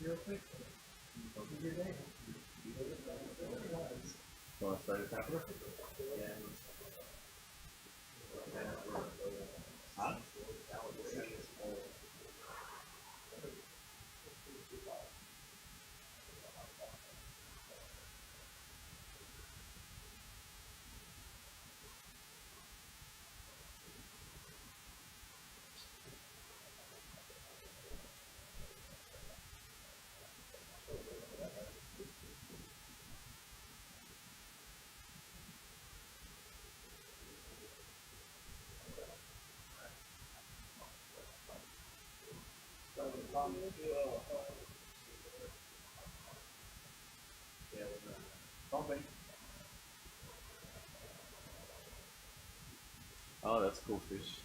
Want to start a tapper? Huh? Oh, that's cool fish.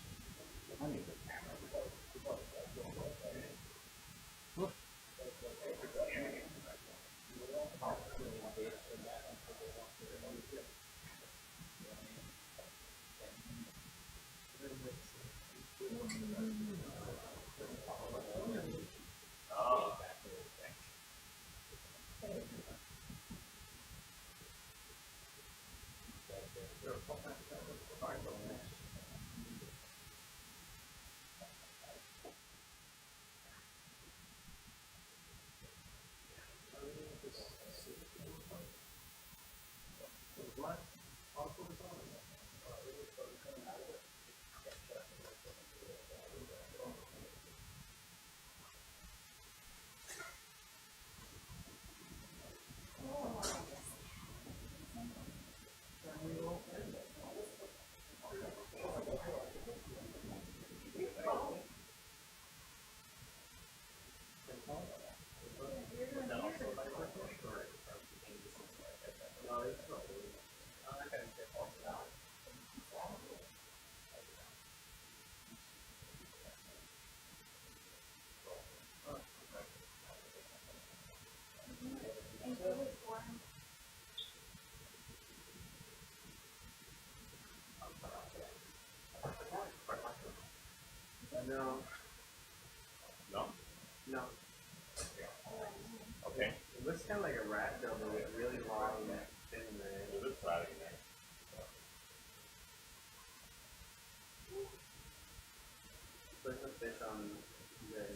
No. No? No. Okay. It looks kind of like a rat dover with really long, thin legs. It looks ratty there. Put the fish on there.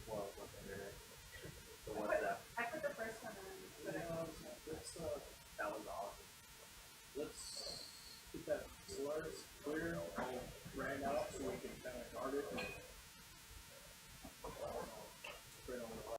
Well, what's there? So what's that? I put the first one on. But That was awesome. Let's get that SOLARIS clear. I'll ran out so we can kind of guard it. Spread on the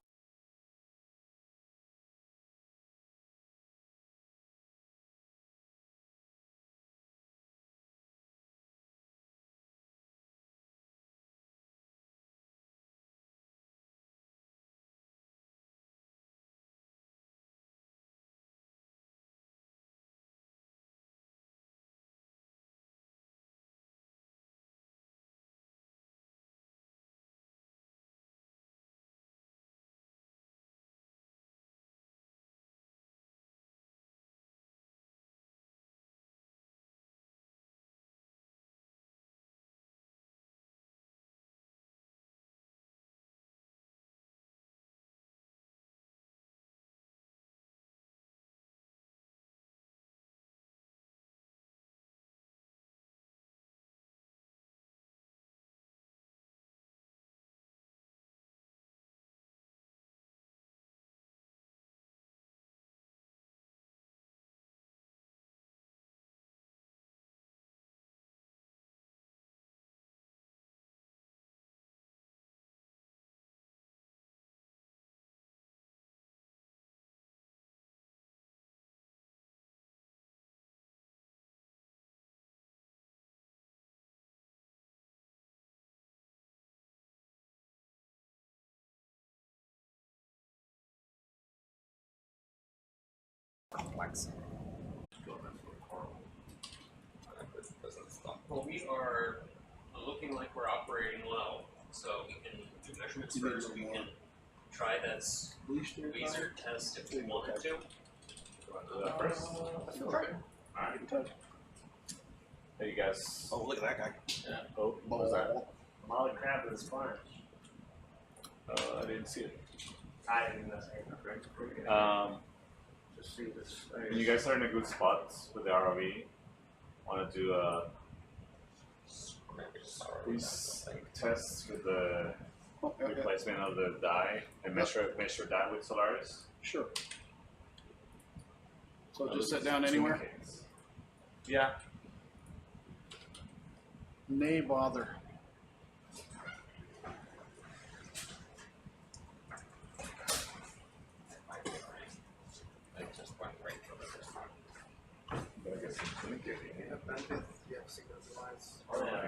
Well, we are looking like we're operating well, so we can do measurements first. We can try that squeezer test if we wanted to. You want to do that first? Sure. Alright. Hey, you guys. Oh, look at that guy. Yeah. Oh, what was that? Molly crab and sponge. I didn't see it. I didn't know that. Just see this. You guys are in a good spot with the ROV. Want to do a squeeze test with the replacement of the dye and measure that with Solaris? Sure. So just sit down anywhere? Yeah. Nay bother.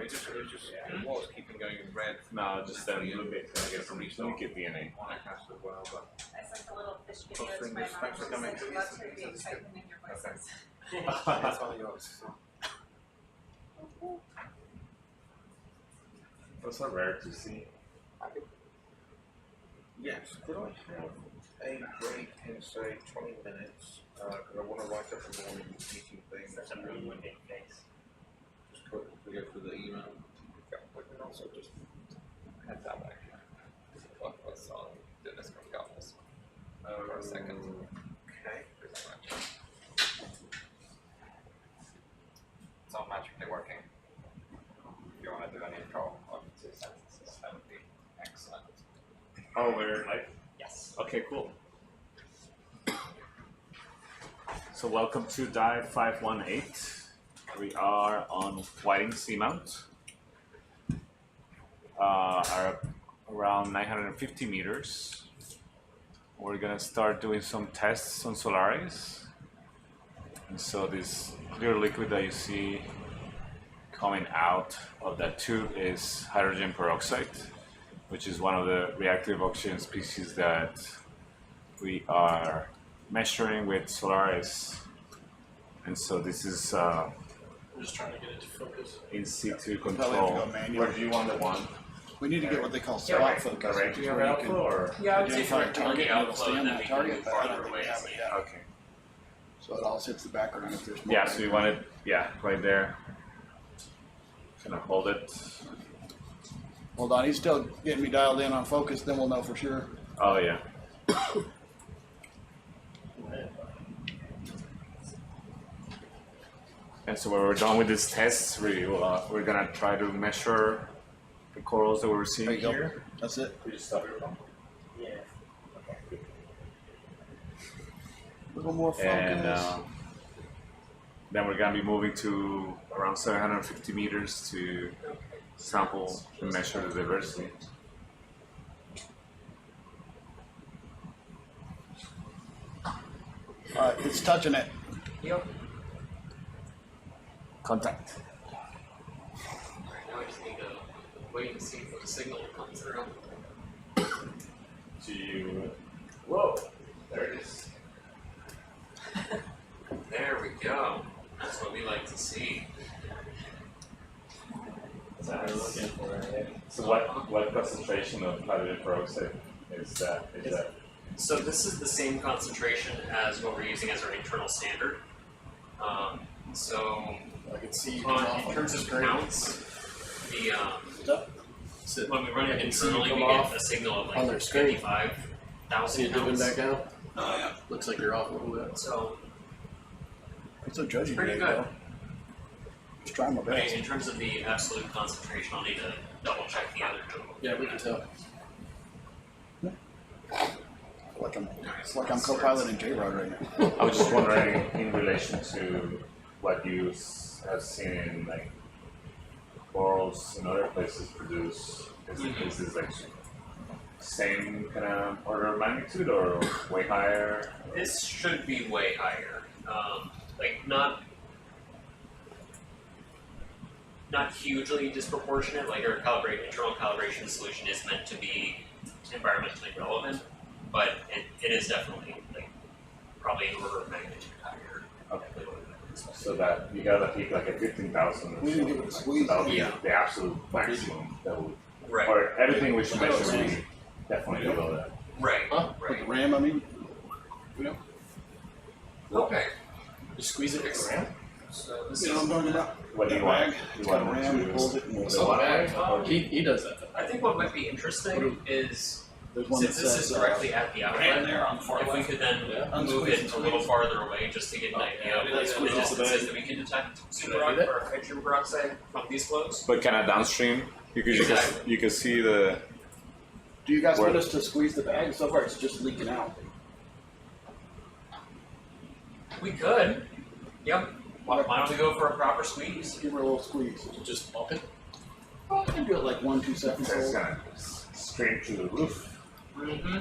It just the walls keeping going in red. No, just a little bit. I guess some liquid DNA. As well, but I sent a little fish Oh, video to my fingers, mom. thanks for She coming. said she loves to be excited in your voices. that's all yours. So. Those are rare to see. Yes, could I have a break in say 20 minutes? Because I want to write up a morning meeting thing. Such a really big face. Just quickly go through the email. We can also just head that way. What was on Dennis McGowan's for a second. Okay. It's all magically working. If you want to do any control of 2 sentences, that would be excellent. Oh, we're live? Yes. Okay, cool. So welcome to Dive 518. We are on Whiting Seamount. Are around 950 meters. We're gonna start doing some tests on Solaris. And so this clear liquid that you see coming out of that tube is hydrogen peroxide, which is one of the reactive oxygen species that we are measuring with Solaris. And so this is I'm just trying to get it to focus. in situ Probably have to control. go manual. Where do you want the one? We need to get what they call spot focus. Direct to your where you outflow can or? Yeah, I would say identify a for target the and it'll outflow, stay on and then that we can target, move but I don't farther think away. we have it yet. Okay. So it all hits the background if there's more. Yeah, so you want it, yeah, right there. Gonna hold it. Hold on, he's still getting me dialed in on focus, then we'll know for sure. Oh yeah. And so when we're done with these tests, we're gonna try to measure the corals that we're There seeing you go. here. That's it. Could you stop your phone? Yeah. A little more focus. And then we're gonna be moving to around 750 meters to sample and measure the diversity. Alright, it's touching it. Yep. Contact. Now I just need to wait and see if the signal comes through. Do you? Whoa! There it is. There we go. That's what we like to see. That's what we're looking for, right? So what concentration of hydrogen peroxide is that? So this is the same concentration as what we're using as our internal standard. So I can see you in terms of counts, the when we run it internally, we get a signal of on their like screen. 55,000 counts. back out. Oh yeah. Looks like you're off a little bit. So It's so judgy pretty today, good. though. Just trying my But best. in terms of the absolute concentration, I'll need to double check the other total. Yeah, we can tell. It's like I'm co-piloting J-Rod right now. I was just wondering in relation to what you have seen in like corals and other places produce. Is this like same kind of order of magnitude or way higher? This should be way higher. Like not hugely disproportionate. Like our internal calibration solution is meant to be environmentally relevant, but it is definitely like probably an order of magnitude higher. Okay. So that you gotta pick like a 15,000. We didn't give it a squeeze. That would be Yeah. the absolute maximum. That would, Right. or everything we should measure would be definitely below that. Right. Huh? With Right. the RAM, I mean. You know? Okay. Just squeeze it with the ram. So this You know what I'm talking about? What do you want? You It's got a want RAM, to it pulls it, and the it's one way? He does that. I think what might be interesting is There's one that Since this says, is directly at the outlet, there on the far if we left. could then Yeah. move it a little farther away just to get an idea of yeah, the squeeze off the distances bag. that we can detect Should I do that? or hydrogen peroxide from these flows. But kind of downstream, Exactly. you can see the. Do you guys Where- want us to squeeze the bag? So far, it's just leaking out. We could. Yep. Why don't we go for a proper squeeze? Give her a little squeeze. Just pump it. Well, you can do it like 1-2 seconds. It's Hold. gonna straight to the roof. Mm-hmm.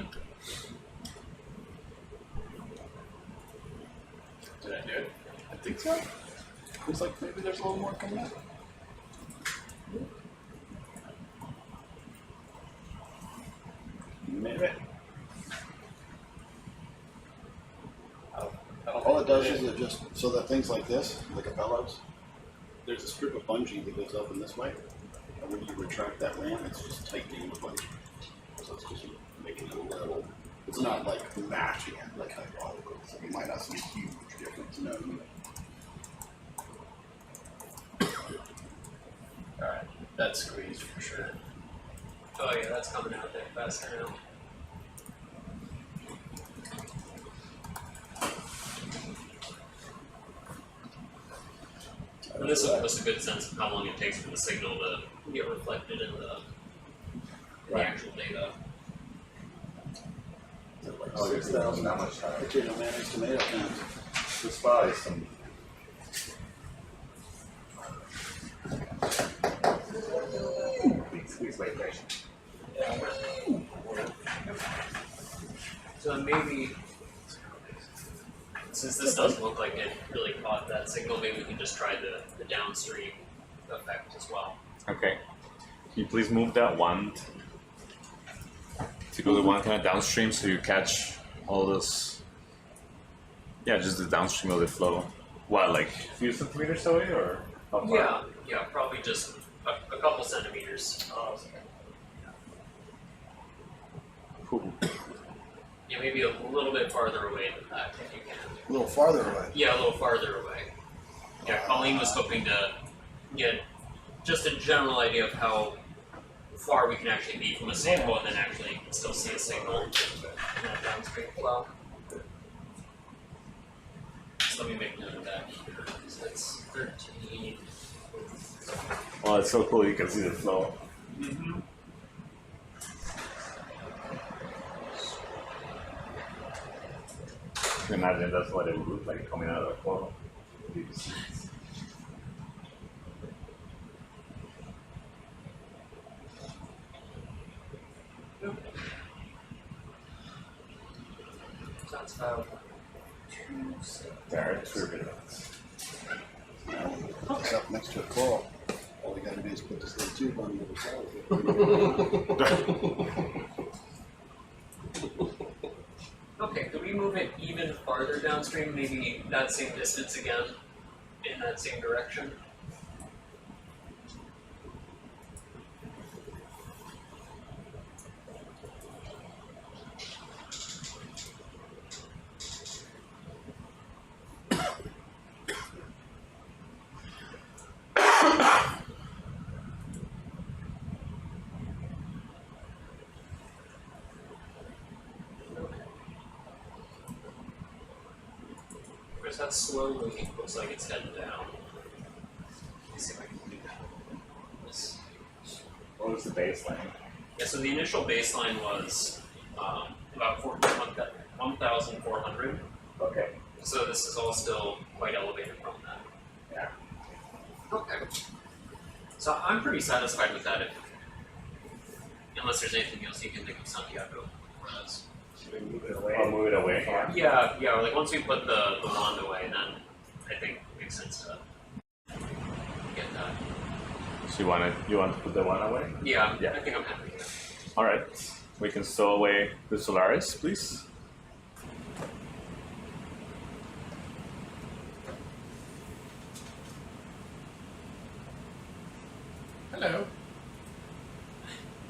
Did I do it? I think so. Looks like maybe there's a little more coming out. Maybe. All it does is it just, so that things like this, like a bellows, there's a strip of bungee that goes up in this way, and when you retract that ram, it's just tightening the bungee. So it's just making it a little, it's not like matching it like hydraulical, so you might not see a huge difference, you know what I mean? Alright, that's squeezed for sure. Oh yeah, that's coming out there faster now. And this will give us a good sense of how long it takes for the signal to get reflected in the actual data. Oh, 6,000, how much time? Potato mayonnaise, tomato cans. This spot is some. Please wait patient. So maybe, since this doesn't look like it really caught that signal, maybe we can just try the downstream effect as well. Okay. Can you please move that wand to go the one kind of downstream so you catch all this? Yeah, just the downstream of the flow. What, like a few centimeters away or how far? Yeah, probably just a couple centimeters. Cool. Yeah, maybe a little bit farther away than that if you can. A little farther away. Yeah, a little farther away. Yeah, Colleen was hoping to get just a general idea of how far we can actually be from a sample and then actually still see a signal in that downstream flow. So let me make note of that here. So that's 13. Well, it's so cool you can see the flow. Mm-hmm. You can imagine that's what it would look like coming out of the flow. That's about 2 There are turbulence. It's up next to a coral. All we gotta do is put this little tube on the other side. Okay, could we move it even farther downstream, maybe that same distance again, in that same direction? Because that slowly looks like it's heading down. Let me see if I can do this. What was the baseline? Yeah, so the initial baseline was about 1,400. Okay. So this is all still quite elevated from that. Yeah. Okay. So I'm pretty satisfied with that. Unless there's anything else you can think of, Santiago. For us. Should we move it away? I'll move it away. Yeah. Like once we put the wand away, then I think it makes sense to get that. So you want to put the one away? Yeah. Yeah. I think I'm happy here. All right. We can stow away the Solaris, please. Hello.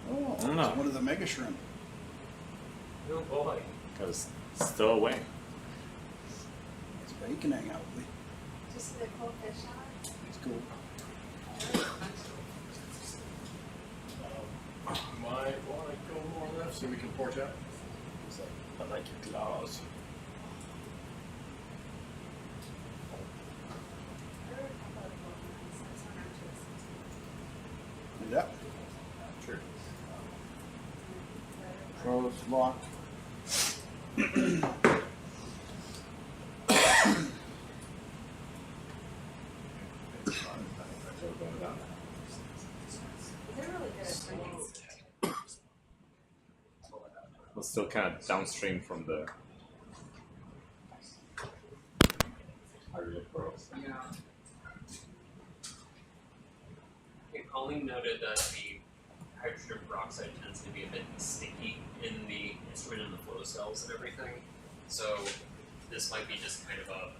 Oh, No. it's one of the mega shrimp. Oh boy. Gotta stow away. It's bacon hang out with me. Just the cold fish on It's cool. Might want to go more left so we can porch out. I like your claws. Yeah. Sure. Close, lock. They're really good at bringing. We're still kind of downstream from the area for us. Yeah. Okay, Colleen noted that the hydrogen peroxide tends to be a bit sticky in the instrument and the flow cells and everything. So this might be just kind of a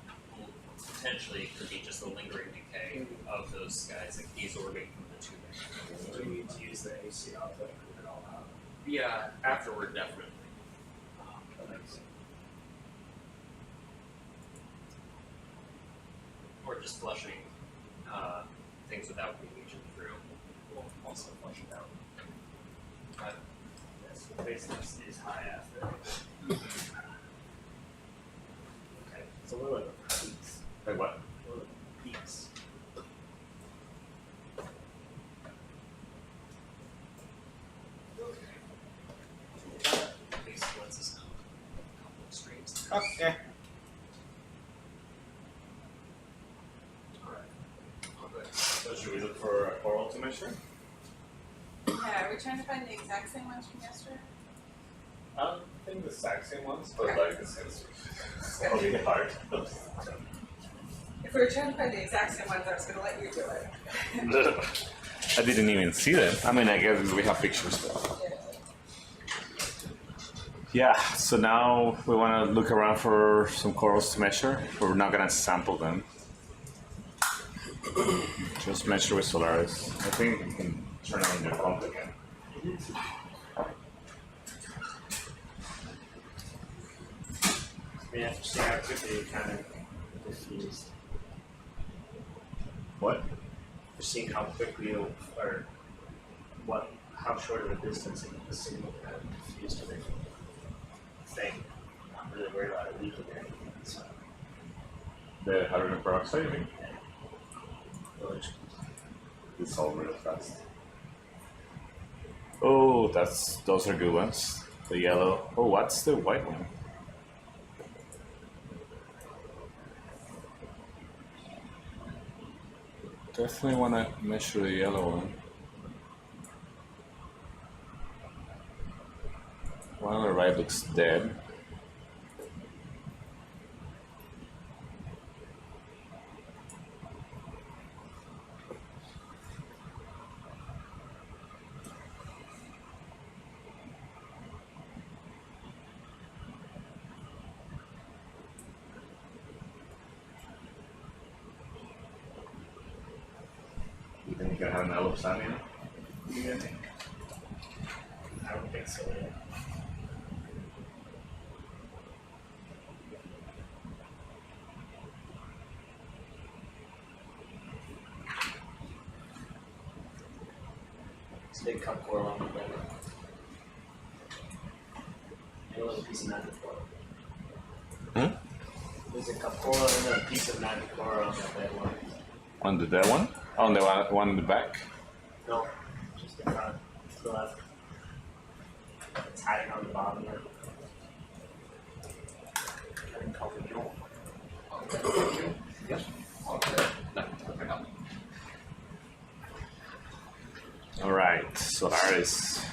potentially could be just a lingering decay of those guys like desorbing from the tubing. So we need to use the ACR to clean it all out. Yeah, afterward definitely. That makes sense. Or just flushing things without leaching through. We'll also flush it out. But Yes, the basement stays high after. Okay, so what are the peaks? Like what? What are the peaks? basic lenses now. A couple of streams. Okay. So should we look for a coral to measure? Yeah, are we trying to find the exact same ones from yesterday? I think the exact same ones, but like the same species. It'll be hard. If we were trying to find the exact same ones, I was going to let you do it. I didn't even see them. I mean, I guess we have pictures though. Yeah, so now we want to look around for some corals to measure. But we're not going to sample them. Just measure with Solaris. I think you can turn on your pump again. We have to see how quickly it kind of diffused. What? We're seeing how quickly it'll, or what, how short of a distance the signal can diffuse to the thing. I'm really worried about it leaking or anything. So, The hydrogen peroxide, you think? really, It's all really fast. Oh, those are good ones. The yellow. Oh, what's the white one? Definitely want to measure the yellow one. One on the right looks dead. You think you can have an Alexandria? yeah. I don't think so. Yeah. It's a big cup coral on the bed. And a little piece of magic coral. Hmm? There's a cup coral and a piece of magic coral on that bed one. On the dead one? On the one in the back? No, just in front, to the left. It's hiding on the bottom there. I didn't call it Joel. Yes. Okay. No, okay, no. All right, Solaris.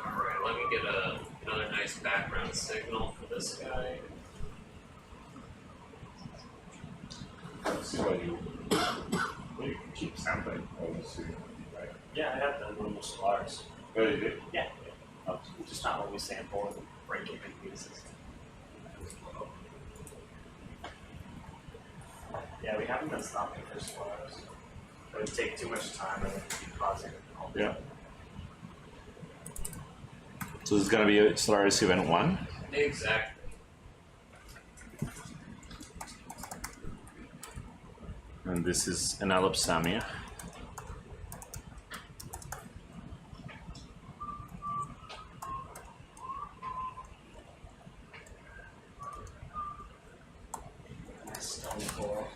Alright, let me get another nice background signal for this guy. Let's see what you keep sampling. Let's see. Right. Yeah, I have the normal SOLARIS. Oh, you did? Yeah. Just not when we sample and break it in pieces. Yeah, we haven't been stopping for SOLARIS. It would take too much time and it would be causing all the Yeah. So this is gonna be a Solaris event 1. Exactly. And this is an Alopsamia. Nice stone coral.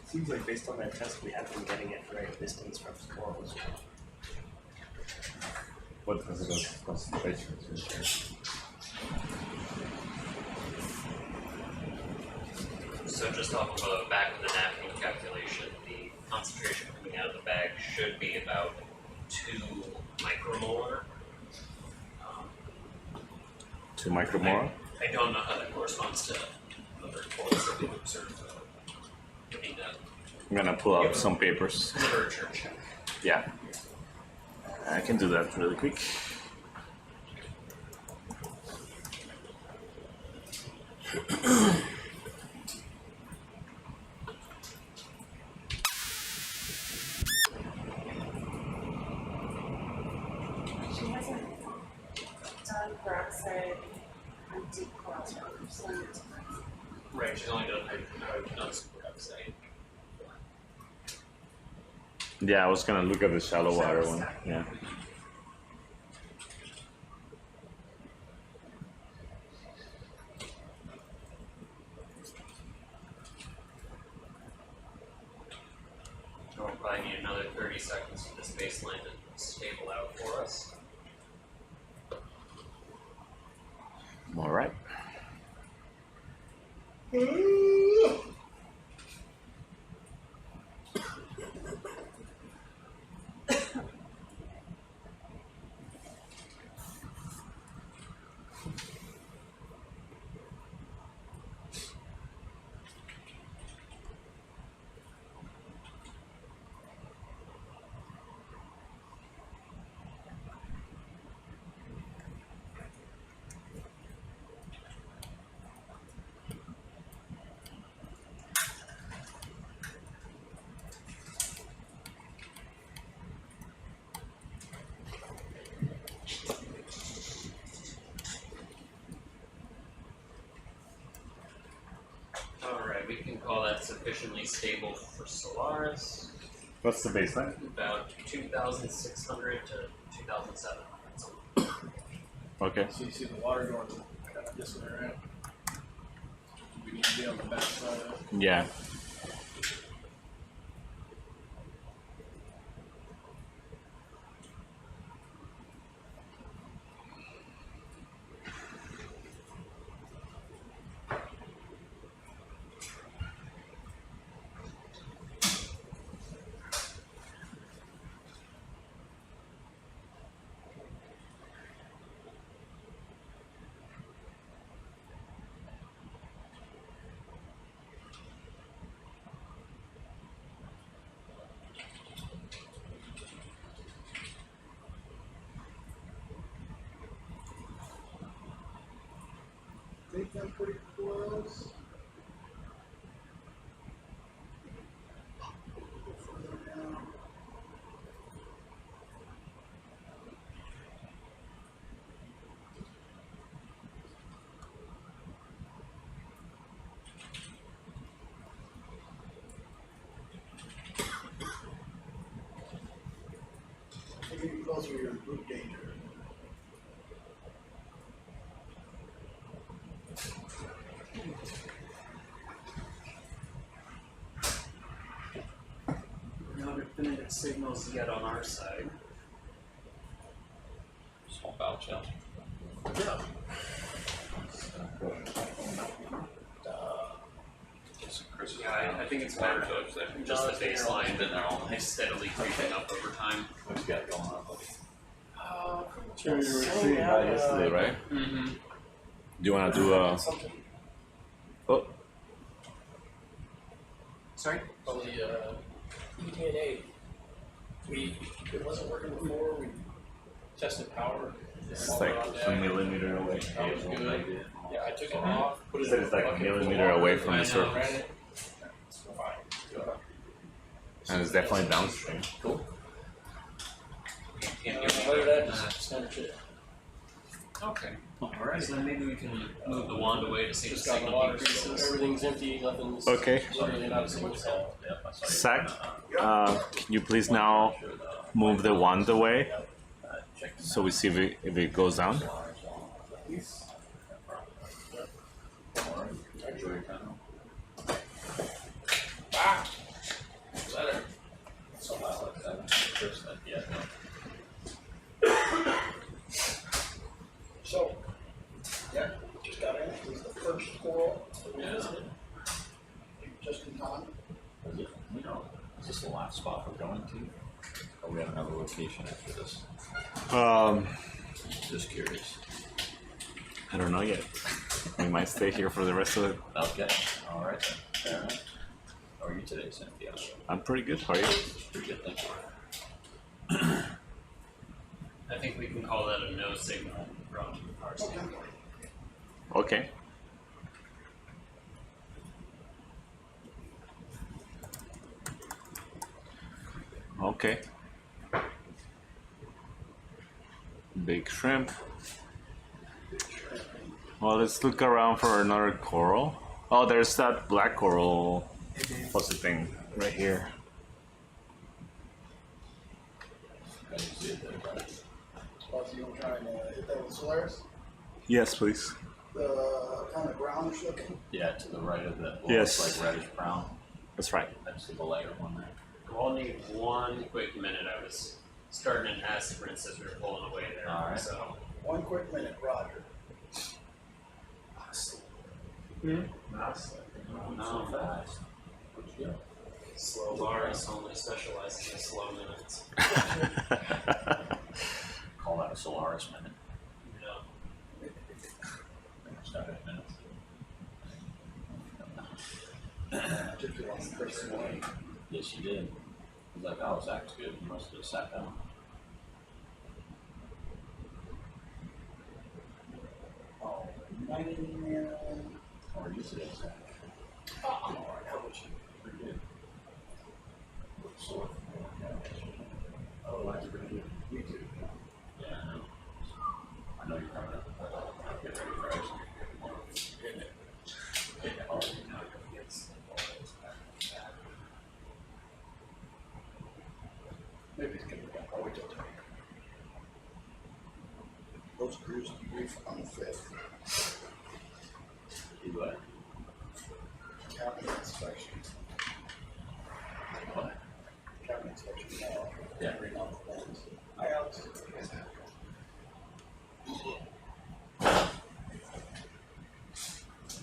Seems like based on that test, we have been getting it right distance from corals. What was the concentration? So just off of the back of the napkin calculation, the concentration coming out of the bag should be about 2 micromolar. 2 micromolar? I don't know how that corresponds to other corals that we've observed. We need to I'm gonna pull out some papers. literature check. Yeah. I can do that really quick. She hasn't done peroxide and deep corals, right? She's only done peroxide. Right, she's only done super website. Yeah, I was gonna look at the shallow water one. Yeah. So we'll probably need another 30 seconds for this baseline to stable out for us. All right. Alright, we can call that sufficiently stable for Solaris. What's the baseline? About 2,600 to 2,700. Okay. So you see the water going kind of this way around. We need to be on the back side of it. Yeah. I think I'm pretty close. If you get closer, you're in group danger. No definitive signals yet on our side. Small bow shell. Yeah. Yeah, I think it's better to just the baseline, and then they'll steadily creeping up over time. What you got going on, buddy? Sure, you were Seeing that yesterday, right? Mm-hmm. Do you wanna do a? something Oh, Sorry? on the eDNA. It wasn't working before. We tested power. it's like a millimeter away. That was good. Yeah, I took it off. Put It it said in it's like a bucket, millimeter away from the ran surface, it. It's fine. and it's definitely downstream. Cool. Can't Other give than me that, just standard shit. Okay. Alright, so then maybe we can move the wand away to see if the Just got the signal water, so decreases. everything's empty, nothing's. Okay. Literally nothing's out. Zach, can you please now move the wand away so we see if it goes down? So, yeah, just got in. This is the first coral that we visited. Just in time. Is it, you know, is this the last spot we're going to? Or we have another location after this? Just curious. I don't know yet. We might stay here for the rest of it. Okay, all right then. Fair enough. How are you today, Cynthia? I'm pretty good. How are you? Pretty good, thank you. I think we can call that a no signal from our standpoint. Okay. Okay. Big shrimp. Well, let's look around for another coral. Oh, there's that black coral fuzzy thing right here. So you were trying to hit that with Solaris? Yes, please. The kind of brownish looking? Yeah, to the right of the, Yes. it's like reddish brown. That's right. That's the lighter one there. We'll need one quick minute. I was starting an acid rinse as we were pulling away there. Alright. So 1 quick minute, Roger. No, fast. What'd you do? Solaris only specializes in slow minutes. Call that a Solaris minute. You know, Start at minutes. Took you long first morning. Yes, you did. He's like, oh, Zach's good. You must have sat down. Oh, 90 man. How are you today, Zach? Oh, I'm alright. How about you? Pretty good. Sore. Oh, that's pretty good. Me too. Yeah, I know. I know you're coming up. Get ready for ice. Yeah, oh, you know. Maybe it's gonna be back. I'll wait till tonight. Those crews debrief on the 5th. You what? Cabinet inspection. What? Cabinet inspection now. Yeah. Bring on the plans. Hi, Alex.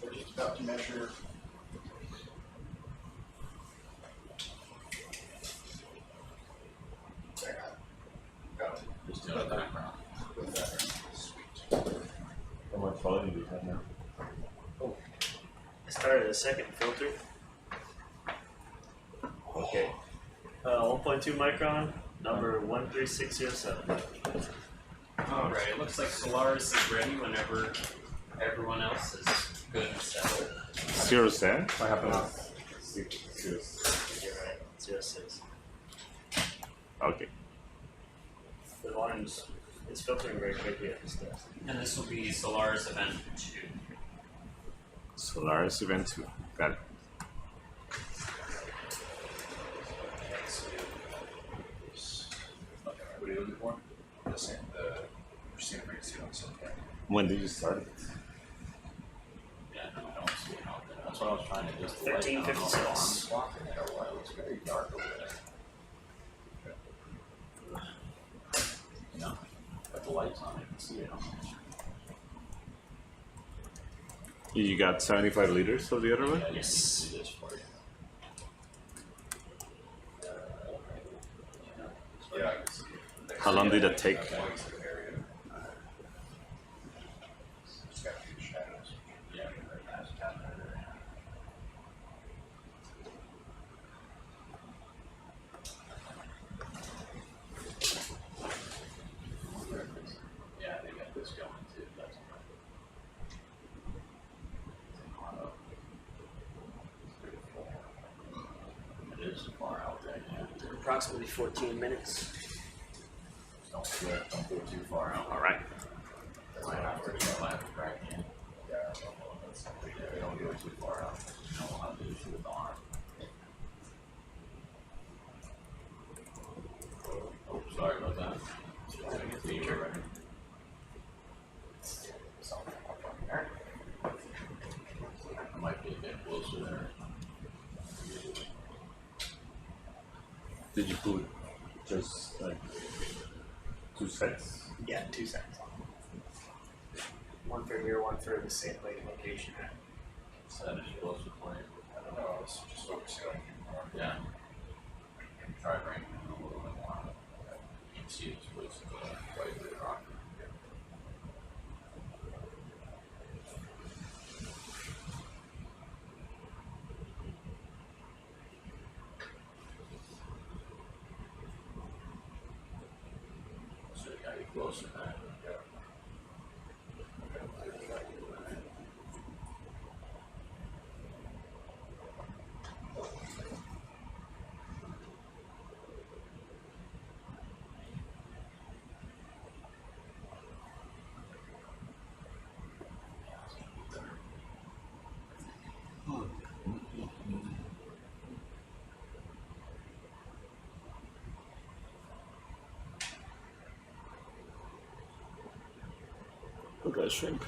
We're just about to measure. Got it. Just do it background. With that. Sweet. How much volume do you have now? I started a second filter. Okay. 1.2 micron, number 13607. alright, it looks like Solaris is ready whenever everyone else is good and settled. 0 cent? What happened? You're right, 06. Okay. The volume's it's filtering very quickly at this test. And this will be Solaris Event 2. Solaris Event 2. Got it. What are you looking for? When did you start it? Yeah, no, I don't see it out there. That's what I was trying to just. 1356. It looks very dark over there. You know, got the lights on, you can see it. You got 75 liters of the other one? Yeah, you can see this for you. Yeah, I can see it. How long did it take? Yeah, very fast. Yeah, they got this going too. That's it is far out there, yeah. Approximately 14 minutes. Don't go too far out. All right. Might have to go live right in. They don't go too far out. You know, we'll have to issue with the arm. Oh, sorry about that. I get the ear ready. I might be a bit closer there. Did you put just like 2 sets? Yeah, 2 sets. One for here, one for the same lake location. Is that any closer for you? I don't know, I was just focusing on more. Yeah. Try bringing it a little bit more. You can see it's basically quite a bit of rock. So you got you closer to that. Look at that shrimp.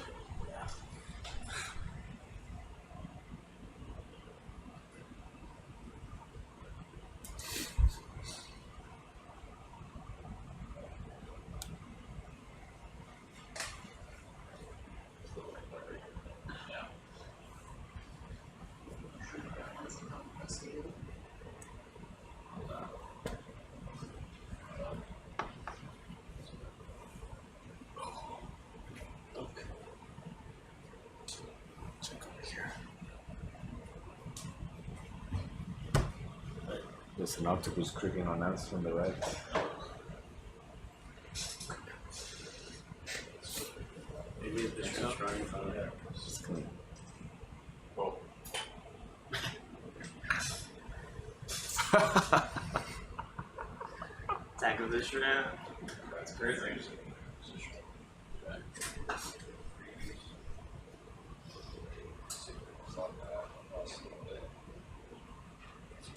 There's an octopus creeping on us from the right. Maybe the shrimp's running from there. Just gonna... Whoa. Attack of the shrimp. That's crazy.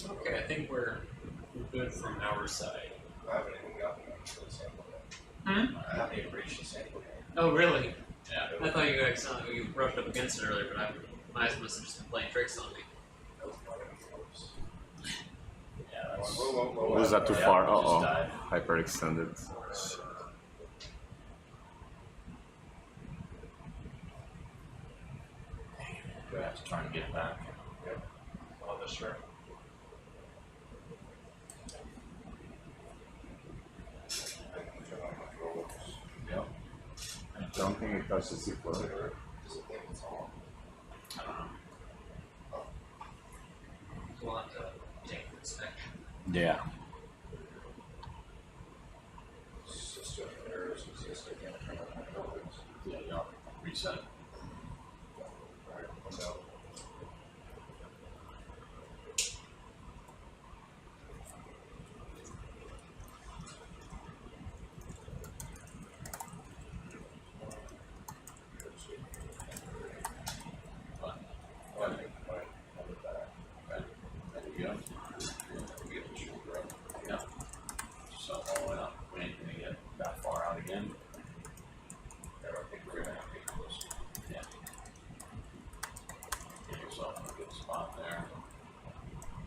Okay, I think we're good from our side. I haven't even gotten to the sample yet. Hmm? I haven't even reached the sample yet. Oh, really? Yeah. I thought you guys you brushed up against it earlier, but my eyes must have just been playing tricks on me. That was not even close. Yeah, that's. Or was that too Yeah, far? just Uh-oh. dive. Hyperextended. We have to try and get back. Oh, the shrimp. Yep. I don't think it touches the floor. Does it think it's on? I don't know. So we'll have to take an inspection. Yeah. System errors exist again. Yeah, yeah. Reset. Alright, so. There you go. Yeah. So all the way up. We ain't gonna get that far out again. I don't think we're gonna have to get close. Yeah. Get yourself in a good spot there.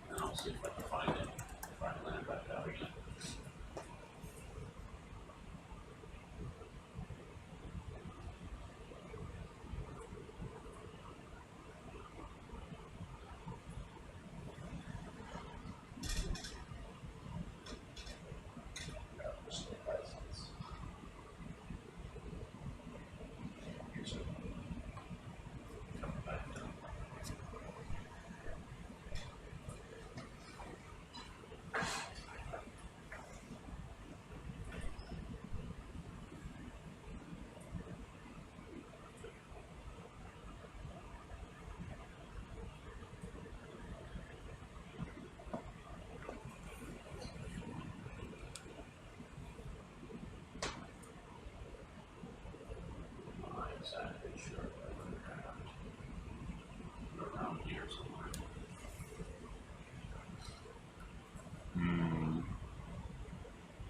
And I'll see if I can find it. If I can land back out again.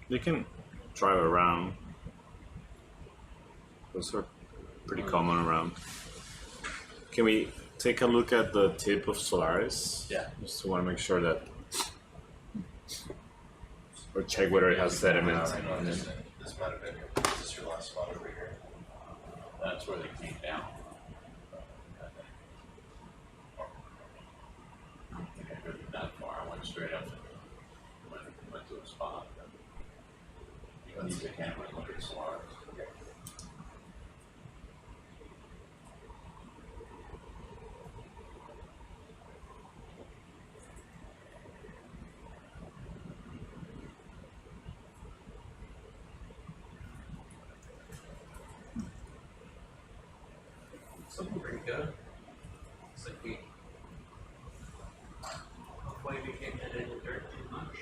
You can drive around. Those are pretty common around. Can we take a look at the tip of Solaris? Yeah. Just want to make sure that, or check whether it has sediment. This might have been this is your last spot over here. That's where they came down. I don't think I got that far. I went straight up and went to a spot. You can use the camera and look at Solaris. Something pretty good. Looks like we hopefully we can't get in the dirt too much.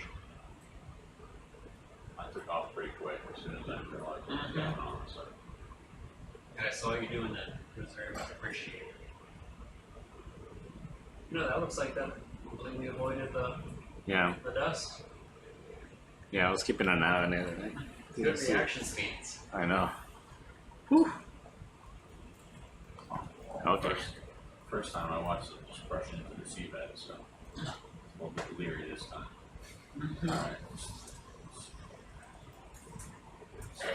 I took off pretty quick as soon as I realized what was going on. So I saw you doing that. It was very much appreciated. You know, that looks like that completely avoided the Yeah, dust. yeah. I was keeping an eye on it. Good reaction speeds. I know. Okay. first time I watched it just brush into the seabed, so it's a little bit leery this time. Alright. So,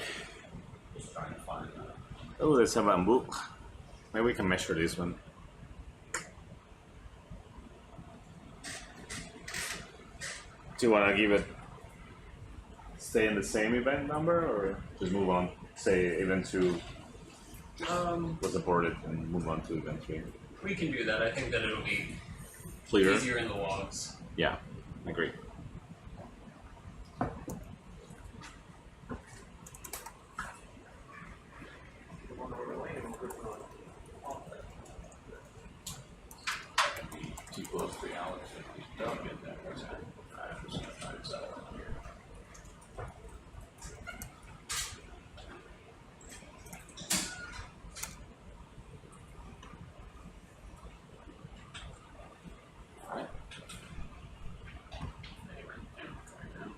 just trying to find Oh, there's a bamboo. Maybe we can measure this one. Do you want to give it, stay in the same event number, or just move on? Say event 2 was aborted and move on to event 3. We can do that. I think that it'll be Clear? easier in the logs. Yeah, agree. be too close to Alex if we don't get that. I'm just going to try to settle on here. Alright. Anyway, right now.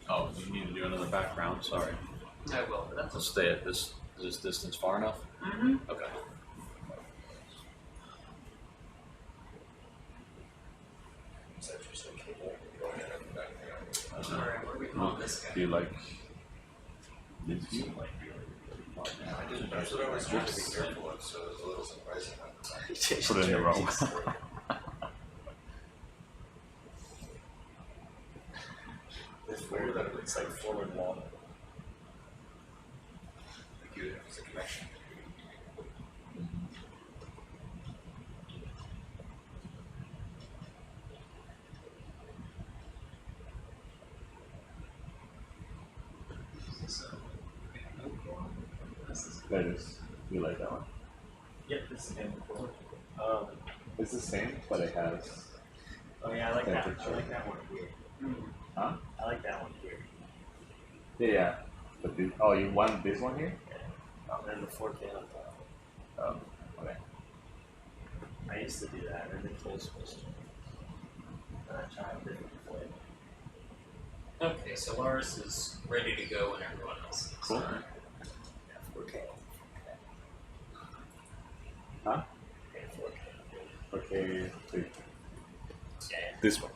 Oh, you need to do another background, sorry. I will, but that's Let's stay at this distance far enough? Mm-hmm. Okay. Alright, what do we call this guy? Do you like this view? I didn't, that's what I was trying to be careful of, so it was a little surprising. Put it in the wrong. It's weird that it's like forward wall. It's a connection. That is. You like that one? Yep, it's the same. It's the same, but it has. Oh yeah, I like that. I Temperature. like that one here. Huh? I like that one here. Yeah. But this, oh, you want this one here? And the 4K on top. Okay. I used to do that, and then full switched. And I tried a different flavor. Okay, so Lars is ready to go when everyone else is. Cool. Yeah, 4K. Huh? Yeah, 4K. Okay. Wait. Yeah. This one.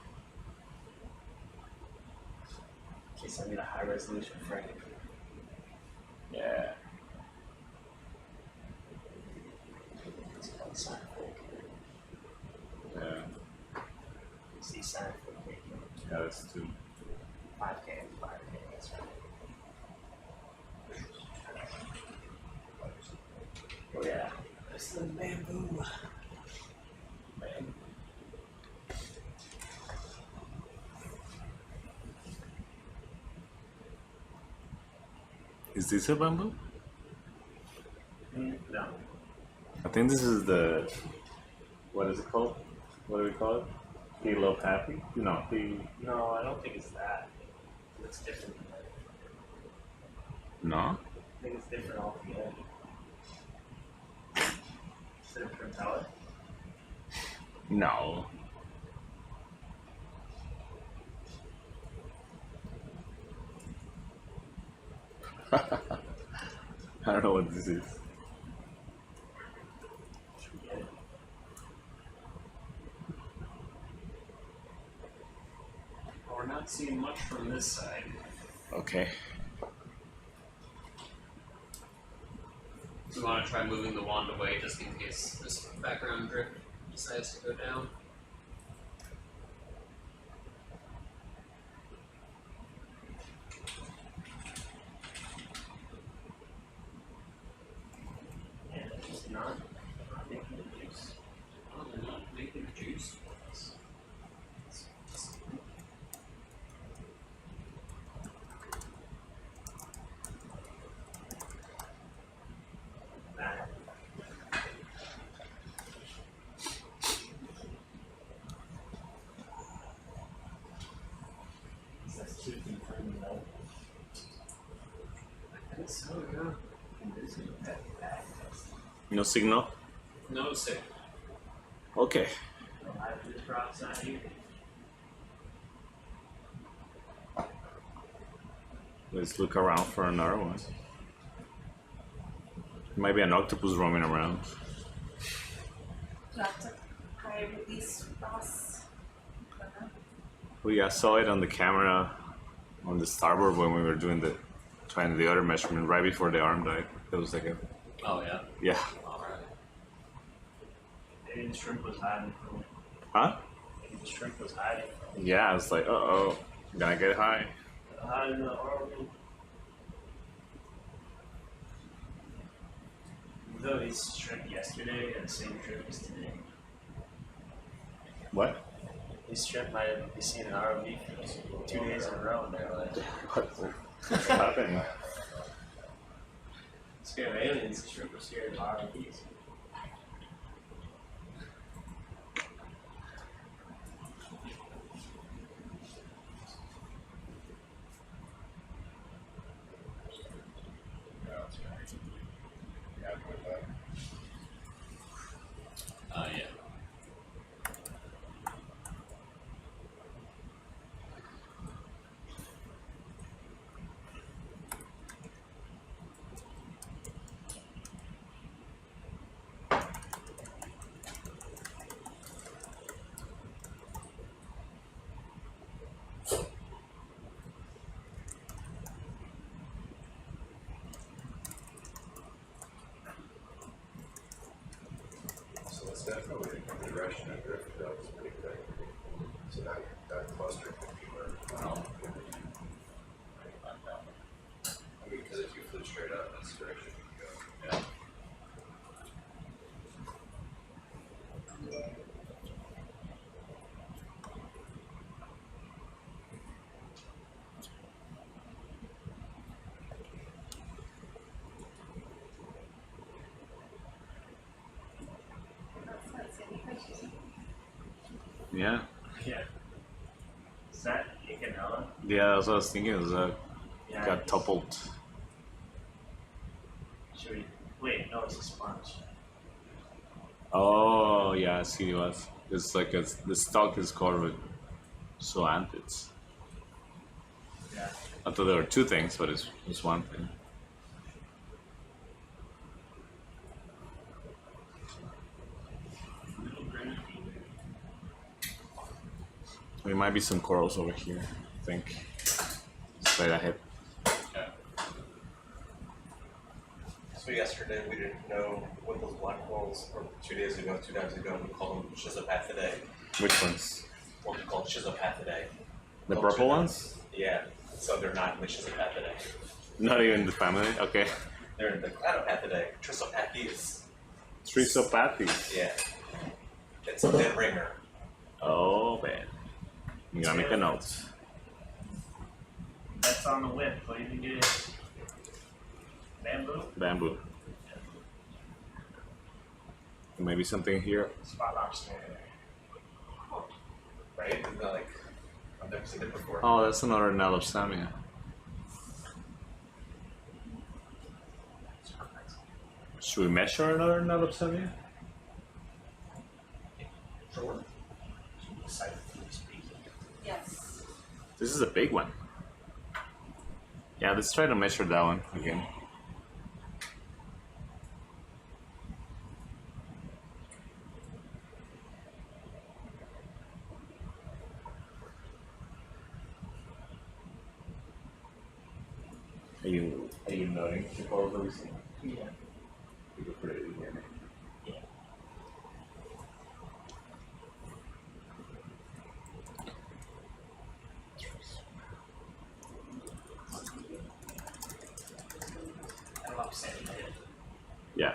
In case I need a high resolution frame. Yeah. It's called sine 4K. Yeah. You see sine 4K. Yeah, that's 2. 5K and 5K, that's right. Oh yeah. There's the bamboo. Man. Is this a bamboo? No. I think this is the. What is it called? What do we call it? Helopathy? No, No, I don't think it's that. Looks different. No? I think it's different altogether. Is it a propeller? No. I don't know what this is. Well, we're not seeing much from this side. Okay. We want to try moving the wand away just in case this background drift decides to go down. Yeah, it's just not making the juice. Oh, they're not making juice. Nah. That's too confirmed though. I think so, yeah. No signal? No signal. Okay. I have this rocks out here. Let's look around for another one. Might be an octopus roaming around. You have to high release Ross. Oh yeah, I saw it on the camera on the starboard when we were trying the other measurement right before the arm died. It was like a, Oh, yeah. yeah. Alright. Maybe the shrimp was hiding from it. Huh? Maybe the shrimp was hiding from Yeah, I was like, uh-oh, gonna get high. it. Hiding in the ROV. Though these shrimp yesterday are the same shrimp as today. What? These shrimp might be seen in ROV for 2 days in a row and they're like, What's happening? scared of aliens, the shrimp are scared of ROVs. Yeah. So that's definitely the direction of drift though, is pretty good. So that cluster could be where, I mean, because if you flew straight up, that's the direction you go. Yeah. Yeah. Yeah. Is that Ecological? Yeah, that's what I was thinking. It was Yeah. got toppled. Should we? Wait, no, it's a sponge. Oh, yeah, I see what. It's like the stalk is covered with zoanthids. Yeah. I thought there were two things, but it's one thing. There might be some corals over here, I think. Straight ahead. So yesterday we didn't know what those black holes, or 2 days ago, 2 times ago, we called them schizopathidae. Which ones? What we call schizopathidae. The Called purple schizo- ones? Yeah, so they're not in the schizopathidae. Not even the family? Okay. They're in the cladopathidae. Trisopathes. Trisopathes. Yeah. It's a dead ringer. Oh, man. You gotta make a note. That's on the whip. What do you think it is? Bamboo? Bamboo. Maybe something here. Spot lobster. Right? Isn't that like a I've never seen it before. Oh, that's another Nalopsamia. Should we measure another Nalopsamia? Sure. Decide to speak. Yes. This is a big one. Yeah, let's try to measure that one again. Are you noting the colors that we see? Yeah. You can put it in here. I don't know, saying it. Yeah.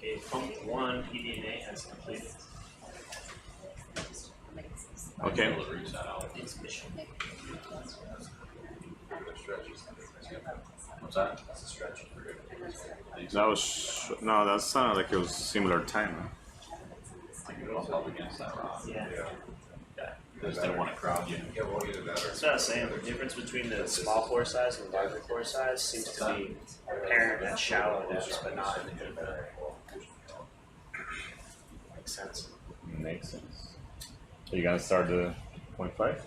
Okay, pump 1 PDNA has completed Okay. its mission. What's that? That's a stretch. That was no. That sounded like it was similar time. I can bump up against that rock. Yeah. They just didn't want to crowd you. Yeah, we'll either that or. That's what I was saying. The difference between the small pore size and the larger pore size seems to be apparent at shallow depths, but not in the makes sense. Makes sense. Are you gonna start the 0.5?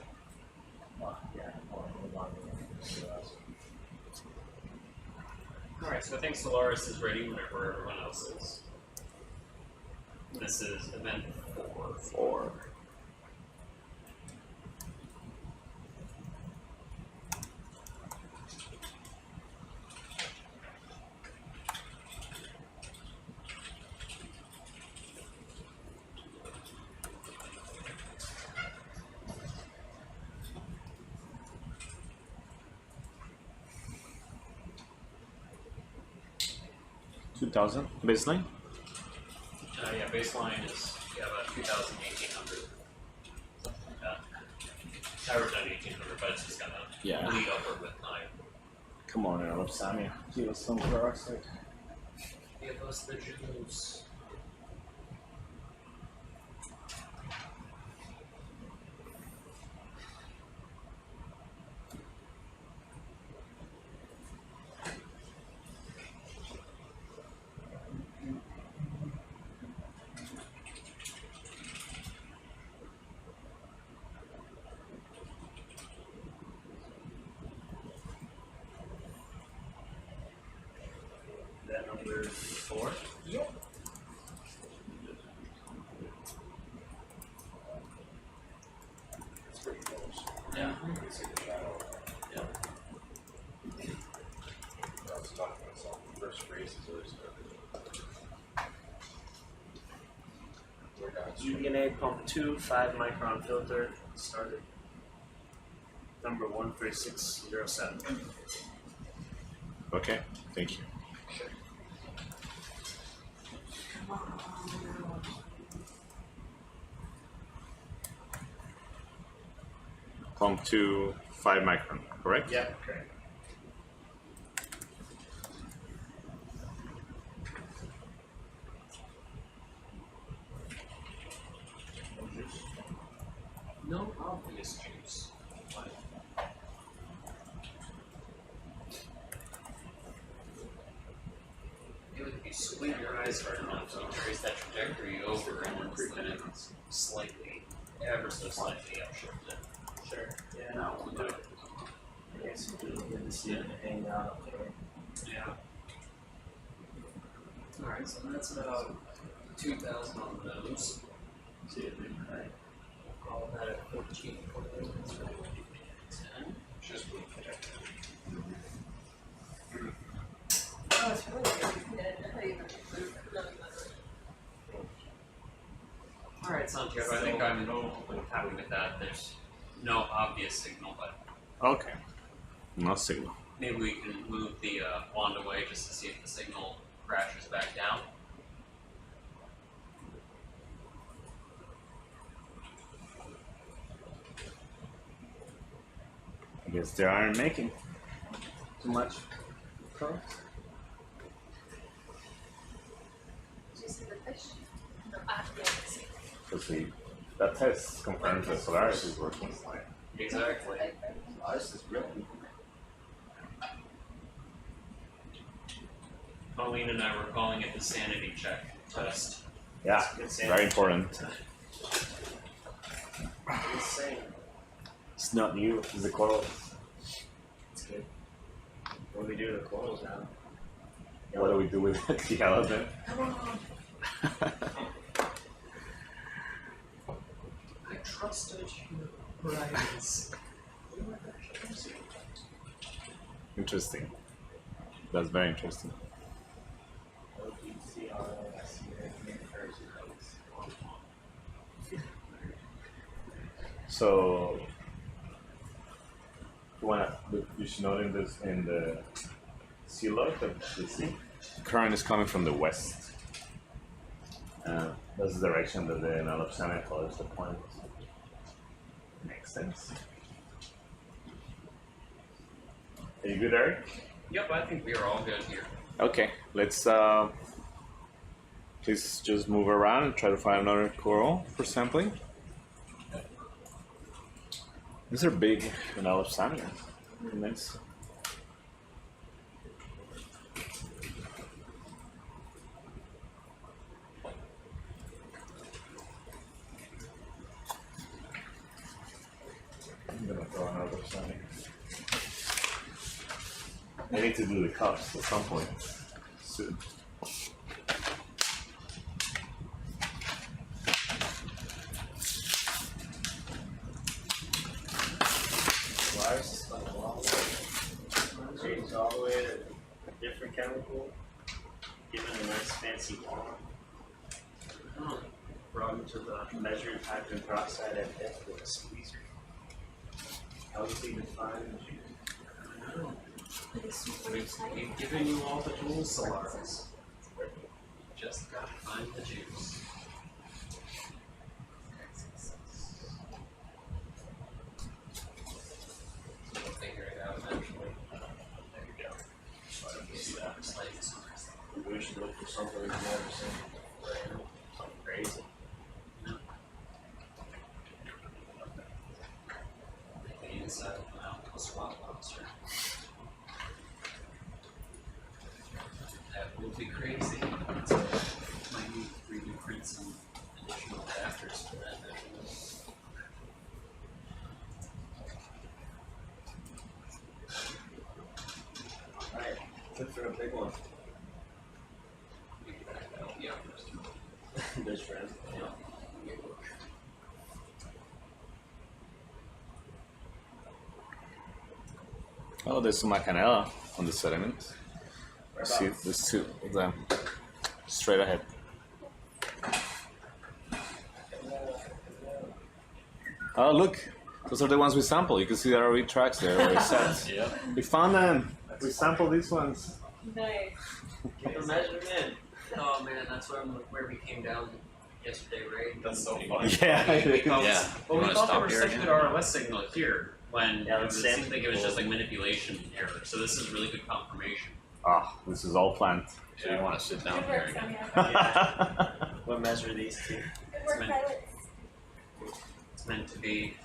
Alright, so I think Solaris is ready whenever everyone else is. This is event 4. $2,000 baseline. Yeah, baseline is about 2,000, 1,800. Something like that. Average on 1,800, but it's just gonna Yeah. bleed upward with time. Come on, Samia. Give us some peroxide. Give us the juice. That number 4? Yep. It's pretty close. Yeah. You can see the shadow. Yeah. I was talking to myself. First race is always good. We're downstream. PDNA pump 2, 5 micron filter started. Number 13607. Okay, thank you. Pump to 5 micron, correct? Yeah, correct. No obvious juice. If you squint your eyes hard enough, you trace that trajectory over and then it's slightly, ever so slightly upshifted. Sure. Yeah. Now we'll do it. I guess you do good to see it hang out up there. Yeah. Alright, so that's about 2,000 on those. See it right. All that at 14.8. 10. Just blue connected. happy with that. There's no obvious signal, but Okay. No signal. maybe we can move the wand away just to see if the signal crashes back down. I guess they aren't making too much progress. Did you see the fish? No, yes. Because that test confirms that Solaris is working. Exactly. This is really. Colleen and I were calling it the sanity check test. Yeah, very important. Insane. It's not new, it's the corals. It's good. What do we do to the corals now? What do we do with the elephant? I trusted you, Brian's. Interesting. That's very interesting. So, you should note in the sea log of the sea, current is coming from the west. That's the direction that the Nalopsana follows the point. Makes sense. Are you good, Eric? Yep, I think we are all good here. Okay, let's please just move around and try to find another coral for sampling. These are big Nalopsana. Nice. I'm gonna throw another sign. I need to do the cups at some point soon. Solaris is like a long way. Changed all the way to a different chemical, given a nice fancy wand. Brought into the measured hydrogen peroxide at depth with a squeezer. How does he define the juice? We've given you all the tools, Solaris. Just gotta find the juice. We'll figure it out eventually. There you go. We should look for something we've never seen before. Something crazy. The inside of the mouth was swamp lobster. That would be crazy. So might need 3D print some additional adapters for that. Alright, look for a big one. Yeah. This friend. Yeah. Oh, there's some Macanella on the sediment. See, there's two of them straight ahead. Oh, look, those are the ones we sampled. You can see the ROV tracks there where it's set. Yeah. We found them. We sampled these ones. Nice. Get the measurement. Oh man, that's where we came down yesterday, right? That's so funny. Yeah. Well, we wanna thought stop there was here such again? good ROS signal here when Yeah, it let's seemed say- like it was just like manipulation error. So this is really good confirmation. Ah, this is all planned. So you want to sit down Good here work, again? Sonia. We'll measure these two. Good work, meant- pilots. It's meant to be.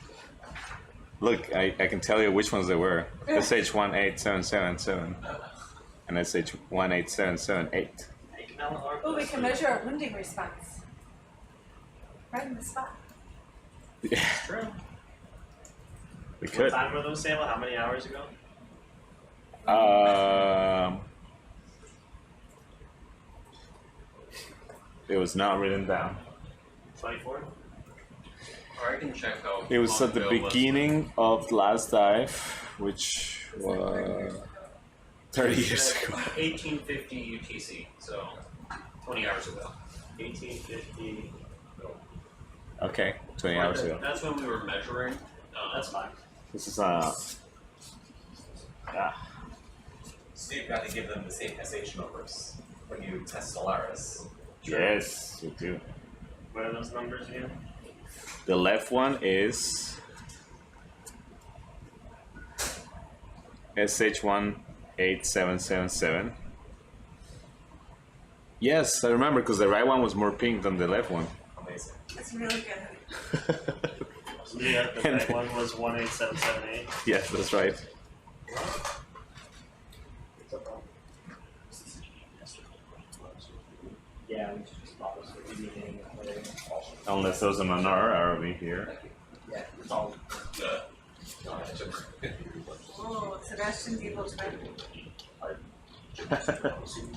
Look, I can tell you which ones they were. SH18777 and SH18778. Oh, we can measure our wounding response. Right in the spot. Yeah, True. we What could. time were those sampled? How many hours ago? It was not written down. 24? Or I can check how. It was long at the ago it was. beginning of the last dive, which was 30 years ago. 1850 UTC, so 20 hours ago. 1850. Okay, 20 hours ago. That's when we were measuring. That's fine. This is So you've got to give them the same SH numbers when you test Solaris. yes, we do. What are those numbers again? The left one is SH18777. Yes, I remember because the right one was more pink than the left one. Amazing. It's really good. So the right one was 18778. Yes, that's right. Yeah, we just bought this for the meeting. Unless there's another ROV here. Yeah, it's all good. Oh, Sebastian Divestream.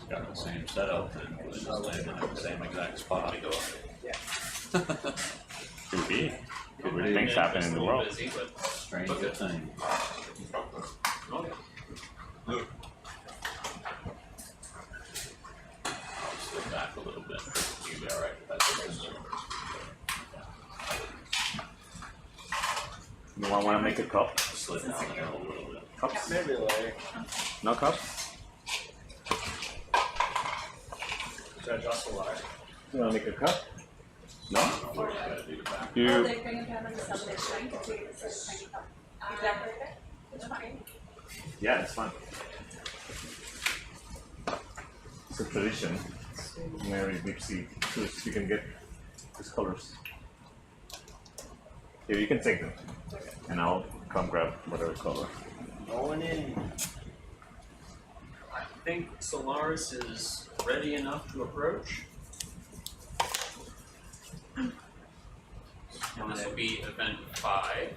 Got the same setup and was just landing at the same exact spot. Could be. Could be. Things happen in the world. Busy, but Stranger thing. I'll slip back a little bit. You'll be alright with that. You want to make a cup? Slip down there a little bit. Cups? Maybe later. No cups? Should I adjust the water? You want to make a cup? No? What do you gotta do to back? Oh, You. they bring it down in some of the shrink and take it to the tiny cup. Exactly. It's fine. Yeah, it's fun. It's a tradition. Mary deep sea cruise. You can get these colors. Here, you can take them, and I'll come grab whatever color. Going in. I think Solaris is ready enough to approach. And this will be event 5.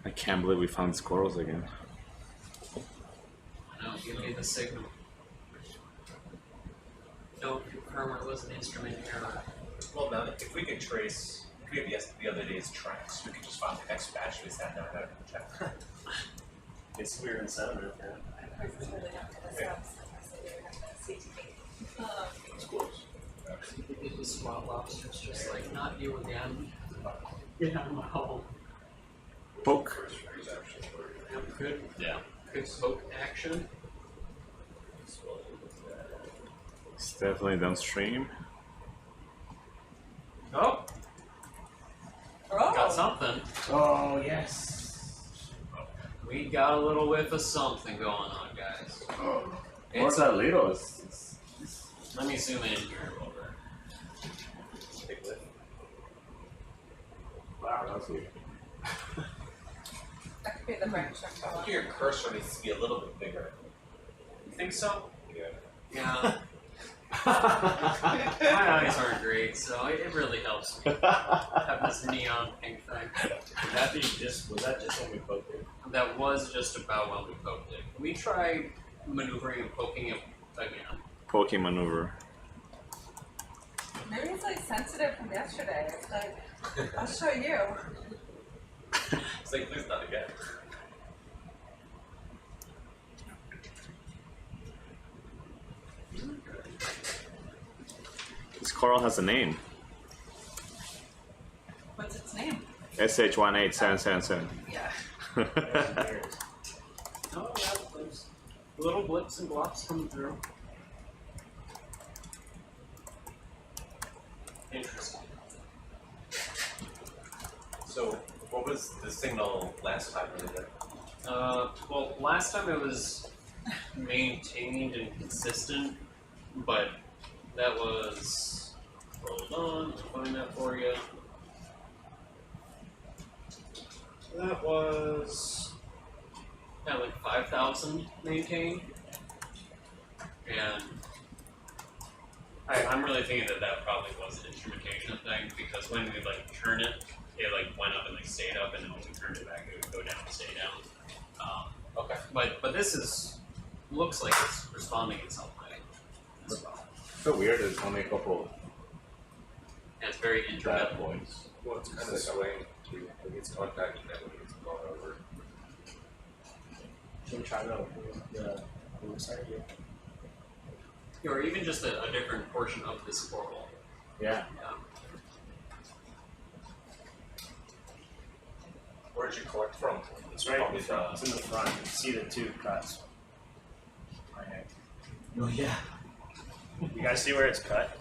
I can't believe we found squirrels again. Now give me the signal. Don't confirm it was an instrument error. Well, now, if we could trace, if we have the other day's tracks, we could just find the next batch we sat down and check. It's weird and sediment, yeah. Of course, it's really not for the subs. So they would have to CTV. It was swamp lobsters, just like not you again. Yeah, no. Poke. Good. Yeah. Good poke action. It's definitely downstream. Oh, Oh! got something. Oh, yes. We got a little whiff of something going on, guys. What's that little? Let me zoom in here over. Big lift. Wow, that's weird. That could be the branch I'm I think your cursor needs to be a little bit bigger. You think so? Yeah. Yeah. My eyes aren't great, so it really helps me have this neon pink thing. Was that just when we poked it? That was just about when we poked it. We tried maneuvering and poking it again. Poking maneuver. Maybe it's like sensitive from yesterday. It's like, I'll show you. It's like, please not again. This coral has a name. What's its name? SH18777. Yeah. Oh yeah, there's little blips and blops coming through. Interesting. So, what was the signal last time we did it? Well, last time it was maintained and consistent, but that was, hold on, I'll find that for you. That was kind of like 5,000 maintained, and I'm really thinking that probably was an instrumentation thing, because when we like turn it, it like went up and like stayed up, and then when we turned it back, it would go down and stay down. Okay. But this looks like it's responding in some way as well. So weird, there's only a couple And it's very bad intermittent. points. Well, it's kind of swaying to, like, it's contacting that when it's going over. Should we try the side here? Or even just a different portion of this coral. Yeah. Where did you collect from? It's right in the front. It's in the front. You can see the two cuts. Right here. Oh, yeah. You guys see where it's cut?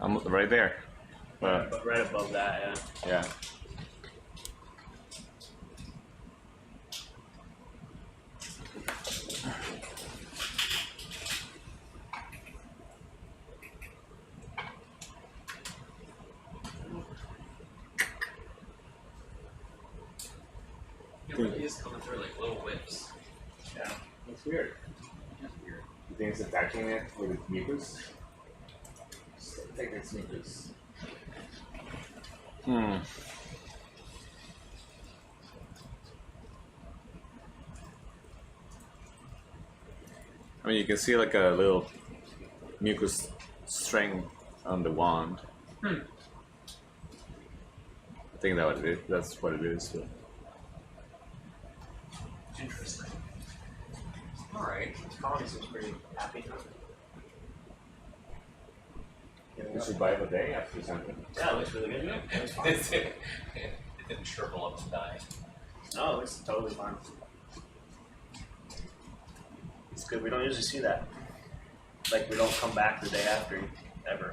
I'm right there. But right above that, yeah. Yeah. It really is coming through like little whips. Yeah. It's weird. Weird. You think it's attacking it with its mucus? Take its mucus. Hmm. I mean, you can see like a little mucus string on the wand. Hmm. I think that's what it is. But Interesting. Alright. This colony seems pretty happy. we survive a day after something. Yeah, it looks really good. Yeah. It's fine. It didn't shrivel up and die. No, it looks totally fine. It's good. We don't usually see that. Like, we don't come back the day after, ever.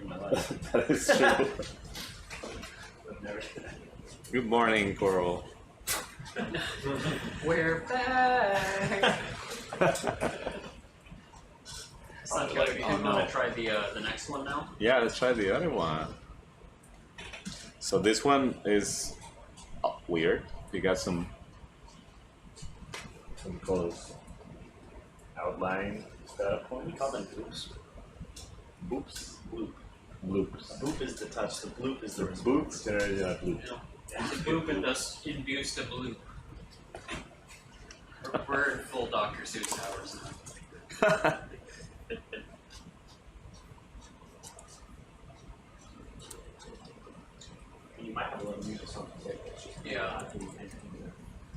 In my life. That is true. I've never. Good morning, Coral. We're back! Sounds like we can try the next one now. Yeah, let's try the other one. So this one is weird. You got some close outline stuff. What do we call them? Bloops? Boops. Bloop. Bloops. A boop is the touch. The bloop is the response. Boops generated a bloop. Yeah. The boop induced a bloop. We're in full Dr. Seuss hours now. You might have a little mucus on the tip. Yeah.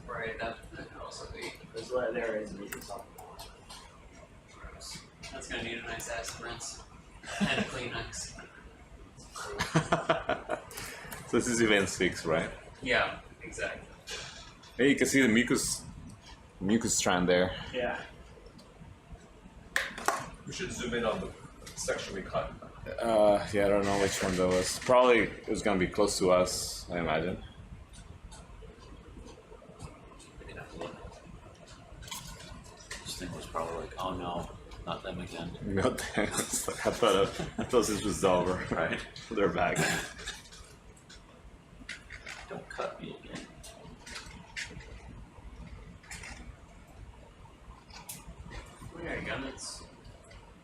Right, that could also be. There's what there is mucus on. That's gonna need a nice acid rinse. And a Kleenex. So this is event 6, right? Yeah, exactly. Hey, you can see the mucus strand there. Yeah. We should zoom in on the section we cut. Yeah, I don't know which one that was. Probably it was gonna be close to us, I imagine. This thing was probably like, oh no, not them again. No thanks. I thought this was over. Right. They're back. Don't cut me again. Well, yeah, again, it's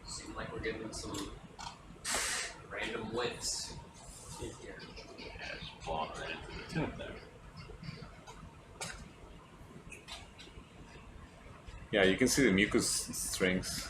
seems like we're getting some random whiffs in here. Yeah, just blowing right into the tip there. Yeah, you can see the mucus strings.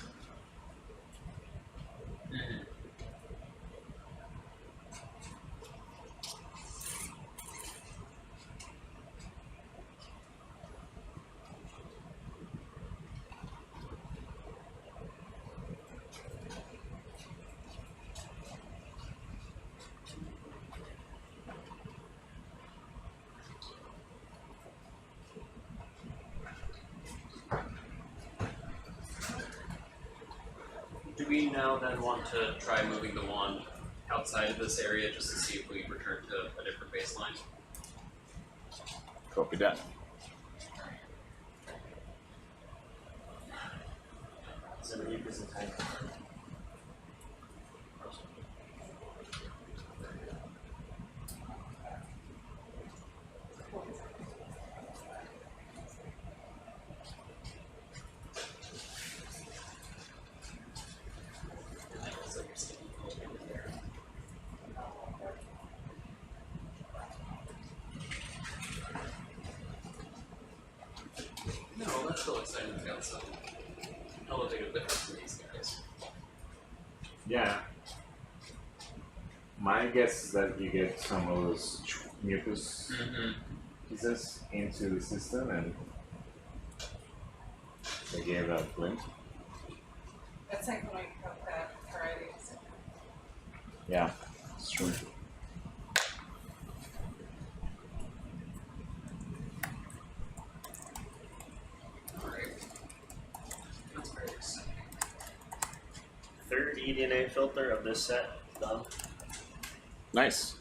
Do we now then want to try moving the wand outside of this area just to see if we return to a different baseline? Copy that. So the mucus is hanging. No, that's still exciting. We've got some elevated difference in these guys. Yeah. My guess is that you get some of those mucus pieces into the system and they gave a glint. That's like when we cut that varieties. Yeah, it's true. Alright. That's very exciting. Third eDNA filter of this set done. Nice.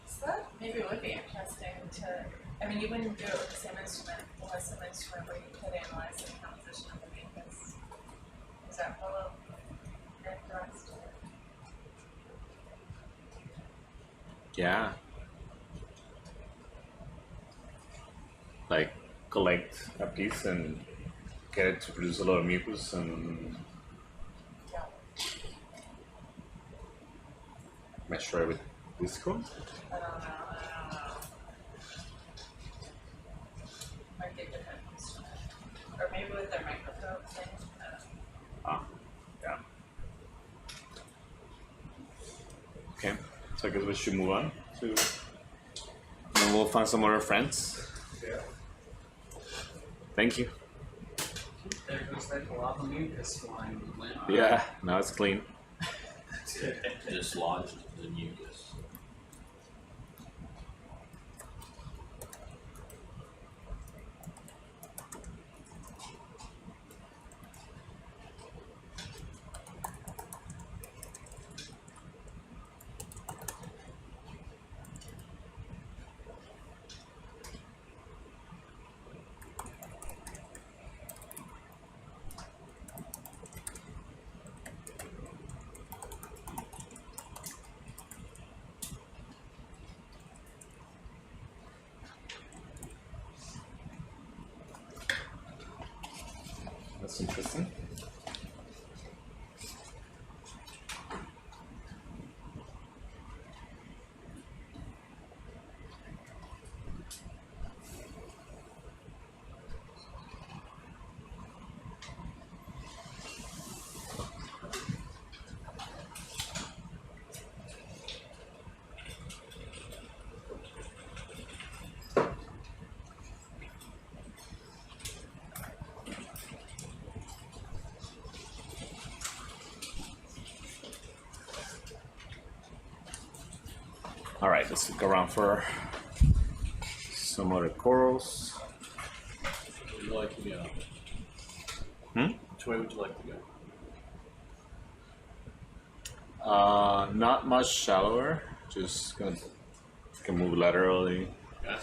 So that maybe would be interesting to, I mean, you wouldn't do it with the same instrument, unless some instrument where you could analyze the composition of the mucus. Is that fellow characterized? Yeah. Like collect a piece and get it to produce a lot of mucus and Yeah. measure it with visco. I don't know. Might be a different instrument. Or maybe with their microscope thing. I don't know. Ah, yeah. Okay, so I guess we should move on to. And we'll find some other friends. Yeah. Thank you. There goes that lava mucus flying we went on. Yeah, now it's clean. Dislodged the mucus. That's interesting. All right, let's look around for some other corals. Where would you like to go? Which way would you like to go? Not much shallower. Just gonna can move laterally. Yeah.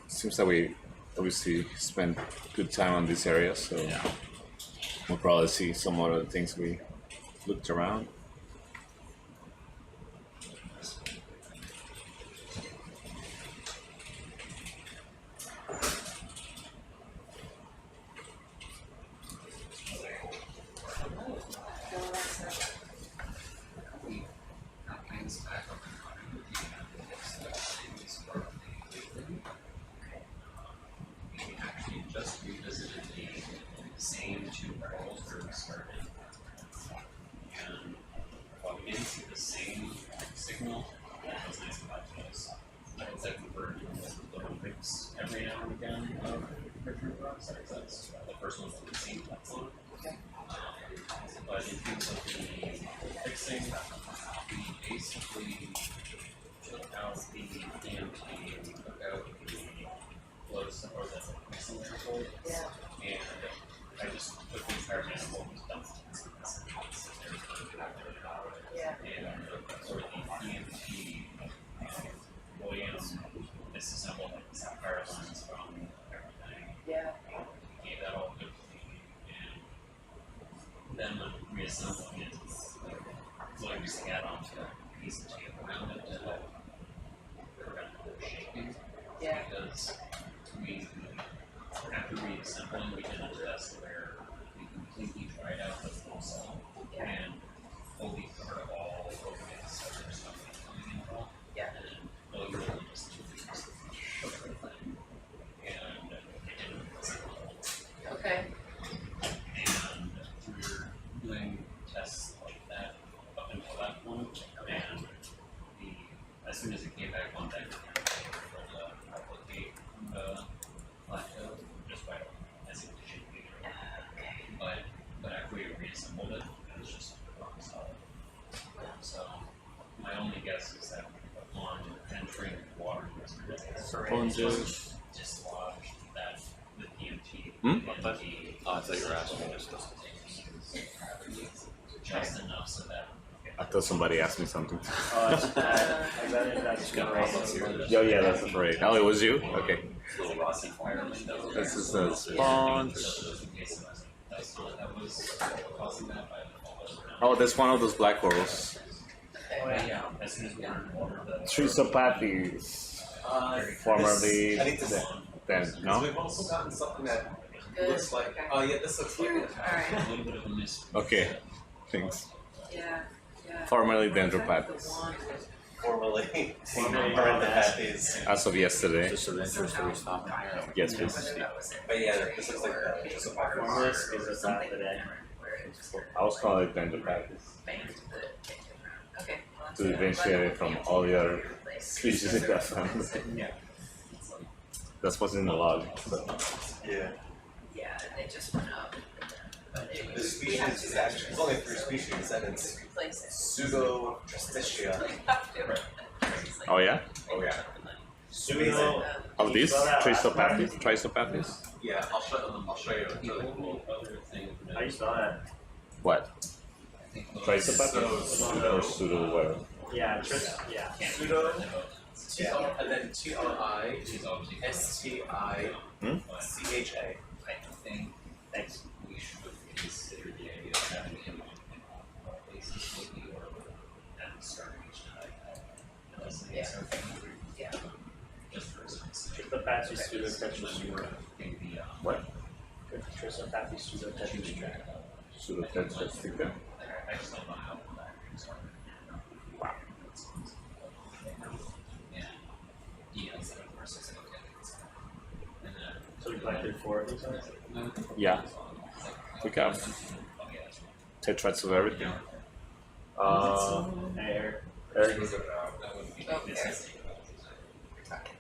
Seems that we obviously spent good time on this area, so Yeah. we'll probably see some other things we looked around. We actually just revisited the same two barrels where we started. And while we didn't see the same signal, that was nice about those. Like I said, we were doing little picks every now and again of different rocks. That's the first one's on the same platform. But in terms of the fixing, we basically took out the DMT and we took out the flows or the mixing manifold. Yeah. And I just took the entire manifold and dumped it. Yeah. And sort of the DMT William disassembled like the sapphire lines from everything. Yeah. Gave that all good clean and then when reassembling is that upon entering water, Sponges. dislodge that the PMT Hmm? and the Oh, I thought you were asking me this stuff. just enough so that I thought somebody asked me something. Oh, that's bad. I bet that's Got great. problems here. Oh yeah, that's the parade. Oh, it was you? Okay. Little rocky fire window. This is a sponge. that was causing that by Oh, that's one of those black corals. Oh, yeah. as soon as we were in water, the Trisopathes. Formerly I need to then, Because no? we've also gotten something that Good, looks like, okay. oh yeah, this looks like it. Alright, a little bit of a miss. Okay. Thanks. yeah, yeah. Formerly What effect Dendropathes. the wand Formerly, Formerly Parentopathes. As of yesterday. Just of interest that we stop in here. Yes, would- please. whether that was it. But yeah, this looks like that. Just a Formless is a Something bad today. where it just I was calling it Dendropathes. banged the okay. Well, that's To it. differentiate it from all the other Replace. species in that family. Yeah. That's what's in the log. Yeah. Yeah, it just went up. But it The was, we have species is to actually, there's only 3 species and it's replace it. Pseudo-Tristitia. We have to. It's like- Oh yeah? Oh yeah. Pseudo. Of these? Spell that last Trisopathes? Trisopathes? Yeah, I'll show you. It's really cool. How do you spell that? What? So, Trisopathes? Or pseudo whatever? Yeah, yeah. Pseudo. yeah, and then Tristicha. Hmm? I think Thanks. we should consider the idea of having him places maybe or and starting each night. Yeah. Yeah. Just for instance. Trisopathes pseudotetrastrium. What? Trisopathes pseudotetrastrium. Pseudotetrastrica? I just don't know how that is. Wow. Yeah. Yeah, instead of versus okay. And then So we collected 4 of these ones? Yeah. We got tetrads of everything. Hey, Eric. Eric, Okay.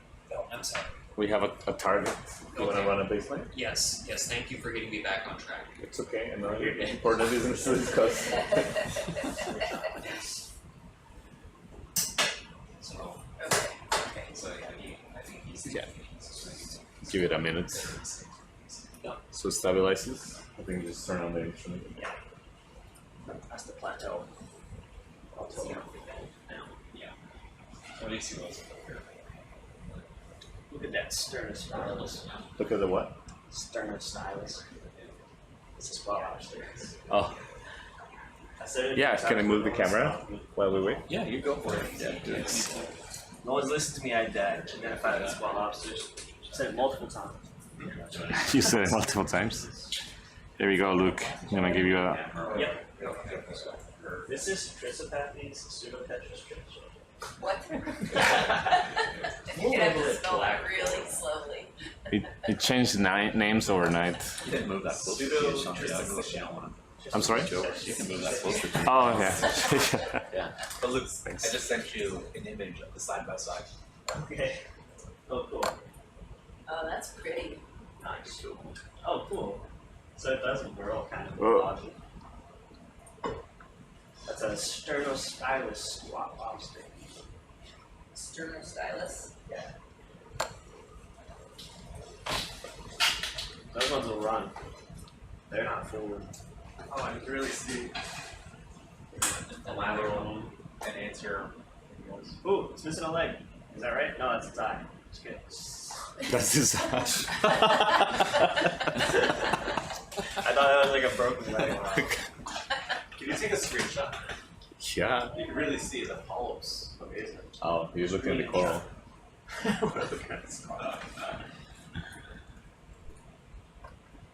I'm sorry. we have a target. You want to run a baseline? Yes, thank you for getting me back on track. It's okay. I know you're important business to discuss. So, Okay. so yeah, I think he's Yeah. Give it a minute. So it stabilizes. I think just turn on the instrument. That's the plateau. What do you see those? Look at that sternostylus. Look at the what? Sternostylus. It's a spot lobster. Oh, I said it yeah. because Can I was move the the one camera stopped me. while we wait? Yeah, you go for it. Yeah, do it. No one's listened to me. I identified the spot lobsters. Said it multiple times. You said it multiple times. There we go, Luke. I'm gonna give you a. Yep. This is Trisopathes pseudotetrastrium. What? You're gonna have to spell that really slowly. It changed names overnight. You didn't move that closer to you, Sean. Yeah, move it down one. I'm sorry? You can move that closer to you. Oh yeah. Yeah. But look, Thanks. I just sent you an image of the side by side. Okay. Oh, cool. Oh, that's pretty. Nice. Oh, cool. So it does burrow kind of Oh. lodgy. That's a sternostylus squat lobster. Sternostylus. Yeah. Those ones will run. They're not forward. Oh, I can really see The lateral one. an anterior. Ooh, it's missing a leg. Is that right? No, that's its eye. Just kidding. That's his I thought that was like a broken leg. Can you take a screenshot? Yeah. You can really see the polyps. Amazing. Oh, you're looking at the coral.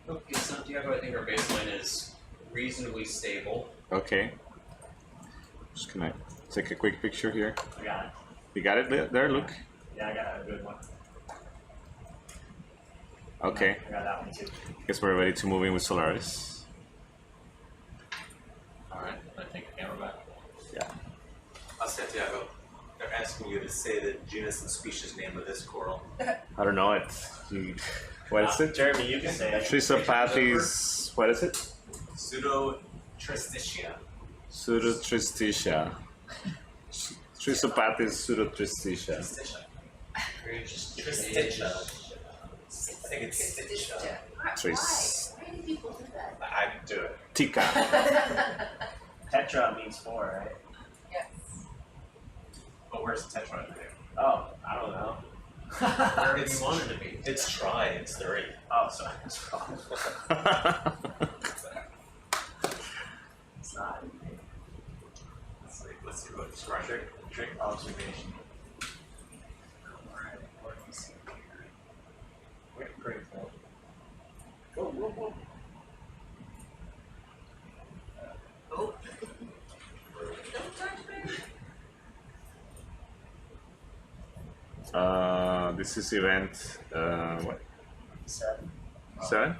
Okay, Santiago, I think our baseline is reasonably stable. Okay. Just gonna take a quick picture here. I got it. You got it there, Luke? Yeah, I got a good one. Okay. I got that one too. Guess we're ready to move in with Solaris. Alright, I take the camera back. Yeah. Santiago, they're asking you to say the genus and species name of this coral. I don't know it. What is it? Jeremy, you can say it. Trisopathes. What is it? Pseudo-Tristitia. Pseudotristitia. Trisopatis pseudotristitia. Tristitia. I think it's Stitia. Tris. Why do people do that? I do it. Tika. Tetra means 4, right? Yes. But where's tetra in there? Oh, I don't know. Where did you want it to be? It's tri, it's 3. Oh, sorry, that's wrong. It's not. Let's see what it's right. Trick observation. Alright, what do we see here? Wait, pretty cool. Whoa, whoa, whoa. Oh. Don't touch me. This is event what? 7. 7?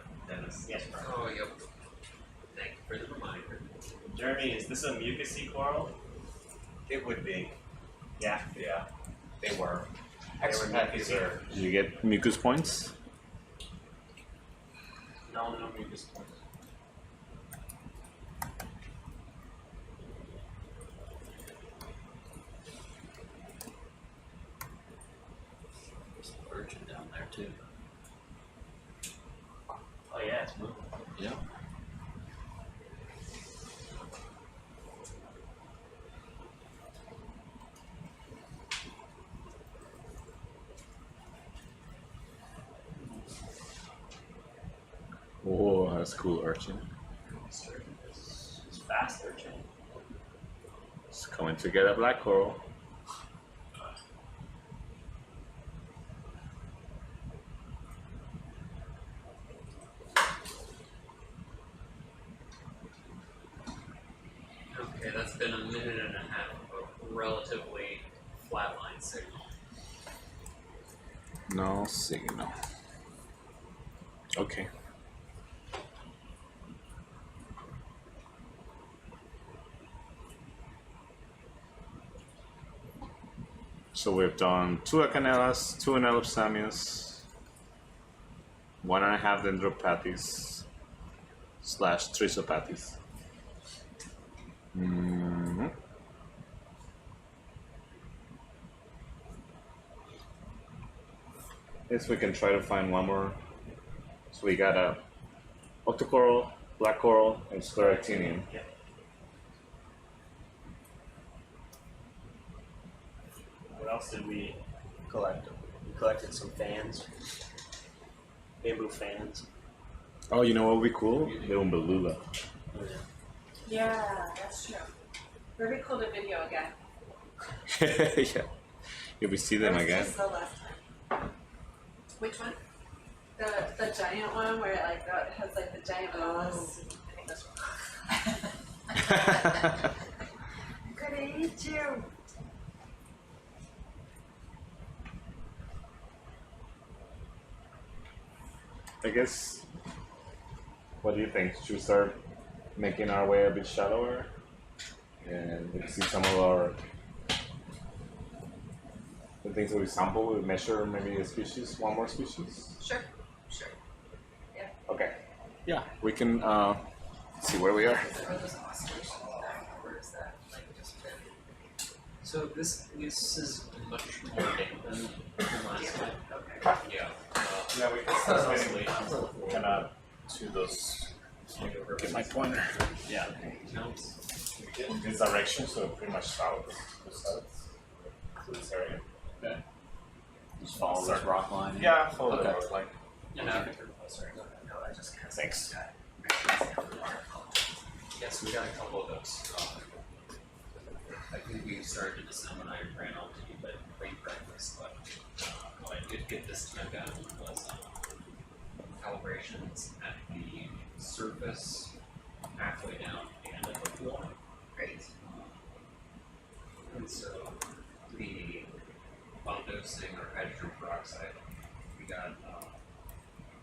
Yes, Oh, yep. Thank you for the reminder. Jeremy, is this a mucousy coral? It would be. Yeah. Yeah. They were. They were Exopathies are. Did you get mucus points? No mucus points. There's an urchin down there too. Oh yeah, it's moving. Yeah. Oh, that's cool, urchin. It's fast urchin. It's coming to get a black coral. Okay, that's been a minute and a half of relatively flatline signal. No signal. Okay. So we've done 2 Acanellas, 2 Anelopsamias, 1.5 Dendropathes / Trisopathes. Mm-hmm. Yes, we can try to find one more. So we got a octocoral, black coral, and scleractinium. Yeah. What else did we collect? We collected some fans. Bamboo fans. Oh, you know what would be cool? The Umbellula. Yeah, that's true. Very cool to video again. Yeah. Yeah, we see them That was again. just the last time. Which one? The giant one where it has like the giant bones. I think this one. I'm gonna eat you. I guess, what do you think? Should we start making our way a bit shallower? And we can see some of our the things that we sample, we measure maybe a species, one more species? Sure. Okay. Yeah, we can see where we are. Or those oscillations back. Where is that? Like just been. So this is much more data than last time. Okay. Yeah. Yeah, we Oscillations. kind of to those. Get my pointer. Yeah. Counts. In this direction, so pretty much south. To this area. Okay. Just follow this rock line. Yeah, follow the Okay. road line. And Sorry. No, I just kind of. Thanks. yes, we got a couple of those. I think we started to descend when I ran off to do late breakfast, but what I did get this time done was calibrations at the surface, halfway down, and at the floor. Great. And so the while dosing or hydrogen peroxide, we got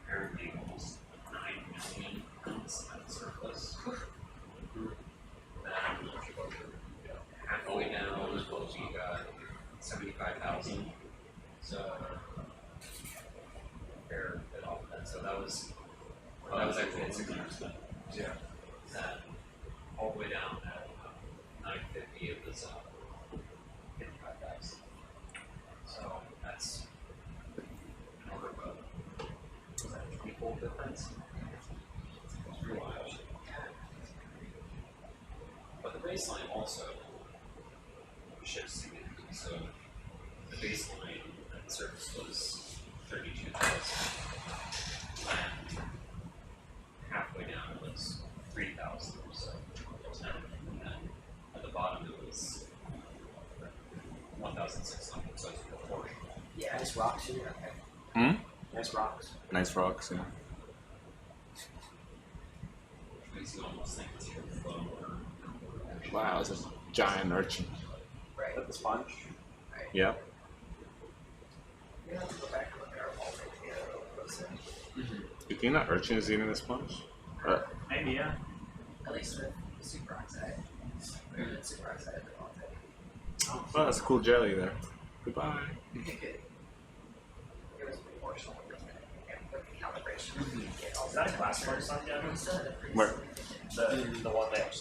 apparently almost 9 million pounds at the surface. Then halfway down, we got 75,000. So fair bit off that. So that was actually at 60%. Yeah. Then all the way down at 950, it was the fence. It's pretty wild. But the baseline also shifts significantly. So the baseline at the surface was 32,000. And halfway down it was 3,000 or so. And then at the bottom it was 1,600. So it's proportional. Yeah, nice rocks here. Hmm? Nice rocks. Nice rocks, yeah. Which makes you almost think it's your flow or Wow, it's a giant urchin. Right. With the sponge. Right. Yeah. You have to go back and look at our wall right here. You think that urchin is eating the sponge? Maybe, yeah. At least with superoxide. Or the superoxide. Oh, that's a cool jelly there. Goodbye. It was proportional with the calibration. Is that a class for something? Where? The one that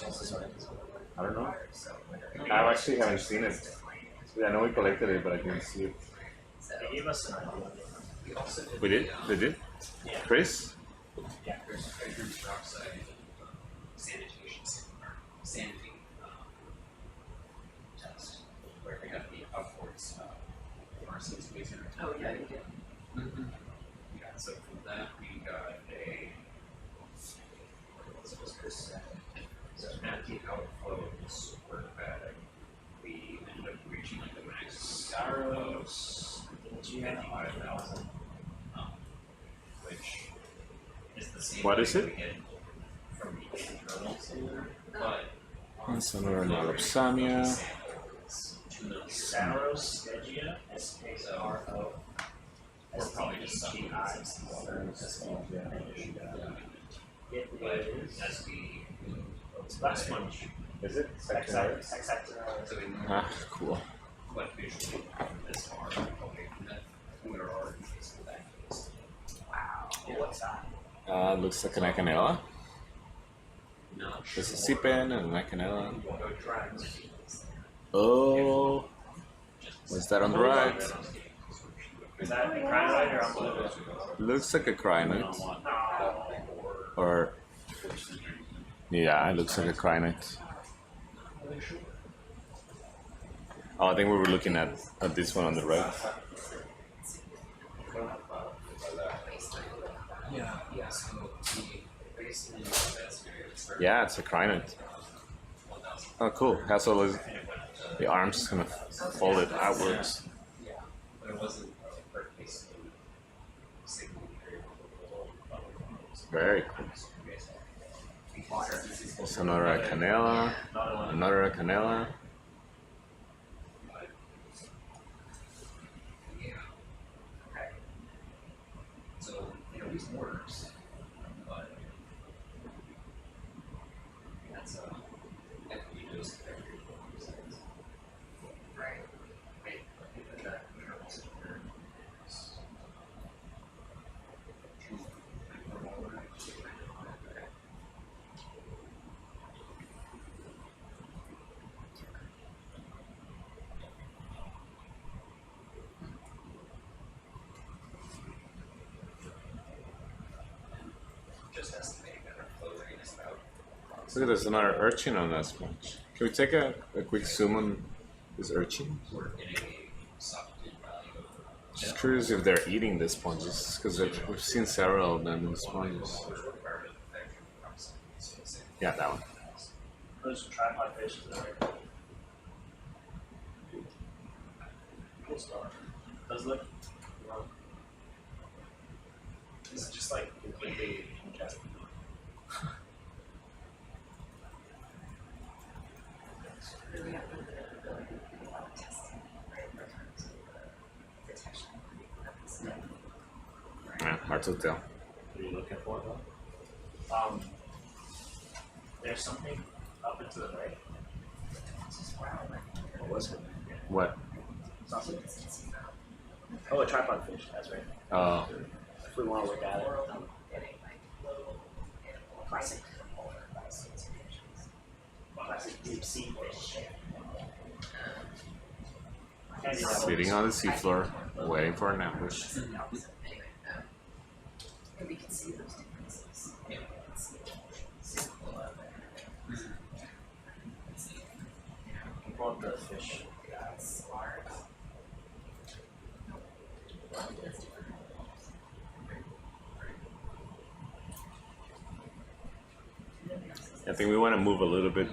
I don't know. I actually haven't seen it. I know we collected it, but I didn't see it. They gave us an idea. We did? They did? Yeah. Chris? Yeah, there's hydrogen peroxide sanitation sanity test where we have the upwards arsenic space. Oh, yeah, you did. Yeah, so from that we got a so empty outflows were bad. We ended up reaching like the max of 55,000, which is the same What is thing it? we get from the internals here, but That's another Malopsamia. Saros Stegia, S-A-R-O. Or probably just something. But as we Black sponge. Is it? so we Ah, cool. went visually this far away from that, we were already facing that. Wow. What's that? Looks like an Echinella. No, There's a Specimen and an Echinella. Go try and Oh, what's that on the right? Is that a crinoid or unbelievable? Looks like a crinoid. Or, yeah, it looks like a crinoid. Oh, I think we were looking at this one on the right. yeah, so the baseline Yeah, it's a crinoid. Oh, cool. It has all the arms kind of folded outwards. yeah, but it wasn't basically Very cool. There's another Echinella, another Echinella. yeah. Okay. So these works, but that's if you just right. That just estimating that our flow rate is about. Look at there's another urchin on that sponge. Can we take a quick zoom on this urchin? We're getting a soft value of Just curious if they're eating the sponges, because we've seen several of them in sponges. Yeah, that one. Those tripod fish is there. Cool stuff. Does look. This is just like completely interesting. Yeah, hard to tell. What are you looking for though? There's something up and to the right. What was it? What? Something? Oh, a tripod fish, that's right. Oh, If we want to look at it. Classic deep sea fish. sitting on the seafloor, waiting for an ambush. But we can see those differences. Yeah, we can see below there. About the fish. That's large. I think we want to move a little bit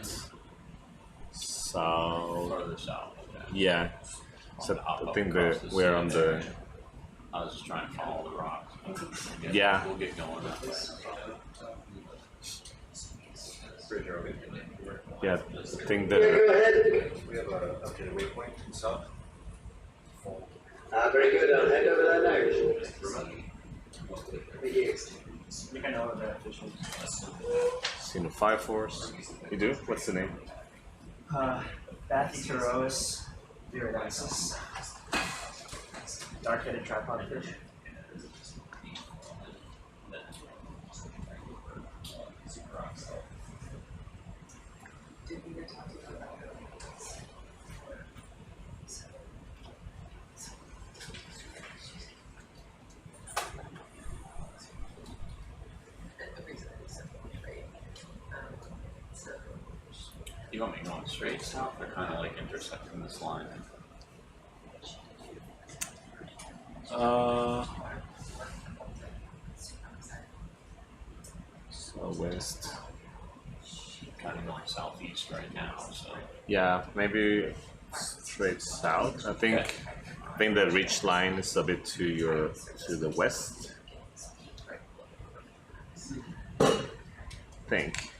south. Further south. Yeah. So I think that we're on the. I was just trying to follow the rocks. Yeah. We'll get going that way. Yeah, I think that. We have a updated waypoint south. Very good, I'll head over there now. Thank you. I think I know what that fish is. Seen a fire force. You do? What's the name? Bathyterois viridensis. Dark-headed tripod fish. Did we talk about You want me going straight south? They're kind of like intersecting this line. West. Kind of going southeast right now, so. Yeah, maybe straight south. I think the ridge line is a bit to the west. Think.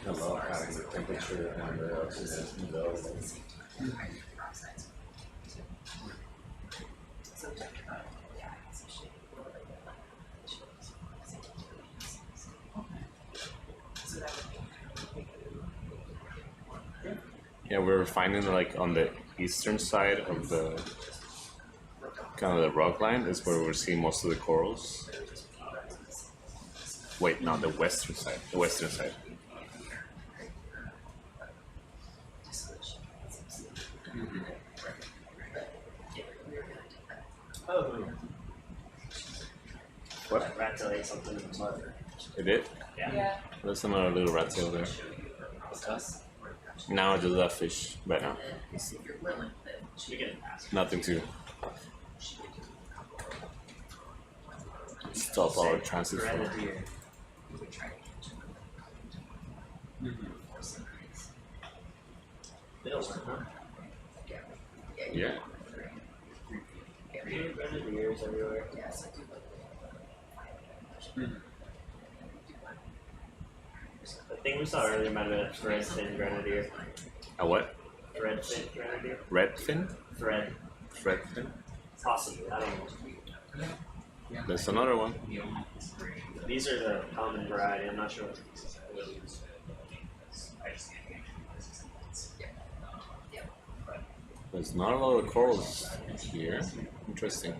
I love having the temperature and the oxygen low. Yeah, we're finding like on the eastern side of the kind of the rock line is where we're seeing most of the corals. Wait, not the western side. The western side. Oh. What? Rat tail ate something in the mud. It did? Yeah. There's another little rat tail there. Us? Now just that fish, but no. It's We get it past. nothing to stop our transit from. Grenadier. They don't work, huh? Yeah. Grenadiers everywhere. The thing we saw earlier might have been a thread fin grenadier. A what? Thread fin grenadier? Red fin? Thread. Red fin? Possibly, I don't know. There's another one. These are the common variety, I'm not sure. There's not a lot of corals here. Interesting.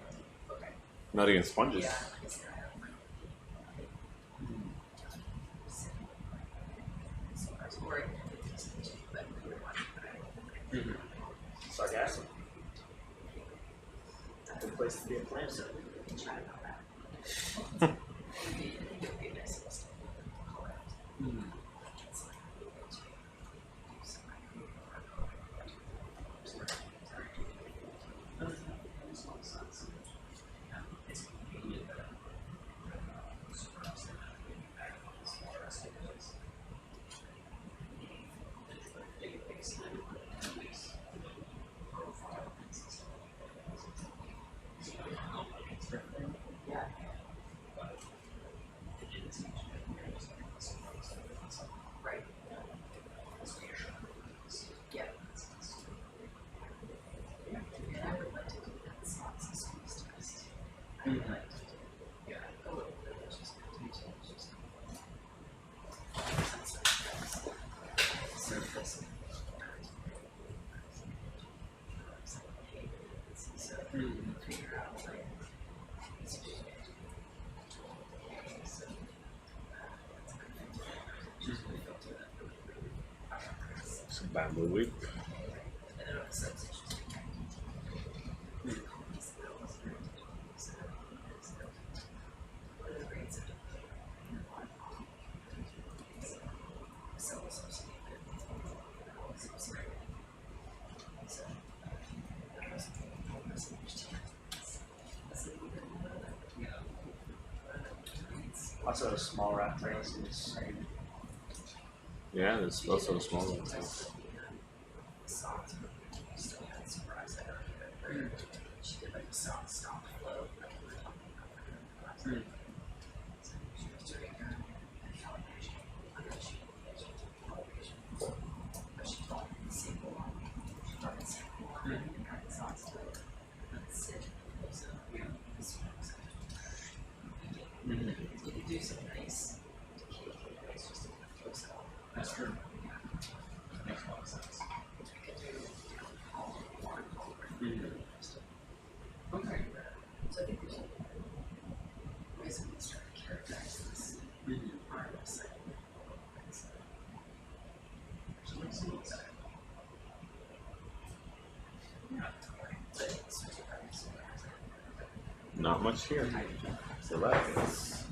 Not even sponges. Sargassum. Good place to be a plant center. Bamboo whip. Lots of small rat tails in this. Yeah, there's also small ones. That's true. Makes a lot of sense. Okay. So I think there's a reason we start to characterize this on our website. Not much here. So that's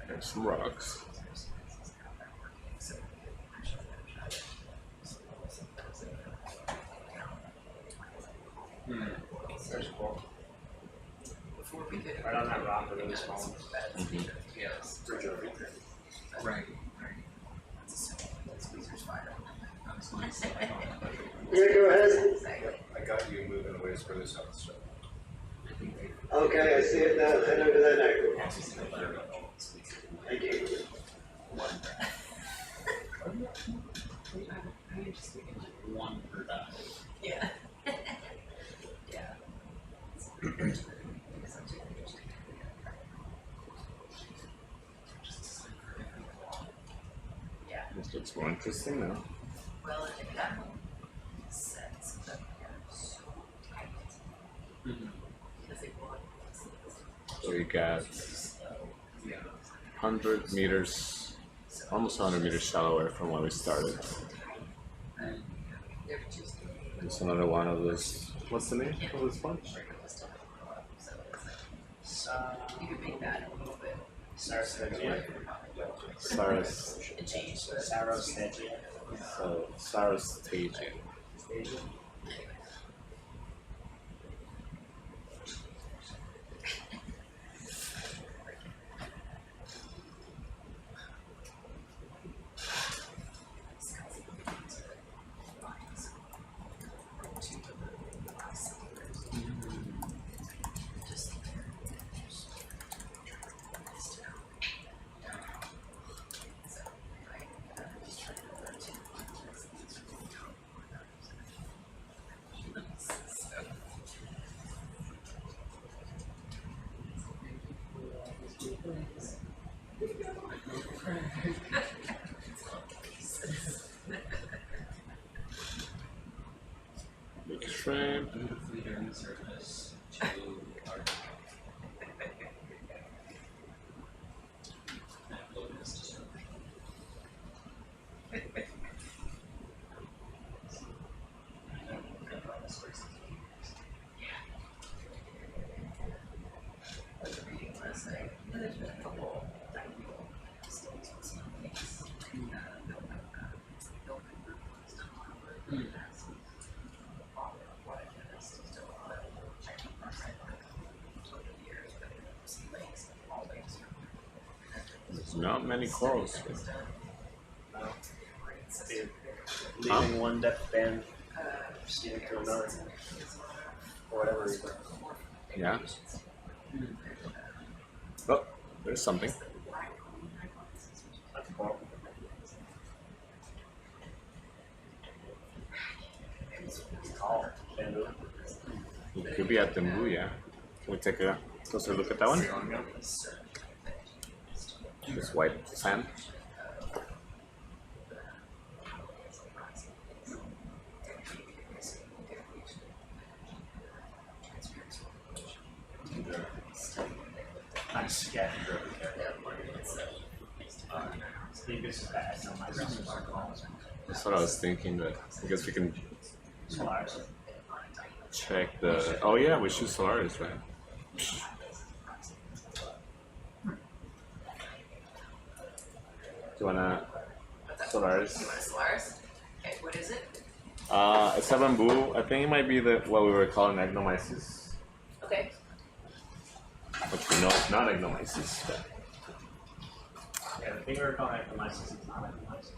there's some rocks. There's cool. Right on that rock, are really small ones. Yes. Bridge over here. Right. Yeah, go ahead. I got you moving away further south, so. Okay, I see it now. Head over that neck. Thank you. One per dive. Yeah. Yeah. Yeah. This looks more interesting now. Well, if that one sets, but they're so tight. Because they want So we got 100 meters, almost 100 meters shallower from where we started. they're just There's another one of those. What's the name of this sponge? you could make that a little bit Saros-Stegia. Saros. and change the Saros-Stegia. So Saros-Stegia. Big shrimp. Beautifully during the surface to our there's been a couple studies with some things. There's not many corals here. No. Leaving one depth band, proceeding to another. For whatever reason. Yeah. Oh, there's something. That's cool. Tall bamboo. It could be at the Mbu, yeah. Can we take a closer look at that one? This white sand. Nice, yeah. think this is bad. No, my system is That's what I was thinking, but I guess we can Solaris. check the. Oh yeah, we shoot Solaris, right? Do you wanna Solaris? You want a Solaris? Okay, what is it? It's a bamboo. I think it might be the what we were calling agnomyces, Okay. which we know it's not agnomyces. But Yeah, the thing we were calling ectomyces is not ectomyces.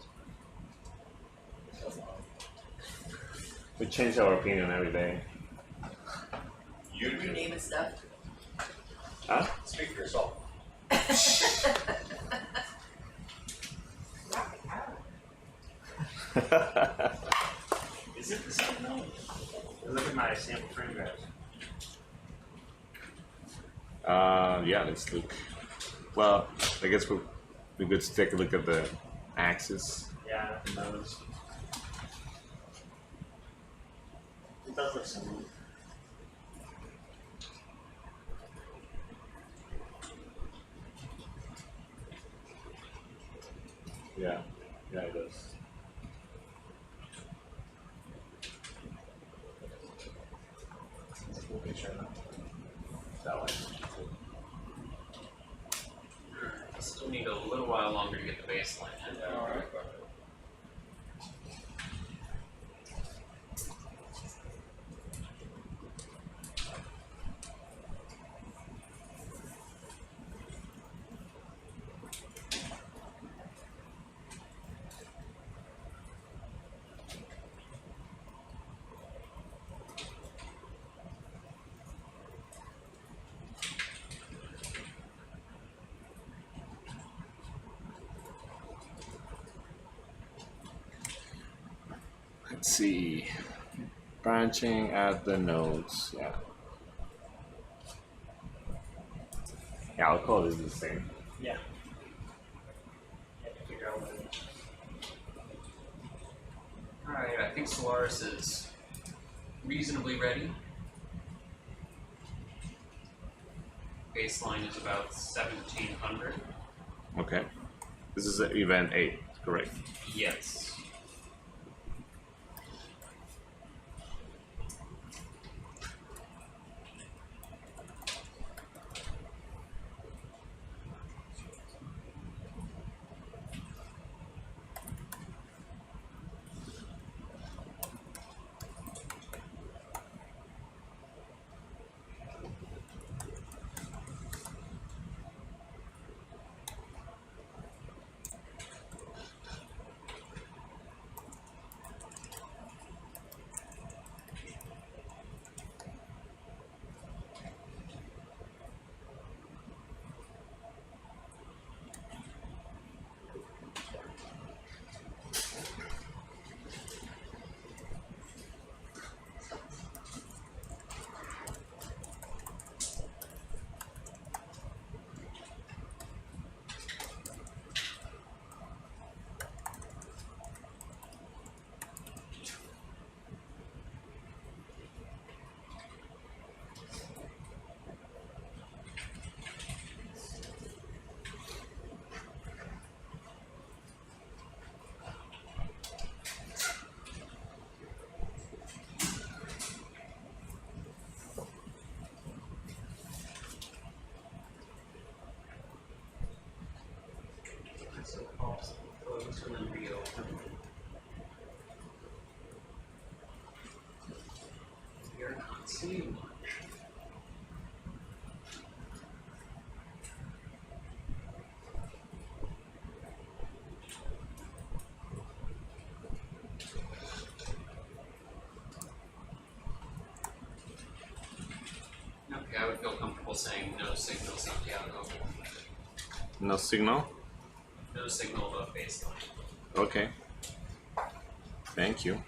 we change our opinion every day. You do. Rename and stuff. Huh? Speak for yourself. Is it the same though? Look at my sample frame graphs. Yeah, let's look. Well, I guess we'll be good to take a look at the axis. Yeah, and those. It does look similar. Yeah, it does. It's a cool picture though. That one. Still need a little while longer to get the baseline in. Alright. Let's see. Branching at the nodes. Yeah. Yeah, I'll call this the same. Yeah. I have to figure out what it is. Alright, I think Solaris is reasonably ready. Baseline is about 1700. Okay. This is event 8, correct? Yes. So also close and then reopen. You're not seeing much. Okay, I would feel comfortable saying no signal, Santiago. No signal? No signal above baseline. Okay. Thank you.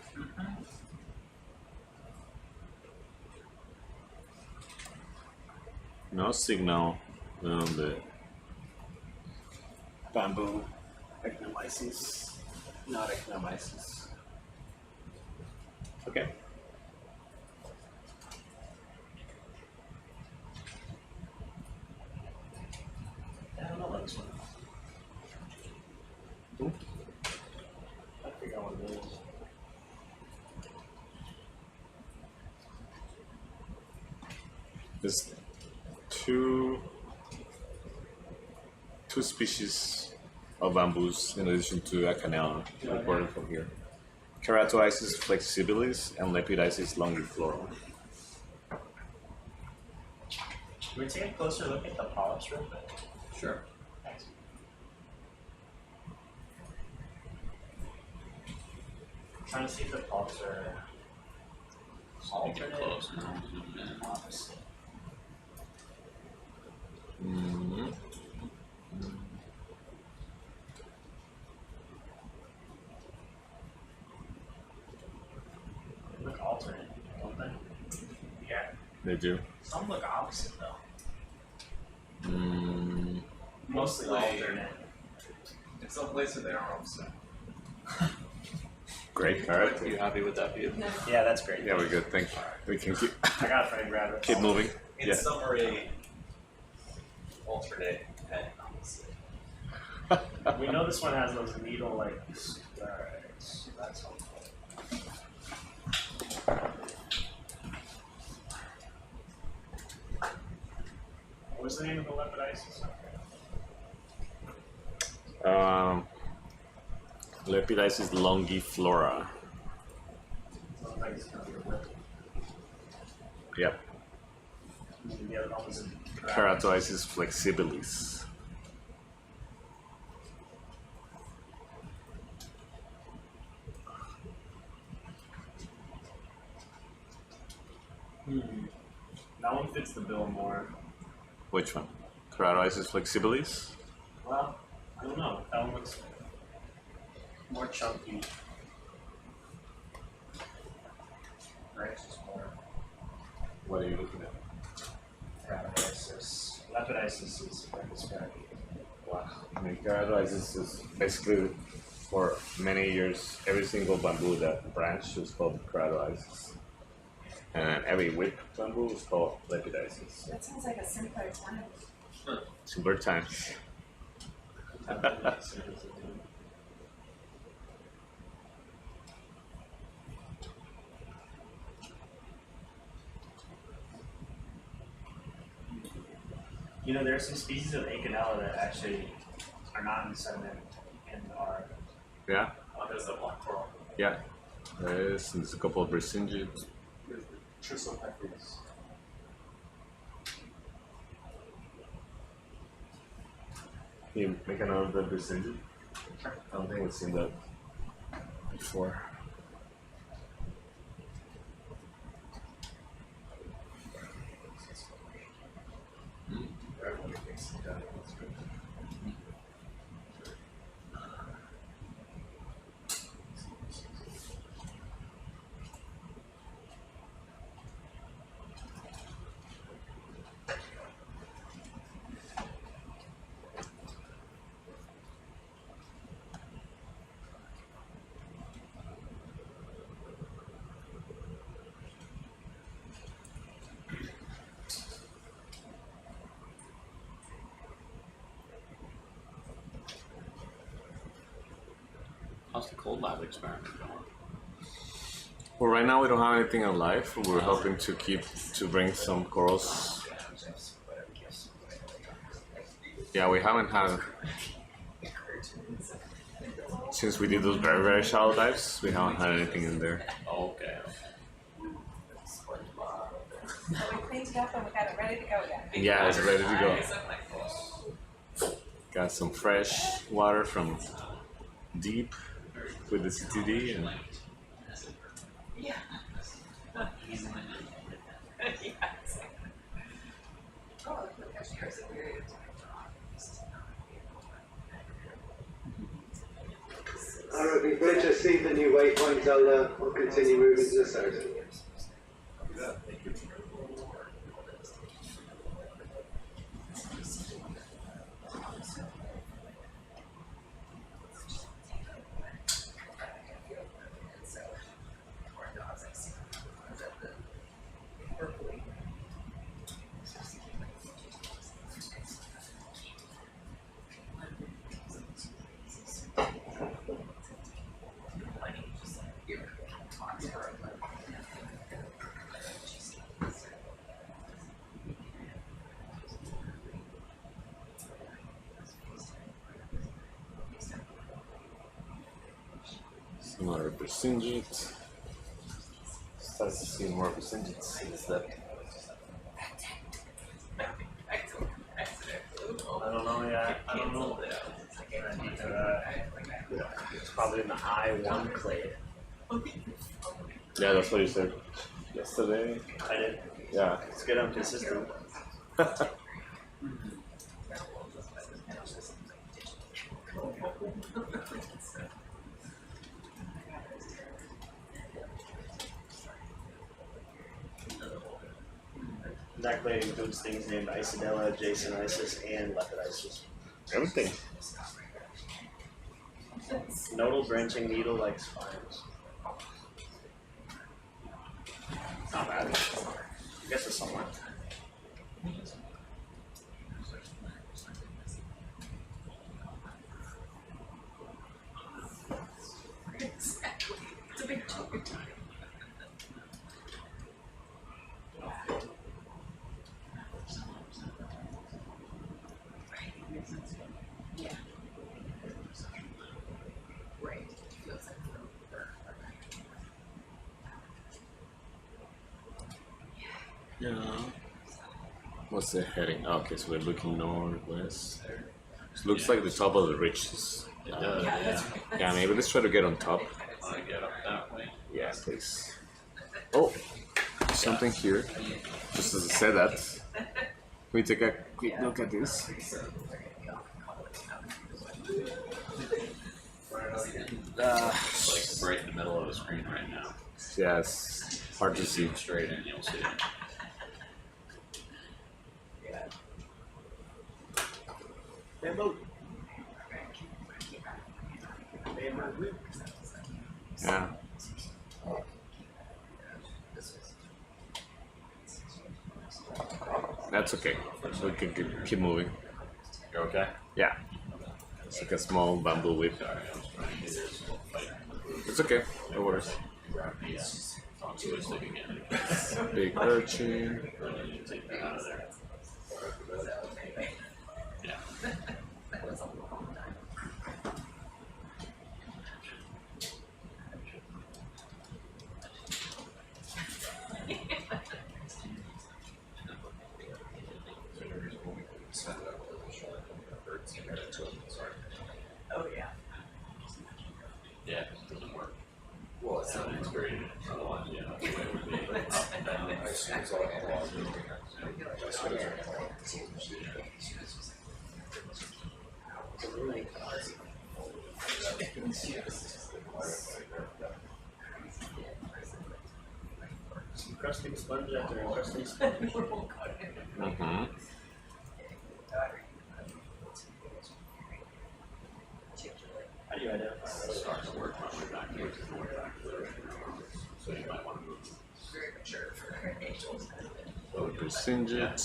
No signal on the bamboo ectomyces. Not ectomyces. Okay. I don't know about this one. I forgot what it is. There's two species of bamboos in addition to a canal reported from here. Keratoisis flexibilis and Lepidisis longiflora. Can we take a closer look at the polyps real quick? Sure. Thanks. I'm trying to see if the polyps are alternate. Close now. Opposite. Mm-hmm. They look alternate, don't they? Yeah. They do. Some look opposite though. Mostly Mostly- alternate. In some places they are opposite. Great Are carrot. you happy with that view? Yeah, that's great. Yeah, we're good. Thank you. We can I got a friend grab it. keep moving. In Yeah. summary, alternate and opposite. We know this one has those needle-like scars. That's helpful. What was the name of the lepidisis? Lepidisis longiflora. Sounds like it's gonna be a lip. Yep. And the other one was in Keratoisis flexibilis. That one fits the bill more. Which one? Keratoisis flexibilis? Well, I don't know. That one looks more chunky. Right? Just more What are you looking at? lepidisis. Lepidisis is like this guy. Wow. I mean, keratoisis is basically for many years every single bamboo that branched was called keratoisis. And every whip bamboo was called lepidisis. That sounds like a simpler time. Simpler times. You know, there are some species of Ecological that actually are not in the sediment and are. Yeah, Oh, there's the black coral. yeah. There's a couple of resinges. Trisopephes. Can you make a note of the resinge? I don't think we've seen that before. How's the cold lab experiment going? Well, right now we don't have anything alive. We're hoping to bring some corals. Yeah, we haven't had, since we did those very, very shallow dives, we haven't had anything in there. Oh, okay. So we cleaned it up and we got it ready to go then. Yeah, it's ready to go. Nice. Got some fresh water from deep with the CTD and Yeah. Yes. Oh, look, gosh, yours is weird. Alright, we've got to see the new waypoint. I'll continue moving to the south. Persingit. Start to see more Persingit seeds that. I don't know yet. I don't know. It's probably in the I-1 clade. Yeah, that's what you said yesterday. I did. Yeah. It's good. I'm consistent. That clade includes things named Isidella, Jasonisis, and Lepidisis. Everything. Nodal branching needle-like spines. Not bad. I guess it's somewhat. Exactly. It's a big chunk of time. Yeah. Right. Feels like Yeah. What's the heading? Oh, okay, so we're looking northwest. It looks like the top of the ridge is. Yeah, maybe let's try to get on top. Want to get up that way? Yeah, please. Oh, something here. Just as I said that, we take a quick look at this. It's like right in the middle of the screen right now. Yeah, it's hard to see. Zoom straight in, you'll see it. Bamboo. Yeah. That's okay. So we can keep moving. You okay? Yeah. It's like a small bamboo whip. It's okay. No worries. Big urchin. Take that out of there. Yeah. oh yeah. Yeah, it doesn't work. Well, it's not integrated. Otherwise, yeah, the way it would be up and down. Encrusting sponge after encrusting sponge. Mm-hmm. How do you identify those? Starting to work on your back here. So you might want to move. Very mature for her age. Persingit.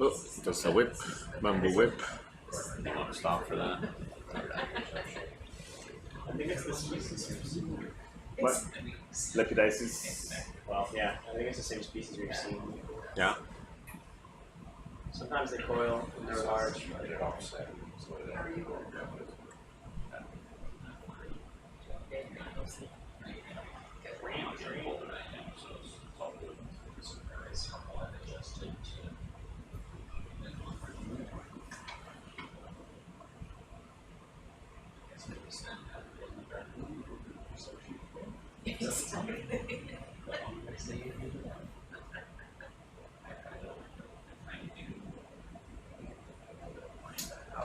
Oh, that's a whip. Bamboo whip. You want to stop for that? I think it's the species. What? Lepidisis. Well, yeah, I think it's the same species we've seen. Yeah. Sometimes they coil and they're large.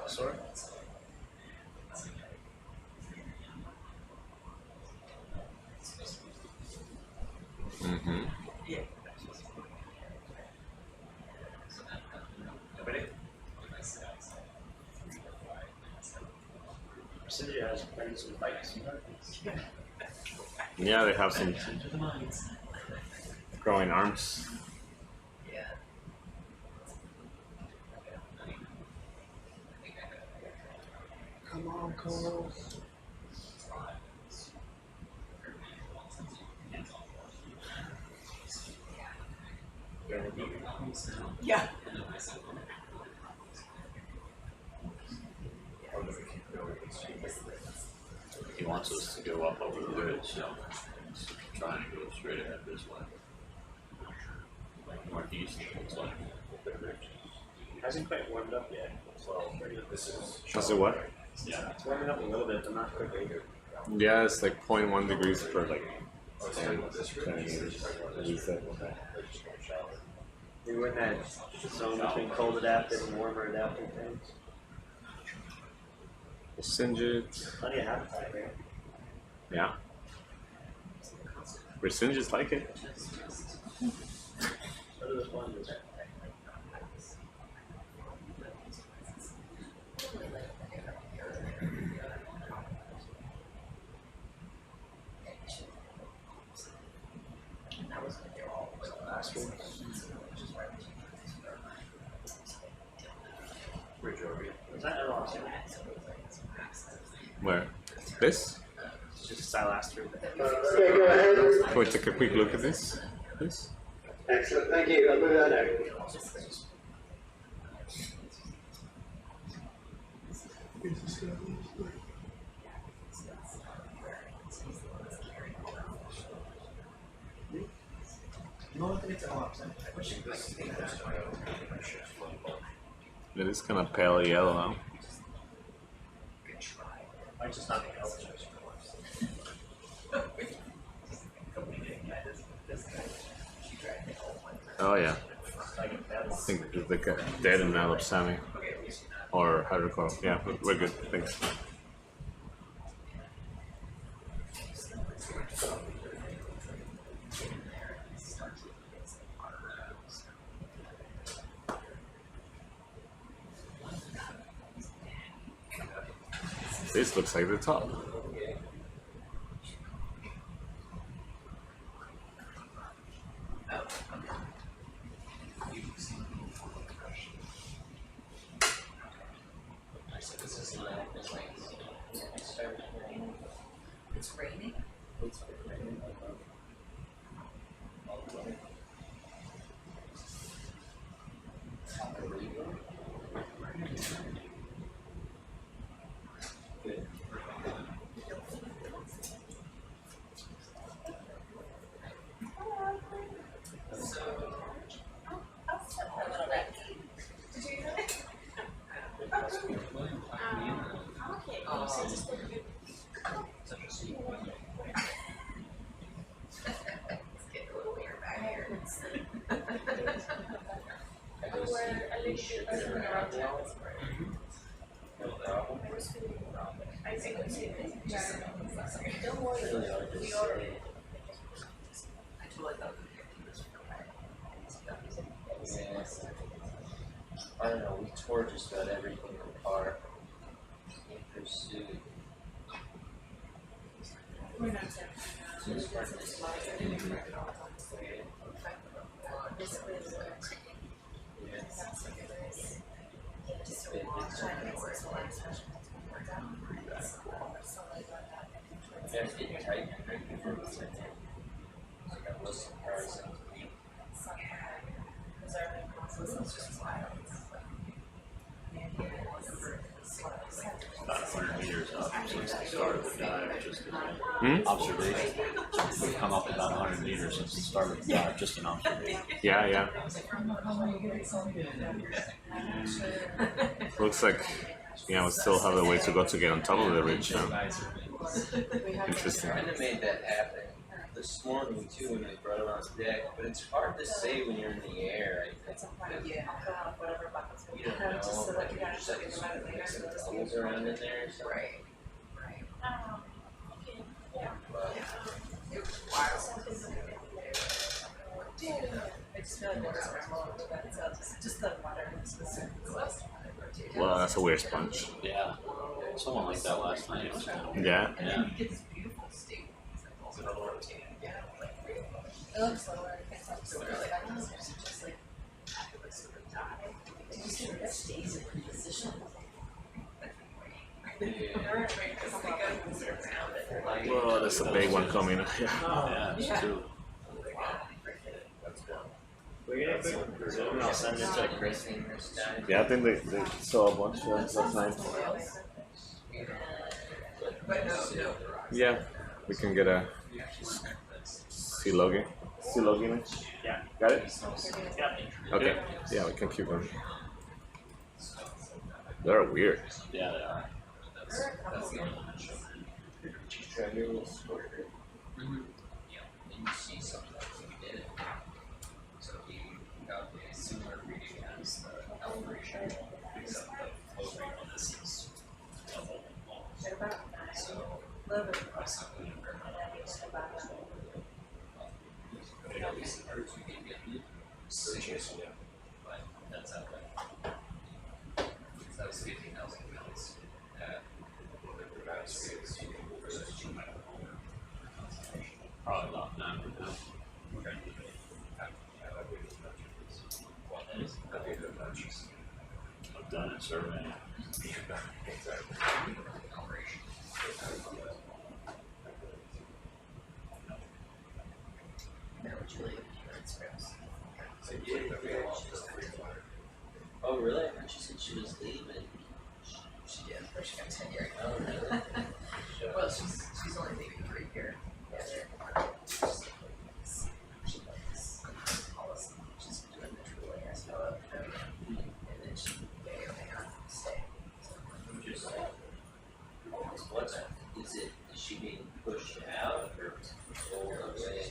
Sorry? Mm-hmm. Ready? Cindy has played some fights. Yeah, they have some growing arms. Yeah. Come on, Cole. Yeah. So it's trying to go straight ahead this way. Like northeast, it's like Hasn't quite warmed up yet. Well, this is. How's it what? Yeah, it's warming up a little bit, but not quickly. Yeah, it's like 0.1 degrees per like 10 10 meters. You said, okay. We were in that zone between cold adapted and warmer adapted things. Resinged. Plenty of habitat here. Yeah. Resinged like it. So do the sponges. Was that at all? Where? This? It's just Silastrum. Okay, go ahead. Can we take a quick look at this, please? Excellent, thank you. I'll move that now. It is kind of pale yellow now. I just not help. Oh yeah. I think it's like a dead and Sammy. Or hydrochloric. Yeah, we're good. Thanks. This looks like the top. It's raining. I don't know, we tore just about everything apart in pursuit. Yeah, it's getting tight right before the second. So I got less comparison. about 100 meters up since the start of the dive. Just observation. We've come up about 100 meters since the start of the dive. Just an observation. Yeah, yeah. Looks like, yeah, we still have a way to go to get on top of the ridge. Interesting. Kind of made that happen this morning too when they brought it on deck, but it's hard to say when you're in the air. I think you don't know, like you're just like some bubbles around in there. So. Right. Well, that's a weird sponge. Yeah. Someone like that last night. Yeah. Yeah. It looks lower. It stays in position. Whoa, that's a big one coming. Yeah, it's two. We're gonna quick zoom and I'll send it to Chris. Yeah, I think they saw a bunch of last night. Yeah, we can get a Sea logging. Sea logging. Yeah. Got it? Yeah. Okay. Yeah, we can keep them. They're weird. Yeah, they are. Try your little square. And you see something like we did. So you got a similar reading as the calibration, except the flow rate on this is double almost. So that's something at least the birds we can get searches, but that's out there. That was 15,000 pounds. Probably about 9 now. I've done it surveying. Oh, really? I thought she said she was leaving. She did, but she got tenure. Oh, really? Well, she's only leaving for a year. She likes policy. She's doing the truly SOI, and then she may or may not stay. Just like, what's is it? Is she being pushed out or pulled away?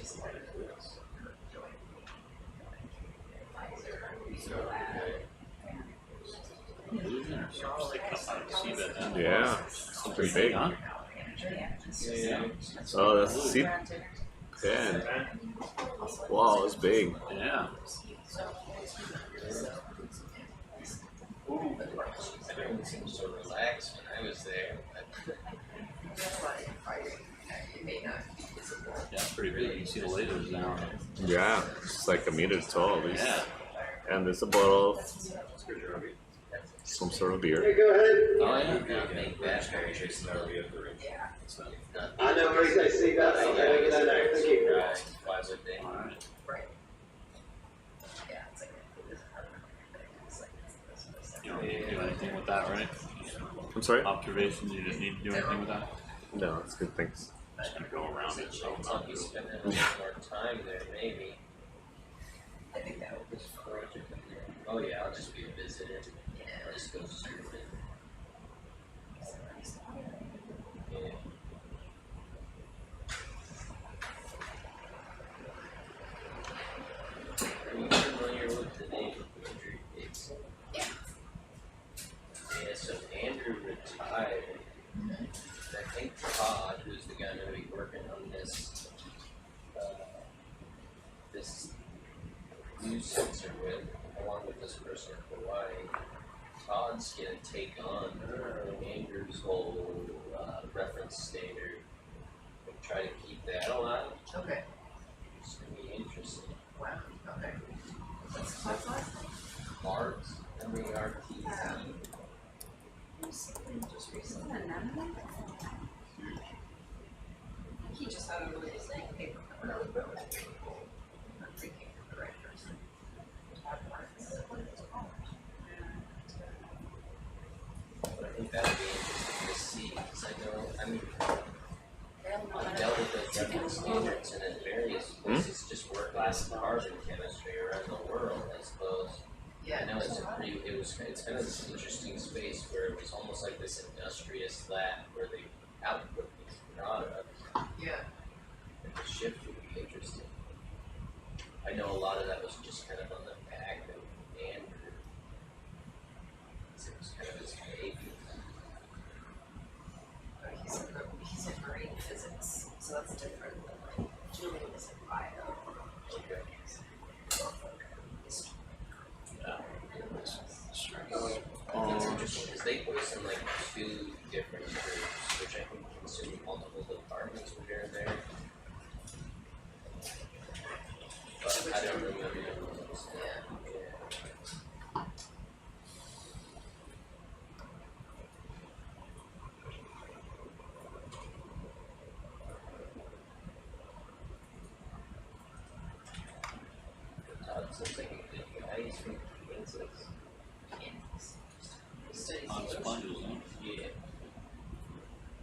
Yeah, pretty big. Huh? Oh, that's a sea pen. Wow, it's big. Yeah. Everyone seemed so relaxed when I was there. It may not be visible. Yeah, it's pretty big. You can see the lasers now. Yeah, it's like a meter tall at least. Yeah. And there's a bottle of some sort of beer. Okay, go ahead. Oh, yeah. Make that very interesting. Yeah. I know, Maurice, I see that. Okay, thank you. Why would they? All right. Right. Yeah, it's like You don't need to do anything with that, right? I'm sorry? Observations, you didn't need to do anything with that? No, it's good, thanks. Just gonna go around it. So I'll be spending a little more time there, maybe. I think that would be Oh yeah, I'll just be a visitor. I'll just go surfing. Yeah. Are you familiar with the name Andrew Dixon? Yeah. Yeah, so Andrew retired. I think Todd, who's the guy I'm gonna be working on this, this new sensor with, along with this person in Hawaii, Todd's gonna take on Andrew's whole reference standard and try to keep that alive. Okay. It's gonna be interesting. Wow. Okay. What's last name? Mars, M-A-R-T-Z. Just recently. He just had a really thing paper coming out of the I'm thinking of the right person. But I think that'd be interesting to see, because I've dealt with those reference standards and in various places just work last carbon chemistry around the world, I suppose. I know it's it's kind of this interesting space where it was almost like this industrious lab where they output these products. Yeah. And the shift would be interesting. I know a lot of that was just kind of on the back of Andrew. It was kind of his baby. He's in marine physics, so that's different than like Julian is in bio. Okay. It's interesting because they voice in like two different groups, which I think consume multiple departments when they're in there. But I don't remember those. Yeah. Todd seems like a good guy. He's from Kansas. Studies on sponges, huh? Yeah.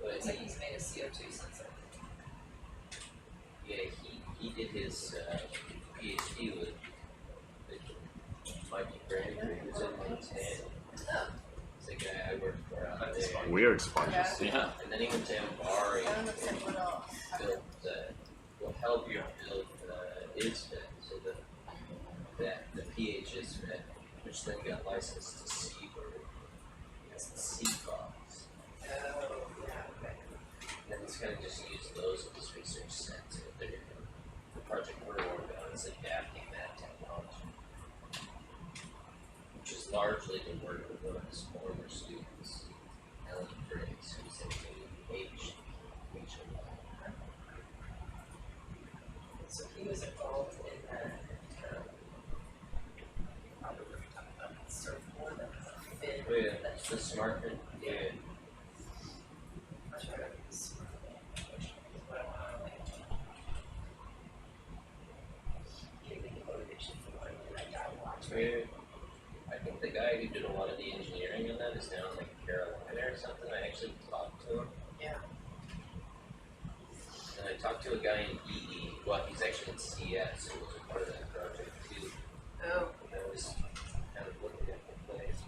But it's like he's made a CO2 sensor. did his PhD with Mikey Brady, who was in Montana. It's a guy I worked for out there. Weird sponges. Yeah. And then he went to Mbari I don't know if and it's little. built, will help you build ISFET, so that the pH ISFET, which then got licensed to Seabird, as the sea fogs. And then it's kind of just used those in this research sense. The project we're working on is adapting that technology, which is largely the work of one of his former students, Ellen Briggs, who's in the H. So he was involved in that, sort of more than a fin. Oh yeah, that's the smart fin. Yeah. Much better than this. Getting the motivation for learning that guy watched. I think the guy who did a lot of the engineering on that is down in like Carolina or something. I actually talked to him. Yeah. And I talked to a guy in EE, well, he's actually in CS, who was a part of that project too. Oh. And I was kind of looking at the place.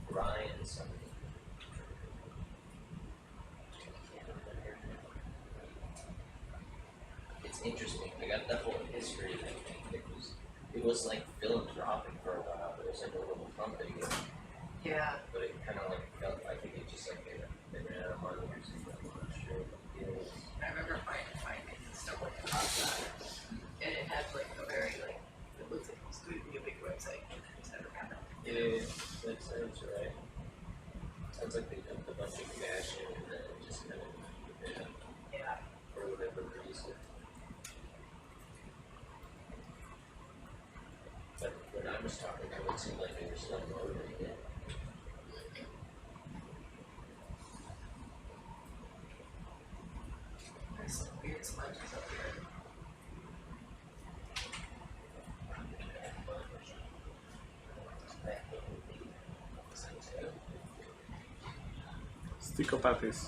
Ryan something. It's interesting. I got the whole history of it. It was like philanthropic for a while. It was like a little company. Yeah. But it kind of like felt, I think it just like they ran out of money or something. I'm not sure. I remember finding stuff like that. And it had like a very like, it looks like it's going to be a big website. It's never happened. Yeah, that sounds right. Sounds like they dumped a bunch of cash in and then it just kind of, Yeah. for whatever reason. But when I was talking, it would seem like they were still motivated. There's some weird sponges up here. Sticopathes.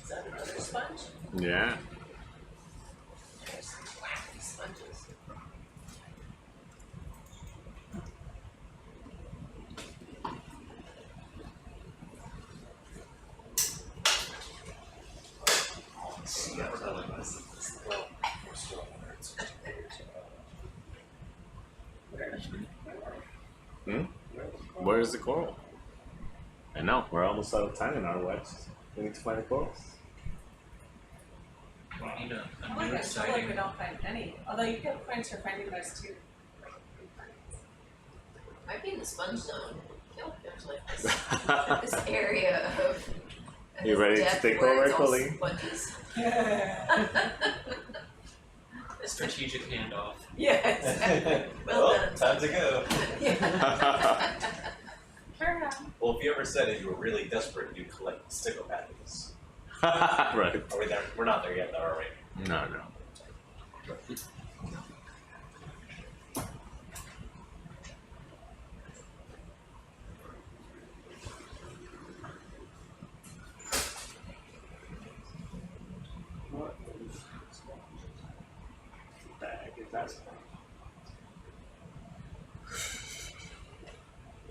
Is that another sponge? Yeah. There's some wacky sponges. Where's the coral? I know, we're almost out of time in our wedge. We need to find the corals. You know, I like that, feel like we don't find any, although you get points for finding those too. Might be in the sponge zone. I feel like there's like this area of You ready to depth take where over, it's all Colleen? sponges. Strategic handoff. Yeah, exactly. Well done. Time to go. Yeah. Carry on. Well, if you ever said if you were really desperate, you'd collect sticopathes. Right. Are we there? We're not there yet, though, are we? No, no.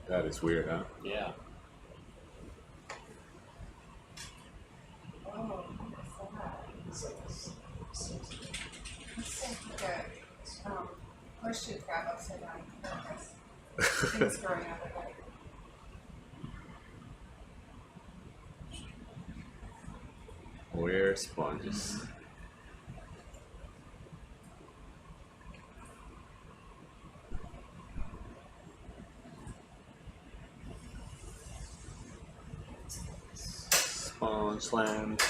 That is weird, huh? Yeah. Oh, what's that? It's like a horseshoe crab upside down. Things growing out of it. Weird sponges. Sponge land.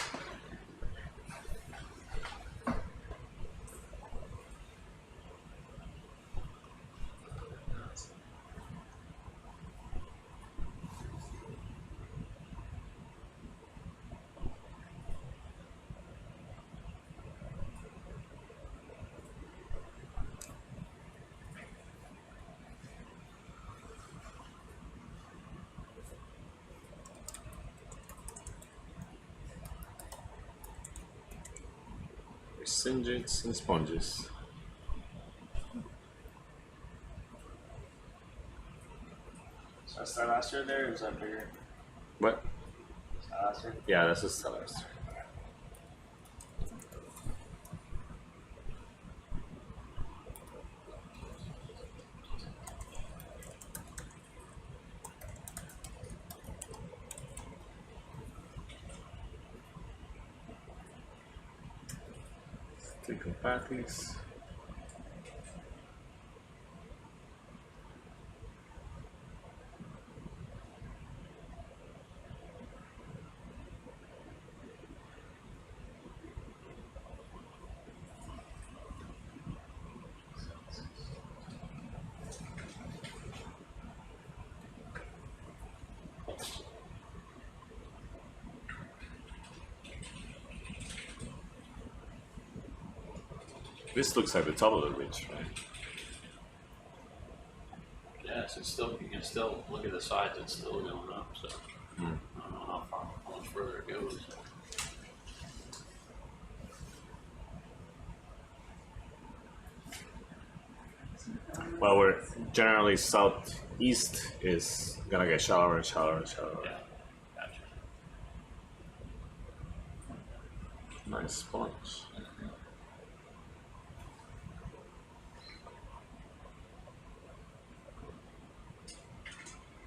Syngids and sponges. That's that last year there, or is that bigger? What? Is that last year? Yeah, that's a SOLARIS. Trichopathes. This looks like the top of the ridge, right? Yes, it's still, you can still look at the sides, it's still going up, so I don't know how much further it goes. Well, we're generally southeast is gonna get shallower and shallower and shallower. Yeah, gotcha. Nice sponge.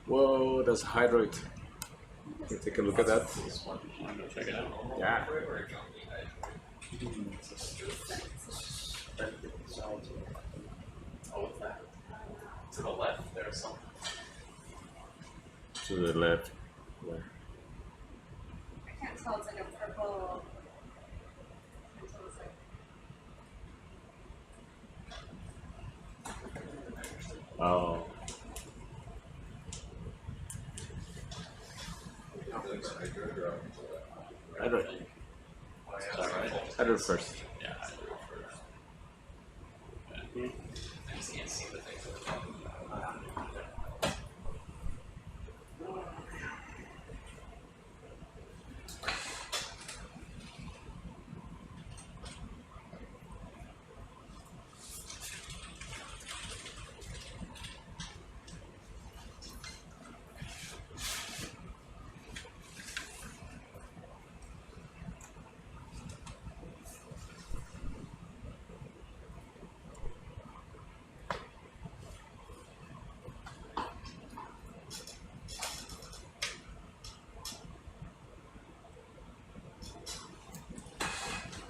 Whoa, that's a hydroid. Can you take a look at that? Wanna go check it out? Yeah. Oh, what's that? To the left, there's something. To the left. Yeah. I can't tell, it's like a purple. It's almost like Oh. Hydroid. Is that right? Hydroid first. Yeah, I do it first. I just can't see the things that we're talking about.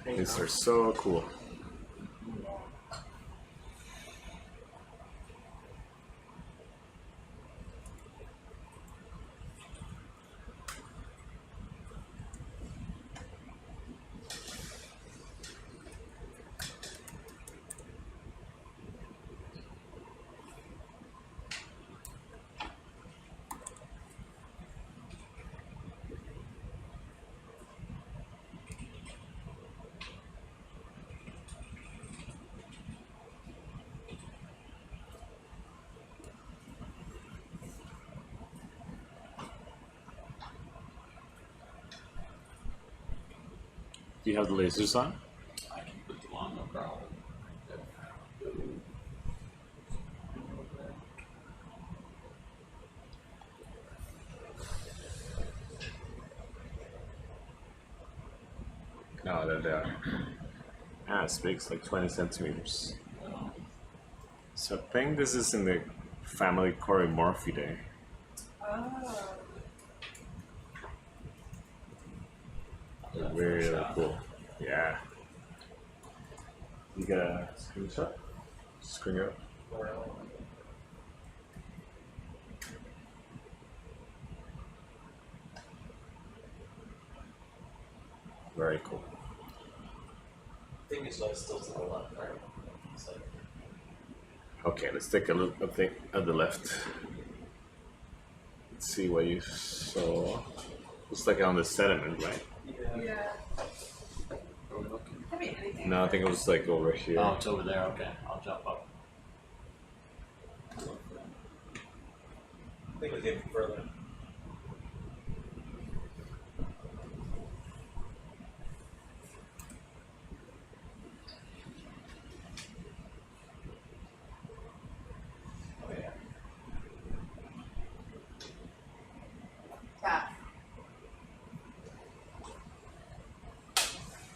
These are so cool. Do you have the lasers on? I can put them on, no problem. No, there they are. Ah, it's big, it's like 20 centimeters. So I think this is in the family Corymorphidae. oh. They're really cool. Yeah. You got a screenshot? Screen it up. Very cool. I think it's like still to the left, right? It's like, Okay, let's take a look at the left. Let's see what you saw. Looks like on the sediment, right? Yeah. Could be anything. No, I think it was like over here. Oh, it's over there, okay, I'll jump up. I think we came further.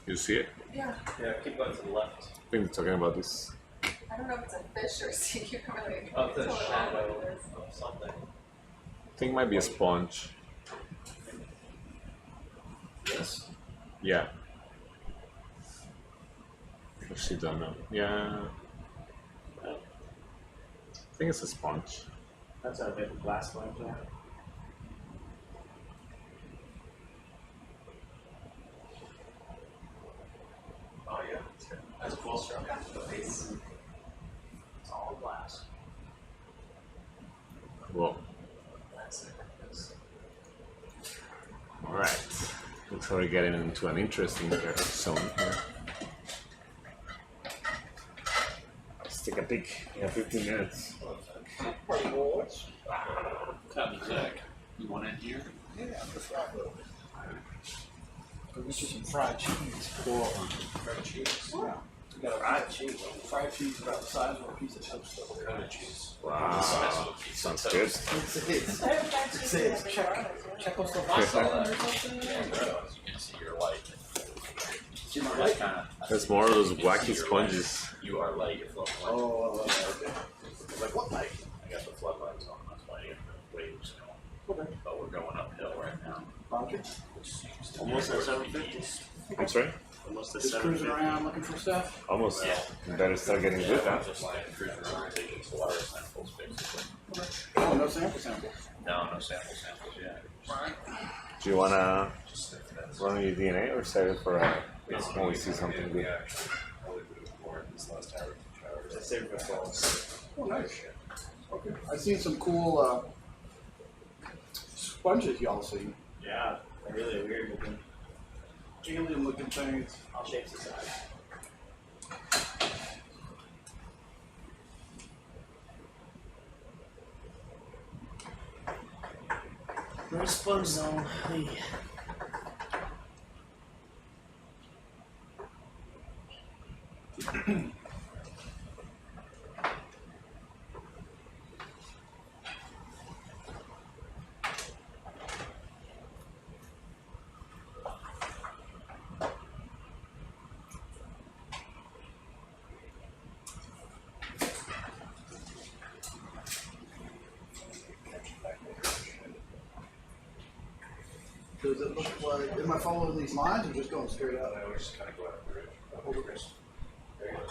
You see it? Yeah, Yeah, keep going to the left. I think they're talking about this. I don't know if it's a fish or a sea cucumber. Like, Of the tell it all shadow what it is. of something. I think it might be a sponge. Yes. Yeah. Actually, don't know. Yeah. I think it's a sponge. That's a bit of glass one, yeah. Oh yeah, that's a cool structure. It's all glass. Cool. Alright. Looks like we're getting into an interesting zone here. Let's take a peek. We have 15 minutes. Tell me, Zach, you want in here? Yeah, that's right. Go get you some fried cheese. Or Fried cheese. yeah, You got a fried cheese. fried cheese about the size of a piece of toast. What kind of cheese? Wow. Sounds good. It's I haven't had cheese in it's every check. garlic, yeah. Czechoslovakia or something. Yeah, no, you can see your light. See my light? There's more of those wacky sponges. You are light, you're floating light. Oh, okay. Like what light? I got the floodlights on, that's why you have the waves going. Okay. But we're going uphill right now. Okay. Almost at 750. I'm sorry? Almost at Just cruising around looking for stuff. Almost. Yeah. You better start getting good now. Just like cruising around taking SOLARIS samples basically. Oh, no samples. No samples yet. Do you wanna run your DNA or save it for when we see something good? Let's save it for falls. Oh, nice. Okay. I've seen some cool sponges y'all seen. Yeah, they're really weird looking. Alien looking things. All shapes and sizes. No sponge zone. Hey. Does it look like, am I following these lines or just going straight up? I always just kind of go out the ridge. Hold the wrist. There you go.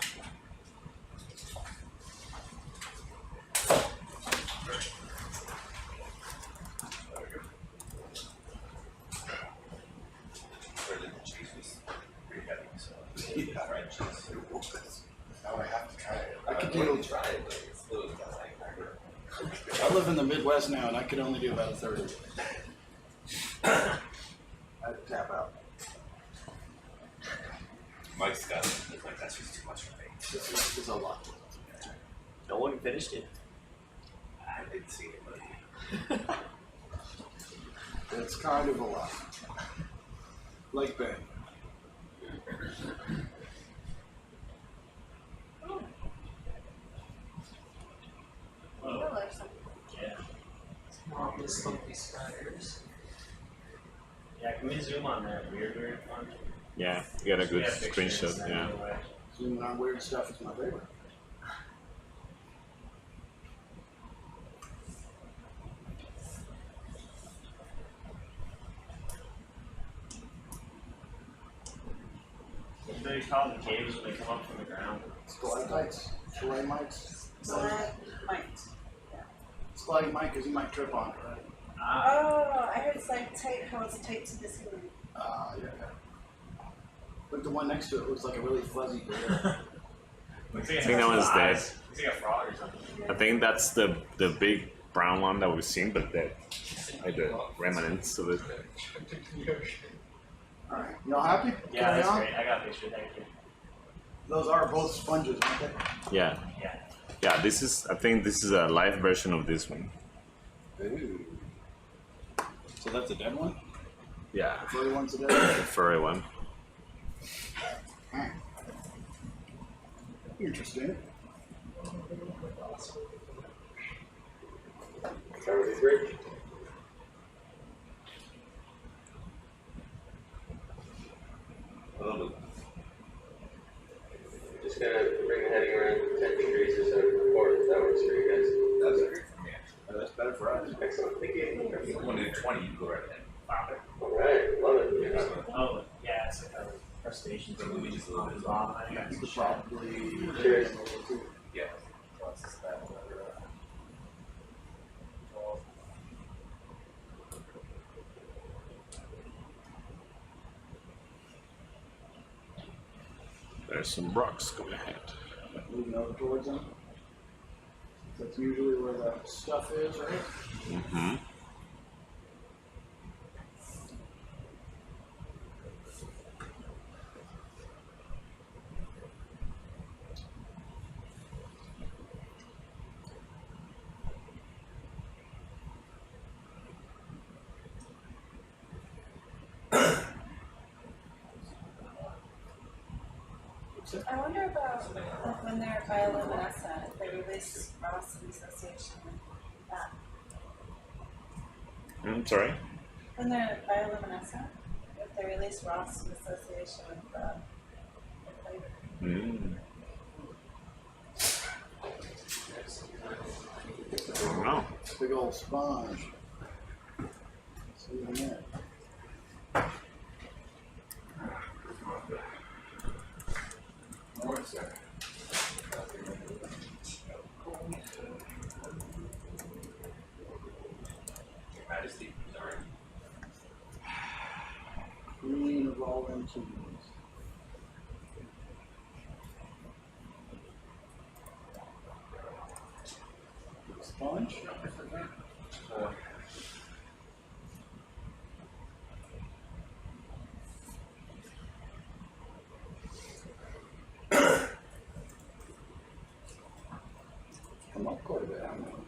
Where the cheese was pretty heavy, so Yeah. fried cheese. Now I have to try it. I could will do- try it, but it's still got like I live in the Midwest now and I could only do about a third of it. I had to tap out. Mike's got it. It's like that's just too much for me. This is a lot. No one finished it. I didn't see it, but It's kind of a lot. Lake Bay. Well, there's some- Yeah. This funky spiders. Yeah, can we zoom on that weird one? Yeah, you got a good Yeah, pictures, screenshot. send Yeah. it away. Zooming on weird stuff is my favorite. What do they call the caves when they come up from the ground? Stalactites, stalagmites. Stalagmite. Stalagmite because you might trip on it, right? Ah, Oh, I heard it's like tape, how it's taped to the ceiling. Yeah. But the one next to it looks like a really fuzzy bear. looks like I think that one's dead. Looks like a frog or something. I think that's the big brown one that we've seen, but dead. Like the remnants of it. Alright, y'all happy? Yeah, Carry that's on? great. I got a picture, thank you. Those are both sponges, aren't they? Yeah. Yeah. Yeah, this is, I think this is a live version of this one. Ooh. So that's a dead one? Yeah. The furry one's a dead The one? furry one. Interesting. 33. You could probably. Cheers. Yeah. There's some rocks going ahead. Moving over towards them. That's usually where the stuff is, right? Mm-hmm. I wonder about like when they're bioluminescent, if they release ROS in association with that. Sorry? When they're bioluminescent, if they release ROS in association with the flavor. I don't know. Big old sponge. See you in a minute. Majesty, sorry. Queen of all them kings. Sponge? Come up quite a bit, I know.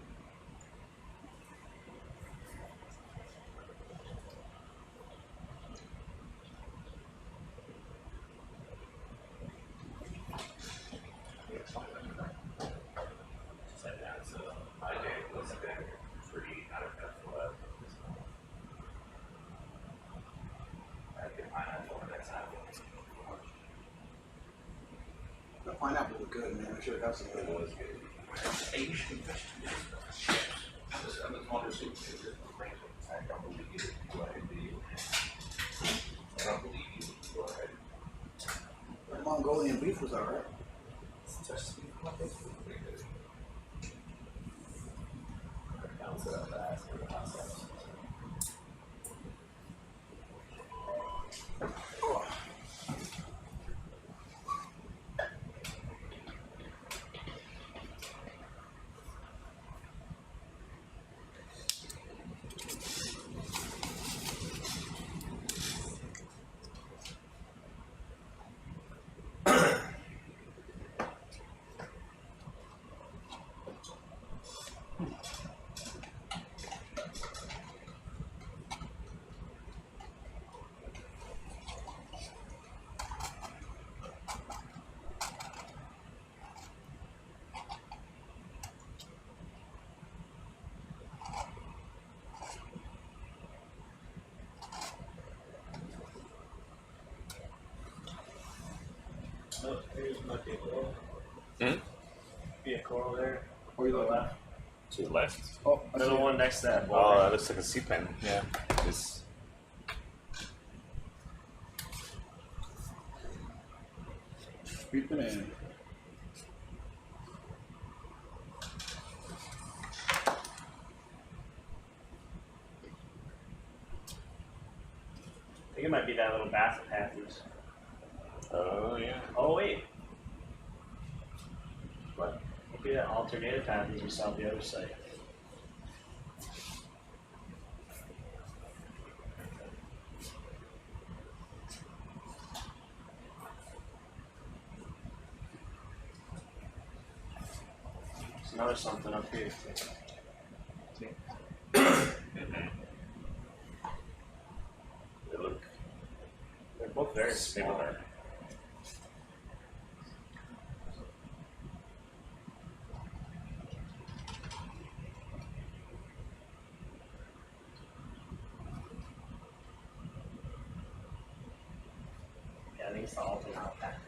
The pineapple was good, man. I should have got some of it. Was good. Asian vegetables. I'm a wonder if it's I don't believe you. Go ahead, do you? I don't believe you. Go ahead. The Mongolian beef was alright. Bounce it up fast. Be a coral there. Where you looking? Left. To the left. Oh, I see Another it. one next to that Oh, boulder. that looks like a sea pen. Yeah. It's Creeping in. I think it might be that little basset patches. oh yeah. Oh wait. What? Could be that alternative patches we saw on the other side. There's another something up here. See? They look They're both very similar. Yeah, I think it's the alternate pattern.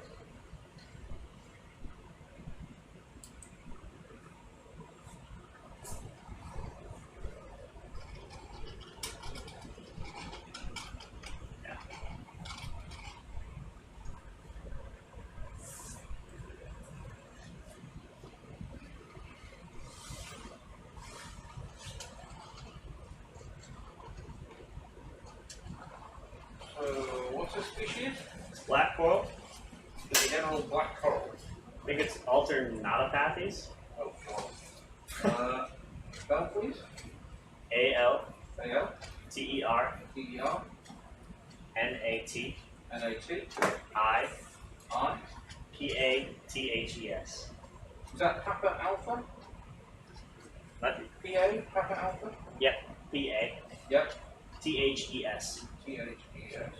What's the species? Black coral. The general black coral. I think it's alternatipathes. Oh, coral. Spell please. A-L-T-E-R A-L-T-E-R N-A-T N-A-T I I. P-A-T-H-E-S. Is that Papa Alpha? What? P-A? Papa Alpha? Yep. P-A Yep. T-H-E-S. T-H-E-S.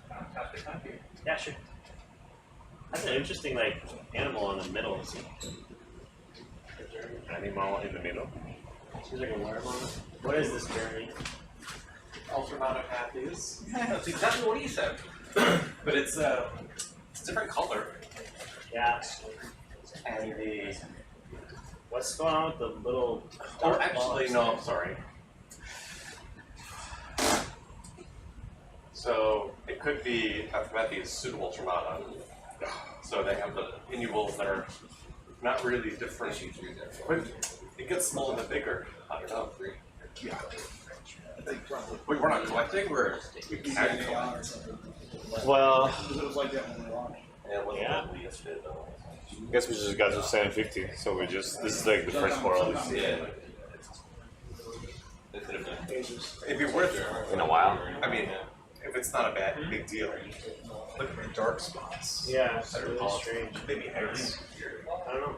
Fantastic, thank you. Yeah, sure. That's an interesting like animal in the middle. Animal in the middle. Seems like a worm on it. What is this journey? Alternatipathes. That's exactly what he said. But it's a different color. Yeah. And the What's going on with the little oh, dark actually balls? no, I'm sorry. So it could be Alternatipathes pseudo-alternata. So they have the pinnules that are not really different. But it gets smaller and bigger. I don't know. Yeah. Wait, we're not collecting. We can collect. Well, Because it was like that when we launched. Yeah, it wasn't Yeah. lovely yesterday though. I guess we just got to 750, so we just, this is like the first coral Yeah. It'd be worth it. in a while. I mean, if it's not a big deal. Look at the dark spots. Yeah, it's really strange. Maybe hairs. I don't know.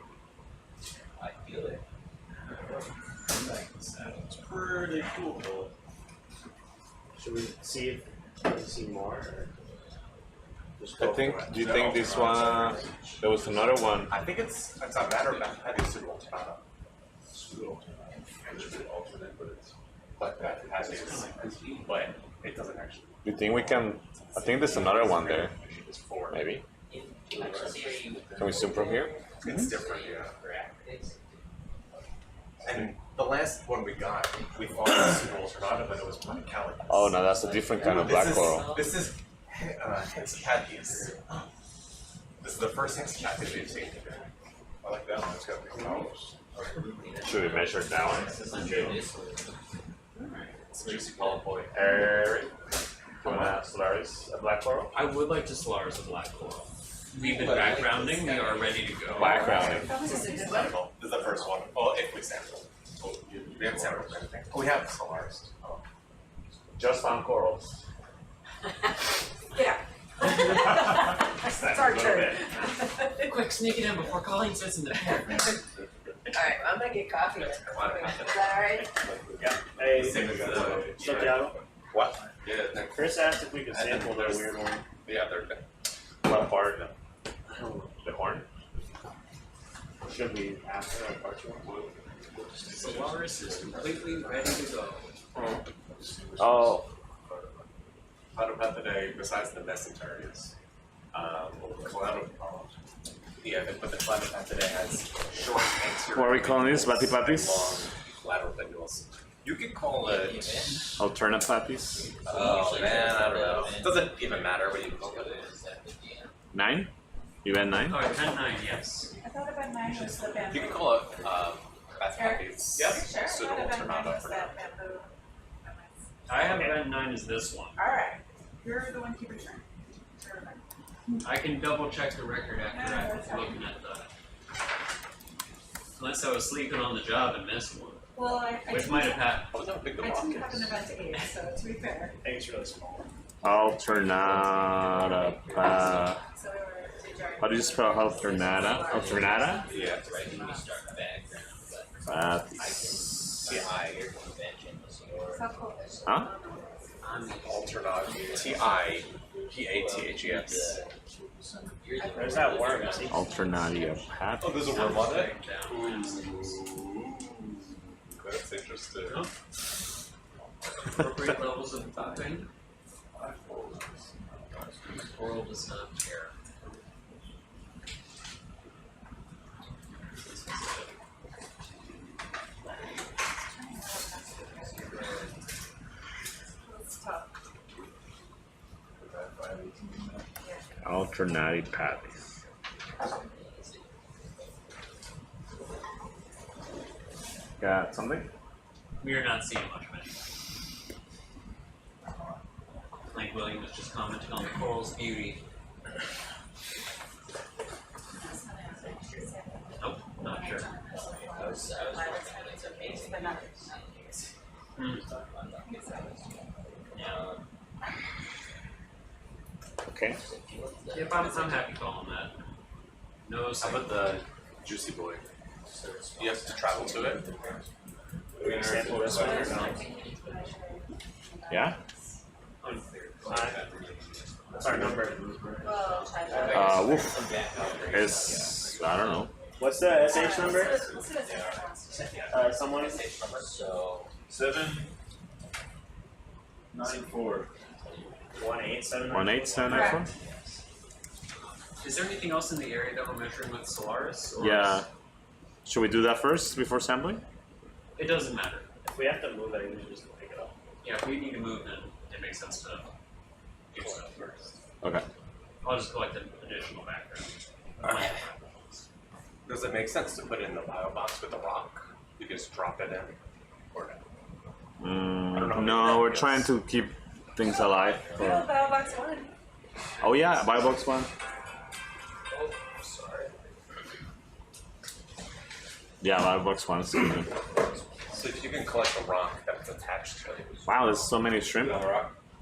I feel it. It's pretty cool. Should we see if we see more? Or just I go think, for it? do you think this one, there was another one. I think it's a matter of having pseudo-alternata. But that has its, but it doesn't actually. Do you think we can, I think there's another one there, maybe. Can we zoom from here? It's different, yeah. And the last one we got, we thought it was pseudo-alternata, but it was catalyze. Oh no, that's a different kind of black coral. This is Hexapathes. This is the first Hexapathes we've seen. I like that one. It's got big colors. Should we measure that one? It's a juicy polyp boy. Eric, you want to Solaris, a black coral? I would like to Solaris a black coral. We've been backgrounding, we are ready to go. Backgrounding. This is the first one. Oh, if we sample. We haven't sampled anything. Oh, we have Solaris. Oh. Just found corals. Yeah. It's our turn. Quick, sneak it in before Colleen sits in the pen. Alright, I'm gonna get coffee. Is that alright? Yeah. Hey, Santiago. What? Yeah, Chris asked if we could sample their weird one. yeah, they're good. What part? The horn? Should we ask her part two? Solaris is completely ready to go. Oh, Cladopathidae, besides the mesenterics, yeah, but the Cladopathidae has short anterior. what are we calling this? long Batipapis? lateral pinnules. You could call it. Alternatipapis? Oh man, I don't know. It doesn't even matter what you call it. 9? You had 9? Oh, 10-9, yes. I thought about 9 was the bamboo. You can call it Batipapis. Yep. Sure. Pseudo-alternata for now. That bamboo. I have band 9 as this one. Alright, you're the one keeping track. I can double check the record after I'm looking at the. Unless I was sleeping on the job and missed one. Well, I Which might have happened. Oh, how big the I rock didn't have an is. event to 8, so to be fair. I think it's really small. Alternata. So we were to How do you spell alternata? Alternata? Yeah. Papis. So cool. Huh? Alternate. T-I-P-A-T-H-E-S. There's that worm. See? Alternatia papis. Oh, there's a worm on it? Ooh. That's interesting. Appropriate levels of pain. Coral does not care. It's tough. Alternati papis. Got something? We are not seeing much of anything. Like think William was just commenting on the coral's beauty. Nope, not sure. Yeah. Okay. Yep, I'm happy calling that. No, How second. about the juicy boy? You have to travel to it. We can sample this one or no? Yeah. What's our number? Woof. It's, I don't know. What's the SH number? Someone? So 794. 187. 18794? Is there anything else in the area that we're measuring with Solaris? Or Yeah. Should we do that first before sampling? It doesn't matter. If we have to move it, we should just pick it up. Yeah, if we need to move, then it makes sense to do stuff first. Okay. I'll just collect an additional background. Does it make sense to put it in the bio box with a rock? You can just drop it in, or No, we're trying to keep things alive. We have Biobox 1. Oh yeah, Biobox 1. Yeah, Biobox 1 is good. So if you can collect a rock that's attached to it. Wow, there's so many shrimp.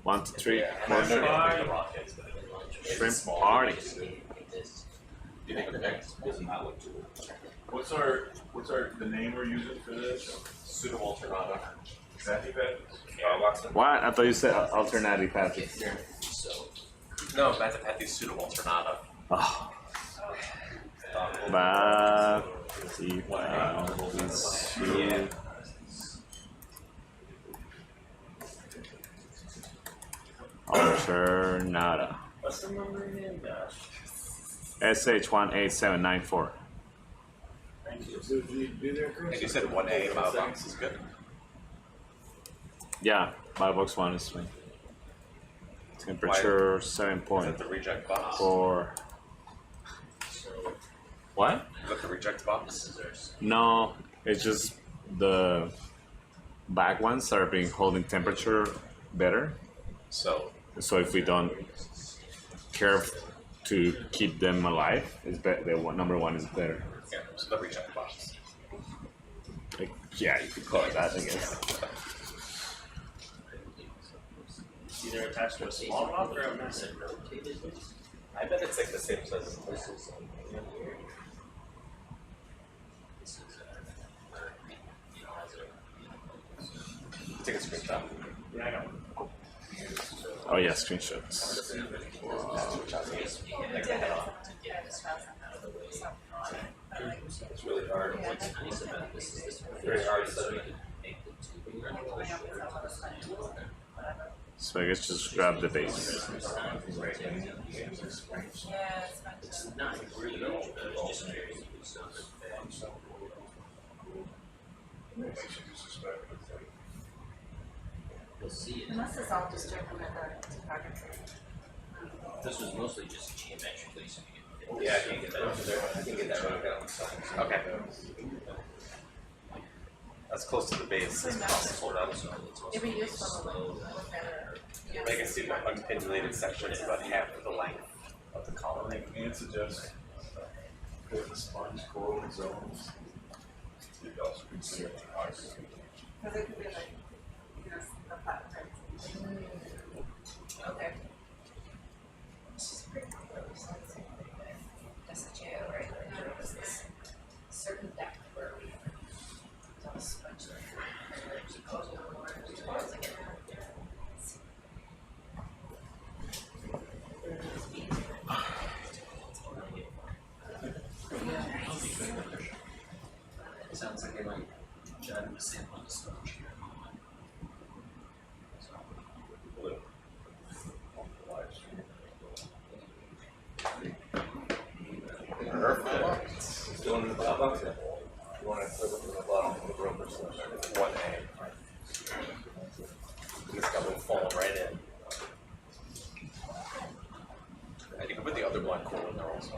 1, 2, 3, 4 shrimp. Shrimp party. You think of it? Does not look too good. What's the name we're using for this? Pseudo-alternata. Exactly that. What? I thought you said alternative patches. No, Matapathy pseudo-alternata. Oh. Alternata. What's the number again? SH18794. Thank you. So do you do there, Chris? And you said 1A bio box is good. Yeah, Biobox 1 is fine. Temperature Is 7.4. that the reject box? What? Is that the reject box? No, it's just the back ones are being holding temperature better. So if we don't care to keep them alive, it's the number 1 is better. yeah, so the reject box. Like, yeah, you could call it that, I guess. Either attached to a small rock or a massive rock. I bet it's like the same size as this. Take a screenshot. Yeah, I know. Oh yeah, screenshots. it's really hard. What's nice about this is this very hard so we can make the tubing So I guess just grab the base. It's not really old, but it's just very something. You'll see it. Unless it's all just driven with the topography. This was mostly just geometrically, so you can. Yeah, I can get that over there. I can get that over there. Okay. As close to the base as possible. It'd be useful to look better. I can see the unpendulated section is about half of the length of the column. And suggest put the sponge coral zones. You could also consider ours. Because it could be like, you know, the flat parts. Okay. This is pretty close. That's a jail, right? There was this certain depth where we don't sponge It sounds like they might jot a sample on the sponge here. Perfect. Still in the bottom. You want to put it in the bottom of the roper solution. 1A. This guy will fall right in. And you can put the other black coral in there also.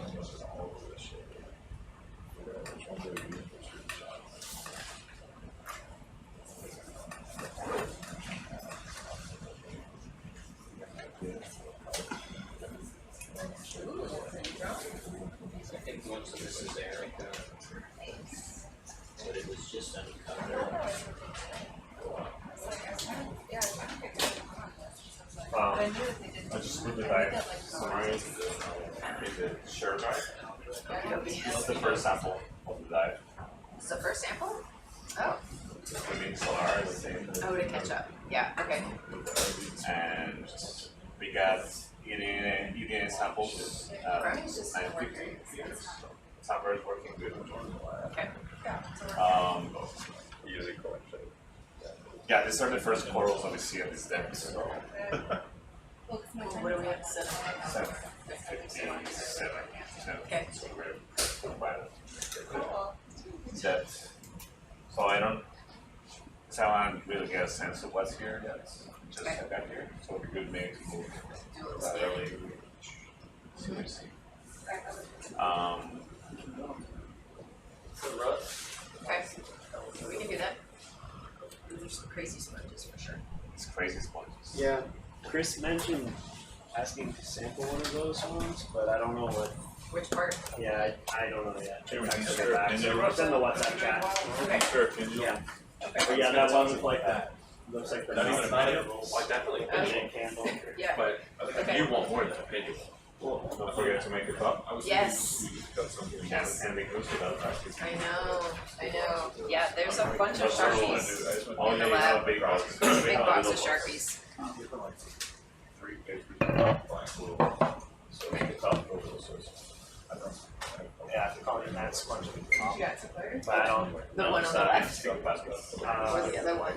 this is Erica. But it was just uncovered. I just put the dive summaries in the share drive. This is the first sample of the dive. This is the first sample? Oh. Putting Solaris the same. Oh, to catch up. Yeah, okay. And we got eating samples. Sample is working good. Okay. Usually collection. Yeah, these are the first corals that we see at this depth. So. What do we have to set up? 57. Okay. So we're quite depth. So I don't really get a sense of what's here yet. Just Okay. got here. So it'd be good maybe to move Do a little scan. early. See what we see. Okay. We can do that. There's some crazy sponges for sure. It's crazy sponges. Yeah, Chris mentioned asking to sample one of those ones, but I don't know what. Which part? Yeah, I don't know yet. Can we I have to share go back. it? So it's in the WhatsApp chat. Okay. Sure, can you? Yeah. But yeah, that one looked like that. Looks like the Not even a pendulum, like definitely a engine candle. Yeah. but Okay. you want more than a pendulum. Don't forget to make it up. Yes. And they goes without practice. I know. Yeah, there's a bunch of That's what I wanna Sharpies do. I just in want- the you have lab. a big box. Big box of Sharpies. Three papers. So make it up. Yeah, I have to call it that sponge. You got some players? But I don't. The one on the left. Or Uh, the other one?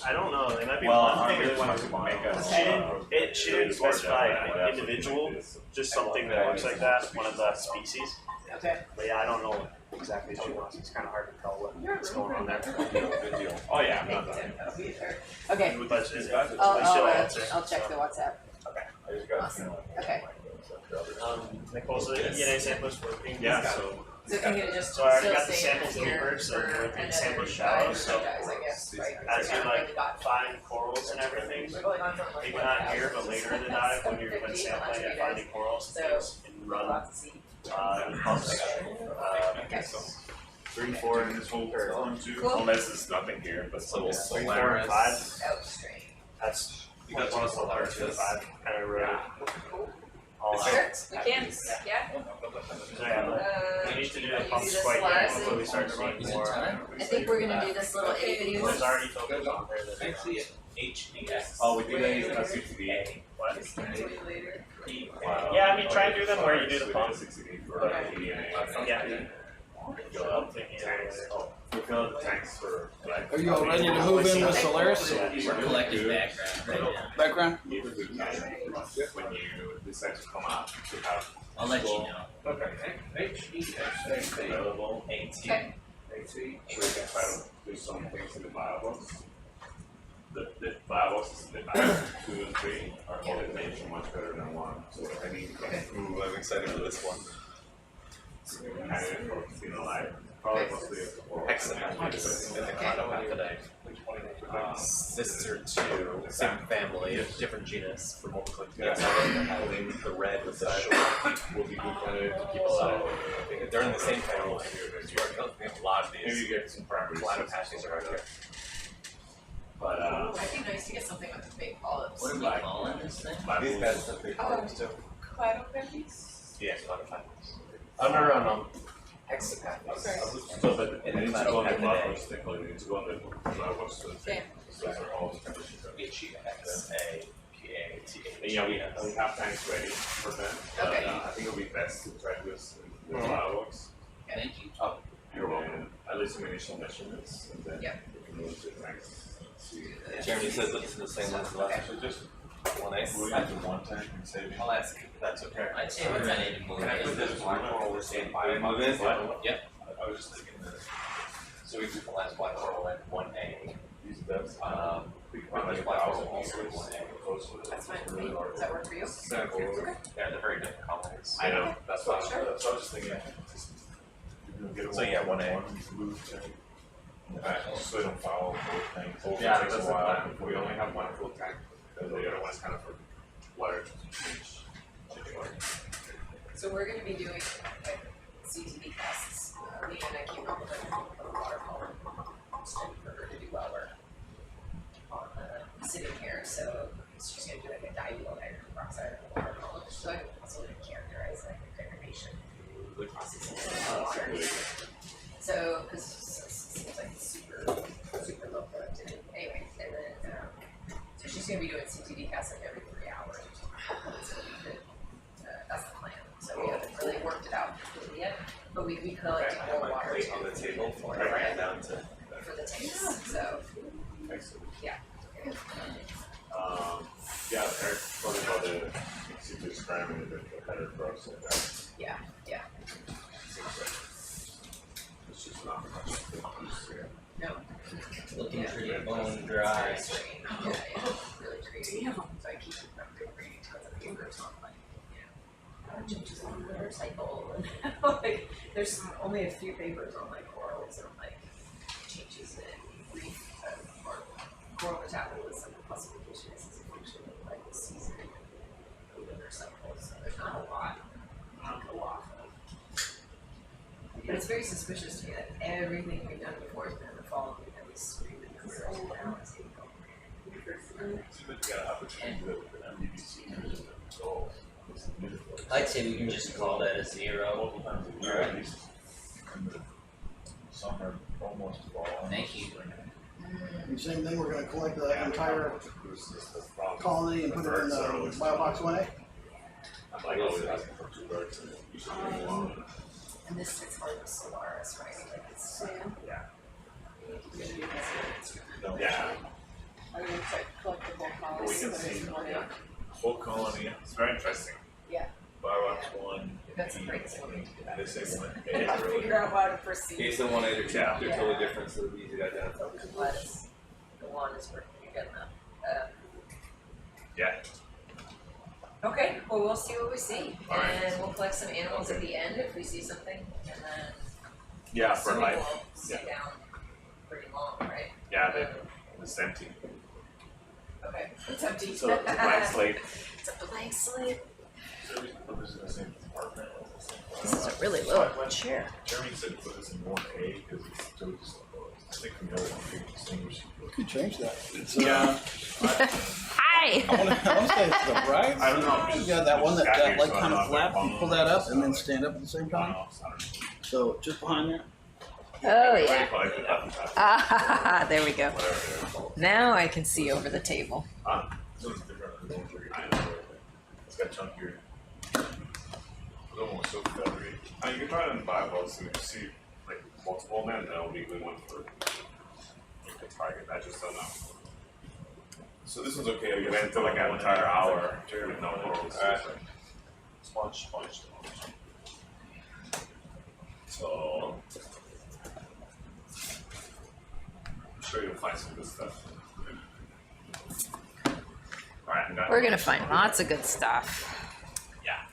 I don't know. They might be Well, one I thing really or want two. to make a. She didn't specify individual, just something that looks like that, one of the species. Okay. But yeah, I don't know what exactly she wants. It's kind of hard to tell what's going on there. Oh yeah, I'm not done. Okay. But she'll I'll answer. check the WhatsApp. I just got. Awesome. Okay. Nicole, so the DNA sample is working. Yeah, so. So can you just So I already still got the stay samples here deeper, so for we're making another samples 5 shallow, or so guys, I guess, right? as you I haven't like really got find corals and everything, We're going on from like maybe not here, but later in the dive when you're when sampling and finding corals, So, things can run lots to see. pumps. Okay. 3, 4 in this whole pair. Cool. Unless there's nothing here, but still. 3, 4, and 5. Outstream. That's You got one of the some large to the 5 kind of road. All Sure, out. we can, yeah. So yeah, we need to do the you pumps do the quite yet Solaris-ing? until we start to run more. I think we're gonna do this little A video. There's already filters on there that Actually, HDS. Oh, we did a CCD. what? Later. Yeah, I mean, try and do them where you do the pump. Yeah. We fill out the tanks for like. Are you all ready to move in with Solaris? We're collecting background right now. Background? When you decide to come out, to have. I'll let you know. Okay. HDS. Available. Okay. So we can try to do some things in the firebox. The firebox is the back 2 and 3 are holding nature much better than 1. So I mean, Ooh, I'm excited for this one. candidate for being alive. Probably mostly Excellent. Sister to same family, different genus for multiple together. Holding the red with the short will be good candidate to keep alive. They're in the same family. We have a lot of these. Maybe you get some primary. Platypus are right here. But Might be nice to get something with the big polyps. What are we calling this thing? These guys have big problems too. Cladopellis? Yeah, platypus. oh no. Hexapathes. So but it needs to go on the firebox. Technically, it needs to go on the firebox. Okay. So those are all. Yeah, we have tanks ready for them. But, Okay. I think it'll be best to try this in the firebox. Thank you. Oh, you're welcome. At least some initial measurements, and then Yep. we can move to the tanks. See. Jeremy says that this is the same one as the last. So just 1A. move it to one tank and save it. I'll ask if that's okay. I'd say we're ready to move Can I put in. this black coral we're seeing by Can we move it? Yep. I was just thinking that. So we took the last black coral at 1A. These depths. We can put this black coral also at 1A. That's fine for me. Does that work for you? They're very different colors. I know. That's what Sure. I was just thinking. So yeah, 1A. So they don't follow both tanks. Yeah, It takes that's a the while. plan. We only have one full tank. The other one is kind of for water to change. So we're gonna be doing like CTV tests. Leah and I came up with a waterfall study for her to do while we're on sitting here. So she's going to do like a diluted hydrogen peroxide of the water column. So I can also characterize like the degradation processes in the water. So, because it seems like it's super low productivity. Anyway, and then, so she's going to be doing CTD casting every 3 hours. That's the plan. So we haven't really worked it out completely yet, but we collect more water on the table for right now down to the tanks. So, yeah. Yeah, Eric talking about the CT scan and the header process. Yeah. It's just not much. No. Looking pretty bone dry. Yeah, really crazy. So I keep reading tons of papers on like, changes on the water cycle, and like there's only a few papers on like corals and like changes in reef or coral metabolism and classification as a function of like the season and lunar cycles. So there's not a lot to go off of. But it's very suspicious to me that everything we've done before has been in the fall, and at least we've been considering now as Seems like you got an opportunity to do it with an MDBC goal. I'd say we can just call that a 0. Multiple times a year at least. In the summer, almost fall. Thank you. And same thing, we're gonna collect the entire colony and put it in the biobox 1A. I'm like always asking for 2 birds and you should do one. And this is part of the Solaris, right? Like it's Yeah. No. Yeah. I mean, it's like collectible But we policy, can but see it's money. the whole colony. It's very interesting. Yeah. Biobox 1. That's a great story to do that. They say 1A. I'll figure out how to proceed. case the 1A or 2, Yeah. they're totally different, so it'll be easy to identify. Let's go on as we're getting that. Yeah. Okay, well, we'll see what we see. All right. And we'll collect some animals at the end if we see something. And then Yeah, for assuming life. we'll stay down pretty long, right? Yeah, it's empty. Okay, it's empty. So it's a blank slate. It's a blank slate. So we put this in the same compartment. This is a really low chair. Jeremy said put this in 1A because it's so just, I think we know one big distinguish. We could change that. It's, Yeah. Hi! I wanna say it's the right. I don't know. You got that one that Got here, like so I kind don't of know if flap, I you pull that up and then stand up at the same time. So just behind there. Oh, Right, yeah. but I could up top, Ah, there we go. whatever they're called. Now I can see over the table. So it's different than the 139. It's got chunkier. It's almost so feathery. I mean, you can try it on bivalves and if you see like multiple of them, that'll be a good one for like the target. I just don't know. So this one's okay. You went to like an entire hour with no morals. Sponge. So I'm sure you'll find some good stuff. Alright, I'm done. We're gonna find lots of good stuff. Yeah.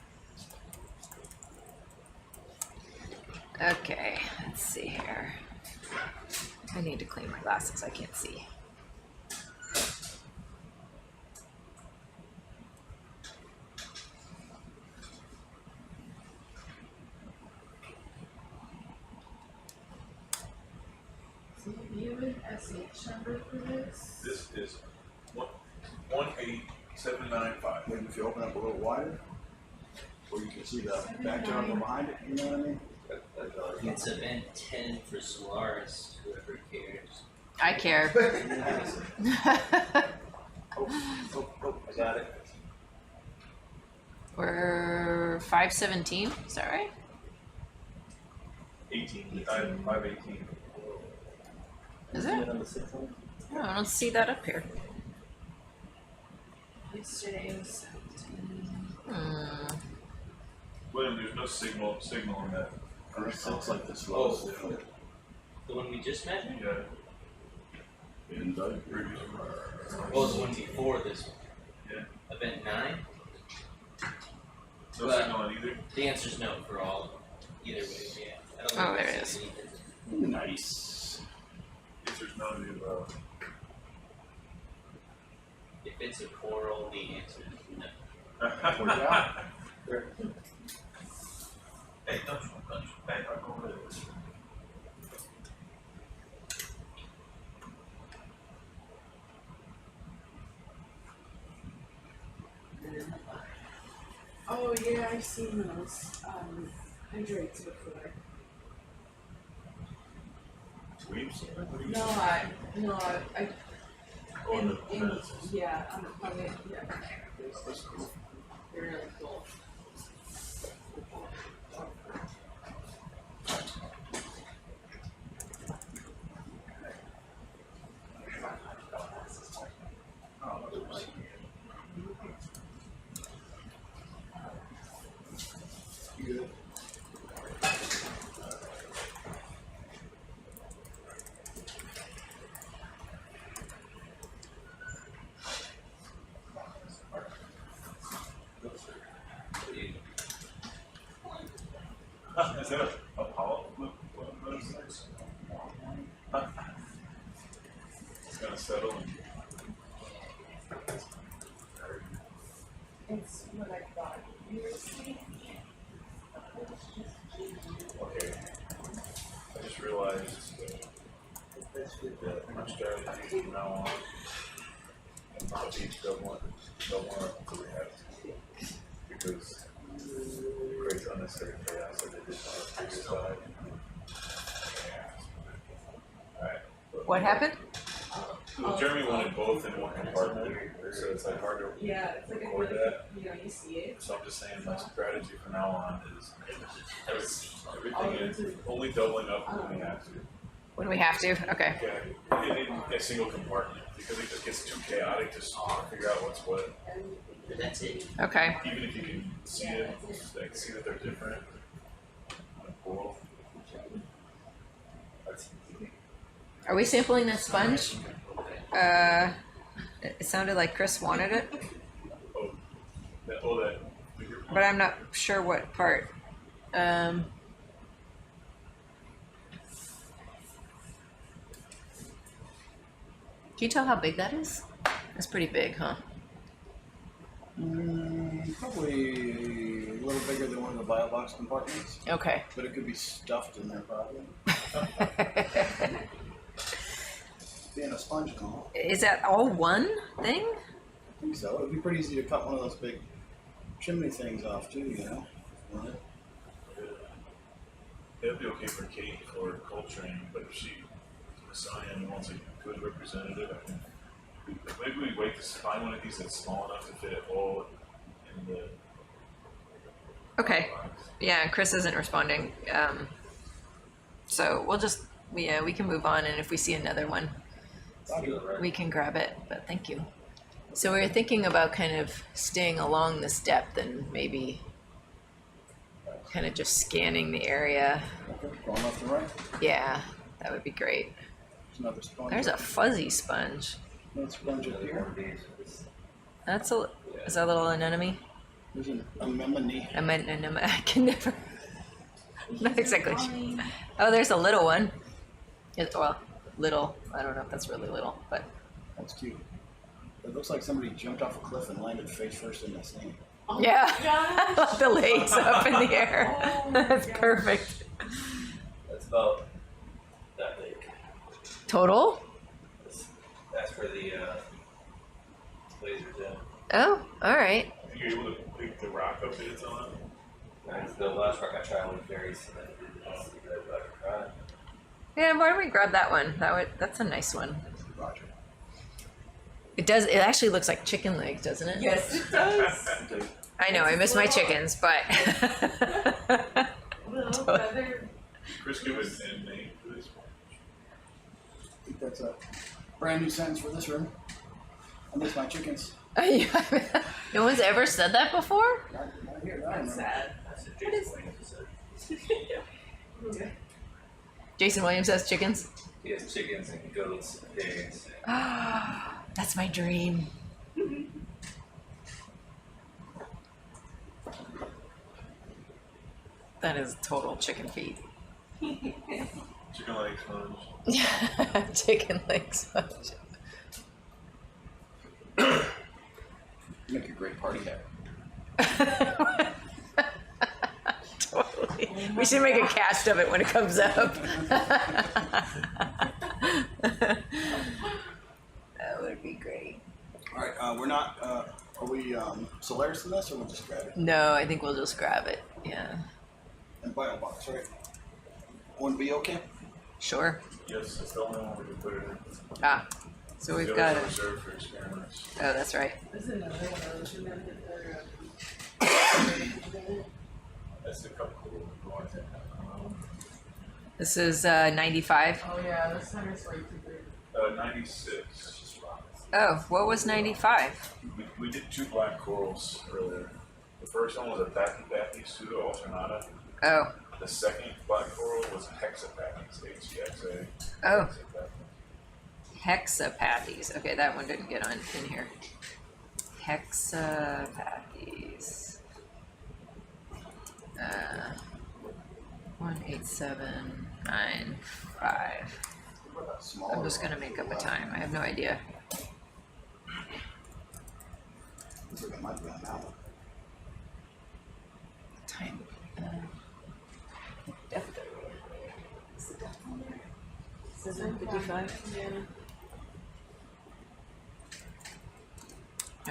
Okay, let's see here. I need to clean my glasses, I can't see. So you have an SH number for this? This is 18795. Maybe if you open up a little wider, where you can see the background go behind it, you know what I mean? It's event 10 for Solaris, whoever cares. I care. I got it. We're 517, is that right? 18, 518. Is it? No, I don't see that up here. Yesterday was 17. William, there's no signal on that. It looks like this Oh, was. the one we just measured? Yeah. And the previous Well, the one before this one. Yeah. Event 9? No Well, signal on either. The answer's no for all. Either way, yeah. I don't Oh, think there it it's is. anything. Nice. If there's none of the above. If it's a coral, the answer is no. Hey, don't. Hey, I'll go with it. Oh yeah, I've seen those hydrates before. We've seen it. What do you No, mean? I Oh, in, the in fences. yeah, on the public, yeah. That's cool. They're really cool. Good. Is that a polyp? What is this? It's gonna settle and It's what I thought you were saying. okay. I just realized that my strategy from now on, I'm not beach don't want to react because it creates unnecessary chaos that they did on the previous side. Alright. What happened? Well, Jeremy wanted both in one compartment, so it's like hard to Yeah, it's like a record really, that. you know, you see it. So I'm just saying my strategy from now on is everything is only doubling up when we have to. When we have to? Okay. Okay, in a single compartment because it just gets too chaotic to figure out what's what. That's it. Okay. Even if you can see it, like see that they're different. Cool. Are we sampling that sponge? It sounded like Chris wanted it, that. but I'm not sure what part. Can you tell how big that is? That's pretty big, huh? Probably a little bigger than one of the bio box compartments, Okay. but it could be stuffed in there probably. Being a sponge and all. Is that all one thing? I think so. It'd be pretty easy to cut one of those big chimney things off too, you know? It'd be okay for Kate for culturing, but if she Smithsonian wants a good representative, I think maybe we wait to find one of these that's small enough to fit it all in the Okay. Yeah, Chris isn't responding. So we'll just, yeah, we can move on, and if we see another one, we can grab it, but thank you. So we were thinking about kind of staying along this depth and maybe kind of just scanning the area. Okay, going left and right. Yeah, that would be great. There's another sponge. There's a fuzzy sponge. Another sponge up here. That's a, is that a little anemone? There's an anemone. I can never, not exactly. Oh, there's a little one. Well, little, I don't know if that's really little, but. That's cute. It looks like somebody jumped off a cliff and landed face first in this thing. Oh Yeah, my gosh. I love the legs up in the air. Oh, That's yeah. perfect. That's about that big. Total? That's where the laser's in. Oh, all right. Are you able to pick the rock up that it's on? That's the last rock I tried with berries, so that I tried. Yeah, why don't we grab that one? That's a nice one. Roger. It does. It actually looks like chicken legs, doesn't it? Yes, it does. I know. I miss my chickens, but. Little feather. Chris, give it a name for this one. I think that's a brand new sentence for this room. I miss my chickens. No one's ever said that before? Not here, I That's remember. sad. That's a Jason Williams said. Jason Williams has chickens. He has chickens and goats and pigs. That's my dream. That is total chicken feed. Chicken leg sponge. Chicken leg sponge. Make a great party hat. Totally. We should make a cast of it when it comes up. That would be great. All right, we're not. Are we we Solaris in this, or we'll just grab it? No, I think we'll just grab it. Yeah. And BioBox, right? Wouldn't be okay? Sure. Yes, it's the only one we can put it in. Ah. So we've The got others it. are reserved for experiments. Oh, that's right. This is another one of those remember for That's the couple of ones that This is 95. oh yeah, this center's way too big. 96. Oh, what was 95? We did 2 black corals earlier. The first one was a Tachypathes pseudo alternata. Oh. The second black coral was Hexapathes, HEXA. Oh. Hexapathes. Okay, that one didn't get on in here. Hexapathes. 18795. I'm just gonna make up a time. I have no idea. Looks like it might be on that one. Time. Depth. Is the depth on there? 755. Yeah.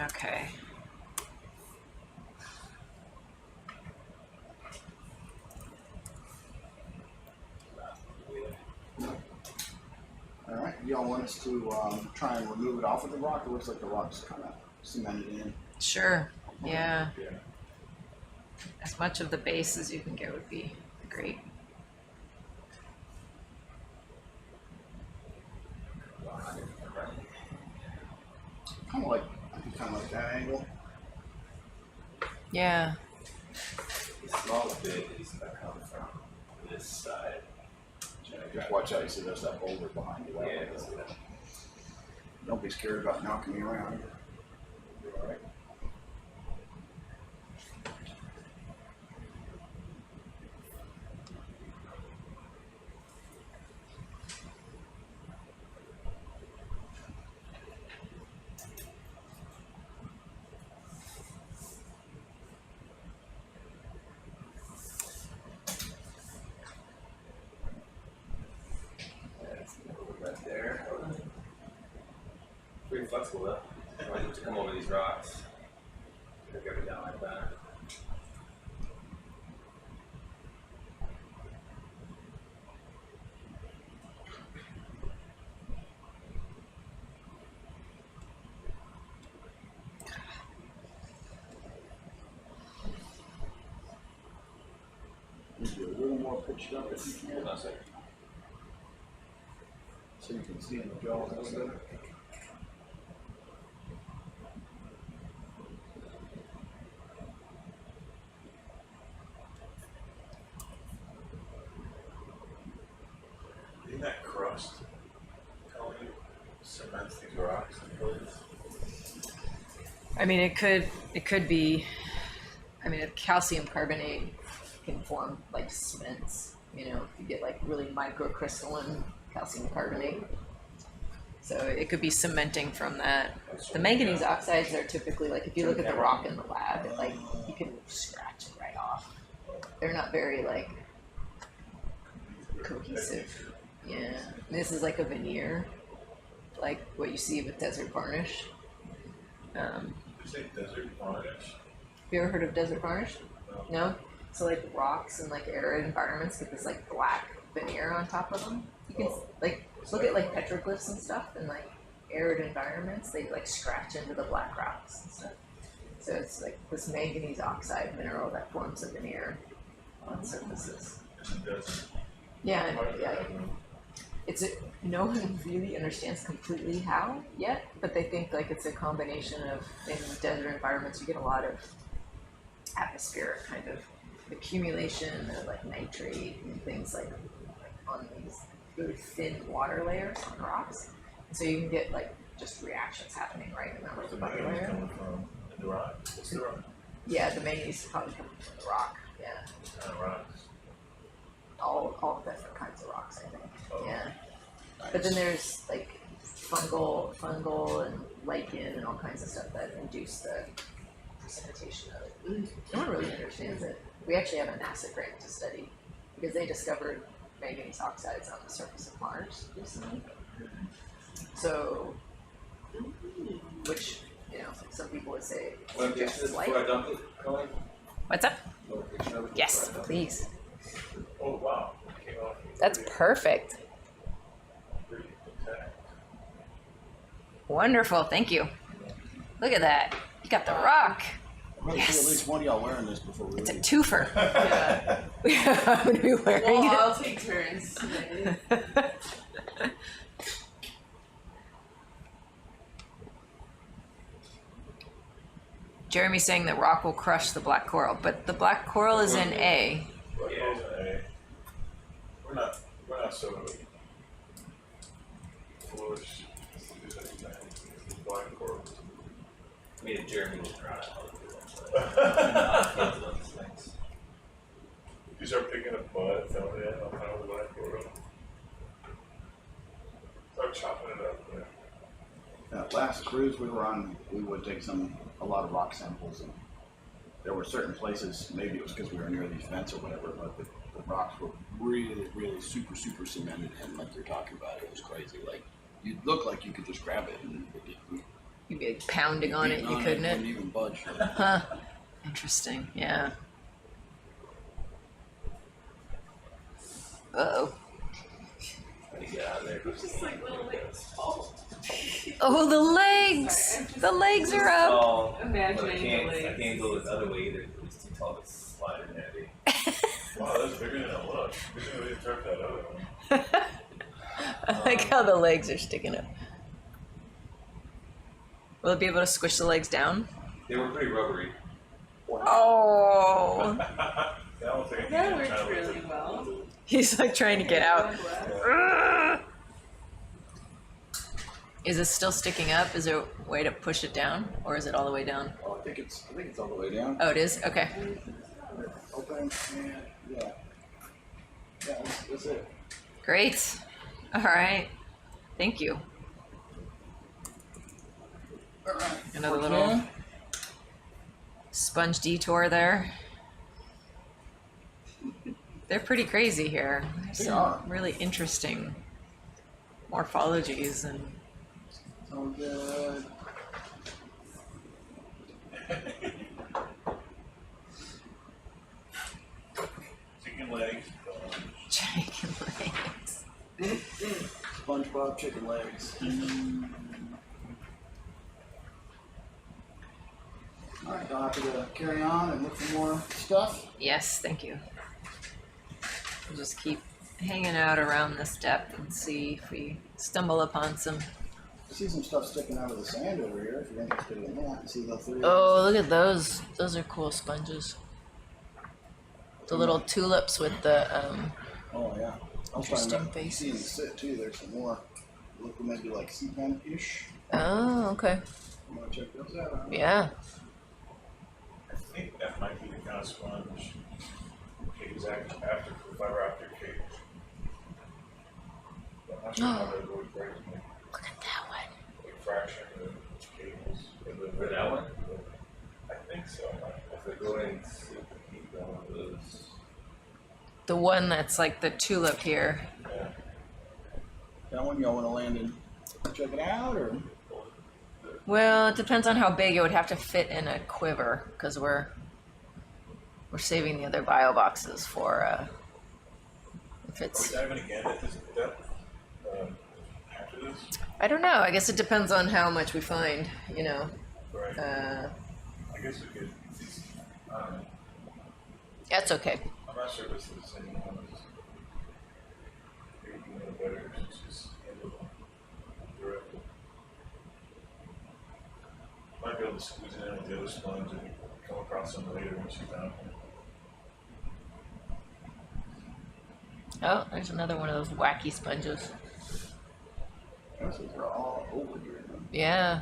Okay. All right. Y'all want us to try and remove it off of the rock? It looks like the rock's kind of cemented in. Sure. Yeah. As much of the base as you can get would be great. Kind of like that angle. Yeah. The smallest bit is gonna come from this side. Just watch out. You see there's that boulder behind you. Yeah. Don't be scared about knocking me around. You're all right. Right there. Pretty flexible though. I want to come over these rocks. Pick it down like that. Maybe a little more pitched up if you can. Hold on a second. So you can see in the jaws a little bit. In that crust, how many cements these rocks and buildings? I mean, it could be. I mean, if calcium carbonate can form like cements, you know, if you get like really microcrystalline calcium carbonate. So it could be cementing from that. The manganese oxides are typically like, if you look at the rock in the lab, it, like you can scratch it right off. They're not very like cohesive. Yeah, and this is like a veneer, like what you see with desert varnish. You say desert varnish? Have you ever heard of desert varnish? No? So like rocks and like arid environments get this like black veneer on top of them. You can like look at like petroglyphs and stuff in like arid environments, they like scratch into the black rocks and stuff. So it's like this manganese oxide mineral that forms a veneer on surfaces. Yeah, yeah. No one really understands completely how yet, but they think like it's a combination of, in desert environments you get a lot of atmospheric kind of accumulation of like nitrate and things like on these really thin water layers on rocks. And so you can get like just reactions happening right in that Where's the water manganese layer. coming from? In the rock? What's the rock? Yeah, the manganese is probably coming from the rock. Yeah, Kind of rocks. all different kinds of rocks, I think. Oh. Yeah. But then there's like fungal and lichen and all kinds of stuff that induce the precipitation of it. No one really understands it. We actually have a NASA grant to study because they discovered manganese oxides on the surface of Mars recently. So, which You know, some people would say Want to just picture this light. before I dump it, Colin? What's up? Want a picture of it Yes, before I dump it? please. Oh, wow. Came off That's perfect. pretty intact. Wonderful, thank you. Look at that. You got the rock. I'd rather see at least one of y'all wearing this before we It's a leave. twofer. Yeah. I'm gonna be wearing Well, it. I'll take turns. Jeremy's saying that rock will crush the black coral, but the black coral is in A. Yeah. We're not so foolish to do such a thing. It's blind coral. Me and Jeremy will try it. You start picking up mud, throwing it on top of the black coral. Start chopping it up. Yeah. Last cruise we were on, we would take a lot of rock samples, and there were certain places, maybe it was because we were near these vents or whatever, but the rocks were really, really super cemented in, like you're talking about. It was crazy. Like, you'd look like you could just grab it and You'd be like pounding on it, you couldn't wouldn't it? even budge. Huh. Interesting, yeah. Uh-oh. How do you get out of there? Just like little legs. Oh. Oh, the legs! The legs are up! Oh, but I Imagining can't, the I legs. can't go the other way either. It's too tall to slide in there. Dude. Wow, that's bigger than it looked. We didn't really turn that other one. I like how the legs are sticking up. Will it be able to squish the legs down? They were pretty rubbery. Oh! That one thing. That worked really well. He's like trying to get out. Is it still sticking up? Is there a way to push it down? Or is it all the way down? Oh, I think it's all the way down. Oh, it is? Okay. Open, and yeah. Yeah, that's it. Great. All right. Thank you. Another little sponge detour there. They're pretty crazy here. There's They some are. really interesting morphologies and So good. Chicken legs. chicken legs. SpongeBob chicken legs. All right, I'll have to carry on and look for more stuff. Yes, thank you. We'll just keep hanging out around this depth and see if we stumble upon some. I see some stuff sticking out of the sand over here. If you're interested in that, see the three. Oh, look at those. Those are cool sponges. The little tulips with the Oh yeah. I was interesting talking about seeing the faces. sit too. There's some more. Look maybe like sea pen-ish. Oh, okay. I'm gonna check those out. Yeah. I think that might be the kind of sponge exactly after the fiber optic cage. But I'm not sure how that would break me. Look at that one. Like fraction of the cables. For that one? I think so. If they're going super deep on one of those. The one that's like the tulip here. Yeah. That one y'all want to land in? Check it out, or Well, it depends on how big. It would have to fit in a quiver because we're saving the other bio boxes for if Are it's. we diving again at this depth? After this? I don't know. I guess it depends on how much we find. You know. Right. Uh, I guess we could. I don't know. that's okay. I'm not sure if it's the same one. Maybe you know better. It's just handle it directly. Might be able to squeeze it in with the other sponge and come across them later once you found them. Oh, there's another one of those wacky sponges. those are all over here. Yeah.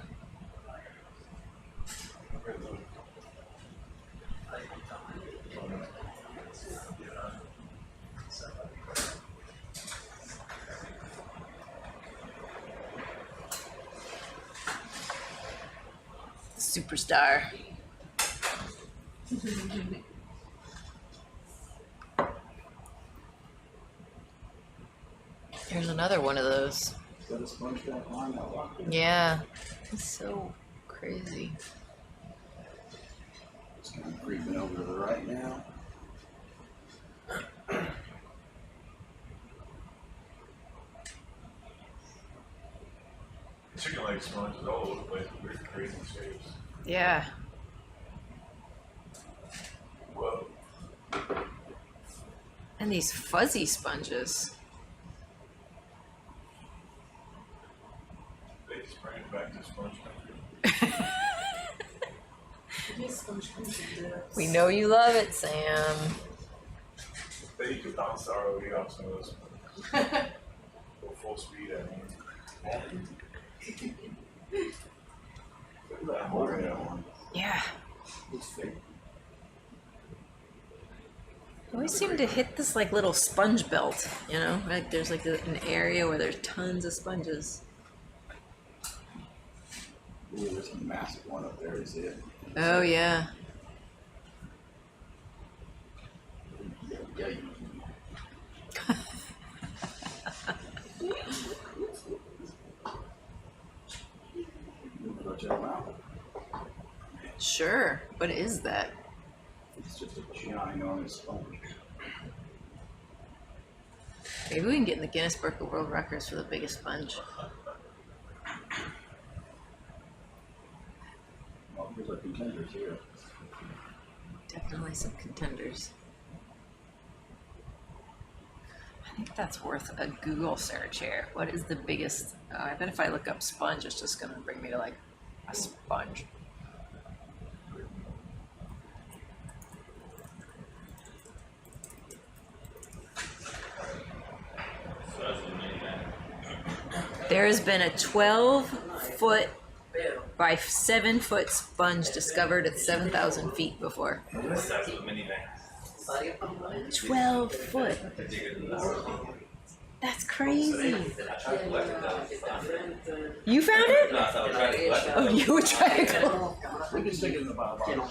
Superstar. Here's another one of those. Is that a sponge back on that rock? Yeah. It's so Crazy. It's kind of creeping over to the right now. Chicken leg sponges all over the place with weird crazy shapes. Yeah. Whoa. And these fuzzy sponges. They just bring it back to sponge country. We know you love it, Sam. They could bounce the ROV off some of those. Go full speed at him. Look at that hole in that one. Yeah. It's fake. We always seem to hit this like little sponge belt, you know? Like there's like an area where there's tons of sponges. Ooh, there's a massive one up there, is it? Oh yeah. Yeah. Go check them out. Sure. What is that? It's just a ginormous sponge. Maybe we can get in the Guinness Book of World Records for the biggest sponge. Well, here's our contenders here. Definitely some contenders. I think that's worth a Google search here. What is the biggest? I bet if I look up sponge, it's just going to bring me to like a sponge. There has been a 12-foot by 7-foot sponge discovered at 7,000 feet before. 12 foot. That's crazy. You found it? Oh, you were trying to go. We can stick it in the bottom.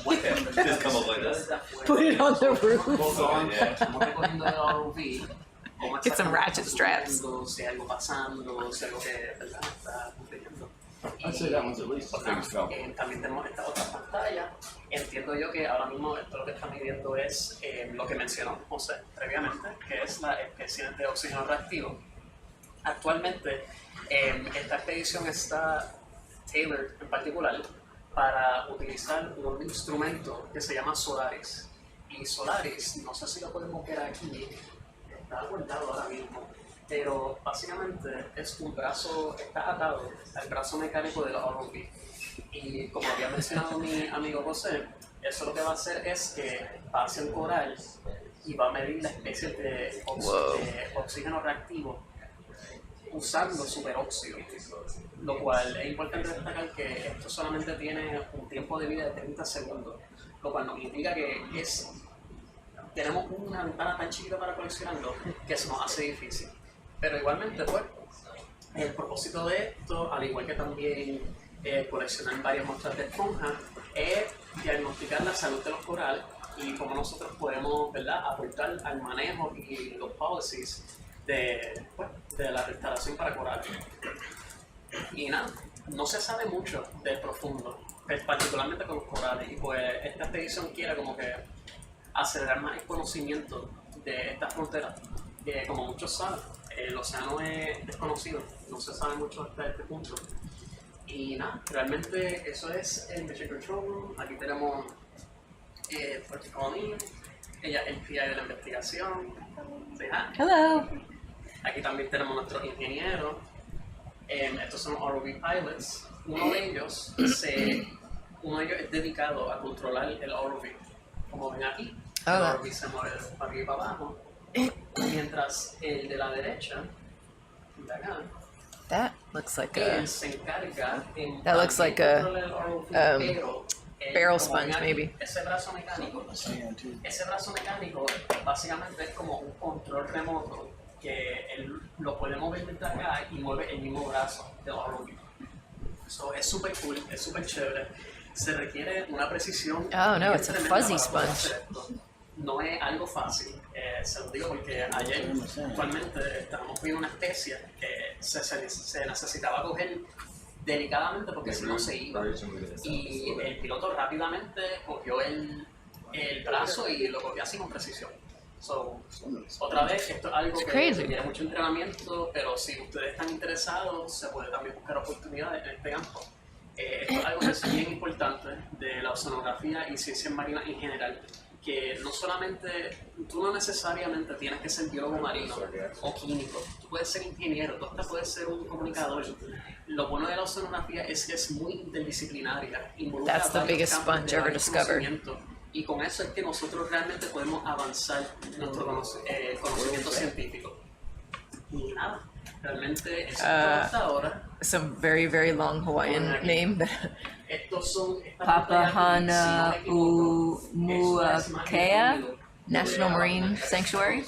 Just come up like this. Put it on the roof. Yeah. Get some ratchet straps. I'd say that one's at least as big as Falcon. También tenemos esta otra pantalla. Entiendo yo que ahora mismo esto lo que está midiendo es lo que mencionó José previamente, que es la especie de oxígeno reactivo. Actualmente, esta expedición está tailored en particular para utilizar un instrumento que se llama Solaris. Y Solaris, no sé si lo podemos ver aquí, está guardado ahora mismo, pero básicamente es un brazo, está atado al brazo mecánico de la ROV. Y como había mencionado mi amigo José, eso lo que va a hacer es que va hacia el coral y va a medir la especie de oxígeno reactivo usando superóxido, lo cual es importante destacar que esto solamente tiene un tiempo de vida de 30 segundos, lo cual nos indica que tenemos una ventana tan chiquita para coleccionarlo que se nos hace difícil. Pero igualmente, pues, el propósito de esto, al igual que también coleccionar varias muestras de esponja, es diagnosticar la salud de los corales y cómo nosotros podemos, ¿verdad?, aportar al manejo y los policies de la restauración para corales. Y nada, no se sabe mucho del profundo, particularmente con los corales, y pues esta expedición quiere como que acelerar más el conocimiento de estas fronteras, que como muchos saben, el océano es desconocido, no se sabe mucho hasta este punto. Y nada, realmente eso es el Mission Control Room. Aquí tenemos Puerto Rico, ella es el PI de la investigación. Hello. Aquí también tenemos nuestros ingenieros. Estos son ROV pilots. Uno de ellos es dedicado a controlar el ROV. Como ven aquí, el ROV se mueve para arriba y para abajo. Mientras el de la derecha, de acá, that looks like a se encarga that looks like a barrel sponge, maybe. Ese brazo mecánico básicamente es como un control remoto que él lo puede mover desde acá y mueve el mismo brazo del ROV. So, es súper cool, es súper chévere. Se requiere una precisión. Oh no, it's a fuzzy sponge. No es algo fácil, se lo digo porque ayer actualmente estábamos viendo una especie que se necesitaba coger delicadamente porque si no se iba. Y el piloto rápidamente cogió el brazo y lo cogió así con precisión. So, otra vez, esto es algo que requiere mucho entrenamiento, pero si ustedes están interesados, se puede también buscar oportunidades en este campo. Esto es algo que es bien importante de la oceanografía y ciencias marinas en general, que no solamente, tú no necesariamente tienes que ser biólogo marino o químico, tú puedes ser ingeniero, tú hasta puedes ser un comunicador. Lo bueno de la oceanografía es que es muy interdisciplinaria, involucra That's the varios biggest campos sponge de ever varios discovered. conocimientos. Y con eso es que nosotros realmente podemos avanzar nuestro conocimiento científico. Y nada, realmente eso es todo hasta ahora. Some very, very long Hawaiian name. Estos son Papahana Umuakea National Marine Sanctuary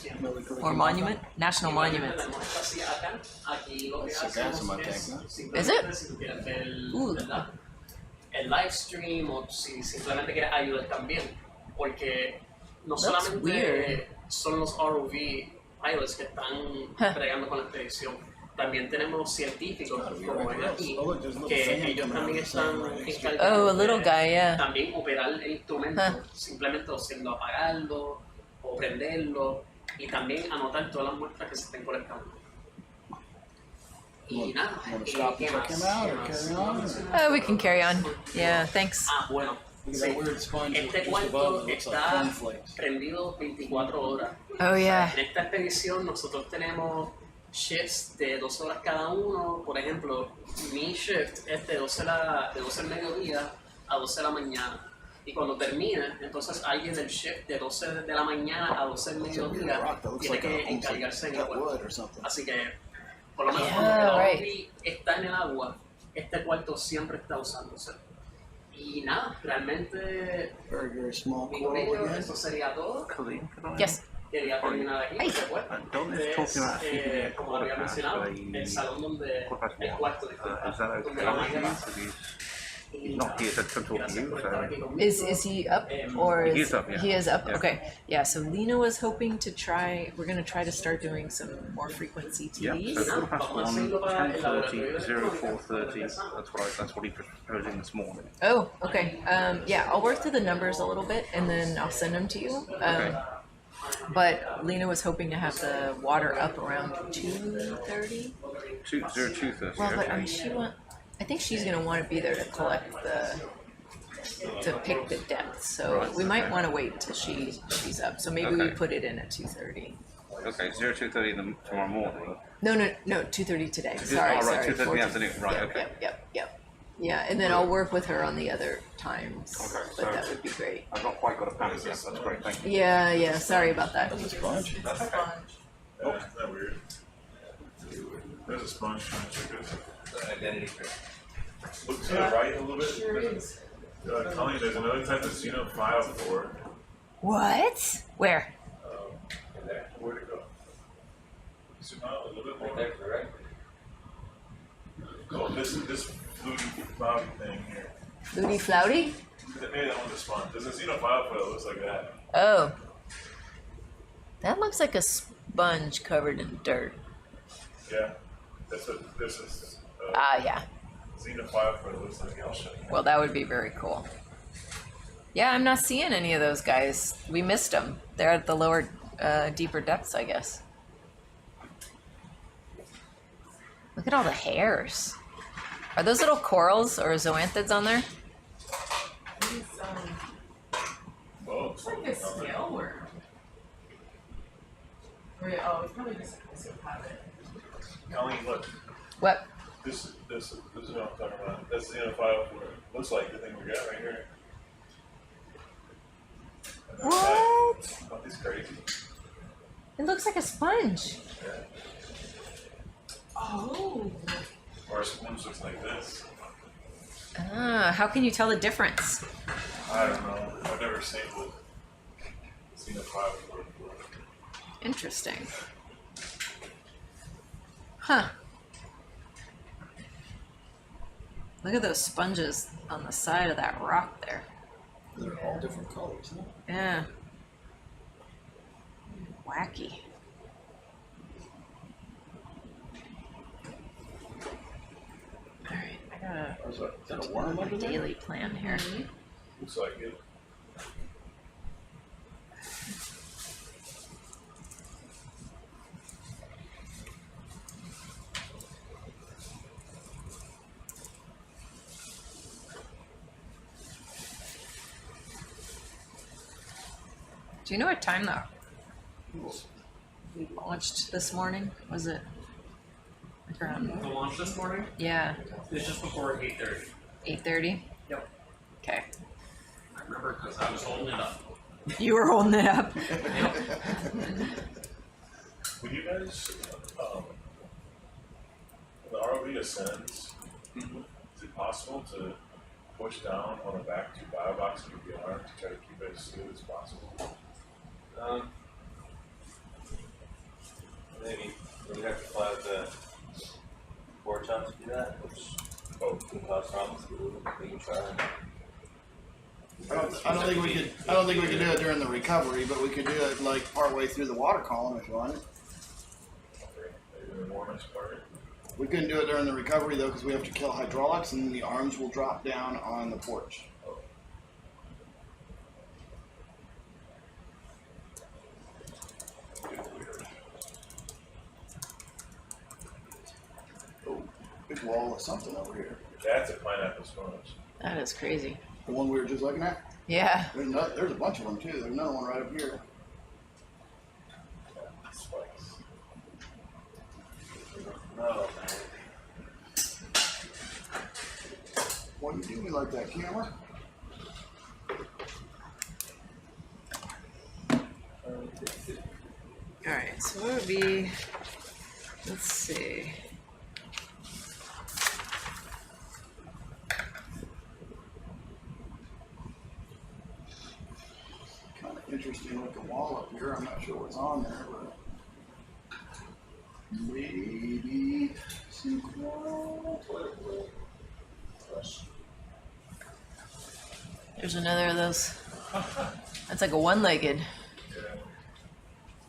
or Monument? National Monument. Is it? Ooh. El live stream o si simplemente quieres ayudar también, porque no That's solamente weird. son los ROV pilots que están bregando con la expedición, también tenemos científicos como ven aquí, que ellos también están Oh, a little guy, yeah. también operar el instrumento, simplemente haciendo apagarlo o prenderlo y también anotar todas las muestras que se estén colectando. Y nada, ¿qué más? We can carry on. Yeah, thanks. Bueno, sí. Este cuarto está prendido 24 horas. Oh, yeah. En esta expedición nosotros tenemos shifts de 12 horas cada uno. Por ejemplo, mi shift es de 12 del mediodía a 12 de la mañana. Y cuando termina, entonces alguien del shift de 12 de la mañana a 12 del mediodía tiene que encargarse del cuarto. Así que, por lo menos cuando el ROV está en el agua, este cuarto siempre está usándose. Y nada, realmente, mi brillo, eso sería todo. Yes. Quería terminar aquí, después. Como había mencionado, el salón donde el cuarto donde la mañana. Not here, so I'm talking to you. So. Is he up or is He's up, yeah. he is up? Yeah. Okay, yeah. So Lena was hoping to try. We're gonna try to start doing some more frequent CTVs. Yeah, so 1:30, 04:30. That's what he proposing this morning. Oh, okay. Yeah, I'll work through the numbers a little bit and then I'll send them to you. Okay. But Lena was hoping to have the water up around 2:30. 2:30. Well, but I think she's gonna want to be there to collect to pick the depth. So we might want to wait till she's up. So maybe we put it in at 2:30. Okay, 2:30 tomorrow morning. No, 2:30 today. Sorry, right, sorry. 2:30 in the afternoon. Right, Yep, okay. Yep. Yeah, and then I'll work with her on the other times. Okay, But so that would be great. I've not quite got a panic yet. That's great. Thank you. Yeah. Sorry about that. That's okay. Isn't that weird? There's a sponge trying to check this. Identity. Look to the right a little bit. Sure is. Colleen, there's another type of xenophile. What? Where? In there. Where'd it go? Zoom out a little bit more. Right there, right? Oh, this fluty cloudy thing here. Fluty Flouty? Maybe that one's a sponge. There's a xenophile that looks like that. Oh. That looks like a sponge covered in dirt. Yeah. That's what this is. Yeah. Xenophile that looks like. I'll show you. Well, that would be very cool. Yeah, I'm not seeing any of those guys. We missed them. They're at the lower, deeper depths, I guess. Look at all the hairs. Are those little corals or zoanthids on there? It's like a snail worm. It's probably just a piece of habit. Colleen, look. What? This is what I'm talking about. That's the xenophile for it. Looks like the thing we got right here. What? Oh, this crazy. It looks like a sponge. Yeah. Oh. Or a sponge looks like this. How can you tell the difference? I don't know. I've never seen a xenophile before. Interesting. Huh. Look at those sponges on the side of that rock there. They're all different colors, huh? Yeah. Wacky. Alright, I a worm under there? daily plan here. Looks like it. Do you know what time that we launched this morning? Was it like around? The launch this morning? Yeah, It's just before 8:30. 8:30. Yep. Okay. I remember because I was holding it up. You were holding it up. When you guys, the ROV ascends, is it possible to push down on the back two bioboxes with the arm to try to keep it as smooth as possible? Maybe we have to fly with the board top to do that, which could cause problems. We can try. I don't think we could. I don't think we could do it during the recovery, but we could do it like partway through the water column if you wanted. Maybe the warmest part. We couldn't do it during the recovery though, because we have to kill hydraulics, and then the arms will drop down on the porch. Oh, big wall of something over here. That's a pineapple sponge. That is crazy. The one we were just looking at. Yeah. There's a bunch of them too. There's another one right up here. Spikes. Oh man. Why do you do me like that, camera? All right. So what would be? Let's see. Kind of interesting looking wall up here. I'm not sure what's on there, but maybe some coral. There's another of those. That's like a one-legged.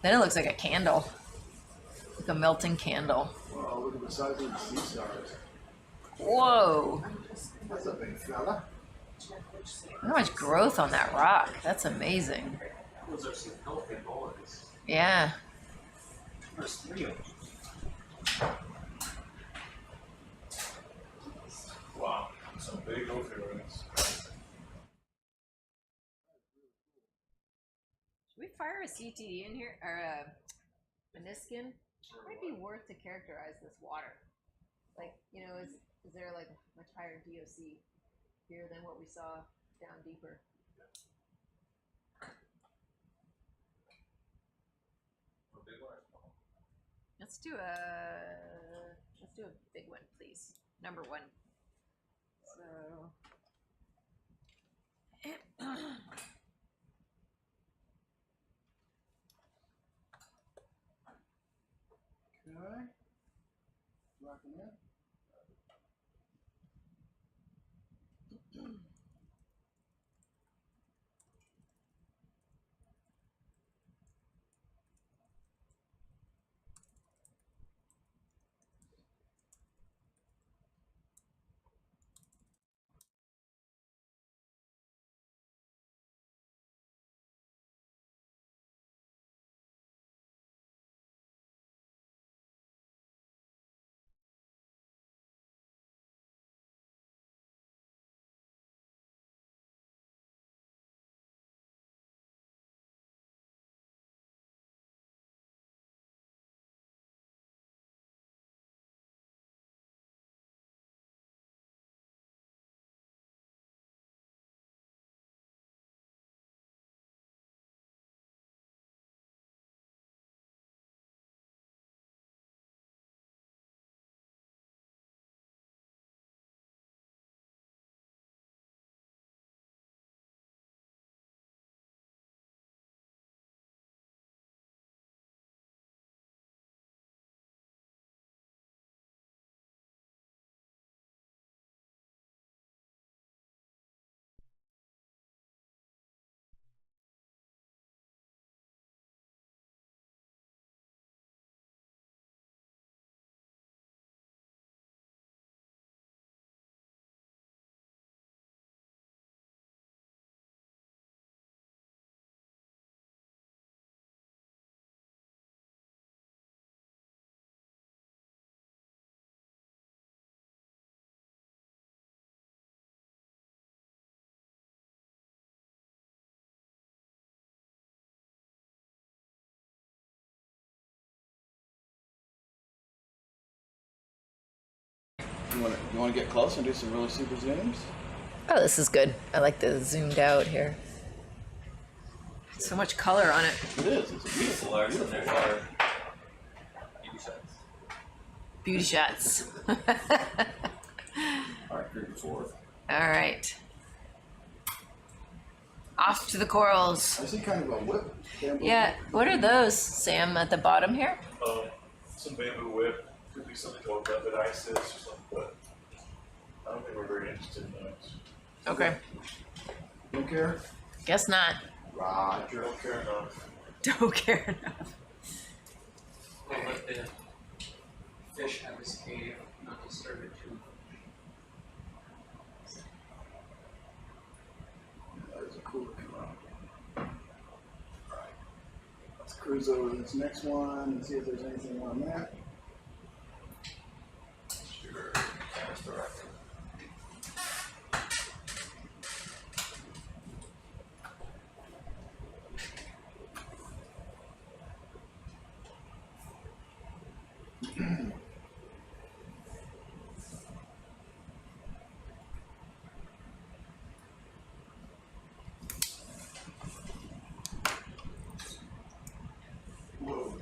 Then it looks like a candle, like a melting candle. Wow, look at the size of the sea stars. Whoa! That's a big fella. Look how much growth on that rock. That's amazing. Those are some healthy boys. Yeah. There's 3 of them. Wow, some big ophir rings. Should we fire a CTE in here, or a meniscin? It might be worth to characterize this water. Like, you know, is there like a much higher DOC here than what we saw down deeper? Let's do a big one, please. Number 1. So. Okay. Rocking in. You wanna get close and do some really super zooms? Oh, this is good. I like the zoomed out here. So much color on it. It is. It's a beautiful. SOLARIS in there are Beauty shots. All right, 34. All right. Off to the corals. I see kind of a whip. Bamboo Yeah, whip. what are those, Sam, at the bottom here? Some bamboo whip, could be something called velvet isis or something, but I don't think we're very interested in those. Okay. Don't care? Guess not. Roger. Don't care enough. Don't care enough. We'll let the fish have his cave, not disturb it too That is a cool looking rock. Alright. Let's cruise over to this next one and see if there's anything on that. Sure, that's the right. Whoa.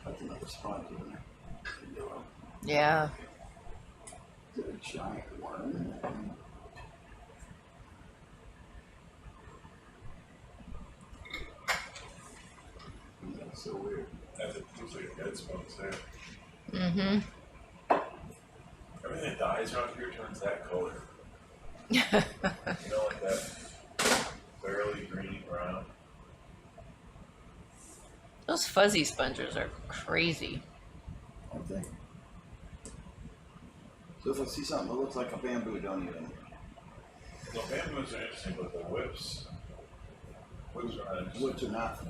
That's another spot in there. Yellow. Yeah. Is it a giant worm? That's so weird. Looks like a dead sponge there. Mm-hmm. Everything that dies around here turns that color. You know, like that barely greeny brown. Those fuzzy sponges are crazy. Aren't they? So if I see something that looks like a bamboo, don't even. Well, bamboos are interesting, but the whips are not interesting. Whips are not.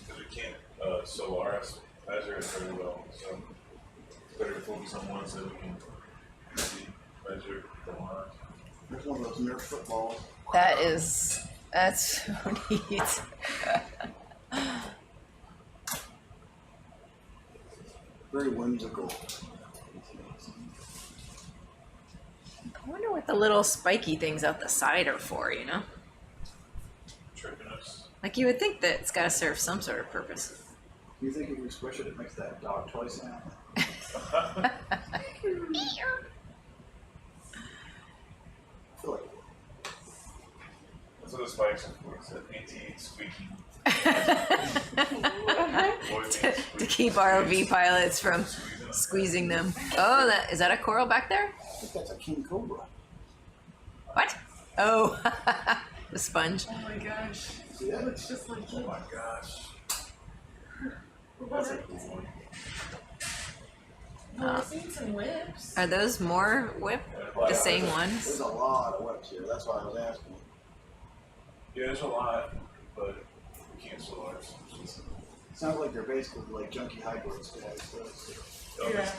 Because we can't Solaris measure it very well, so it's better to focus on ones that we can see, measure the line. There's one of those Nerf footballs. That's so neat. Very whimsical. I wonder what the little spiky things out the side are for, you know? Tricking us. Like you would think that it's got to serve some sort of purpose. Do you think if we squish it, it makes that dog toy sound? I feel like That's what the spikes are for, it's an anti-squeaking. to keep ROV pilots from squeezing them. Oh, is that a coral back there? I think that's a king cobra. What? Oh, the sponge. Oh my gosh. See that? Looks just like Oh you. my gosh. That's a cool one. Well, I've seen some whips. Are those more whip? The same There's ones? a lot of whips here. That's why I was asking. Yeah, there's a lot, but we can't Solaris. Sounds like they're basically like junky hybrids, guys. Yeah, Yeah.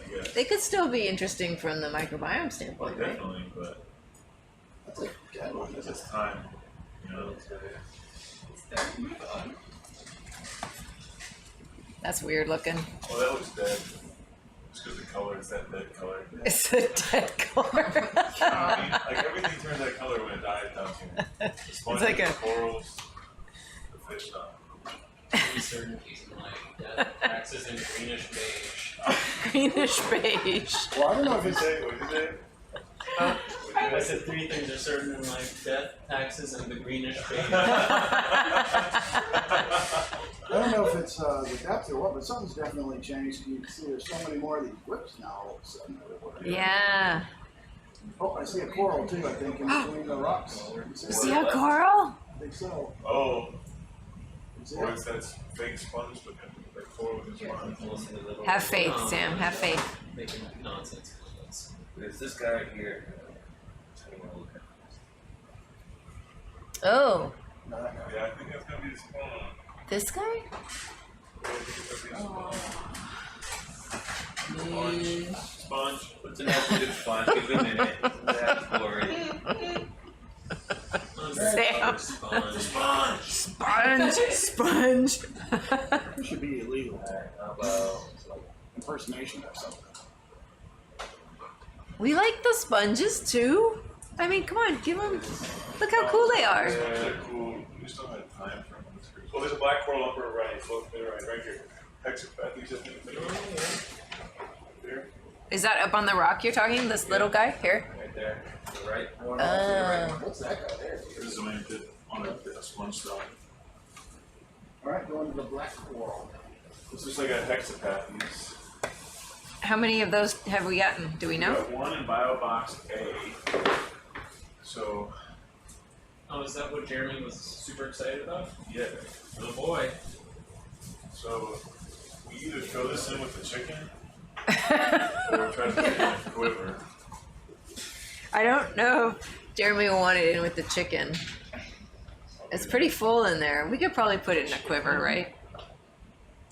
I guess. They could still be interesting from the microbiome Well, standpoint, right? definitely, but That's a dead one. it's just time, you know. That's weird looking. Well, that looks dead. Just because the color is that dead color. It's a dead color. I mean, like everything turns that color when it dies down here. The sponges, like a- the corals, the fish not. In certain cases, like death taxes in greenish beige. Greenish beige. Well, I don't know if What did it's. you say? What did you say? I said three things are certain in life: death, taxes, and the greenish beige. I don't know if it's the depth or what, but something's definitely changed. You can see there's so many more of these whips now all of a sudden. Yeah. Oh, I see a coral too, I think, in between the rocks. You see a coral? I think so. Oh, Is or it? it's that fake sponge looking, like coral with a sponge. Have faith, Sam. Have faith. Making nonsense. There's this guy right here. I don't wanna look at Oh, No, that guy. Yeah, I think that's gonna be the spawn. this guy? Yeah, I think it's gonna be the spawn. Sponge. What's an absolute sponge? Give it a minute. That's glory. Sam. Sponge. Sponge! Sponge. It should be illegal. Impersonation or something. We like the sponges too. I mean, come on, give them. Look how cool they are. Yeah, they're cool. We still have time for them. Well, there's a black coral upper right, so right here. Hexapathes, I think. There. Is that up on the rock you're talking? This little guy here? Right there, to the right. What's that guy there? This is a manatid on a sponge style. Alright, going to the black coral. This is like a hexapathes. How many of those have we gotten? Do we We know? got one in Biobox A. So, Oh, is that what Jeremy was super excited about? yeah. Oh boy. So, we either throw this in with the chicken, or try to put it in a quiver. I don't know if Jeremy will want it in with the chicken. It's pretty full in there. We could probably put it in a quiver, right?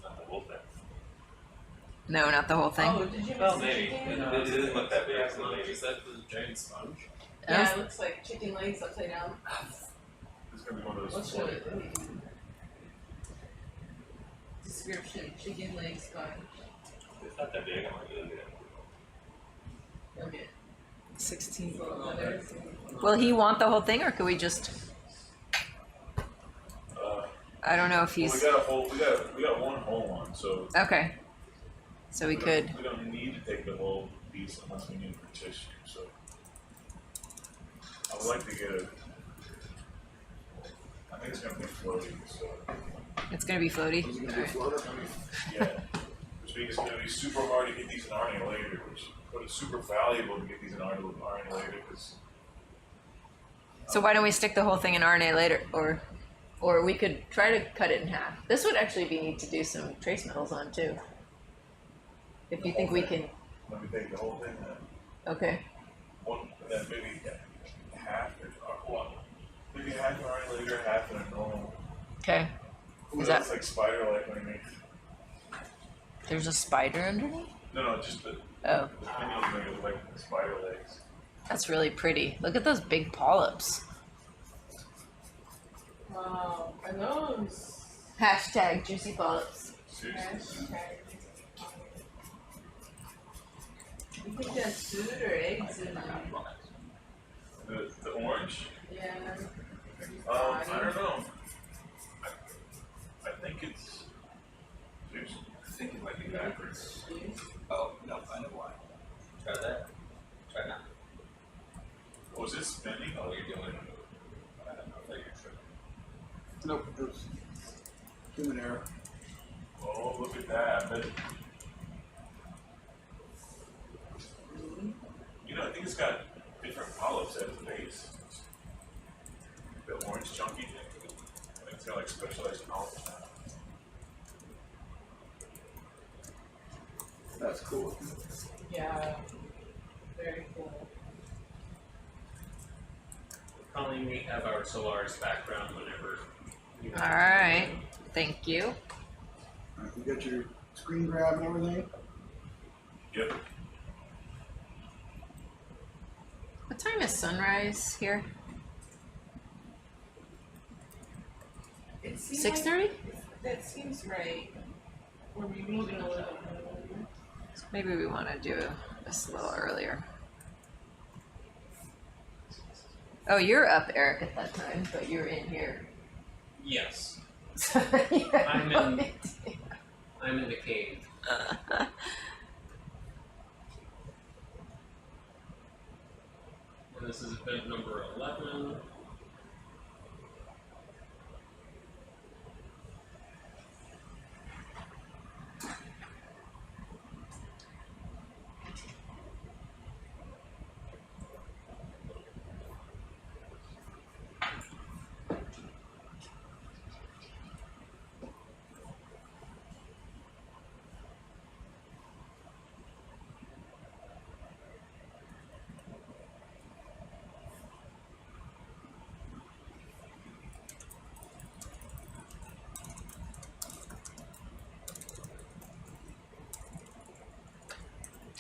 Not the whole thing. No, not the whole thing. Oh, did you Well, miss maybe. chicken? It doesn't look that big. Is that the giant sponge? Yeah, it looks like chicken legs upside down. It's gonna be one of those. What's the description? Chicken leg sponge. It's not that big. I'm not gonna do it. Okay. 16. Letters. Will he want the whole thing, or could we just? I don't know if Well, he's. we got one whole one, so Okay. So we could. we don't need to take the whole piece unless we need it for tissue. So I would like to get a. I think it's gonna be floating. So It's gonna be floaty. Is it gonna be a floater? yeah, which means it's gonna be super hard to get these in RNA later, but it's super valuable to get these in RNA later because. So why don't we stick the whole thing in RNA later, or we could try to cut it in half. This would actually be neat to do some trace metals on too. If you think we can. Let me take the whole thing then. Okay. One, and then maybe half or one. Maybe half an RNA later, half in a normal. Okay. Ooh, Is that's that? like spider-like underneath. There's a spider underneath. No, just the Oh, pinnules make it look like spider legs. that's really pretty. Look at those big polyps. Wow, are those? Hashtag juicy polyps. Seriously. You think that's food or eggs in them? The orange? Yeah. I don't know. I think it's juice. I think it might be backwards. Oh, no, I know why. Try that. Try now. Oh, is it spinning? Oh, you're doing it. I don't know if you're tripping. Nope, it was human error. Oh, look at that. But, you know, I think it's got different polyps at its base. The orange chunky thing. I think it's got like specialized polyps now. That's cool. Yeah. Very cool. Colleen, we have our Solaris background whenever you All right. Thank you. Alright, you got your screen grab and everything? Yep. What time is sunrise here? It seems 6:30? That seems right. We're moving a little bit. Maybe we want to do this a little earlier. Oh, you're up, Eric, at that time, but you're in here. Yes. Yeah, I'm in I'm in the cave. And this is event number 11.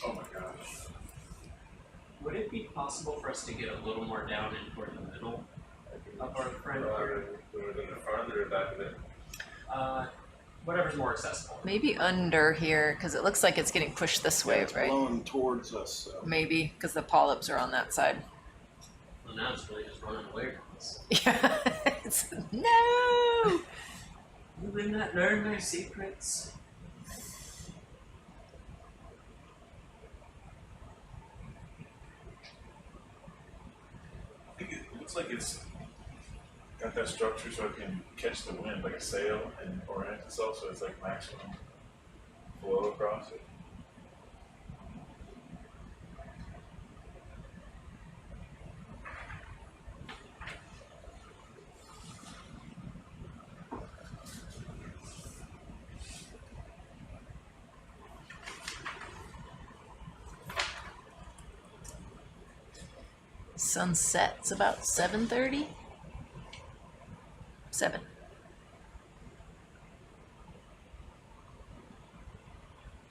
Oh my gosh. Would it be possible for us to get a little more down in toward the middle? up our front Or in the front or back of it? Whatever's more accessible. Maybe under here, because it looks like it's getting pushed this way, It's right? blowing towards us. So. Maybe, because the polyps are on that side. Well, now it's really just running away from us. Yeah. No! You will not learn my secrets. I think it looks like it's got that structure so it can catch the wind like a sail and orient itself, so it's like maximum flow across it. Sunset's about 7:30. 7.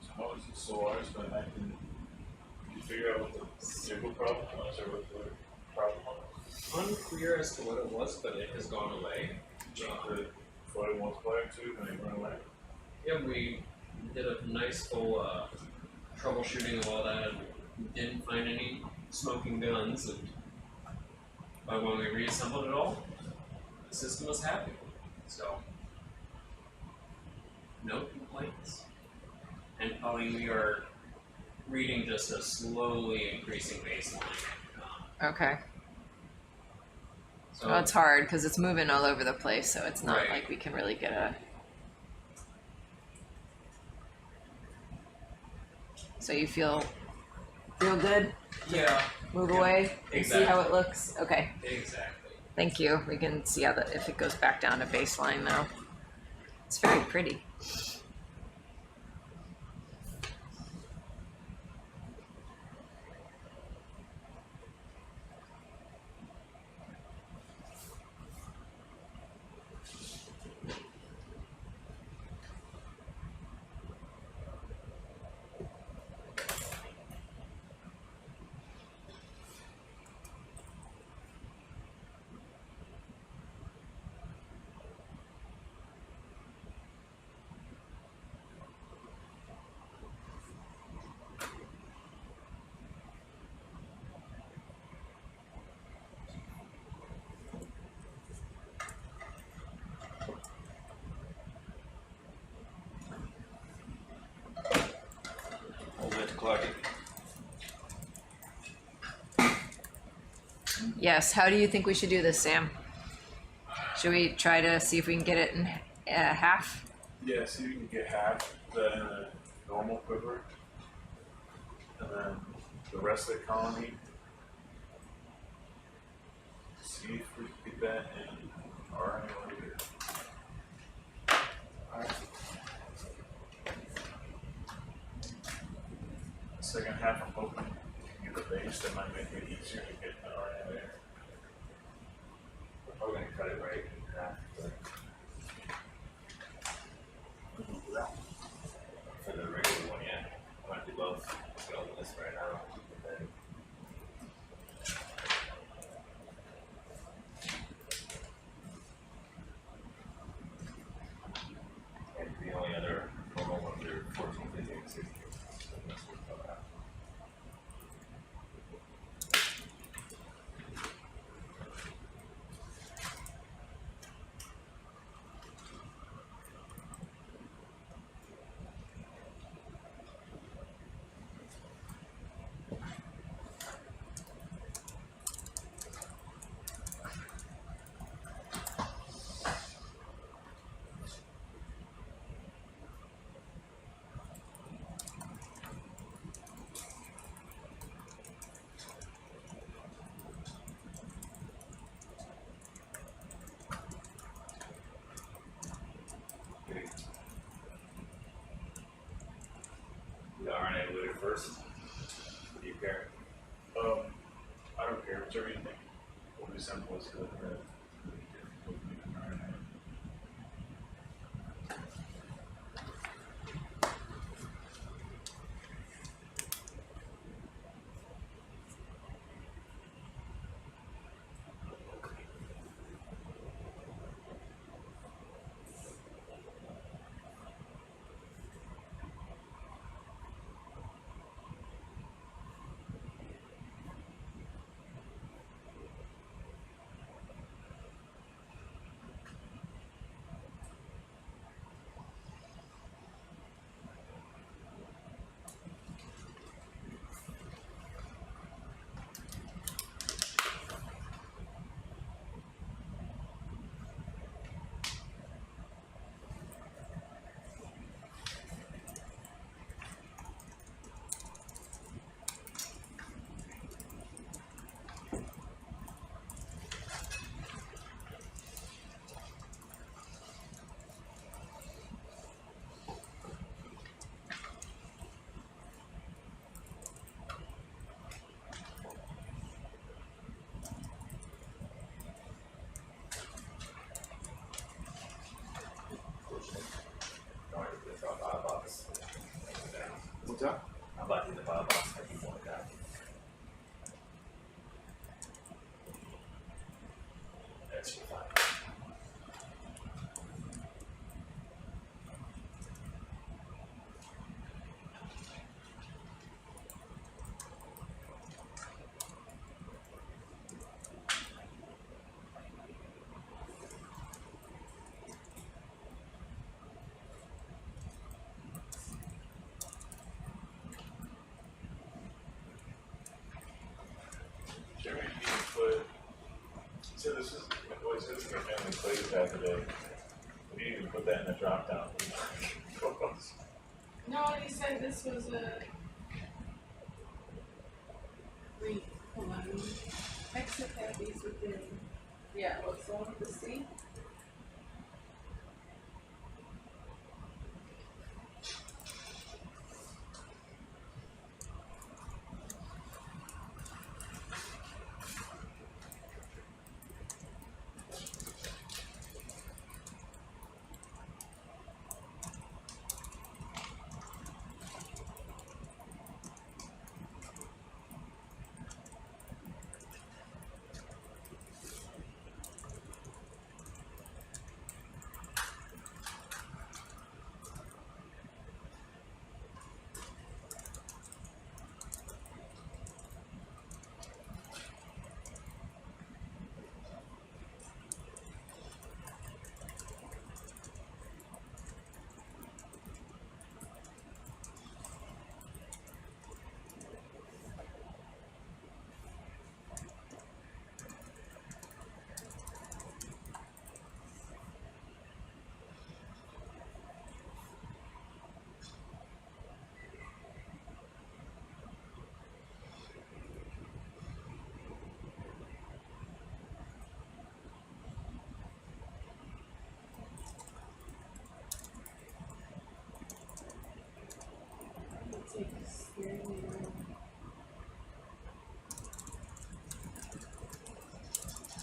So how is the SOLARIS going to act in? Did you figure out what the signal problem was or what the problem was? Unclear as to what it was, but it has gone away. The floating multiplier tube and it went away. Yeah, we did a nice full troubleshooting of all that and didn't find any smoking guns. And by when we reassembled it all, the system was happy. So, no complaints. And Colleen, we are reading just a slowly increasing baseline. Okay. So Well, it's hard because it's moving all over the place, so it's not Right. like we can really get a. So you feel good? yeah, Move away and see how it looks. Okay. exactly. Thank you. We can see how that if it goes back down to baseline now. It's very pretty. Hold it to clock it. Yes. How do you think we should do this, Sam? Should we try to see if we can get it in half? Yeah, see if you can get half that in a normal quiver. And then the rest of the colony. See if we can get that in RNA later. Alright. The second half I'm hoping you can get the base that might make it easier to get the RNA there. We're probably gonna cut it right in half, but for the regular one, yeah. I want to do both. Let's go with this right now. And then and the only other normal ones are 14, 15, and 16. So that's what we'll go out. The RNA loaded first. Do you care? I don't care, whichever you think will be simple is good. Jeremy didn't even put, he said this is, well, he said this is our family plays back today. We didn't even put that in the drop down. No, he said this was a. Wait, hold on. Exit had these within. Yeah, what's the one with the C?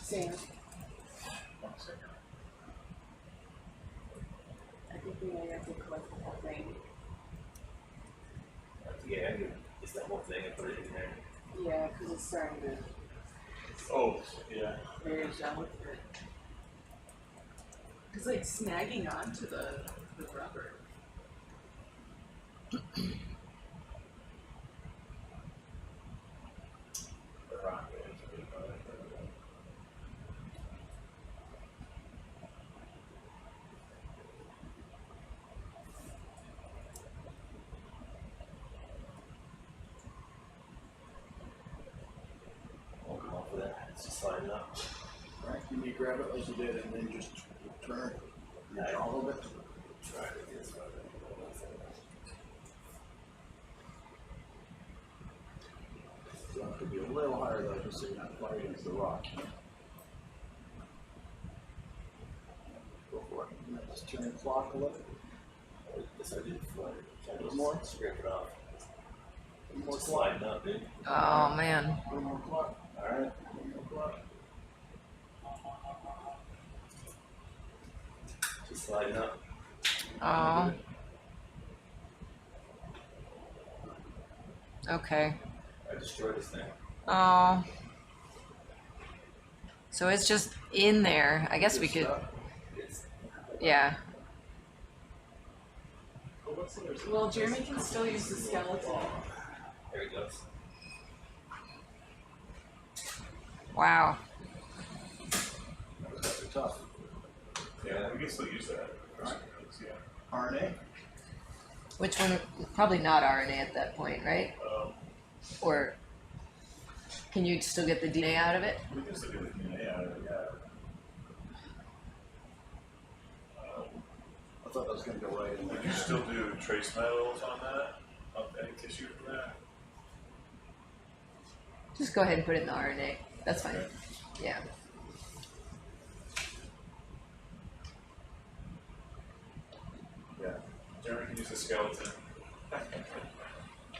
Same. I think we may have to collect the whole thing. Yeah, it's that whole thing and put it in there. Yeah, because it's starting to. Oh, yeah. Very done with it. It's like snagging onto the rubber. The rock is a big part. Won't come off of that. It's just sliding up. Right, you need to grab it as you did and then just turn it. Draw a little bit. Try it this way. So it could be a little higher though, just so you're not quite against the rock. Go for it. And then just turn the clock a little. This I did flood. A little more. Scrape it off. A little more It's clock. sliding up, dude. Oh man. A little more clock. Alright. A little more clock. Just sliding up. Oh. Okay. I destroyed this thing. Oh. So it's just in there. I guess we could. Yeah. Well, Jeremy can still use the skeleton. There he goes. Wow. Those guys are tough. Yeah, we can still use that. Yeah. RNA? Which one? Probably not RNA at that point, right? Or can you still get the DNA out of it? We can still get the DNA out of it, yeah. I thought that was going to go right in there. Would you still do trace metals on that? On any tissue from that? Just go ahead and put it in the RNA. That's fine. Okay. Yeah. Yeah. Jeremy can use the skeleton.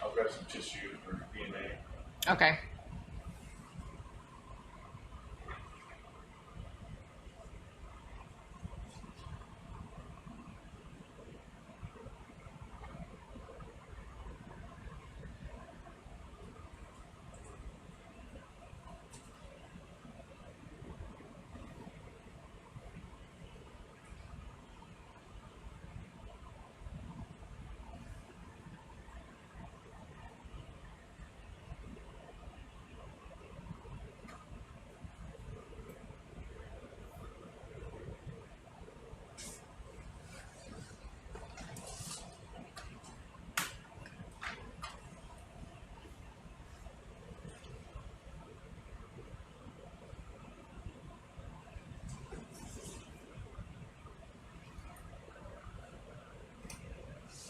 I'll grab some tissue for DNA. Okay.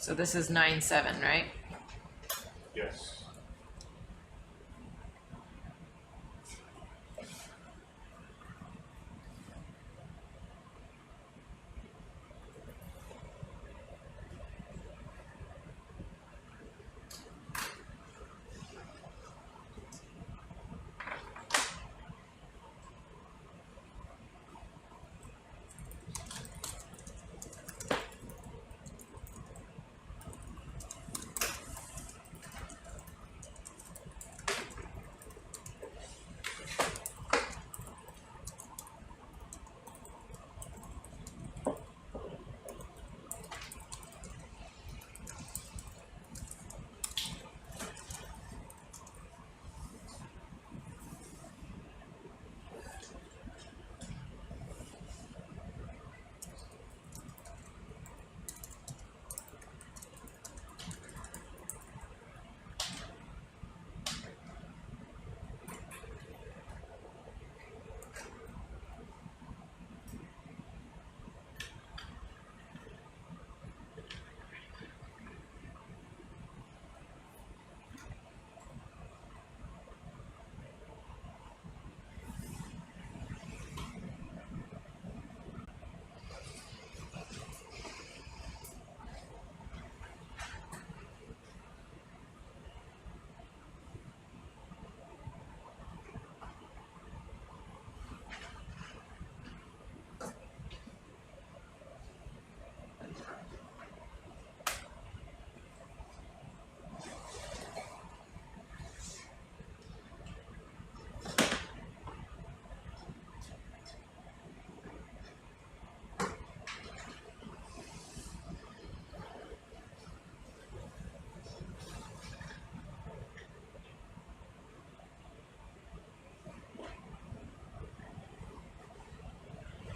So this is 9.7, right? Yes.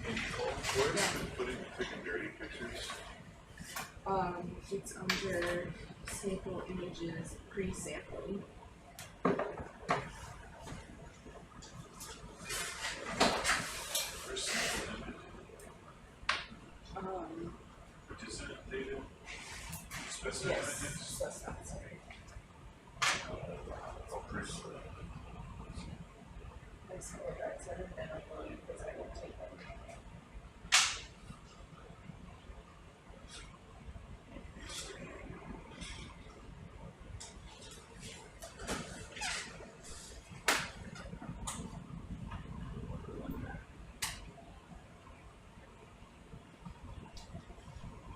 Where is it putting the quick and dirty pictures? It's under sample images, pre-sampling. Where's sample image? Participant data? Specimen Yes, images? that's not sorry. Oh, first, I just apologize, I haven't been uploading because I won't take them.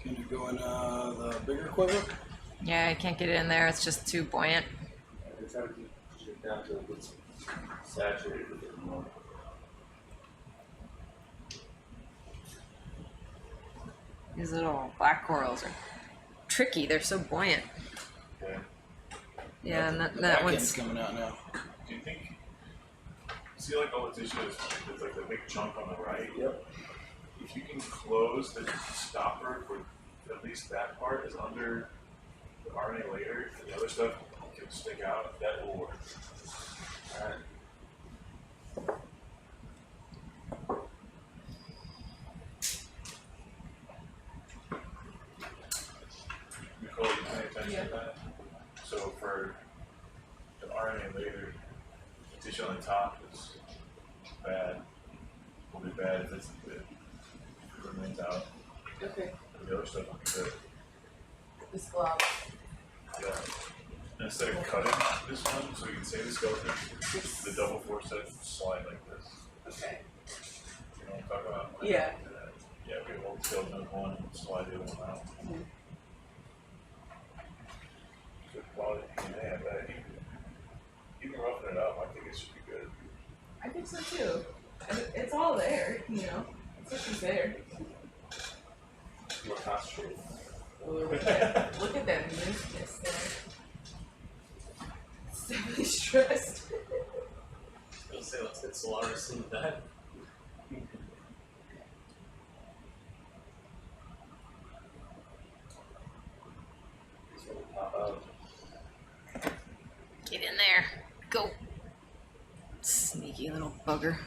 Can you go in the bigger quiver? Yeah, I can't get it in there. It's just too buoyant. They're trying to keep it down to it's saturated a bit more. These little black corals are tricky. They're so buoyant. okay. Yeah, and The that back end's one's. coming out now. Do you think, see like all the tissue is like the big chunk on the right? Yep. If you can close the stopper for at least that part is under the RNA layer and the other stuff can stick out, that will work. Alright. Nicole, you pay attention to that? So for the RNA layer, the tissue on the top is bad. Will be bad if it remains out. Okay, And the other stuff will be good. this glove. Yeah. And instead of cutting this one, so you can save the skeleton, the double forceps slide like this. Okay. You know what I'm talking about? Yeah. Yeah, we hold the skeleton with one and slide the other one out. Good quality DNA, I bet. You can roughen it up, I think it should be good. I think so too. It's all there, you know. It's just there. More concentrated. Look at that looseness there. It's definitely stressed. I was gonna say, let's get SOLARIS-ing that. Get in there. Go. Sneaky little bugger.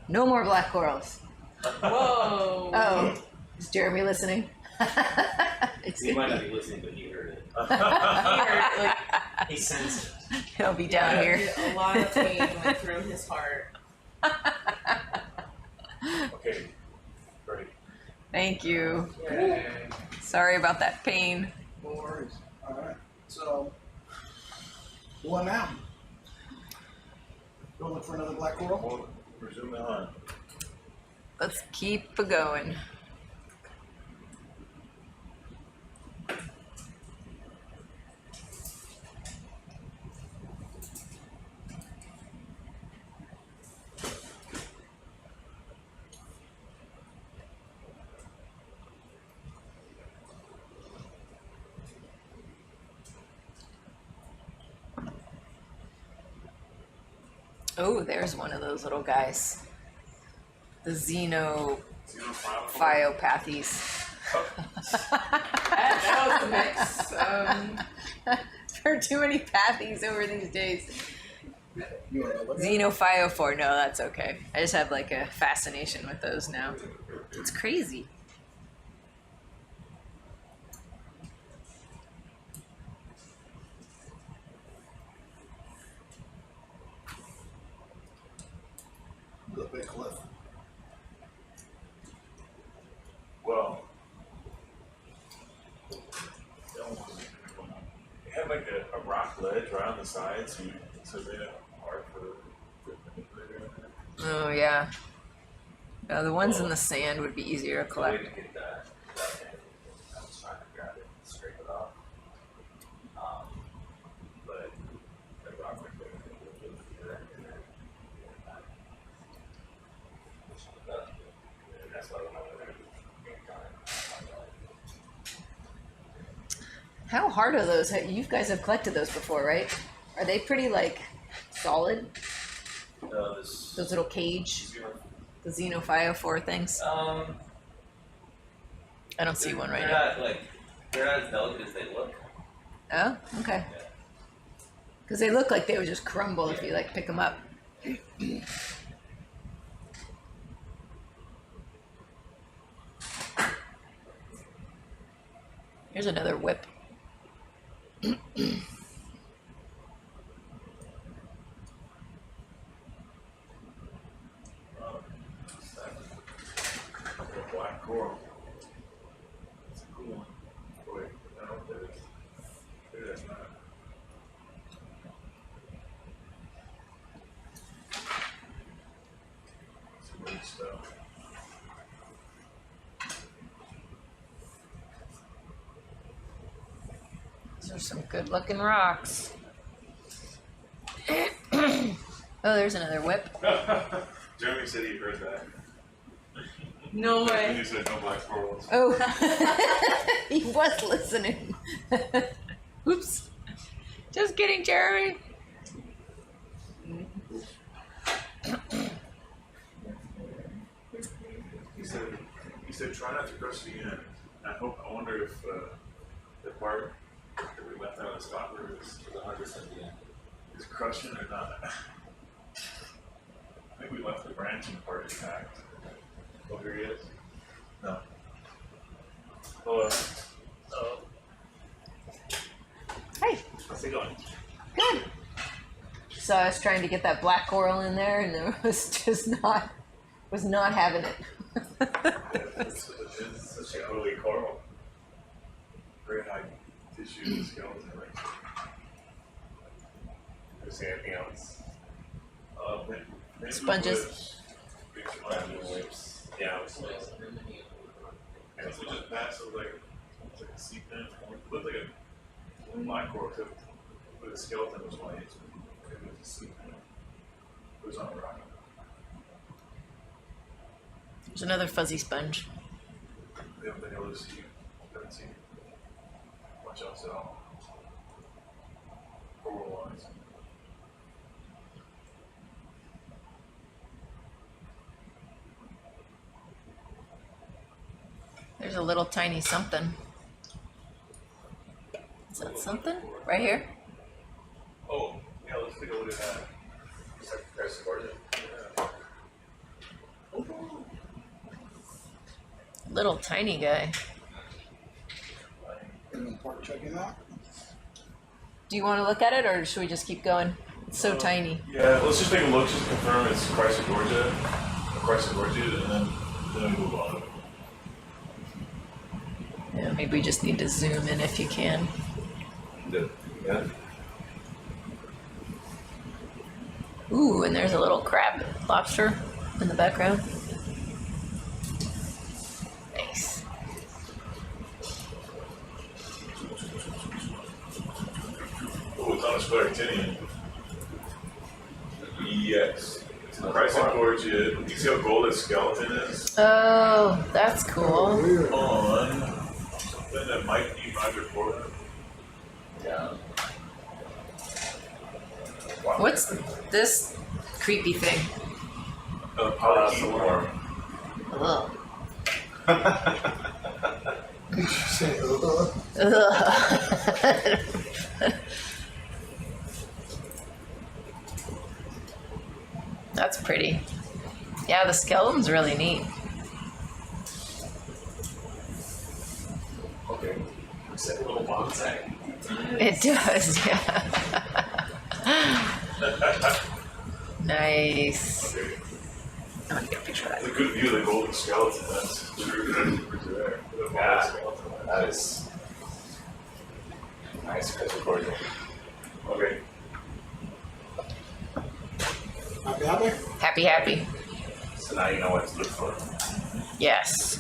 No more black corals. Whoa. Oh, is Jeremy listening? It's He might gonna not be listening, but he heard it. He He sensed it. He'll be down here. A lot of pain went through his heart. Okay, ready. Thank you. Yay. Sorry about that pain. No worries. All right. So, what now? Go look for another black coral? We'll resume the hunt. Let's keep going. Oh, there's one of those little guys. The xenophyopathies. That was a mix. There are too many pathies over these days. You want to look at it? Xenophyophore, no, that's okay. I just have like a fascination with those now. It's crazy. The big cliff. Well, it had like a rock ledge right on the side, so they had hard for Oh yeah. No, the ones in the sand would be easier to Way collect. to get that. I was trying to grab it and scrape it off. But the rock right there. That's why I don't know whether How hard are those? You guys have collected those before, right? Are they pretty like solid? this Those little cage, the xenophyophore things. I don't see one right now. They're not as delicate as they look. Oh, okay. Because they look like they would just crumble if you like pick them up. Here's another whip. black coral. It's a cool one. Wait, I don't know if that is. Maybe that's not. Some weird stuff. Those are some good looking rocks. Oh, there's another whip. Jeremy said he heard that. No He way. said no black corals. Oh, he was listening. Oops. Just kidding, Jeremy. He said try not to crush the end. I wonder if the part that we left out of the stopper is 100% the end. Is crushing or not? I think we left the branching part intact. Oh, here he is. No. Hello. Oh. Hey. How's it going? Good. So I was trying to get that black coral in there, and it was just not having it. It's such a holy coral. Very high tissue skeleton. Right? You see anything else? Maybe Sponges. Whips. Yeah, it was nice. And so we just passed, it was like a sea fin. It looked like a black coral tip, but the skeleton was white. It was a sea fin. It was on a rock. There's another fuzzy sponge. We haven't been able to see, haven't seen much else at all. Coral wise. There's a little tiny something. Is that something? Right here? Oh, yeah, let's take a look at that. It's like press for it. Yeah. Little tiny guy. Check him out. Do you want to look at it, or should we just keep going? It's so tiny. Yeah, let's just take a look, just confirm it's Chrysogorgia, and then we move on. Yeah, maybe we just need to zoom in if you can. Yeah. Ooh, and there's a little crab lobster in the background. Nice. Oh, it's on a scleractinian. Yes. It's in Chrysogorgia. You can see how gold its skeleton is. Oh, that's cool. On something that might be migratory. Yeah. Wow. What's this creepy thing? A polyhedron worm. Ugh. Did you say, Ugh. That's pretty. Yeah, the skeleton's really neat. Okay. It's like a little bonsai. It does, yeah. Nice. Okay. I'm gonna get a picture of It's that. a good view of the golden skeleton. That's there. Yeah. That is nice Chrysogorgia. Okay. happy, happy? Happy, happy. So now you know what to look for. Yes.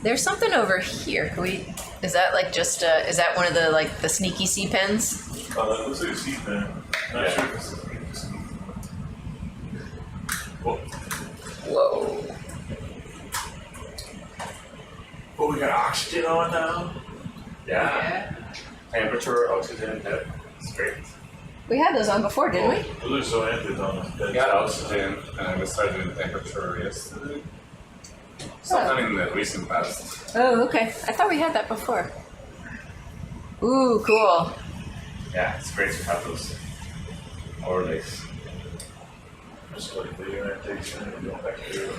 There's something over here. Can we? Is that like just? Is that one of the like the sneaky sea pens? It looks like a sea pen. Not sure if it's a sea pen. Whoa. Whoa. Oh, we got oxygen on now? Yeah. Temperature, oxygen, depth. It's great. We had those on before, didn't we? Those are so anthid on We got oxygen, and we started in temperature yesterday. Sometime in the recent past. Oh, okay. I thought we had that before. Ooh, cool. Yeah, it's great to have those overlays. Just like the orientation and going back through.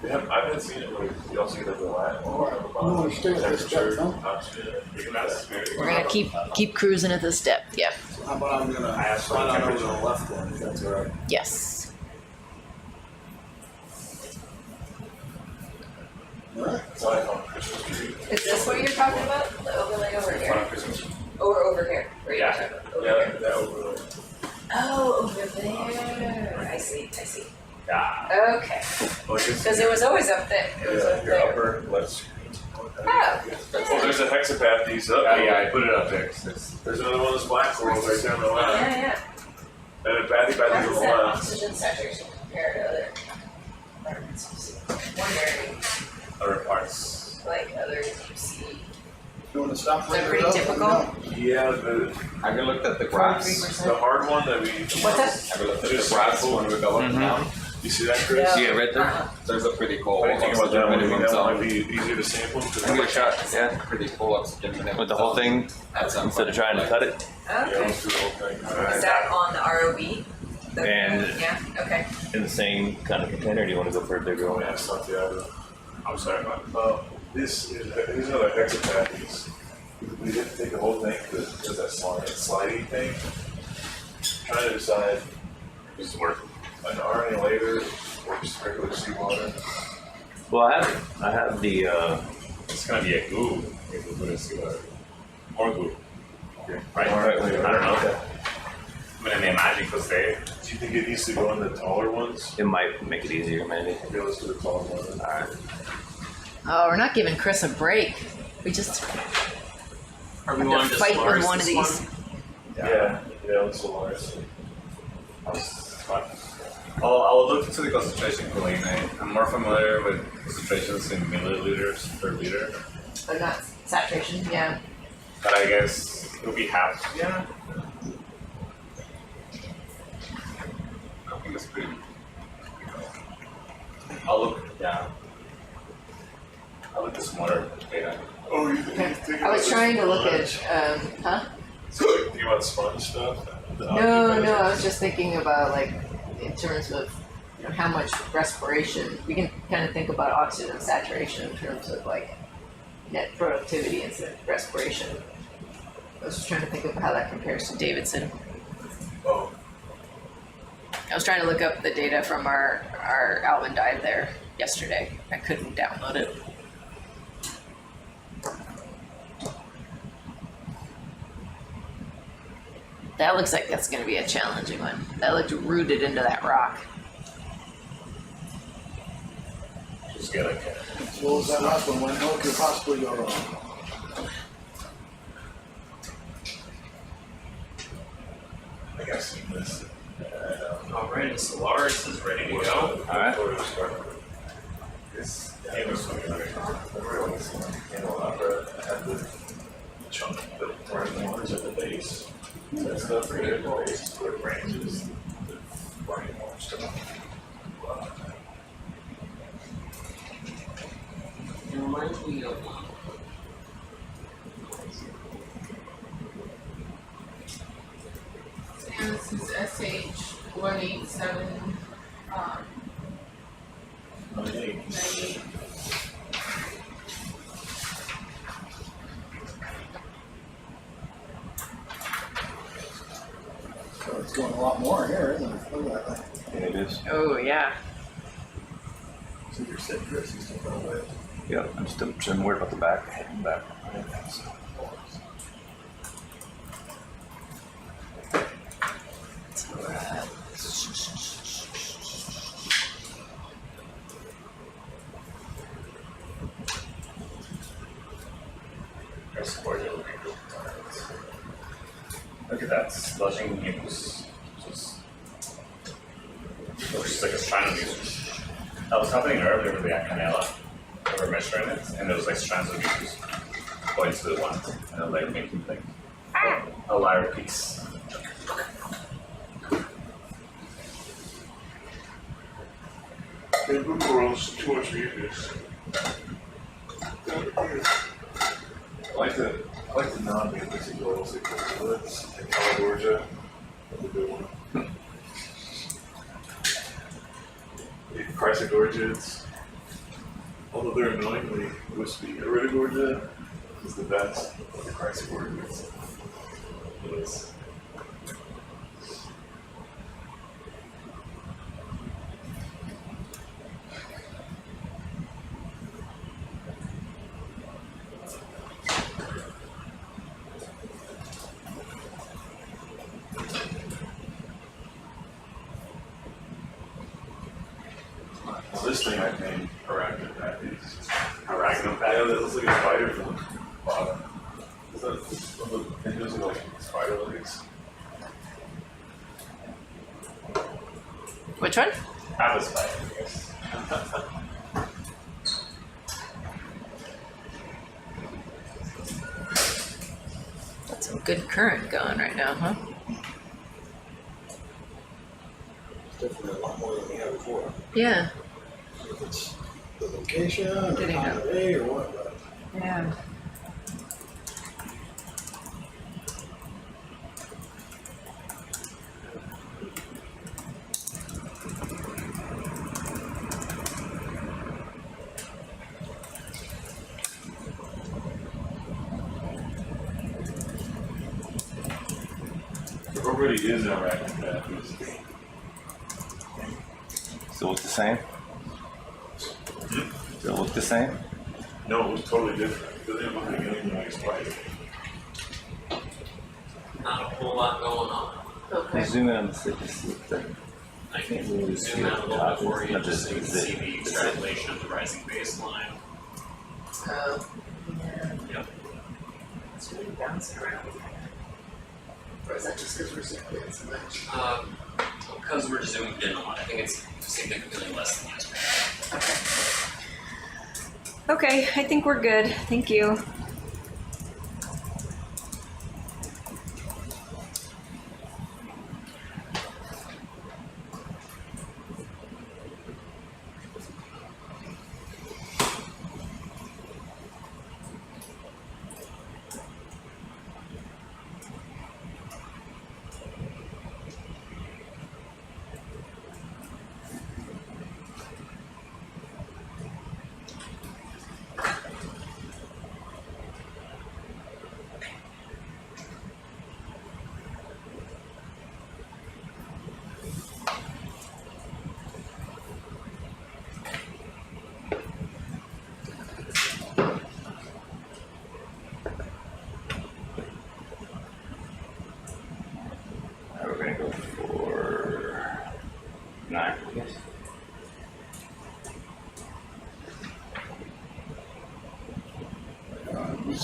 I haven't seen it where you also get the line or You understand this depth, huh? oxygen. You can ask me. We're gonna keep cruising at this depth. Yeah. So how about I'm gonna slide on over to the left one, if that's all right. Yes. All right. It's like on Christmas tree. Is this what you're talking about? The overlay over On here? Christmas tree. Or over here? Where you're Yeah. talking about? Over Yeah, here. that overlay. Oh, over there. I see, I see. Yeah. Okay. Well, I guess- Because it was always up there. It was Yeah, up your there. upper left screen. Oh. Oh, there's a hexapathes up. Yeah, I put it up there. There's another one of those black corals right down the Yeah, left. yeah. And a pathy How on does the that left. oxygen saturation compare to other environments? Wondering, Other parts. like other deep sea. You want to stop Is that right pretty up? typical? Yeah, the Have you looked at the graphs? the hard one that we. What's that? Have you looked at the Just graphs when we go up and down? You see that, Chris? Yeah. right there? There's a pretty cool What do you think about that one? oxygen You think minimum that one might zone. be easier to sample? Give it a shot, yeah. Pretty cool oxygen minimum. With the whole zone. thing, At some instead of point, trying to like- cut it. Yeah, Okay. let's do the whole thing. Is that on the ROV? And- Yeah, okay. In the same kind of container, do you want to go for a bigger Oh, one? yeah, Santiago. I'm sorry, this is, here's another hexapathes. We didn't take the whole thing because there's that sliding thing. Trying to decide if this is worth an RNA later or just regular seawater. Well, I have the It's gonna be a goo if we're gonna seawater. More goo. Okay. Right. RNA later. I don't know. Okay. but I mean, imagine because they Do you think it needs to go in the taller ones? it might make it easier, maybe. Okay, let's do the taller ones. All right. Oh, we're not giving Chris a break. We just Are we have wanting to to fight with Solaris one of this these. Yeah, let's Solaris. I'll look into the concentration cooling. I'm more familiar with concentrations in milliliters per liter, But not saturation, yeah. but I guess it would be half. Yeah. I think it's pretty. I'll look. Yeah. I'll look at some more data. Oh, you think I was trying to look at, huh? So, like, think about sponge stuff? No, I was just thinking about like, in terms of, you know, how much respiration, we can kind of think about oxygen saturation in terms of like, net productivity instead of respiration. I was just trying to think of how that compares to Davidson. Oh. I was trying to look up the data from our Alvin dive there yesterday. I couldn't download it. That looks like that's going to be a challenging one. That looked rooted into that rock. Just get like As well as that last one went, how could it possibly go wrong? I think I've seen this. Alright, the Solaris is ready to go. Alright. This game was something like everyone's candelabra had the chunk of the burning ones at the base. So that's the pretty good base where it branches the burning orange stuff. It reminds me of And this is SH187 98. So it's going a lot more here, isn't it? Look at that thing. Yeah, it is. Oh, yeah. So you're sitting here, so you still got away. Yeah, I'm just worried about the back, heading back. Look at that sludging news. Looks just like a strand of news. That was happening earlier with the Acanela. They were measuring it, and there was like strands of news going to the one, and they're like making like a lyre piece. They move around 200 meters. I like the non-basic oils like woods and California. That's a good one. The Chrysogorgids, although they're annoyingly wispy, Iridogorgia is the best of the Chrysogorgids. It is. Well, this thing I named Arachnopathy. Arachnopathy? Yeah, that looks like a spider from the bottom. Is that one of the hinges are like spider legs? Which one? Half a spider, I guess. That's some good current going right now, huh? It's definitely a lot more than we had before. Yeah. If it's the location or Getting time up. of day or what, but Yeah. There already is an Arachnopathy. Still look the same? Still look the same? No, it was totally different. It doesn't look like anything like a spider. not a whole lot going on. Okay. Zoom in on the surface. I can really zoom out a little bit for you Not just so you can just see the extrapolation of the rising baseline. Oh. Yeah. Yep. It's really bouncing around. Or is that just because we're zooming in so much? Because we're zoomed in a lot, I think it's significantly less than yesterday. Okay, I think we're good. Thank you.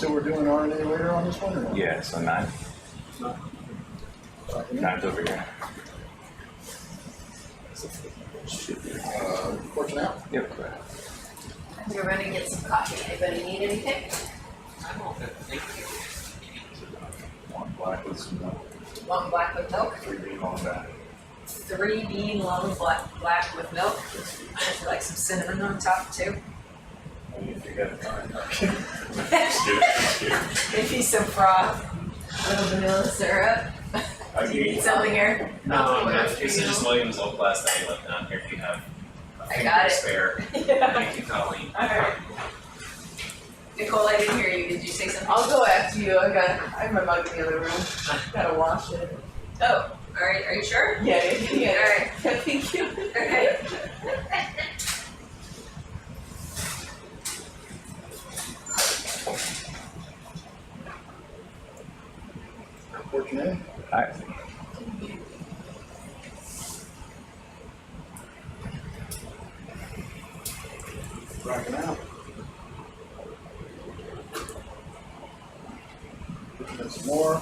So we're doing RNA later on this one, or not? Yeah, so 9. 9's over here. Should be. Fortune out. Yep. We're gonna get some coffee. Anybody need anything? I'm all good, thank you. One black with some milk. Want black with milk? 3 bean on that. 3 bean long black with milk. There's like some cinnamon on top too. If you got it. Maybe some froth, a little vanilla syrup. Do you need something here? No, this is William's old glass that he left down here if you have a I got it. spare. Yeah. Thank you, Colleen. Alright. Nicole, I didn't hear you. Did you say something? I'll go after you. I have my mug in the other room. Gotta wash it. Oh, alright. Are you sure? Yeah. Alright. Thank you. Okay. Fortune. Alright. Rocking out. Looking at some more.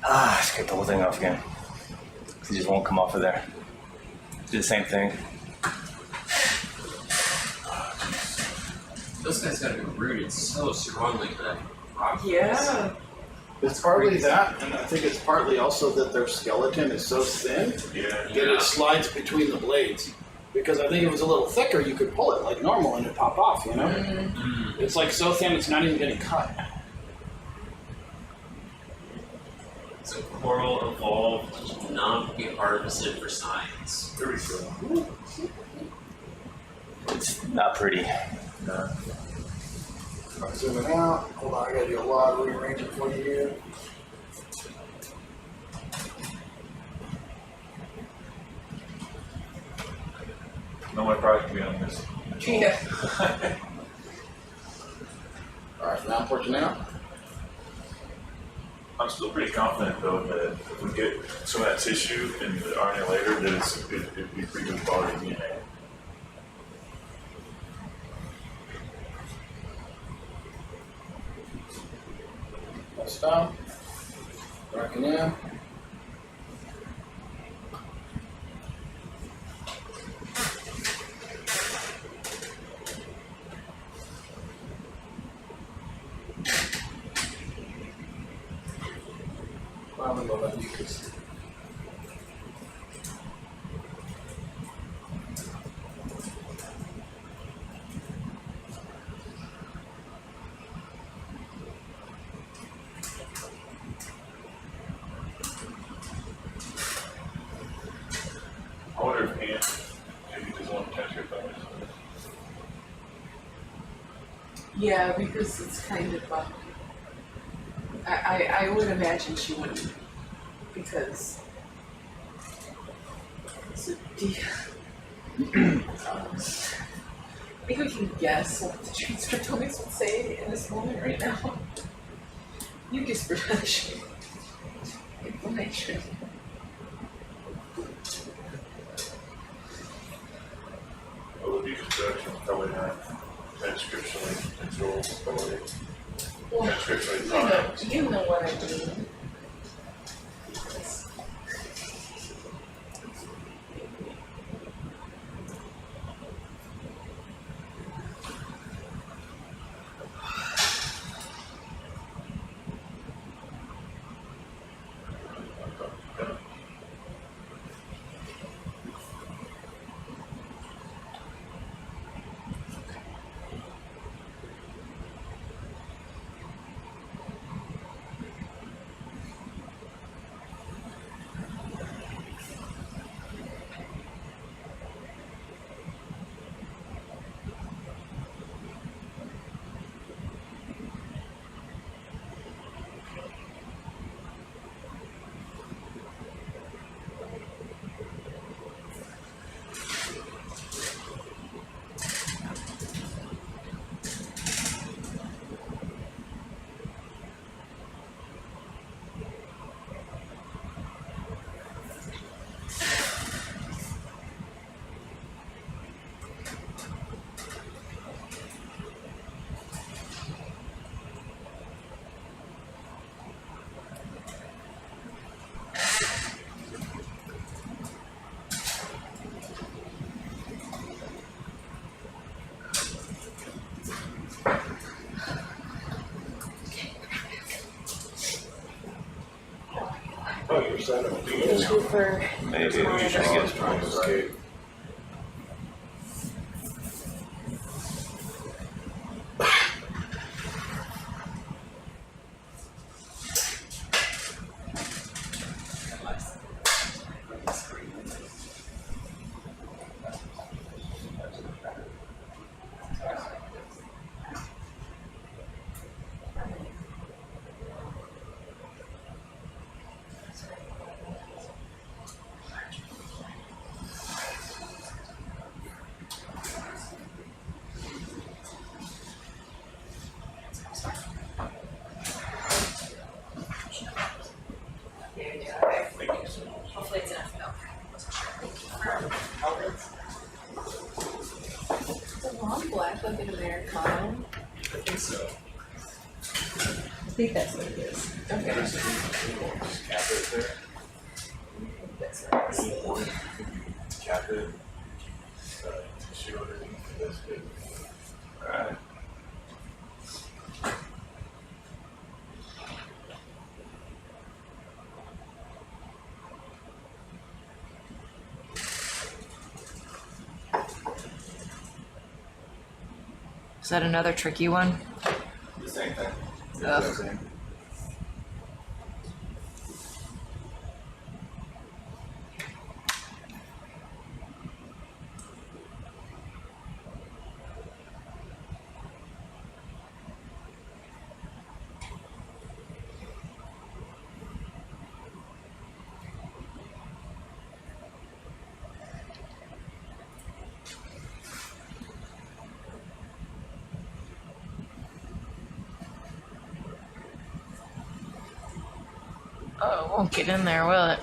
Let's get the whole thing off again. It just won't come off of there. Do the same thing. Those guys gotta be rooted so strongly to that rock. Yeah. It's partly that, and I think it's partly also that their skeleton is so thin that it slides between the blades. Because I think if it was a little thicker, you could pull it like normal and it'd pop off, you know? Mm-hmm. It's like so thin, it's not even getting cut. So coral evolved to not be harvested for science. There we go. It's not pretty. No. I'm zooming out. Hold on, I gotta do a lot of rearranging for you here. No more product to be on this. Yeah. Alright, now I'm porching out. I'm still pretty confident though that if we get some of that tissue in the RNA later, that it'd be pretty good quality DNA. Stop. Rocking in. I wonder if Ant maybe just want to touch your thumbs. Yeah, because it's kind of, I would imagine she wouldn't, because it's a I think we can guess what the transcriptomics would say in this moment right now. Mucus production, inflammation. Well, the deconstruction probably not transcriptionally controlled, probably Well, transcriptionally timed. you know what I mean. It's issue for Maybe we should get strong escape. Hopefully it's enough milk. Is a long black like an Americano? I think so. I think that's what it is. Okay. Just cap it there. That's right. Cap it. Tissue underneath this bit. Alright. Is that another tricky one? The same thing. Ugh. Oh, it won't get in there, will it?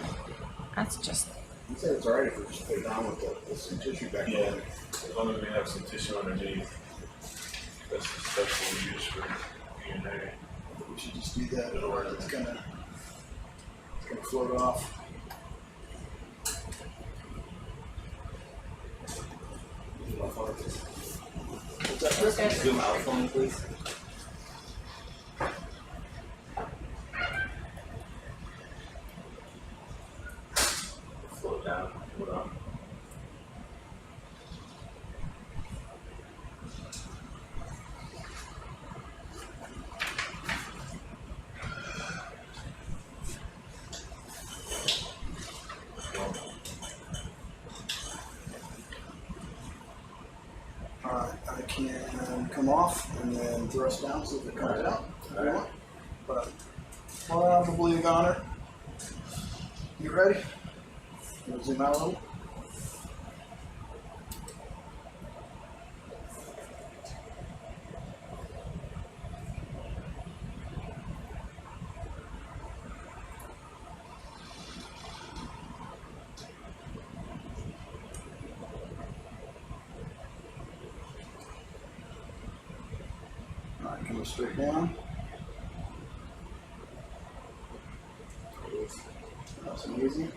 That's just. You said it's alright if we just put it down with some tissue back Yeah, there. as long as we have some tissue underneath. That's what we use for DNA. We should just do that, or it's gonna float off. Zoom out for me, please. Float down, float on. Alright, I can come off and then thrust down so if it comes out. Alright. But probably a goner. You ready? You zoom out a little? Alright, coming straight down. Nice and easy.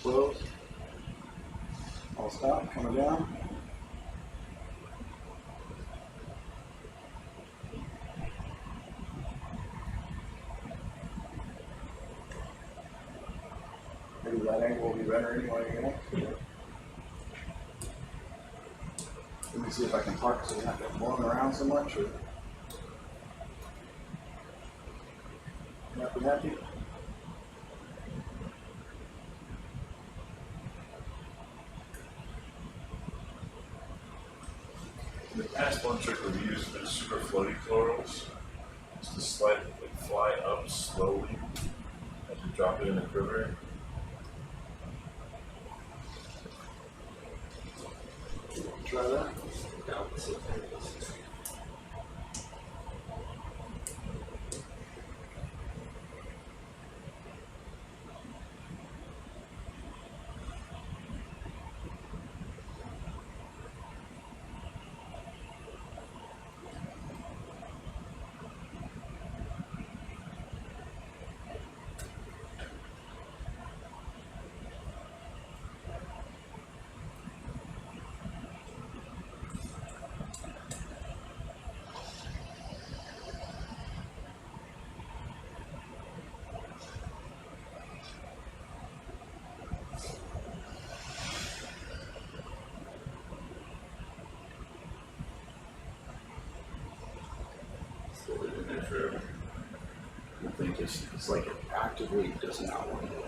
Close. I'll stop, coming down. Maybe that angle will be better anyway, you know? Let me see if I can park so you're not getting blown around so much, or... Happy? In the past, one trick we've used is super floaty corals. Just to slide, like, fly up slowly as you drop it in the river. Try that. True. I think it's like it actively does not want to do it.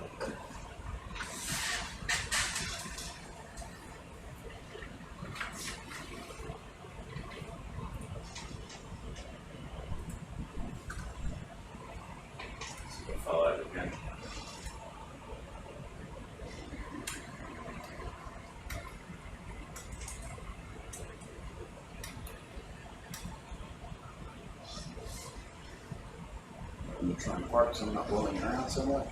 Follow it again. I'm gonna try and park so I'm not rolling around so much.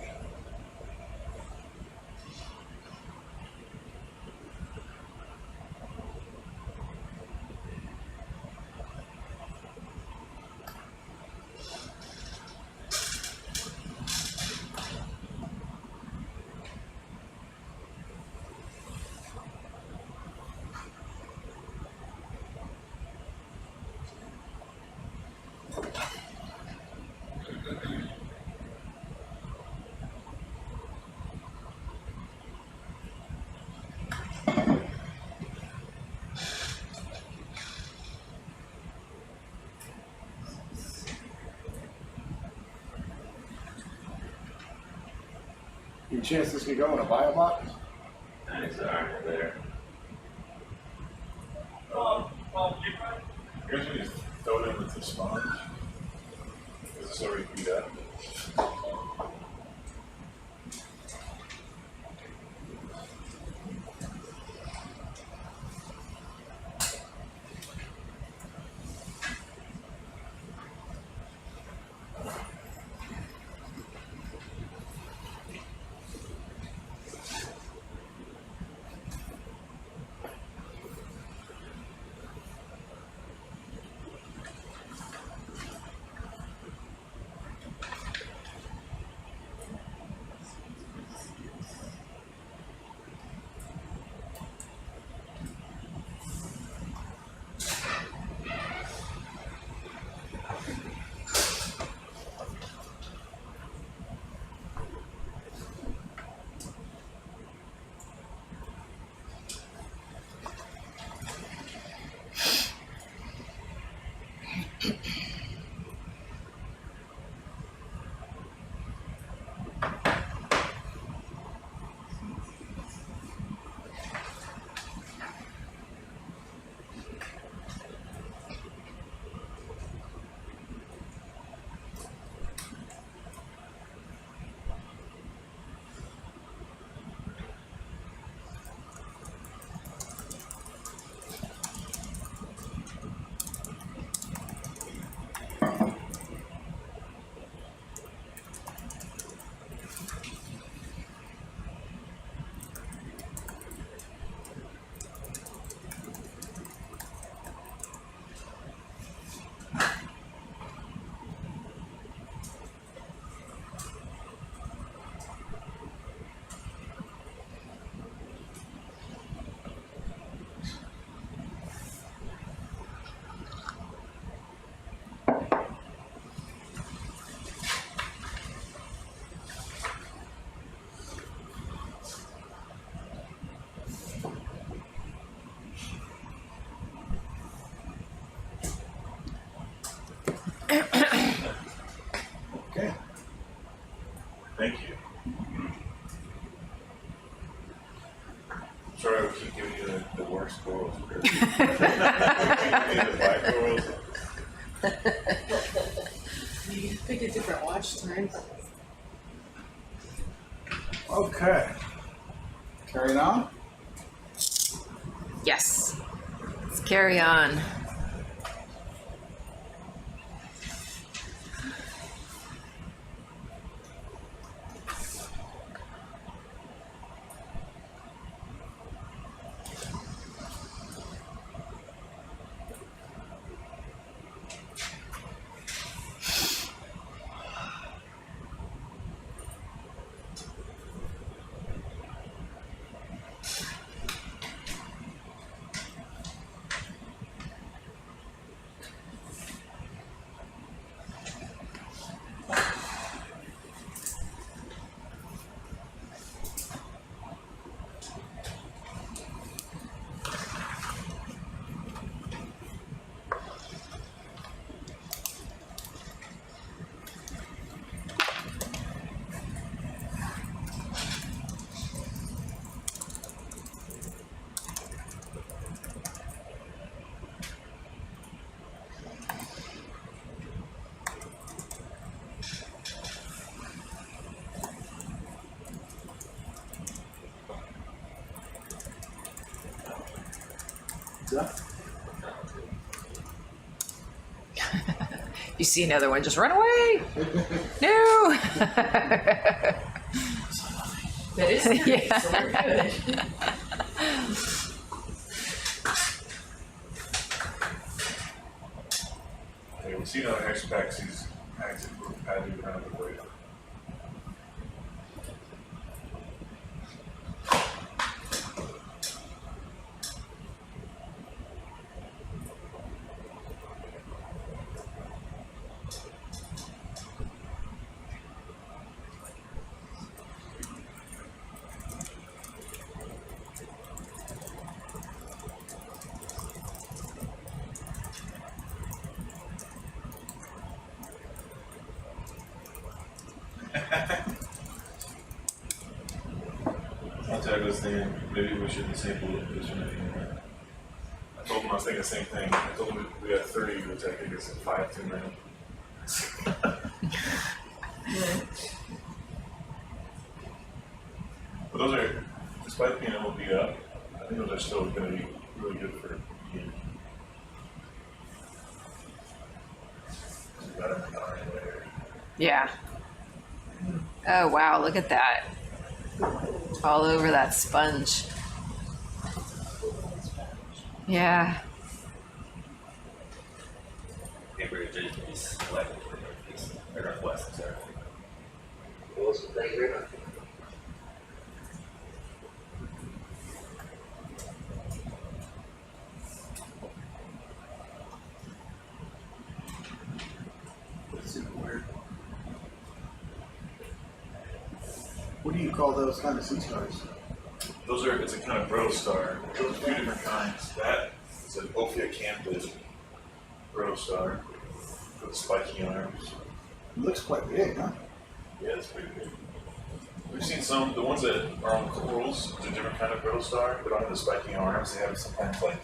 Any chance this could go in a bio box? Nice arm there. You guys just throw it in with the sponge. Is this already beat up? Okay. Thank you. Sorry, I keep giving you the worst corals. The black corals. You pick a different watch time. Okay. Carrying on? Yes. Let's carry on. Yeah. You see another one, just run away. No. That is scary, Yeah. so we're good. Okay, we see another X-Species active padding around the way. Santiago was thinking maybe we should disable this one. I told him I was thinking the same thing. I told him we had 30, which I think is 5 too many. But those are, despite being able to beat up, I think those are still going to be really good for eating. Yeah. Oh wow, look at that. All over that sponge. Yeah. Awesome, thank you very much. What do you call those kind of sea stars? Those are, it's a kind of protostar. There's a few different kinds. That is an Ophiacanthid protostar with spiky arms. It looks quite big, huh? Yeah, it's pretty big. We've seen some, the ones that are on corals, it's a different kind of protostar. They don't have the spiky arms. They have sometimes like,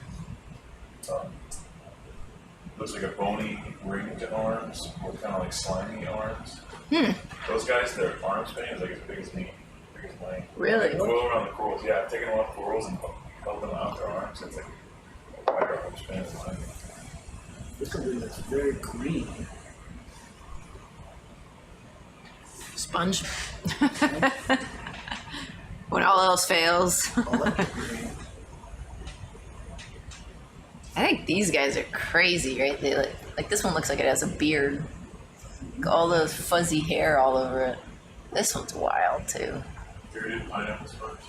looks like a bony ring to arms, or kind of like slimy arms. Those guys, their arm span is like as big as me, big as mine. Really? They go around the corals. Yeah, I've taken them off corals and held them out their arms. It's like a wider arm span than mine. There's something that's very green. Sponge. When all else fails. I think these guys are crazy, right? They like this one looks like it has a beard. All those fuzzy hair all over it. This one's wild too. Bearded pineapple sponge.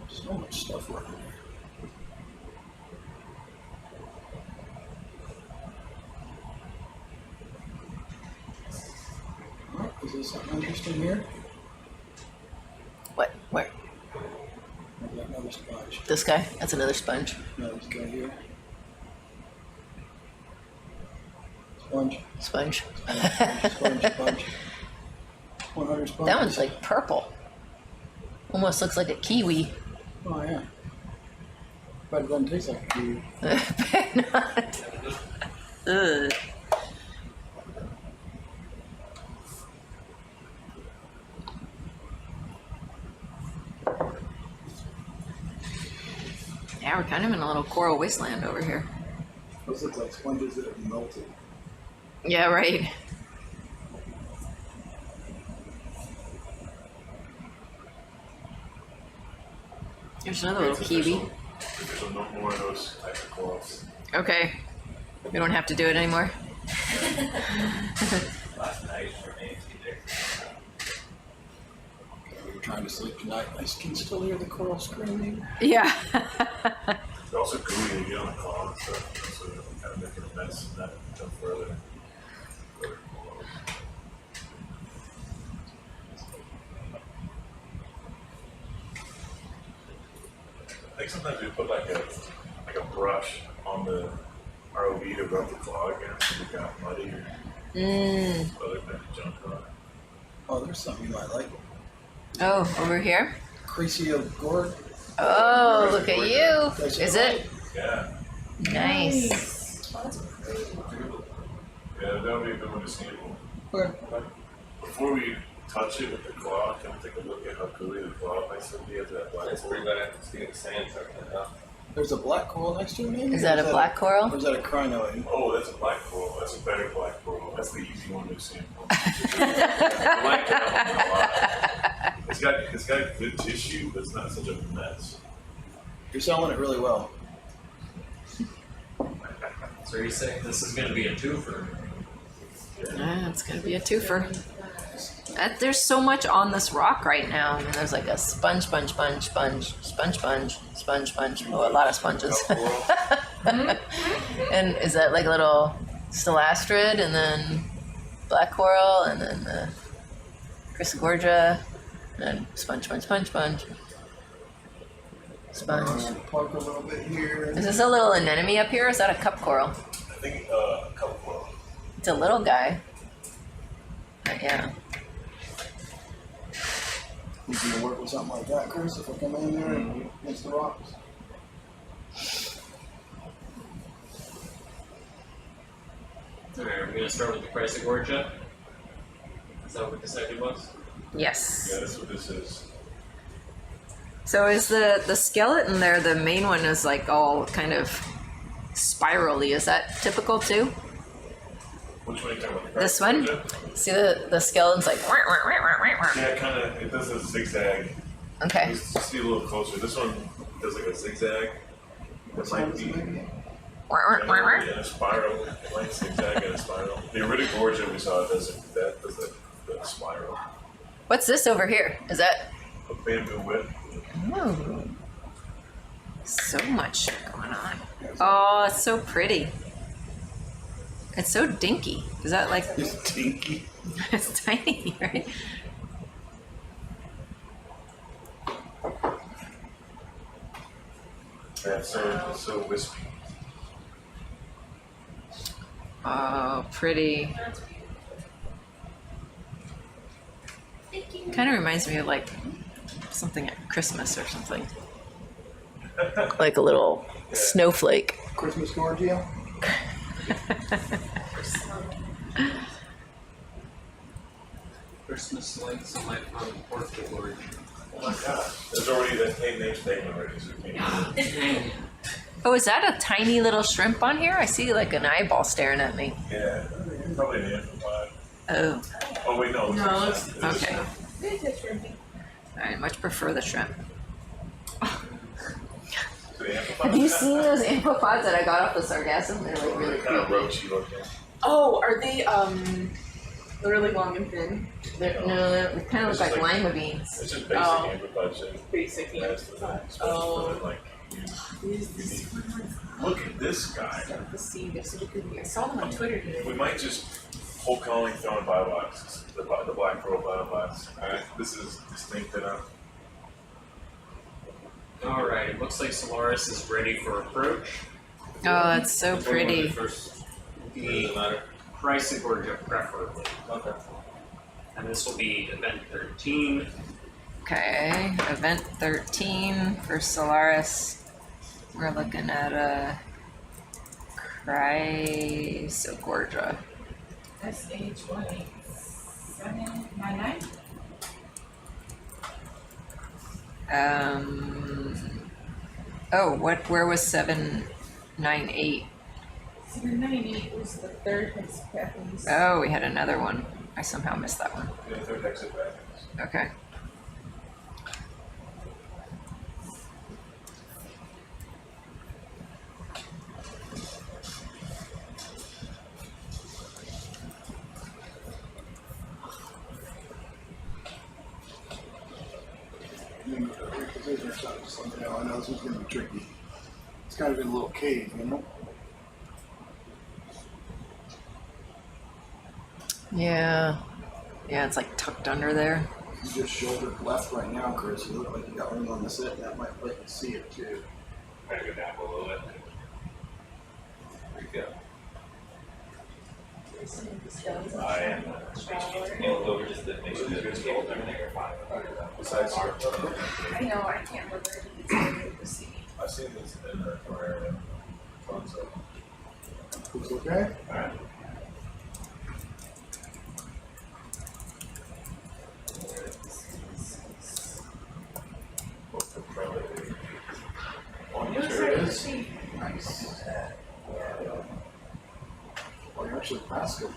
So much stuff around here. Oh, is there something interesting here? What? Where? I've got another sponge. This guy? That's another sponge. No, this guy here. Sponge. Sponge. Sponge. 100 sponges. That one's like purple. Almost looks like a kiwi. Oh, yeah. But it doesn't taste like a kiwi. Ugh. Yeah, we're kind of in a little coral wasteland over here. Those look like sponges that have melted. Yeah, right. There's another little kiwi. There's no more of those type of corals. Okay. We don't have to do it anymore. Last night for me, We were trying to sleep tonight. I can still hear the coral screaming. Yeah. They're also gooey to get on the claw and stuff, so they're kind of making a mess and not jump further. I think sometimes we put like a brush on the ROV to rub the claw against if it got muddy or other kind of junk on it. Oh, there's something you might like. Oh, over here? Creasio gourd. Oh, look at you. Is it? Yeah. Nice. Yeah, that would be a good one to sample. Okay. Before we touch it with the claw, can we take a look at how gooey the claw might still be at that black? It's pretty bad at seeing the sand tucked in. There's a black coral next to it, maybe? Is that a black coral? Or is that a crinoid? Oh, that's a black coral. That's a better black coral. That's the easy one to sample. I like that one a lot. It's got good tissue, but it's not such a mess. You're selling it really well. So you're saying this is going to be a twofer? Yeah, it's gonna be a twofer. There's so much on this rock right now. I mean, there's like a sponge. Oh, a lot of sponges. And is that like a little stelastrid, and then black coral, and then the Chrysogorgia, and sponge. Park a little bit here. Is this a little anemone up here, or is that a cup coral? I think a couple coral. It's a little guy. Yeah. You can work with something like that, Chris, if I come in there and against the rocks. Alright, we're going to start with the Chrysogorgia. Is that what the second was? Yes. Yeah, that's what this is. So is the skeleton there, the main one is like all kind of spirally. Is that typical too? Which one are you talking about? This one? See the skeleton's like. Yeah, kind of. It does a zigzag. Okay. Let's see a little closer. This one does like a zigzag. It might be in a spiral. It might zigzag in a spiral. The Ecological we saw does the spiral. What's this over here? Is that? A bamboo whip. Oh. So much going on. Oh, it's so pretty. It's so dinky. Is that like? It's dinky. It's tiny, right? That's so wispy. Oh, pretty. Kind of reminds me of like something at Christmas or something. Like a little snowflake. Christmas Gorgia? Christmas lights on my portfolio. Oh my god. There's already that name statement already, so you can't. Oh, is that a tiny little shrimp on here? I see like an eyeball staring at me. Yeah, probably an amplified. Oh. Oh wait, no. No, it's Okay. I much prefer the shrimp. Have you seen those amphipods that I got off the Sargassum? They're like really kind of creepy. roachy looking. Oh, are they really long and thin? They kind of look like lima beans. It's just basic amplify shit. Basic amplify. Like, unique. Look at this guy. The sea, they're super creepy. I saw them on Twitter today. We might just whole colony throw in bioboxes. The black pearl biobox. This is distinct enough. Alright, it looks like Solaris is ready for approach. Oh, that's so pretty. The Chrysogorgia preferably. Okay. And this will be event 13. Okay, event 13 for Solaris. We're looking at a Chrysogorgia. SH18799? Oh, where was 798? 798 was the third Japanese. Oh, we had another one. I somehow missed that one. Yeah, third exit back. Okay. Reposition or something, just let me know. I know this is going to be tricky. It's kind of in a little cave, you know? Yeah. Yeah, it's like tucked under there. You just shouldered left right now, Chris. You look like you got room on the set. That might let you see it too. Gotta go down a little bit. There you go. I am. Over just to make sure that everything are fine. Besides, I know, I can't remember the sea. I've seen this in the aquarium. Looks okay? Alright. Well, you're actually past it.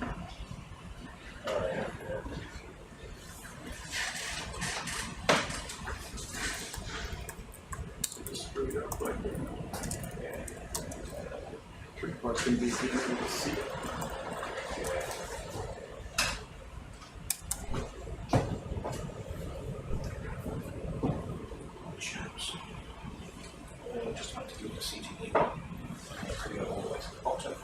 Straight up like that. Trick part's gonna be being able to see it. Chaps. Just have to do the CTD. Pretty all the way to the bottom.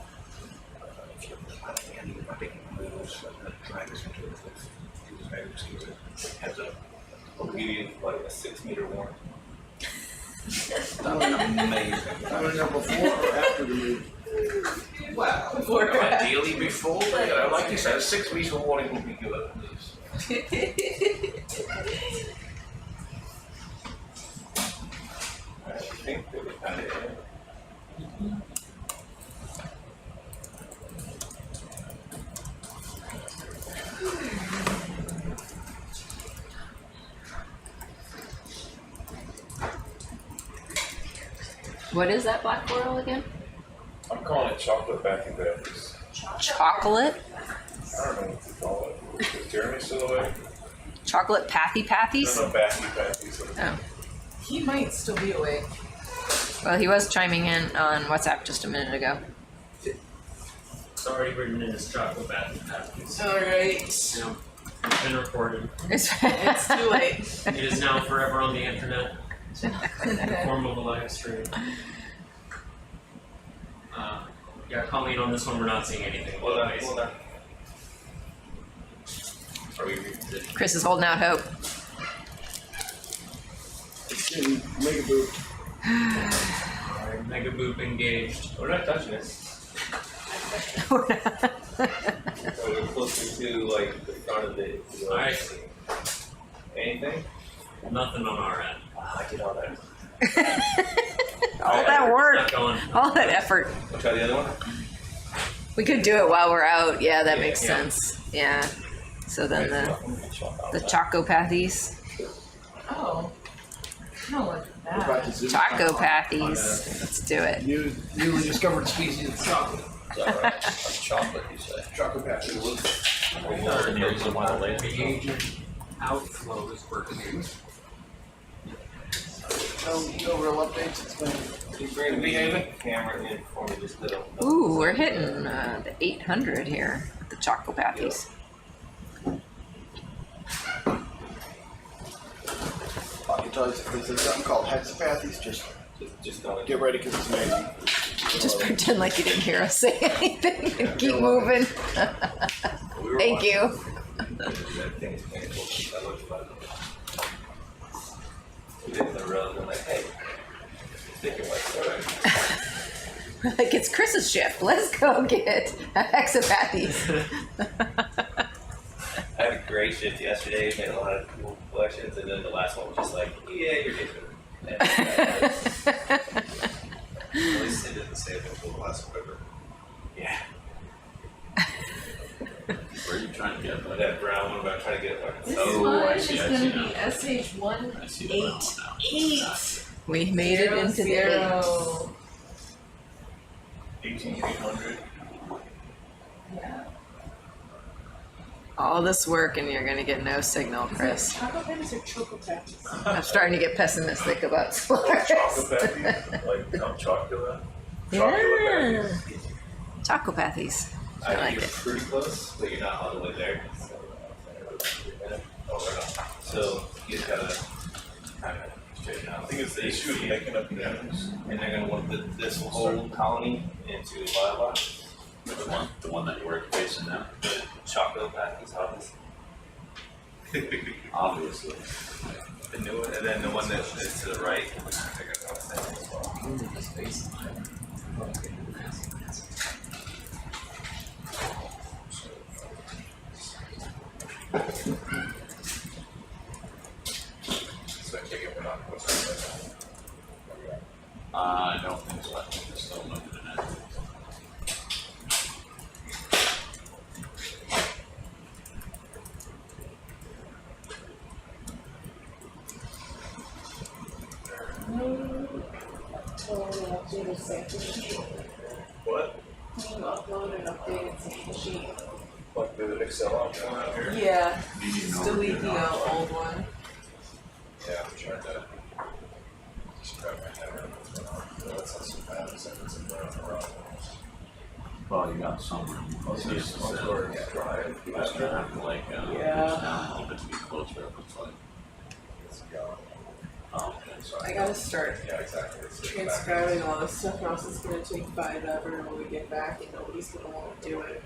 If you're planning any big moves that drag us into a cliff, use very easy. Heads up. I'll give you like a 6 meter warning. That's amazing. Coming up before or after the move? Well, ideally before, but like you said, 6 meter warning would be good. I think that we kind of. What is that black coral again? I'm calling it chocolate backing batteries. Chocolate? I don't know what to call it. Is Jeremy still away? Chocolate pathies? No, batty batteries. Oh. He might still be awake. Well, he was chiming in on WhatsApp just a minute ago. It's already written in his chocolate batteries. Alright. It's been recorded. It's too late. It is now forever on the internet in the form of a live stream. Yeah, Colleen, on this one, we're not seeing anything. Well done. Are we? Chris is holding out hope. It's in Mega Boot. Alright, Mega Boop engaged. We're not touching it. So we're closer to like the front of the. Alright. Anything? Nothing on our end. I did all that. All that work, Not going. all that effort. I'll try the other one. We could do it while we're out. Yeah, that makes yeah. sense. Yeah. So then the chocopathies. Oh. I don't like We're about to that. zoom Chocopathies. Let's do it. Newly discovered species of chocolate. Is that right? Chocolate, you say? Chocolate patch. Near the wild lake. Reagent outflow is working. No real updates. It's been. You bring the behavior camera in for me, just little. Ooh, we're hitting the 800 here with the chocopathies. There's something called hexapathies. Just don't get ready because it's amazing. Just pretend like you didn't hear us say anything and keep moving. Thank you. That thing is painful. I looked about it. We did in the road. I'm like, hey, thinking like, alright. We're like, it's Chris's shift. Let's go get hexapathies. I had a great shift yesterday, made a lot of cool collections, and then the last one was just like, yeah, you're different. At least they didn't say it until the last quiver. Yeah. Where are you trying to get? That brown one, but I'm trying to get it fucking This so. one I is see going to now. be I see the brown one now. SH188. We made it into the 18800. Yeah. all this work and you're gonna get no signal, Chris. Chocopathies or chocopathies? I'm starting to get pessimistic about SOLARIS. Chocolate like chocolate. Yeah. Chocopathies. I I like think you're it. pretty close, but you're not all the way there. Oh, we're not. So you just gotta kind of straighten out. I think it's the issue of making up the atoms. And they're gonna want this whole colony into lava. Which one? The one that you were facing now? The chocolate patties, obviously. Obviously. The new one, and then the one that is to the right. I think I got that as well. So I take it we're not close to I don't think so. I think we're still looking at it. Upload an updated sample sheet. What? Can you upload an updated fancy sheet. Like the Excel option out here? Yeah, You need an delete overview the now. old one. Yeah, I'm trying to just grab my head around what's going on. That's not so bad as if it's in the Well, you got some room. It's just drive. you just gonna have to like Yeah. reach down a little bit to be closer. It looks like. It's gone. Oh, okay, sorry. I gotta start Yeah, exactly. It's transcribing all this stuff, or else it's gonna take forever when we get back, and nobody's gonna want to do it.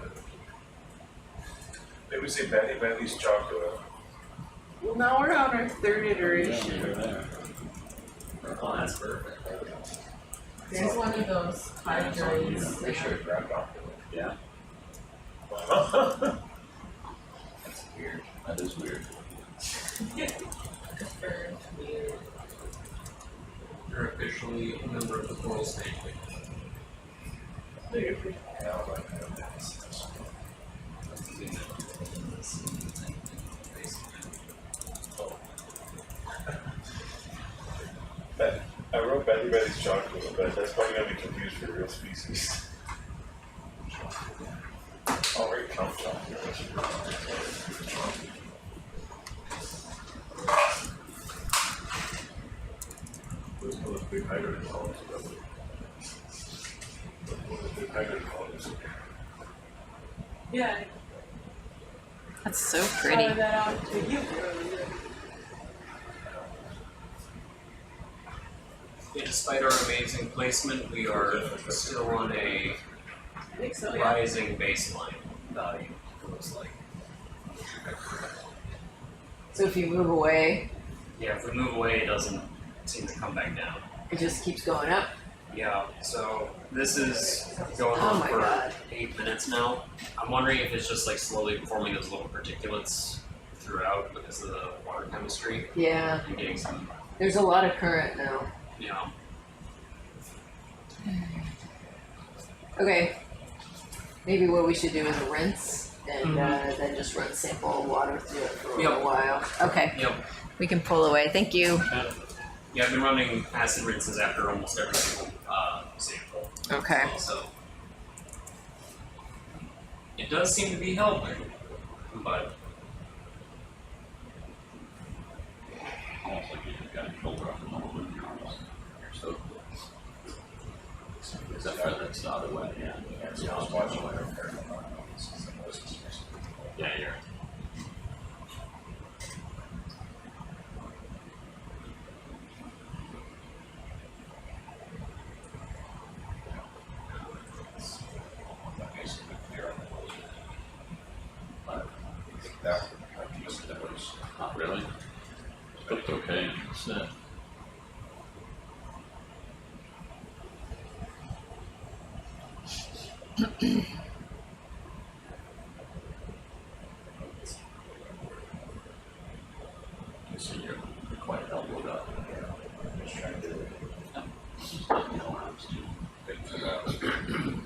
Maybe say Betty's chocolate. Well, now we're on our third iteration. You're there. Oh, that's perfect. There's one of those hydrates. Make sure it grabbed off. Yeah, That's weird. that is weird. You're officially a member of the coral snake. I wrote Betty's chocolate, but that's probably gonna be confused for real species. Oh, right, count chocolate. There's one of those big hydrogen columns. One of the big hydrogen columns. Yeah. That's so pretty. Shout that out to you. Yeah, despite our amazing placement, we are still on a I think so, yeah. rising baseline value, it looks like. So if you move away, Yeah, if we move away, it doesn't seem to come back down. it just keeps going up. Yeah, so this is going Oh on my for God. 8 minutes now. I'm wondering if it's just like slowly forming those little particulates throughout because of the water chemistry. Yeah, I'm getting some, there's a lot of current now. you know, Okay, maybe what we should do is a rinse and then just run sample water through it for a little while. Okay, yep. we can pull away. Thank you. Yeah, I've been running acid rinses after almost every single sample. Okay. So it does seem to be helping, but Almost like you just got a filter off the normal with your arms. So, except for that's the other way, yeah. So I was watching my hair. Yeah, you're. Not really. It looked okay. That's it. You see, you're quite elbowed up. Just trying to do it. Just let your arms do things around.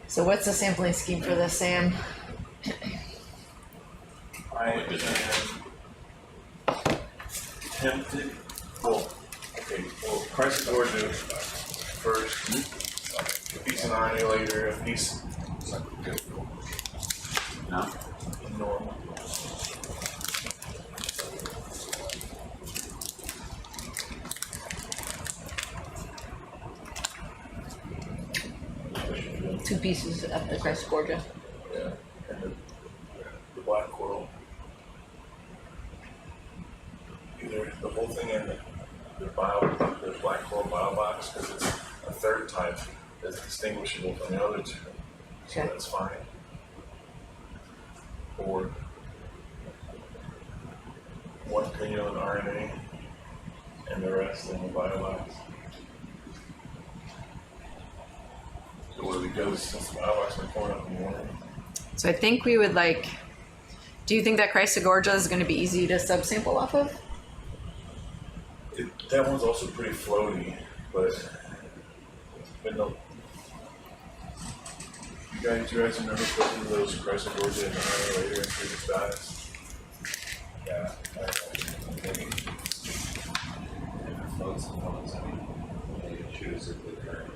So what's the sampling scheme for this, Sam? I am tempted. Well, okay. Well, price of origin first. A piece of annulator, a piece. No? Normal. 2 pieces of the Chrysogorgia. Yeah, and the black coral. Either the whole thing in the black coral bio box, because it's a third type that's distinguishable from the other two. So Okay. that's fine. Or one pinule and RNA and the rest in the bio box. So what it goes since the bio box are pouring up in the morning. So I think we would like. Do you think that Chrysogorgia is going to be easy to subsample off of? That one's also pretty floaty, but no. You guys remember putting those Chrysogorgia in the RNA later and previous diets? Yeah, maybe. Floats and floats, I mean, they choose if they're current.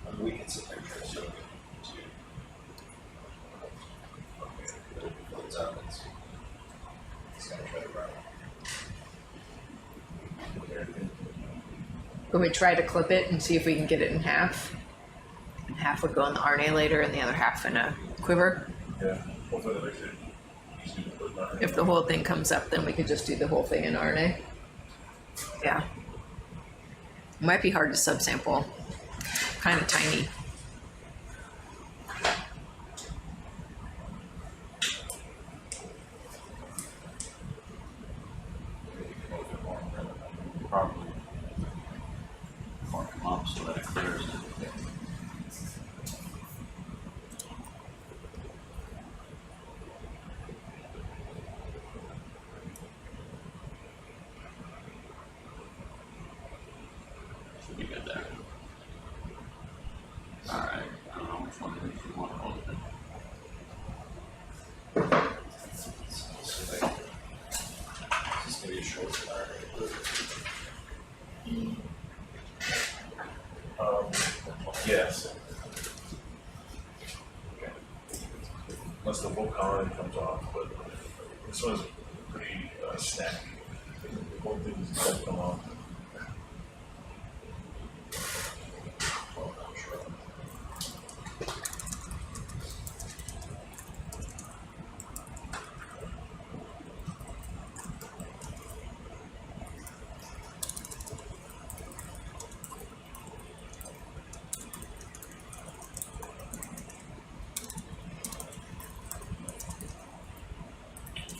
I mean, we can sit there and try to show it to but if it floats up, it's gotta try to run. Can we try to clip it and see if we can get it in half? And half would go in the RNA later and the other half in a quiver. Yeah, hopefully that makes it easy to put in RNA. If the whole thing comes up, then we could just do the whole thing in RNA. Yeah. It might be hard to subsample. Kind of tiny. Probably mark them up so that it clears it. Should be good there. Alright, I don't know which one you want to hold it. This is gonna be a short RNA. Yes. Unless the whole colony comes off, but this one's pretty snappy. The whole thing is going to come off.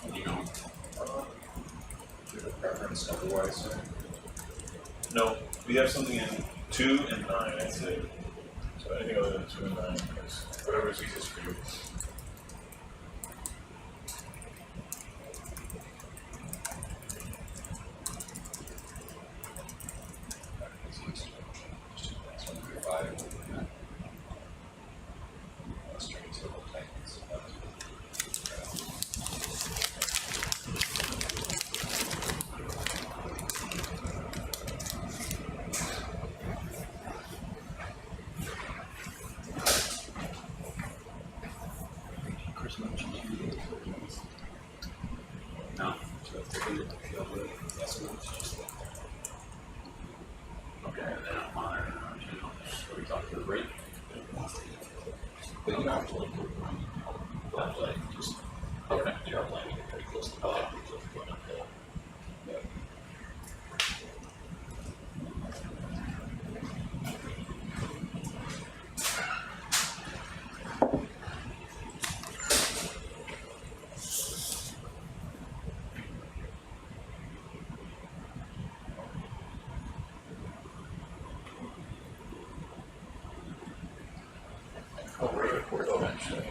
Do you have a preference otherwise? No, we have something in 2 and 9, that's it. So anything other than 2 and 9 is whatever is easiest for you. No. Okay, then I'm monitoring our channel. So we talk to the break. But you don't have to like, just, Okay. you are planning it pretty close to the top, so if you're going uphill. Yeah. Oh, we're actually.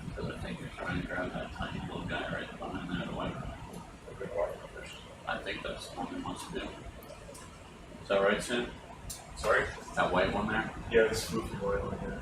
Because I think you're trying to grab that tiny little guy right behind that white. I think that's the one he wants to do. Is that right, Sam? Sorry? That white one there? Yeah, this floofy oil in here.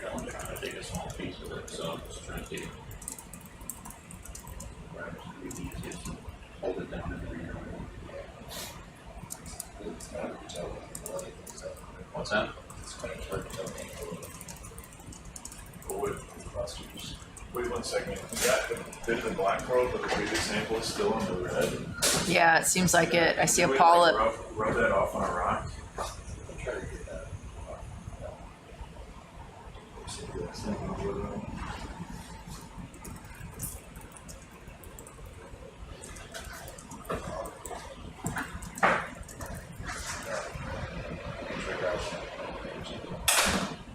I'm trying to take a small piece of it, so I'm just trying to grab it. It's easiest to hold it down in the rear. What's that? It's kind of hard to tell. Wait 1 second. Is that the bit of the black world, but the previous sample is still in the red? Yeah, it seems like it. I see a Can we, polyp. like, rub that off on a rock? I'll try to get that.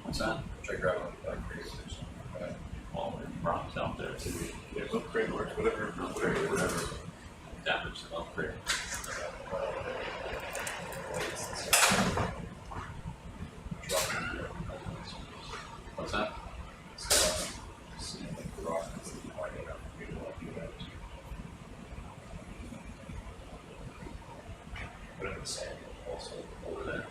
What's that? Try grabbing that crazy. Well, there's rocks out there too. Yeah, milk crate works, whatever. Damage to milk crate. What's that? Put it in the sand also. Over there.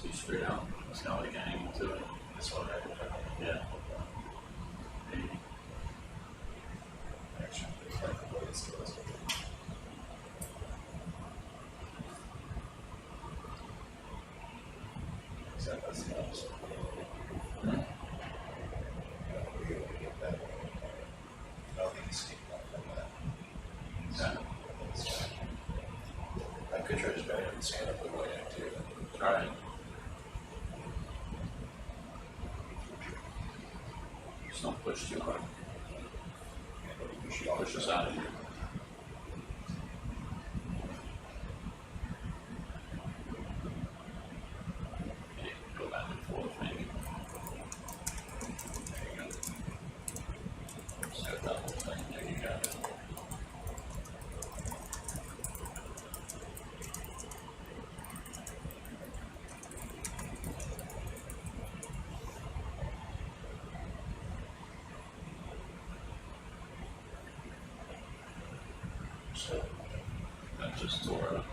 See straight out. It's not like an angle to it. This one right there. Yeah. Maybe. Actually, it's like the way it's supposed to be. That's the opposite. We're able to get that. Nothing sticking up from that. I could try to just better sand up the way too. Alright. Just don't push too hard. Push this out of here. Okay, go back and forth maybe. There you go. Set that whole thing. There you go. So that just tore up.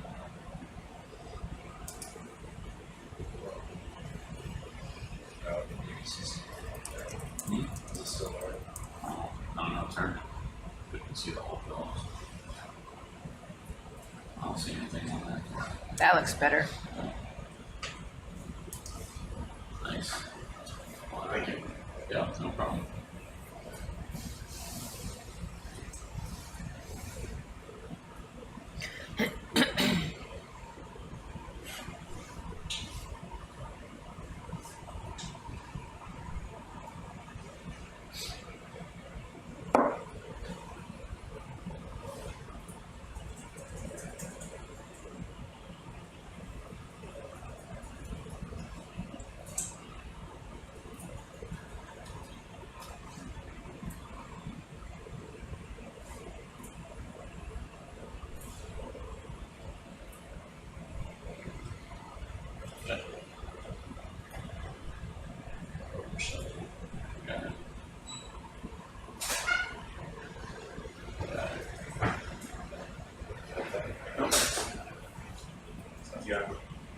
Is it still there? No, turn it. We can see the whole film. I don't see anything on that. That looks better. Nice. Thank you. Yeah, no problem.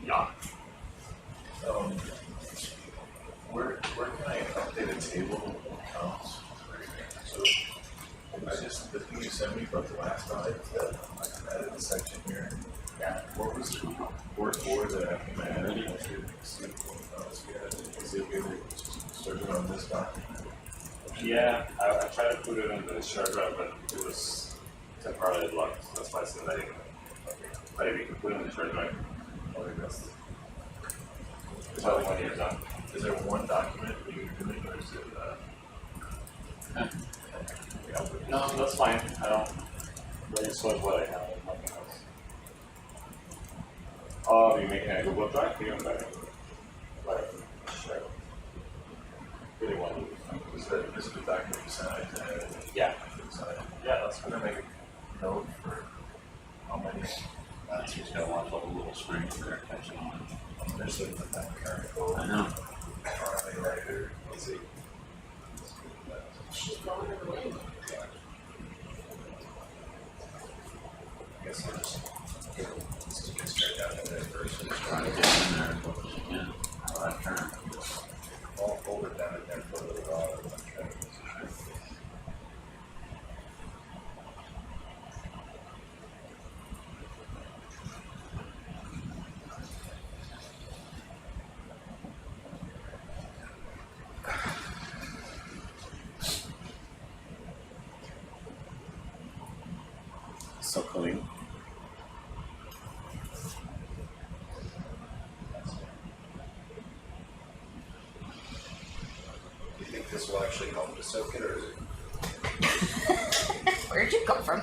Yeah. Where can I update a table of counts? So I just, the thing you sent me about the last night, I added a section here. Yeah. What was the word for that I added? I should see is it okay to start it on this document? Yeah, I tried to put it in the share drive, but it was temporarily blocked. That's why I said I didn't. But if you can put it in the share drive, I think that's the one you're done. Is there one document that you're doing, or is it No, that's fine. I don't. That is what I have. Nothing else. Oh, you're making a Google Drive? You don't got it. Right. Sure. Really want to. This is the document you sent out today? Yeah. Yeah, that's gonna make a note for how many. That's just gotta watch all the little screens that are catching on. There's a current code. I know. Right here. Let's see. She's going to the wind. I guess I'll just get straight down to that first. Try to get in there as much as you can. How that turn. I'll hold it down in there for a little while and then try to position it. suckling. Do you think this will actually help to soak it, or is it? Where'd you come from?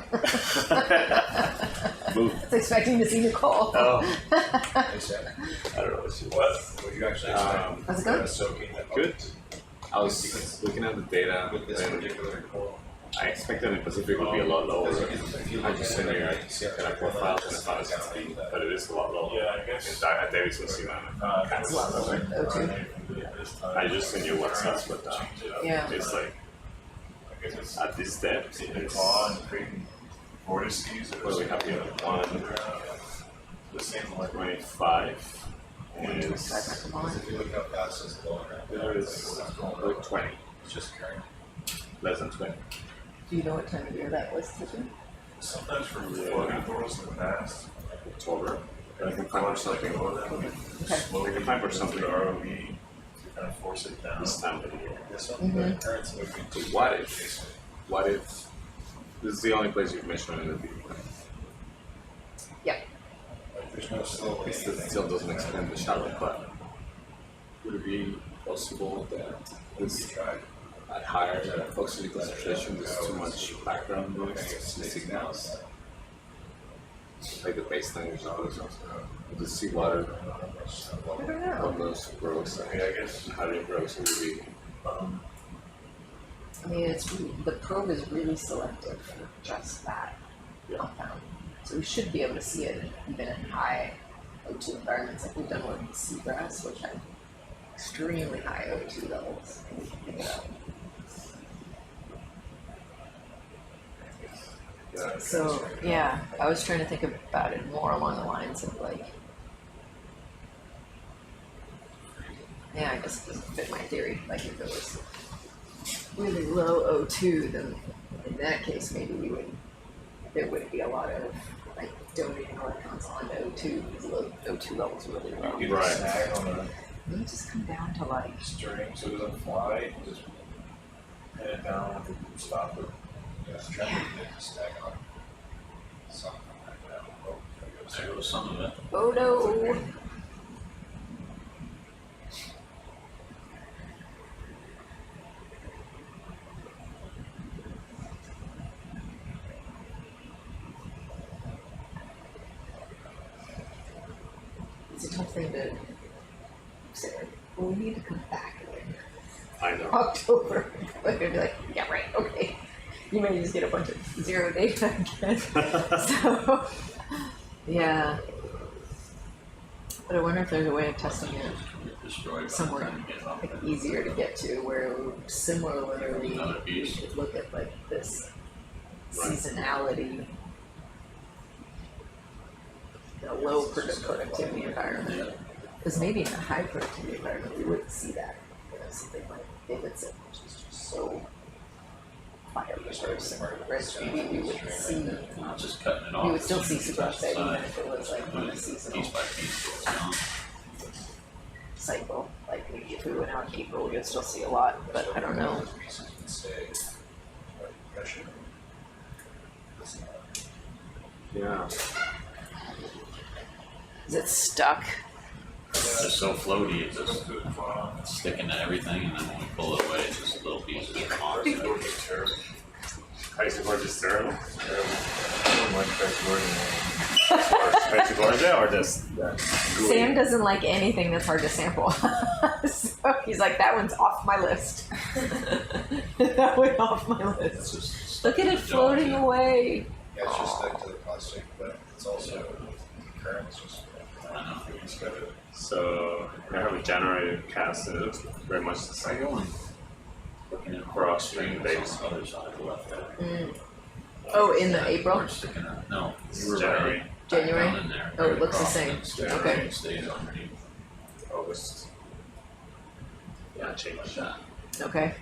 Move. I was expecting to see Nicole. Oh. I don't know what she was. Would you actually expect How's it going? soaking that Good. I was looking at the data with this and particular coral? I expected the Pacific would be a lot lower. If you I just sent you a profile and I found it's 16, but it is a lot lower. Yeah, I guess. At Davidson Seaman. It's a lot lower. O2. I just sent you WhatsApp, but Yeah. it's like at this depth, it's creating vortices. what do we have here? 1, The same like 25, is If you look how fast it's going, there is like 20, it's just carrying. less than 20. Do you know what time of year that was, Stephen? sometimes for floating corals in the past. October. I can find for something. Slowly, I can find for something. the ROV to kind of force it down. This time of the year. This one, the current's moving So what if this is the only place you've mentioned in the video? Yeah. Like, there's no slow way. It still doesn't explain the shallow, but would it be possible that this at higher oxygen concentration there's too much background noise to signals? Like the baseline is not the seawater I don't know. on those grows. I guess how do you grow so would be I mean, the probe is really selective for just that compound. So we should be able to see it even in high O2 environments like we've done with seagrass, which have extremely high O2 levels. And we can pick it up. So, yeah, I was trying to think about it more along the lines of like, yeah, I guess it doesn't fit my theory. Like if it was really low O2, then in that case maybe there would be a lot of like donating electrons on O2 because O2 levels are really low. You get a snag on a Maybe just come down to like string so it doesn't fly, just head it down and stop it. Just try to get the snag on something like that. Oh, There goes some of it. oh no. It's a tough thing to say. Well, we need to come back in I know. October. But they'd be like, yeah, right, okay. You may just get a bunch of zero data again. So, yeah. But I wonder if there's a way of testing it somewhere like easier to get to, where similarly we should look at like this seasonality in a low productivity environment. Because maybe in a high productivity environment we wouldn't see that. You know, something like Davidson, which is just so biodiverse and rich, we wouldn't see. Not just cutting it off. We would still see superoxide even if it was like on a seasonal Piece by piece, goes down. cycle. Like maybe if we went out in April, we would still see a lot, but I don't know. Yeah. Is it stuck? It's just so floaty, it's just sticking to everything, and then when we pull it away, it's just little pieces come off. Crazy Gorge is terrible. I don't like Crazy Crazy Gorge or just Sam doesn't like anything that's hard to sample. So he's like, that one's off my list. That went off my list. Look at it floating away. Yeah, it's just stuck to the plastic, but it's also the current's just. I know. It's got it. So I have a generated cast and it looks very much the same. For upstream base. Other side left there. Oh, in the April? Sticking out. No, This you is were January. right. January? Down in there, Oh, it right looks the across, same. and it stays- Okay. it stays underneath. August. Yeah, change Like that. Okay.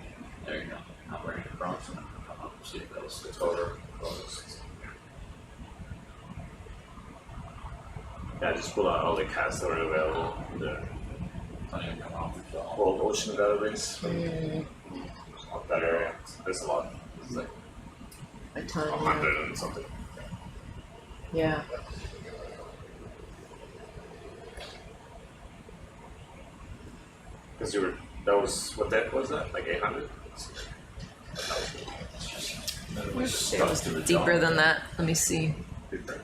There you go. Now bring it across and then come up and see if that'll stick. Yeah, just pull out all the casts that are available in the World Ocean Database of that area. There's a lot. There's like A ton. 100 and something. Yeah. Because that was, what depth was that? Like 800? It was deeper than that. Let me see. Deeper.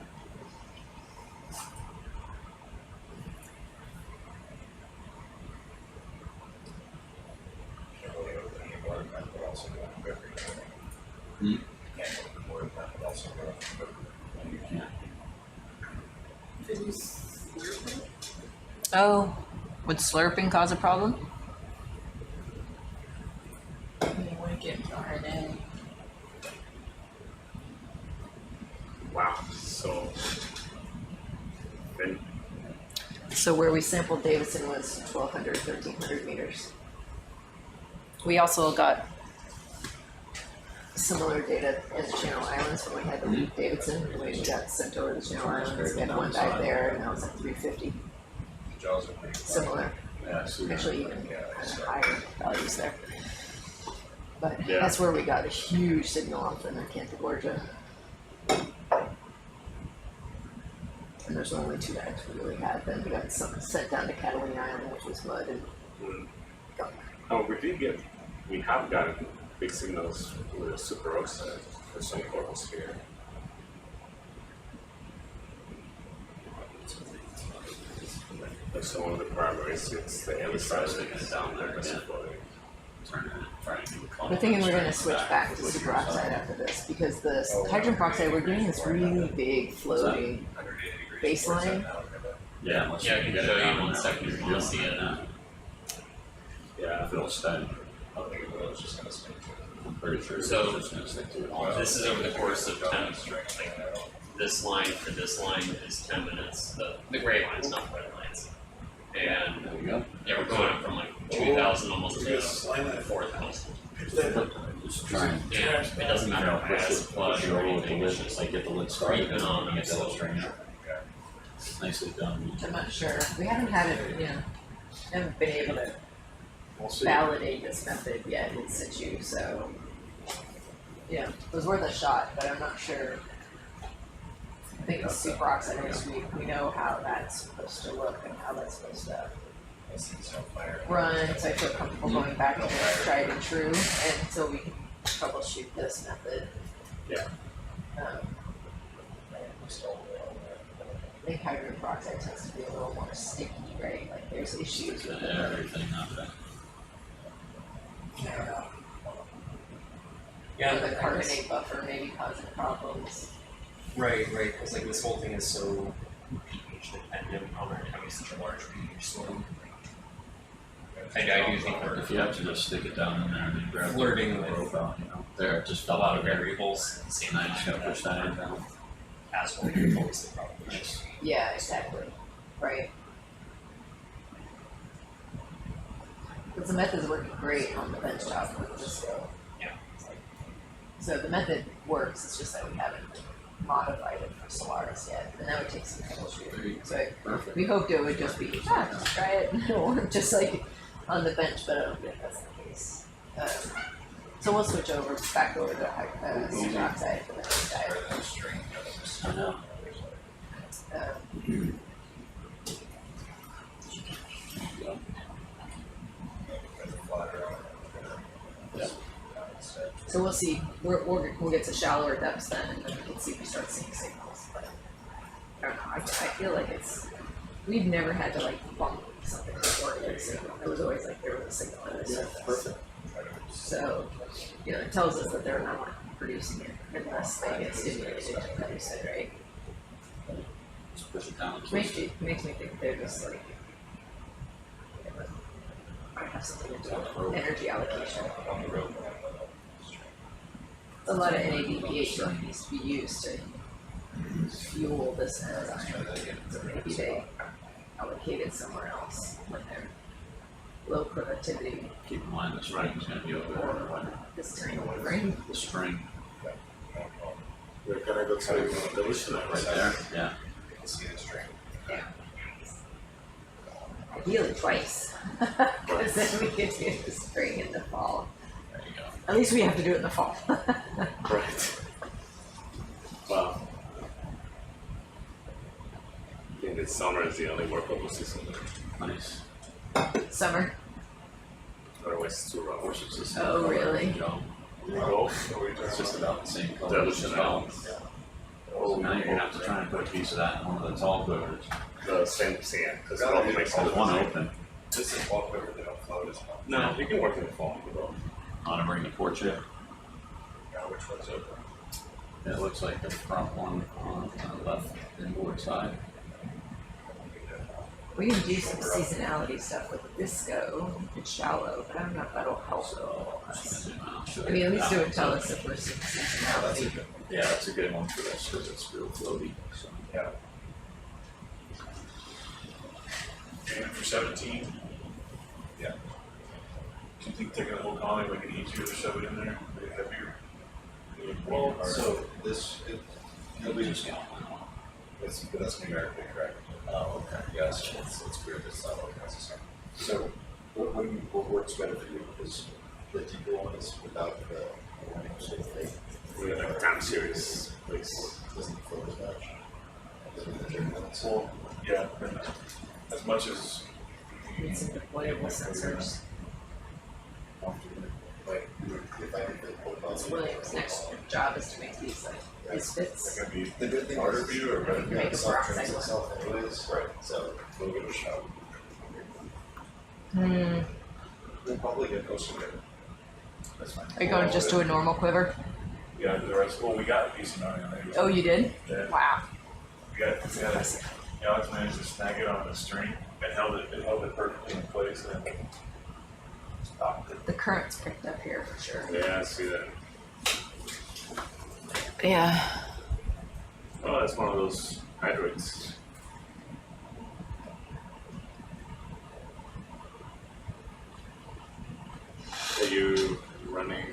Oh, would slurping cause a problem? You want to get RNA. Wow. So then So where we sampled Davidson was 1,200, 1,300 meters. We also got similar data in the Channel Islands when we had to leave Davidson. When we got sent over to the Channel Islands, we had one dive there, and that was at 350. Similar. Actually, even kind of higher values there. But that's where we got a huge signal off in the Cantagorgia. And there's only 2 dives we really had. Then we got some sent down to Catalina Island, which was mud and gunk. Oh, we have gotten big signals with superoxide for some corals here. Like so one of the primaries, it's the amosite down there. We're thinking we're going to switch back to superoxide after this because the hydrogen peroxide, we're getting this really big floating baseline. Yeah, I can show you in 1 second if you want to see it. Yeah, I feel steady. I'm pretty sure So it's just gonna stick to it. this is over the course of 10, like this line for this line is 10 minutes. The gray line's not the red lines. And There we go. yeah, we're going up from like 2,000 almost to 4,000. Just try and, Yeah, it doesn't matter if it has flush or anything, it's just like get the lid started creeping on and get them. that string up. Nicely done. I'm not sure. We haven't had it, haven't been able to validate this method yet in situ, so it was worth a shot, but I'm not sure. I think the superoxide we know how that's supposed to look and how that's supposed to run, so I feel comfortable going back and tried and true until we can troubleshoot this method. Yeah. I think hydrogen peroxide tends to be a little more sticky, right? Like there's issues with Everything up there. Yeah, the carbonate buffer maybe causing problems. Right, because like this whole thing is so pH dependent on our having such a large pH swing. I do think we're If you have to just stick it down in there and then grab flirting the with rope out, there, just a fell lot out of of it. variables at the same And I time. just gotta push that in down. As well, it's always the problem. Yeah, exactly. Right. Because the method's working great on the bench top with this go. Yeah. So the method works, it's just that we haven't modified it for Solaris yet, and that would take some troubleshooting. So Perfect. we hoped it would just be, just try it, and it'll work just like on the bench, but I don't think that's the case. So we'll switch back over to superoxide for the next dive. I know. So we'll see. We'll get to shallower depths then, and then we can see if we start seeing signals. But I don't know. I feel like we've never had to like bump something before to get a signal. It was always like there was a signal at the surface. Perfect. So it tells us that they're not producing it unless they get stimulated to produce it, right? Just push it down. Makes me think they're just like might have something to do with energy allocation. A lot of NADPH needs to be used to fuel this enzyme. So maybe they allocate it somewhere else when they're low productivity. Keep in mind the string's gonna be over there. When The string. the string We're gonna go to the ocean right there, yeah. Yeah. Ideally twice. Because then we could do the spring and the fall. There you go. At least we have to do it in the fall. Right. Well, summer is the only workable season there. Nice. Summer. Otherwise it's too rough. Oh, really? We go, or we It's just about the same color. Delusion Island. Oh, now you're gonna have to try and put a piece of that in one of the tall quivers. The same sand, because it all makes There's one open. This is all quiver, they don't float as well. No, you can work in the fall. On a marine porch yet? Yeah, which one's open? It looks like the front one on the left inboard side. We can do some seasonality stuff with Visco. It's shallow, but I don't know if that'll help. So, I mean, at least it would tell us if we're seeing seasonality. yeah, that's a good one for this because it's real floaty. So. Yeah. And for 17? Yeah. Do you think taking the whole colony would make it easier to shove it in there? Make it heavier? Well, so this, It'll be just count. but that's numerically correct. Oh, okay. Yes, it's weird, it's not all necessary. So, what works better for you is the deeper one is without the warning sort of thing. We're in a time series place. Doesn't flow as much. Doesn't the German ones. Well, yeah, and as much as Need some deployable sensors. Like, if I can fit both That's on. William's next job is to make these these fits. they're gonna be The good thing harder is, for you or better for you? Make a self-trains process. itself anyways, right, so we'll give it a shot. Hmm. We'll probably get closer to it. That's fine. Are you going just to a normal quiver? Yeah, the rest, well, we got a decent amount on there. Oh, you did? Yeah. Wow. We got it. Alex managed to snag it on the string and held it perfectly in place and stopped it. The current's picked up here for sure. Yeah, I see that. Yeah. Oh, that's one of those hydrates. Are you running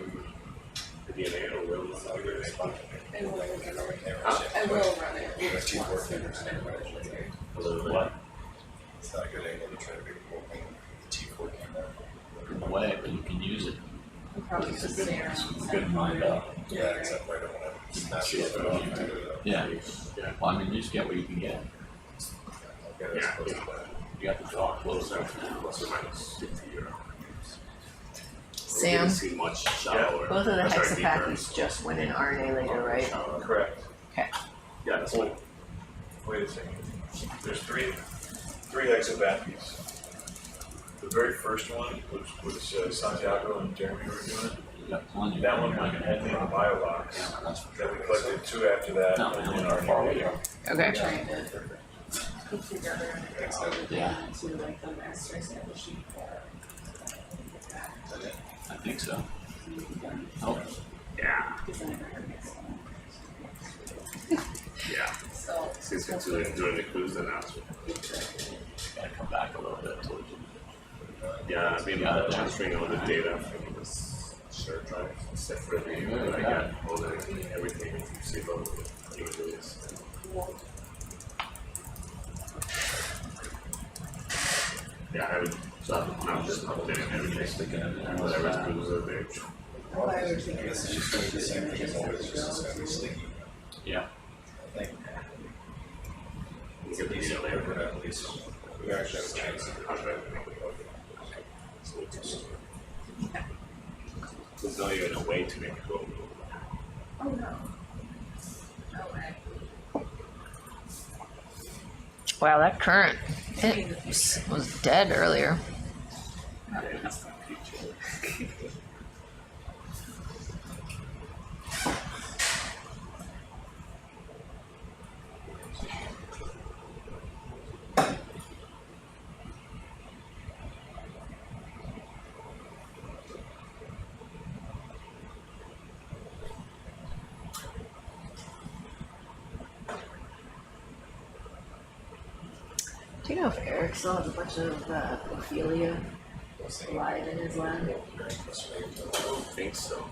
the DNA or will you? I will run it. We have 2 4 fingers in there. What? It's not a good angle to try to be working the T4 camera. In a way, but you can use it. Probably It's just a good, stay it's around. a good mind up. Yeah, except I don't want to snap it off and do it. Yeah. Well, I mean, you just get what you can get. I'll get it as close to that. You got to draw closer now. Plus or minus 50 or. Sam, See much shallower. both of the That's our deeper. hexapackies just went in RNA later, right? Correct. Okay. Yeah, that's what. Wait a second. There's three hexapackies. The very first one was Santiago and Jeremy were doing. You got plenty. That one went in the biobox. Then we collected 2 after that. No, and then no, our no. Okay. Trying to put together Yeah. into like the master sample sheet for. I think so. Oh, Yeah. Yeah. So. Since we're doing the cruise then now. gotta come back a little bit towards you. Yeah, I mean, Got it. transferring all the data from this shared drive separately, but I got all the everything from SIBO, images. Yeah, I would. So now I'm just updating everything, Sticking in there. whatever's cruise are there. I would think This is just going to be the same thing as always, just it's going to be sticky. Yeah. I think. You get the data later. We're not at least, we actually have a chance. There's not even a way to make it go. Oh, no. No way. Wow, that current it was dead earlier. Do you know if Eric still has a bunch of Ophelia alive in his lab? I don't think so.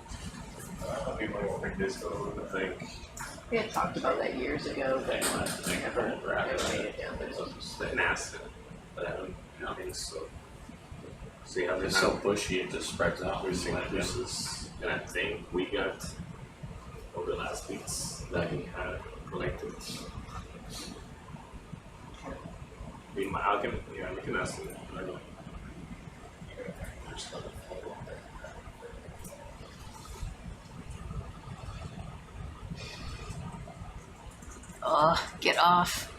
People don't think this go, I think. We had talked about that years ago, but never made it down. But It's like NASA, but I don't think so. See how It's so bushy, it just spreads out. we're seeing pieces, and I think we got over the last weeks that we had collected. We can ask them. I don't know. Ugh, get off.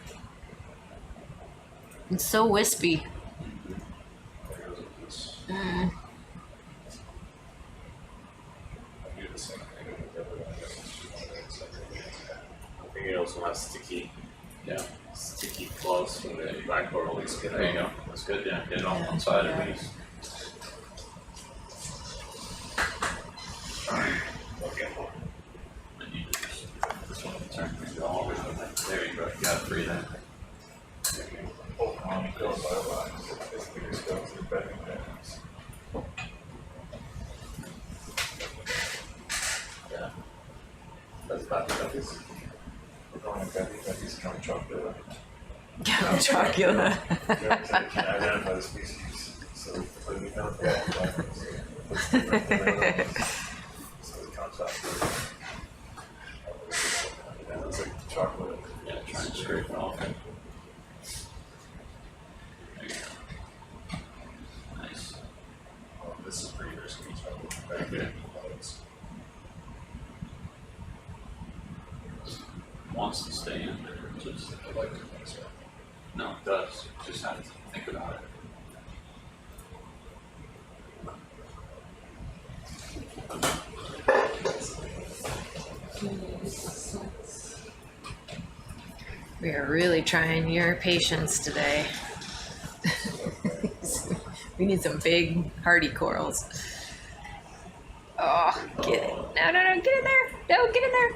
It's so wispy. Mm. I think it also has sticky claws from the black coral. There you go. That's good. Yeah, get it on one side at least. Okay. This one turn things all over. There you go. You got it free then. Yeah. That's bad. We're going to Betty's Count Chocula. Count Chocula. You can identify the species. So when we found that, so we count Chocula. Yeah, it's like chocolate. Yeah, try and scrape it off. Nice. Oh, this is pretty risky. Very good. Wants to stay in there. Just I like to think so. No, it does. Just have to think about it. We are really trying your patience today. We need some big, hardy corals. Oh, get it. No, get in there. No, get in there.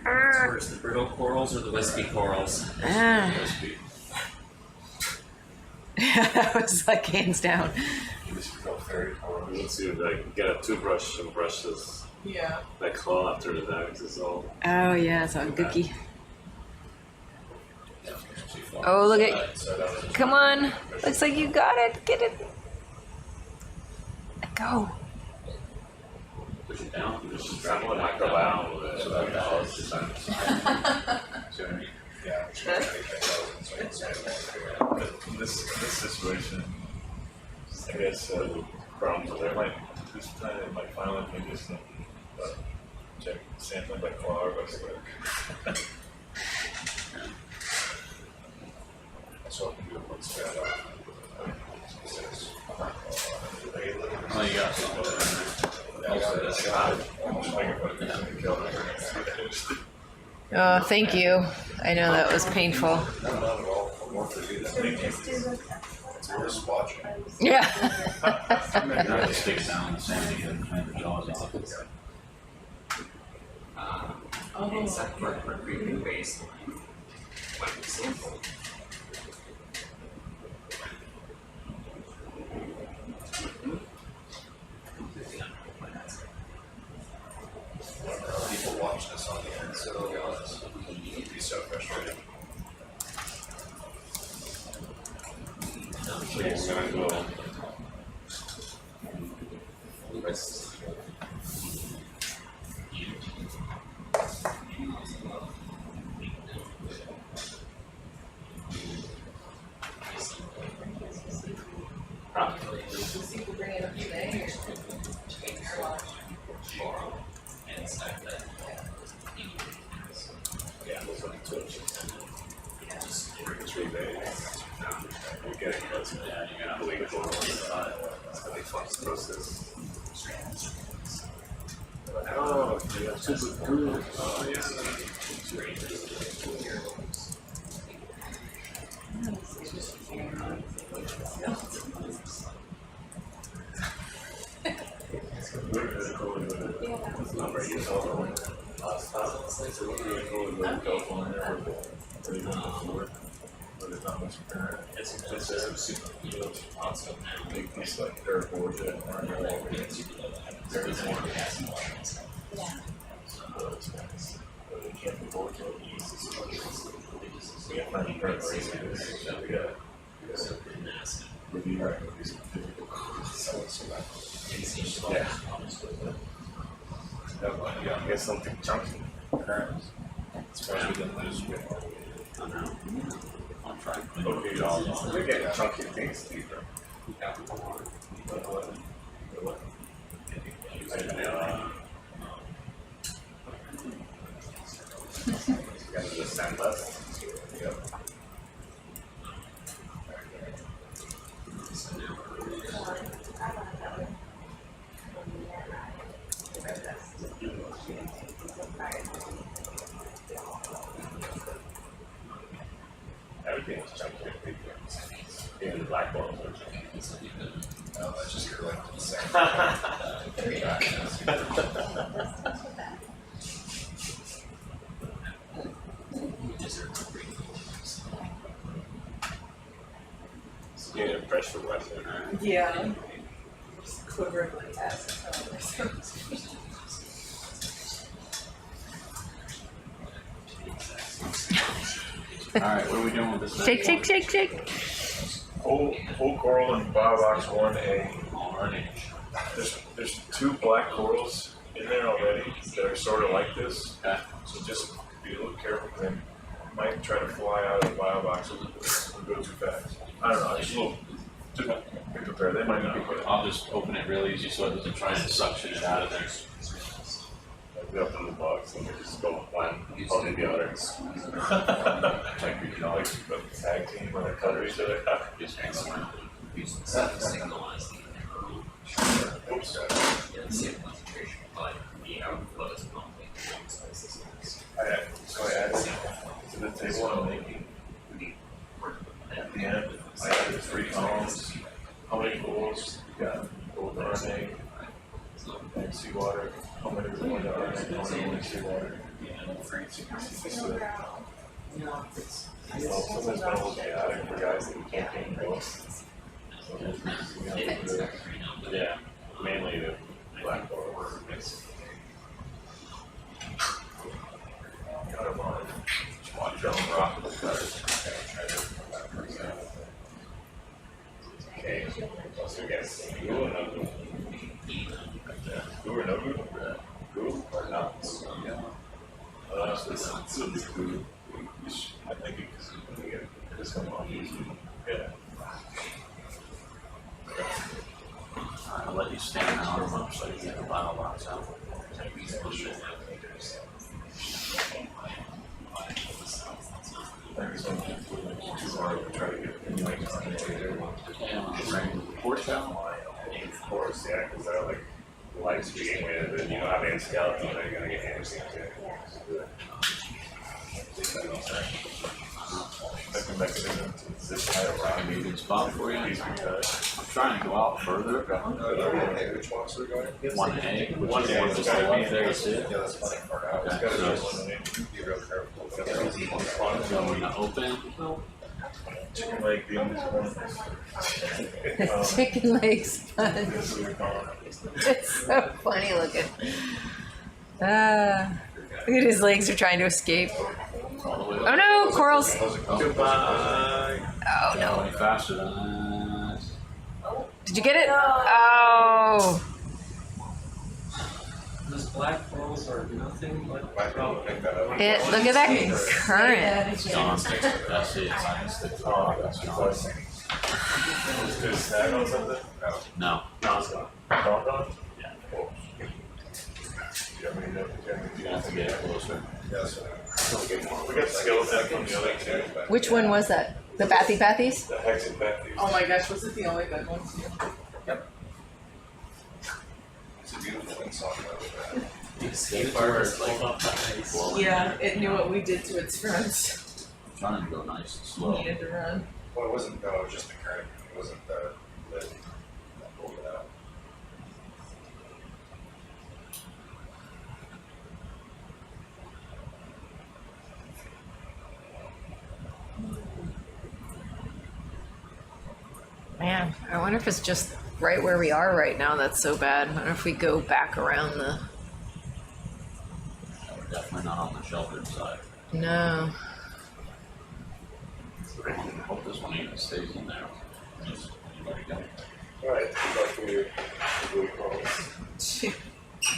Where's the brittle corals or the wispy corals? That was like hands down. Let's see if I can get a toothbrush and brush this. Yeah. That claw after the bags is all. Oh yeah, it's all gooky. Oh, look at, come on. Looks like you got it. Get it. Let go. Push it down. Just trying to knock it out with it. So that balance is on. See what I mean? Yeah. In this situation, I guess problems with there might this time it might finally be just check sampling by claw or by stick. So I can do it one straight off. Oh, you got something. Oh, thank you. I know that was painful. Worth watching. Yeah. Now it sticks down the same and the jaws off. Except for creeping baseline. When we sample. People watch this on the end, so it'd be so frustrating. It's gonna go. Yeah, those are the tools. Just 3 days. You get it, but yeah, you're gonna believe it. It's gonna be fun to process. Oh, yeah, super good. Oh, yeah. It's just super huge concept now. Big piece like Paraborgia and there is more gas. Yeah. But it can't be bored to we have plenty of preparations that we got. Review our yeah. Yeah, I guess something chunky. Especially the lose with. I'm trying to clean Okay, the jaws off. they're getting chunky things deeper. The sand less. Yep. Everything is chunky and big. Even the black balls are chunky. No, that's just your like the same. Yeah, pressure weapon. Yeah. Just quivering like acid. Alright, what are we doing with this? Shake, shake, shake, shake. Whole coral in Biobox 1A. Alrighty. There's 2 black corals in there already that are sort of like this. Okay. So just be a little careful because they might try to fly out of the Biobox and go too fast. I don't know, just a little, just be prepared. They might not be good. I'll just open it real easy so it doesn't try and suction it out of there. Be up in the box and they just go flying on the other. Check your jaws. Like the tag team when they cover each other. Just hang around. Oops. So I added to the table I'm making. At the end, I added 3 columns. How many corals you got? Gold RNA and seawater. How many are going to RNA? How many only seawater? Well, sometimes been a little chaotic for guys that can't paint girls. Yeah, mainly the black coral. Got them on. Watch your own rock with the cutters. Okay, so we got glue or no glue? Glue or no glue? Glue or not? Yeah. This will be glue. I think it's going to get this one on. Yeah. Alright, I'll let you stand out of them so you get the bottle box out. Too hard to try to get Horsepower? Of course, yeah, because they're like lights being with and you don't have any skeleton, they're going to get anything to it. Second mechanism to position it around. Maybe a good spot for you. These I'm trying to go out further. Which ones are going? 1A. Which One is A, one it's just gotta go be up there, you see it? Yeah, that's funny part out. It's Okay, got to so be eliminated. Be real careful. going to open. Chicken leg being this one. Chicken leg sponge. This is the column. It's so funny looking. Look at his legs are trying to escape. All the way Oh no, corals. Goodbye. Oh no. Any faster than that. Did you get it? Oh. Those black corals are nothing but Might be able to pick that up. Look at that current. It's gone. That's it. It's not gonna stick to Oh, it. that's gone. Is there a snag on something? No. No, it's gone. Gone? Yeah. Oh. Yeah, I mean, You have to get closer. Yes. we got skeleton from the other two. Which one was that? The Bathy Bathies? The hexapathy. Oh my gosh, was it the only good one? It's a beautiful thing song. Yeah, it knew what we did to its friends. I'm trying to go nice and slow. Needed to run. Well, it wasn't, no, it was just the current. It wasn't the lid that pulled it out. Man, I wonder if it's just right where we are right now that's so bad. I wonder if we go back around the... We're definitely not on the sheltered side. No. I hope this one even stays in there. Just, you ready to go? Alright, good luck for your blue corals.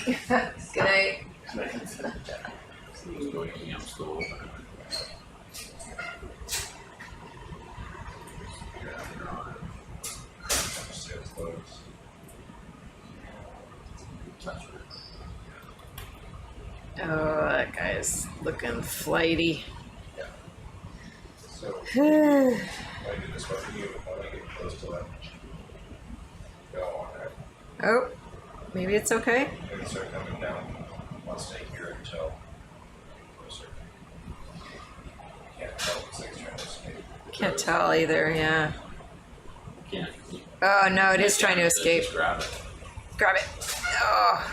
Good night. Just go easy, I'm still open. Oh, that guy's looking flighty. So, when I do this, what do you, when I get close to that? Go on, right? Oh, maybe it's okay. Maybe start coming down. I'll stay here until closer. Can't tell, it's like it's trying to escape. Can't tell either, yeah. Can't. Oh no, it is trying to escape. Just grab it. Grab it. Oh.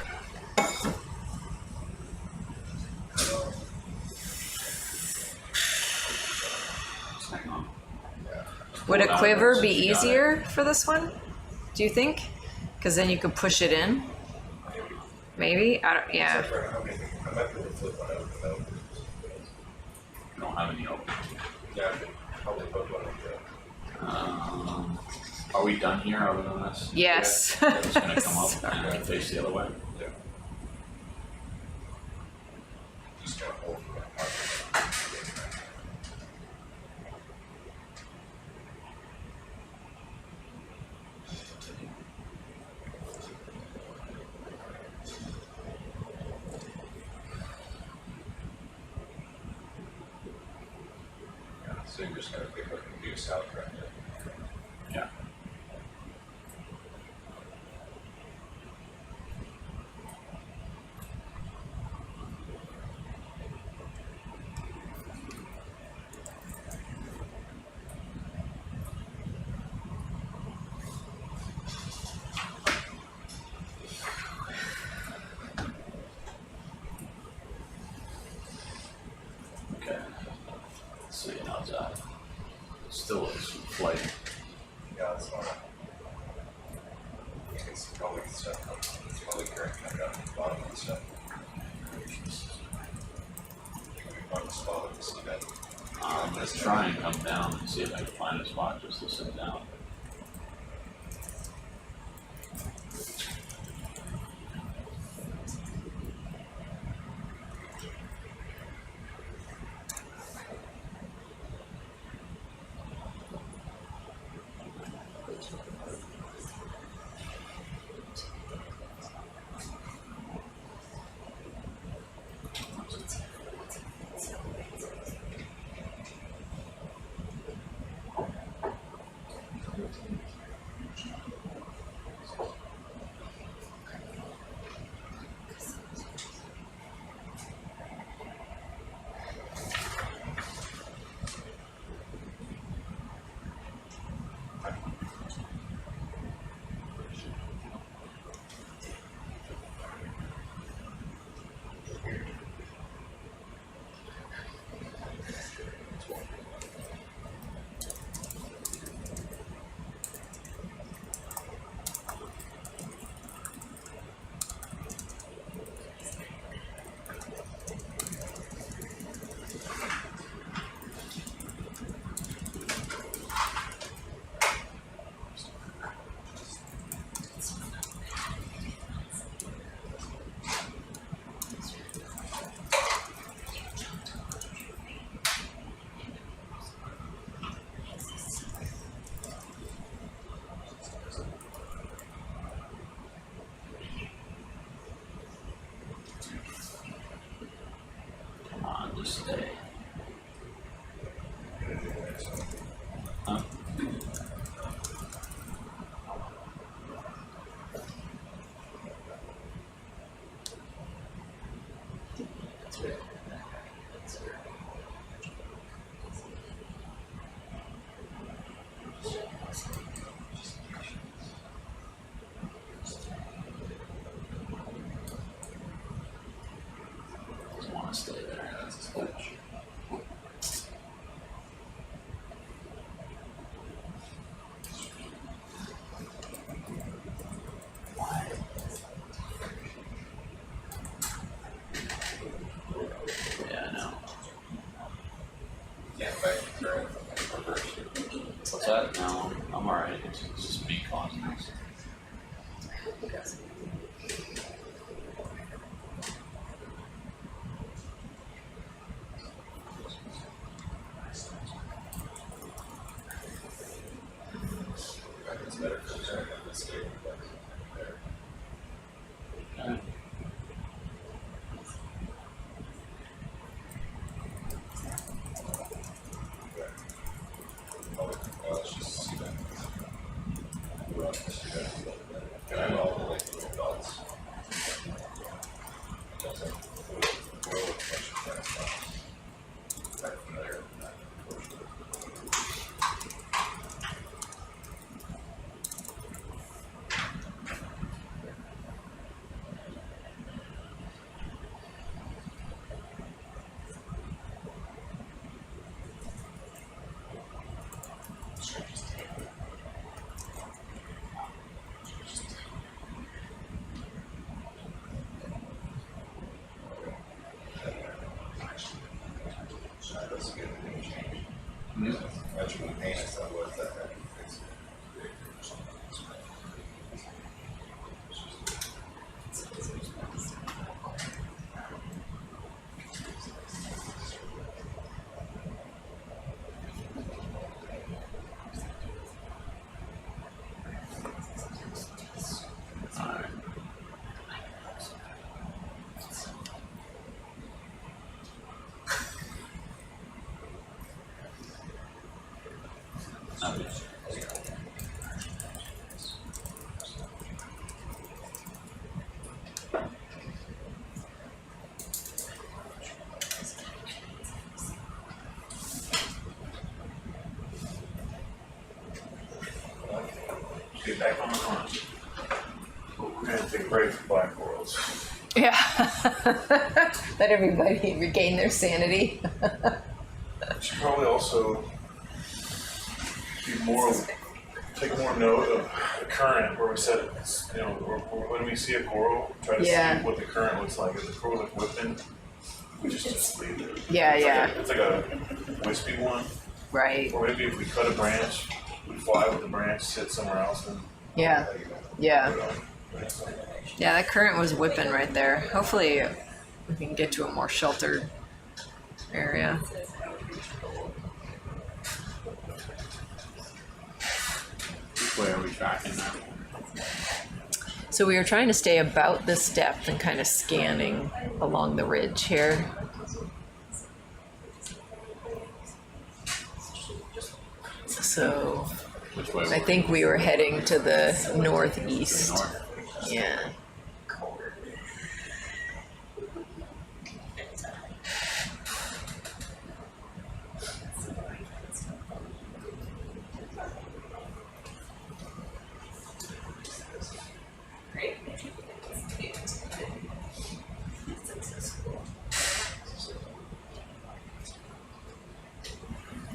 Hang on. Would a quiver be easier for this one? Do you think? Because then you could push it in. Maybe? I don't, yeah. I might be able to flip one out without. You don't have any open. Yeah, I could probably put one of the. Are we done here other than this? Yes. Yeah, it's gonna come up and face the other way. Yeah. Just gonna hold for that part. So you're just gonna pick up and do south right now. Yeah. Okay. Let's see how's that. Still is flighty. Yeah, it's not. It's probably stuff. It's probably carrying that down to the bottom of the stuff. Maybe find a spot to see that. Let's try and come down and see if I can find a spot just to sit down. Just stay. Huh? Just want to stay there. That's a switch. Yeah, I know. Yeah, but turn reverse. What's that? No, I'm alright. It's just me causing this. Imagine when paint is that was that. Get back on the hunt. We're gonna take a break from black corals. Yeah. Let everybody regain their sanity. Should probably also take more note of the current where we said it's, you know, when we see a coral, try to see what the current looks like. If the coral's like whipping, we just leave it. Yeah, It's like a wispy one. Right. Or maybe if we cut a branch, we fly with the branch, sit somewhere else, and Yeah. Yeah, that current was whipping right there. Hopefully we can get to a more sheltered area. Which way are we tracking now? So we were trying to stay about this depth and kind of scanning along the ridge here. So I think we were heading to the northeast. Yeah.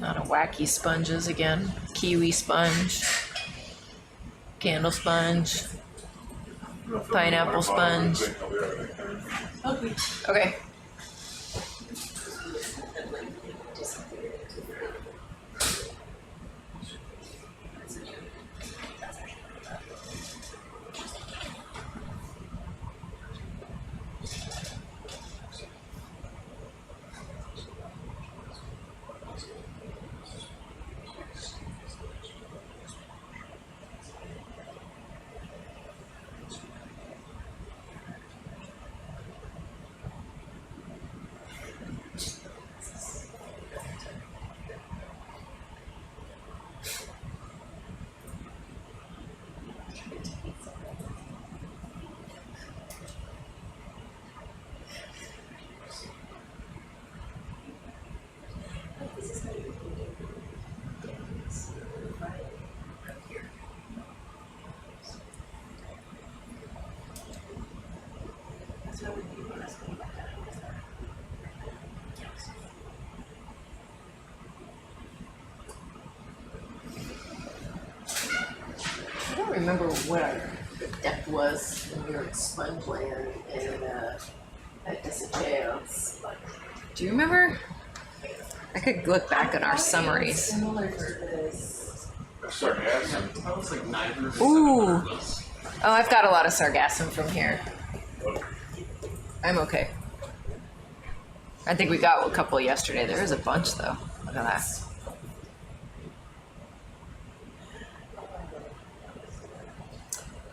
Not a wacky sponges again. Kiwi sponge, candle sponge, pineapple sponge. Okay. I don't remember what our depth was when we were at Spongeland and at Desecheo. Do you remember? I could look back at our summaries. Similar to this. Sargassum. That was like 900. Ooh. Oh, I've got a lot of sargassum from here. I'm okay. I think we got a couple yesterday. There is a bunch though. Look at that.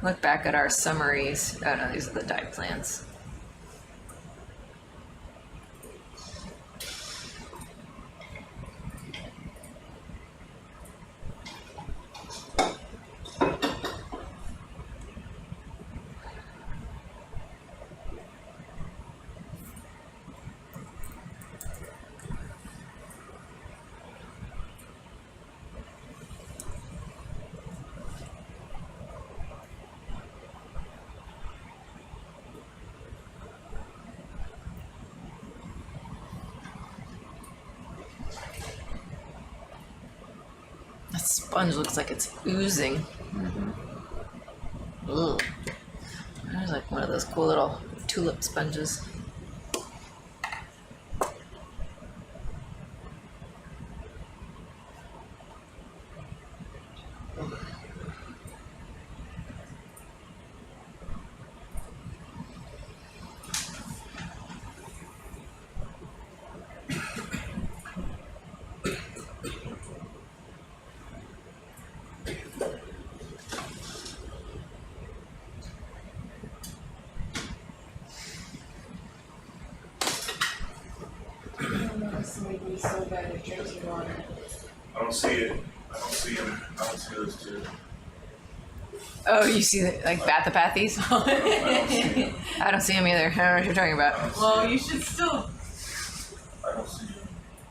Look back at our summaries. Oh no, these are the dye plans. That sponge looks like it's oozing. Ugh. There's like one of those cool little tulip sponges. somebody who's so bad at drinking water. I don't see it. I don't see him. I don't see those two. Oh, you see like Bathopathies? I don't see them either. I don't know what you're talking about. Well, you should still. I don't see him.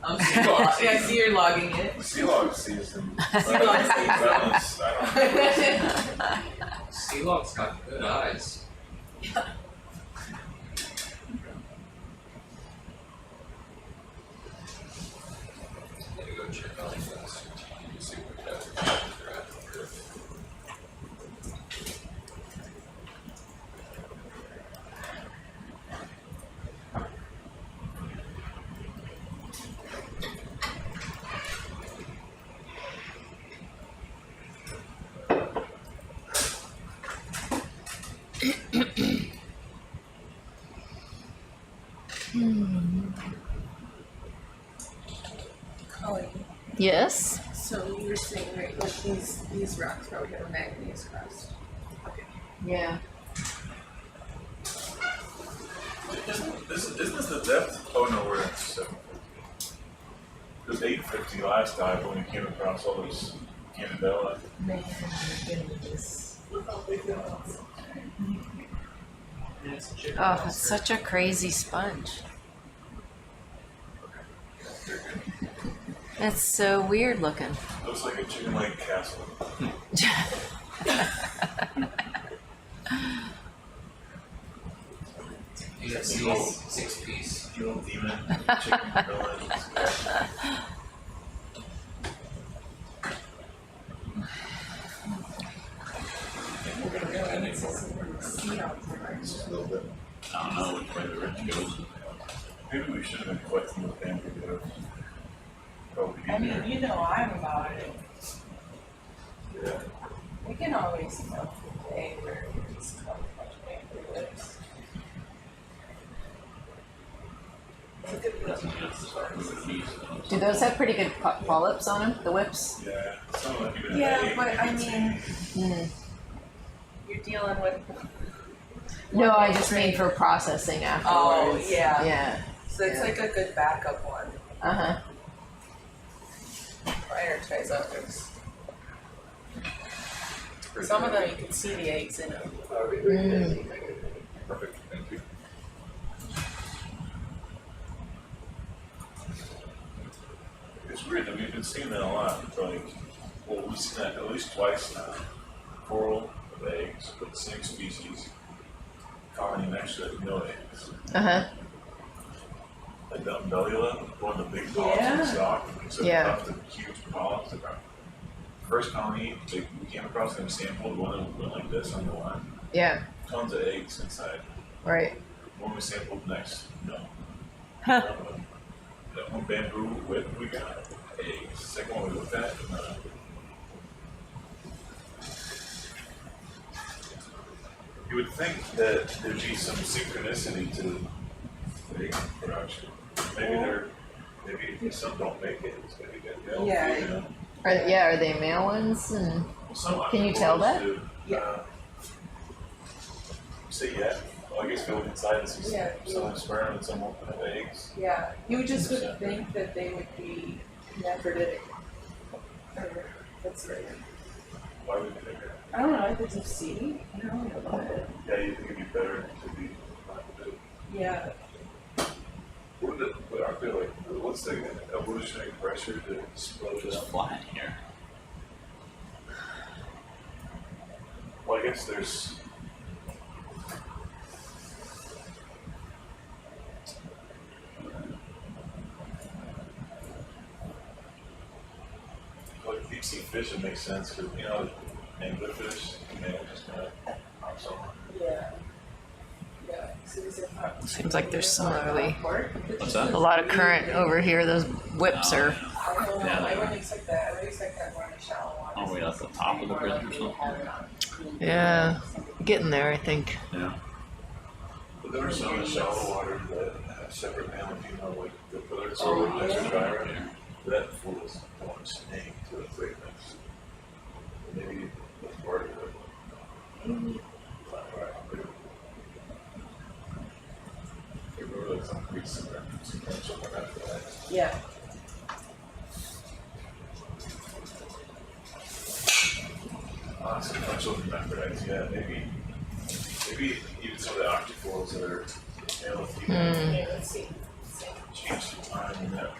Yeah, I see you're logging it. Sea log sees them. Sea log sees them. Sea log's got good eyes. Gotta go check out this. See what they're at. Colleen, Yes. so you were saying, right, like these rocks probably have a manganese crust. Yeah. Isn't this the depth? Oh no, we're at 750. It was 850 last dive when we came across all those Candidella. Man, you're getting this. Oh, it's such a crazy sponge. It's so weird looking. Looks like a chicken leg castle. You got six piece. You little demon chicken gorilla. I don't know which way the ridge goes. Maybe we should have been collecting the bamboo there. Probably I mean, easier. you know I'm about it. Yeah. We can always come to a day where we just come to much bamboo lips. Do those have pretty good polyps on them, the whips? Yeah. Some like even Yeah, but I mean, Mm. you're dealing with. No, I just mean for processing afterwards. Oh, yeah. Yeah. So it's like a good backup one. Uh-huh. Prioritize others. Some of them you can see the eggs in them. Mm. Perfect. Thank you. It's weird that we've been seeing that a lot. Like, well, we've seen that at least twice now. Coral with eggs, but the same species. Colony next to it, no eggs. Uh-huh. Like the umbellula, one of the big polyps in the stock. So Yeah. the huge polyps. First colony we came across and we sampled one that went like this on the line. Yeah. Tons of eggs inside. Right. One we sampled next, no. Huh. That one bamboo whip we got, eggs. Second one we looked at, you would think that there'd be some synchronicity to the egg production. Maybe some don't make it. It's gonna be good. Yeah. You know? Are they male ones? And Some can you tell that? do. Yeah. Say yeah. Well, I guess go inside and see Yeah. some have sperm and some won't have eggs. Yeah, you just would think that they would be hermaphroditic. Or, what's right? Why would you think that? I don't know, if it's a seed, I don't know about it. Yeah, you think it'd be better to be Yeah. What aren't there like, what's the evolutionary pressure to explode it up? Flat here. Well, I guess there's. Like deep sea fish, it makes sense because, you know, anglerfish, they just kind of pops on. Yeah. Yeah. So is it hot? seems like there's similarly What's that? a lot of current over here. Those whips are. I don't know, Yeah, I wouldn't expect that, I would expect that more in the shallow water. Are we at the top of the bridge or something? Yeah. Getting there, I think. Yeah. But there are some in the shallow water that have separate male and female, like the pillars or the dry here. That fools one snake to the thickness. Maybe that's part of it. like some pretty sequential one after that. Yeah. Sequential hermaphrodites, yeah, maybe even some of the octopores that are male and female Okay, let's see. change the time and that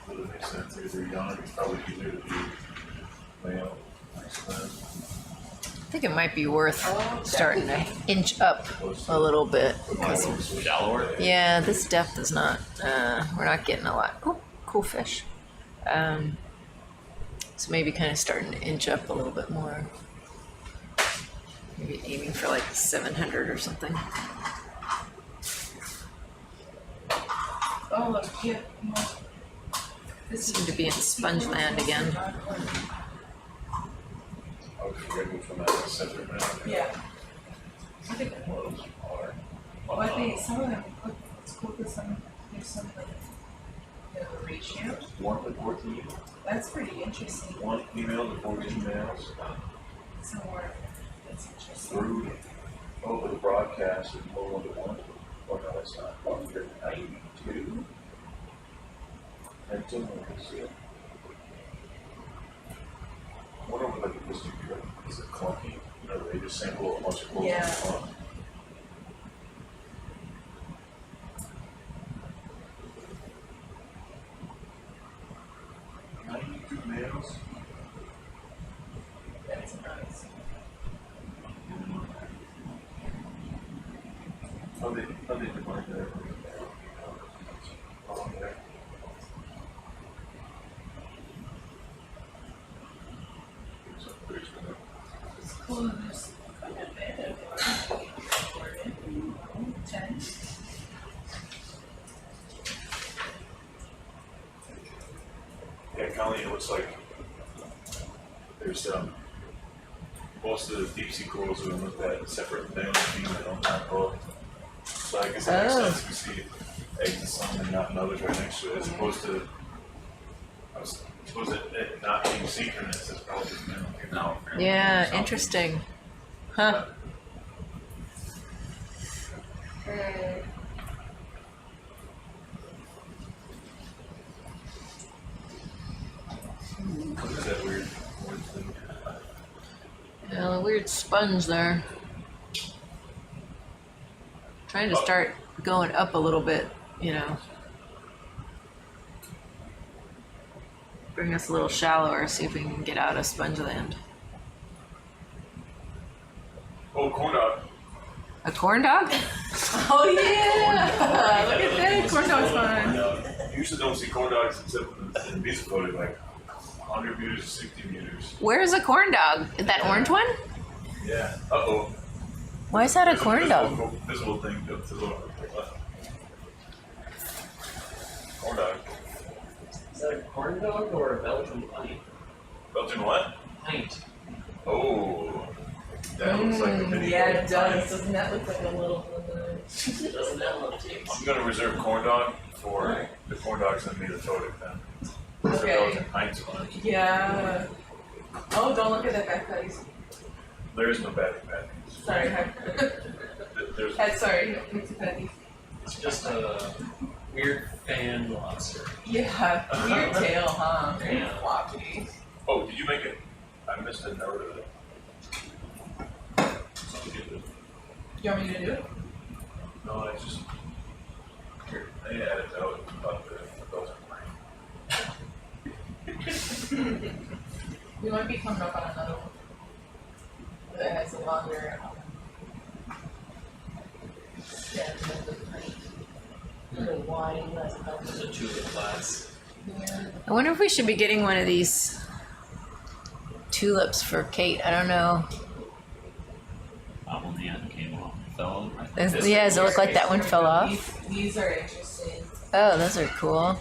really makes sense. If they're young, it's probably easier to be male. I think it might be worth starting to inch up a little bit. Shallower? Yeah, this depth is not, we're not getting a lot. Oh, cool fish. So maybe kind of starting to inch up a little bit more. Maybe aiming for like 700 or something. Oh, look, yeah. This Seem to be in sponge land again. I was ready from that center now. Yeah. I think it will. Well, I think some of them, look, it's cool because there's some like, the ratio. 1 to 14. That's pretty interesting. 1 female to 14 males. Somewhere. That's interesting. Through over the broadcast is more 1 to 1. Or no, it's not. 1 to 92. And so we can see it. I wonder what like this is it clunky? You know, they just sample a bunch of clothes Yeah. and fun. Males. That's nice. How they divide that? Along there. It's cool. There's quite a bit of 10. Yeah, Colleen, it looks like there's most of the deep sea corals are looked at separate male and female, not both. So I guess that makes sense. We see eggs in some and not in others right next to it, as opposed to I suppose it not being synchronous is probably male and female. Yeah, interesting. Huh. What is that weird thing? Yeah, a weird sponge there. Trying to start going up a little bit, you know. Bring us a little shallower, see if we can get out of sponge land. Oh, corn dog. A corn dog? Oh yeah! Look at that, corn dog's fun. You usually don't see corn dogs except in mesophotic, like 100 meters to 60 meters. Where's a corn dog? That orange one? Yeah. Uh-oh. Why is that a There's corn dog? Visible thing up to the left. Corn dog. Is that a corn dog or a Belgian pint? Belgian what? Pint. Oh. That looks like a mini. Yeah, it does. Doesn't that look like a little Doesn't that look tasty? I'm gonna reserve corn dog for the corn dogs that made the photic then. They're Okay. Belgian pints on it. Yeah. Oh, don't look at that back, please. There is no bad. Sorry, There's sorry, it's a petty. It's just a weird fan lobster. Yeah, weird tail, huh? Very Yeah. floppy. Oh, did you make it? I missed a note of it. You want me to do it? No, I just here. I added out about the Belgian pint. We might be coming up on another one that has a longer. Yeah, a little wide, less It's a tulip class. Yeah. I wonder if we should be getting one of these tulips for Kate. I don't know. That one, yeah, came off. Fell right. Yeah, does it look like that one fell off? These are interesting. Oh, those are cool.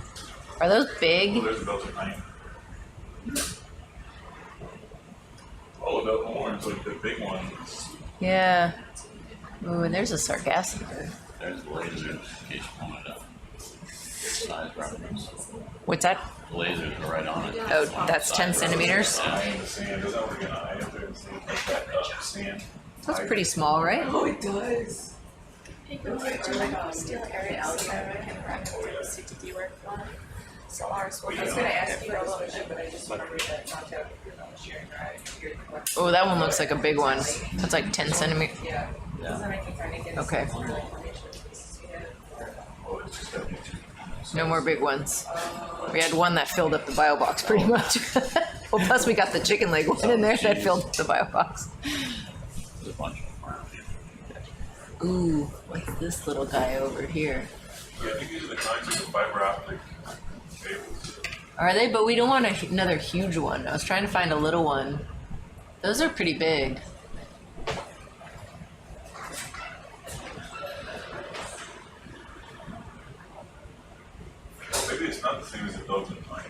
Are those Oh, big? there's a Belgian pint. Oh, the orange, like the big one. Yeah. Ooh, and there's a sargassum. There's the lasers, in case you wanted to size reference. What's that? The lasers are right on it. Oh, that's 10 centimeters? Eye in the sand. Doesn't that look like an eye up there in the sand? Like that sand. That's pretty small, right? Oh, it does. think we might do like a steel area algorithm and practical CTD work on SOLARIS. I was gonna ask you a little bit, but I just remembered that not to sharing your Oh, that one looks like a big one. That's like 10 centimeters. Yeah. Doesn't make me trying to get Okay. some more information. No more big ones. We had one that filled up the bio box pretty much. Well, plus we got the chicken leg one in there that filled up the bio box. There's a bunch of them around here. Ooh, what's this little guy over here? Yeah, I think these are the kinds of fiber optic cables. Are they? But we don't want another huge one. I was trying to find a little one. Those are pretty big. Maybe it's not the same as the Belgian pine.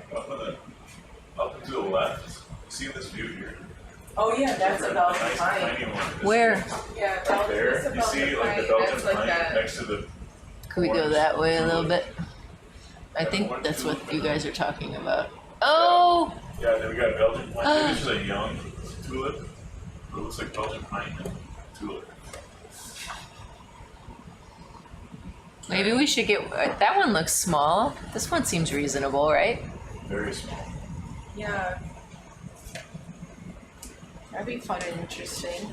Up and to the left, see this view here? Oh yeah, that's a Belgian Nice pine. tiny one. This Where? Yeah, Right Belgian, there, this is a you see Belgian like the pine, Belgian that's like pine that. next to the. Could we go that way a little bit? I think that's what you guys are talking about. Oh! Yeah, then we got Belgian pine. Maybe this is a young tulip. It looks like Belgian pine and tulip. Maybe we should get, that one looks small. This one seems reasonable, right? Very small. Yeah. That'd be fun and interesting.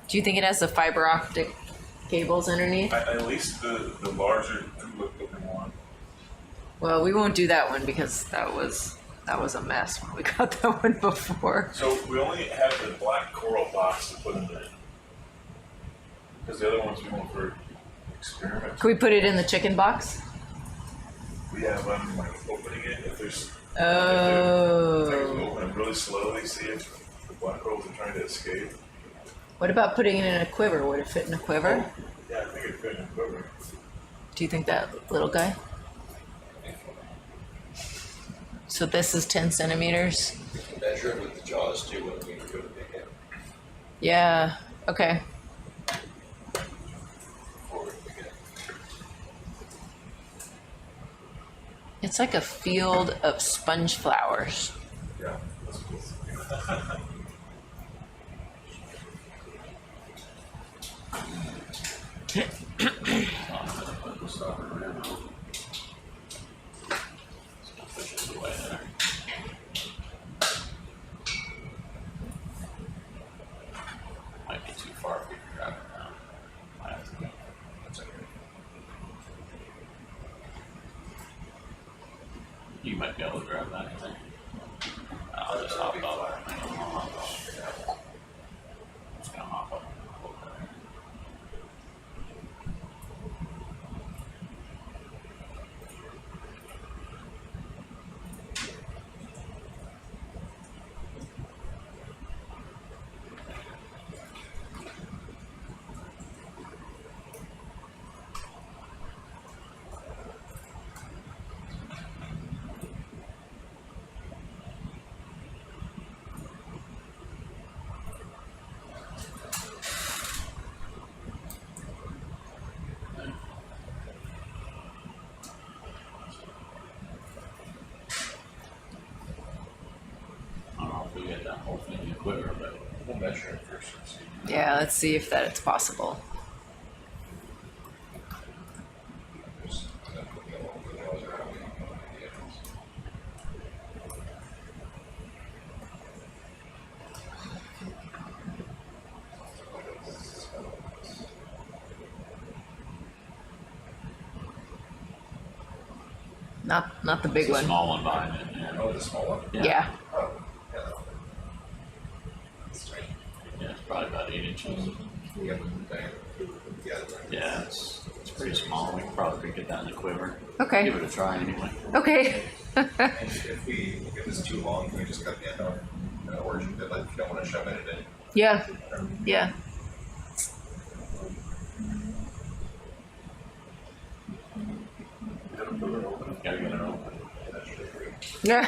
Do you think it has the fiber optic cables underneath? At least the larger tulip looking one. Well, we won't do that one because that was a mess when we got that one before. So we only have the black coral box to put in there. Because the other ones we want for experiments. Can we put it in the chicken box? We have like opening it if there's. Oh. If things open it really slowly, see if the black corals are trying to escape. What about putting it in a quiver? Would it fit in a quiver? Yeah, I think it fit in a quiver. Do you think that little guy? So this is 10 centimeters? We can measure it with the jaws too when we go to pick it. Yeah, okay. It's like a field of sponge flowers. Yeah, that's cool. Pushes away there. Might be too far if we can grab it now. Might have to go. That's okay. You might be able to grab that, I think. I'll just hop up. Just gonna hop up. I don't know if we get that whole thing in the quiver, but we'll measure it first and see. Yeah, let's see if that it's possible. Not the big It's a one. small one behind it. Yeah. Oh, the small one? Yeah. Oh, yeah. Yeah, it's probably about 8 inches. Yeah, yeah. Yeah, it's pretty small. We can probably get that in the quiver. Okay. Give it a try anyway. Okay. And if it's too long, can we just cut the end off? Or if you don't want to shove it in? Yeah. Yeah. Gotta get it open. Yeah.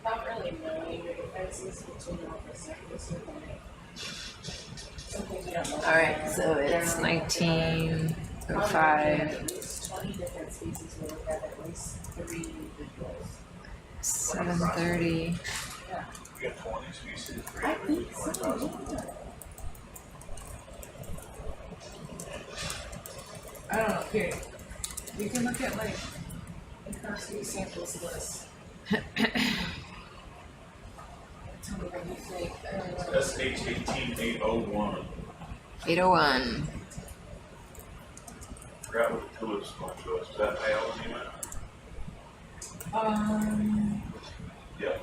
Not really knowing the differences between all the sectors of something we don't know. All right, so it's 1905. At least 20 different species will have at least 3 individuals. 7:30. We got 20 species, I think so, 20,000. yeah. I don't know, here, you can look at like the custody samples list. Tell me what you think. I don't know. SH18801. 801. Forgot what the tulips going to us. Is that male anyway? Yeah.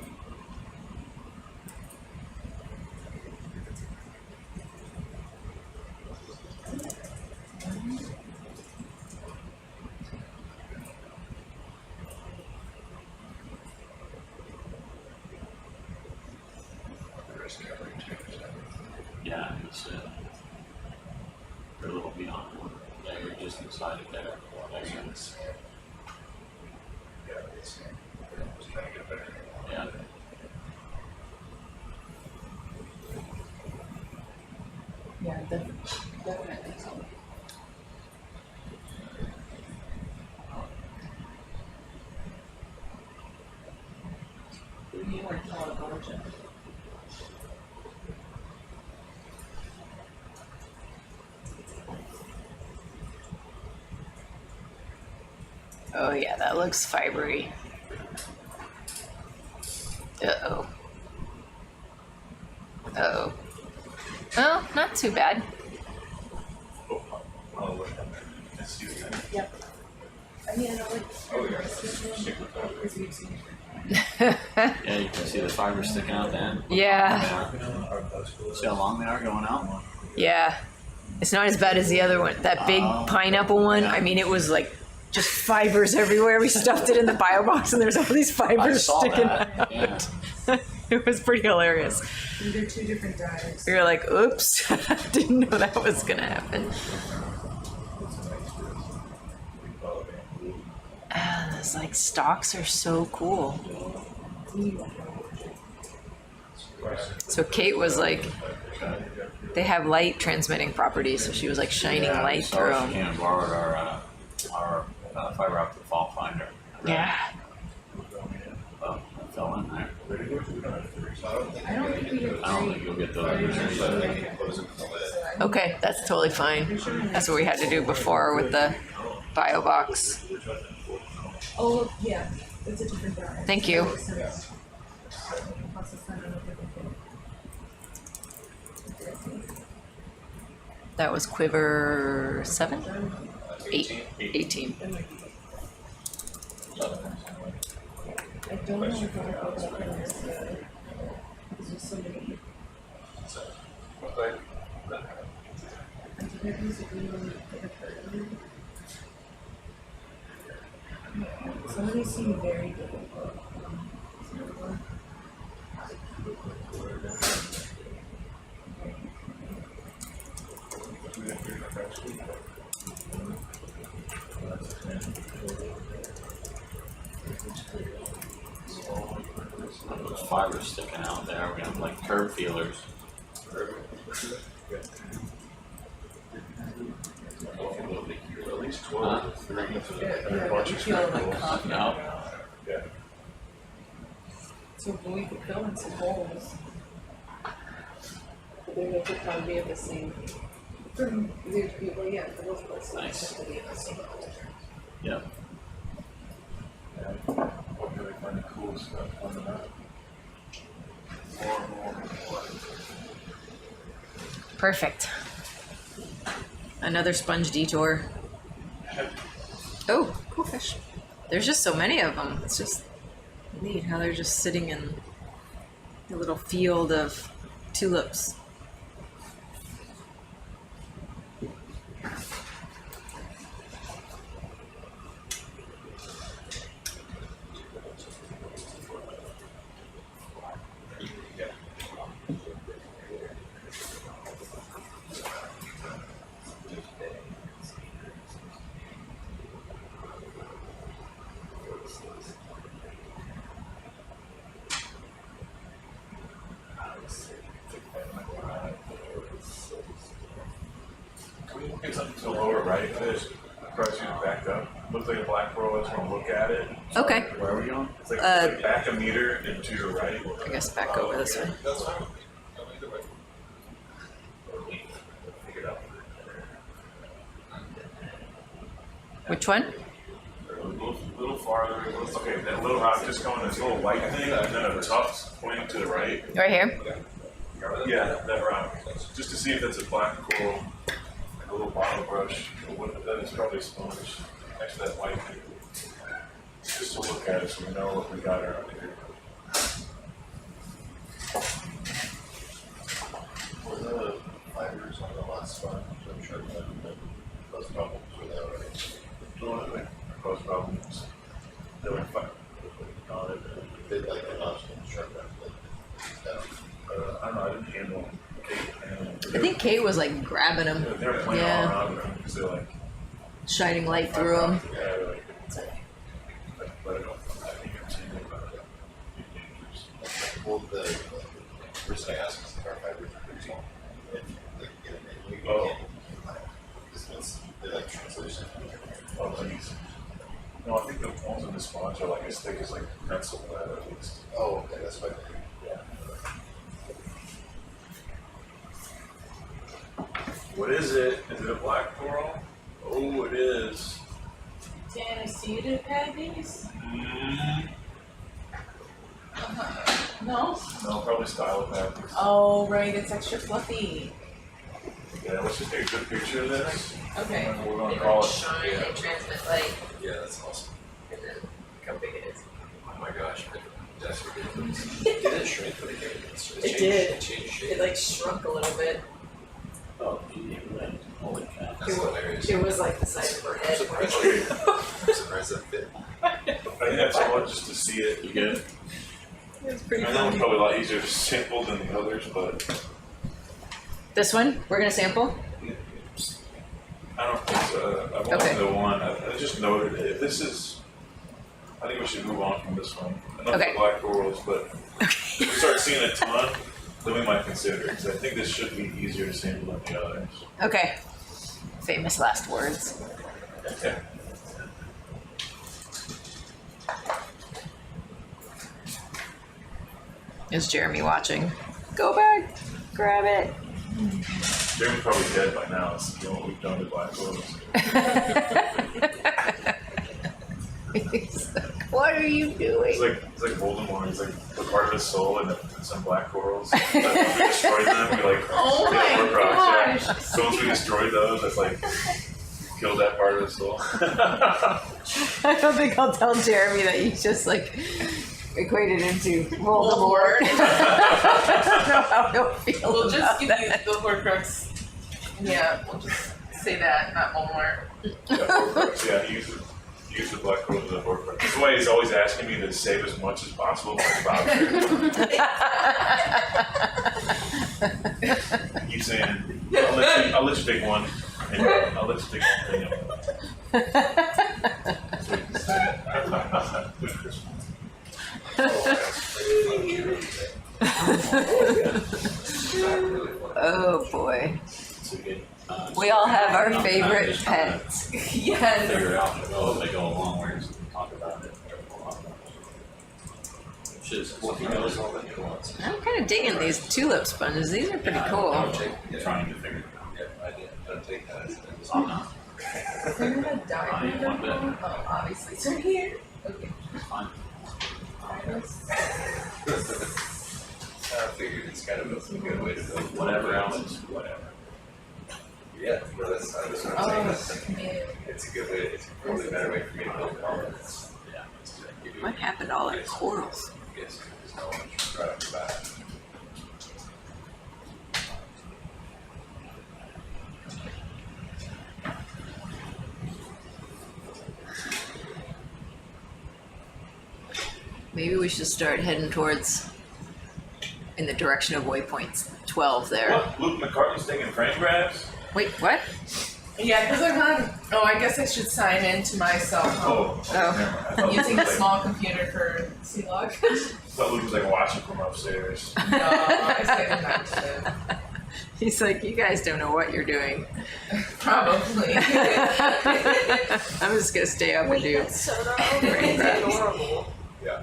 Yeah, it's they're a little beyond. Yeah, you're just inside of there. Yeah. Yeah, definitely. You want to call it gorgeous. Oh yeah, that looks fibery. Uh-oh. Uh-oh. Oh, not too bad. Yep. I mean, I know like. Oh, yeah. Yeah, you can see the fibers sticking out then. Yeah. See how long they are going out? Yeah. It's not as bad as the other one. That big pineapple one, I mean, it was like just fibers everywhere. We stuffed it in the bio box and there's all these fibers sticking out. Yeah. It was pretty hilarious. They're two different dyes. We were like, oops, didn't know that was gonna happen. Ah, those like stalks are so cool. So Kate was like, they have light transmitting properties, so she was like shining light through She them. came and borrowed our fiber optic fall finder. Yeah. Well, it fell in there. I don't think we did. I don't think you'll get those. Okay, that's totally fine. That's what we had to do before with the bio box. Oh, yeah, it's a different dye. Thank you. That makes sense. Also send them a different thing. That was quiver 7? 8. 18. I don't know if I'll open up in this because there's so many. Okay. I think I've used a green one for the curtain. Some of these seem very difficult. Those fibers sticking out there. We're gonna have like curve feelers. At least 12 or 3 You feel like coffee. No. Yeah. So when we could fill in some holes, but then they could probably be at the same. For these people, yeah, for those places, Nice. have to be at the same temperature. Yeah. What really find the cool stuff on the map? More and more and more. Perfect. Another sponge detour. Oh, cool fish. There's just so many of them. It's just neat how they're just sitting in the little field of tulips. It's up to the lower right, there's crossing it back up. Looks like a black pearl. Let's go look at it. Okay. Where are we going? It's like, Uh, it's like back a meter and to your right. I guess back over this way. That's fine. Either way. Figure it out. Which one? A little farther. Okay, that little rock just going, this little white thing, and then a tuft pointing to the right. Right here? Yeah, that rock. Just to see if it's a black coral, like a little bottle brush. That is probably a sponge. Next to that white thing. Just to look at it so we know what we got around here. Were the fibers on the last one, I'm sure that those problems were there already. Cause problems. They were fine. They like an option, sure, I don't know, I didn't handle Kate. I think Kate was like grabbing him. They're playing all Yeah. around with them because they're like, Shining light through him. yeah, they're like, let it go. I think I'm saying about it. Well, the reason I ask is the fibers are pretty small. If they get it, you Oh. they're like translucent. Oh, please. No, I think the ones in the sponge are like as thick as like pencil lead at least. Oh, okay, that's what Yeah. What is it? Is it a black coral? Oh, it is. Dan, I see you did these. No? No, probably stylopathies. Oh, right, it's extra fluffy. Yeah, let's just take a good picture of this. Okay. And we're gonna They call like it. shine and transmit light, Yeah, that's awesome. and then look how big it is. Oh my gosh, that's ridiculous. Did it shrink when it came? It did. It changed shape. It like shrunk a little bit. Oh, holy cow. That's It wa- hilarious. It was like the size of her I'm head. surprised that fit. I think that's all just to see it again. It's pretty I know it's funny. probably a lot easier to sample than the others, but This one? We're gonna sample? I don't think so. I Okay. wanted the one. I just noted it. This is. I think we should move on from this one. Enough Okay. of black corals, but if we start seeing a ton, then we might consider it because I think this should be easier to sample than the others. Okay. Famous last words. Okay. Is Jeremy watching? Go back, grab it. Jeremy's probably dead by now. It's what we've done to black corals. He's like, what are you doing? It's like Voldemort. He's like the part of his soul and some black corals. But once we destroyed them, we like Oh my Horcrux, yeah. gosh. So once we destroyed those, it's like killed that part of his soul. I don't think I'll tell Jeremy that you just like equated into Voldemort. I don't know how he'll feel We'll just about give that. you the Horcrux. Yeah, we'll just say that, not Voldemort. Yeah, Horcrux. Yeah, he used the black coral as a Horcrux. That's why he's always asking me to save as much as possible for his voucher. He keeps saying, I'll let you take one, and I'll let you take one thing. So he can say it. Good Christmas. Oh boy. We all have our favorite pets. Yes. Figure out, oh, they go along, we're just gonna talk about it. I'm kind of digging these tulip sponges. These are pretty cool. Trying to figure it out. Yeah, I did. Don't take that as I'm not. Is there a diamond? Oh, obviously, it's right here. Okay. Fine. I figured it's kind of a good way to go. Whatever else, whatever. Yeah, no, that's what I'm saying. Yeah. It's a good way, it's probably a better way for me to build confidence. Yeah. What happened to all our corals? I guess there's no one right off the bat. Maybe we should start heading towards in the direction of waypoint 12 there. What? Luke McCartney's taking frame grabs? Wait, what? Yeah, because I'm on. Oh, I guess I should sign into my cell phone. Oh, never mind. I thought Using Luke a was small computer for C-Log. I thought Luke was like watching from upstairs. No, I said not to. He's like, you guys don't know what you're doing. Probably. I'm just gonna stay up and do brain grabs. Adorable. Yeah.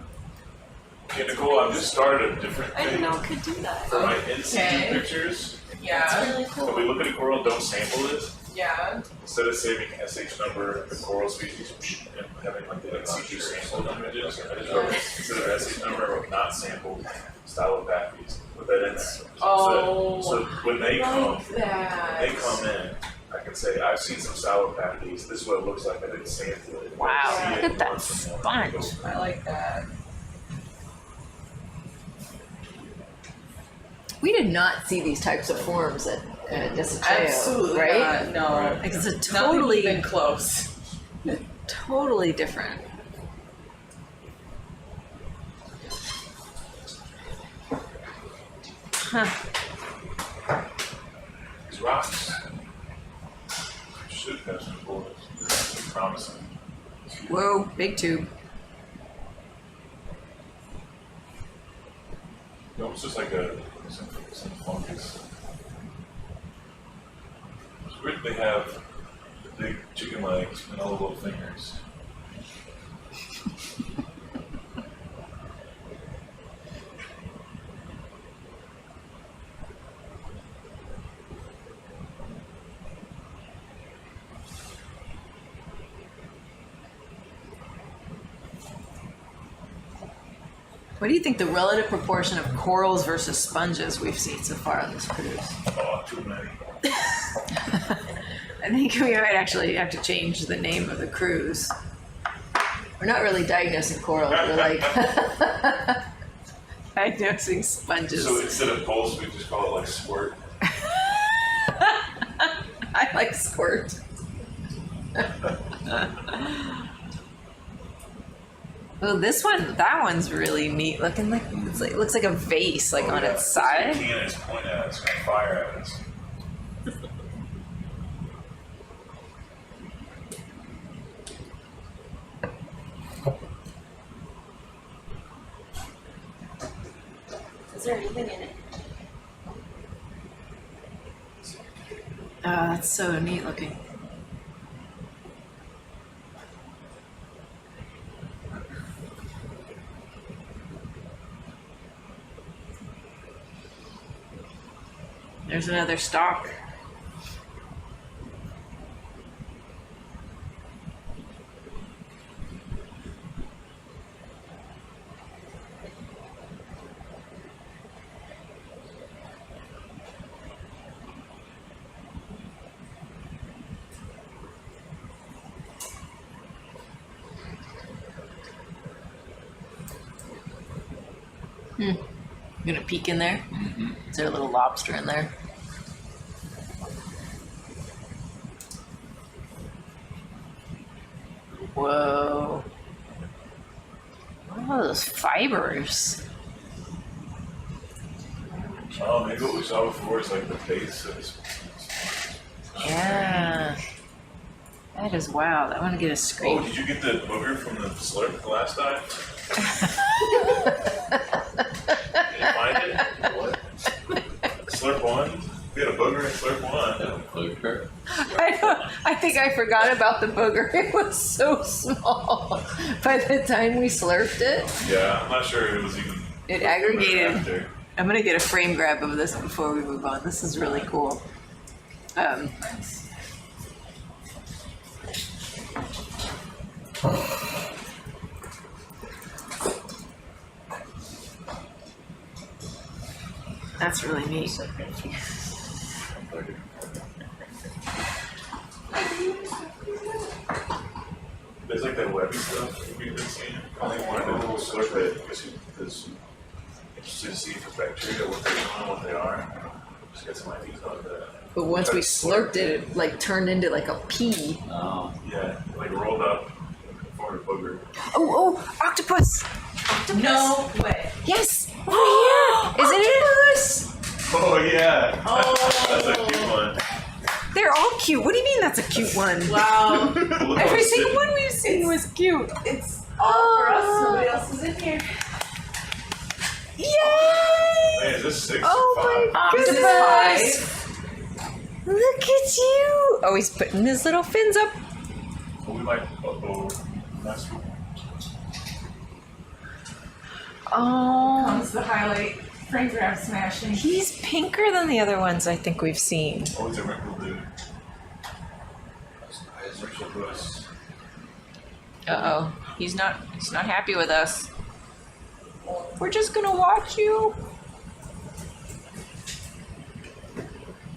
Okay, Nicole, I've just started a different I didn't thing know it could do that. for my in-situ Okay. pictures. Yeah. That's really cool. When we look at a coral, don't sample it. Yeah. Instead of saving SH number, the coral species, and having like the in-situ sample images, I just wrote, instead of SH number, I wrote not sampled stylopathies. Put that in there. Oh, So when they come, like that. they come in, I can say, I've seen some stylopathies, this is what it looks like, I didn't sample it. Wow, See look it at that once and sponge. I like that. We did not see these types of forms at Desecheo, Absolutely right? not. No. Like it's a Nothing totally, even close. totally different. Huh. These rocks should have some bullets. It's promising. Whoa, big tube. No, it's just like some fungus. It's weird they have the big chicken legs and all the little fingers. What do you think the relative proportion of corals versus sponges we've seen so far on this cruise? Oh, too many. I think we might actually have to change the name of the cruise. We're not really diagnosing corals, we're like diagnosing sponges. So instead of pulse, we just call it like squirt. I like squirt. Oh, this one, that one's really neat looking. Like it's like, it looks like a vase, like on its side. It's cannon is pointing at us, gonna fire at us. Is there anything in it? Oh, that's so neat looking. There's another stalk. I'm gonna peek in there. Is there a little lobster in there? Whoa. What are those fibers? Oh, maybe what we saw before is like the base of this. Yeah. That is wild. I want to get a Oh, screen. did you get the booger from the slurp the last time? Did you find it? What? Slurp one? We had a booger in slurp one. Booger. I think I forgot about the booger. It was so small. By the time we slurped it, Yeah, I'm not sure if it was even. it aggregated. After. I'm gonna get a frame grab of this before we move on. This is really cool. That's really neat. There's like that webby stuff we've been seeing. I only wanted to slurp it because interested to see if it's bacteria, what they're doing, what they are. Just get some ideas on that. But once we slurped it, it like turned into like a pea. Oh. Yeah, like rolled up and formed a booger. Oh, octopus! No way. Yes! Over here! Isn't it? Oh yeah! Oh. That's a cute one. They're all cute. What do you mean that's a cute one? Wow. Look Every how single sick. one we've seen was cute. It's all for us. Nobody else is in here. Yay! Man, is this 6 Oh or 5? my This is goodness! Look at you! Oh, he's putting his little fins up. But we might, last week. Oh, Comes the highlight. Frame grab smashing. he's pinker than the other ones I think we've seen. Always a wrinkled dude. Wrinkled Lewis. Uh-oh. He's not happy with us. We're just gonna watch you.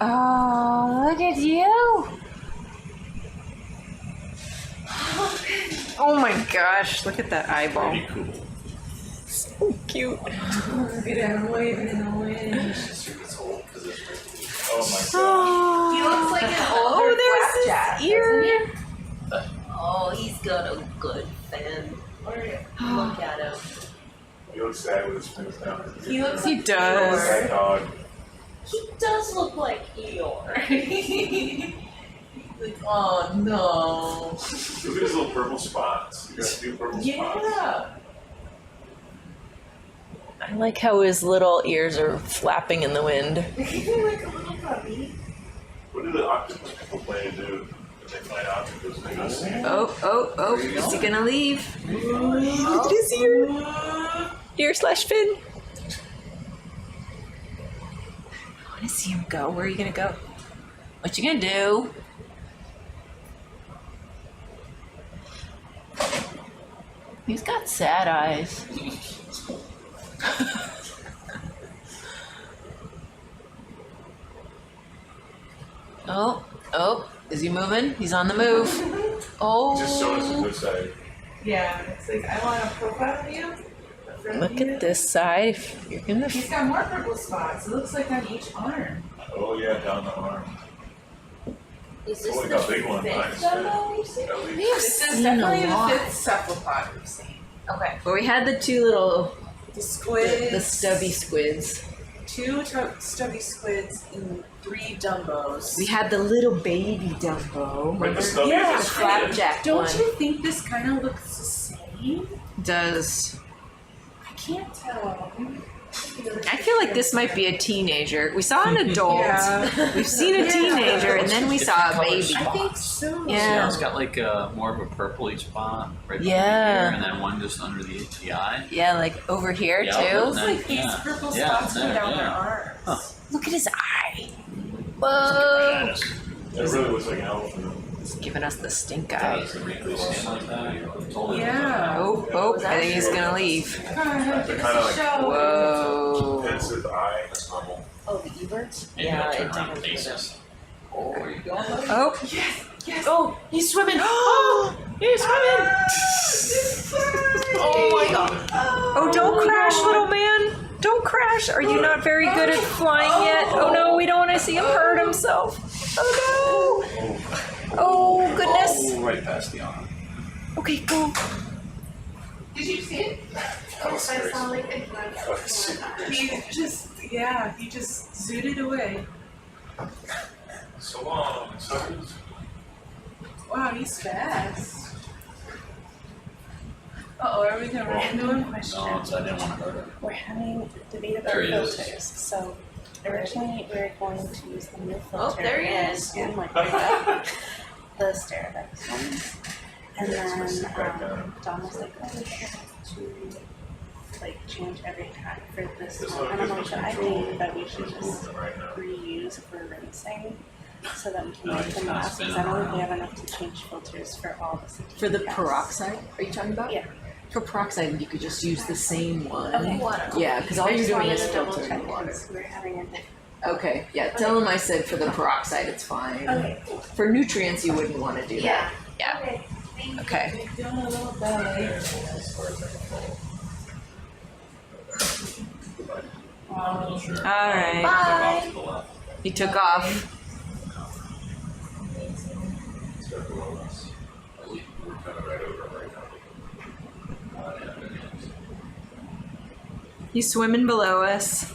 Oh, look at you. Oh my gosh, look at that eyeball. Pretty cool. So cute. Look at him waving in the wind. Oh my god. Oh, He looks like an older there's flapjack, his ear. Oh, he's got a good fin. Look at him. He looks sad with his fins down. He does. Sad dog. He does look like Eeyore. Like, oh no. Look at his little purple spots. He got 2 purple spots. Yeah. I like how his little ears are flapping in the wind. Like a little puppy. What do the octopus people plan to do when they find octopus? They go see it. Oh, is he gonna leave? Look at his ear. Ear/fin. I wanna see him go. Where are you gonna go? What you gonna do? He's got sad eyes. Oh, is he moving? He's on the move. Oh. Just show us the good side. Yeah, it's like, I want a profile view. Look at this side. If you're gonna. He's got more purple spots. It looks like on each arm. Oh yeah, down the arm. Is Oh, look how big one fifth is. demo we've seen? At least. This is definitely the 5th cephalopod we've seen. Okay. But we had the 2 little, The squids. the stubby squids. 2 stubby squids and 3 Dumbos. We had the little baby Dumbo. Wait, the stubby Yeah, is The a flapjack Don't one. you think this kind of looks the same? Does. I can't tell. I feel like this might be a teenager. We saw an adult. Yeah. We've seen a teenager, and then we saw a baby. I think so. Yeah. It's got like more of a purpley spot right Yeah. behind here, and then one just under the eye. Yeah, like over here Yeah, too. Looks like these Yeah. purple Yeah, spots there, come down yeah. their arms. Look at his eye. Right Whoa. at us. It really looks like an elephant. He's giving us the stink Yeah, eye. it's the wrinkly skin like that. Totally Yeah. Oh, I think he's gonna leave. They're kind of like Whoa. pensive eye. That's normal. Oh, the Eberts? Maybe Yeah, I'll it turn around and definitely face is. us. Oh, Yes. oh, he's swimming. Oh, he's swimming. Oh my god. Oh, don't crash, little man. Don't crash. Are you not very good at flying yet? Oh no, we don't want to see him hurt himself. Oh no. Oh goodness. Oh, right past the arm. Okay, go. Did you see it? That was crazy. Like That was super crazy. he just zooted away. So long, suckers. Wow, he's fast. Uh-oh, are we gonna run into him? No, it's, I didn't want to hurt her. We're having a debate about There he is. filters. So originally we were going to use the new filter. Oh, there he is. And like the Stereodex ones. And then Don was like, oh, we should have to like change every time for this This one. one And I'm gives like, us I control think that we should of just movement right now. reuse for rinsing so that we can No, make he's them not last. Because spinning I don't think we around. have enough to change filters for all the CT For the gas. peroxide, are you talking about? Yeah. For peroxide, you could just use the same one. Okay. Yeah, because all I you're just doing wanted is to double filtering check water. because we're having a Okay, yeah, tell him I said for the peroxide, it's fine. Okay. For nutrients, you wouldn't want to do that. Yeah. Okay. Okay. Doing a little belly. All right. Bye. He took off. He's swimming below us.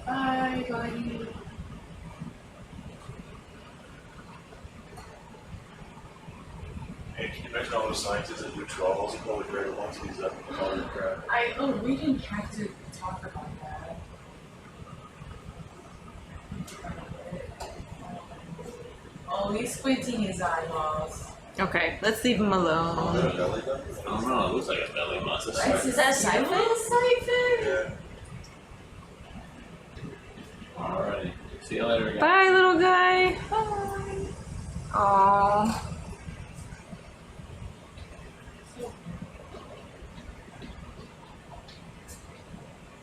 Bye, buddy. Hey, can you imagine all those scientists that do trawls and all the greater ones? These up and all that crap. We didn't have to talk about that. Oh, he's squinting his eyeballs. Okay, let's leave him alone. Is that a belly button? I don't know, it looks like a belly button. Is that a siphon? Yeah. Alrighty. See you later again. Bye, little guy. Bye. Aww.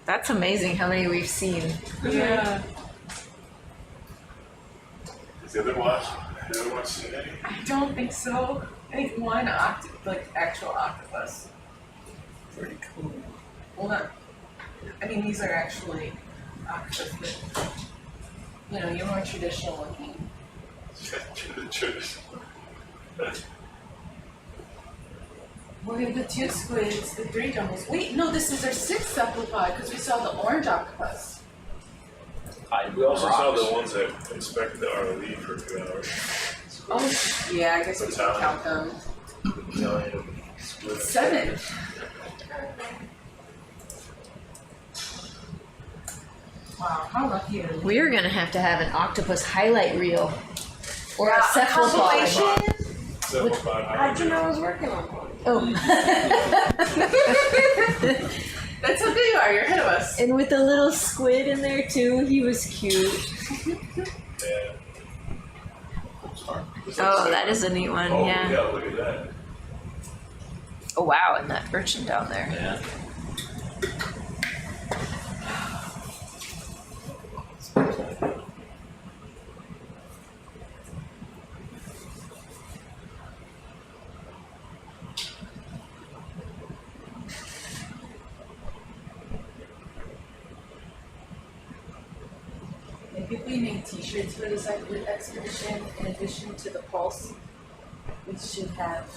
That's amazing how many we've seen. Yeah. Is the other watch? The other watch seen any? I don't think so. I think one actual octopus. Pretty cool. Well, not. I mean, these are actually octopus, but you know, you're more traditional looking. Look at the 2 squids, the 3 jumbos. Wait, no, this is our 6th cephalopod because we saw the orange octopus. We also saw the ones that inspected the ROV for 2 hours. Oh, yeah, I guess we can count them. Giant squid. 7. Wow, how lucky are we? We're gonna have to have an octopus highlight reel. Or Yeah, a cephalopod. How'd you know I was working on one? Oh. That's how good you are, you're ahead of us. And with the little squid in there too, he was cute. Oh, that is a neat one, Oh, yeah. yeah, look at that. Oh wow, and that urchin down there. Yeah. Maybe if we make t-shirts for this expedition, in addition to the pulse, we should have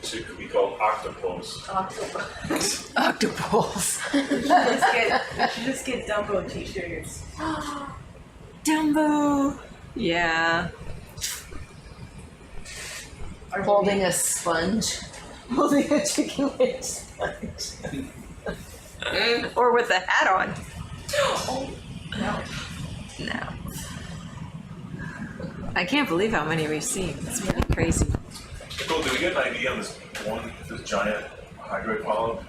It could be called octopus. octopus. Octopus. We should just get Dumbo t-shirts. Dumbo. Yeah. Holding a sponge. Holding a chicken leg sponge. Or with a hat on. Oh, no. No. I can't believe how many we've seen. It's really crazy. Nicole, did we get an idea on this giant hydroid polyp?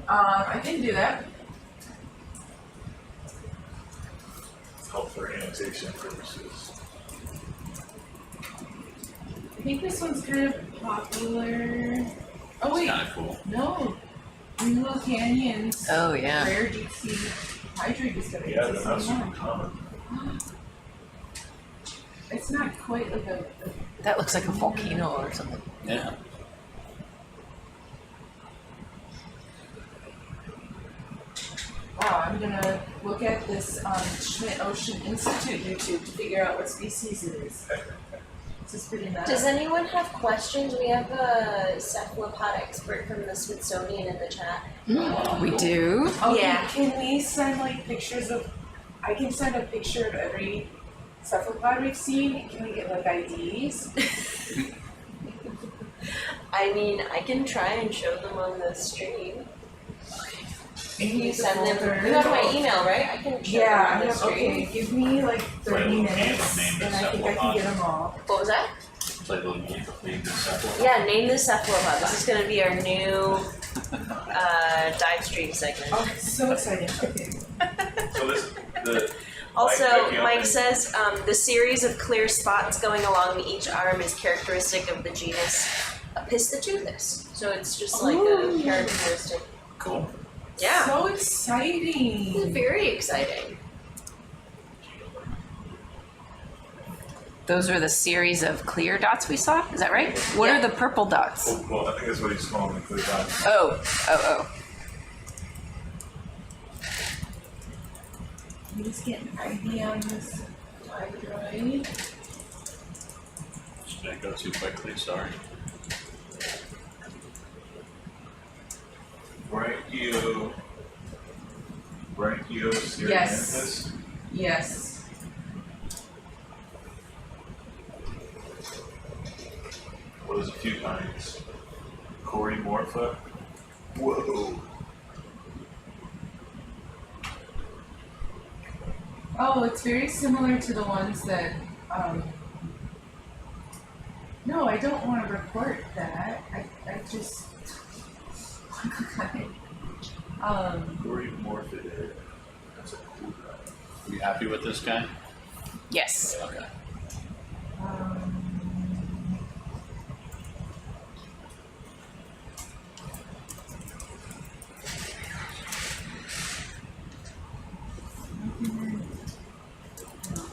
I can do that. Help for annotation purposes. I think this one's kind of popular. Oh wait, Kind of cool. no. Green Little Canyons. Oh, yeah. Rare deep sea hydrate discovery. Yeah, It's they're the not same super one. common. It's not quite like a That looks like a volcano or something. Yeah. wow, I'm gonna look at this Schmidt Ocean Institute YouTube to figure out what species it is. This is pretty nice. Does anyone have questions? We have a cephalopod expert from the Smithsonian in the chat. We do? Okay, Yeah. can we send like pictures of, I can send a picture of every cephalopod we've seen. Can we get like IDs? I mean, I can try and show them on the stream. If you send them, you have my email, right? I can show Yeah, I them on the have, stream. okay, give me like 30 minutes and I think I can get them all. What was that? Play the name the cephalopod. Yeah, name the cephalopod. This is gonna be our new dive stream segment. Oh, so exciting. Okay. So this, the. Also, Mike Mike says the series of clear spots going along each arm is characteristic of the genus Opisthotuthis. So it's just like a characteristic. Cool. Yeah. So exciting. Very exciting. Those are the series of clear dots we saw? Is that right? What are the purple dots? Oh, well, I think that's what he's calling the clear dot. Oh. Can you just get an idea on this hydroid? Did I go too quickly? Sorry. Branchioserianthus. Yes. Well, there's a few kinds. Corymorpha. Whoa. Oh, it's very similar to the ones that No, I don't want to report that. I just. Or even more if it that's a cool guy. Are you happy with this guy? Yes. Okay.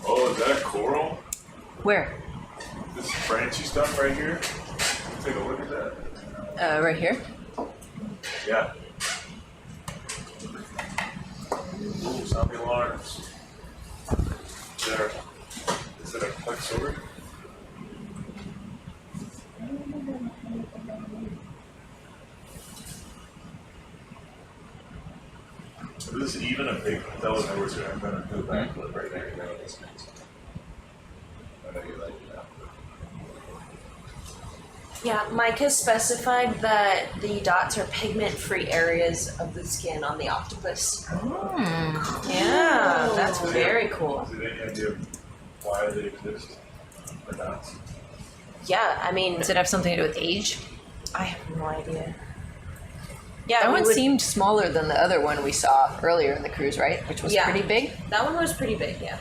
Oh, is that coral? Where? This branchy stuff right here? Take a look at that. Right here. Yeah. Ooh, zombie alarms. Is it a plexaurid? Is this even a big, that was where I'm gonna go back to it right there. I know you like that. Yeah, Mike has specified that the dots are pigment-free areas of the skin on the octopus. Yeah, that's very cool. Is there any idea why they exist or not? Yeah, I mean, Does it have something to do with age? I have no idea. Yeah, That we one would- seemed smaller than the other one we saw earlier in the cruise, right? Which was Yeah. pretty big. That one was pretty big, yeah.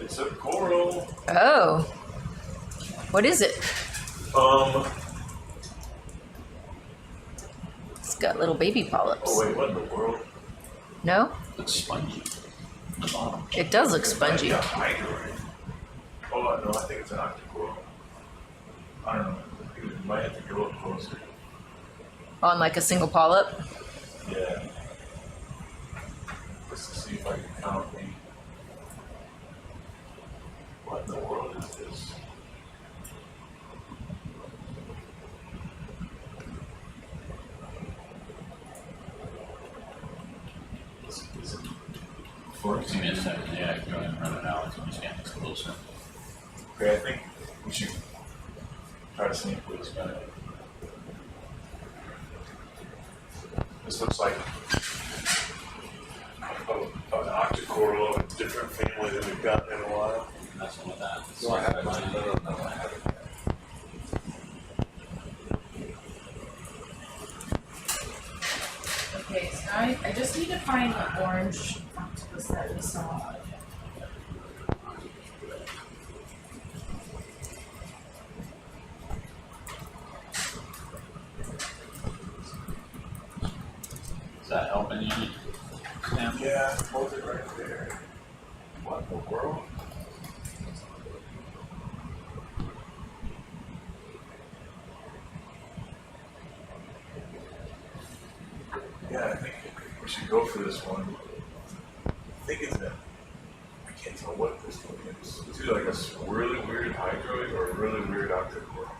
It's a coral. Oh. What is it? It's got little baby polyps. Oh wait, what in the world? No? Looks spongy. It does look spongy. Like a hydroid. Oh no, I think it's an octocoral. I don't know. I think it might have to go up closer. On like a single polyp? Yeah. Just to see if I can count the. What in the world is this? Is it Give me a second. Yeah, go ahead and run it out. I'm just getting this closer. Okay, I think we should try to see if this guy. This looks like an octocoral of a different family than we've gotten in a while. Messing with that. No, I haven't. No, I haven't. Okay, so I just need to find the orange octopus that we saw. Is that helping you? Sam? Yeah, hold it right there. What in the world? Yeah, I think we should go for this one. I think it's a, I can't tell what this one is. It's either like a really weird hydroid or a really weird octocoral.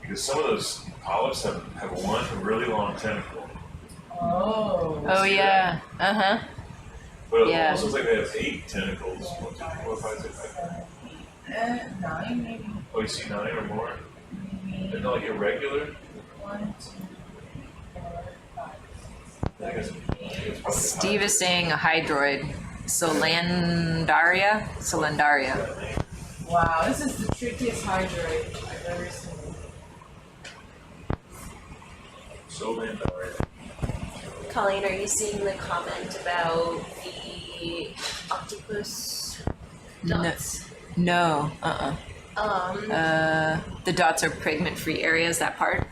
Because some of those polyps have one really long tentacle. Oh. Oh yeah. Uh-huh. But it Yeah. almost looks like they have 8 tentacles. 1, 2, 4, 5, 6, 7, 9 maybe. Oh, you see 9 or more? They're not like irregular? 1, 2, 4, 5. I think it's probably Steve is saying a hydroid. Solandaria? Solandaria. Wow, this is the trickiest hydroid I've ever seen. so Solandaria. Colleen, are you seeing the comment about the octopus dots? No. Uh-uh. The dots are pigment-free areas, that part?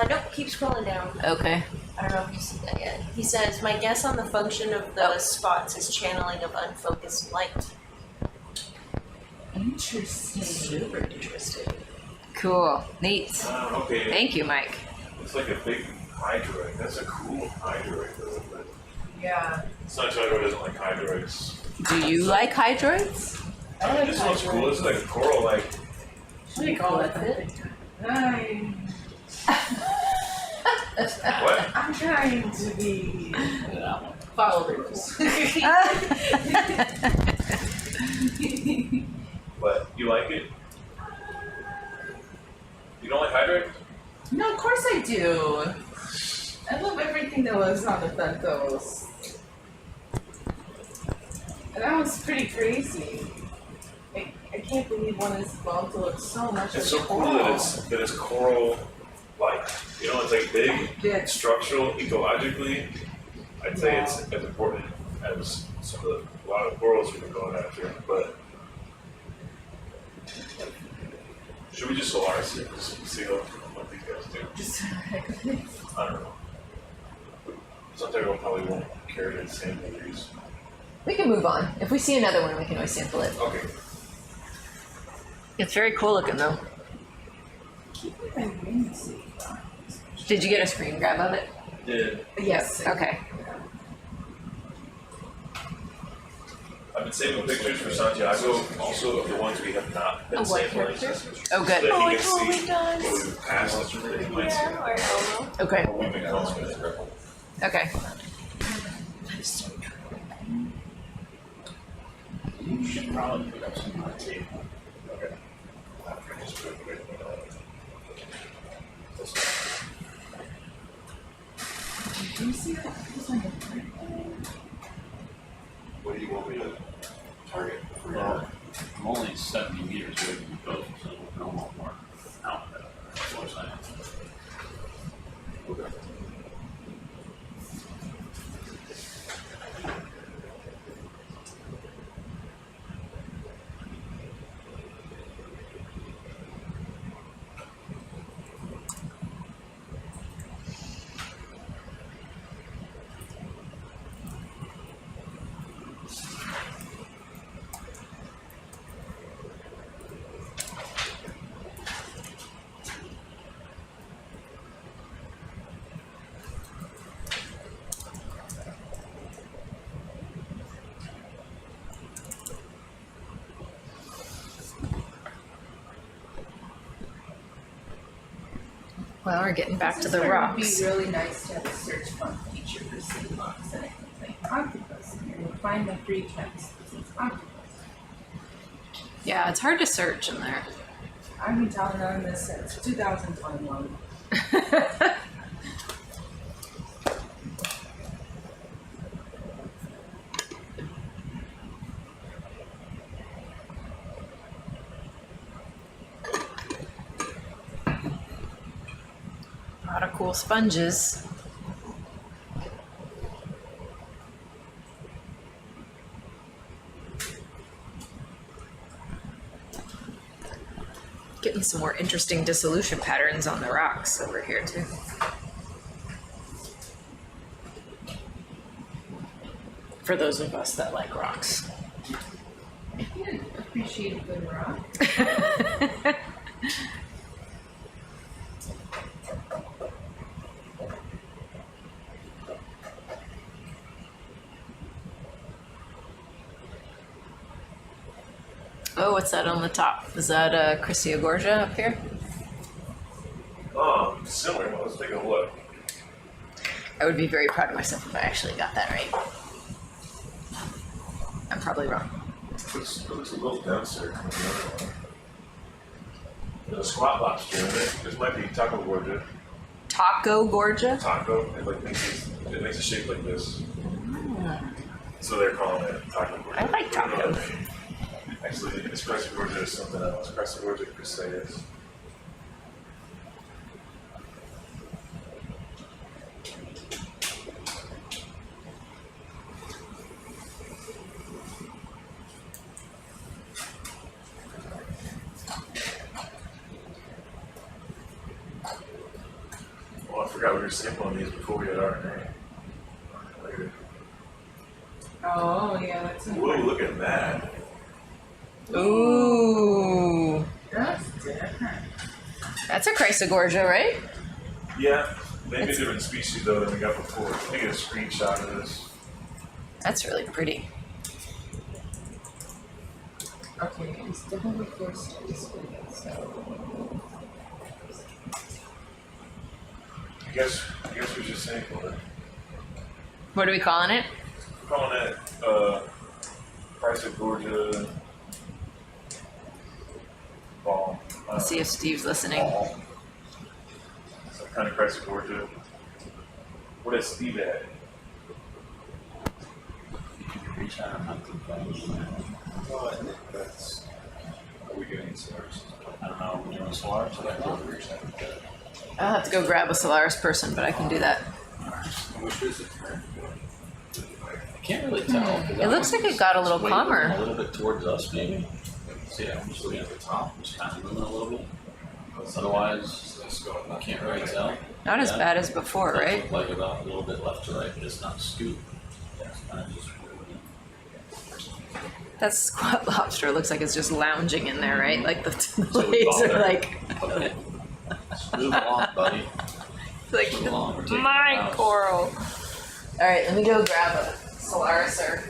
Nope, keep scrolling down. Okay. I don't know if you see that yet. He says, my guess on the function of the spots is channeling of unfocused light. Interesting. Super interesting. Cool. Neat. Okay. Thank you, Mike. It's like a big hydroid. That's a cool hydroid though, but Yeah. Sunshine doesn't like hydroids. Do you like hydroids? I like This looks cool. hydroids. This is like a coral like What do you call it? what? I'm trying to be follow the rules. But you like it? You don't like hydroids? No, of course I do. I love everything that was on the Benthos. And that was pretty crazy. I can't believe one is evolved to look so much It's like so cool coral. that it's coral like, you know, it's like big, Yeah. structural, ecologically. I'd say it's as important as some of a lot of corals we've been going after, but should we just Solaris it? Just see what these guys do? Just I don't know. Some people probably won't carry the same degrees. We can move on. If we see another one, we can always sample it. Okay. It's very cool looking though. Did you get a screen grab of it? Did. Yes. Okay. I've been saving pictures for Santiago, also of the ones we have not been Oh, what sampling. character? Oh, good. So Oh, that he it can totally see does. what we've passed and that he might see. Okay. What we've been calling it. Okay. You should probably pick up some of my tape. Okay. After I just put it away. What do you want me to target for your? Well, I'm only 70 meters away from the coast, so no more out there. Of course I am. Okay. Well, we're getting back to the It would rocks. be really nice to have a search fund feature for sea rocks and I can say octopus and you'll find the 3 times it's octopus. Yeah, it's hard to search in there. I've been telling them this since 2021. A lot of cool sponges. Getting some more interesting dissolution patterns on the rocks over here too. For those of us that like rocks. I can appreciate a good rock. Oh, what's that on the top? Is that Chrysogorgia up here? Similar. Let's take a look. I would be very proud of myself if I actually got that right. I'm probably wrong. It looks a little denser than the other one. There's a squat lobster in it. This might be taco gorgia. Taco Gorgia? Taco. It makes a shape like this. So they're calling it taco gorgia. I like tacos. Actually, it's Chrysogorgia is something else. Chrysogorgia chrysalis. Oh, I forgot we were sampling these before we had RNA. Later. Oh, yeah, that's Whoa, look at that. Ooh. That's different. That's a Chrysogorgia, right? Yeah, maybe a different species though than we got before. Let me get a screenshot of this. That's really pretty. Okay, it's definitely first so. I guess we should sample it. What are we calling it? We're calling it Chrysogorgia ball. Let's see if Steve's listening. Ball. Some kind of Chrysogorgia. What is Steve at? You can reach out and hunt them. Oh, I think that's we getting Solaris? I don't know, we're doing Solaris. I'll have to go grab a Solaris person, but I can do that. How much is it? I can't really tell. It looks like it got a little Wait, calmer. A little bit towards us, maybe. See, I'm just looking at the top, just kind of moving a little bit. Otherwise, I can't really tell. Not as bad as before, It does right? look like about a little bit left to right, but it's not scooped. It's kind of just moving. That squat lobster looks like it's just lounging in there, right? Like the So we legs are bother. like, Move along, buddy. like Move along, we're taking my it out. coral. All right, let me go grab a Solaris, or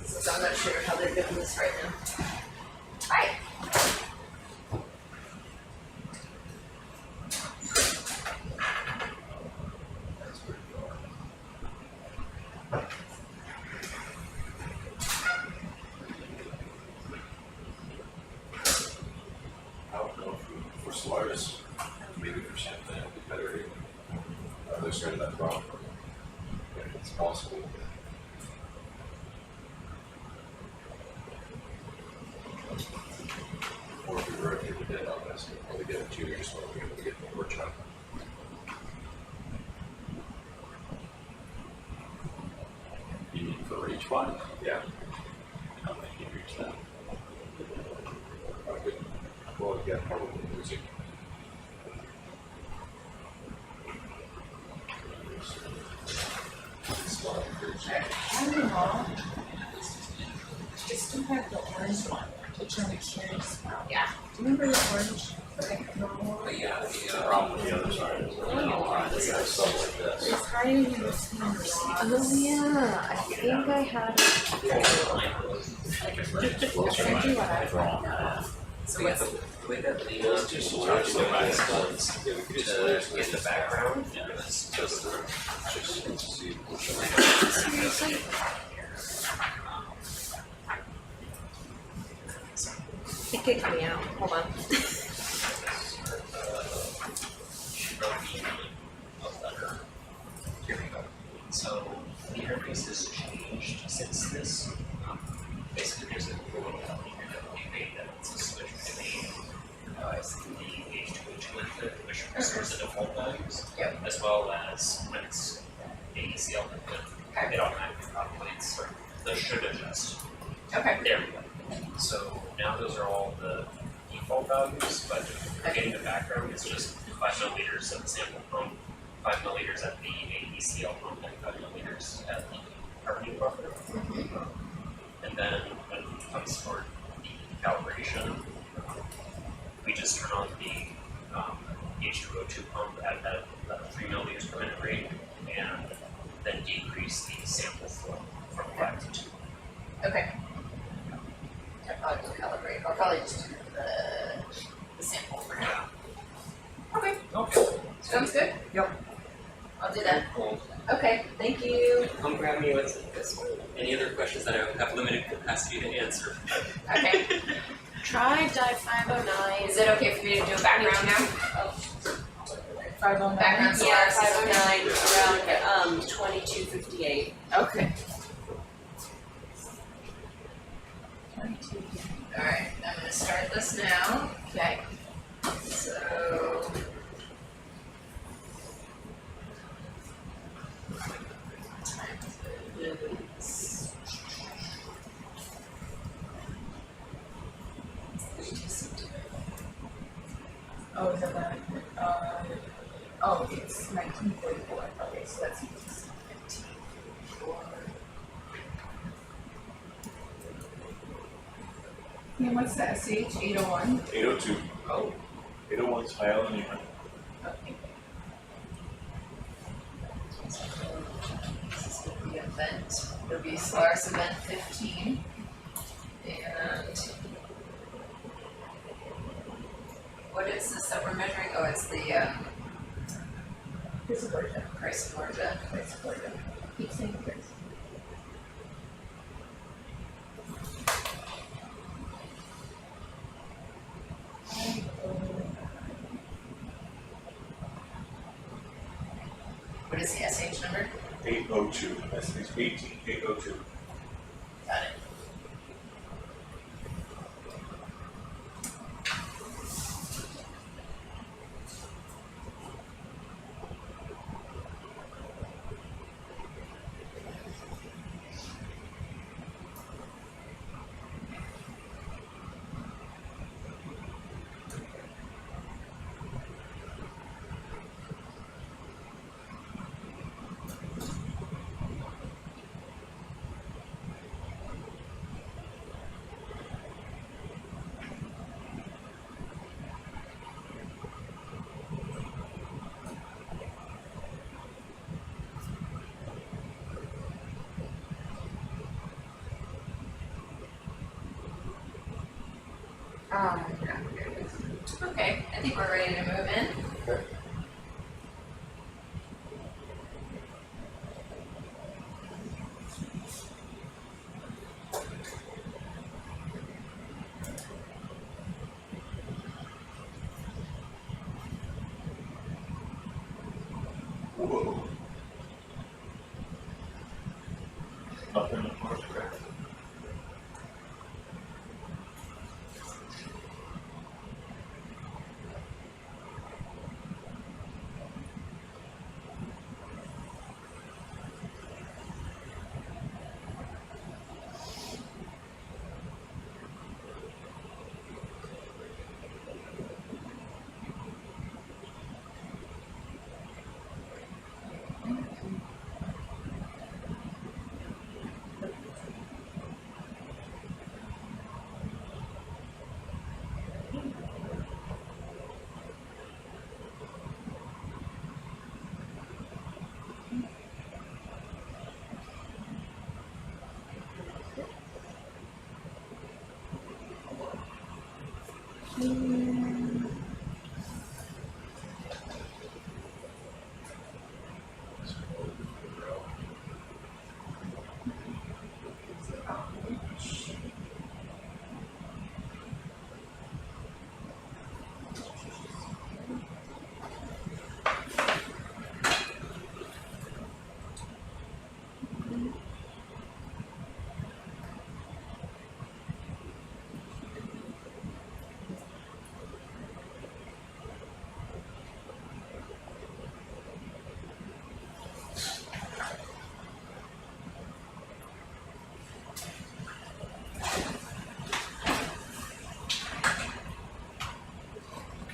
since I'm not sure how they're doing this right now. Hi. I don't know for Solaris, maybe for something it'd be better if other side of that rock. If it's possible. Or if we were able to get on this, we'd probably get a 2 years so we're able to get the workshop. You mean for each one? Yeah. I don't think you reach that. I could, well, yeah, probably music. I don't know. Just to have the orange one, which I'm curious about. Yeah. Do you remember the orange? Like normal? The problem with the other side is that we got stuff like this. It's hiding in the skin. Oh yeah, I think I had. Closer might be wrong. So with the leaves, just touch the last ones to get the background. It kicked me out. Hold on. Here we go. So the interface has changed since this. Basically, there's a little company here that we made that lets us switch between the H2O2 input, which restores the default values, as well as when it's AECL input, it automatically calculates or the should adjust. Okay. There we go. So now those are all the default values, but getting the background is just 5 milliliters at the sample pump, 5 milliliters at the AECL pump, and 5 milliliters at the carbonate buffer. And then when it comes for the calibration, we just turn on the H2O2 pump at 3 milliliters per minute rate, and then decrease the sample flow from 5 to 2. Okay. I probably will calibrate. I'll probably just do the sample for now. Okay. Okay. Sounds good? Yep. I'll do that. Cool. Okay, thank you. Come grab me with this. Any other questions that I have limited capacity to answer? Okay. Try Dive 509. Is it okay for me to do a background now? 509. Background Yeah, Solaris. 509 around 2258. Okay. Alright, I'm gonna start this now. Okay. So. Oh, is that that? Oh, it's 1944. Okay, so that's 15. And what's that? SH 801? 802. Oh. 801 is higher than you. Okay. This is gonna be event. It'll be Solaris event 15. And what is this that we're measuring? Oh, it's the price of order. Keep saying price. What is the SH number? 802. That's 18802. Got it. Okay, I think we're ready to move in. Whoa. Nothing in the park, right?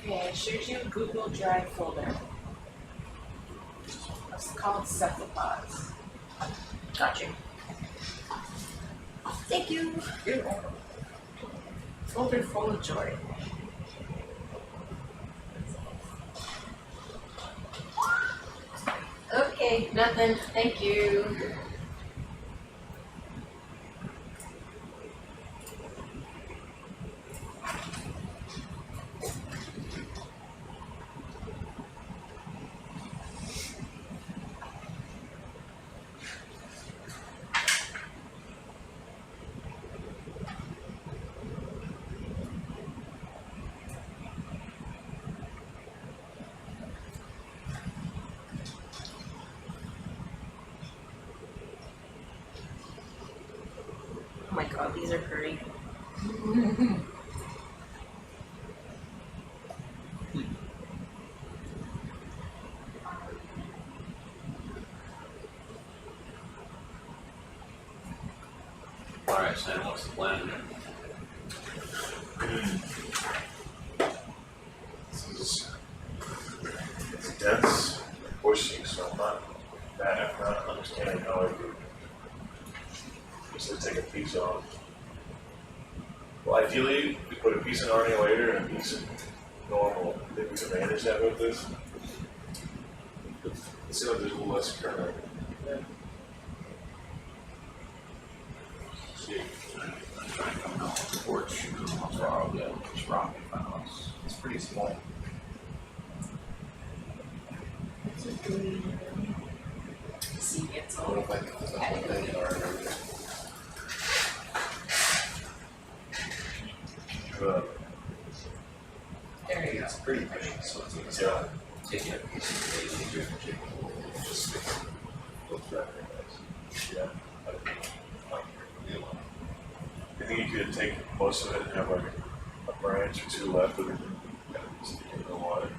Okay, I showed you a Google Drive folder. It's called cephalopods. Got you. Thank you. You're welcome. Folder full of joy. Okay, nothing. Thank you. Oh my god, these are pretty. Alright, Sam, what's the plan? It's dense, bushy, so I'm not understanding how I do. Just take a piece off. Well, ideally, we put a piece in RNA later and a piece in normal. I think we can manage that with this. Let's see if there's a little less current. See, I'm trying to come out on the porch. That's where I'll get this rock in my house. It's pretty small. See, it's all. What if I could put the whole thing in RNA? There you go. It's pretty pushy, so it's like taking a piece of the and doing a chicken and just stick it. Both wrapping guys. Yeah. I think you could take most of it and have like a branch or two left of it and stick it in the water.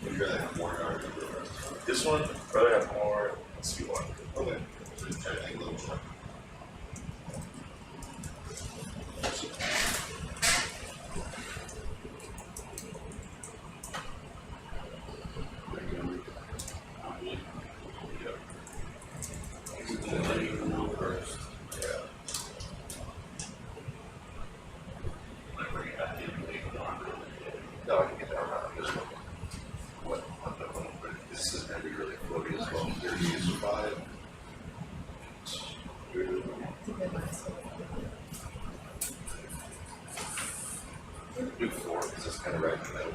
Would you rather have more yard than the rest? This one, I'd rather have more. Let's see one. Okay. So just try to take a little more. No, I can get that around this one. What? This is going to be really floaty as well. 30 is 5. kind of right in the middle.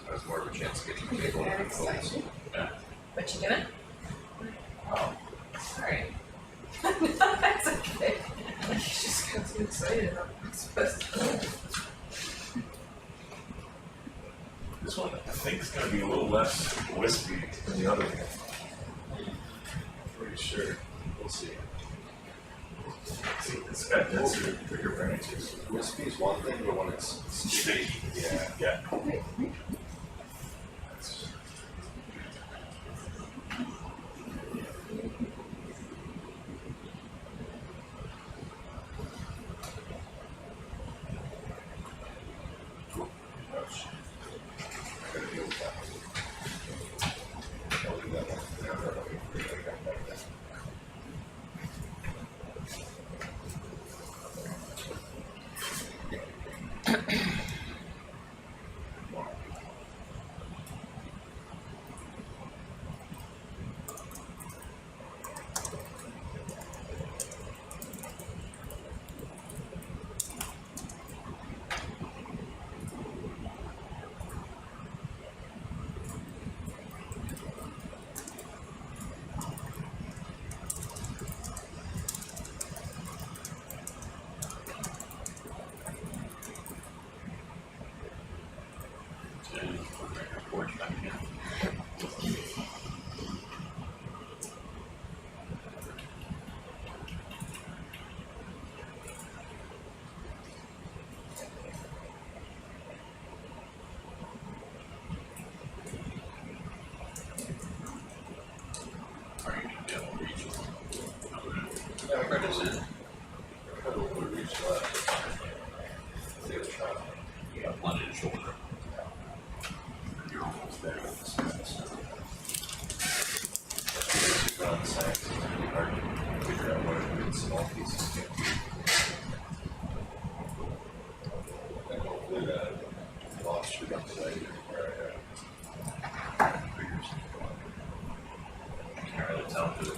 So there's more of a chance of getting cable Very and focus. exciting. Yeah. But you didn't? Sorry. That's okay. You just got too excited. I'm supposed to. This one, I think, is going to be a little less wispy than the other one. Pretty sure. We'll see. See, it's got denser, bigger branches. Wispy is one thing, but when it's straight, yeah. Yeah.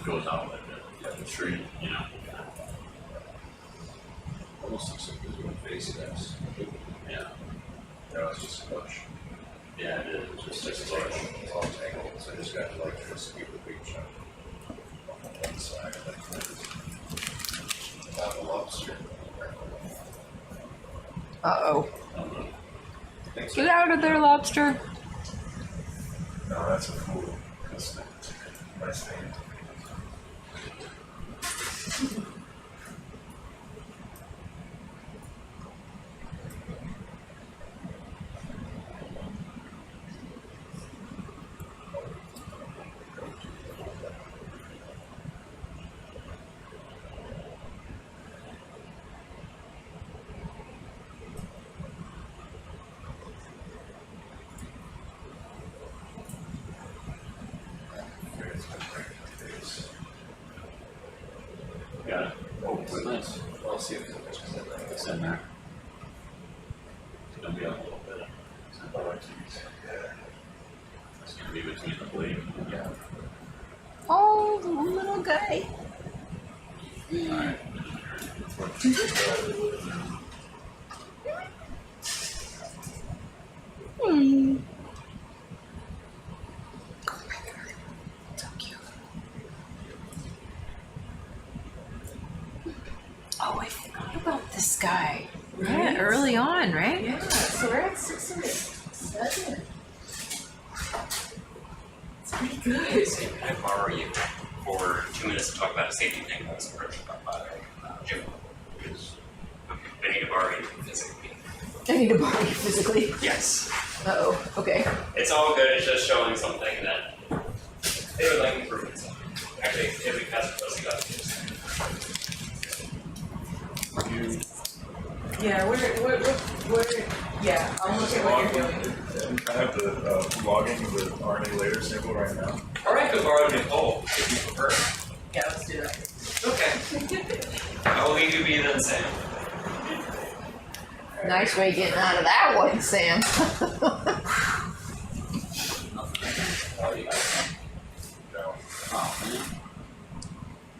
Goes out like the tree, you know. Almost looks like there's one face that's Yeah. no, it's just a bush. Yeah, it is. It's just a bush. It's all tangled, so I just got to like just keep the big chunk on one side. About a lobster. Uh-oh. Get out of there, lobster. No, that's a cool. That's a nice thing. Got it. Oh, it's nice. I'll see if It's in there. It's gonna be a little bit. It's gonna be between the blade. Yeah. Oh, the little guy. Alright. Oh, I forgot about this guy. Yeah, early on, right? Yeah, so we're at 607. It's pretty good. Can I borrow you for 2 minutes to talk about a safety thing that was approached by Jim? I need to borrow you physically. I need to borrow you physically. Yes. Uh-oh, okay. It's all good, it's just showing something that they would like improvements on. Actually, if we pass it, let's go. Yeah, yeah, I'll look at what you're doing. I have the logging of the RNA layer sample right now. Or I could borrow Nicole if you prefer. Yeah, let's do that. Okay. I will leave you be then, Sam. Nice way getting out of that one, Sam.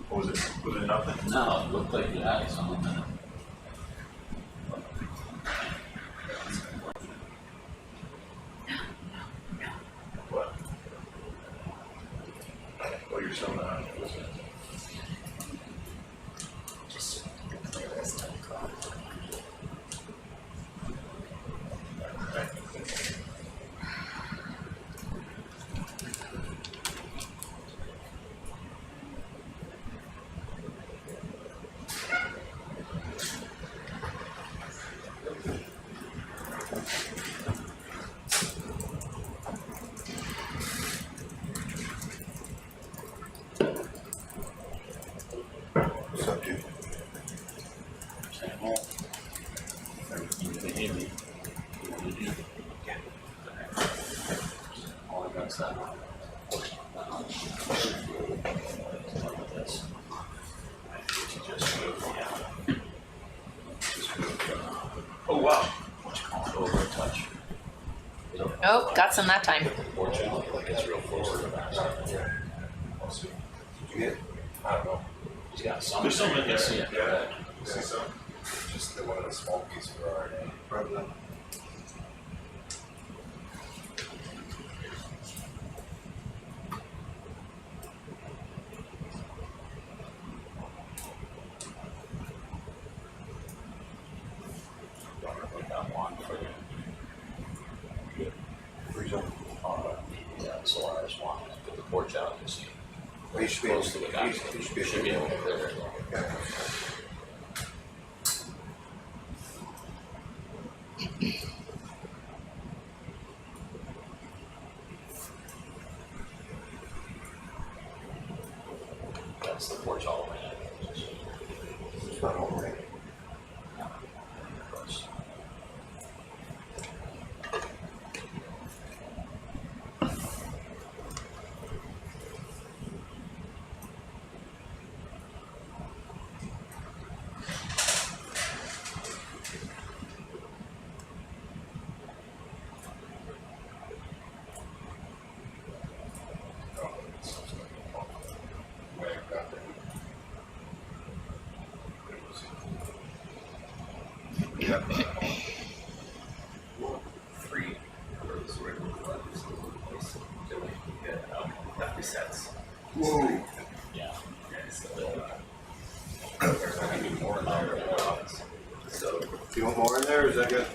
What was it? Was it nothing? No, it looked like you had some in it. Got some that time. Porch out, like it's real close to the backside. Yeah. Did you get it? I don't know. He's got some. There's some in there. See it. Yeah. See some? Just they wanted a small piece for our program. Yeah, Solaris one. Put the porch out and see. We should be Close to the guy. should be able to clear it. That's the porch all the way in. It's not all right. Yeah. Free. That resets. Whoa. Yeah. There's gonna be more in there. So, Do you want more in there, or is that good?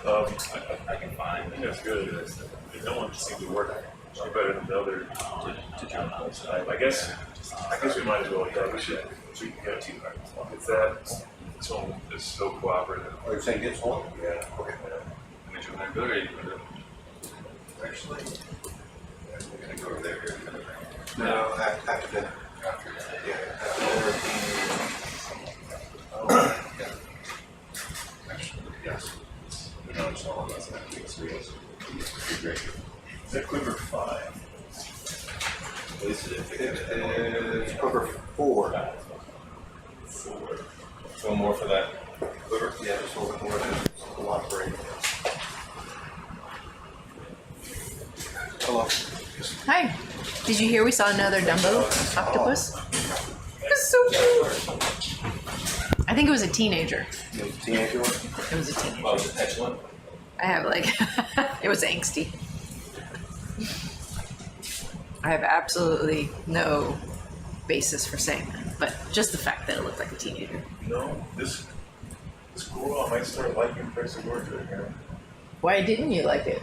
I can find. I think that's good. No one seems to work better than the other to jump on. I guess we might as well. Yeah, we should. So we can get to it's that. This one is so cooperative. Oh, you're saying get one? Yeah. Okay. And then you're good, or you gonna Actually, we're gonna go over there here. No, after dinner. After dinner. Yeah. After dinner. Oh, yeah. Actually, yes. We know it's all about that. It's great. Is that Quiver 5? It's cover 4. 4. One more for that quiver? Yeah, just a little bit more to cooperate. Hello. Hi. Did you hear we saw another Dumbo octopus? It was so cute. I think it was a teenager. Teenager one? It was a teenager. Oh, was it next one? I have like, it was angsty. I have absolutely no basis for saying that, but just the fact that it looked like a teenager. No, this cool. I might start liking Prince of Georgia again. Why didn't you like it?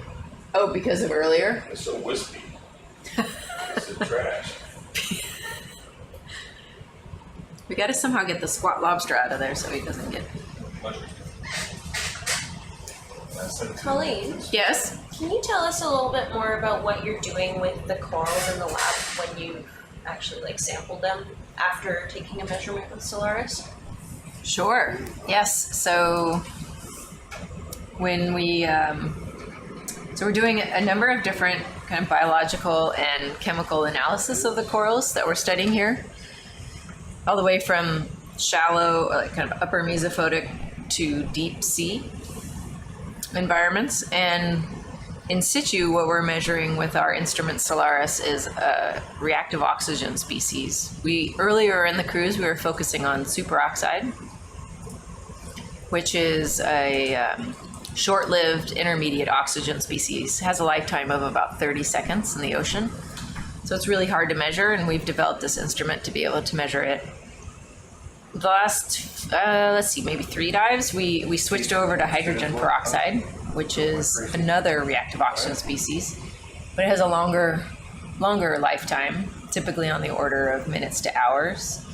Oh, because of earlier? It's so wispy. It's the trash. We gotta somehow get the squat lobster out of there so he doesn't get... Colleen, Yes? can you tell us a little bit more about what you're doing with the corals in the lab when you actually like sampled them after taking a measurement with Solaris? Sure. Yes. So when we so we're doing a number of different kind of biological and chemical analysis of the corals that we're studying here, all the way from shallow, kind of upper mesophotic to deep sea environments. And in situ, what we're measuring with our instrument Solaris is a reactive oxygen species. Earlier in the cruise, we were focusing on superoxide, which is a short-lived intermediate oxygen species. It has a lifetime of about 30 seconds in the ocean. So it's really hard to measure, and we've developed this instrument to be able to measure it. The last, let's see, maybe 3 dives, we switched over to hydrogen peroxide, which is another reactive oxygen species, but it has a longer lifetime, typically on the order of minutes to hours.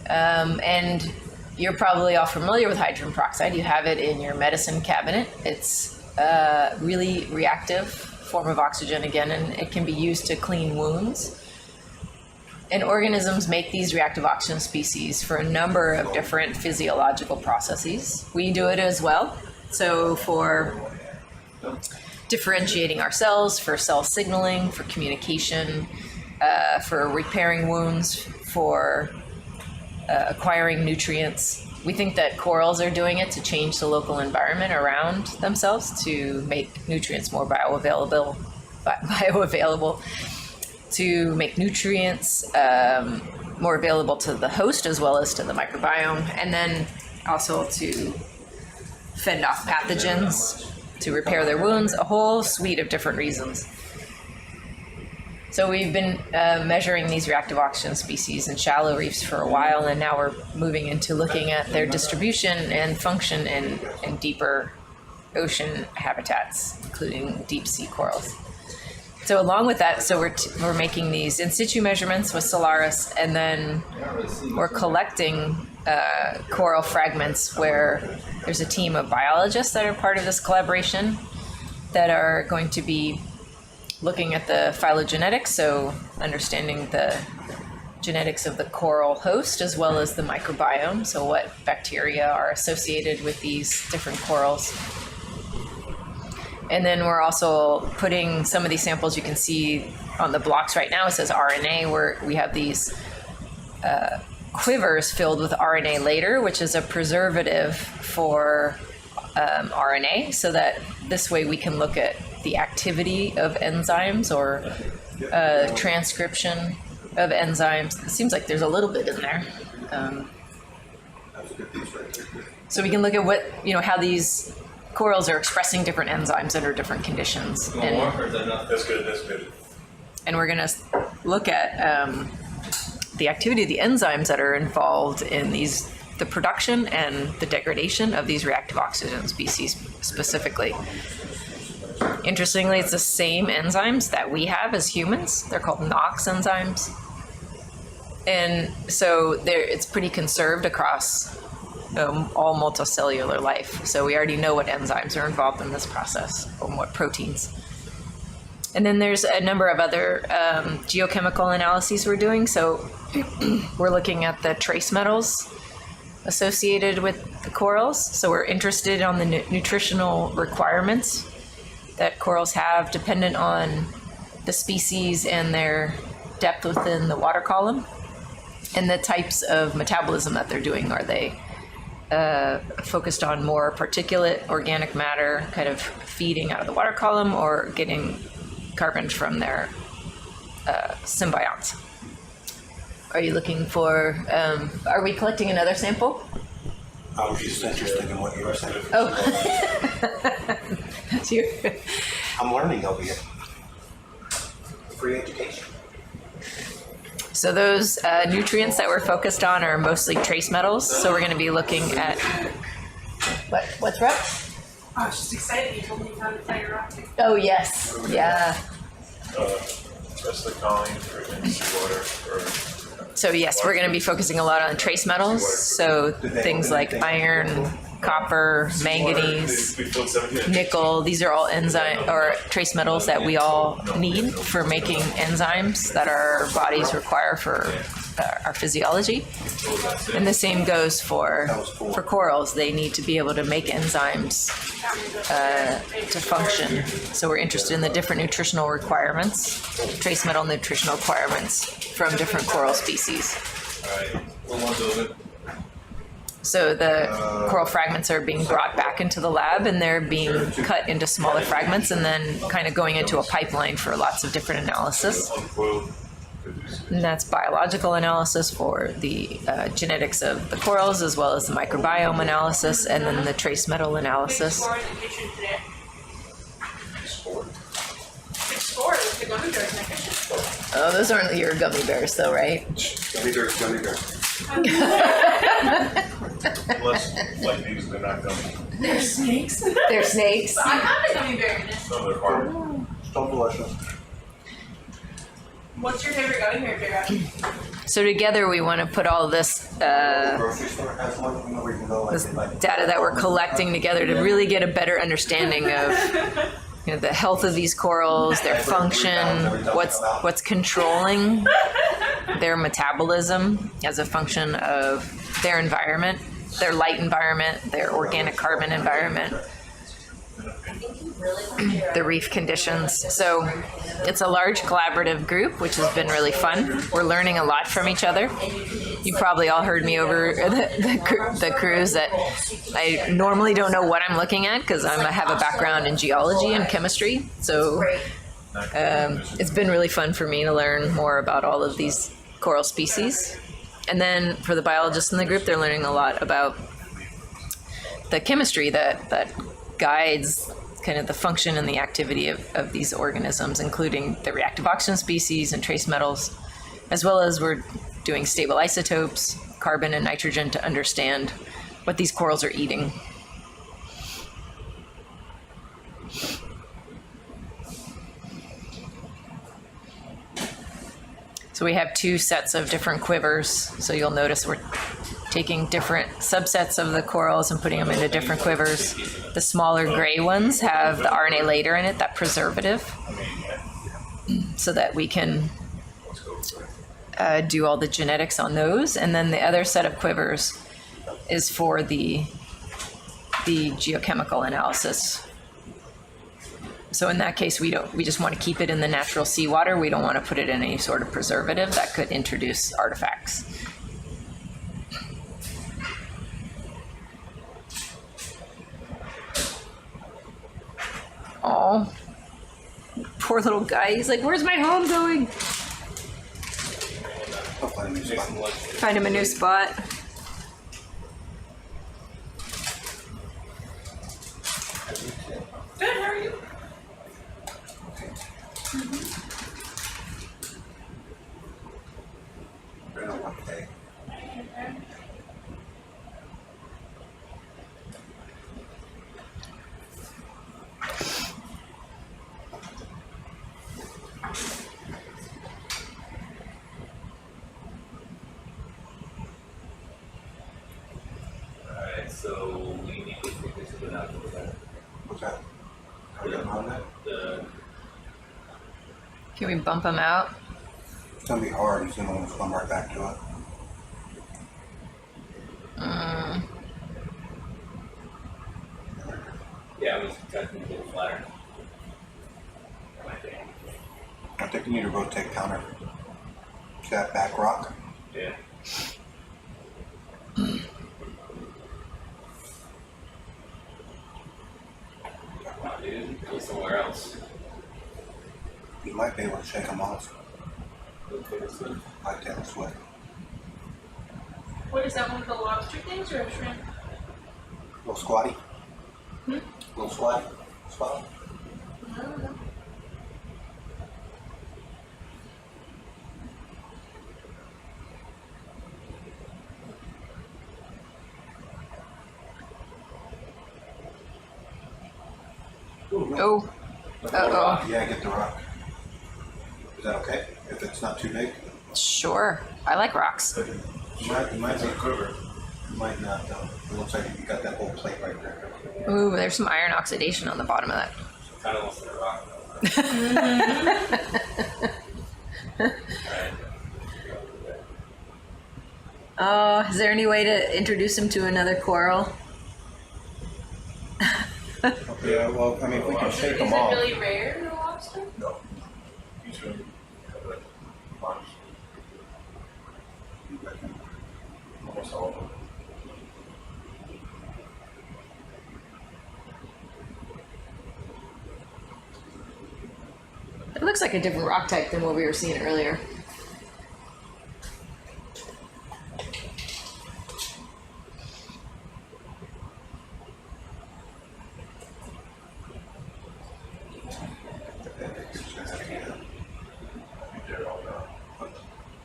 And you're probably all familiar with hydrogen peroxide. You have it in your medicine cabinet. It's a really reactive form of oxygen again, and it can be used to clean wounds. And organisms make these reactive oxygen species for a number of different physiological processes. We do it as well. So for differentiating our cells, for cell signaling, for communication, for repairing wounds, for acquiring nutrients. We think that corals are doing it to change the local environment around themselves to make nutrients more bioavailable bioavailable, to make nutrients more available to the host as well as to the microbiome, and then also to fend off pathogens, to repair their wounds, a whole suite of different reasons. So we've been measuring these reactive oxygen species in shallow reefs for a while, and now we're moving into looking at their distribution and function in deeper ocean habitats, including deep sea corals. So along with that, so we're making these in situ measurements with Solaris, and then we're collecting coral fragments where there's a team of biologists that are part of this collaboration that are going to be looking at the phylogenetics, so understanding the genetics of the coral host as well as the microbiome, so what bacteria are associated with these different corals. And then we're also putting some of these samples, you can see on the blocks right now, it says RNA, where we have these quivers filled with RNA later, which is a preservative for RNA, so that this way we can look at the activity of enzymes or transcription of enzymes. It seems like there's a little bit in there. So we can look at what, how these corals are expressing different enzymes under different conditions. That's good. And we're going to look at the activity of the enzymes that are involved in the production and the degradation of these reactive oxygen species specifically. Interestingly, it's the same enzymes that we have as humans. They're called NOx enzymes. And so it's pretty conserved across all multicellular life. So we already know what enzymes are involved in this process, or what proteins. And then there's a number of other geochemical analyses we're doing. So we're looking at the trace metals associated with the corals. So we're interested on the nutritional requirements that corals have dependent on the species and their depth within the water column, and the types of metabolism that they're doing. Are they focused on more particulate organic matter kind of feeding out of the water column, or getting carbon from their symbionts? Are you looking for, are we collecting another sample? I was just interested in what you were saying. Oh. That's you. I'm learning over here. Free education. So those nutrients that we're focused on are mostly trace metals. So we're going to be looking at what's right? I was just excited. You told me you found a fiber optic. Oh yes, yeah. Especially calling for seawater or. So yes, we're going to be focusing a lot on trace metals. So things like iron, copper, manganese, nickel. These are all enzyme or trace metals that we all need for making enzymes that our bodies require for our physiology. And the same goes for corals. They need to be able to make enzymes to function. So we're interested in the different nutritional requirements, trace metal nutritional requirements from different coral species. So the coral fragments are being brought back into the lab, and they're being cut into smaller fragments and then kind of going into a pipeline for lots of different analysis. And that's biological analysis for the genetics of the corals, as well as the microbiome analysis, and then the trace metal analysis. Oh, those aren't your gummy bears, though, right? Gummy bears. Unless, like these, they're not gummy. They're snakes. They're snakes. I found a gummy bear in it. No, they're hard. Stop blushing. What's your favorite gummy bear, Vera? So together we want to put all this this data that we're collecting together to really get a better understanding of the health of these corals, their function, what's controlling their metabolism as a function of their environment, their light environment, their organic carbon environment, the reef conditions. So it's a large collaborative group, which has been really fun. We're learning a lot from each other. You probably all heard me over the cruise that I normally don't know what I'm looking at because I have a background in geology and chemistry. So It's been really fun for me to learn more about all of these coral species. And then for the biologists in the group, they're learning a lot about the chemistry that guides kind of the function and the activity of these organisms, including the reactive oxygen species and trace metals, as well as we're doing stable isotopes, carbon and nitrogen, to understand what these corals are eating. So we have two sets of different quivers. So you'll notice we're taking different subsets of the corals and putting them into different quivers. The smaller gray ones have the RNA later in it, that preservative, so that we can do all the genetics on those. And then the other set of quivers is for the geochemical analysis. So in that case, we just want to keep it in the natural seawater. We don't want to put it in any sort of preservative that could introduce artifacts. Oh, poor little guy. He's like, where's my home going? I'll find a new spot. Find him a new spot. Good, how are you? Been a long day. Alright, so we need to figure something out for that. What's that? Are we gonna run that? Can we bump him out? It's gonna be hard. He's gonna want to swim right back to it. Yeah, we just trying to make it flatter. I think you need to rotate counter. See that back rock? Yeah. Wow, dude, go somewhere else. You might be able to shake them off. Like Taylor Swift. What is that, one of the lobster things or a shrimp? Little squatty. Hmm? Little squatty. Squatty. I don't know. Oh. Uh-oh. Yeah, get the rock. Is that okay? If it's not too big? Sure. I like rocks. You might be quiver. You might not though. It looks like you got that whole plate right there. Ooh, there's some iron oxidation on the bottom of that. Kind of wants to rock. Oh, is there any way to introduce him to another coral? Yeah, well, I mean, we can shake them Is off. it really rare, the lobster? No. You should have like bunch. Almost all of them. It looks like a different rock type than what we were seeing earlier.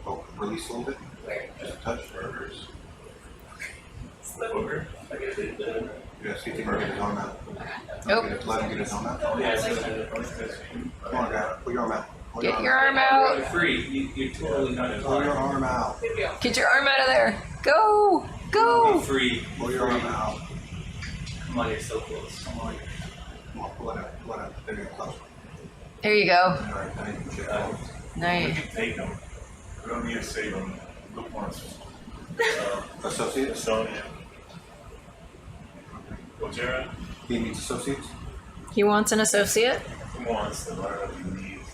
Oh, release a little bit. Just a touch. Burgers. Over. I guess it did. Yeah, see if you can get his arm out. Nope. Let him get his arm out. Yeah, Come on, guy. Pull your arm out. Pull Get your arm out. free. You're totally not Pull your arm out. Get your arm out of there. Go. Go. free. Pull your arm out. Come on, you're so close. Come on. Come on, pull it out. Pull it out. There you go. There you go. All right, now you can shake it off. We Nice. can take them. We don't need to save them. Look once. Associates? Sonia. Gojira. He needs associates? He wants an associate? He wants to learn what he needs.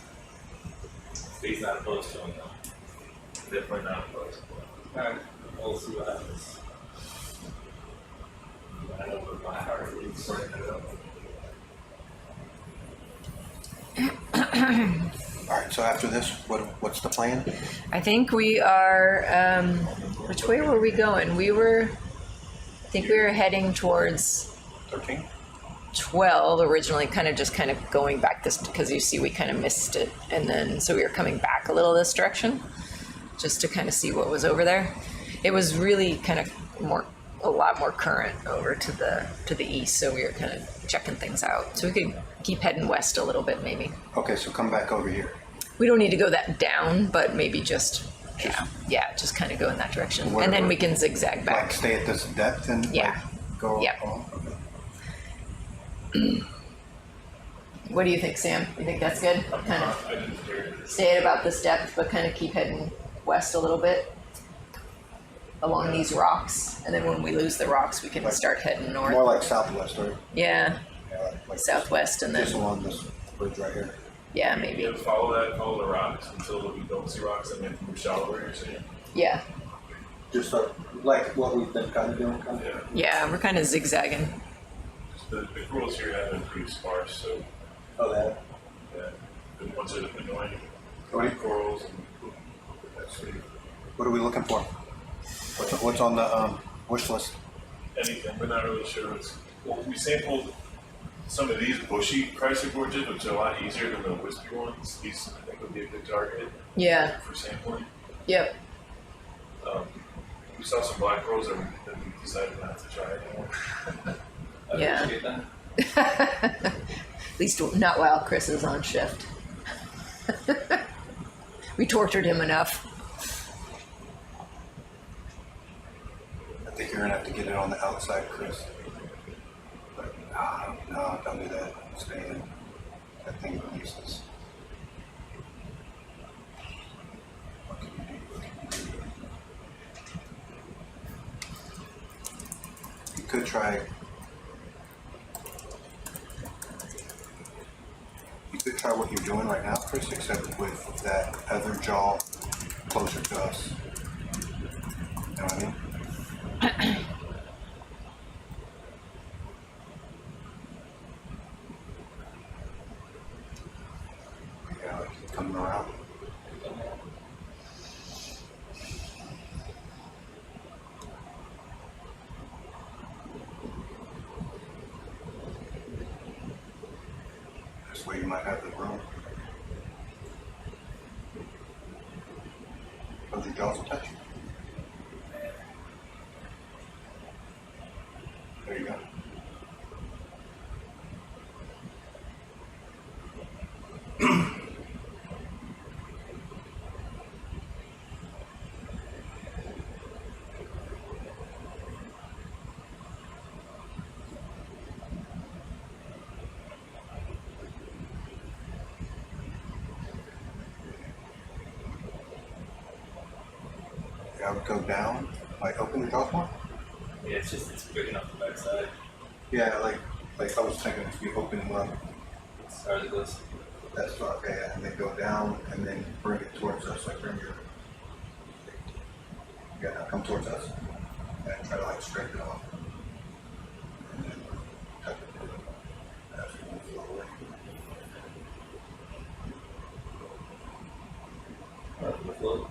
He's not opposed to him though. Definitely not opposed. Alright, we'll see what happens. I know where my heart is sorting it out. Alright, so after this, what's the plan? I think we are, which way were we going? I think we were heading towards 13? 12 originally, kind of going back this, because you see we kind of missed it. And then, so we were coming back a little this direction, just to kind of see what was over there. It was really kind of a lot more current over to the east, so we were kind of checking things out. So we could keep heading west a little bit, maybe. Okay, so come back over here. We don't need to go that down, but maybe just just kind of go in that direction, and then we can zigzag back. Like stay at this depth and go. Yeah. What do you think, Sam? You think that's good? Kind of stay at about this depth, but kind of keep heading west a little bit along these rocks, and then when we lose the rocks, we can start heading north. More like southwest, right? Yeah. Like Southwest, and then just along this bridge right here. Yeah, maybe. You follow the rocks until we don't see rocks and then move shallower, you're saying? Yeah. Just like what we've been kind of doing, Yeah, we're kind of zigzagging. The corals here have been pretty sparse, so. Oh, that? Yeah. The ones that have been annoying. Right. Corals and that's pretty. What are we looking for? What's on the wish list? Anything, we're not really sure. Well, we sampled some of these bushy chrysogorges, which are a lot easier than the wispy ones. These, I think, would be a good target. Yeah. For sampling. Yep. We saw some black corals and we decided not to try anymore. Yeah. At least not while Chris is on shift. We tortured him enough. I think you're gonna have to get it on the outside, Chris. But no, don't do that. Stay in. That thing is useless. What can you do? You could try. You could try what you're doing right now, Chris, except with that other jaw closer to us. You know what I mean? Yeah, like coming around. This way you might have the room. Close your jaws and touch. There you go. I would go down, like open the jaws more. Yeah, it's big enough the backside. Yeah, like I was thinking if you open them up. How it goes? That's right, okay, and then go down and then bring it towards us, like bring your, now come towards us. And try to like straighten it off. And then tuck it in as we move forward.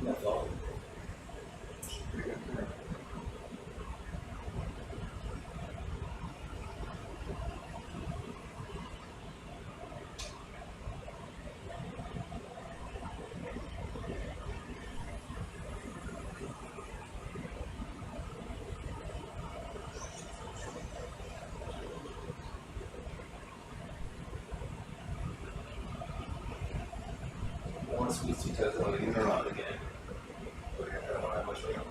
That's all. Pretty good. One species has only in around again. But I don't have much room.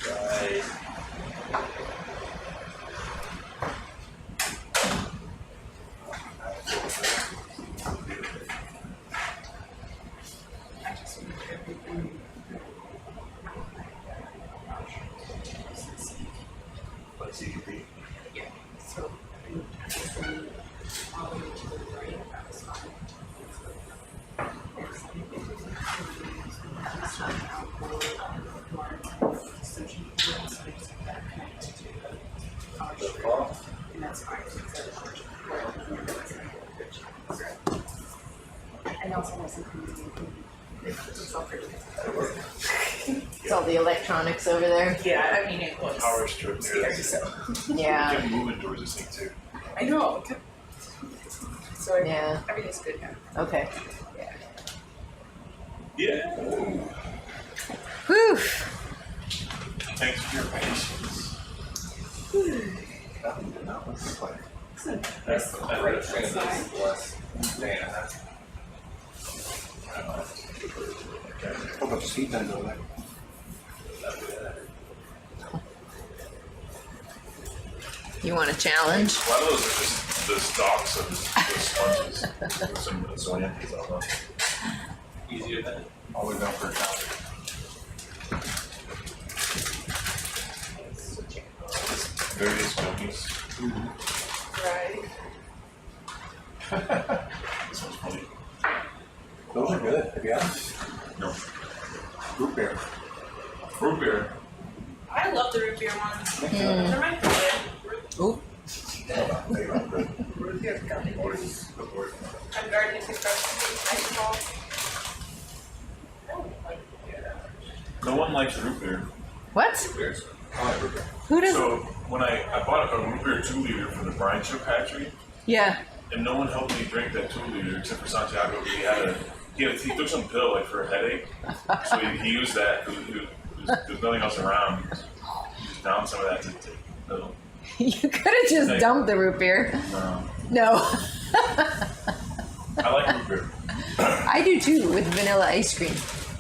Right. And also has some It's all pretty. It's all the electronics over there. Yeah, I mean, it looks Power strip there. scary, so. Yeah. Kept moving towards this thing too. I know. So Yeah. everything's good now. Okay. Yeah. Whew. Thanks for your patience. Nothing did not look like. That's great. That's nice. How about the seat then, though? You want a challenge? A lot of those are just the stalks of the sponges. Some zoanthids on them. Easier than All the way down for a counter. Various gummies. Right. This one's funny. Those are good. Have you had them? No. Root beer. Root beer. I love the root beer ones. Mm. They're my favorite. Ooh. Root beer gummy bears. I'm gardening construction. Ice ball. No one likes root beer. What? I like root beer. Who does? So when I bought a root beer 2 liter from the Brine Chip Hatchery, Yeah. and no one helped me drink that 2 liter except for Santiago. He took some pill like for a headache, so he used that because there's nothing else around. He just downed some of that to pill. You could have just dumped the root beer. No. I like root beer. I do too, with vanilla ice cream.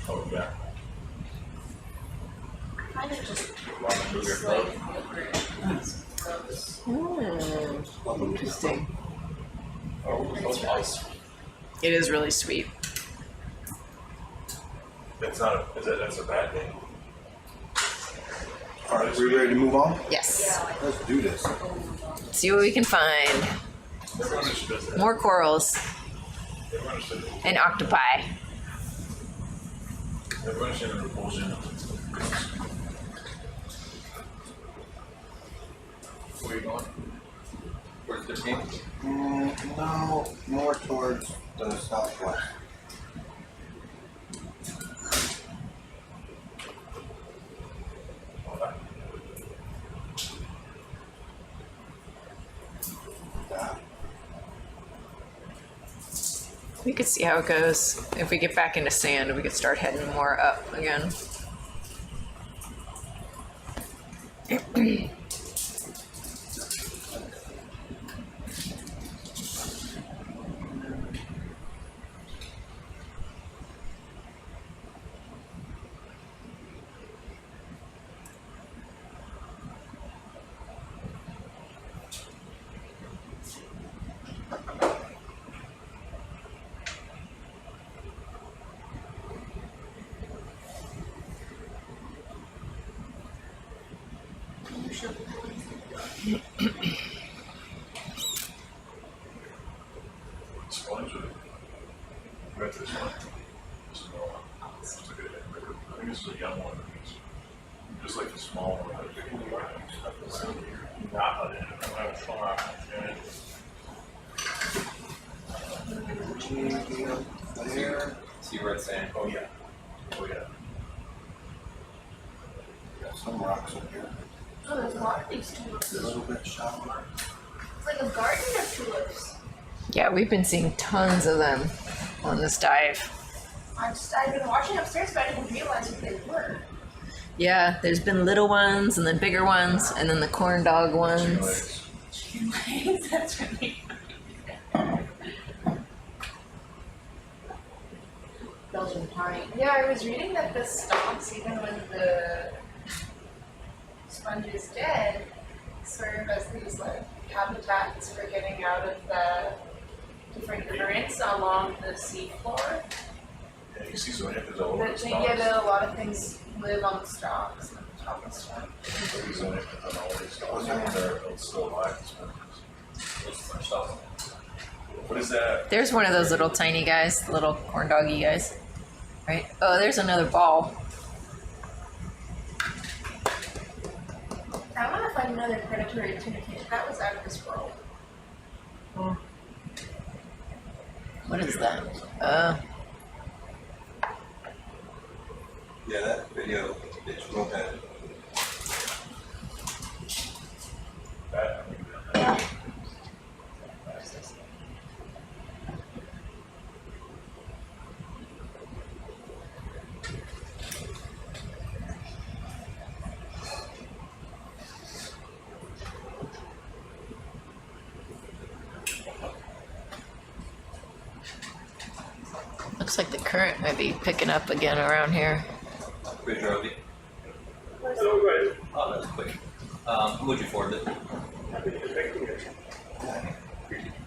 Oh yeah. kind of just Ramen root beer club. Interesting. Oh, those nice. It is really sweet. That's not that's a bad thing. All right, we ready to move on? Yes. Let's do this. See what we can find. Everyone understood that. More corals Everyone understood that. and octopi. Everyone understood the repulsion. Where are you going? Towards 15? No, more towards the southwest. We could see how it goes. If we get back into sand, we could start heading more up again. Sponge or red this one? Small one. It's like I think this is a young one. Just like the small one. Not in it. There. See red sand? Oh yeah. Oh yeah. Got some rocks up here. Oh, there's a lot of these tulips. A little bit shallower. It's like a garden of tulips. Yeah, we've been seeing tons of them on this dive. I've been watching upstairs, but I didn't realize what they were. Yeah, there's been little ones and then bigger ones and then the corn dog ones. That's really Belgian pine. Yeah, I was reading that the stalks, even when the sponge is dead, serve as these like habitats for getting out of the different currents along the seafloor. Yeah, you see zoanthids all over But the they stalks. get a lot of things live on the stalks and on top of stuff. These zoanthids on all these stalks. They're still alive. What is that? There's one of those little tiny guys, little corn doggy guys. Right? Oh, there's another ball. I want to find another predatory tunicated. That was out of this world. What is that? Yeah, that video, it's real bad. Looks like the current might be picking up again around here. Quick ROV. Oh, that's quick. Who would you forward it?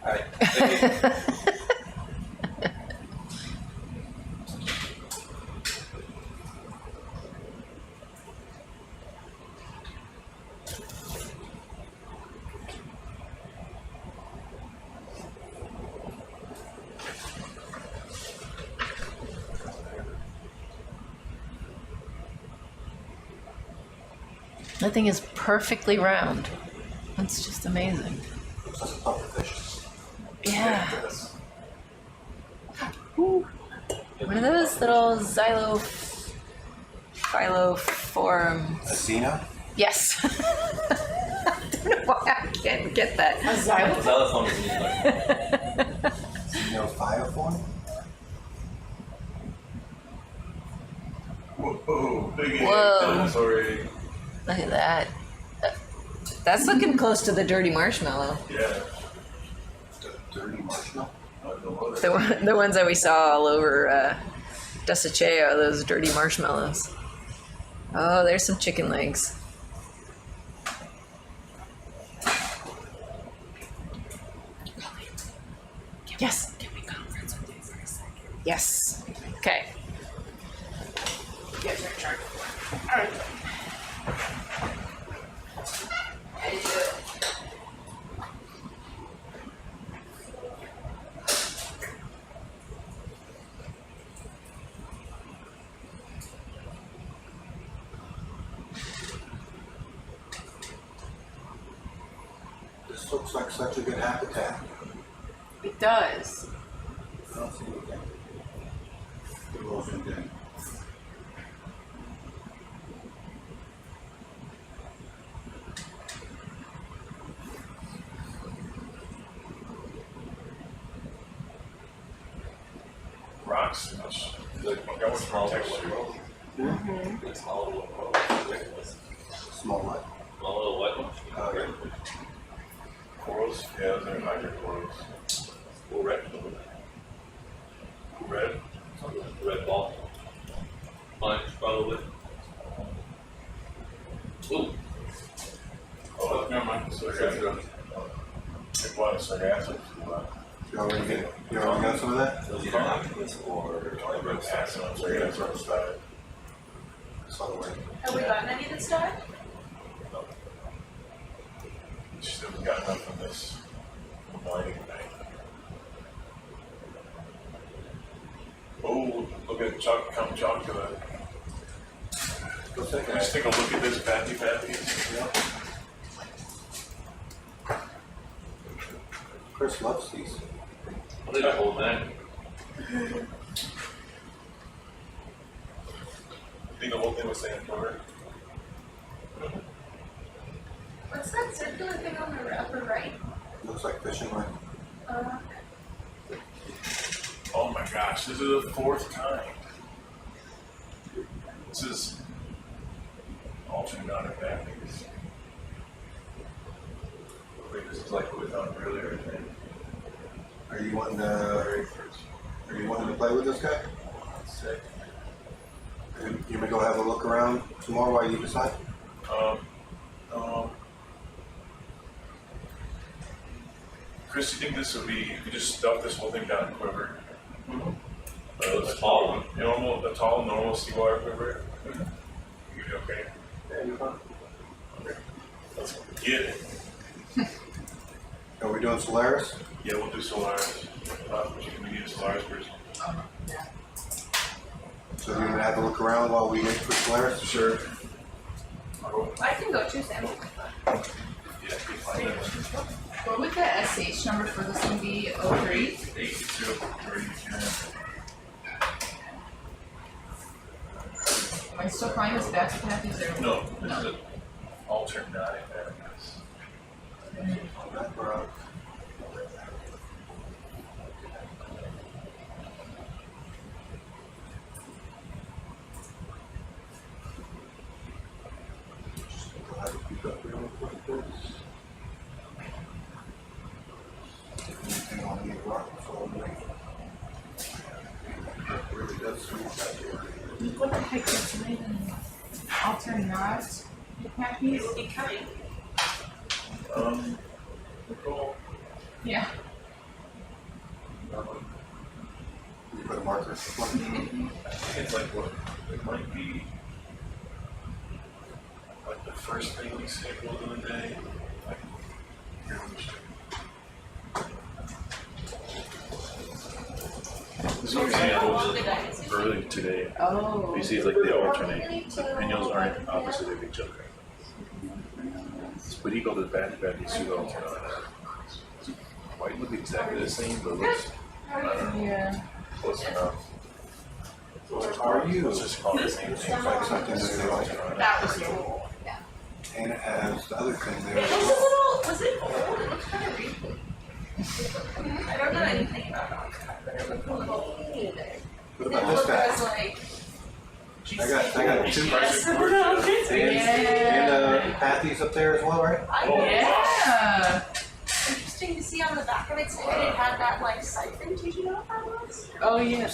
Alright, thank you. That thing is perfectly round. That's just amazing. Yeah. Ooh. One of those little xylophiloform. Acina? Yes. I don't know why I can't get that. A xylophone is Xenophiloform? Whoa, big Whoa. dinosaur. Look at that. That's looking close to the dirty marshmallow. Yeah. Dirty marshmallow? The ones that we saw all over Desecheo, those dirty marshmallows. Oh, there's some chicken legs. Yes. Can we conference with you for a second? Yes. Okay. You guys are in charge. All right. How do you do it? This looks like such a good habitat. It does. I don't see anything. Good ocean den. Rocks. That was small texture. Small little Small what? Small little white one. Yeah. Corals? Yeah, they're hydro corals. Red. Red? Red ball. Punch, probably. Ooh. Oh, never mind. So it's it was sargassum. You already got some of that? Those either octopus or Sargassum, sargassum style. Saw the way. Have we gotten any that's died? Just haven't got enough of this mining thing. Oh, look at come chalk to the. Let's take a look at this patty. Chris loves these. I'll leave a whole thing. You think the whole thing was sand cover? What's that circular thing on the upper right? Looks like fishing line. Oh my gosh, this is the fourth kind. This is oceanographic batteries. Wait, this is like what we found earlier, I think. Are you wanting to play with this guy? Sick. You may go have a look around tomorrow while you decide? Chris, you think this would be, you could just stuff this whole thing down in quiver? A tall one. A tall, normal seawater quiver? You'd be okay? Yeah, you're fine. Okay. Let's get it. Are we doing Solaris? Yeah, we'll do Solaris. You can be a Solaris person. So you're gonna have a look around while we wait for Solaris? Sure. I can go too, Sam. Yeah, be fine. What would the SH number for this one be? 03? 803. Am I still fine with back to Kathy's or? No, this is an alternate guy. Anything on the rock, so it really does sweep that here. What the heck is it even? Alternate Kathy's? It will be coming. Nicole. Yeah. You put a marker. I think it's like what it might be. Like the first thing we sampled in the day. Like, here, let me show you. This is examples early today. Oh. You see, like they alternate. The pinnules aren't opposite of each other. What do you call the bad pseudo alternate? Might look exactly the same, but looks Yeah. close enough. Are you? Let's just call it the same thing. Like something that they like. That was cool. Yeah. And it has the other thing there. Was it old? It looks kind of recent. I don't know anything about it, but it looked a little. What about this guy? Like, I got two. Yeah. And Patty's up there as well, right? Yeah. Interesting to see on the back of its head it had that like siphon. Did you know what that was? Oh yeah.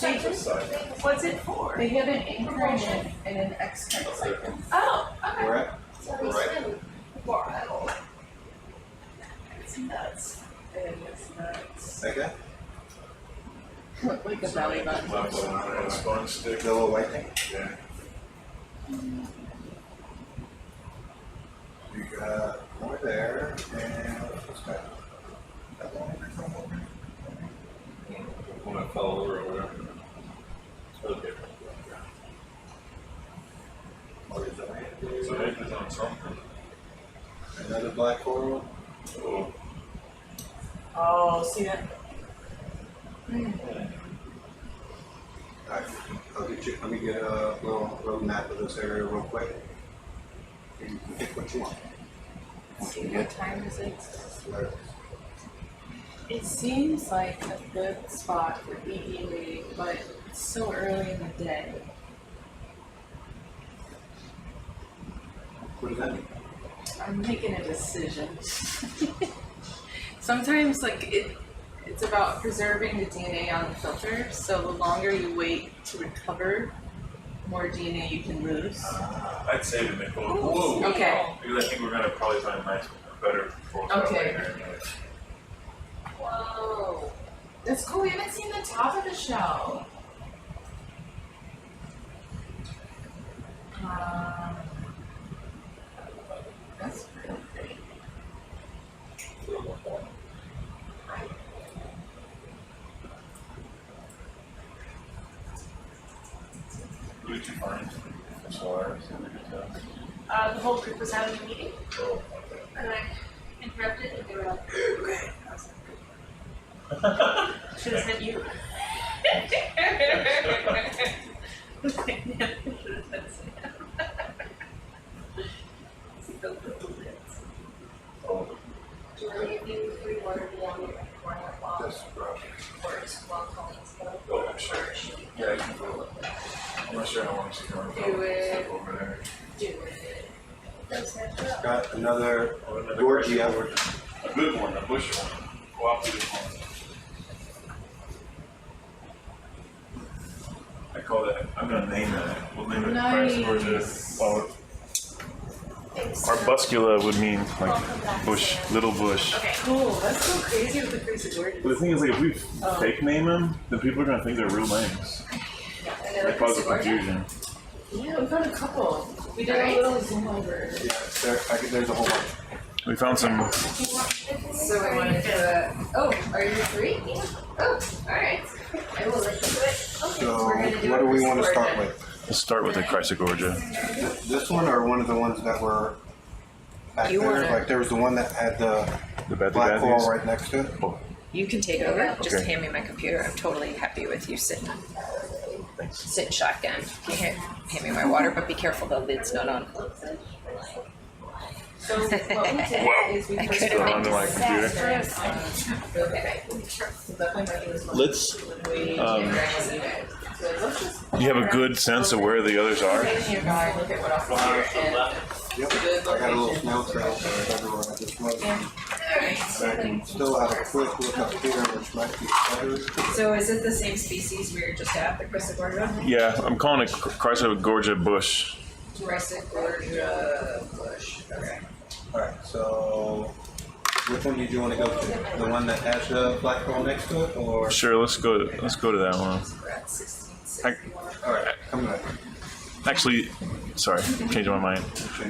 What's it for? They have an anchoring and an external siphon. Oh, okay. Where at? So they spin wild. It's nuts. It is nuts. That guy? Like a belly button. Sponge stick. The little white thing? Yeah. You got more there, and what's that? That one? When I fell over or whatever. Okay. What is that? So it is on something. Another black coral? Oh. Oh, see that? Alright, let me get a little road map of this area real quick. And you can pick what you want. See what time is it? It seems like a good spot for EEA, but it's so early in the day. What does that mean? I'm making a decision. Sometimes it's about preserving the DNA on the filter, so the longer you wait to recover, more DNA you can lose. I'd say to Nicole. Whoa. Okay. Because I think we're gonna probably find nice, better profile Okay. later anyway. Whoa. That's cool. We haven't seen the top of the shell. That's really great. Who did you find? SOLARIS? The whole group was having a meeting, Oh, okay. and I interrupted, and they were like, "Okay." Should have said you. Oh, Do any of you three want to be on the corner while This brush. Coleen's going? oh, sure. Yeah, I can go. I'm not sure how long she's going for. Do it. Over there. Do it. Got another Oh, another Georgia. A good one, a bush one. Cooperative one. I call that, I'm gonna name that. We'll name it Nice. Georgia. Well, arbuscula would mean like bush, little bush. Okay. Cool. That's so crazy with the crazy word. But the thing is, like, if we fake name them, then people are gonna think they're real names. That causes confusion. Yeah, we found a couple. We did Right. a little zoom over. Yeah, there's a whole bunch. We found some. So we wanted to. Oh, are you free? Yeah. Oh, all right. I will listen to it. Okay. So, we're gonna do what do it we this want to start order. with? Let's start with the Chrysogorgia. This one or one of the ones that were back You there? wanna- Like there was the one that had the The Bethy black coral Bethies? right next to it. You can take over. Just Okay. hand me my computer. I'm totally happy with you sitting shotgun. You can hand me my water, but be careful the lid's not on. So what we did is we I first could've went onto my to computer. Let's, you have a good sense of where the others are? Yep. I got a little snail trail everywhere. I just went. I can still have a quick look up here, which might be better. So is it the same species we were just at, the Chrysogorgia? Yeah, I'm calling it Chrysogorgia bush. Chrysogorgia bush. Okay. All right. So, which one did you want to go to? The one that has the black coral next to it, or? Sure, let's go to that one. We're at 1661. All right. Come back. Actually, sorry, I'm changing my mind.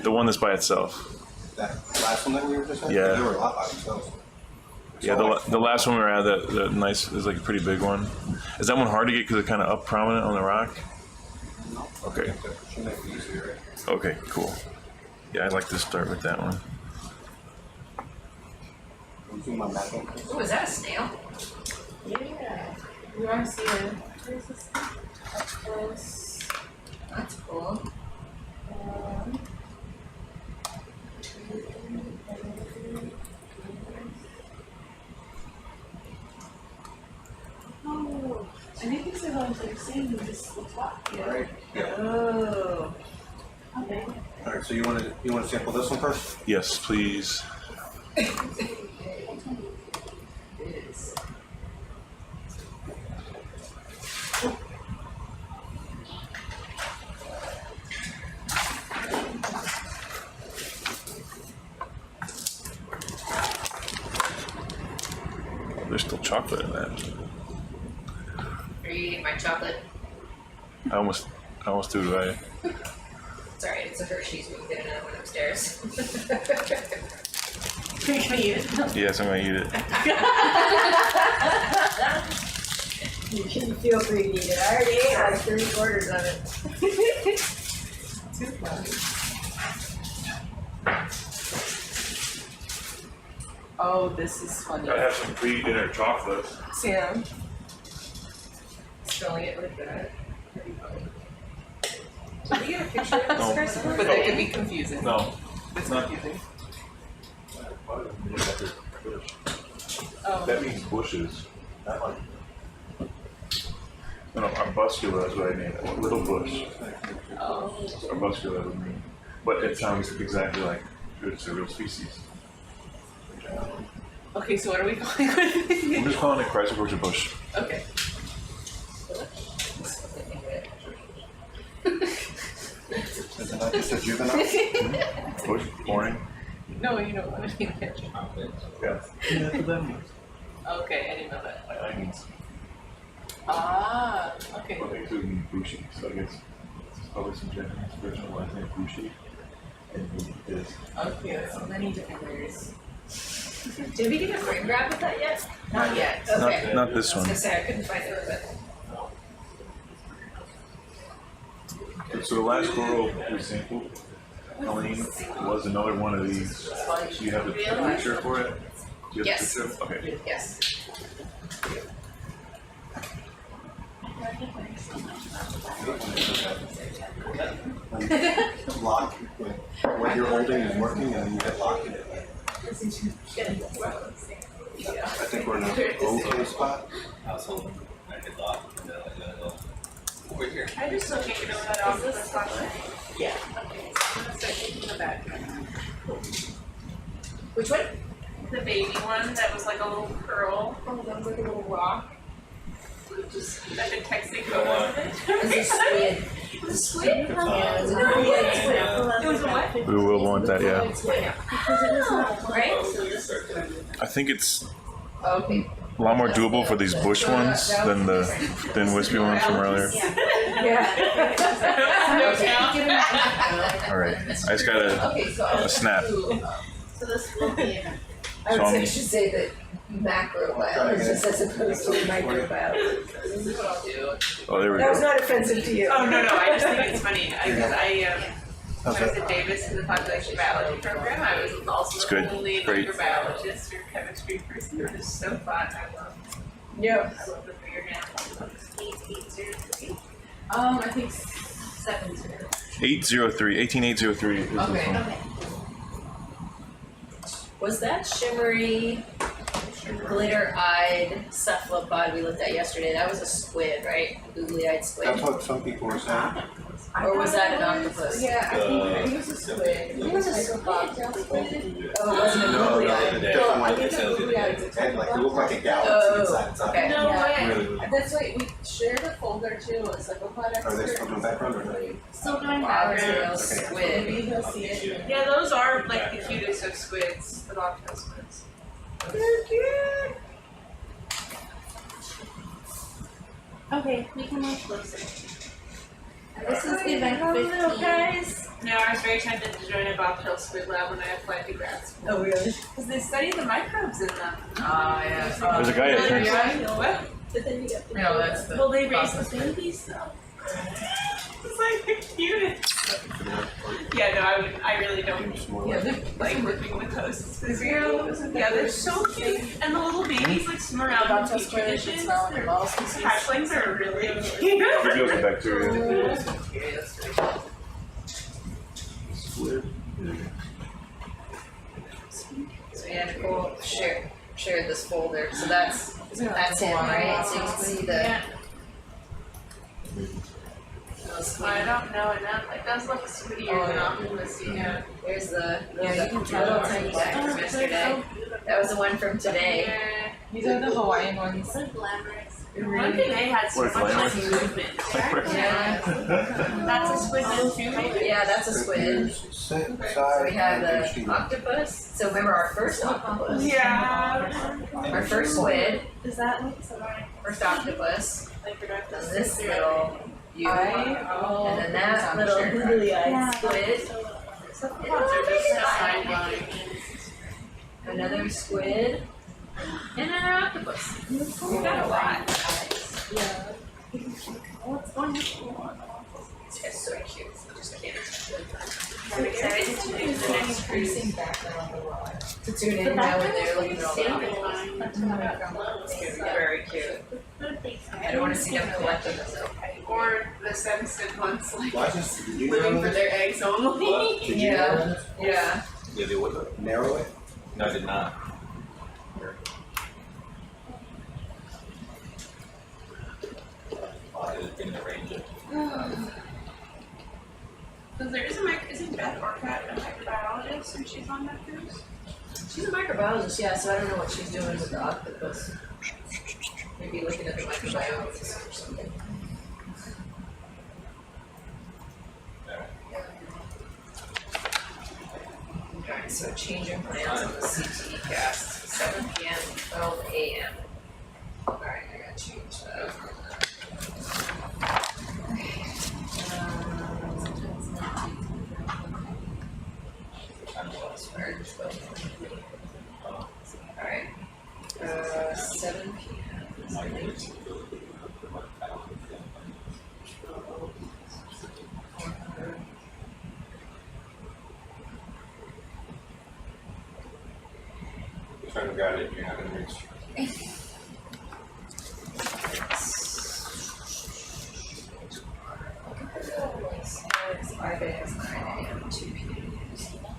The one that's by itself. That last one that we were just at? Yeah. They were a lot by themselves. Yeah, the last one we were at, the nice, is like a pretty big one. Is that one hard to get because it's kind of up prominent on the rock? No. Okay. Should make it easier. Okay, cool. Yeah, I'd like to start with that one. Zoom my back in. Oh, is that a snail? Yeah. You want to see it? Where's this up close? That's cool. Oh, I think these are the ones that you're seeing in this top here. Right. Yeah. Oh. Okay. All right. So you want to sample this one first? Yes, please. There's still chocolate in that. Are you eating my chocolate? I almost threw it away. Sorry, it's a Hershey's. We can get another one upstairs. Can you eat it? Yes, I'm gonna eat it. You can feel free to eat it. I already ate like 3/4 of it. Too funny. Oh, this is funny. I have some pre-dinner chocolate. Sam. Spelling it like that. Did we get a picture of this No. person? But that could be confusing. No, It's not. confusing. That means bushes. Not like. No, arbuscula is what I named it. Little bush. Oh. Arbuscula would mean. But it sounds exactly like it's a real species. Okay, so what are we calling I'm it? just calling it Chrysogorgia bush. Okay. Is it not just a juvenile? Bush, boring. No, you know what I mean. Yeah. Yeah, for them. Okay, I didn't know that. Like onions. Ah, okay. Well, they do mean bushi, so I guess it's probably some Japanese version of last name bushi. And it is. Okay, so many different layers. Did we get a frame grab with that yet? Not yet. Okay. Not this I was one. gonna say I couldn't find it, but. So the last coral we sampled, Colleen, was another one of these. So you have a picture for it? Do you have Yes. a picture? Okay. Yes. Lock. What you're holding is working, and you hit lock. I think we're in an okay spot. I was holding, I hit lock, and then I let go. Over here. Can I just still take it over that off this flashlight? Yeah. Okay, so I'm gonna start taking the back. Which one? The baby one that was like a little pearl. Oh, that was like a little rock. Just I've been texting photos of it. It's a squid. The squid? Yeah, it's a It was a what? We will want that, yeah. Right? I think it's Okay. a lot more doable for these bush ones than the thin wispy ones from earlier. Yeah. All right, I just got a snap. So this will be. I would say, should say that macrobiologist as opposed to microbiologist. This is what I'll do. Oh, there we That was go. not offensive to you. Oh no, I just think it's funny because when I was at Davis in the population biology program, I was also It's the good. only Great. microbiologist or chemistry person. It was so fun. I love. Yeah. I love the bigger hand. 8803. I think 7-0. 18803 is this Okay. one. Okay. Was that shimmery, glitter-eyed cephalopod we looked at yesterday? That was a squid, right? A googly-eyed squid. That's what some people were saying. Or was that an octopus? Yeah, I think it was a squid. It was a squid. Oh, it wasn't a No, googly no, eye. the Well, I think it the says googly eyes it are had like, it looked like a Oh, galaxy inside its eye. okay. No way. Really, really. That's right. We shared a folder too. It's like a pod Are they still doing background or not? Still doing Bobtail background. squid. Maybe he'll see it. Yeah, those are like the cutest of squids, the bobtail squids. They're cute. Okay, we can move closer. This is event Oh, 15. guys. No, I was very tempted to join a bobtail squid lab when I applied to grad school. Oh, really? Because they study the microbes in them. Oh, yeah. There's a guy at Really, Princeton. what? But then you got the No, that's the. Well, they raise the babies though. It's like the cutest. Yeah, no, I really don't like working with hosts. Yeah, they're so cute. And the little babies like swim around in petri dishes. Hatchlings are really cute. It goes with bacteria. So yeah, Nicole shared this folder. So that's him, right? So you can see the. I don't know enough. It does look sweetier than octopus, yeah. There's the little tiny guy from yesterday. That was the one from today. Yeah. These are the Hawaiian ones. So glamorous. One thing they had so What, much glamorous? less movement. Yeah. That's a squid then too, maybe? Yeah, that's a squid. So we have the octopus. So remember our first octopus. Yeah. Our first squid. Does that look so right? First octopus. Like And this little you. Oh. And then that little Yeah. googly-eyed squid. Mind-blowing. Another squid. And another octopus. We got a lot. Yeah. It's wonderful. It's so cute. I just can't. I'm excited to do the next cruise. To tune in now when they're looking at all the very cute. I don't want to see them collecting this. Or the sensitive ones like Why just, did you living narrow for this? their eggs only. Did you narrow this? Yeah. Yeah, they would. Narrow it? No, I did not. I didn't arrange it. Because there isn't Beth Orcat a microbiologist and she's on that cruise? She's a microbiologist, yeah, so I don't know what she's doing with the octopus. Maybe looking at the microbiome or something. Alright, so changing plans on the CTE cast, 7 p.m. 12 a.m. Alright, I gotta change that. Alright, 7 p.m. If I got it, you're not gonna reach.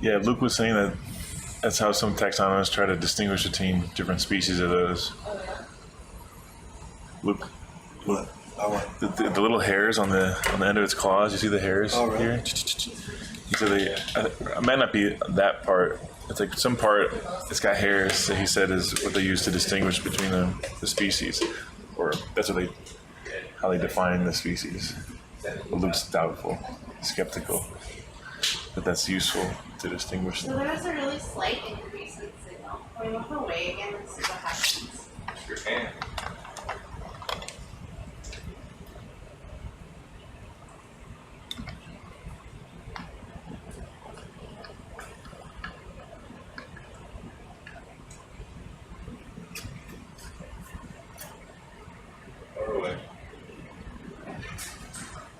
Yeah, Luke was saying that that's how some taxonomists try to distinguish between different species of those. Luke, the little hairs on the end of its claws. You see the hairs here? He said it might not be that part. It's like some part. It's got hairs that he said is what they use to distinguish between the species, or that's what how they define the species. Luke's doubtful, skeptical, but that's useful to distinguish So them. there was a really slight increase in signal. Can we look away again and see what happens? Sure can.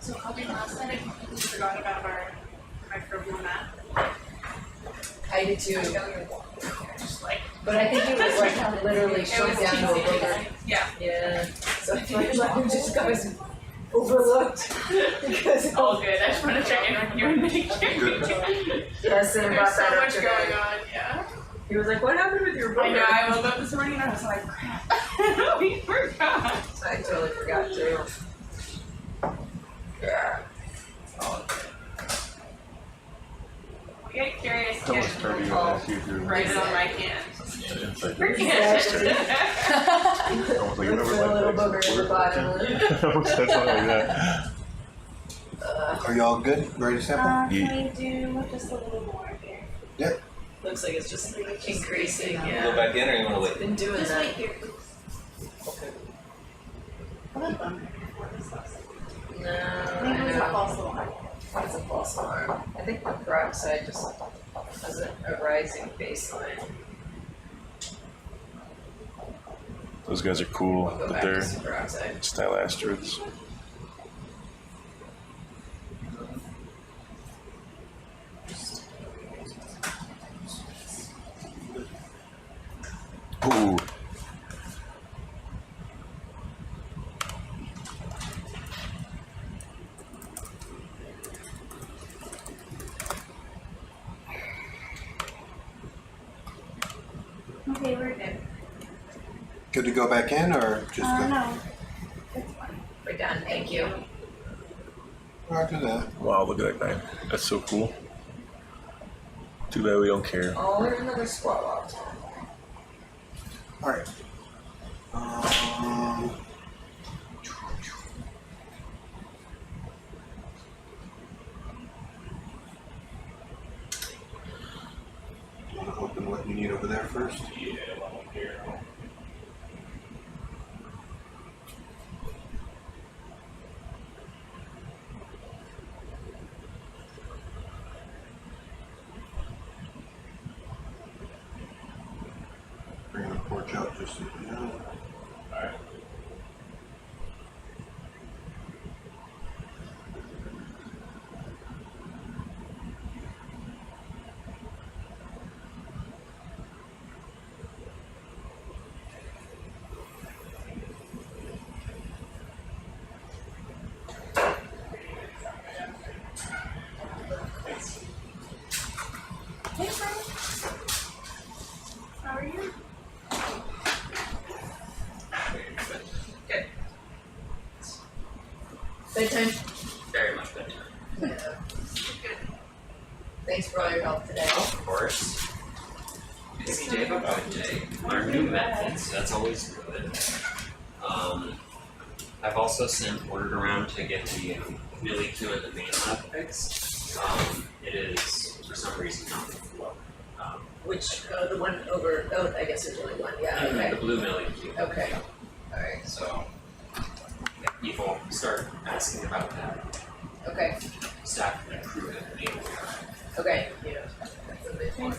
So I'll be last night I completely forgot about our microbiome did too. But I think it was like literally shrunk down to a booger. Yeah. Yeah. So I feel like we just got overlooked because All good. I just want to check in on you and make sure. Yes, and There's brought so that up much today. going on. Yeah. He was like, "What happened with your booger?" I know. I woke up this morning and I was like, crap. We forgot. I totally forgot too. Yeah. I get curious. That was pretty good. That's you through. Write it on my hand. Inside For the- kids. I was like, you never With a little booger at the bottom. I almost said something like that. Are y'all good? Ready to sample? Can we do just a little more here? Yep. Looks like it's just increasing. Go Yeah. back in or you wanna wait? Been doing Just that. wait here. What about No. maybe it's a I know. false alarm. That's a false alarm. I think the peroxide just has a rising baseline. Those guys are cool, Go but back they're to superoxide. stylastrids. Ooh. Okay, we're good. Good to go back in or just go? No. It's fine. We're done, thank you. Roger that. Wow, look at that guy. That's so cool. Too bad we don't care. Oh, there's another squat walk. Alright. Want to open what you need over there first? Yeah, well, here. Bring the porch out just so you know. Alright. Hey, Frank. How are you? Good. Bedtime? Very much better. Yeah. Thanks for all your help today. Of course. Busy day, but good day. Learn new methods, that's always good. I've also ordered around to get the Millie Q and the main lab fixed. It is, for some reason, not the flow. Which, the one over, oh, I guess there's only one, yeah, okay. The blue Millie Q. Okay, alright, So, yeah, people start asking about that. okay, Staff and crew and the main. okay, yeah. That's a big one.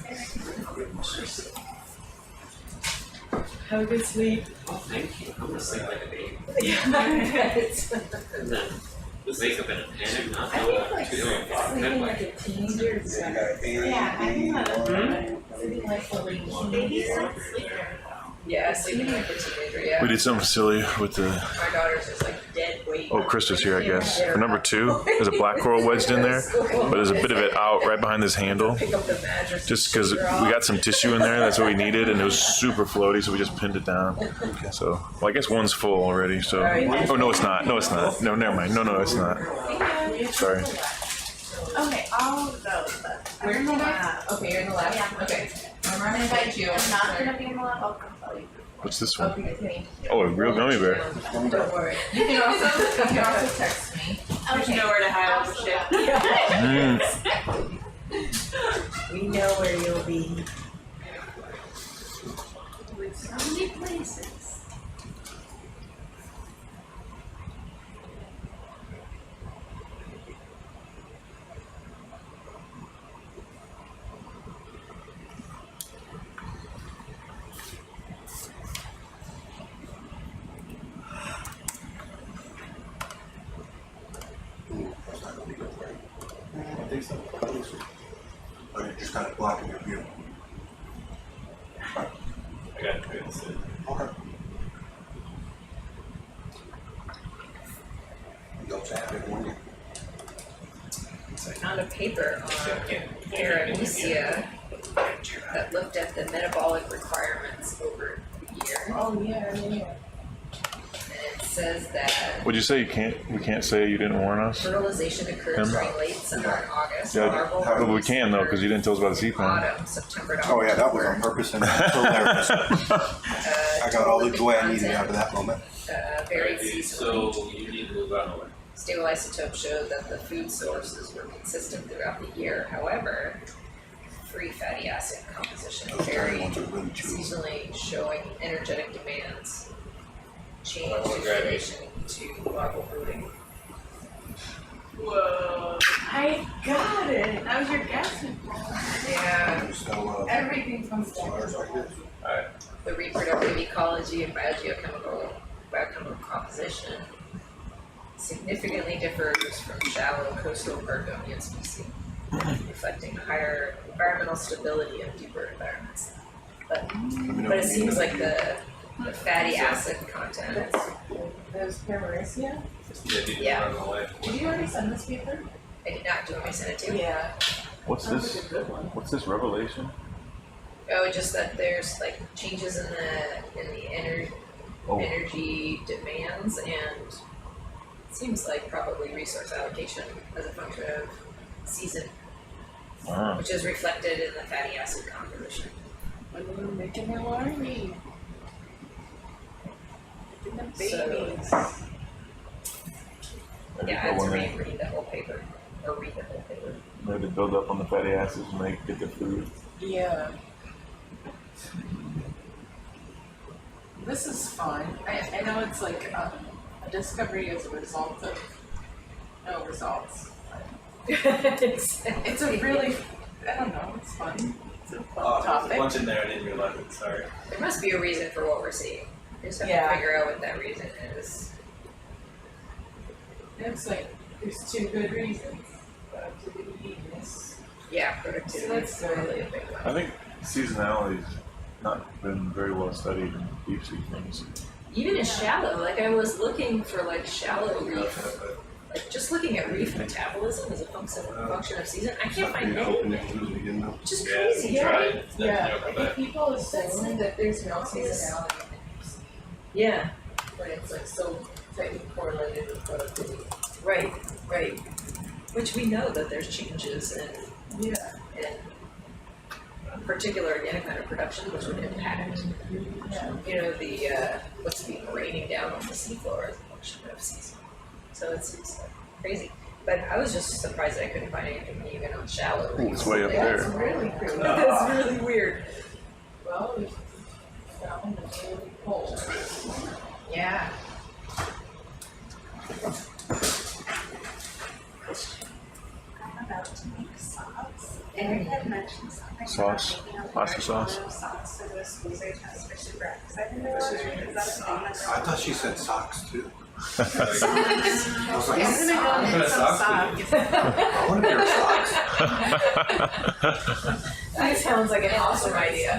Have a good sleep. Oh, thank you. I'm gonna sleep like a baby. Yeah. And then wake up in a panic, not I know think what like to do. sleeping like a teenager is better. Yeah, I think Hmm? sleeping like a lady. Babies don't sleep very well. Yeah, sleeping like a teenager, yeah. We did something silly with the. My daughter's just like dead weight. Oh, Krista's here, I guess. For number 2, there's a black coral wedged in there, but there's a bit of it out right behind this handle. Pick up the mattress. Just because we got some tissue in there, that's what we needed, and it was super floaty, so we just pinned it down. So, well, I guess one's full already. So, oh no, it's not. No, it's not. No, never mind. No, it's not. Sorry. Okay, I'll go, but We're in the lab. Okay, you're in the lab. Yeah. Okay. I'm gonna invite you. I'm not gonna be in the lab, I'll come tell you. What's this one? Okay. Oh, a real gummy bear. Don't worry. You can also text me. There's nowhere to hide all the shit. We know where you'll be. So many places. I think so. Oh, you're just kind of blocking your view. So I found a paper on Paramecia that looked at the metabolic requirements over the year. Oh, yeah. And it says that Would you say we can't say you didn't warn us? fertilization occurs during late summer and August. Yeah, Larval but we release can though, because you didn't tell us about the sea pond. autumn, September to Oh yeah, that was October. on purpose and hilarious. I got all the joy I needed out of that moment. Varied seasonally. So you need to move on away. Stable isotopes showed that the food sources were consistent throughout the year. However, free fatty acid composition varied seasonally, showing energetic demands change in relation to larval brooding. Whoa. I got it. That was your guess. Yeah. Everything comes down. The reproductive ecology and biochemical composition significantly differs from shallow coastal Gorgonian species, reflecting higher environmental stability in deeper environments. But it seems like the fatty acid content. There's Paramecia? Yeah. Did you already send this paper? I did not. Do you want me to send it to you? Yeah. What's Sounds this? like a good one. What's this revelation? Oh, just that there's like changes in the energy demands, and it seems like probably resource allocation as a function of season, which is reflected in the fatty acid composition. When we were making the alarming. Making the babies. Yeah, I had to read the whole paper, or read the whole paper. They had to build up on the fatty acids when they get the food. Yeah. This is fun. I know it's like a discovery as a result of no results. It's a really, I don't know, it's fun. It's a fun topic. There's a bunch in there, I didn't realize it, sorry. There must be a reason for what we're seeing. We just have to figure out what that reason is. It's like, there's two good reasons. Productivity and this. Yeah, productivity. So that's really a big one. I think seasonality's not been very well studied in deep sea things. Even in shallow, like I was looking for like shallow reef, like just looking at reef metabolism as a function of season. I can't find anything. Which is crazy. Yeah. I think people assume that there's no seasonality. Yeah. But it's like so tightly correlated with productivity. Right. Which we know that there's changes in particular organic matter production, which would impact, you know, the what's being raining down on the seafloor as a function of season. So it's crazy. But I was just surprised that I couldn't find anything even on shallow reefs. It's way up there. That's really cool. That's really weird. Well, we found a really cold. Yeah. I'm about to make socks. Eric had mentioned something Sauce? about making a Pasta sauce? socks to do a squeezer test for super X. I didn't know is that a thing? I thought she said socks too. I was Socks. like, I'm gonna go and get some socks. I want a pair of socks. That sounds like an awesome idea.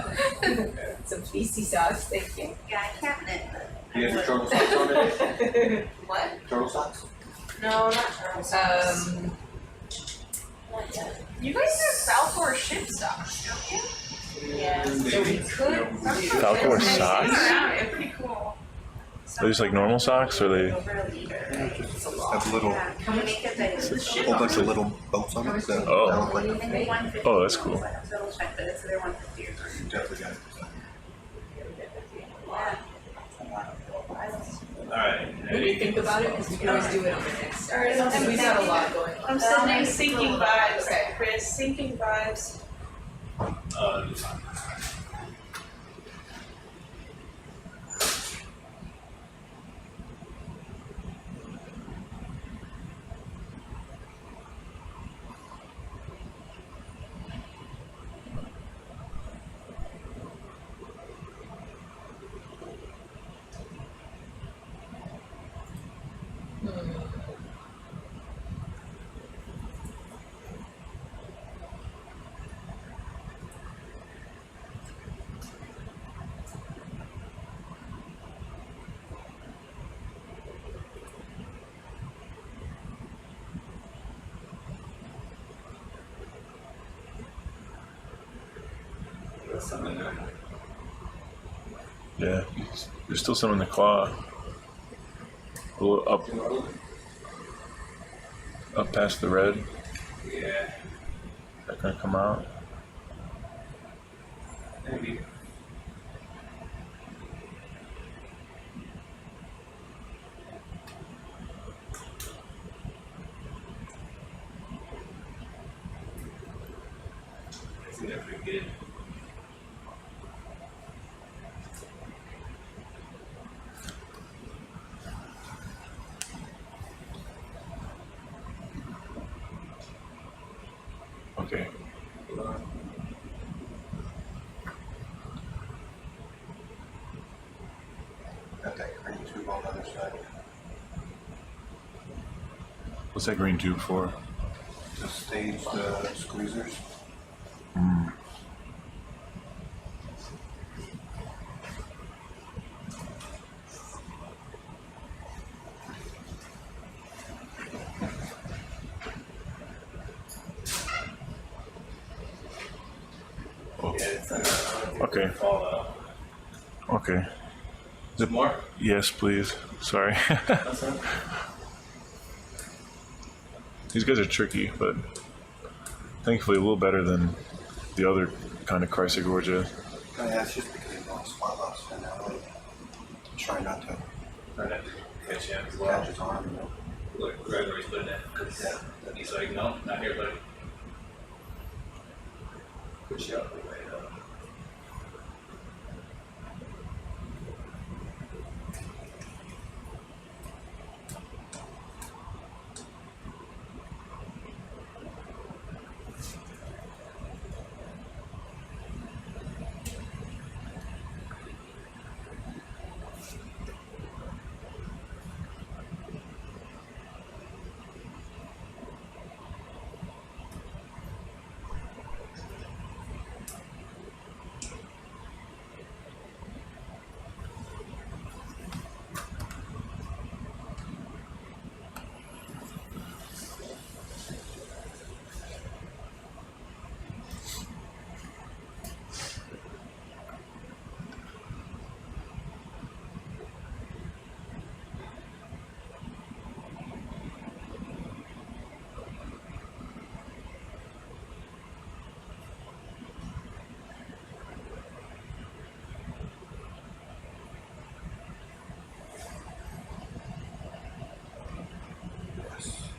Some fleecy socks, thank you. Yeah, I can't knit. You have your turtle socks on today? What? Turtle socks? No, not turtle socks. You guys have Falcor ship socks, don't you? Yeah. So we could Falcor socks? Yeah, pretty cool. Are these like normal socks, or are they? Have little, Can we make it that whole bunch of little boats on it. That look like maybe 150. Oh, that's cool. So I'll double check, but it's either 150 or 300. definitely got it. Yeah. Alright. maybe think about it, because we can always do it on the next start. And we've got a lot going on. I'm sending sinking vibes, Chris. Sinking vibes. some in there. Yeah, there's still some in the claw. A little up past the red. Yeah. That gonna come out. Maybe. I think they're pretty good. Okay. Got that green tube on the other side. What's that green tube for? To stage the squeezers. Hmm. Okay. Okay. Is it more? Yes, please. Sorry. These guys are tricky, but thankfully a little better than the other kind of Chrysogorgia. Oh, yeah, it's just because of all spot loss, and I like try not to Catch him as well. catch his arm. You know? Look, Gregory's putting it. Yeah. He's like, no, not here, buddy. Push you up the way up.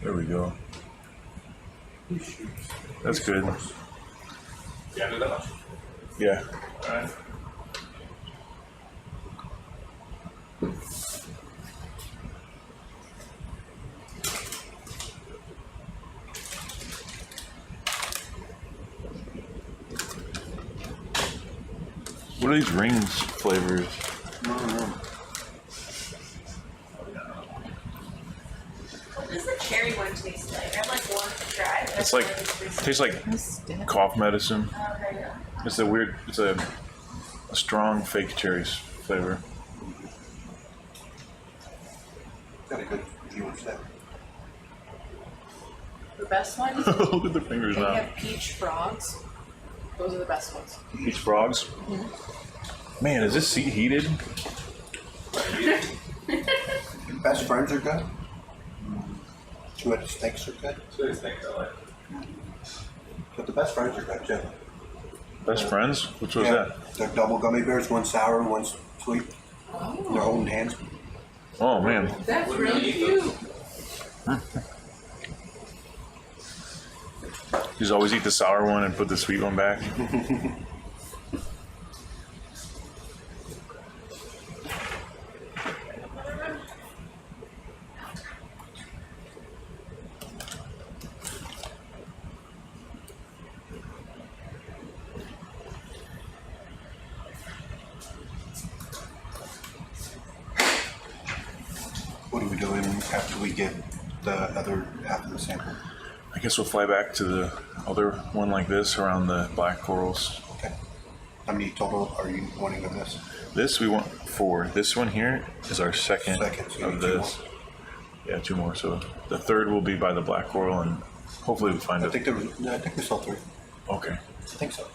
There we go. That's good. Yeah, do that much. Yeah. Alright. What are these rings flavors? What does the cherry one taste like? I'd like one to try. It's like, tastes like cough medicine. Okay, yeah. It's a weird, it's a strong fake cherry flavor. Got a good view of that. The best ones, Look at the fingers they now. have peach frogs. Those are the best ones. Peach frogs. Man, is this seat heated? Best friends are good. Two-headed snakes are good. Two-headed snakes I like. But the best friends are good too. Best friends? Which was that? They're double gummy bears, one sour and one sweet. They're holding hands. Oh man. That's really cute. Just always eat the sour one and put the sweet one back. What are we doing after we get the other half of the sample? I guess we'll fly back to the other one like this around the black corals. Okay. How many total are you wanting of this? This we want 4. This one here is our second so you of need this. Yeah, 2 more. So the third will be by the black coral, and hopefully we find I think we saw 3. Okay. I think so.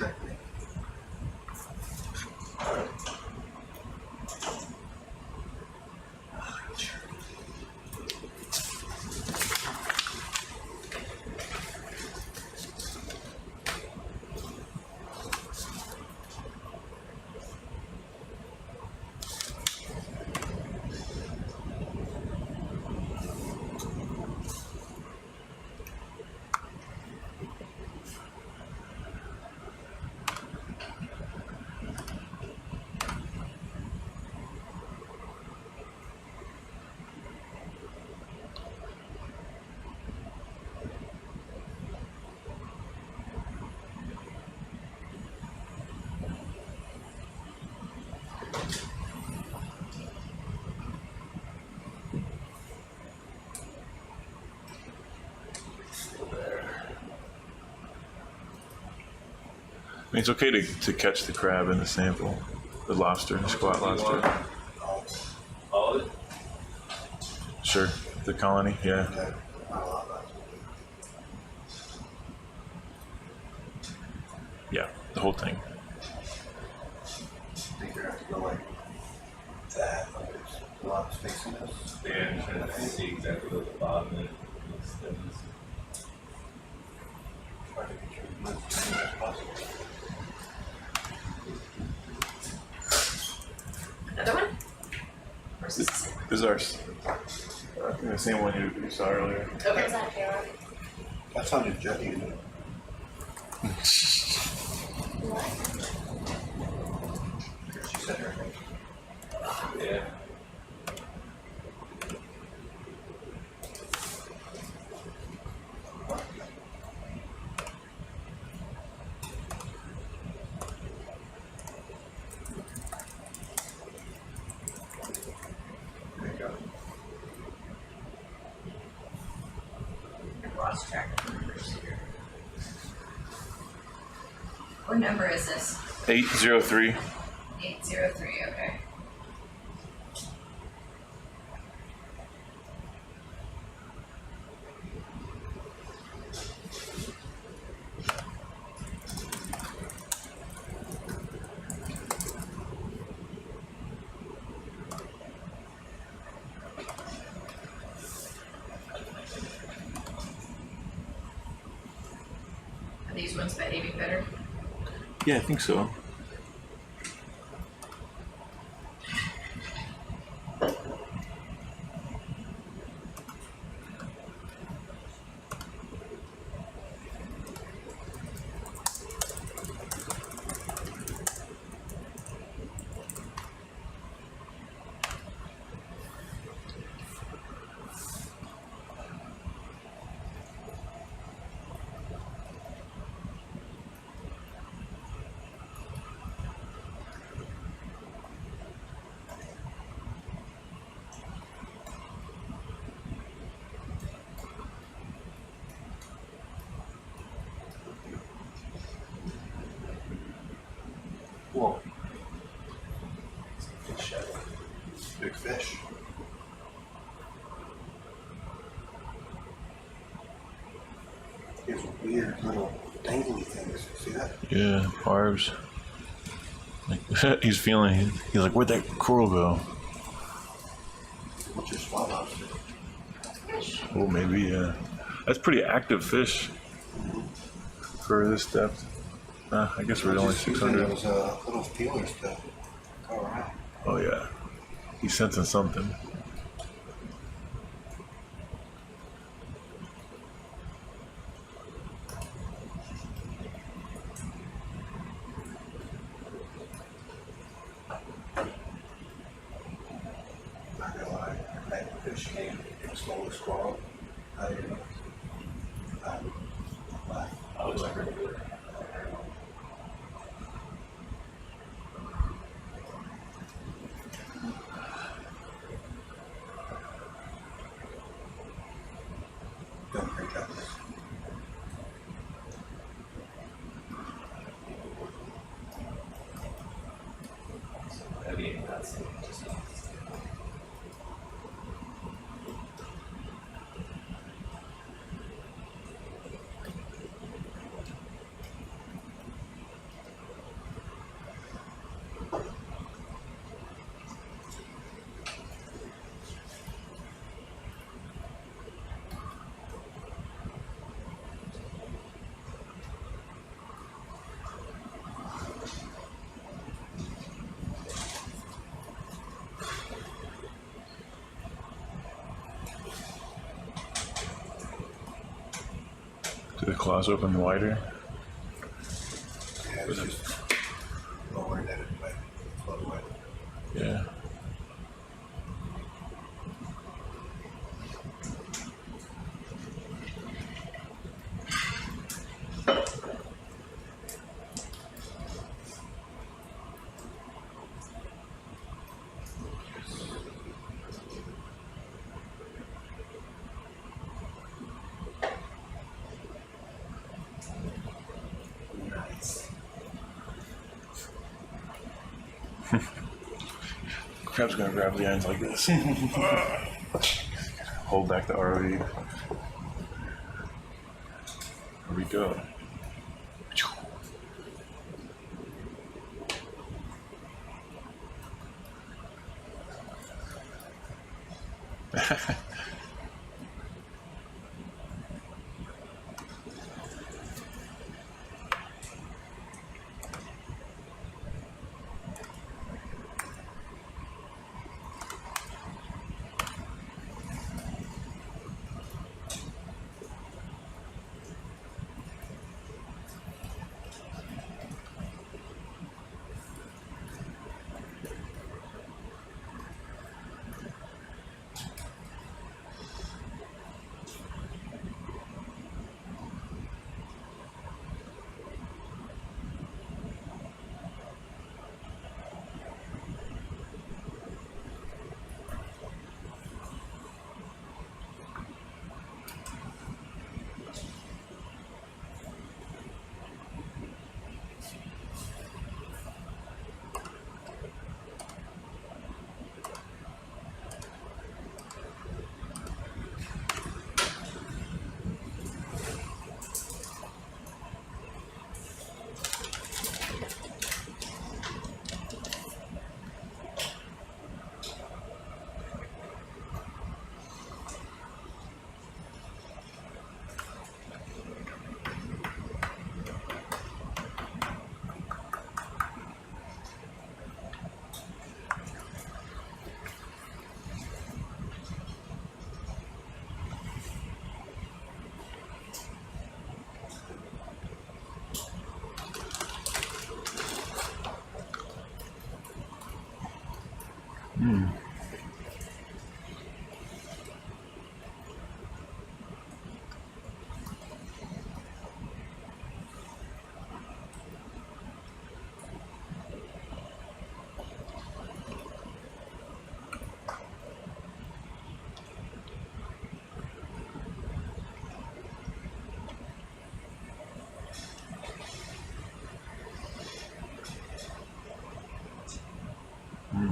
technique. I mean, it's okay to catch the crab in the sample, the lobster, the squat lobster. All of it? Sure, the colony, yeah. Yeah, the whole thing. I think you have to go like that, like there's a lot of space in this. Yeah, I'm trying to see exactly what the bottom is. Try to get you as much as possible. Another one? Or is this the same? This is ours. I think the same one you saw earlier. Okay. Is that Kara? That sounded judgy. She said her name. Yeah. There you go. I've lost track of numbers here. What number is this? 803. 803, okay. Are these ones behaving better? Yeah, I think so. Whoa. Fish. Big fish. These weird little dangly things. See that? Yeah, barbs. Like, he's feeling. He's like, where'd that coral go? What's your swamp lobster? Oh, maybe, yeah. That's pretty active fish for this depth. I guess we're only 600. Those little feelers to go around. Oh, yeah. He's sensing something. Not gonna lie, that fish came and stole the squirrel. I didn't know. I was like, Don't freak out. I mean, that's just Do the claws open wider? Yeah, it's just lower than it might float away. Yeah. Crab's gonna grab the ends like this. Hold back the ROV. Here we go.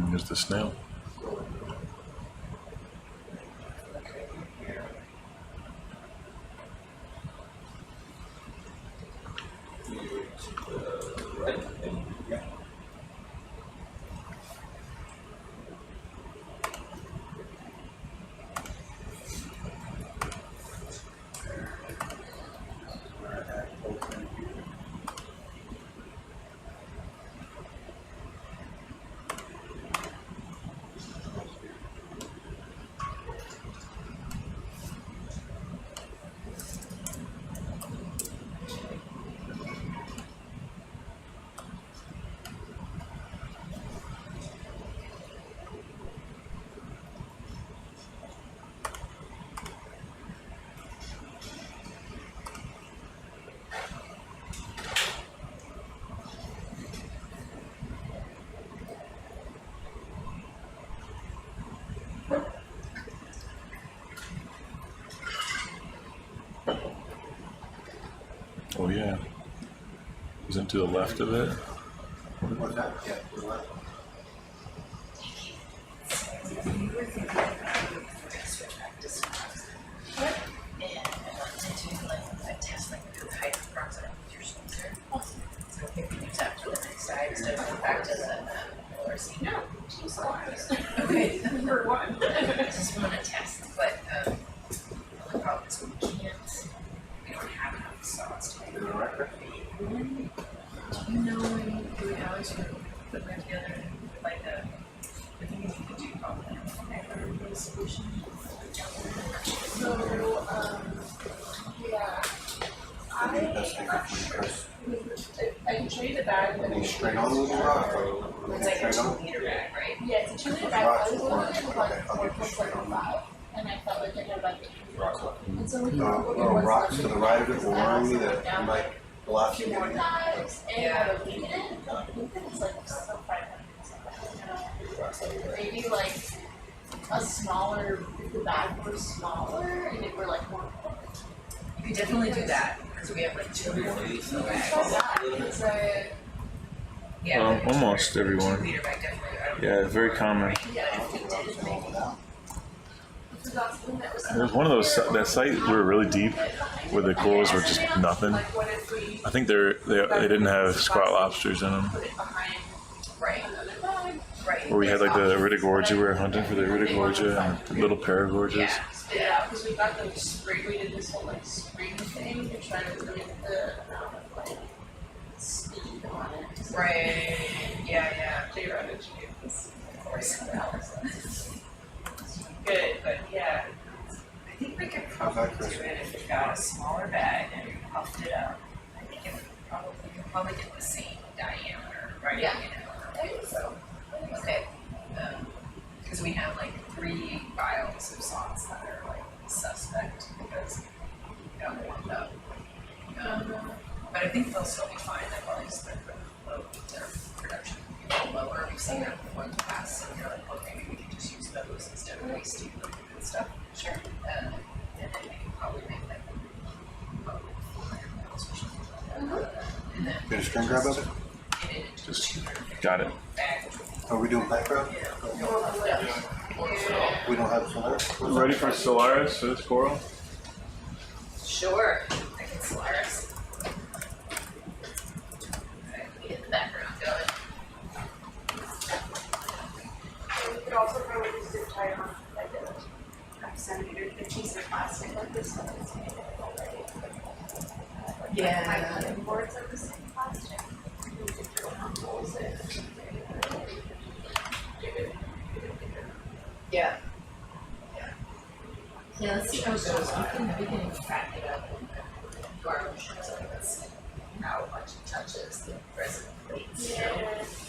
There's the snail. Oh yeah. Isn't to the left of it? What's that? Yeah, to the left. Okay, number one. I just want to test, but the problem is we don't have enough sauce to do it. Do you know when you guys were putting that together, like I think you need to do probably an ROV solution? So, yeah. That'd be the best thing for you, Chris. I can show you the bag. Are you straight on with the rock or It's like a straight on? 2 liter bag, right? Yeah, it's a 2 liter bag. I was looking at like 4.5, and I felt like I had about 8 and so we can Rocks to the right of it will warn me that you might block you. more knives and a Lincoln. Lincoln is like so 500. Maybe like a smaller, if the bag were smaller and it were like more. You could definitely do that because we have like 2 bags. Yeah. Almost everyone. 2 liter bag definitely. Yeah, very common. Yeah, if we did maybe. There's one of those that site we were really deep where the corals were just nothing. I think they didn't have squat lobsters in them. Right. Where we had like the Iridogorgia, we were hunting for the Iridogorgia and the little Paragorgias. Yeah, because we got those spring. We did this whole like spring thing to try to limit the amount of like speed on it. Right. Yeah. Clear out it. Of course. Good, but yeah. I think we could probably do it if we got a smaller bag and we puffed it up. I think it could probably get the same diameter, right? Yeah. You know, I think so. Okay. Because we have like 3 vials of sauce that are like suspect because we don't want them. But I think they'll still be fine. They've always their production will be lower. We've seen that before in the past, so you're like, okay, maybe we can just use those instead of wasting them and stuff. Sure. And then we can probably make like probably 400 pounds or something. And then Get a string grab of it? Just got it. Are we doing background? We don't have Solaris? Ready for Solaris for this coral? Sure, I can Solaris. Okay, get the background going. We could also probably just zip tie it on like a centimeter, the piece of plastic like this one is made already. Yeah. My cutting boards are the same plastic. We could drill holes in. Yeah. Yeah, let's see how it goes. We can fatten it up and garnish it so let's see how much it touches the resin plates.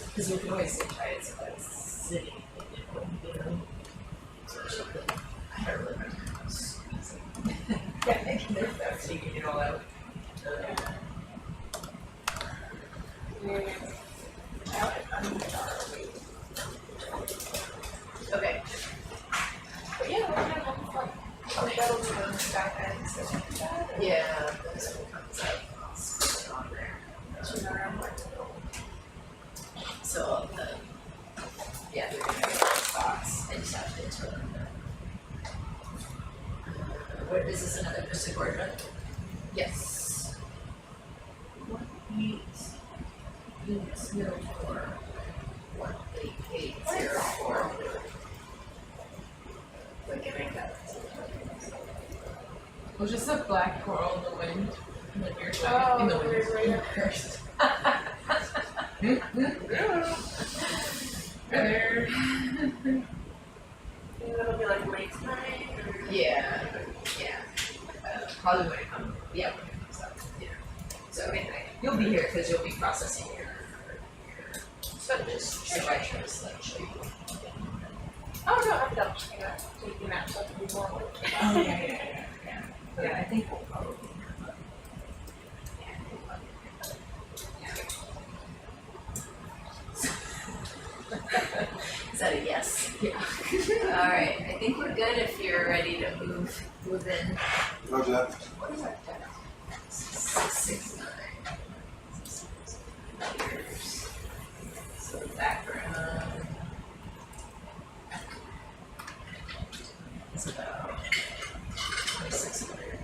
Because we can always sit tight so that it's sitting in it, you know. So I don't really remember how squeezing. Yeah, making it without taking it all out. Okay. But yeah, we're gonna have fun. That'll be on the back end, so Yeah, this one comes out on there. So the yeah, we're gonna have the box and just have to turn them. What is this, another Piscigorgia? Yes. 18004. 18804. We can make that. it was just a black coral in the wind. And then you're In the wind. right first. It'll be like late night or. Yeah. Probably when it comes. Yeah. So you'll be here because you'll be processing your sponges. So I try to show you. Oh no, I'm done. Taking that stuff to be more like. Oh yeah. I think we'll probably. Is that a yes? Yeah. All right. I think we're good if you're ready to move in. Roger that. What is that? 669. So background. It's about 2600.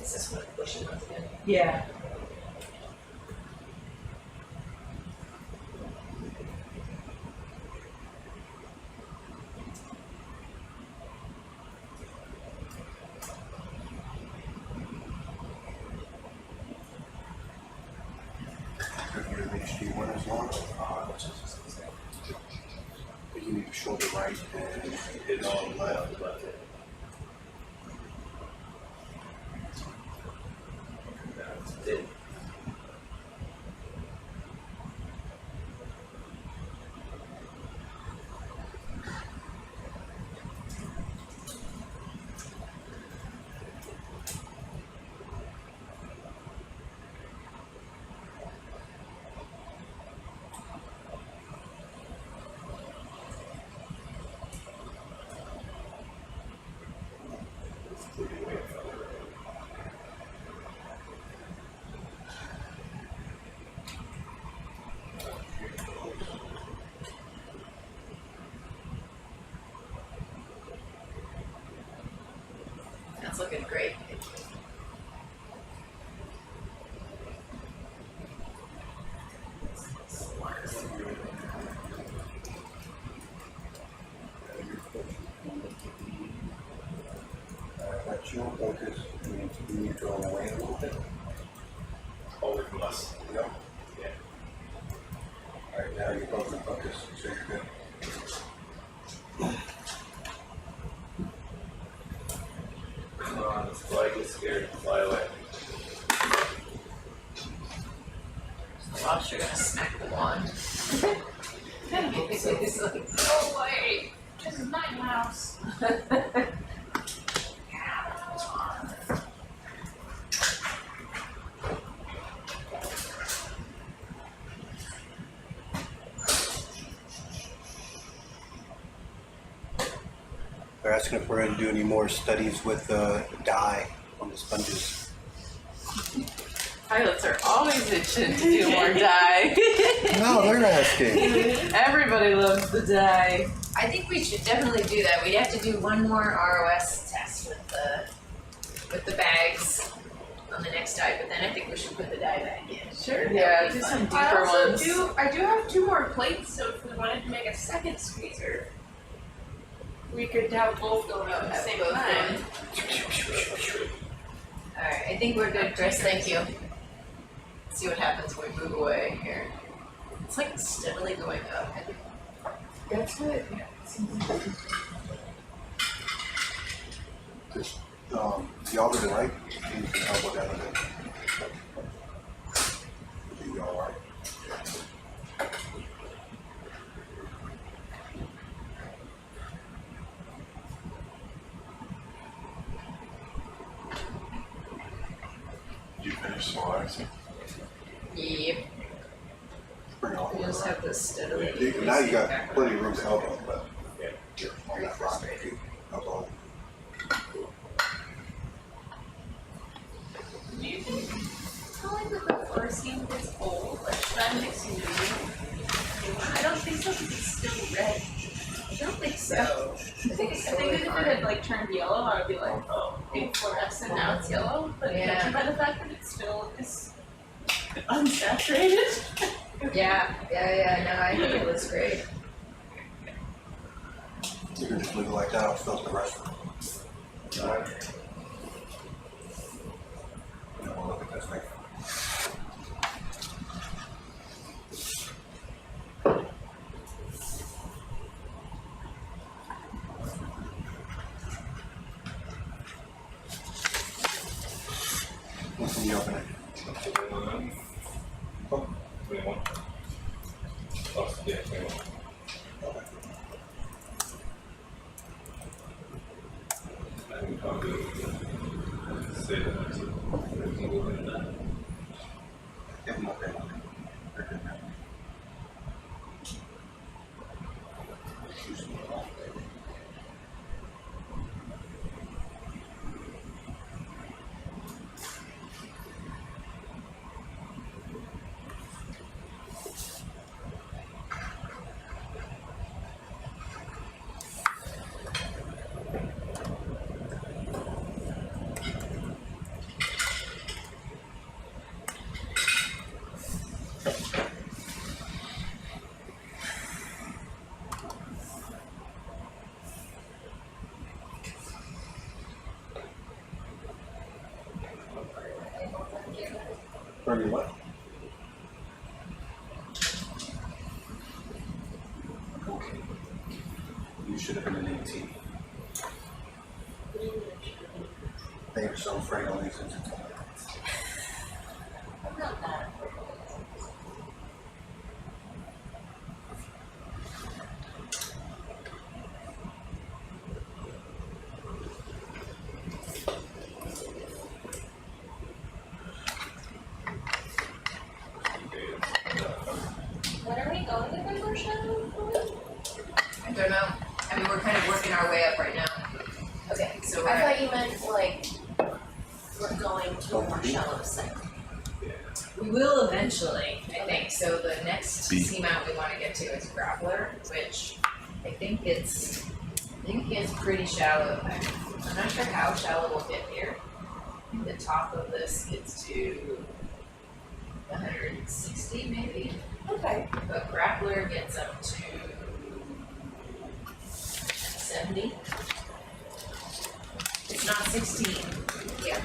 Is this what pushing was again? Yeah. inch do you want as long? But you need to shoulder right and it's on left. That's looking great. Let your focus means you need to go away a little bit. Away from us. Yep. Yeah. Alright, now you're both in focus, so you're good. Come on, let's fly, get scared, fly away. Watch, you're gonna smack the wand. It's like, go away! This is my house. They're asking if we're going to do any more studies with dye on the sponges. Pilots are always itching to do more dye. No, they're asking. Everybody loves the dye. I think we should definitely do that. We have to do one more ROS test with the bags on the next dive, but then I think we should put the dye back in. Sure. Yeah, do some deeper ones. I do have 2 more plates, so if we wanted to make a second squeezer, we could have both going up at the same time. Alright, I think we're good, Chris. Thank you. Let's see what happens when we move away here. It's like steadily going up. That's it. Just y'all to the right, and you can elbow down a bit. You'll be alright. Did you finish SOLARIS-ing? Yep. Bring it all the We way just around. have this steadily. Now you got plenty of room to elbow, but you're on that rock, you elbow. Do you think calling the fluorescein is old? Like, should I mix new? I don't think so because it's still red. I don't think so. I think it's I think totally if it fine. had like turned yellow, I would be like, oh, pink fluorescent, now it's yellow. But Yeah. judging by the fact that it still is unsaturated. Yeah, no, I think it looks great. You can just leave it like that, I'll filter the rest. Alright. And we'll look at this thing. When can you open it? 21. Oh, yeah, 21. Okay. I can probably say that too. We can go into that. Give them up there. They're good now. Burning what? They are so afraid of these things. Not that. When are we going to conversion? I don't know. I mean, we're kind of working our way up right now. Okay, So I we're thought you meant like we're going to a more shallow site. we will eventually, I think. So the next seamount we want to get to is Grappler, which I think it's pretty shallow. I'm not sure how shallow we'll get here. I think the top of this gets to 160 maybe. Okay. But Grappler gets up to 70. It's not 16 yet,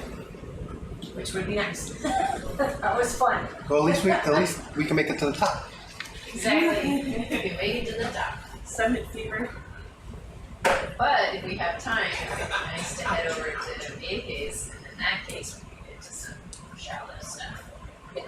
which would be nice. That was fun. Well, at least we can make it to the top. Exactly. We can make it to the top. Summit fever. But if we have time, it would be nice to head over to AK's, and in that case, we can get to some shallow stuff. Yeah.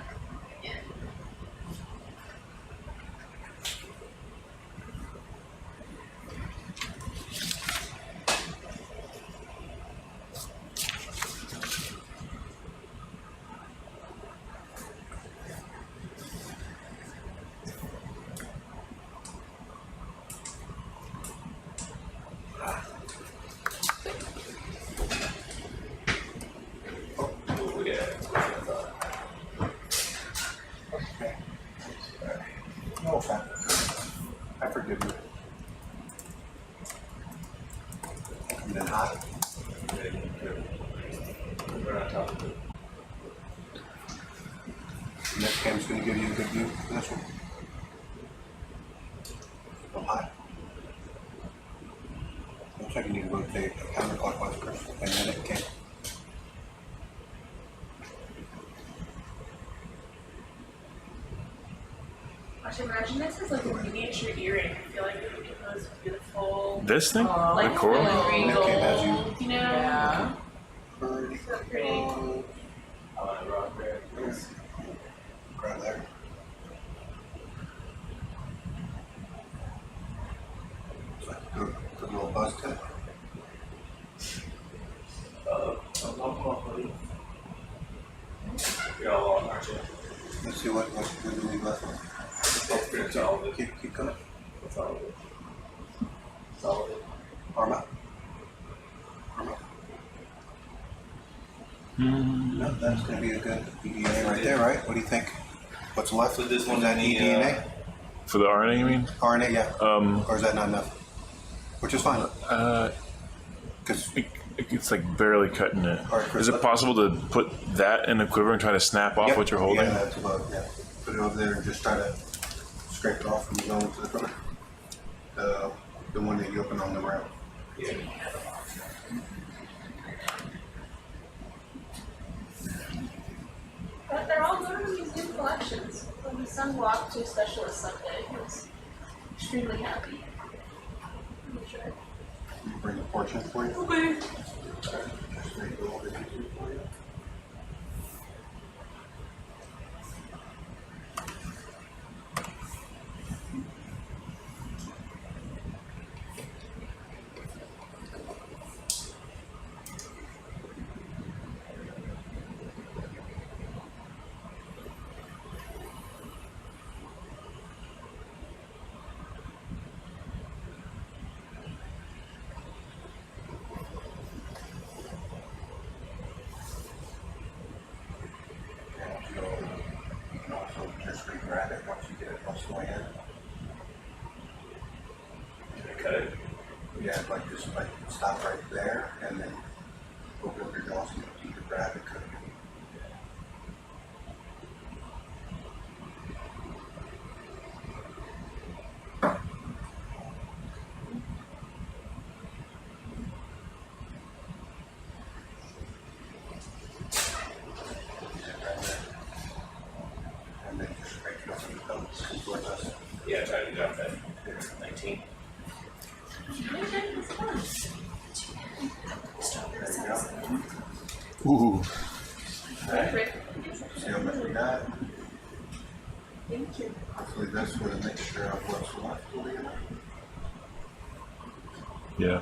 No, I forgive you. Coming in hot. We're on top of it. Next cam's going to give you a good view for this one. Go high. Looks like you need to rotate counterclockwise first, and then it can. Gosh, imagine this is like a miniature earring. I feel like it would give those beautiful. This thing? Like The coral? filigree That came as gold, you know? Yeah. Pretty. So pretty. I want to rock there. Right there. Good little buzz cut. You're all on, aren't you? Let's see what we leave left. It's all of it. Keep coming. It's all of it. It's all of it. Arm up. Arm up. No, that's going to be a good EDA right there, right? What do you think? What's left? So this Is one that eDNA? For the RNA, you mean? RNA, yeah. Or is that not enough? Which is fine. Because it's like barely cutting it. Alright, Chris, Is it let- possible to put that in the quiver and try to snap off what you're holding? Yeah, that's about, yeah. Put it over there and just try to scrape it off from going to the front. The one that you open on the rail. Yeah. But they're all going to museum collections. When the son walked to a specialist someday, he was extremely happy. I'm sure. Bring a portion for you. Okay. Just make a little bit easier for you. You can also just re-grab it once you get it most of the way in. Can I cut it? Yeah, just stop right there and then open up your jaws and you can grab it, cut it. And then just break it open the pelts towards us. Yeah, try to do that at 19. There you go. Ooh. Alright. See how much we got? Hopefully that's with a mixture of what's left. Will be enough. Yeah.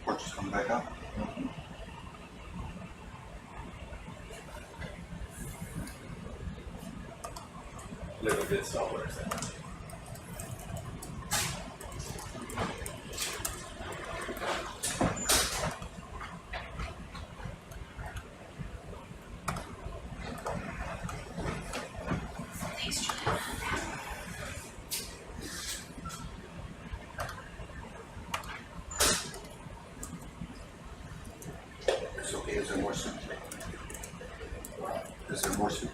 Or just come back up. Little bit solar. So is there more soup? Is there more soup?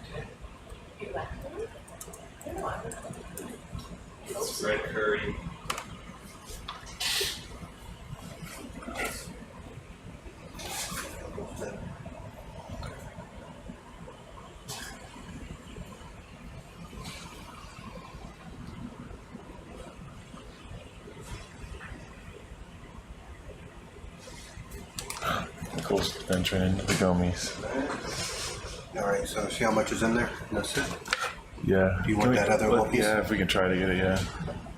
It's red curry. Nicole's venturing into the gummies. Alright, so see how much is in there? That's it? Yeah. Do you want that other little piece? Yeah, if we can try to get it, yeah.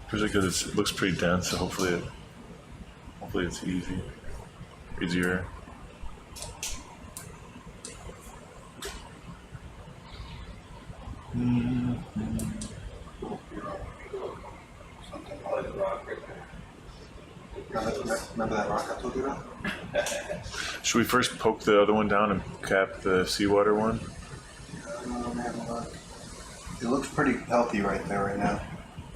Especially because it looks pretty dense, so hopefully it's easier. Remember that rock I told you about? Should we first poke the other one down and cap the seawater one? It looks pretty healthy right there right now.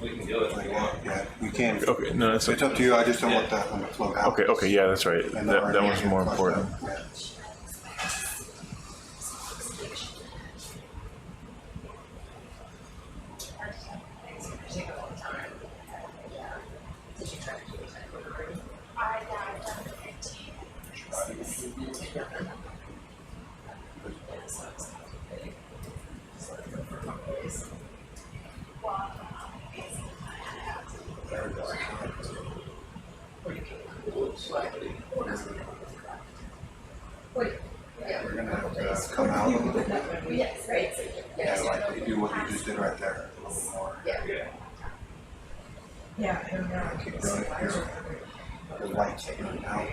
We can do it if you want. Yeah, we can. Okay, no, that's It's up to you. I just don't want that one to float out. Okay, yeah, that's right. And That already one's more flushed important. out. Yeah. We're gonna have to come out a little bit. Yes, right. Yeah, like you do what you just did right there. A little more. Yeah. Yeah, I don't know. Keep doing it here. The lights going out.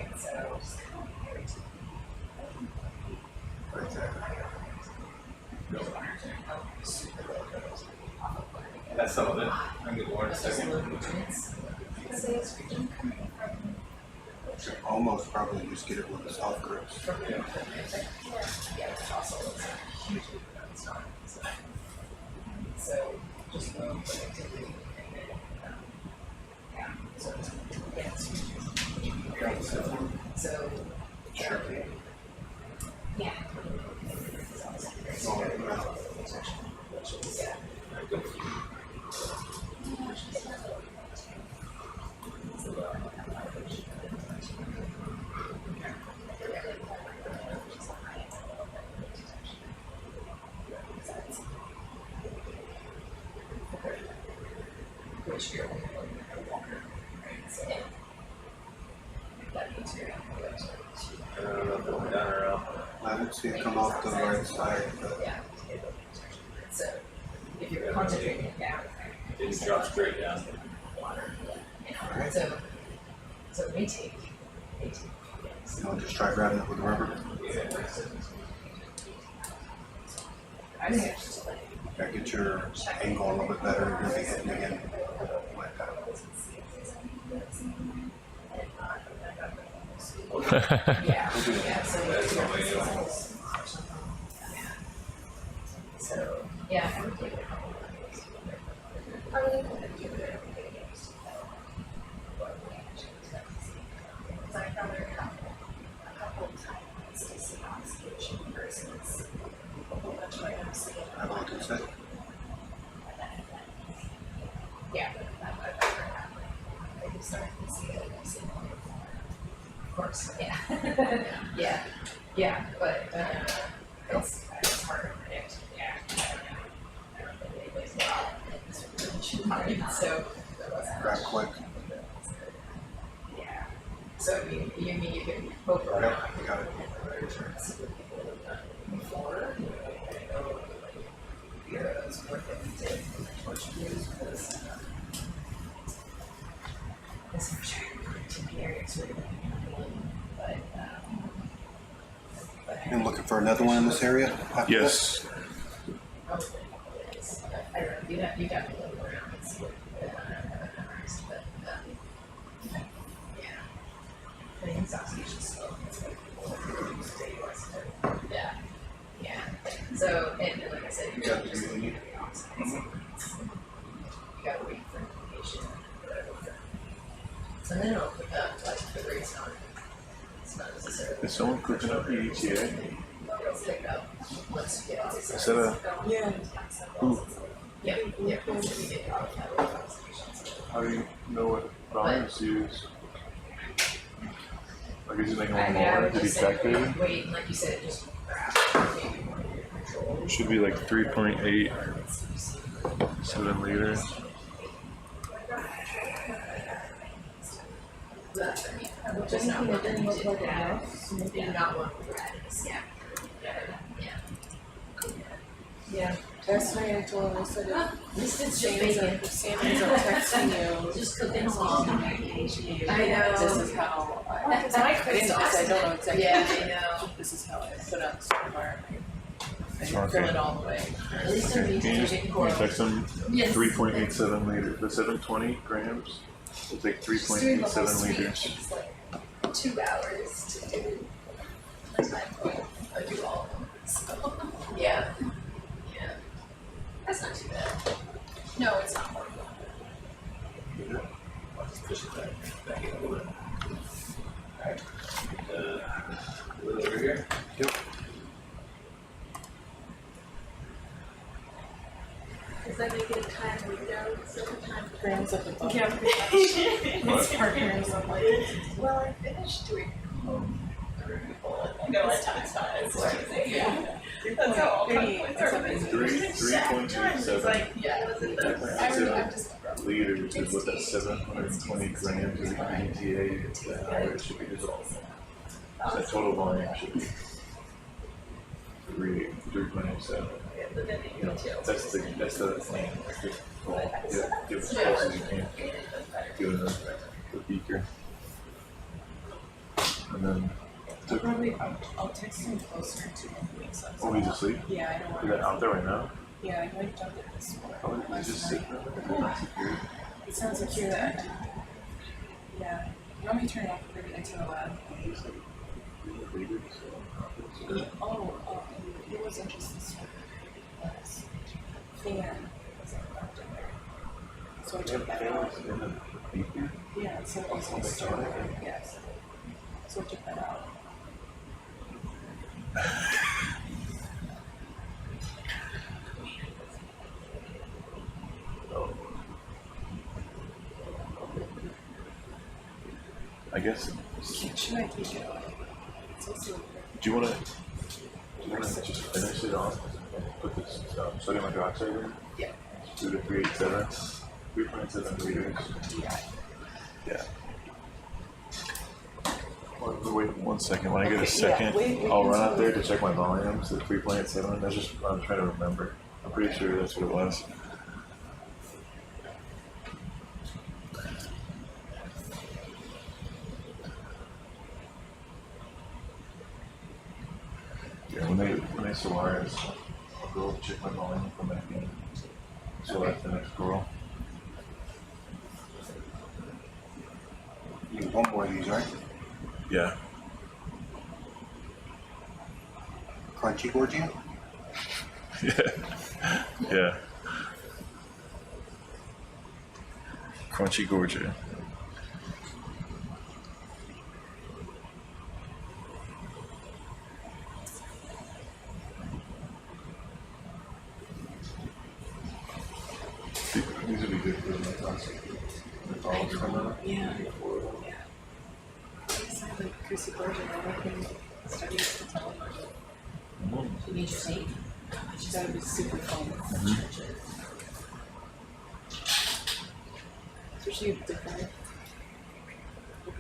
Right there. That's some of it. I'm gonna go in a second. Should almost probably just get it with the soft grips. So just low productivity. So Sure. yeah. Which you're I didn't see it come off the right side, but so if you're concentrating down, Didn't drop straight down. so it may take. you know, just try grabbing it with the rubber. I think it's just like Gotta get your angle a little bit better. You're gonna be hitting again. Like that. yeah. So yeah, I would take it. Have a look and sit. Yeah. Of course, yeah. yeah, but it's hard to predict. Yeah. Grab quick. So you mean you can poke around? I got it. Before. Yeah, it's worth it to torch use because this is too areas where You looking for another one in this area? Yes. I don't know, you got to look around and see what but yeah. I think it's oxidation slow. Yeah. Yeah. So and like I said, you gotta just look at the oxidation. You gotta wait for information. So then I'll put that like the rates on it. It's not necessarily. Is someone cooking up the ETA? It'll pick up once you get out. Is that a Yeah. who? Yeah, yeah, once you get out of that oxidation. How do you know what volumes to use? Like is it like I a mean, I more would to just detect say, it? wait, like you said, just maybe more under control. Should be like 3.87 liters. But, I mean, just not one that needs to have, maybe not one with radix, yeah. Yeah, that's why I told him, I said, This is Sammy's are texting you. Just cooking along. I know. This is how I, because I couldn't, because I don't know exactly. Yeah, I know. This is how I put on Sonar. I Okay. fill it all the way. At least I'm Can you just using can you text them Yes. 3.87 liters? The 720 grams? It's like 3.87 liters. It's like 2 hours to do. That's my point. I do all of them. So, yeah. Yeah. That's not too bad. No, it's not horrible. I'll just push it back in a little bit. Alright. A little over here. Yep. Is that making a time window? Time frames of the book. What? It's partners of like, well, I finished doing No, it's not. It's like, yeah. That's how all Maybe conflicts it's are. something. 3.87 Yeah. I'm just. liters is what that 720 grams of ETA the hour should be dissolved. So that total volume should be 3.87. You know, that's the thing. Well, give as close as you can. Give it the beaker. And then Probably, I'll text him closer to when he oh, he's asleep? Yeah, I don't want Is that out there right now? Yeah, I might dump it this morning. Probably he's just sitting there. It's not secure. It sounds secure that. Yeah. You want me to turn it off and bring it into the lab? Oh, it wasn't just this one. Fan was left in there. So I took that out. Yeah, so it was like stored. Yes. So I took that out. I guess. Should I take it off? It's also. Do you want to just finish it off and put this sodium hydroxide in? Yeah. 2 to 387, 3.7 liters. Yeah. Wait 1 second. When I get a second, I'll run out there to check my volumes at 3.7. That's just what I'm trying to remember. I'm pretty sure that's what it was. Yeah, when they Solaris, I'll go check my volume from back in. So that's the next girl. You need one more of these, right? Yeah. Crunchy Gorgia? Yeah. Yeah. Crunchy Gorgia. These would be good for the classic. The olives come out. Yeah. Yeah. It's like Chrissy Bergen, I can study to tell him. You need your tape? That would be super fun. Especially if different.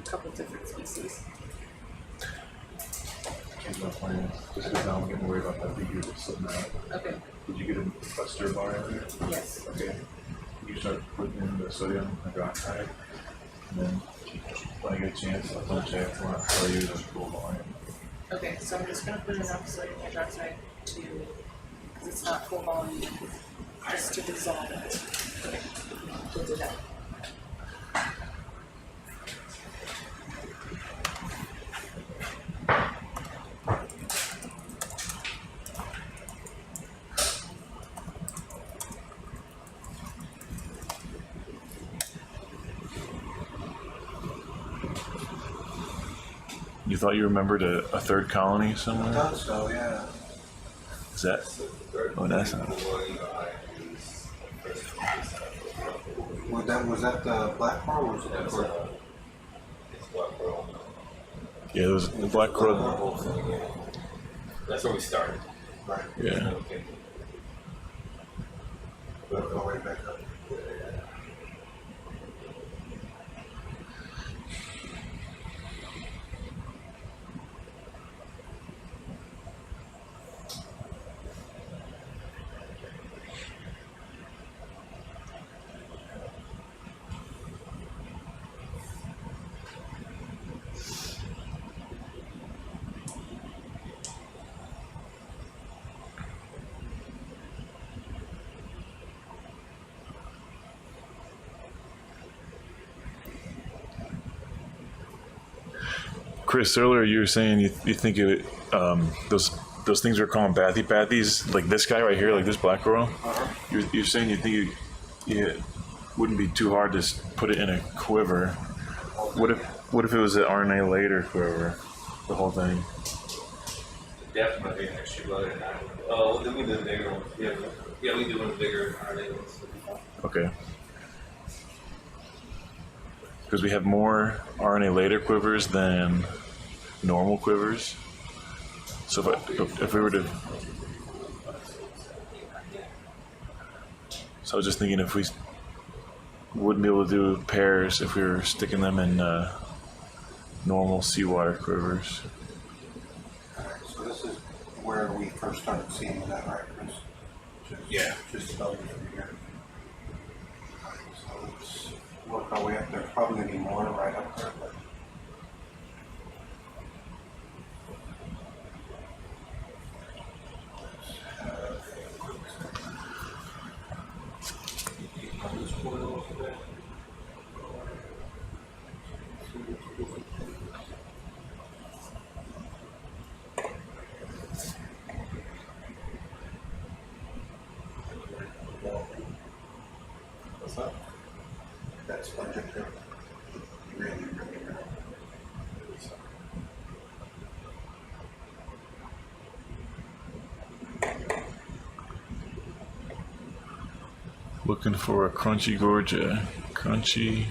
couple different species. Change my plan, just because now I'm getting worried about that figure that's sitting out. Okay. Did you get a stir bar in there? Yes. Okay. You start putting in the sodium hydroxide, and then when I get a chance, I'll double check and I'll tell you the full volume. Okay, so I'm just gonna put enough sodium hydroxide to, because it's not full volume, just to dissolve it. Okay, we'll do that. You thought you remembered a third colony I somewhere? thought so, yeah. Is that? Oh, that's not. Was that the black coral or was it the coral? It's black pearl. Yeah, it was the black crow. That's where we started. Right. Yeah. Go right back up. Chris, earlier you were saying you think it, those things we're calling bathies, like this guy right here, like this black coral. You're saying you think it wouldn't be too hard to put it in a quiver. What if it was an RNA later quiver, the whole thing? Definitely an extra blood and that. Oh, then we do the bigger one. Yeah, we do one bigger RNA ones. Okay. Because we have more RNA later quivers than normal quivers. So if we were to, so I was just thinking if we wouldn't be able to do pairs if we were sticking them in normal seawater quivers. So this is where we first started seeing that, right, Chris? Yeah. Just about here. So let's work our way up there. Probably gonna be more right up there, but. What's that? That sponge up there. Really, really, really. Looking for a crunchy gorgia. Crunchy.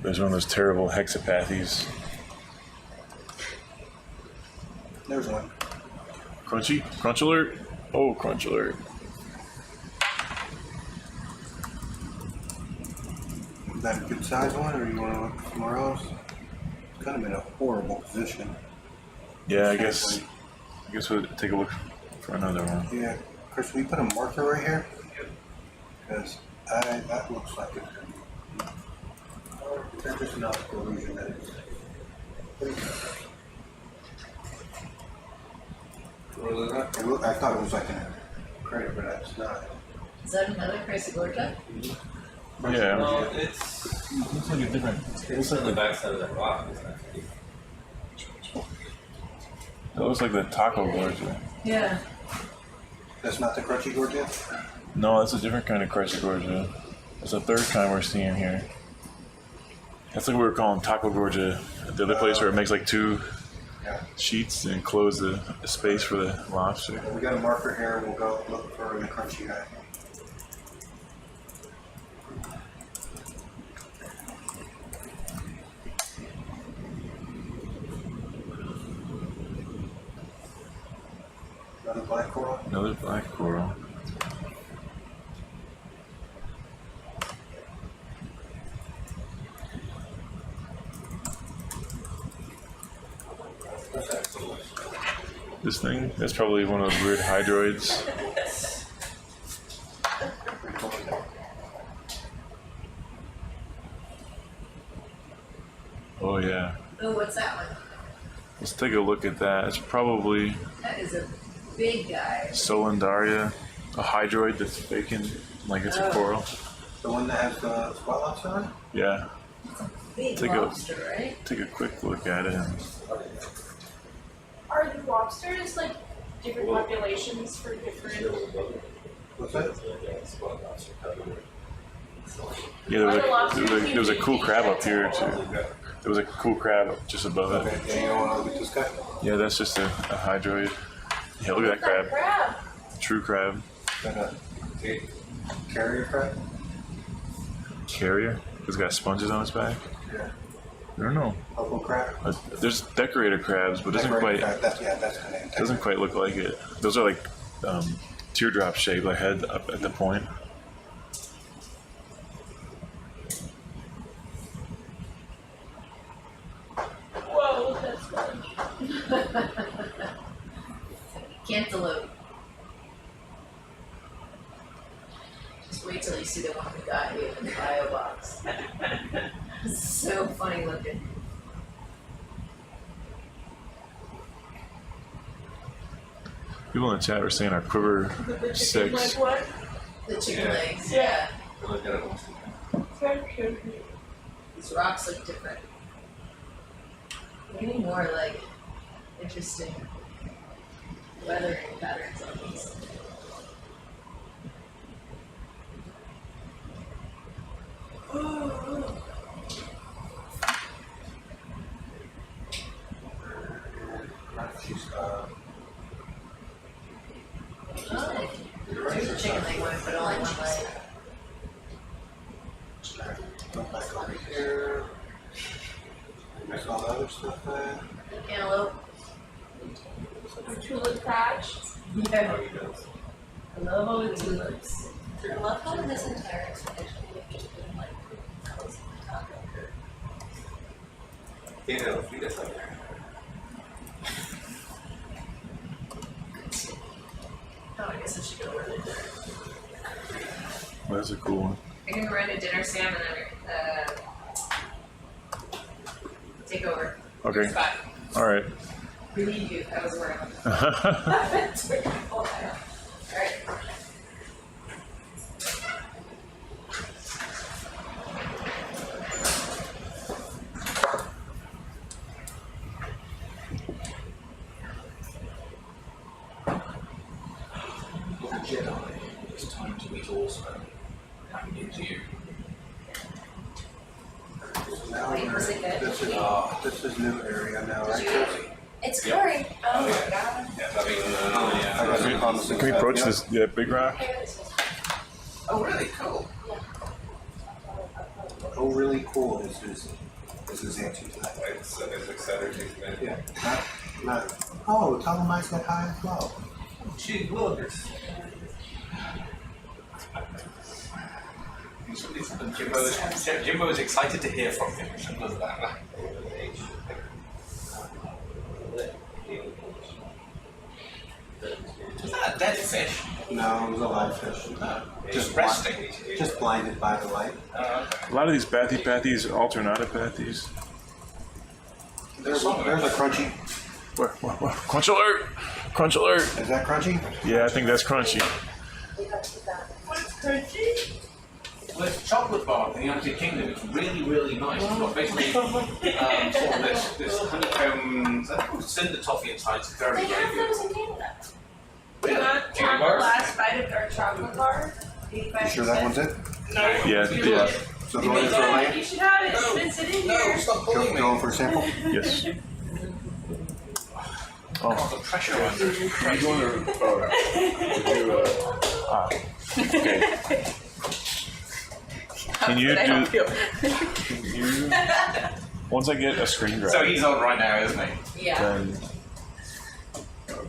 There's one of those terrible hexapathies. There's one. Crunchy? Crunch alert? Oh, crunch alert. Is that a good size one, or you want to look somewhere else? It's kind of in a horrible position. Yeah, I guess we'll take a look for another one. Yeah. Chris, will you put a marker right here? Because that looks like it's there's just enough collusion that it's I thought it was like a crater, but it's not. Is that another Chrysogorgia? Yeah. No, it looks like a different. It looks like the backside of that rock. That looks like the taco gorgia. Yeah. That's not the crunchy gorgia? No, that's a different kind of Chrysogorgia. It's a third kind we're seeing here. That's like what we were calling taco gorgia. The other place where it makes like two sheets and close the space for the lobster. We got a marker here, and we'll go look for the crunchy guy. Another black coral. Another black coral. This thing? That's probably one of those weird hydroids. Oh yeah. Oh, what's that one? Let's take a look at that. It's probably That is a big guy. Solandaria, a hydroid that's faking like it's a coral. The one that has the spotlights on? Yeah. Big Take lobster, right? Take a quick look at it. Are the lobsters like different populations for different? What's that? Yeah, there was a cool crab up here too. There was a cool crab just above it. Okay, yeah, you don't want to look at this guy? Yeah, that's just a hydroid. Yeah, look at that crab. Crab. True crab. Is that a carrier crab? Carrier? It's got sponges on its back? Yeah. I don't know. Local crab? There's decorator crabs, but it doesn't Decorated quite crab, that's kind of doesn't quite look like it. Those are like teardrop shaped, like head up at the point. Whoa, that's fun. Cantaloupe. Just wait till you see the one we got here in the bio box. So funny looking. People in the chat are saying our quiver 6. What? The chicken legs, Yeah. yeah. These rocks look different. Getting more like interesting weathering patterns on these. There's a chicken leg one, but only one leg. Go back over here. There's all the other stuff there. Antelope. Tulip patch. Yeah. I love all the tulips. I love how in this entire expedition we've just been like close to the top. Oh, I guess I should go run a dinner. Well, that's a cool one. I can run a dinner, Sam, and then take over. Okay. Your spot. All right. We need you. I was worried. All right. Jedi, it's time to meet also. Coming into you. Now this is new area now, right? It's curry. Oh my god. Can we approach this big rock? Oh, really? Cool. Oh, really cool. This is answer to that. It's exciting. Yeah. Not. Oh, Dolomite's got high as well. Gee, look. Jimbo is excited to hear from him. Simple as that. Is that a dead fish? No, it was a live fish. Just resting. Just blinded by the light. A lot of these bathypathes are alternatipathes. There's a crunchy. Where? Crunch alert! Crunch alert! Is that crunchy? Yeah, I think that's crunchy. What's crunchy? Well, it's chocolate bar in the United Kingdom. It's really, really nice. It's got basically sort of this honeycomb, is that called cinder toffee inside. It's very, They very have good. those in Canada. Do Really? not Candy have the bars? last bite of our chocolate bar. You sure that one's it? No. Yeah. So going for a Yeah, land? you should have it. It's been sitting here. Stop pulling me. Going for a sample? Yes. Oh, the pressure under. You going to? Okay. Can you do? Can you? Once I get a screen grab. So he's on right now, isn't he? Yeah.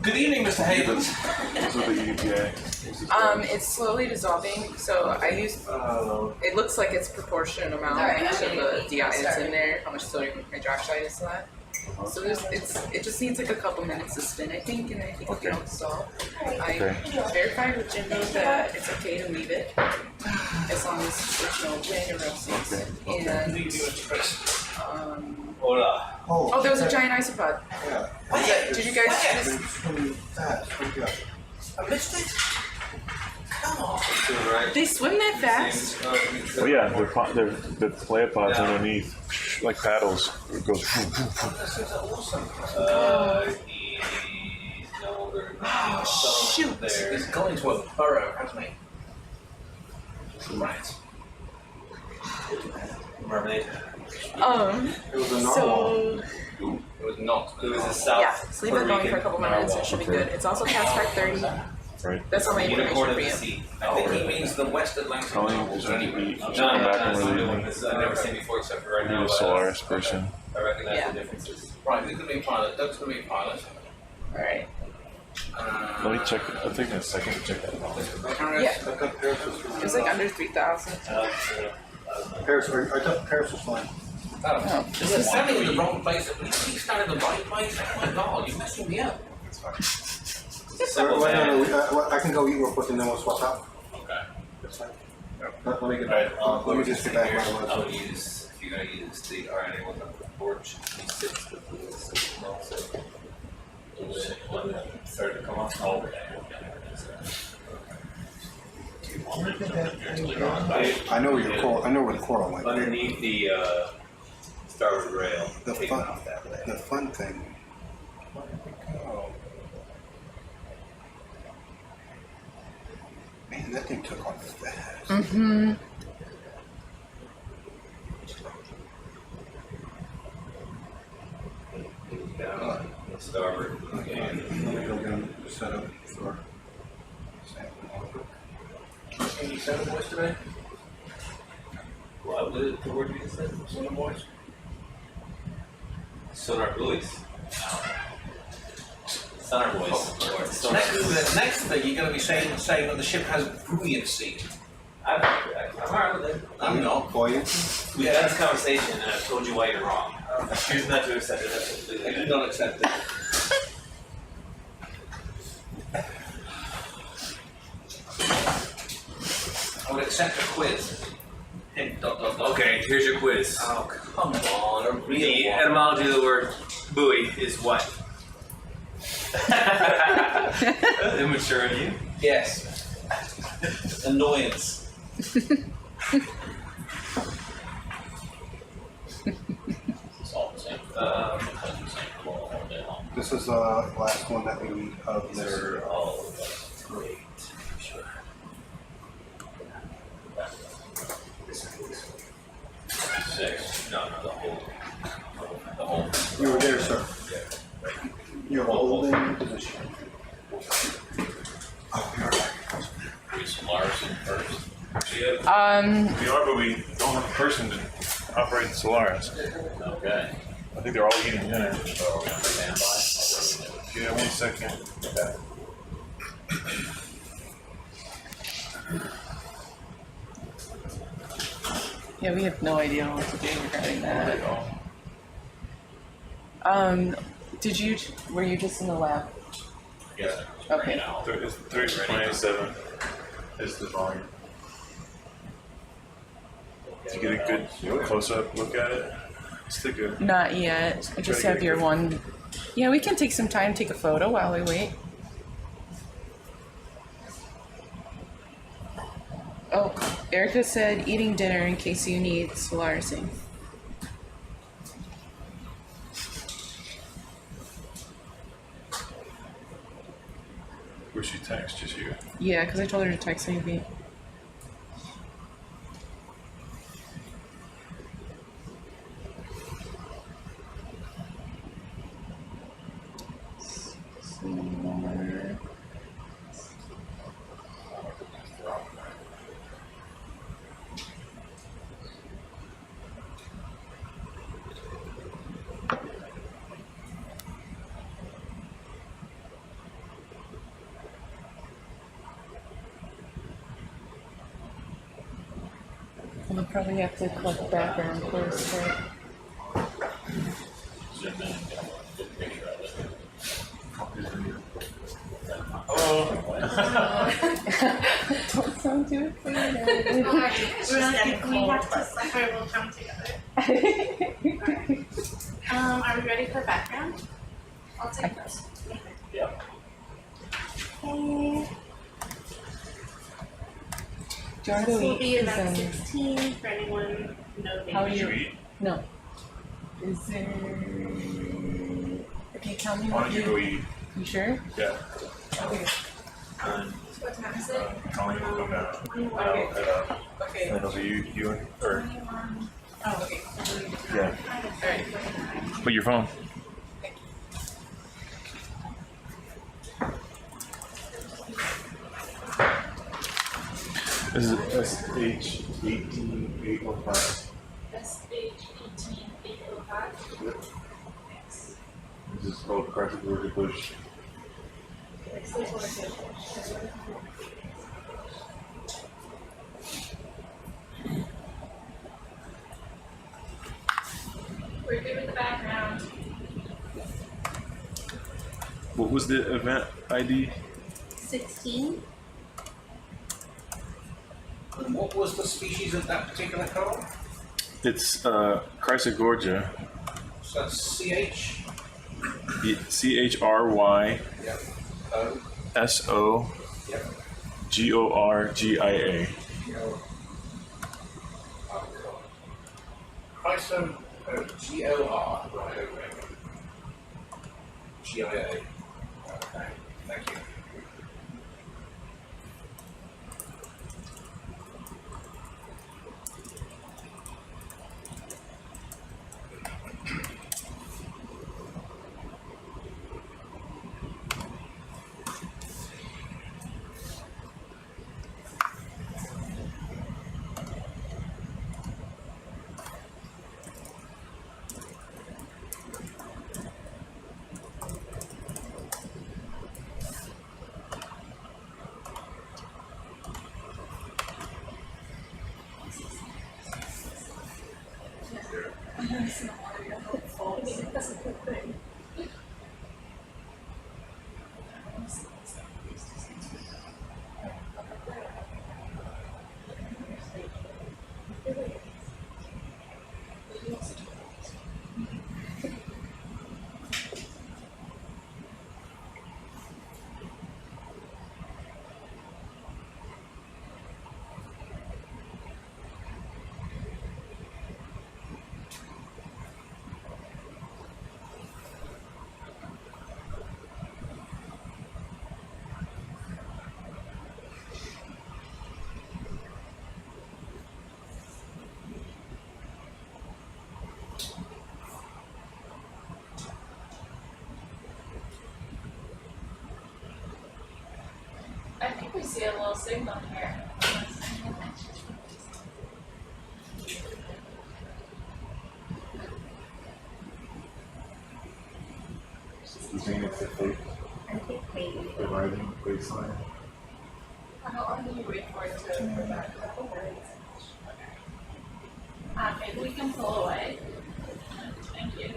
Then Good evening, Mr. Havens. What's with the EPA? It's slowly dissolving, so I use, it looks like it's proportionate amount Alright, I'm to getting the weak. DI that's Sorry. in there, how much sodium hydroxide is that. So it just needs like a couple minutes to spin, I think, and I think Okay. it'll dissolve. Okay. I verified with Jimbo that it's okay to leave it, as long as there's no wind or erosives. And, oh, there was a giant isopod. Yeah. Did you guys just, I missed it? Come on. they swim that fast? Oh yeah, the play pods underneath, like paddles. It goes. He's no, they're not. Shoot. He's going to a burrow, hasn't he? Right. Mermaid. It was a So, It was not. It was a south. yeah, just leave it going for a couple minutes, it should be good. It's also past 5:30. Right. That's all my information Unicorn for of the you. sea. I think he means the West Atlantic. Tony, novels is there anyway. any- No, come back and it's a new relieve one. me. It's, I've never seen before except for right You're now. a Solaris person. I recognize Yeah. the differences. Right, who's gonna be pilot? Doug's gonna be pilot. Alright. Let me check it. I'll take a second to check that out. Yeah. It was like under 3,000. Paris, I thought Paris was fine. Oh, You're standing in the wrong place. When you keep standing in the right place, oh my god, you're messing me up. So, no, I can go eat real quick and then we'll swap out. Okay. That's fine. Let me get back. Let me just get back where I was. I'll use, if you're gonna use the RNA one on the porch, he sits with the small cell. Start to come off. Oh, I know where your coral. I know where the coral went. underneath the starboard rail, The taking fun, off that way. the fun thing. Man, that thing took off fast. Mm-hmm. Down, starboard, Okay, and let me go get them set up for sample. Any Sound Boys today? what was the word you just said? Sound Boys? Sonar buoys. Sonar buoys. Or sonar Next thing, you're going to be saying that the ship has buoyancy. I'm alright with it. I'm not. Buoyant. We've had this conversation and I've told you why you're wrong. Choose not to accept it, that's I completely. do not accept it. I would accept a quiz. Hint, dot, dot, dot. Okay, here's your quiz. Oh, come on, a real The one. etymology of the word buoy is what? Immature of you. Yes. Annoyance. It's all the same. All day long. This is the last one that we need of their. all great. Sure. Six. No, the whole. The whole. You were there, sir. You're holding position. Oh, you're right. We Solaris-ing first. We are, but we don't have a person to operate the Solaris. Okay. I think they're all eating dinner. So are we gonna stand by? Yeah, 1 second. Okay. Yeah, we have no idea what to do regarding that. Were you just in the lab? Yeah. Okay. It's 3.87 is the volume. Did you get a good close-up look at it? Let's take a. Not yet. I just Try to have get a your quick- one. Yeah, we can take some time, take a photo while we wait. Oh, Erica said eating dinner in case you need SOLARIS-ing. Where'd she text? Just you. Yeah, because I told her to text me. probably have to collect background first, right? Don't sound too excited. We have to suffer, we'll come together. Are we ready for background? I'll take this. Yeah. Okay. Do you want to This go will eat? be 'Cause, about 16 for anyone no how are baby. you? No. Is there? Okay, tell me Why what don't you go eat? You sure? Yeah. Okay. What time is it? Colleen will come down. Okay. And then it'll be you or Oh, okay. yeah. Alright. Put your phone. This is SH18805. SH18805. This is called Reactive Bush. We're good with the background. What was the event ID? 16. And what was the species of that particular coral? It's Chrysogorgia. So that's CH? CHRY Yep. O. SO Yep. GORGIA. Chryso GOR. Right, okay. GIA. Okay, thank you. I think we see a little signal here. You think it's a fake? I think maybe. The rising baseline? How long do you wait for it to go back? Maybe we can pull away. Thank you.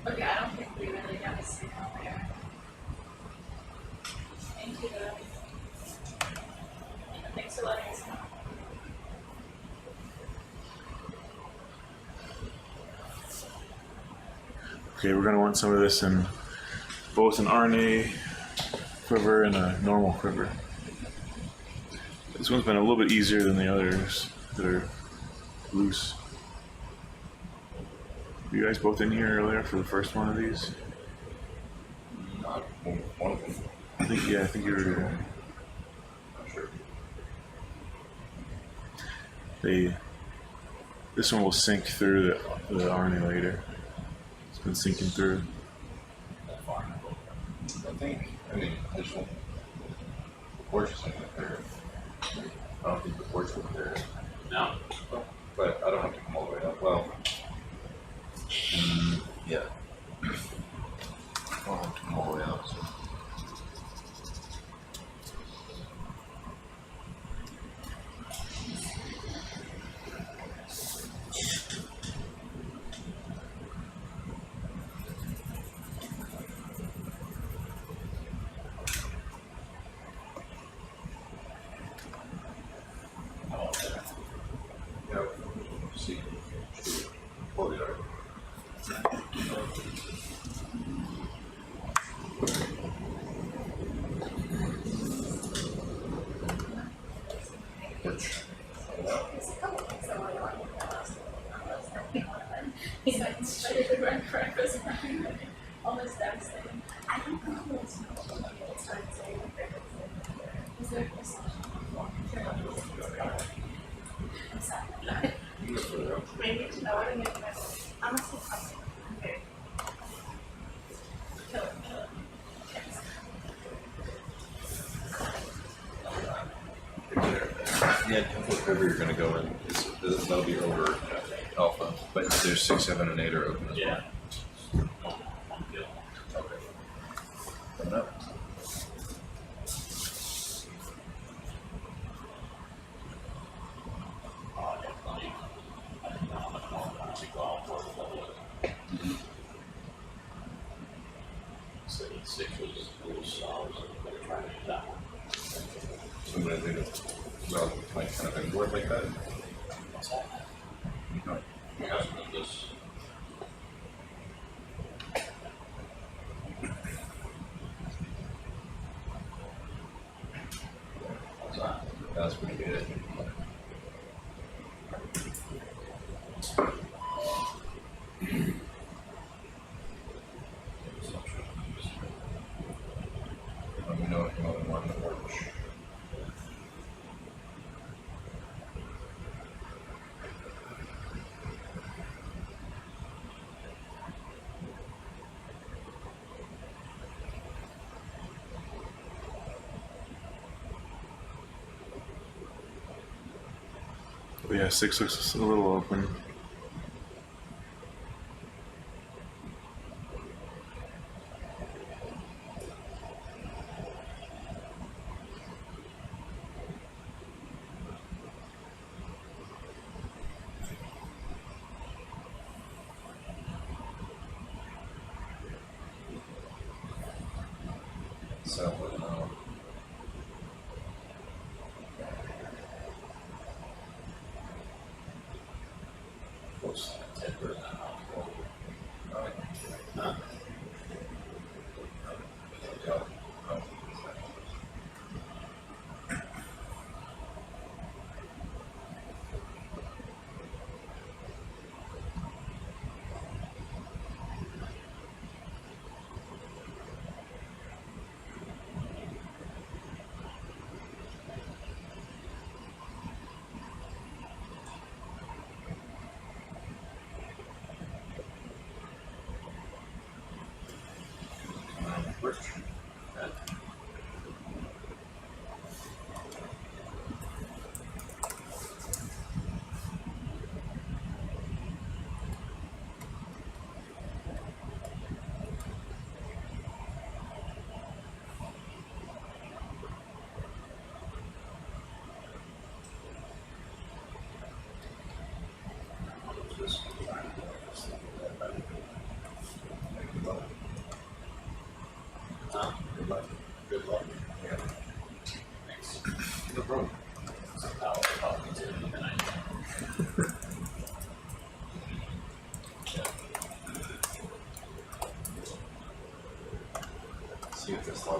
Okay, I don't think we really got a signal there. Thank you though. Thanks for letting us know. Okay, we're gonna want some of this in both an RNA quiver and a normal quiver. This one's been a little bit easier than the others that are loose. Were you guys both in here earlier for the first one of these? Not one of them. I think you were. Not sure. This one will sink through the RNA later. It's been sinking through. I just want the porch is not there. I don't think the porch was there. No. But I don't have to come all the way up. Well, yeah. I don't have to come all the way up. So. See, oh, yeah. Almost devastating. I don't know who else it's hard to say. Is there I'm sorry. Maybe I want to make myself. I'm gonna say something. Okay. Kill it. Yeah, whatever you're going to go in, that'll be over alpha. But there's 6, 7, and 8 are open as well. Okay. Coming up. So when I think of, well, like kind of inboard like that. No. That's pretty good. Let me know if you want to run the porch. Oh, yeah, 6 looks a little open. So, close to 10%.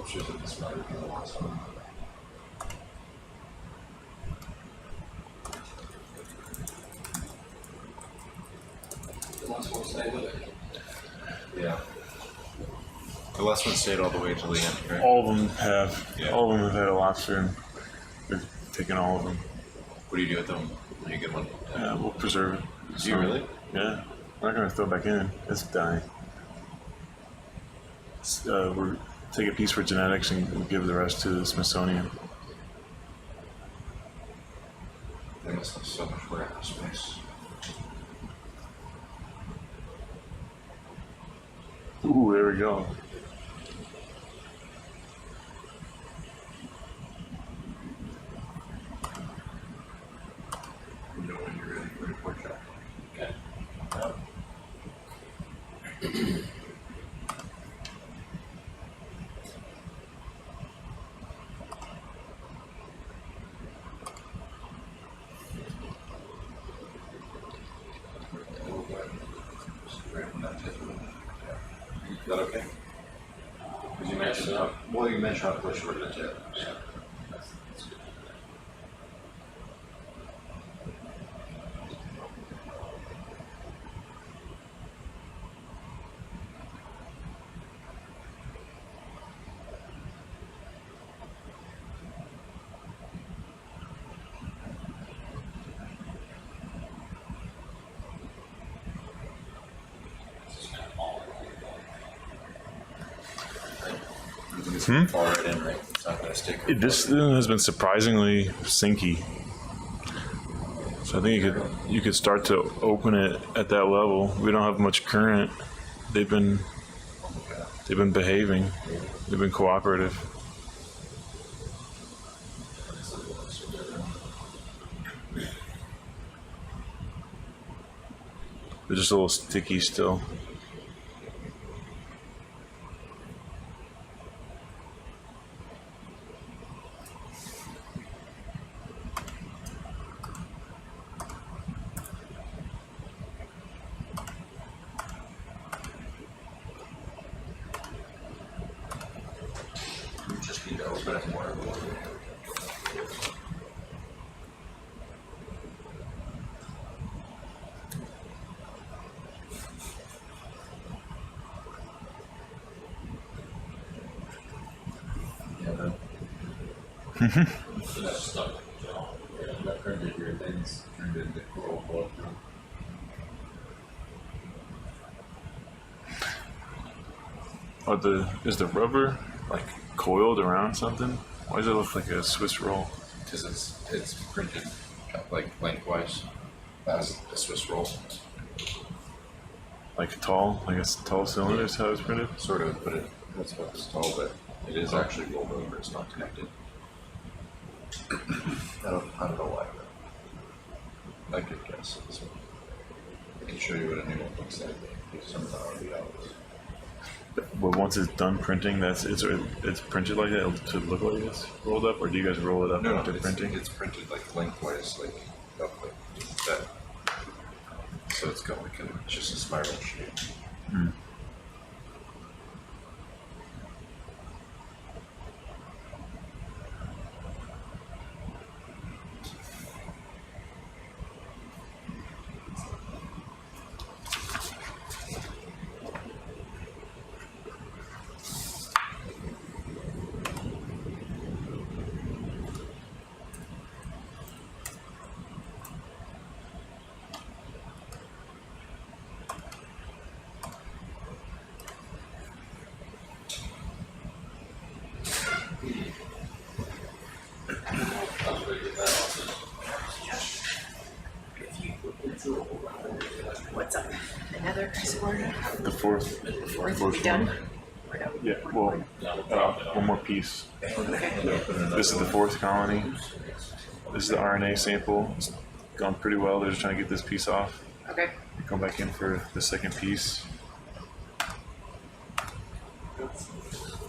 pictures of the spider in the last one. The last one stayed with it. Yeah. The last one stayed all the way till the end, right? All of them have. Yeah. All of them have had a lobster, and we've taken all of them. What do you do with them when you get one? We'll preserve it. Do you really? Yeah. We're not gonna throw it back in. It's dying. We're take a piece for genetics and we'll give the rest to the Smithsonian. They must have so much more empty space. Ooh, there we go. You know when you're ready for a report check. Okay. Is that okay? Because you mentioned well, you mentioned how to push short the tip. Yeah. That's good. Fall right in, right? It's not going to stick. This has been surprisingly sinky. So I think you could start to open it at that level. We don't have much current. They've been behaving. They've been cooperative. They're just a little sticky still. You just need to open it more. So that's stuck. Yeah, that printed your things turned into coral blood. Is the rubber like coiled around something? Why does it look like a Swiss roll? Because it's printed like lengthwise as a Swiss roll. Like tall, like a tall cylinder is how it's printed? Sort of, but that's what it's tall, but it is actually rolled over, it's not connected. I don't know why, but I could guess. So I can show you what a new one looks like. Some of the RV hours. But once it's done printing, it's printed like that to look like it's rolled up, or do you guys roll it up No, after printing? it's printed like lengthwise, like up like that. So it's got like it's just a spiral shape. Hmm. What's up? Another crazy word? The fourth. We done? Yeah. Well, one more piece. This is the fourth colony. This is the RNA sample. It's gone pretty well. They're just trying to get this piece off. Okay. Come back in for the second piece.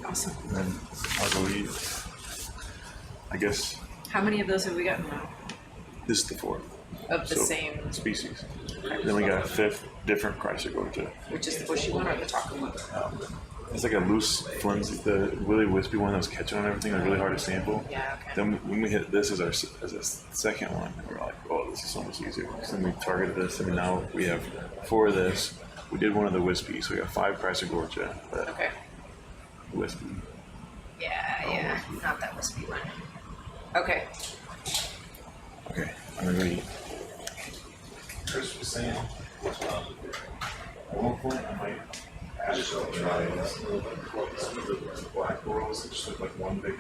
Awesome. And then I'll go eat. I guess How many of those have we gotten now? this is the fourth. Of the same, Species. Then we got a fifth different Chrysogorgia. which is the bushy one or the taco one? it's like a loose flimsy, the really wispy one that was catching on everything, like really hard to sample. Yeah, okay. Then when we hit this as our as a second one, we're like, oh, this is so much easier. So then we targeted this, and now we have 4 of this. We did one of the wispy, so we got 5 Chrysogorgia. Okay. Wispy. Yeah, not that wispy one. Okay. Okay, I'm gonna read. Chris was saying, at one point I might add some the black corals that just look like one big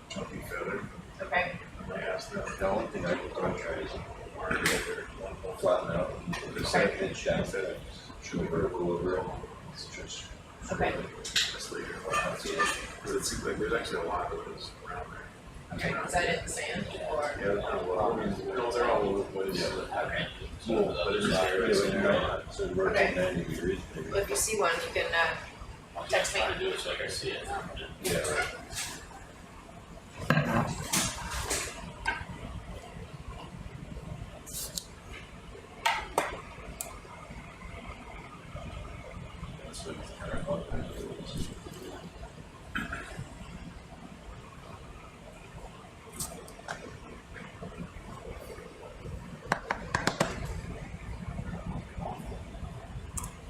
chunky feather. Okay. I might ask them. The only thing I could try is flatten out. The second shaft that should be vertical over it. It's just. Okay. That's later. Because it seems like there's actually a lot of those around there. Okay, is that in the sand or? Yeah, well, I mean, no, they're all over the place. Okay. Small, but it's not really. So we're Okay. at 90 degrees. Well, if you see one, you can text me. Do it so I can see it. Yeah, right.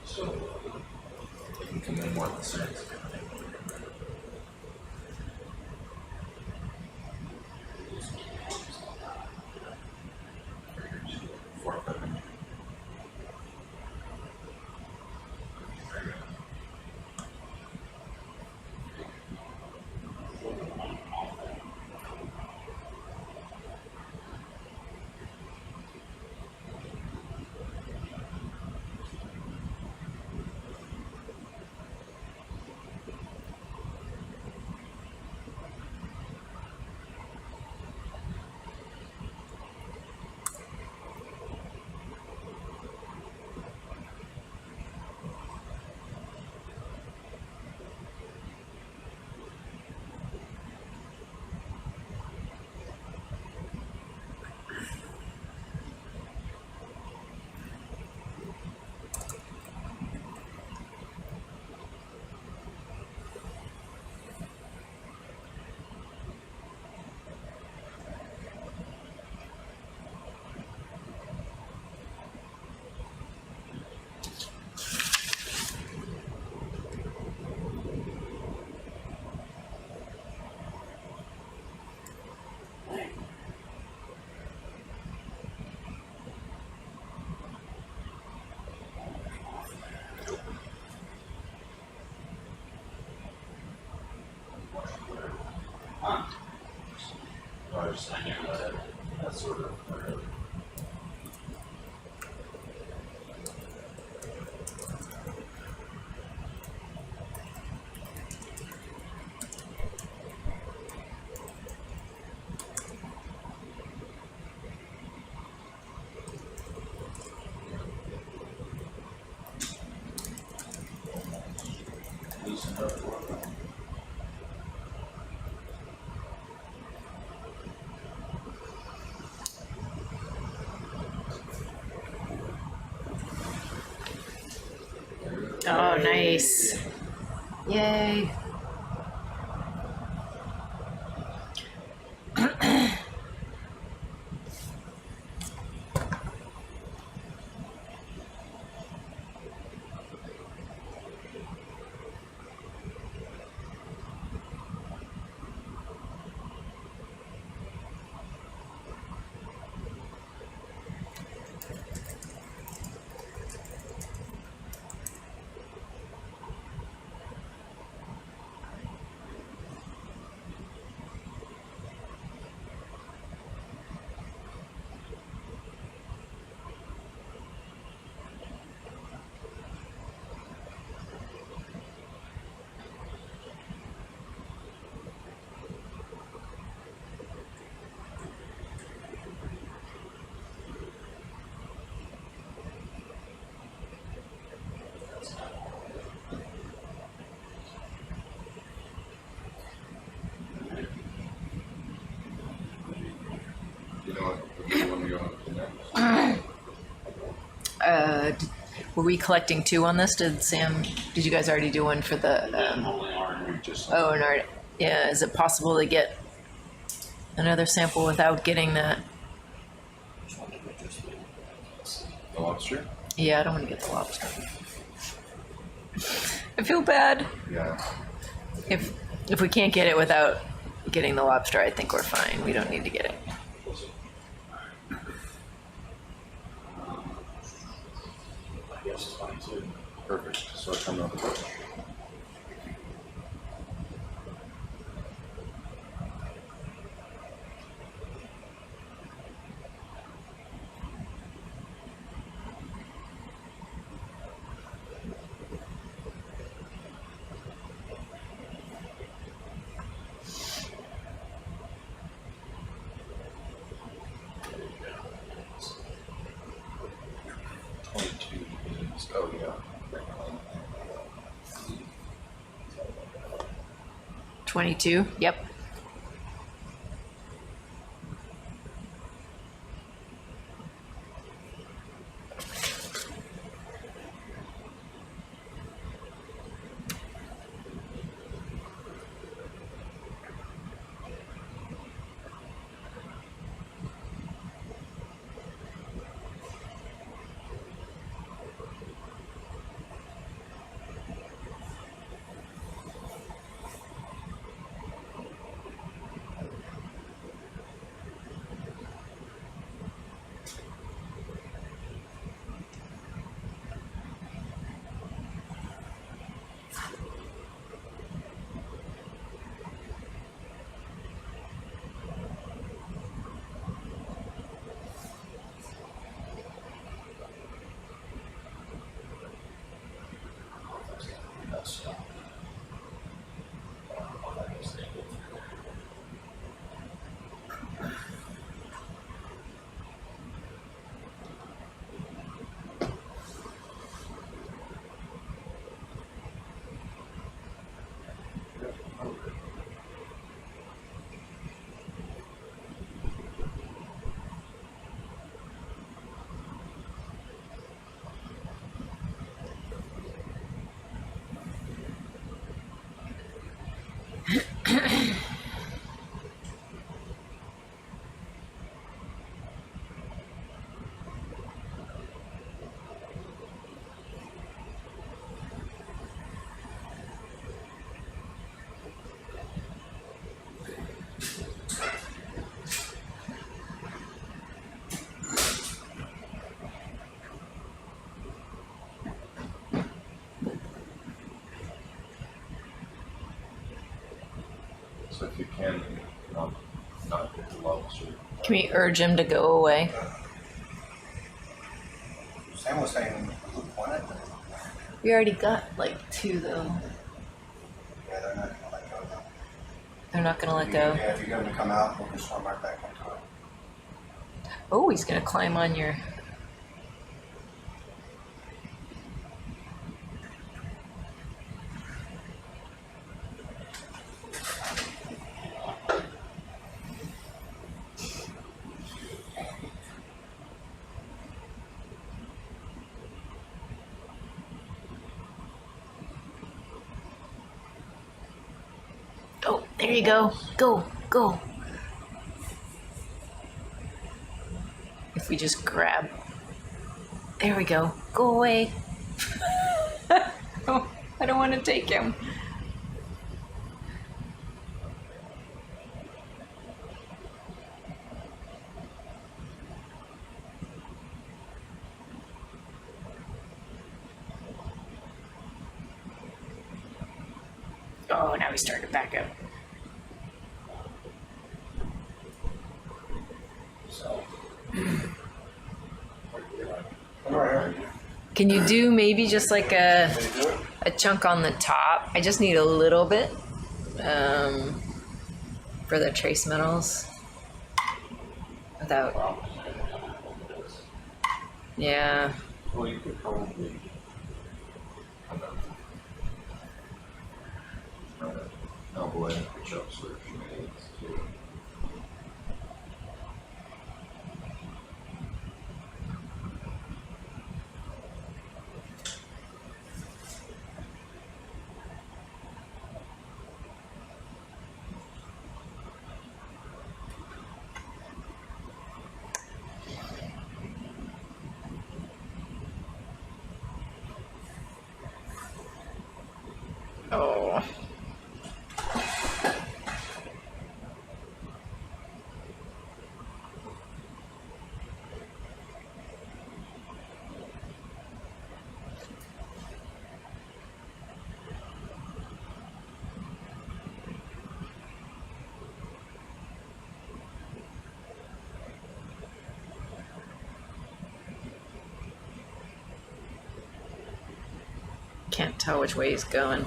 So, you can make more sense. I was saying that sort of. Loosen up. Oh, nice. Yay. Were we collecting 2 on this? Did you guys already do one for the, Only R, we just. oh, and art, yeah, is it possible to get another sample without getting that? The lobster? Yeah, I don't want to get the lobster. I feel bad. Yeah. If we can't get it without getting the lobster, I think we're fine. We don't need to get it. I guess it's 22. Perfect. So it's coming up with it. Oh, yeah. 22? Yep. So if you can, not get the lobster. Can we urge him to go away? Sam was saying Luke wanted. We already got like 2 though. Yeah, they're not gonna let go though. They're not gonna let go. Yeah, if you get them to come out, we'll just swim right back into it. Oh, he's gonna climb on your. Oh, there you go. Go, go. If we just grab. There we go. Go away. Oh, I don't want to take him. Oh, now he's starting to back up. Can you do maybe just like a chunk on the top? I just need a little bit for the trace metals. Without. Yeah. Well, you could probably. Oh boy, jump search too. Oh. Can't tell which way he's going.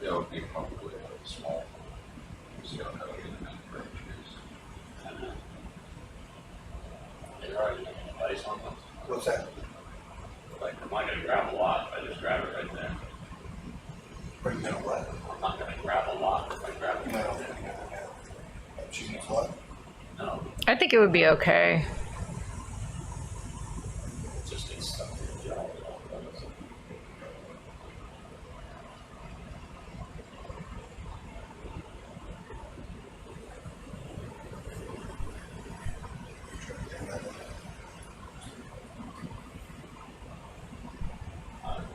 That would be probably small. So you don't have any You're already ice on them. What's that? Like, I'm not gonna grab a lot if I just grab it right there. Are you gonna what? I'm not gonna grab a lot if I grab it right No. there. She needs what? No, I think it would be okay. it just gets stuck to the gel.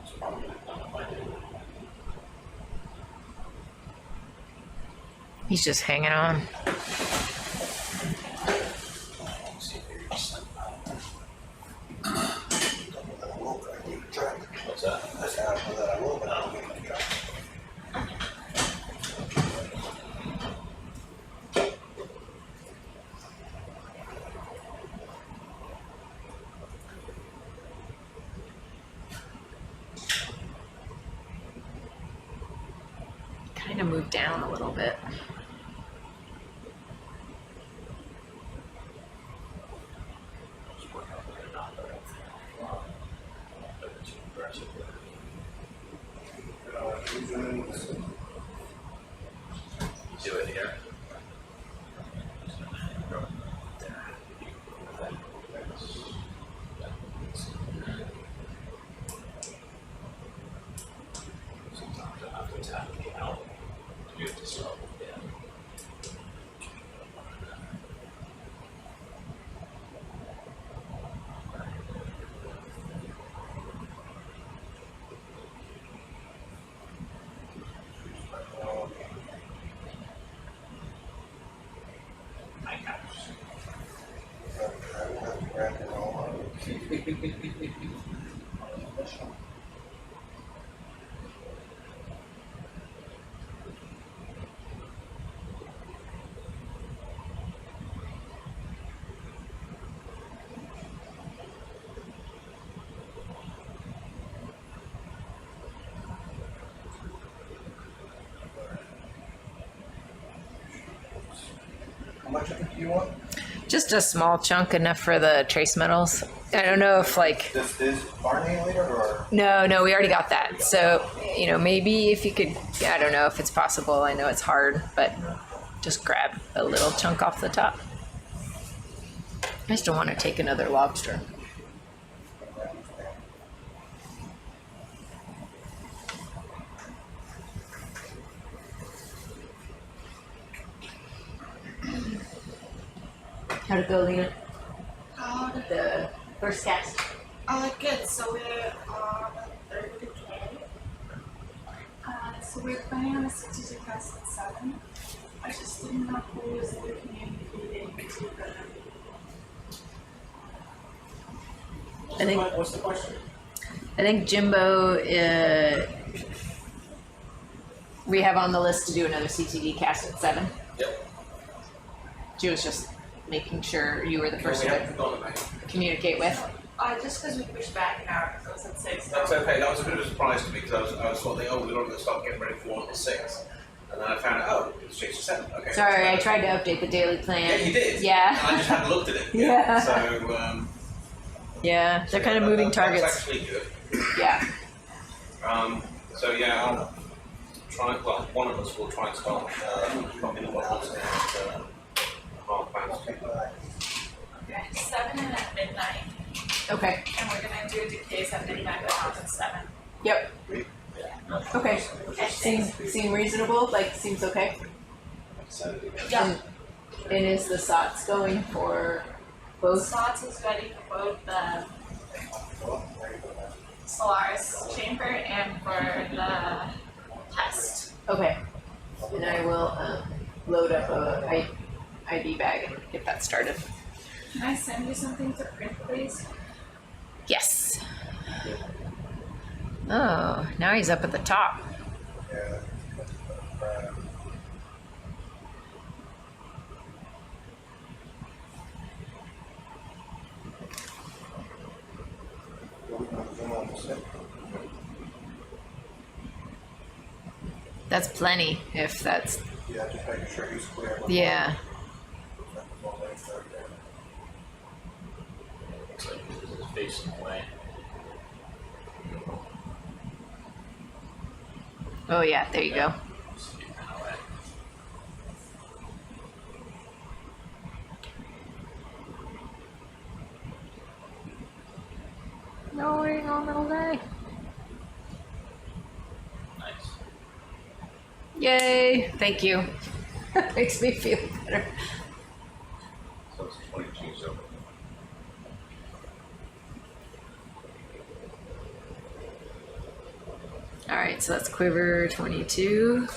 It's probably not if I do. He's just hanging on. What's that? That's how I know that I will, but I don't get it to try. Kind of moved down a little bit. Do it here. Sometimes I have to tap it out to get this up. How much of it do you want? Just a small chunk, enough for the trace metals. I don't know if like. This is barney later or? No, we already got that. So, maybe if you could, I don't know if it's possible. I know it's hard, but just grab a little chunk off the top. I just don't want to take another lobster. How'd it go, Lena? The first cast. Good. So we're on the third decay. So we're planning on a strategic cast at 7. I just didn't know who was looking into the. I think. What's the question? I think Jimbo. We have on the list to do another CTD cast at 7. Yep. She was just making sure you were the person to communicate with. Just because we pushed back an hour because it was at 6. That's okay. That was a bit of a surprise to me because I was sort of thinking, oh, we're not going to start getting ready for 1 to 6. And then I found out, oh, it's changed to 7. Okay. Sorry, I tried to update the daily plan. Yeah, you did. Yeah. And I just hadn't looked at it. Yeah. So, yeah, they're kind of moving targets. That's actually good. Yeah. So yeah, I'll try. Well, one of us will try and start popping the bottles down at 2:30. Okay, 7 and at midnight. Okay. And we're gonna do decays at midnight, but not at 7. Yep. Okay. Seem reasonable? Like seems okay? Yeah. And is the SOTS going for both? SOTS is ready for both the Solaris chamber and for the test. Okay. And I will load up a ID bag and get that started. Can I send you something to print, please? Yes. Oh, now he's up at the top. That's plenty, if that's. Yeah, just making sure he's clear. Yeah. Looks like it's facing away. Oh, yeah, there you go. No, we're going middle day. Nice. Yay! Thank you. Makes me feel better. So it's 22, so. All right, so that's quiver 22.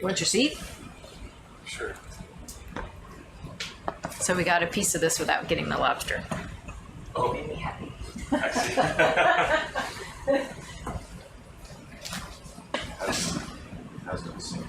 You want your seat? Sure. So we got a piece of this without getting the lobster. Oh. Made me happy. I see. How's it seen?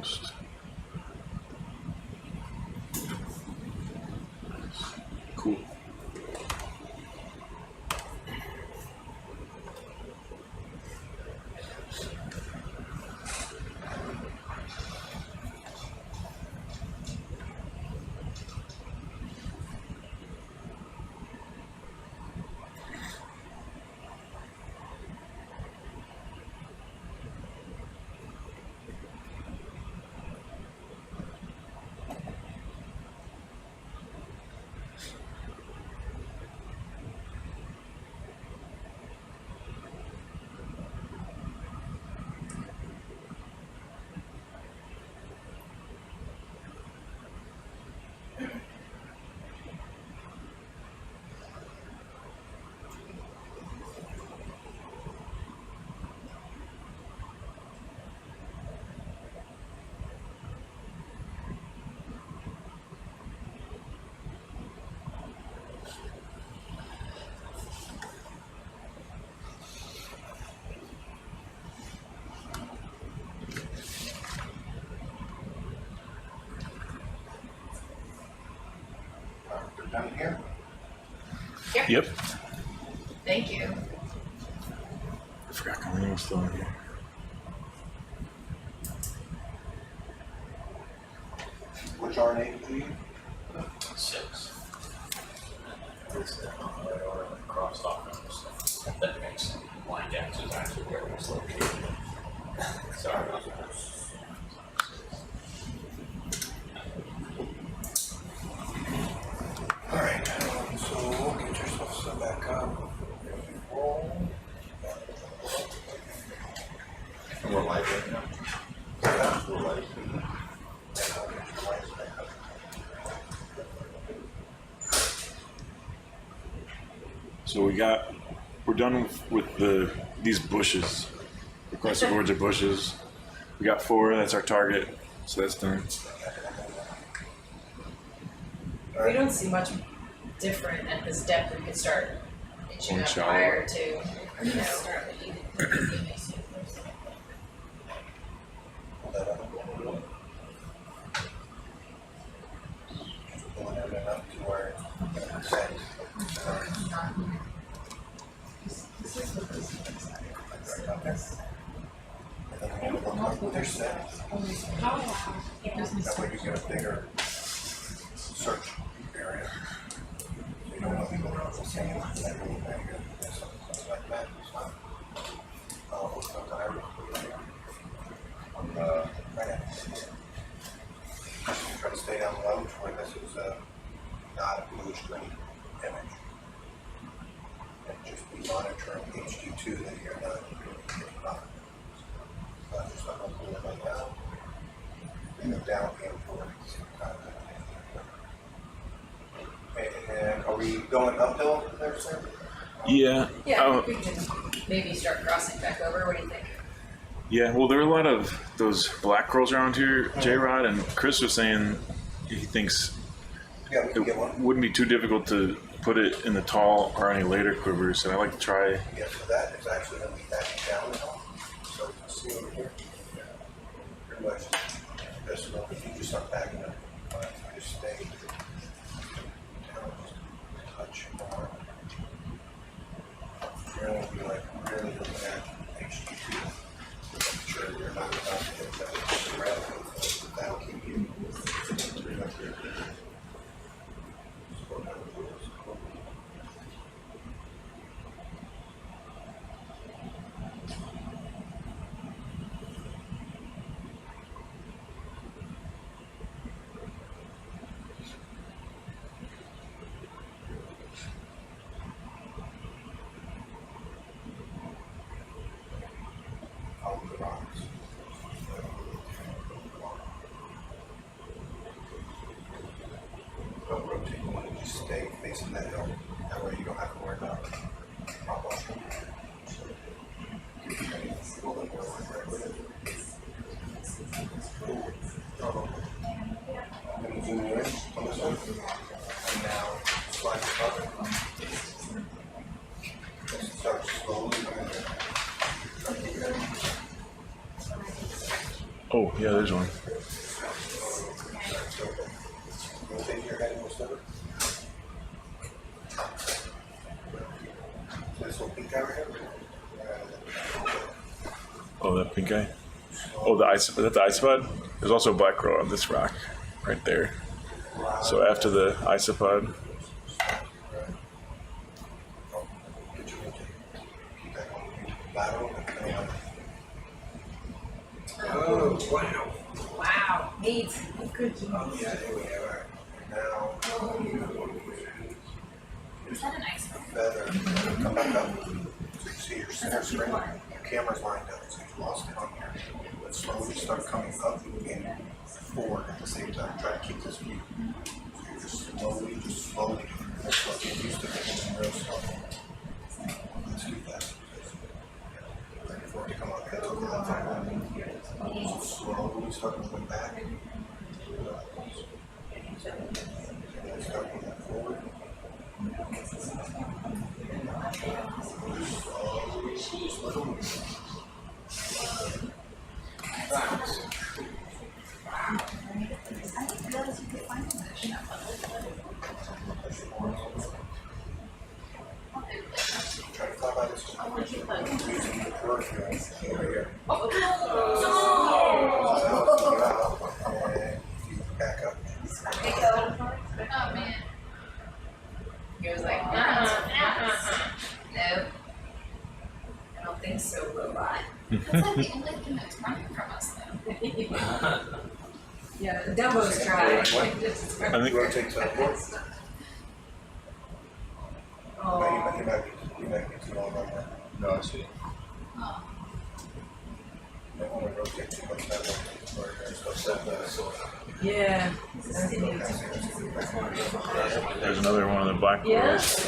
almost. Cool. Down here? Yep. Thank you. I forgot Colleen was still in here. Which RNA did you use? 6. Or crosstalk and stuff. That makes line gaps is actually where it's located. Sorry about that. Alright, so get yourself set back up. Roll. More light right now. Yeah, more light. So we're done with these bushes. Across the boards are bushes. We got 4, that's our target, so that's done. We don't see much different at this depth. We could start inching up shallower. higher to, That way you get a bigger search area. You don't want to be going out the same, that really big, something like that. Try to stay down low to where this is not a blue screen image. And just be monitoring HD2 that you're not getting up. Just like a blue like that. And then down and forward. And are we going uphill there, sir? Yeah. yeah, we can maybe start crossing back over. What do you think? Yeah, well, there are a lot of those black girls around here, J-Rod, and Chris was saying he thinks Yeah, we can get one. it wouldn't be too difficult to put it in the tall or any later quivers, and I'd like to try. Yeah, so that is actually going to be backing down now. So you can see over here. Pretty much this one, if you just start backing up, just stay down, just touch more. You're going to be like really looking at HD2. Make sure you're not about to hit that rather that'll keep you pretty much there. Stay facing that hill. That way you don't have to worry about drop off. I'm going to zoom in on this one. And now slide it up. Just start slowly. Oh, yeah, there's one. Oh, that pink guy. Oh, the ice. Is that the isopod? There's also a black coral on this rock, right there. So after the isopod. Oh, wow. Wow, neat. Good. Oh, yeah, there we are. Now, Is that an ice cream? feather, come back up. So you see your center screen, your camera's lined up, so you've lost it on here. But slowly start coming up and forward at the same time. Try to keep this view. So you're just slowly. That's what you're used to thinking real slow. Let's do that. Ready for it to come up. Head over that time. So slowly start moving back. And start moving forward. Try to fly by this using the peripheral here. And you back up. Oh man. He was like, no. I don't think so, robot. That's like the only thing that's running from us though. Yeah, the Dumbo's trying. I think rotate to the port. Oh. You might be too long on that. No, I see. Oh. You don't want to rotate too much that way. Or you're supposed to Yeah. There's another one of the black Yeah. corals.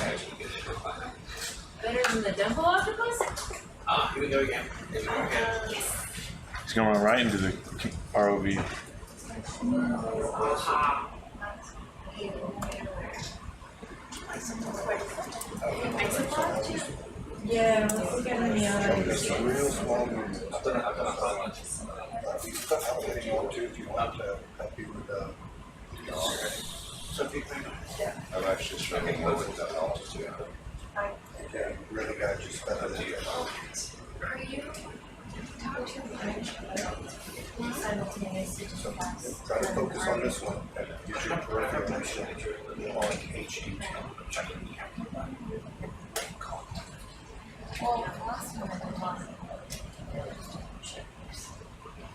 Better than the Dumbo octopus? Here we go again. He's going to run right into the ROV. Yeah, let's look at the Just real small movements. You can put out getting on too if you want to help you with subject matter. I'm actually struggling with the altitude. Yeah, you really got to just better than Are you talking to simultaneously? So try to focus on this one and use your peripheral motion on HE. Well, last one I did talk.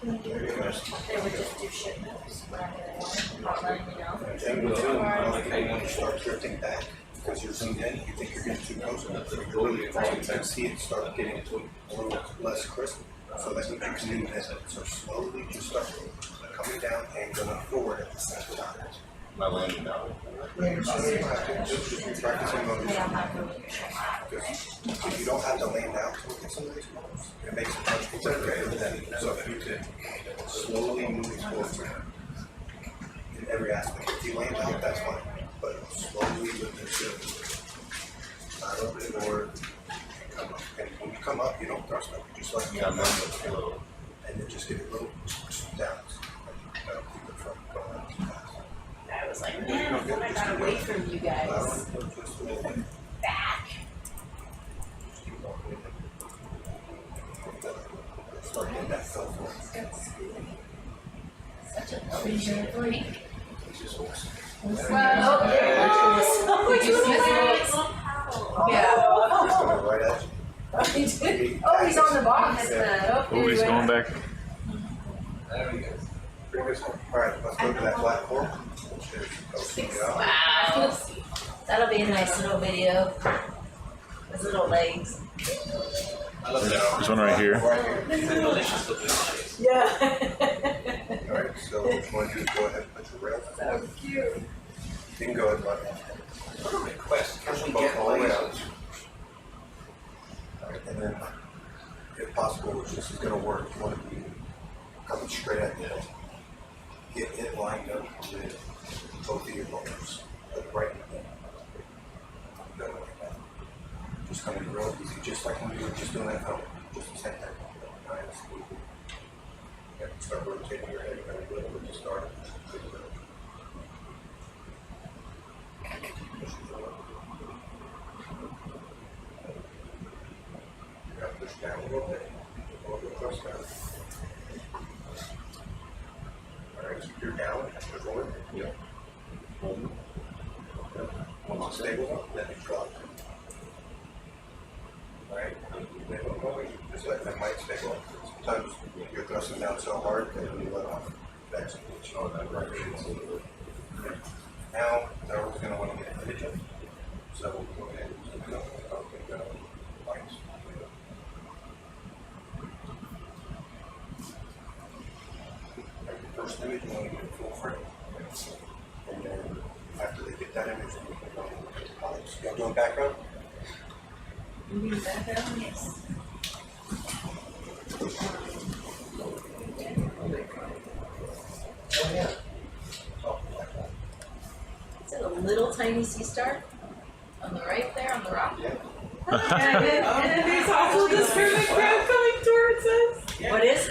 They would just do shit moves, not letting me know. And with zoom, when you start drifting back, because you're zoomed in, you think you're getting too close, but you're really, you can see it start getting a little less crisp. So that's what you can do is, so slowly just start coming down and going forward at the same time. Am I landing now? Just be practicing on this. Because if you don't have to land out to get some of these moves, it makes it much quicker than, so if you can slowly move forward in every aspect. If you land out, that's fine, but slowly with the shift. Not open or come up. And when you come up, you don't thrust up, you just let it come up. And then just get a little down. That'll keep it from going up too fast. I was like, man, I got away from you guys. Back. Start getting that feel for it. Such a visual. Oh, he's on the box. Oh, he's going back. There we go. Pretty good. All right, let's go to that black hole. Wow. That'll be a nice little video. His little legs. There's one right here. Yeah. All right, so what you want to do is go ahead and put your rail. So cute. You can go ahead and run it. What a request. Can we Both get all the way laser? out. All right, and then, if possible, which this is going to work, you want to be coming straight at the head. Get it lined up with both of your motors, like right in the middle. Just coming real easy, just like when you were just doing that film. Just the same thing. Nice. And start rotating your head very little when you start. You got to push down a little bit. A little bit close down. you're down, you're forward. Yeah. Once you stable, then you drop. Right? Just let that mic stable. Sometimes you're thrusting down so hard that you let off. That's right. Now, they're always going to want to get an image of. So we'll go ahead and go lights. First image, you want to get a full frame. And then after they get that image, we can go and look at the lights. Y'all doing background? Background, yes. Oh, yeah. Is it a little tiny sea star? On the right there, on the rock? Yeah. And then there's also this perfect crowd coming towards us. Yeah. What is?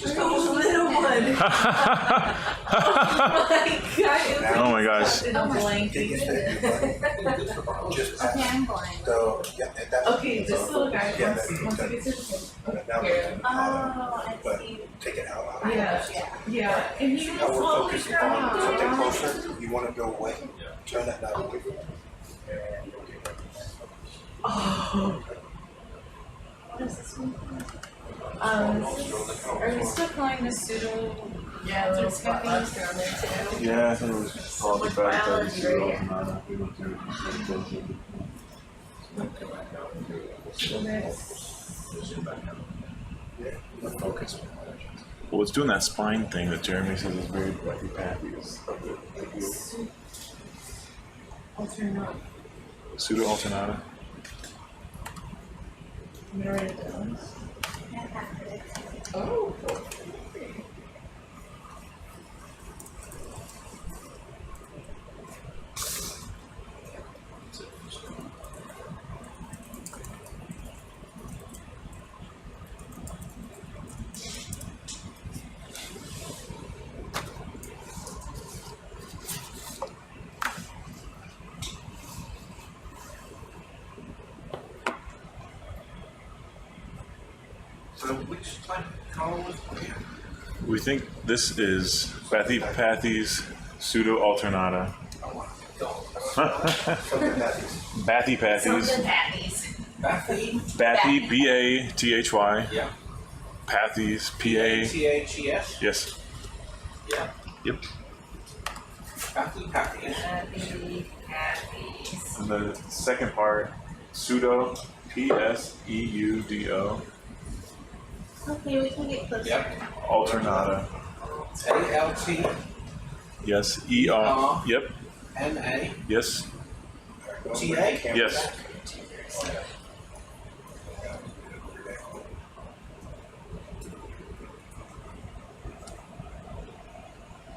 Just a little one. Oh my gosh. Just Okay, I'm blind. so, yeah, and that's. Okay, this little guy Yeah, wants to get to now we can, Oh, I but see. take it out. Yeah, yeah, and he Now was we're slowly focusing on something growing. closer, you want to go away, turn that knob away from you. Oh. What is this one? Are we still calling this pseudo? Yeah, there's got things down there too. Yeah, I thought it was called the biology right here. We went through Focus. Well, it's doing that spine thing that Jeremy says is very pathy. Alternate. Pseudo alternata. I'm gonna write it down. Oh. So which type of color was it? We think this is Bathypathes pseudo alternata. Bathypathes. Something patties. Bathy, B-A-T-H-Y. Yeah. Pathes, P-A. T-H-E-S? Yes. Yeah. Yep. Patties. And the second part, pseudo, P-S-E-U-D-O. Okay, we can get closer. Yep. Alternata. A-L-T. Yes. E-R. Yep. N-A. Yes. T-A? Yes.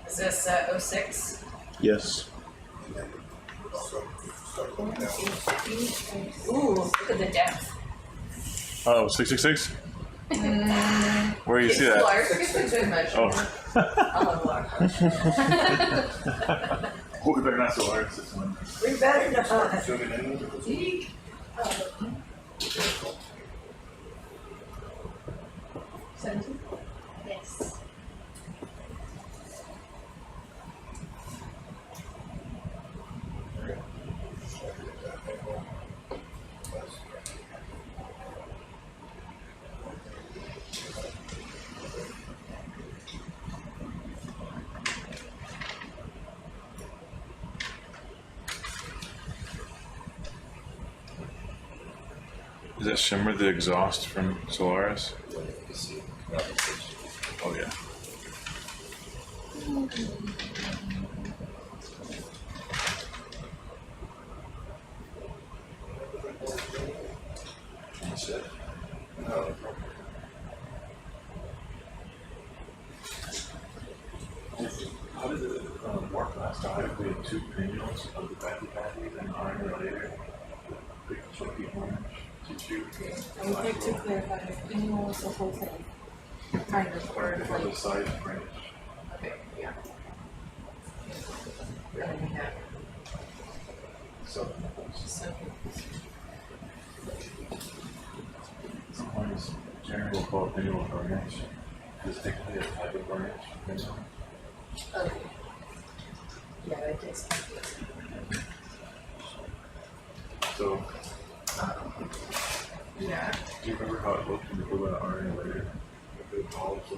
Is this 06? Yes. Ooh, look at the depth. Oh, 666? Where do you see that? It's a good measurement. Oh. We better not so hard. We better not. Yes. Is that Shimmer the exhaust from Solaris? Oh yeah. That's it. How did it work last time? We had two pinwheels of the Bathypathes and iron related. Big chunky orange. I would like to clarify if anyone was the whole thing. Kind of, or The like. size range. Okay, yeah. So So, sometimes Jeremy will call it pinwheel for an inch. Is technically a type of branch? Okay. Yeah, that takes. So, Yeah. do you remember how it looked when you put that RNA layer? If it polyps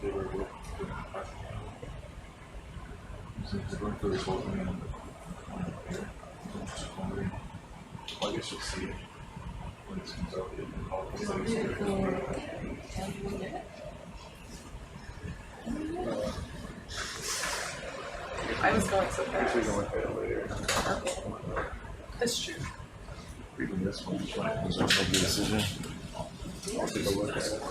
they were with the plastic. So they're going through this whole thing and here. I'm just wondering. Well, I guess you'll see it when it comes out. It polyps I was going so I guess we fast. can look at it later. Okay. That's true. Reading this one, just want to make a decision. I'll take a look at it.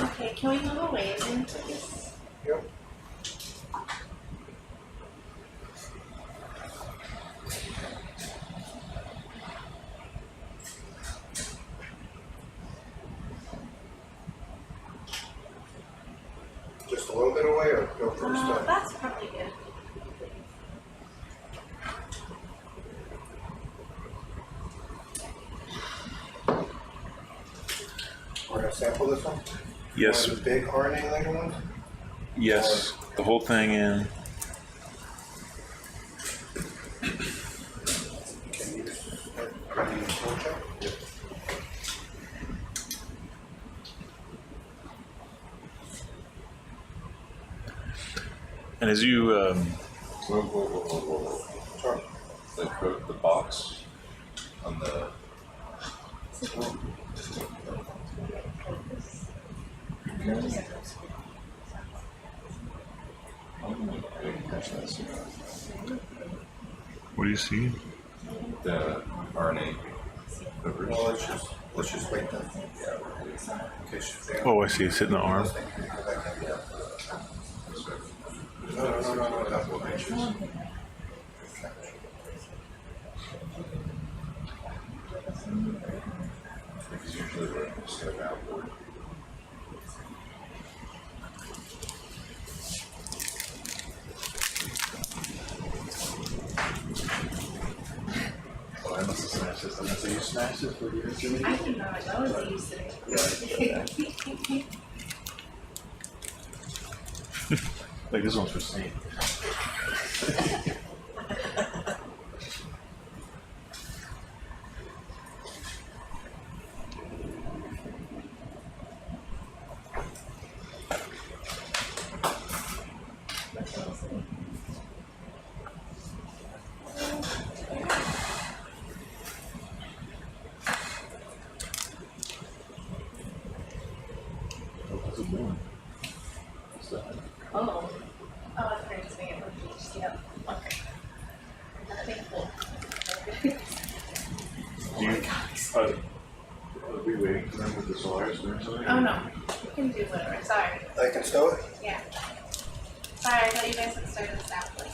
Okay, can we move away again, please? Yep. Just a little bit away or go for a step? That's probably good. We're gonna sample this one? Yes. One of the big RNA later ones? Yes, the whole thing in. Can you start running the flow chart? Yep. And as you, Sorry. The box on the. what do you see? The RNA. Well, let's just wait then. Oh, I see. It's hitting the arm. No, that's what I choose. Because usually we're instead of outboard. Oh, I must have smashed this. I'm gonna say you smashed this for your Jimmy. I did not know that you said it. Like this one's for Saint. What's it doing? What's that? Oh. Oh, that's great to meet you. Yep. Okay. Nothing cool. Do you, are we waiting for them with the Solaris doing something? Oh no, you can do whatever. Sorry. I can stow it? Yeah. Sorry, I thought you guys had started this out. Like,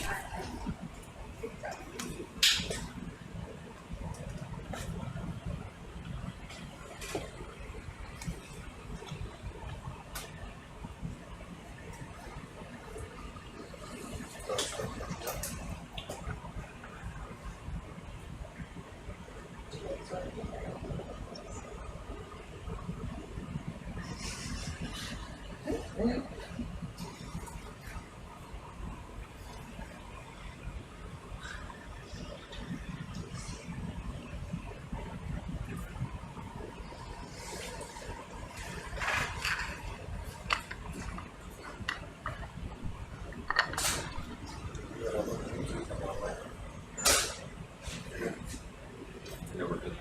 Yeah, we're good.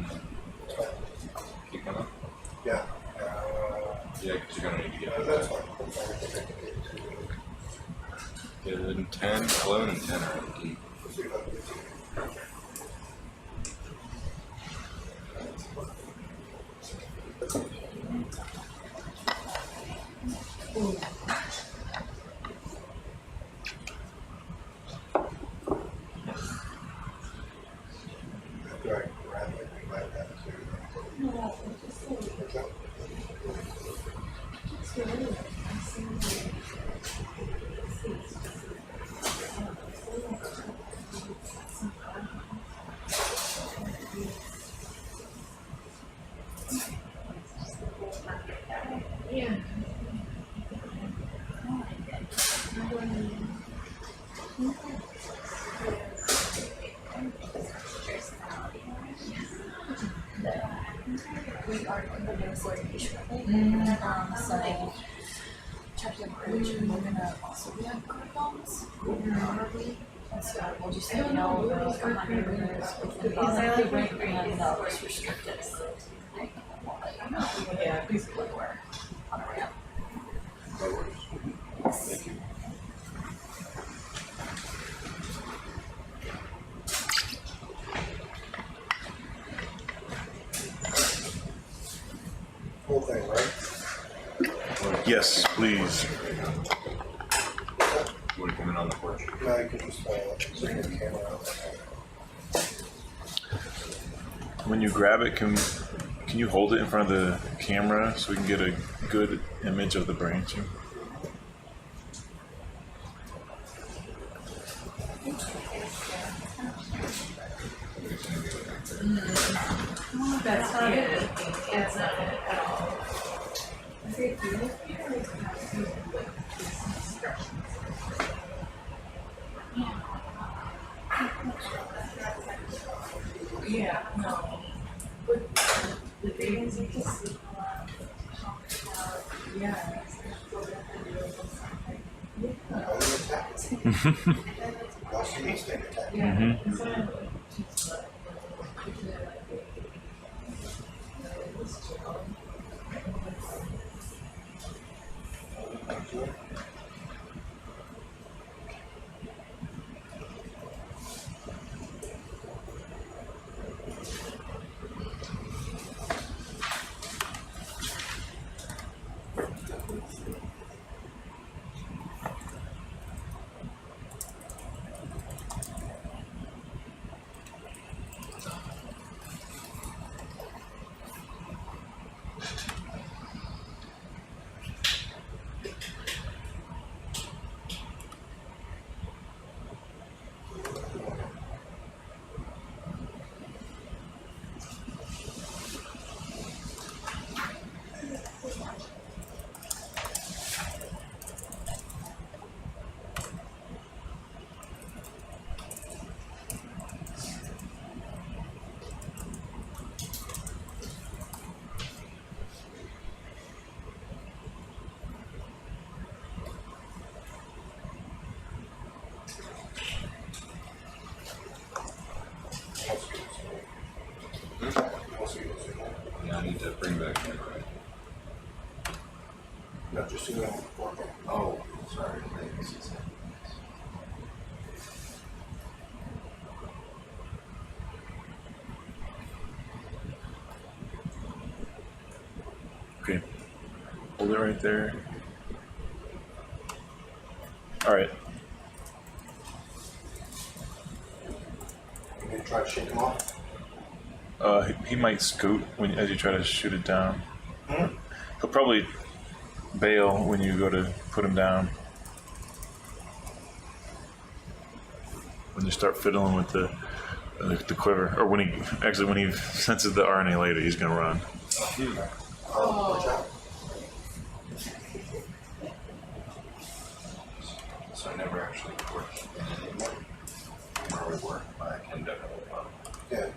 Keep going. Yeah. Yeah, because you're gonna need to get That's that. fine. Good. 10, 11, and 10 are empty. We are in the Minnesota shortly. So check the bridge and we're gonna also be on cartons. And so we'll just let you know those 100 meters within the bridge and they'll just restrict it. Yeah, please go where. On the ramp. Thank you. Whole thing, right? Yes, please. You want to come in on the porch? No, you can just bring the camera out. When you grab it, can you hold it in front of the camera so we can get a good image of the branching? That's not it. It's not it at all. Yeah, no. But the things you can see a lot. Yeah. Yeah, I need to bring back that, right? No, just do it on the floor. Oh, sorry. I guess it's- Okay, hold it right there. All right. You gonna try to shake them off? He might scoot as you try to shoot it down. He'll probably bail when you go to put him down. When you start fiddling with the quiver, or when he senses the RNA later, he's gonna run. Watch out. So I never actually worked in it anymore. Where we work, but I can definitely. Yeah.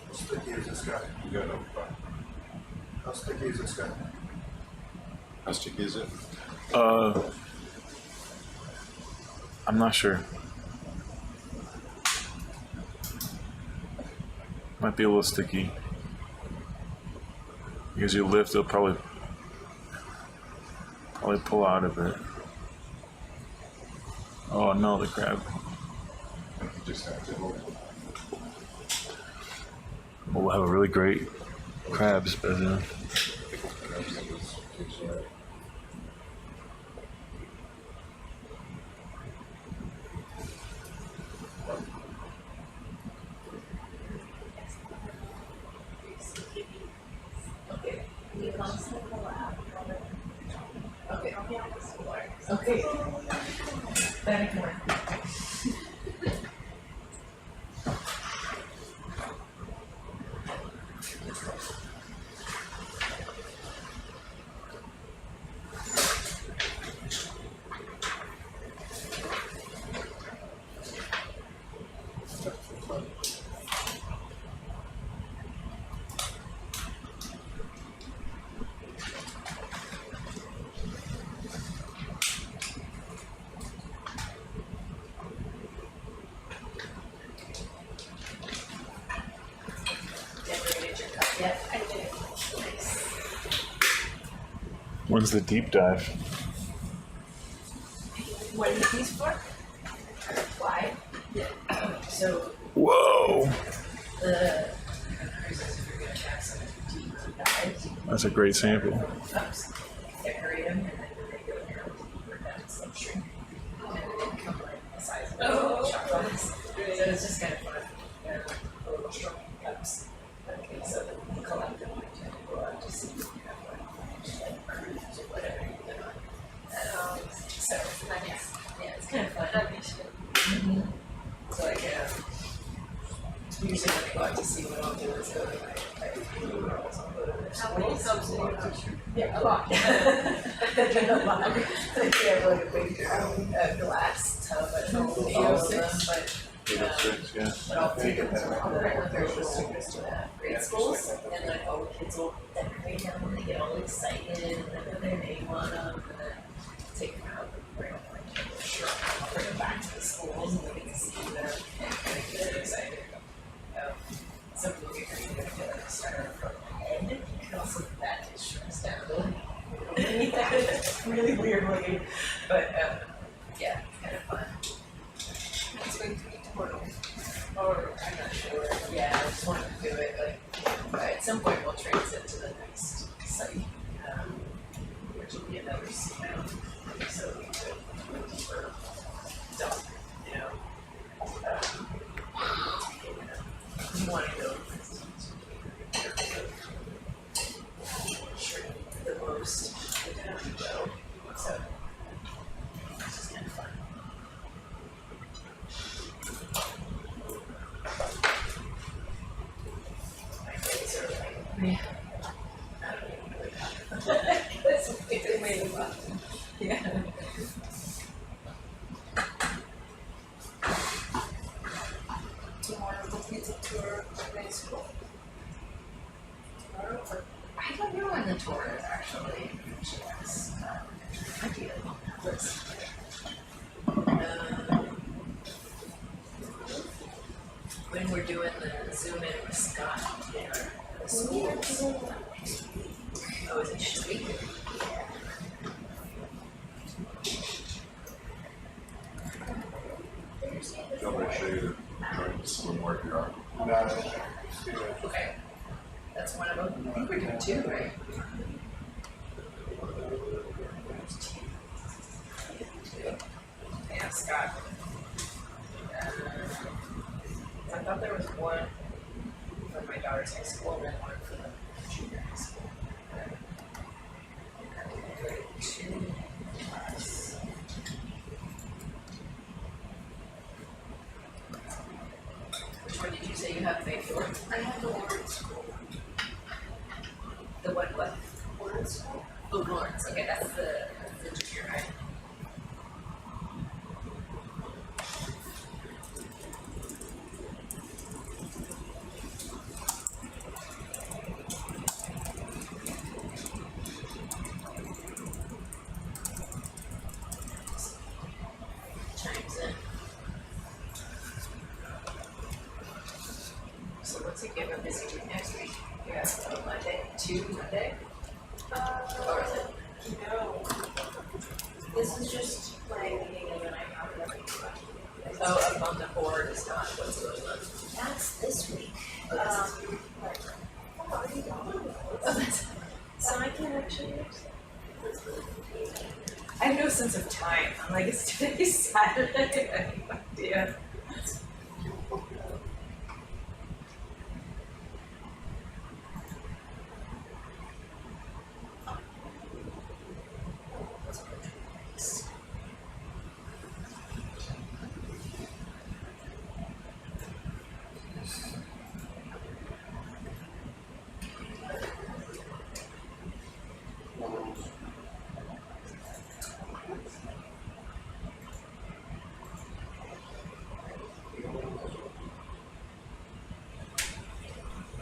How sticky is this guy? You got no problem. How sticky is this guy? How sticky is it? I'm not sure. Might be a little sticky. Because you lift, it'll probably pull out of it. Oh no, the crab. You just have to hold it. We'll have a really great crab specimen. Okay. Back more. When's the deep dive? What is these for? Why? Yeah. So Whoa! the That's a great sample. decorate them and then they go down deeper down substream. And they become like the size of chocolates. So it's just kind of fun. They're a little strong cups. Okay, so we collect them and go out to see like cruise or whatever you put on. So yeah, it's kind of fun. Mm-hmm. So like usually when I go out to sea, what I'll do is go to my girls. I'll go to their schools. Yeah, a lot. A lot. They have like a big glass tub at home with all of them, but. But I'll take them to all the regular students to the grade schools, and like all the kids will decorate them, and they get all excited, and they put their name on them, and then take them out and bring them like a shirt, and I'll bring them back to the schools, and they get to see them, and kind of get excited. Some people get ready to get like a starter from my head, because of that it shrinks down really weirdly, but yeah, it's kind of fun. It's going to be portal. Or I'm not sure. Yeah, I just wanted to do it like at some point we'll transit to the next site, which will be another seamount. So we could go deeper dump, you know. You want to go shrink the most go. So it's just kind of fun. Yeah. That's it's way too much. Yeah. Tomorrow we'll get a tour of the school. Tomorrow, I don't know when the tour is actually. Yes. I feel it. When when we're doing the Zoom in with Scott in the schools. Oh, is it Schmidt? Don't make sure you join the swim work you are. Okay. That's one of them. I think we're doing two, right? Yeah, Scott. I thought there was one for my daughter's high school and then one for the junior high school. Two plus. Which one did you say you have faith for? I have the Lawrence School. The what? Lawrence School? Oh, Lawrence. Okay, that's the junior, right? Chimes in. So what's it give a busy week next week? Yeah, Monday, Monday? Or is it? No. This is just my meeting and then I have another one. Oh, up on the board is not what's going on. That's this week. Oh, this is Oh, that's, so I can actually. I have no sense of time. I'm like, it's today's Saturday. I have no idea.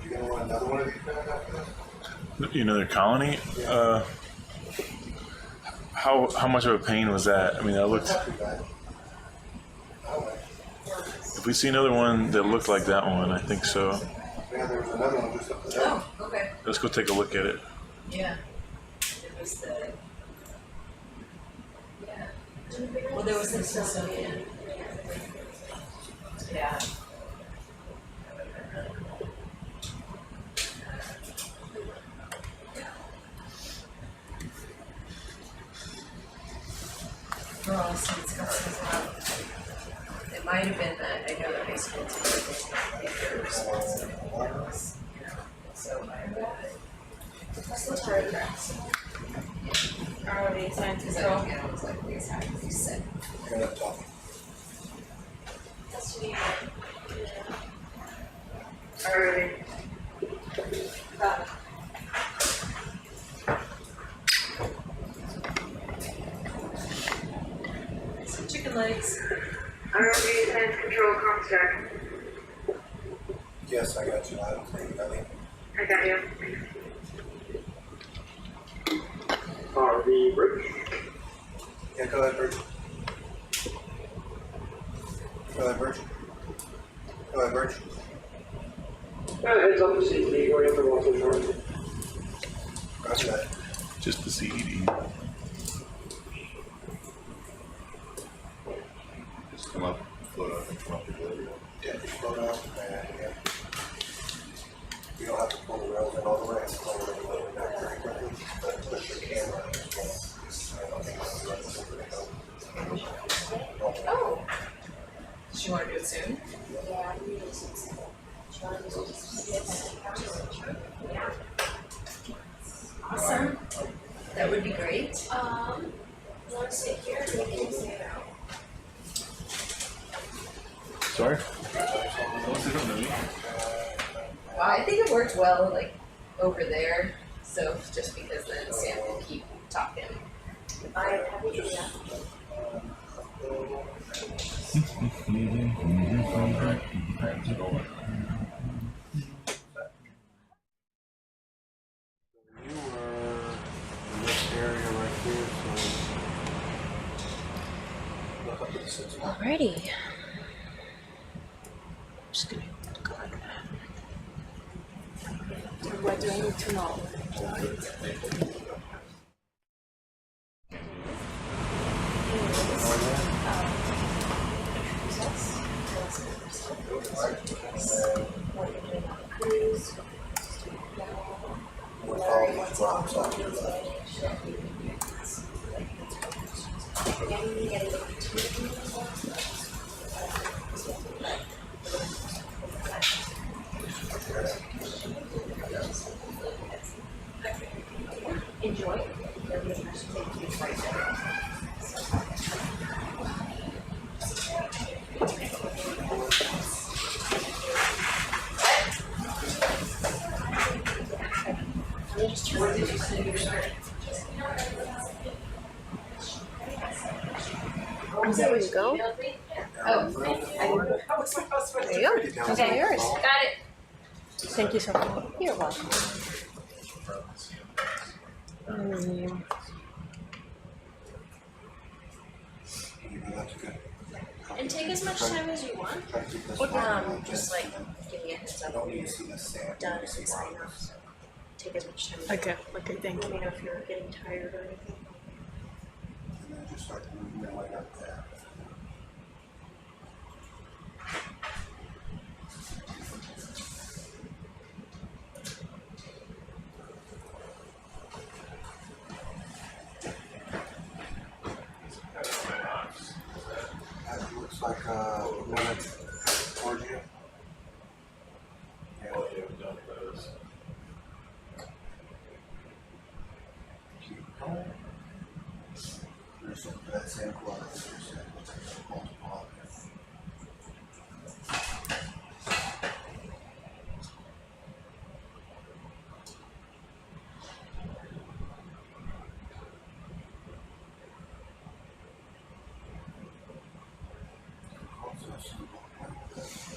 You gonna want another one of these guys after this? Another colony. How much of a pain was that? I mean, that looked. If we see another one that looked like that one, I think so. Yeah, there was another one just up the hill. Oh, okay. Let's go take a look at it. Yeah. It was the. Yeah. Well, there was the Smithsonian. Yeah. Oh, so it's got something out. It might have been that I know that high school team was their responsibilities, you know. So that's the paragraphs. ROV science Because control. I was like, these have to be said. You're gonna talk. That's to be. Alright. Got it. Some chicken legs. ROV science control construct. Yes, I got you. I don't think you got me. I got you. ROV bridge. Yeah, go ahead, Bridge. Go ahead, Bridge. Go ahead, Bridge. Heads up to CT, going up the water short. Roger that. Just the CED. Just come up, float up, and come up with the Yeah, just float out and yeah. You don't have to pull the rails in all the way. It's all the way back very quickly. But push your camera as well. I don't think it's the right way to go. Oh. Does she want to do it soon? Yeah, I'm really sensitive. Yeah. Awesome. That would be great. You want to sit here or you can sit out? Sorry? Well, I think it worked well, like, over there. So just because then Sam can keep talking. I am happy to do that. You were in this area right here, so look up at the system. Alrighty. Just gonna What do I need to know? Enjoy. There you go. Oh, There you go. Those are yours. got it. Thank you so much. You're welcome. And take as much time as you want. Just like give me a heads up when you're done and sign off. So take as much time as you Okay, okay, thank want. Let you. me know if you're getting tired or anything. And then just start moving your way up there. That looks like a minute towards you. Yeah, We've done those. keep going. There's some that same quarter that you said, looks like there's multiple out there. Also some like this,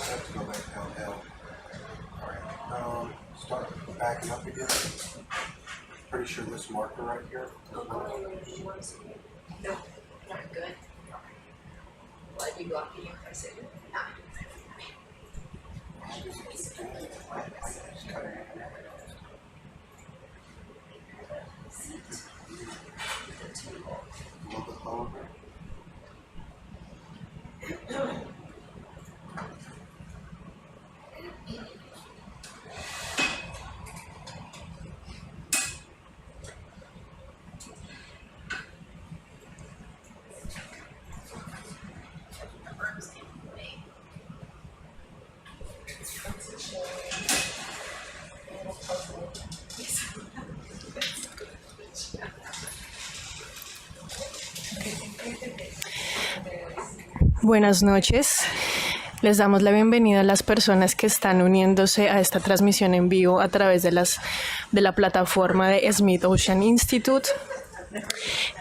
I have to go back downhill. Alright, start backing up again. Pretty sure this marker right here. No, not good. Will I be blocking you if I say nah? A little bit lower. Buenas noches. Les damos la bienvenida a las personas que están uniéndose a esta transmisión en vivo a través de la plataforma de Schmidt Ocean Institute.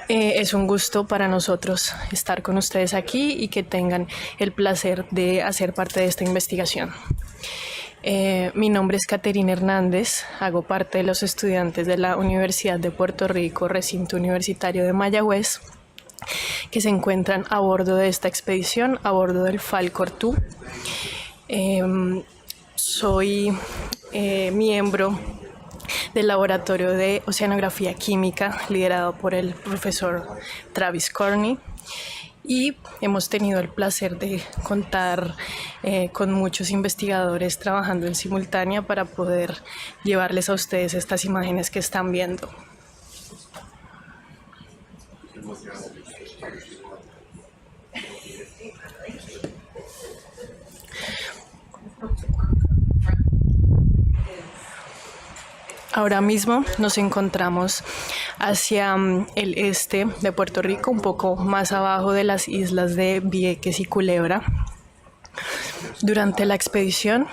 Es un gusto para nosotros estar con ustedes aquí y que tengan el placer de hacer parte de esta investigación. Mi nombre es Caterina Hernández, hago parte de los estudiantes de la Universidad de Puerto Rico, recinto universitario de Mayagüez, que se encuentran a bordo de esta expedición, a bordo del Falcor 2. Soy miembro del laboratorio de oceanografía química liderado por el profesor Travis Corney y hemos tenido el placer de contar con muchos investigadores trabajando en simultánea para poder llevarles a ustedes estas imágenes que están viendo. Ahora mismo nos encontramos hacia el este de Puerto Rico, un poco más abajo de las islas de Vieques y Culebra. Durante la expedición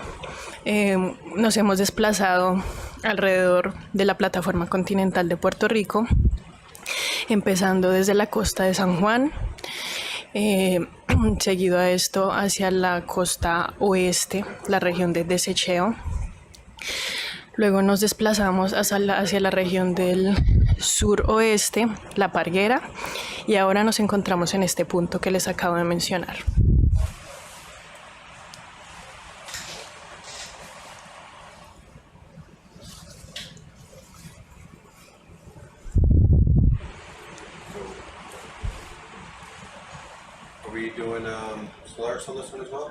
nos hemos desplazado alrededor de la plataforma continental de Puerto Rico, empezando desde la costa de San Juan, seguido a esto hacia la costa oeste, la región de Desecheo. Luego nos desplazamos hacia la región del suroeste, La Parguera, y ahora nos encontramos en este punto que les acabo de mencionar. Are we doing Solaris on this one as well?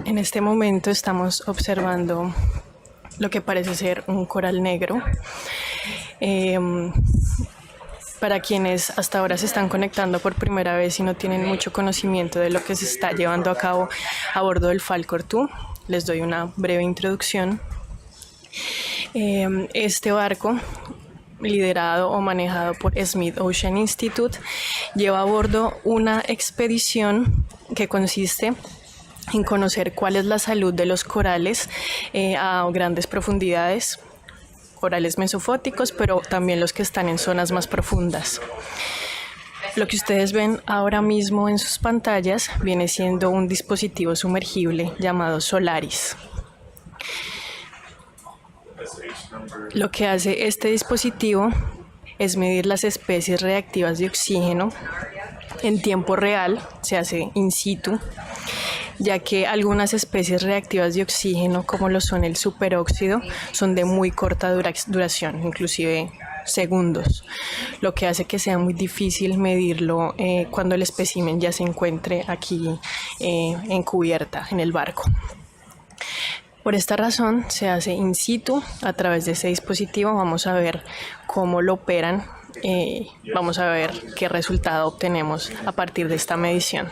En este momento estamos observando lo que parece ser un coral negro. Para quienes hasta ahora se están conectando por primera vez y no tienen mucho conocimiento de lo que se está llevando a cabo a bordo del Falcor 2, les doy una breve introducción. Este barco, liderado o manejado por Schmidt Ocean Institute, lleva a bordo una expedición que consiste en conocer cuál es la salud de los corales a grandes profundidades, corales mesofóticos, pero también los que están en zonas más profundas. Lo que ustedes ven ahora mismo en sus pantallas viene siendo un dispositivo sumergible llamado Solaris. Lo que hace este dispositivo es medir las especies reactivas de oxígeno en tiempo real, se hace in situ, ya que algunas especies reactivas de oxígeno, como lo son el superóxido, son de muy corta duración, inclusive segundos, lo que hace que sea muy difícil medirlo cuando el espécimen ya se encuentre aquí en cubierta en el barco. Por esta razón se hace in situ a través de ese dispositivo. Vamos a ver cómo lo operan, vamos a ver qué resultado obtenemos a partir de esta medición.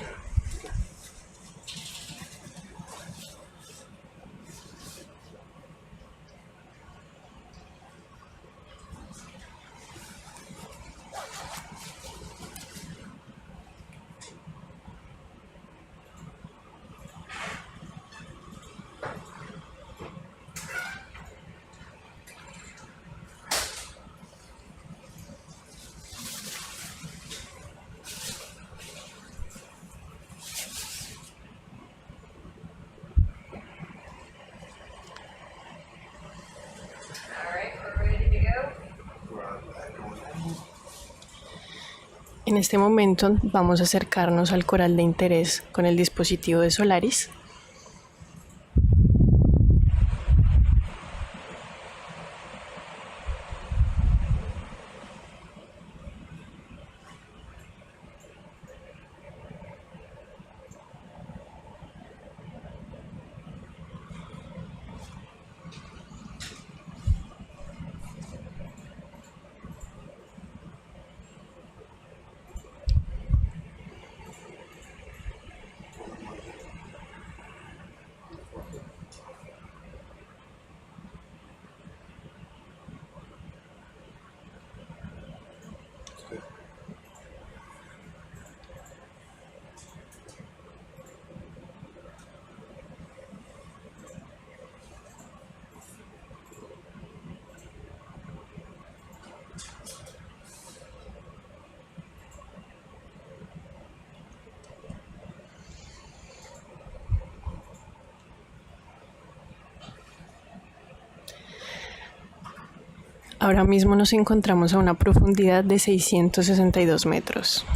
En este momento vamos a acercarnos al coral de interés con el dispositivo de Solaris. Ahora mismo nos encontramos a una profundidad de 662 metros.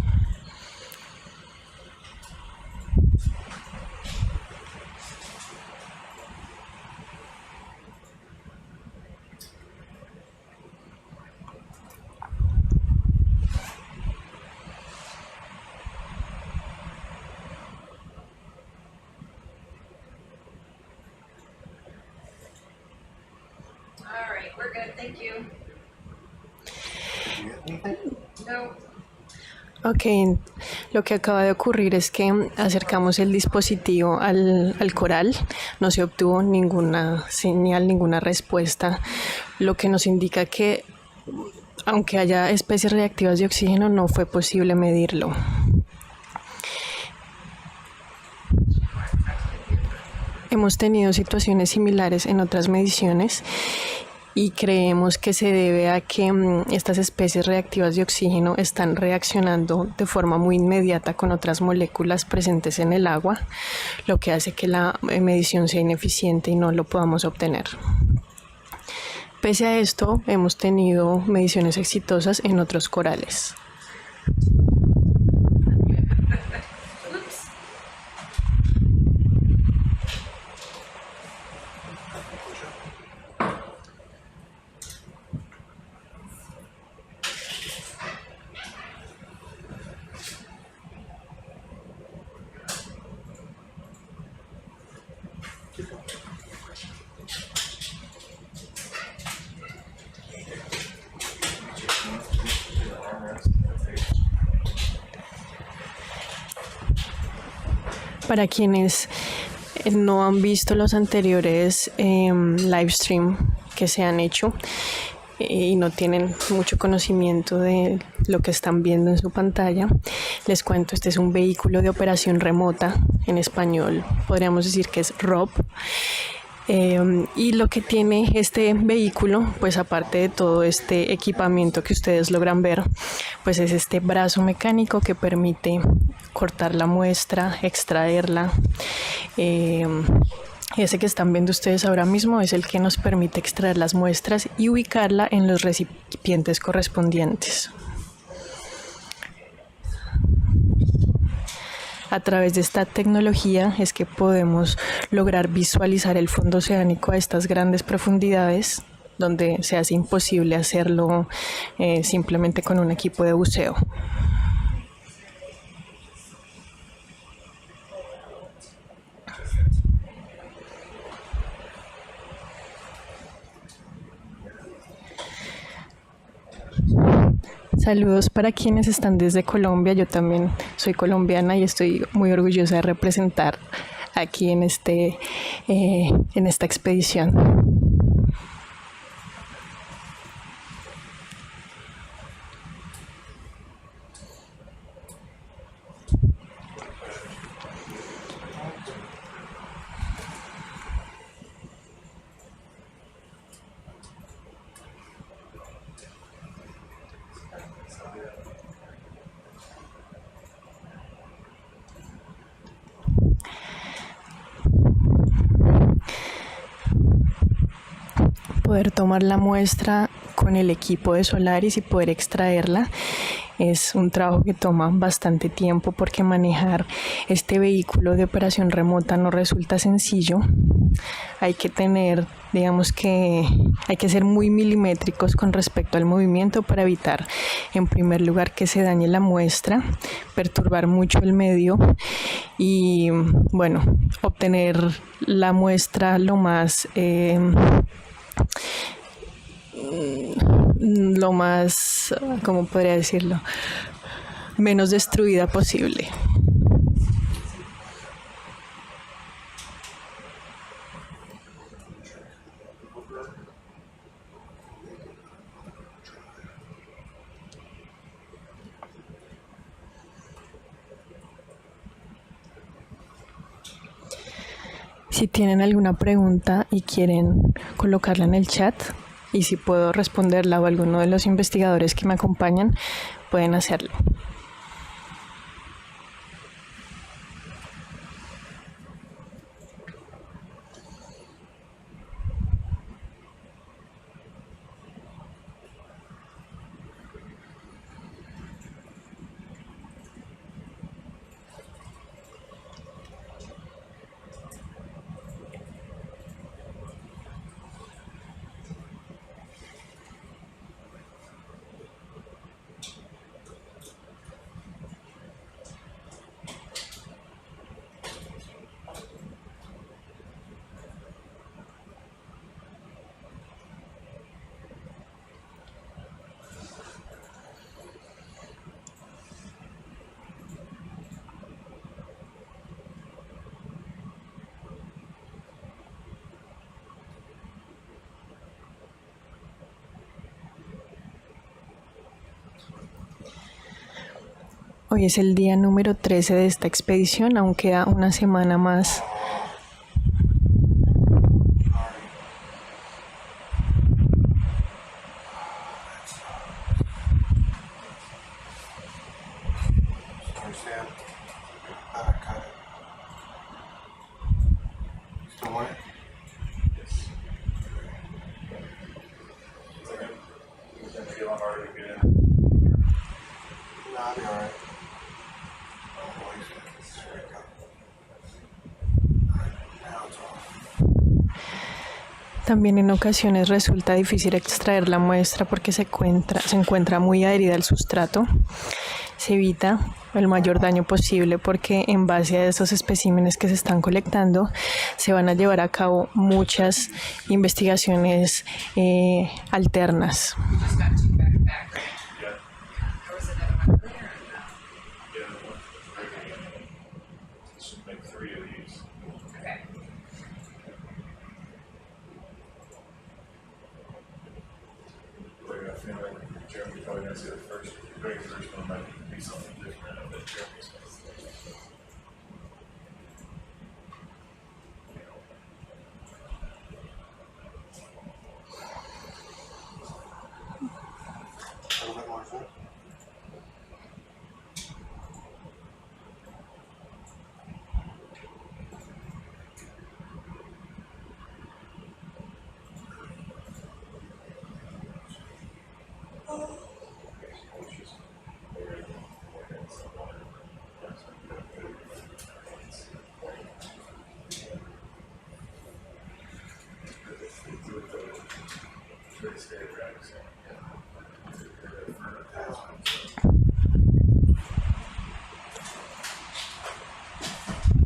All right, we're good, thank you. No. Ok, lo que acaba de ocurrir es que acercamos el dispositivo al coral, no se obtuvo ninguna señal, ninguna respuesta, lo que nos indica que aunque haya especies reactivas de oxígeno, no fue posible medirlo. Hemos tenido situaciones similares en otras mediciones y creemos que se debe a que estas especies reactivas de oxígeno están reaccionando de forma muy inmediata con otras moléculas presentes en el agua, lo que hace que la medición sea ineficiente y no lo podamos obtener. Pese a esto, hemos tenido mediciones exitosas en otros corales. Para quienes no han visto los anteriores live stream que se han hecho y no tienen mucho conocimiento de lo que están viendo en su pantalla, les cuento, este es un vehículo de operación remota, en español podríamos decir que es ROV. Y lo que tiene este vehículo, pues aparte de todo este equipamiento que ustedes logran ver, pues es este brazo mecánico que permite cortar la muestra, extraerla. Ese que están viendo ustedes ahora mismo es el que nos permite extraer las muestras y ubicarla en los recipientes correspondientes. A través de esta tecnología es que podemos lograr visualizar el fondo oceánico a estas grandes profundidades, donde se hace imposible hacerlo simplemente con un equipo de buceo. Saludos para quienes están desde Colombia. Yo también soy colombiana y estoy muy orgullosa de representar aquí en esta expedición. Poder tomar la muestra con el equipo de Solaris y poder extraerla es un trabajo que toma bastante tiempo porque manejar este vehículo de operación remota no resulta sencillo. Hay que tener, digamos que hay que ser muy milimétricos con respecto al movimiento para evitar, en primer lugar, que se dañe la muestra, perturbar mucho el medio y, bueno, obtener la muestra lo más ¿cómo podría decirlo?, menos destruida posible. Si tienen alguna pregunta y quieren colocarla en el chat, y si puedo responderla o alguno de los investigadores que me acompañan, pueden hacerlo. Hoy es el día número 13 de esta expedición, aún queda una semana más. Understand? Got it. Still want it? Feel I'm already good. Nah, I'll be alright. También en ocasiones resulta difícil extraer la muestra porque se encuentra muy adherida al sustrato. Se evita el mayor daño posible porque en base a esos especímenes que se están colectando se van a llevar a cabo muchas investigaciones alternas. Jeremy's probably gonna say the very first one might be something different than Jeremy's. A little bit more food.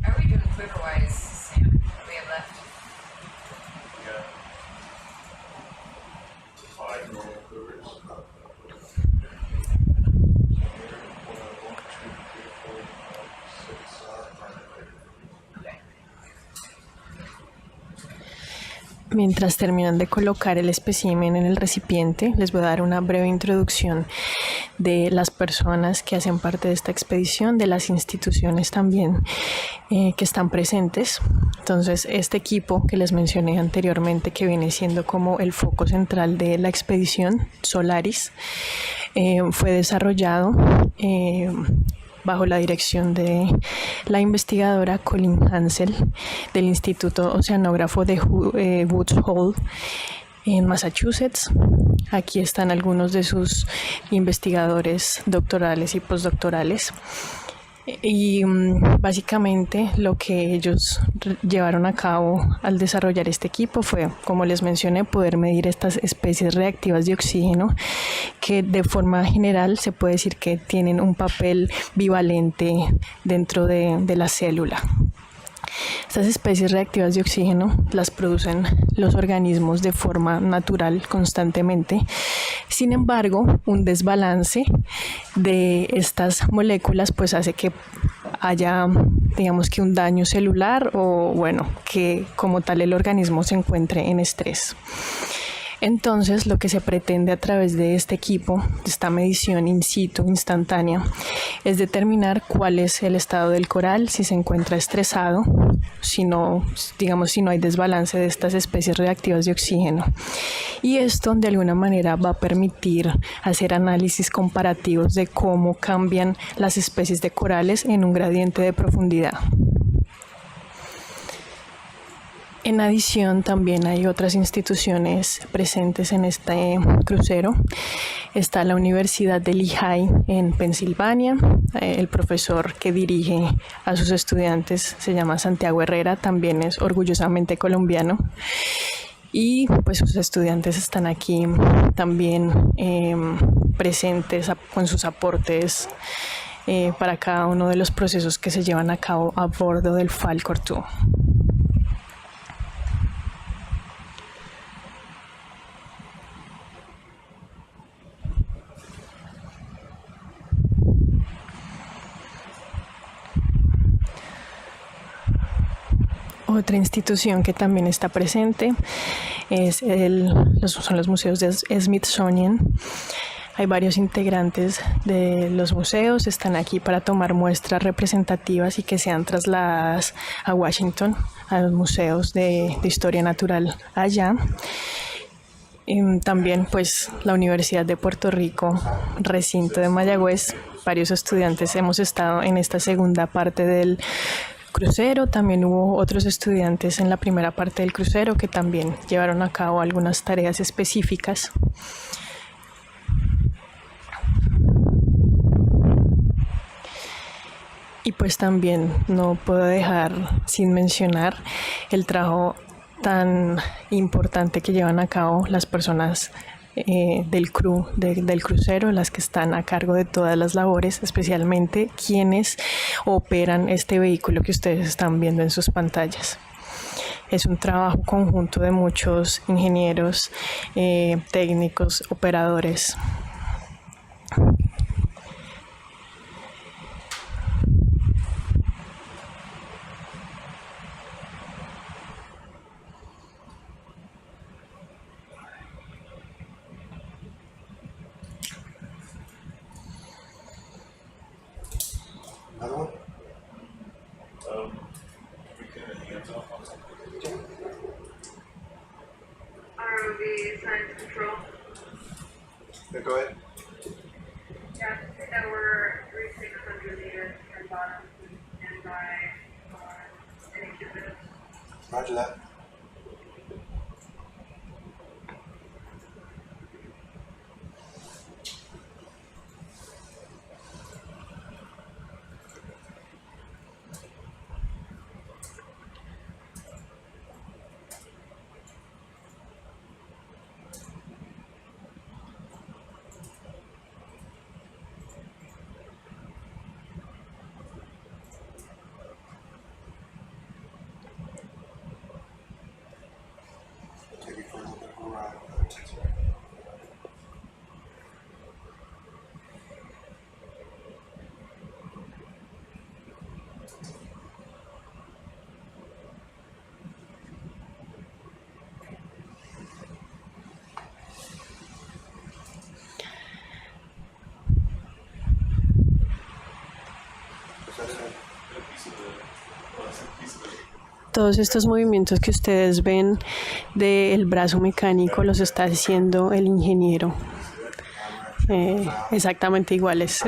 How are we doing quiver-wise, Sam? What do we have left? Yeah. 5 normal quivers. Mientras terminan de colocar el espécimen en el recipiente, les voy a dar una breve introducción de las personas que hacen parte de esta expedición, de las instituciones también que están presentes. Entonces, este equipo que les mencioné anteriormente, que viene siendo como el foco central de la expedición, SOLARIS, fue desarrollado bajo la dirección de la investigadora Colin Hansel del Instituto Oceanógrafo de Woods Hole en Massachusetts. Aquí están algunos de sus investigadores doctorales y postdoctorales. Y básicamente lo que ellos llevaron a cabo al desarrollar este equipo fue, como les mencioné, poder medir estas especies reactivas de oxígeno que de forma general se puede decir que tienen un papel bivalente dentro de la célula. Estas especies reactivas de oxígeno las producen los organismos de forma natural constantemente. Sin embargo, un desbalance de estas moléculas pues hace que haya, digamos que un daño celular o bueno, que como tal el organismo se encuentre en estrés. Entonces, lo que se pretende a través de este equipo, de esta medición in situ, instantánea, es determinar cuál es el estado del coral, si se encuentra estresado, si no hay desbalance de estas especies reactivas de oxígeno. Y esto, de alguna manera, va a permitir hacer análisis comparativos de cómo cambian las especies de corales en un gradiente de profundidad. En adición, también hay otras instituciones presentes en este crucero. Está la Universidad de Lehigh en Pensilvania. El profesor que dirige a sus estudiantes se llama Santiago Herrera, también es orgullosamente colombiano. Y pues sus estudiantes están aquí también presentes con sus aportes para cada uno de los procesos que se llevan a cabo a bordo del Falcor 2. Otra institución que también está presente son los museos de Smithsonian. Hay varios integrantes de los museos, están aquí para tomar muestras representativas y que sean trasladadas a Washington, a los museos de historia natural allá. También pues la Universidad de Puerto Rico, recinto de Mayagüez, varios estudiantes hemos estado en esta segunda parte del crucero. También hubo otros estudiantes en la primera parte del crucero que también llevaron a cabo algunas tareas específicas. Y pues también no puedo dejar sin mencionar el trabajo tan importante que llevan a cabo las personas del crew del crucero, las que están a cargo de todas las labores, especialmente quienes operan este vehículo que ustedes están viendo en sus pantallas. Es un trabajo conjunto de muchos ingenieros, técnicos, operadores. Another one? We can hands off on something. ROV science control. Yeah, go ahead. Yeah, that we're reaching 100 meters from bottom and by any cubits. Roger that. Take it for a little bit of a ride. Todos estos movimientos que ustedes ven del brazo mecánico los está haciendo el ingeniero. Exactamente iguales.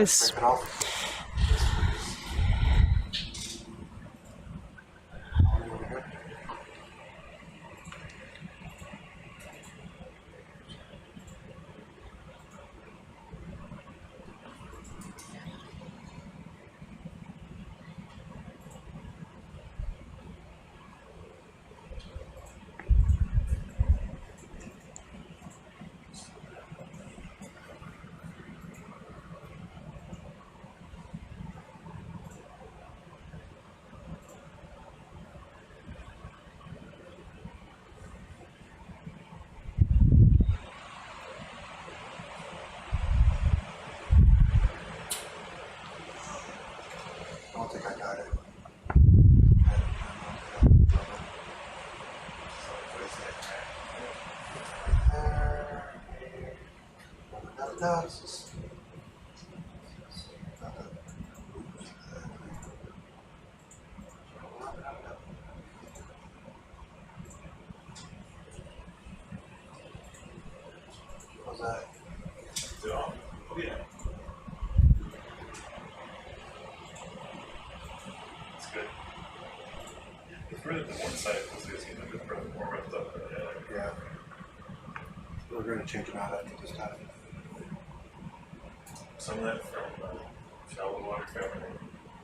I don't think I got it. Analysis. What was that? Oh, yeah. It's good. It's really the one side because it's going to be more roughed up. Yeah. We're going to change it out after this time. Some of that from shallow water covering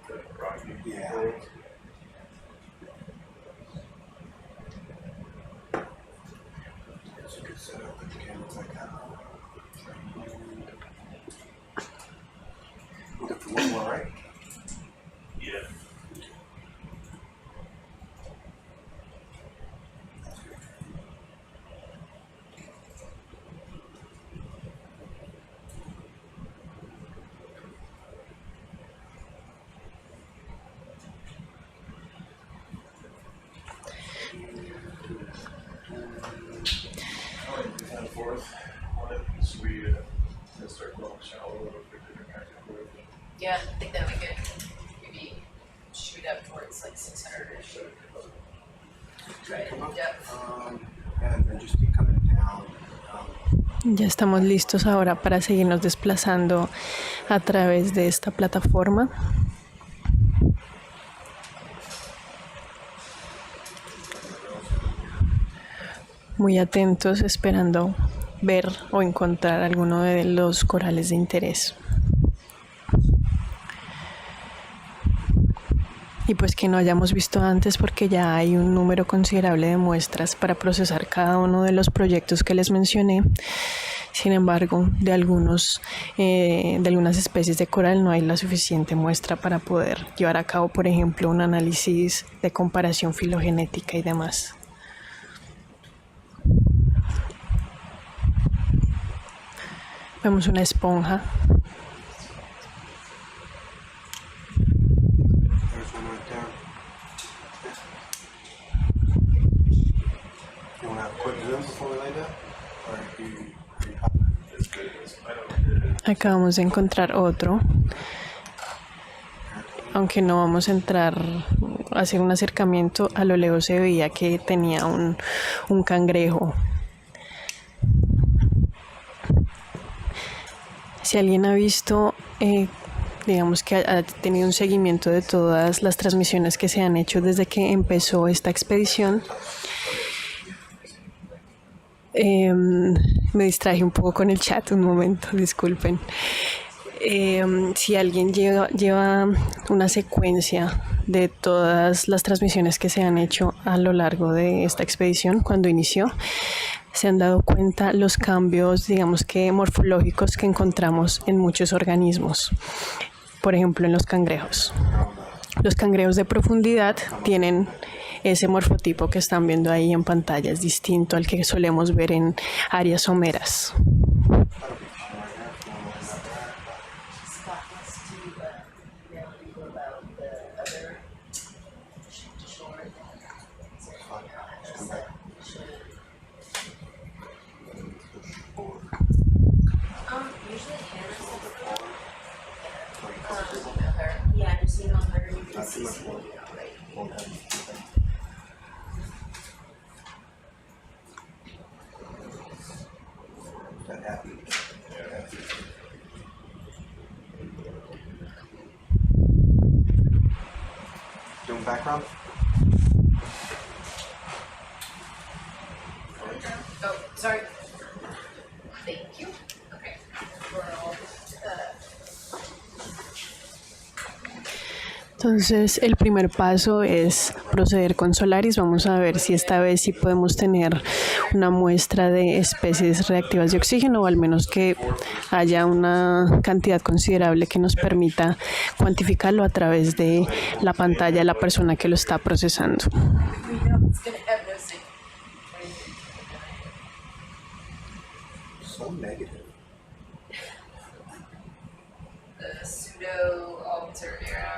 the rocky Yeah. world. It's a good setup with the cameras like that. We'll get for one more, right? Yeah. Forth. Yeah, I think that'd be good. Maybe shoot up towards like 600-ish. Right, depth. And then just keep coming down. Ya estamos listos ahora para seguirnos desplazando a través de esta plataforma. Muy atentos, esperando ver o encontrar alguno de los corales de interés. Y pues que no hayamos visto antes, porque ya hay un número considerable de muestras para procesar cada uno de los proyectos que les mencioné. Sin embargo, de algunas especies de coral no hay la suficiente muestra para poder llevar a cabo, por ejemplo, un análisis de comparación filogenética y demás. Vemos una esponja. Acabamos de encontrar otro, aunque no vamos a entrar a hacer un acercamiento. A lo lejos se veía que tenía un cangrejo. Si alguien ha visto, digamos que ha tenido un seguimiento de todas las transmisiones que se han hecho desde que empezó esta expedición, me distraje un poco con el chat, un momento, disculpen. Si alguien lleva una secuencia de todas las transmisiones que se han hecho a lo largo de esta expedición, cuando inició, se han dado cuenta los cambios, digamos que morfológicos que encontramos en muchos organismos. Por ejemplo, en los cangrejos. Los cangrejos de profundidad tienen ese morfotipo que están viendo ahí en pantalla, es distinto al que solemos ver en áreas someras. Doing background? Oh, sorry. Thank you. Okay. Entonces, el primer paso es proceder con Solaris. Vamos a ver si esta vez sí podemos tener una muestra de especies reactivas de oxígeno, o al menos que haya una cantidad considerable que nos permita cuantificarlo a través de la pantalla de la persona que lo está procesando. So negative. The pseudo alternaria.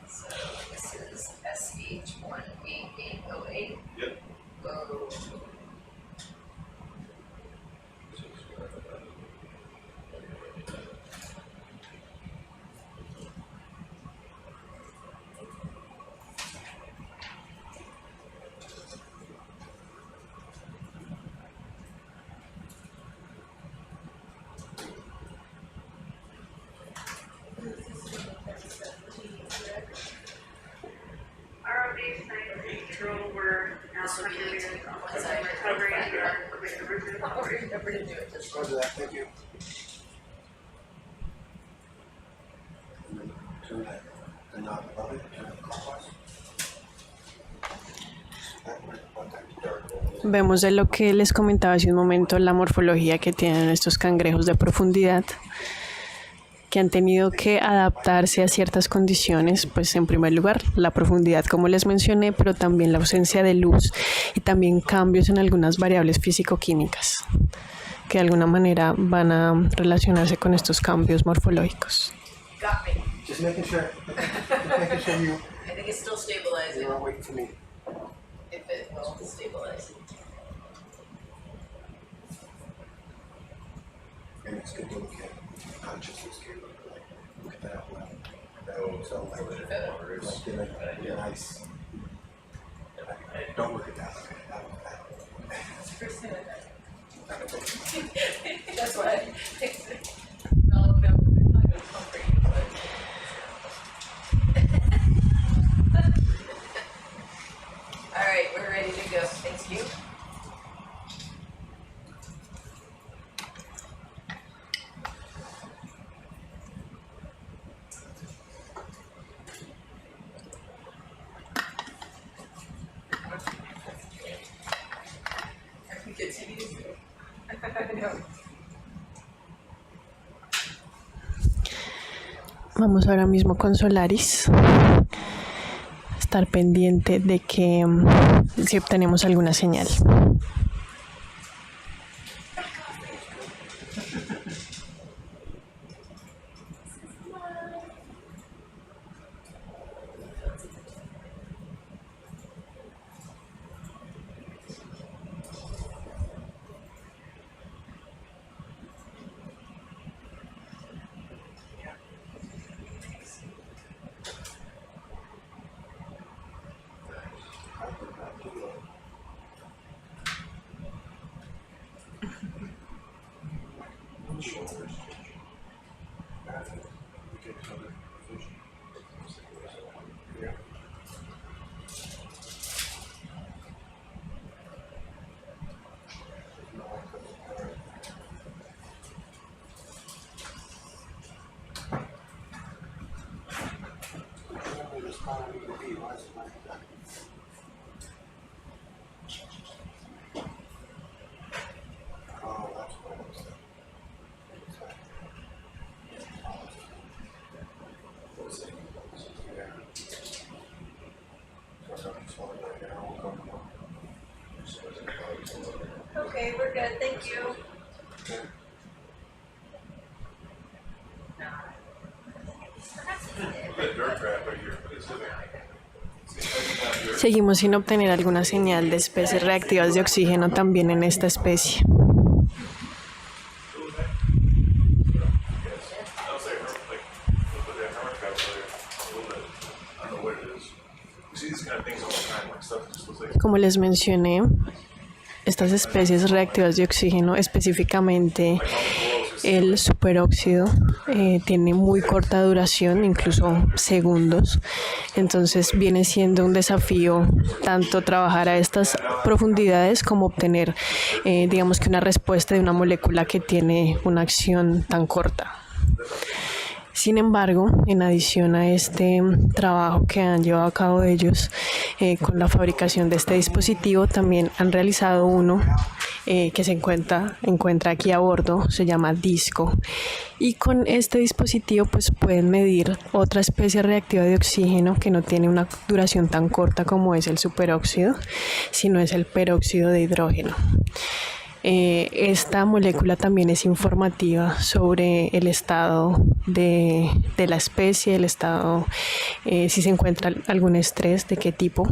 So this is SH18808. Yep. Whoa. ROV control were now recovery Roger that, thank you. Turn that, the knob above it, turn it clockwise. Vemos de lo que les comentaba hace un momento la morfología que tienen estos cangrejos de profundidad, que han tenido que adaptarse a ciertas condiciones, pues en primer lugar la profundidad, como les mencioné, pero también la ausencia de luz y también cambios en algunas variables físico-químicas que de alguna manera van a relacionarse con estos cambios morfológicos. Got me. Just making sure you I think it's still stabilizing. are waiting for me. If it will stabilize. it's good to look at not just the scale, but like look at that well. So like in a nice. Don't look at that. Look at that. Look at that. That's why I fixed it. No, not even concrete, but. Alright, we're ready to go. Thank you. Vamos ahora mismo con Solaris. Estar pendiente de que si obtenemos alguna señal. Okay, we're good, thank you. Seguimos sin obtener alguna señal de especies reactivas de oxígeno también en esta especie. Como les mencioné, estas especies reactivas de oxígeno, específicamente el superóxido, tiene muy corta duración, incluso segundos. Entonces viene siendo un desafío tanto trabajar a estas profundidades como obtener, digamos que una respuesta de una molécula que tiene una acción tan corta. Sin embargo, en adición a este trabajo que han llevado a cabo ellos con la fabricación de este dispositivo, también han realizado uno que se encuentra aquí a bordo, se llama Disco, y con este dispositivo pues pueden medir otra especie reactiva de oxígeno que no tiene una duración tan corta como es el superóxido, sino es el peróxido de hidrógeno. Esta molécula también es informativa sobre el estado de la especie, el estado, si se encuentra algún estrés, de qué tipo.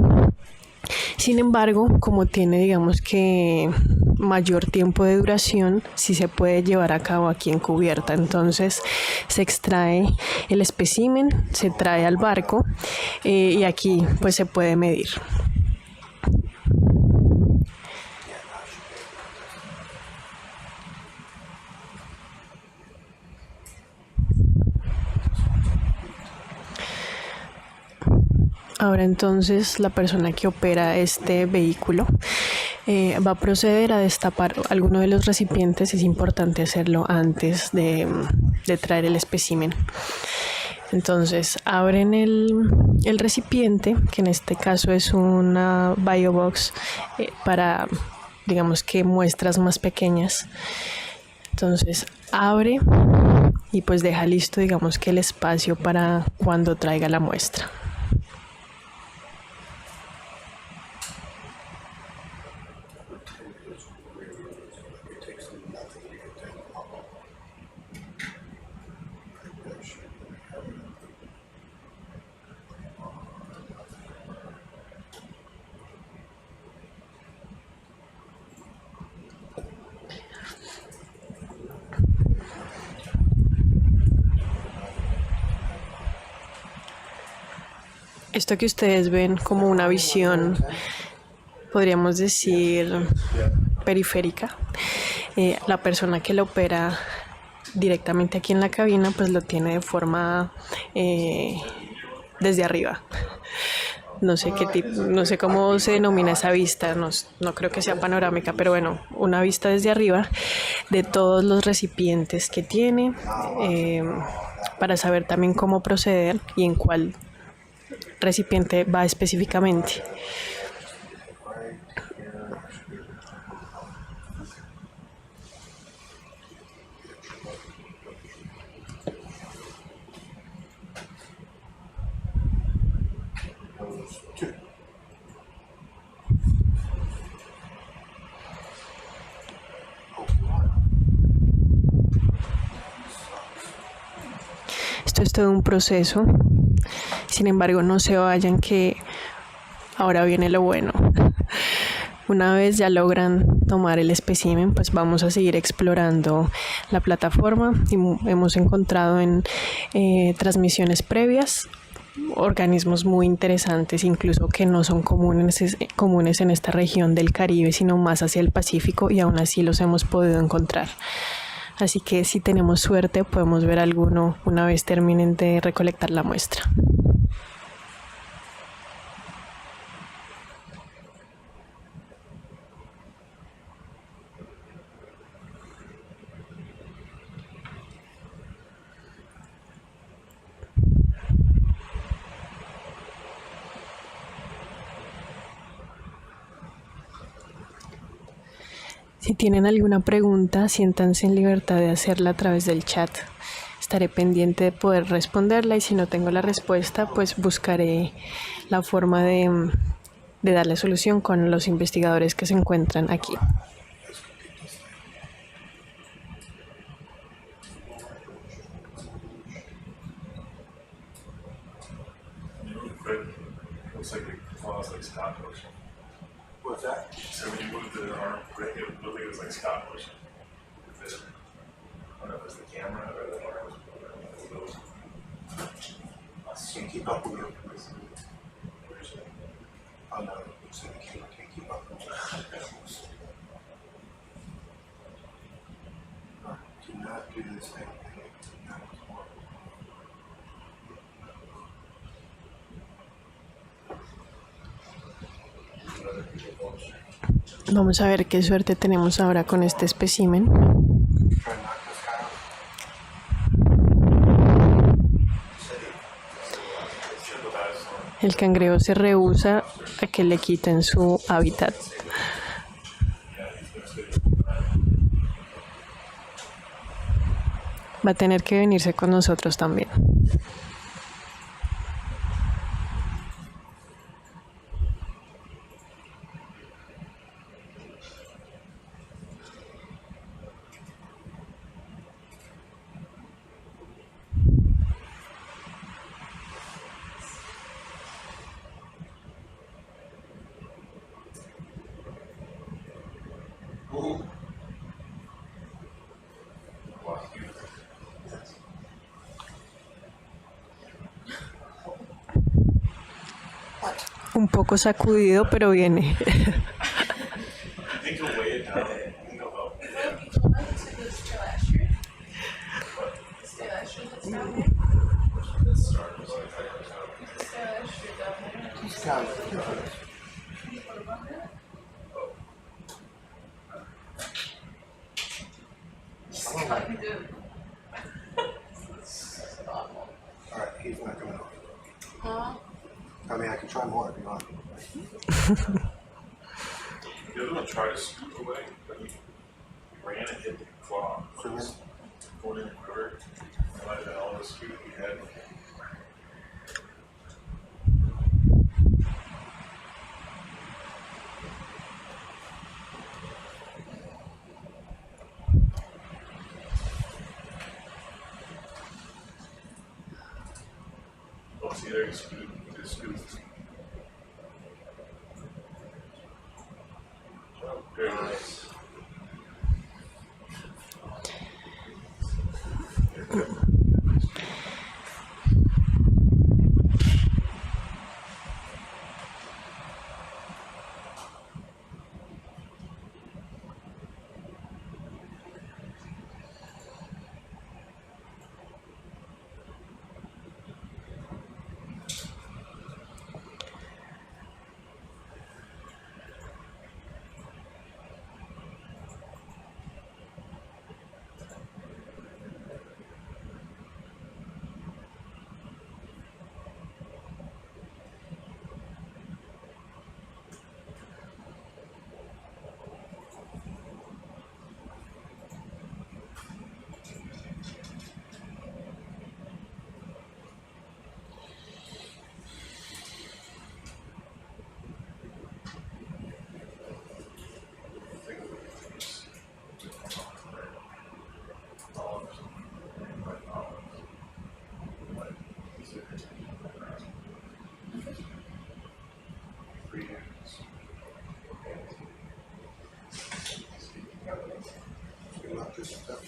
Sin embargo, como tiene, digamos que mayor tiempo de duración, sí se puede llevar a cabo aquí en cubierta. Entonces se extrae el espécimen, se trae al barco y aquí pues se puede medir. Ahora entonces la persona que opera este vehículo va a proceder a destapar alguno de los recipientes. Es importante hacerlo antes de traer el espécimen. Entonces abren el recipiente, que en este caso es una biobox para, digamos que muestras más pequeñas. Entonces abre y pues deja listo, digamos que el espacio para cuando traiga la muestra. Esto que ustedes ven como una visión, podríamos decir, periférica, la persona que lo opera directamente aquí en la cabina pues lo tiene de forma desde arriba. No sé qué tipo, no sé cómo se denomina esa vista, no creo que sea panorámica, pero bueno, una vista desde arriba de todos los recipientes que tiene, para saber también cómo proceder y en cuál recipiente va específicamente. Esto es todo un proceso, sin embargo no se vayan que ahora viene lo bueno. Una vez ya logran tomar el espécimen, pues vamos a seguir explorando la plataforma y hemos encontrado en transmisiones previas organismos muy interesantes, incluso que no son comunes en esta región del Caribe, sino más hacia el Pacífico, y aún así los hemos podido encontrar. Así que si tenemos suerte podemos ver alguno una vez terminen de recolectar la muestra. Si tienen alguna pregunta, siéntanse en libertad de hacerla a través del chat. Estaré pendiente de poder responderla y si no tengo la respuesta, pues buscaré la forma de darle solución con los investigadores que se encuentran aquí. What's that? So when you moved the arm, it looked like it was like stop motion. I don't know if it was the camera or the arm was Can't keep up with you. Oh no, so the camera can't keep up with you. Do not do this thing. Vamos a ver qué suerte tenemos ahora con este espécimen. El cangrejo se rehúsa a que le quiten su hábitat. Va a tener que venirse con nosotros también. Un poco sacudido, pero viene. Alright, he's not coming over. I mean, I can try more if you want. The other one tried to scoop away, but he ran and hit the claw. Going in the river. I let it all scoop he had. Oh, see there, he scooped. Very nice. structures and stuff?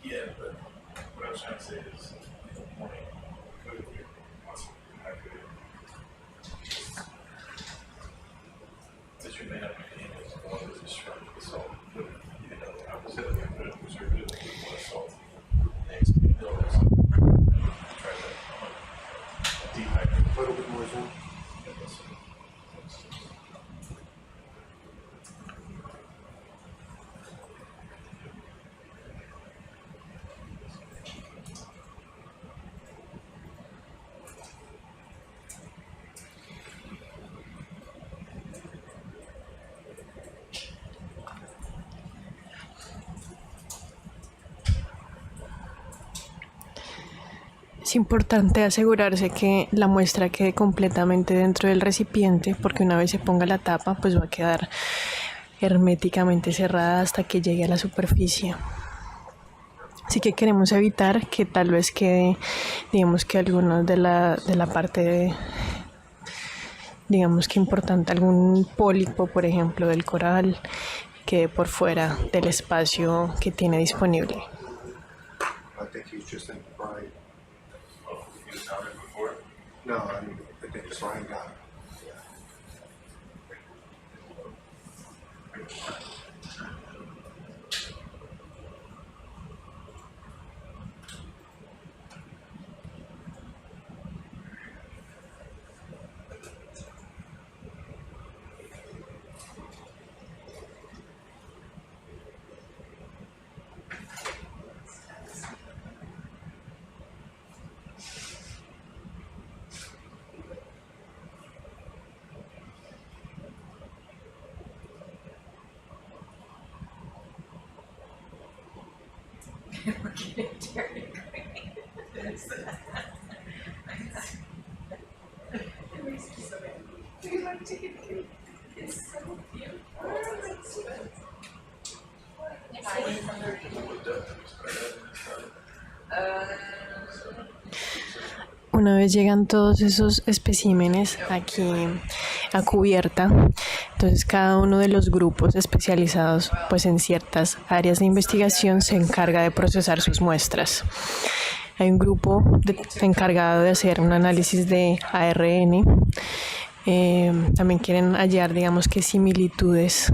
Yeah, but what I was trying to say is, that you may have mechanics or to destruct the salt. But, you know, I was saying that the preservative with more salt. Next, you know, try to dehydrate. A little bit more zoom. Es importante asegurarse que la muestra quede completamente dentro del recipiente, porque una vez se ponga la tapa, pues va a quedar herméticamente cerrada hasta que llegue a la superficie. Así que queremos evitar que tal vez quede, digamos que alguna de la parte digamos que importante, algún pólipo, por ejemplo, del coral, quede por fuera del espacio que tiene disponible. I think he was just in Brian. He was out there before. No, I mean, I think Brian got it. We're getting Terry Green. Do you like chicken cake? It's so cute. Una vez llegan todos esos especímenes aquí a cubierta, entonces cada uno de los grupos especializados pues en ciertas áreas de investigación se encarga de procesar sus muestras. Hay un grupo encargado de hacer un análisis de ARN, también quieren hallar, digamos que similitudes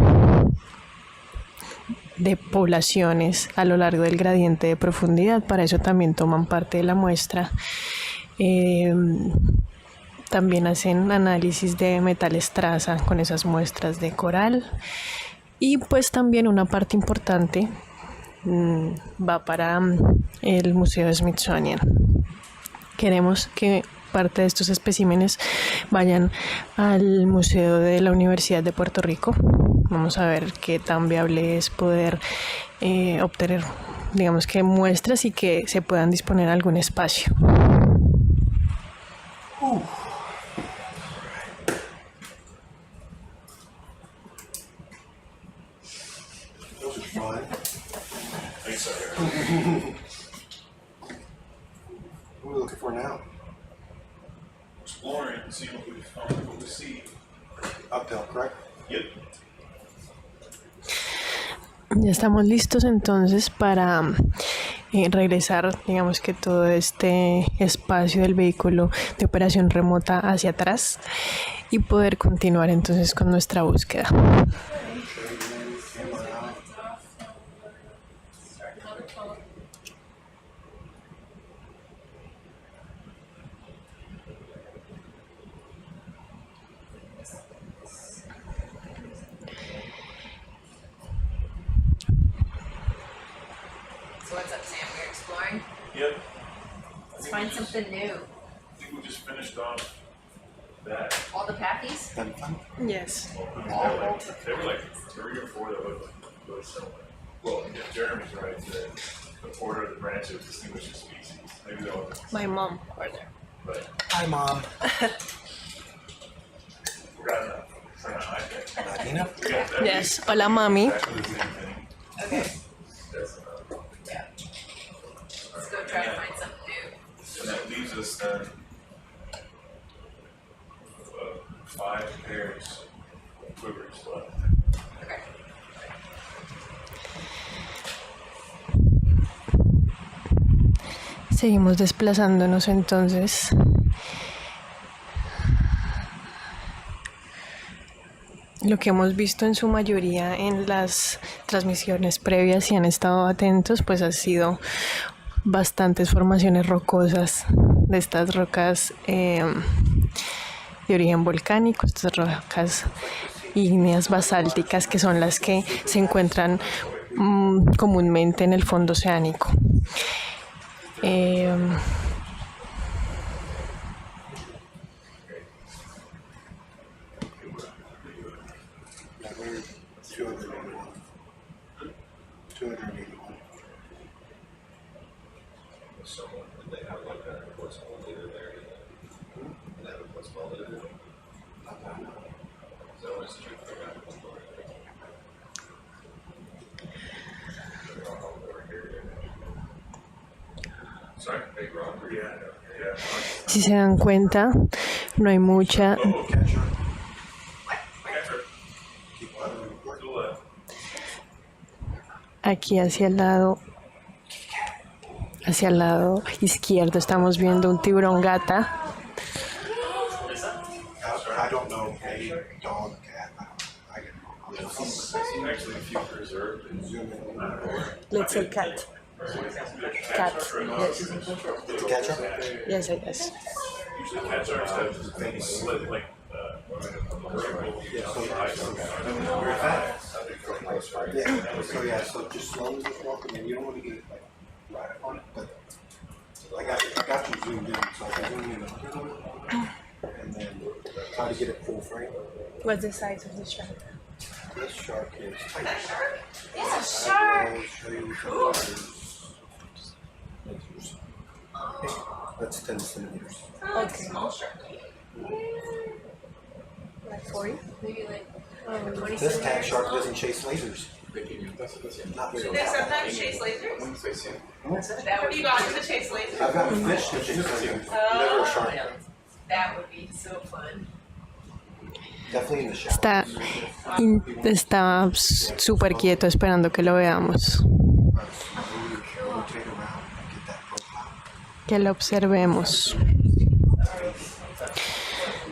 de poblaciones a lo largo del gradiente de profundidad, para eso también toman parte de la muestra. También hacen análisis de metales traza con esas muestras de coral, y pues también una parte importante va para el Museo Smithsonian. Queremos que parte de estos especímenes vayan al Museo de la Universidad de Puerto Rico. Vamos a ver qué tan viable es poder obtener, digamos que muestras y que se puedan disponer algún espacio. Those are Ryan. Thanks, sir. What are we looking for now? Exploring and seeing what we see. Uphill, correct? Yep. Ya estamos listos entonces para regresar, digamos que todo este espacio del vehículo de operación remota hacia atrás y poder continuar entonces con nuestra búsqueda. So what's up, Sam? We're exploring? Yep. Let's find something new. I think we just finished off that. All the pathies? Yes. There were like 3 or 4 that looked like really similar. Well, if Jeremy's right, the order of the branches distinguishes species. Maybe they'll. My mom over there. But Hi, Mom. we got enough. Latina? We got that. Yes. Hola, mami. Exactly the same thing. Okay. That's Yeah. Let's go try to find something new. and that leaves us then 5 pairs of quivers left. Okay. Seguimos desplazándonos entonces. Lo que hemos visto en su mayoría en las transmisiones previas, si han estado atentos, pues ha sido bastantes formaciones rocosas de estas rocas de origen volcánico, estas rocas ígneas basálticas que son las que se encuentran comúnmente en el fondo oceánico. Si se dan cuenta, no hay mucha. Aquí hacia el lado izquierdo estamos viendo un tiburón gata. I don't know, maybe dog, cat, I don't know. Actually, a few preserved and zoom in. Let's say cat. Cat. Yes. Did you catch her? Yes, I guess. Usually cats are have they slit like Yeah, so yeah, so just slowly just walk, I mean, you don't want to get like right up on it, but I got you zoomed in, so I can zoom in a little bit, and then try to get it full frame. What's the size of the shark? This shark is tiny. It's a shark! I will show you some pictures. That's 10 centimeters. Okay. Small shark. Like 40? Maybe like 20 This cat centimeters shark long. doesn't chase lasers. Not Do very they well. sometimes chase lasers? Have you gotten to chase lasers? I've got a fish that chases lasers, never a shark. That would be so fun. Definitely in the shower. Está súper quieto esperando que lo veamos. Que lo observemos.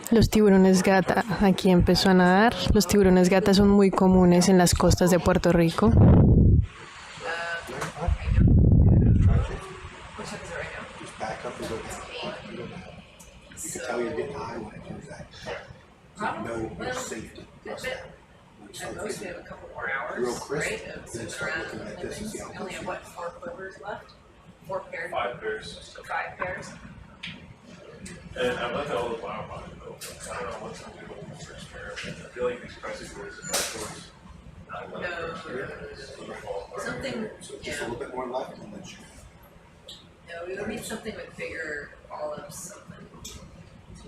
Los tiburones gata, aquí empezó a nadar. Los tiburones gata son muy comunes en las costas de Puerto Rico. Just back up and go down. You can tell you're getting high when it comes back. You know you're safe to press that. When you start At most we have getting a couple more hours, real crisp, right, of then sitting start around, looking and like this and see then how we only have what, 4 quivers left? 4 pairs? 5 pairs. 5 pairs? And I left all the biomod though. I don't know what's going to do with this experiment. I feel like these prices were Something, So just a little bit more left and then shoot. no, we would need something with bigger olives, something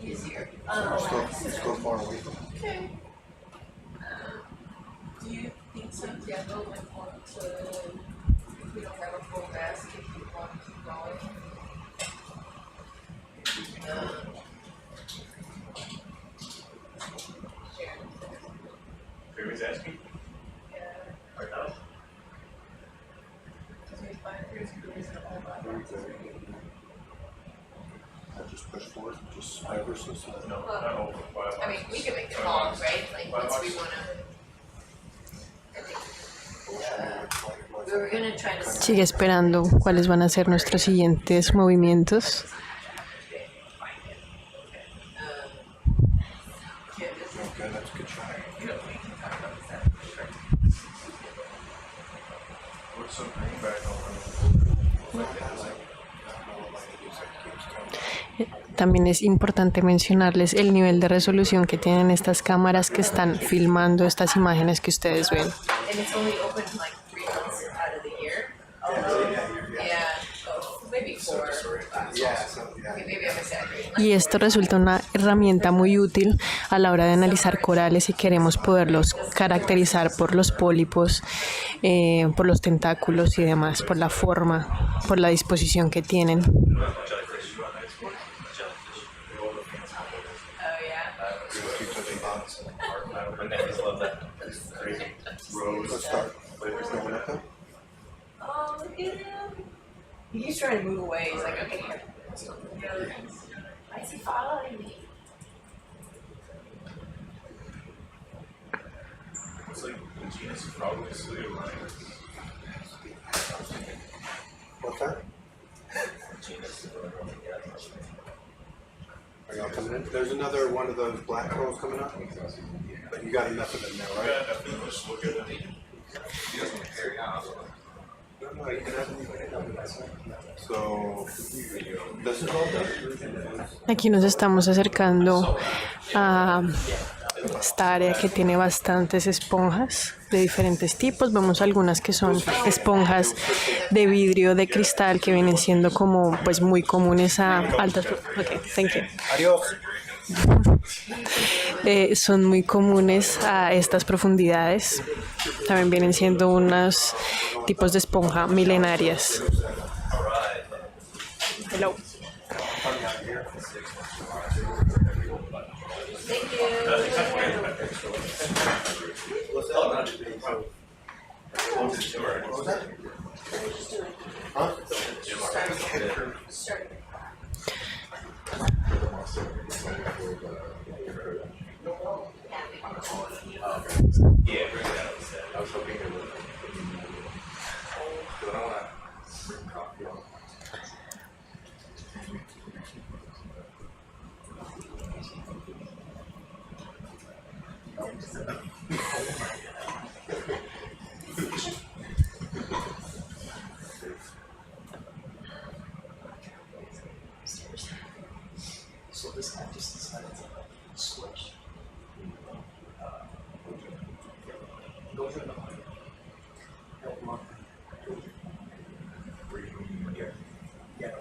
easier. Let's go far away from it. Okay. Do you think Santiago might want to, if we don't have a full basket, if you want to keep going. Who's asking? Right now? I just push forward, just versus. No, not over. I mean, we can make it long, right? Like, once we wanna. We were gonna try to. Sigue esperando cuáles van a ser nuestros siguientes movimientos. Okay, that's a good try. What's some back También es importante mencionarles el nivel de resolución que tienen estas cámaras que están filmando estas imágenes que ustedes ven. And it's only open like 3 months out of the year. Although, yeah, maybe 4. Okay, maybe I'm exaggerating. Y esto resulta una herramienta muy útil a la hora de analizar corales si queremos poderlos caracterizar por los pólipos, por los tentáculos y demás, por la forma, por la disposición que tienen. Oh, look at him. He's trying to move away. He's like, okay, here. Why is he following me? It's like the genus is probably SOLARIS. What's that? Are y'all coming in? There's another one of those black corals coming up. But you got enough of them now, right? Yeah, definitely. Let's look at it. He doesn't carry out. No, you can have them. So, this is all done. Aquí nos estamos acercando a esta área que tiene bastantes esponjas de diferentes tipos. Vemos algunas que son esponjas de vidrio, de cristal, que vienen siendo como pues muy comunes a altas. Okay, thank you. Adiós. Son muy comunes a estas profundidades. También vienen siendo unos tipos de esponja milenarias. Hello. Yeah, I was hoping it would. But I don't want to bring coffee on. So this guy just decided to switch. Go for the help mark. Yeah.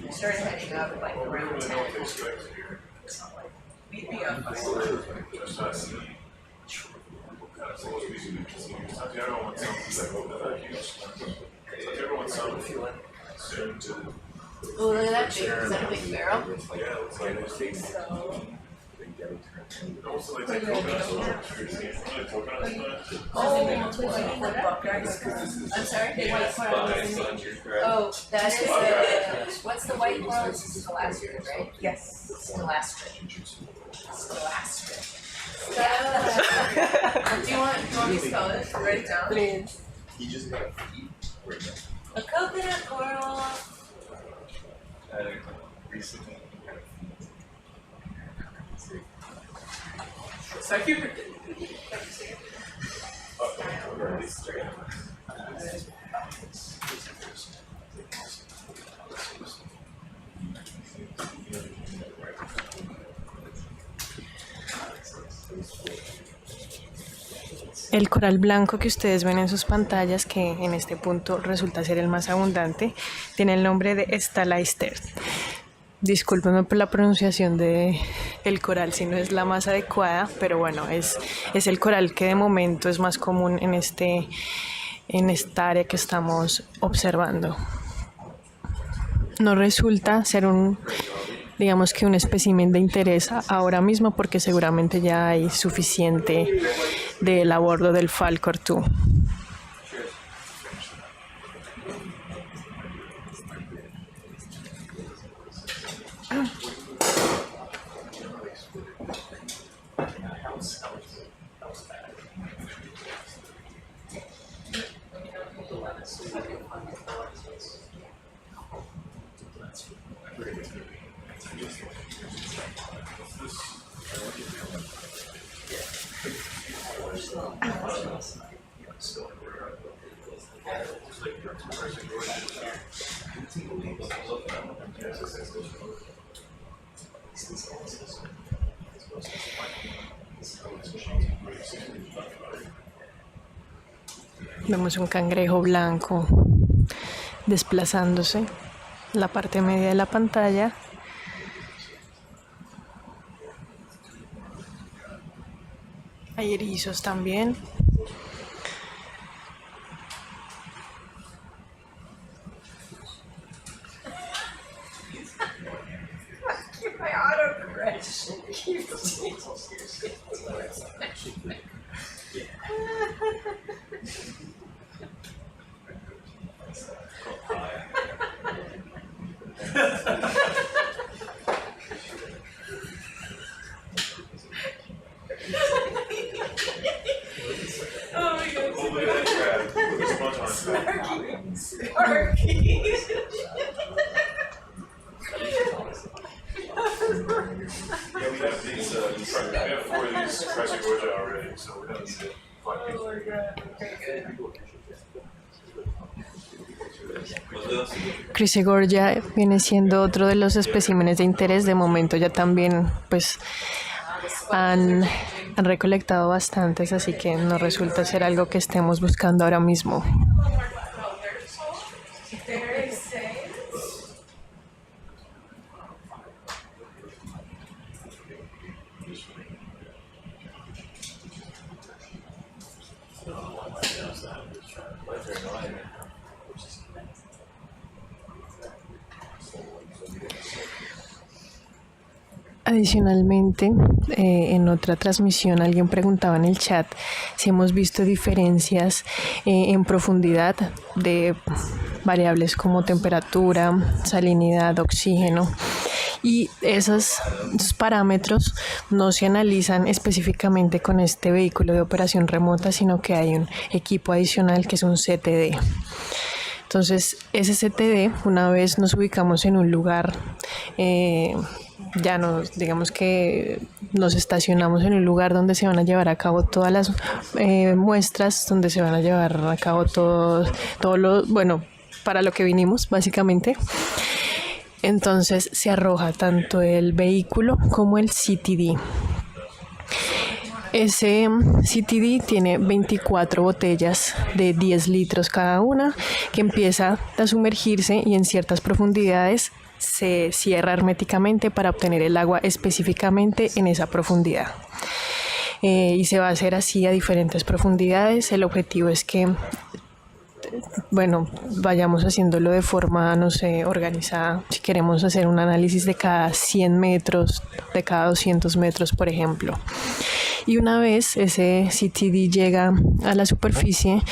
We started heading up like around 10. We'd be up by oh, look at that big, is that a big barrel? Yeah, it looks like So, also like coconuts. I'm sorry? Oh, that is what's the white coral? Scalastrid, right? Yes. Scalastrid. Do you want me to spell it? Write it down? Please. He just got a feed right now. A coconut coral. Recently. So you El coral blanco que ustedes ven en sus pantallas, que en este punto resulta ser el más abundante, tiene el nombre de Stalaster. Discúlpenme por la pronunciación de el coral si no es la más adecuada, pero bueno, es el coral que de momento es más común en esta área que estamos observando. No resulta ser digamos que un espécimen de interés ahora mismo, porque seguramente ya hay suficiente del a bordo del Falcor 2. Vemos un cangrejo blanco desplazándose en la parte media de la pantalla. Hay erizos también. My autocorrection keeps Oh my god. Hopefully that crab put a sponge on it. Sparky. Yeah, we have these, we have 4 of these Chrysogorgia already, so we don't need to find these. Oh my god, very good. Chrysogorgia viene siendo otro de los especímenes de interés. De momento ya también pues han recolectado bastantes, así que no resulta ser algo que estemos buscando ahora mismo. Adicionalmente, en otra transmisión alguien preguntaba en el chat si hemos visto diferencias en profundidad de variables como temperatura, salinidad, oxígeno, y esos parámetros no se analizan específicamente con este vehículo de operación remota, sino que hay un equipo adicional que es un CTD. Entonces, ese CTD, una vez nos ubicamos en un lugar, digamos que nos estacionamos en un lugar donde se van a llevar a cabo todas las muestras, donde se van a llevar a cabo todo lo, bueno, para lo que vinimos básicamente. Entonces se arroja tanto el vehículo como el CTD. Ese CTD tiene 24 botellas de 10 litros cada una, que empieza a sumergirse y en ciertas profundidades se cierra herméticamente para obtener el agua específicamente en esa profundidad. Y se va a hacer así a diferentes profundidades. El objetivo es que, bueno, vayamos haciéndolo de forma, no sé, organizada. Si queremos hacer un análisis de cada 100 metros, de cada 200 metros, por ejemplo. Y una vez ese CTD llega a la superficie,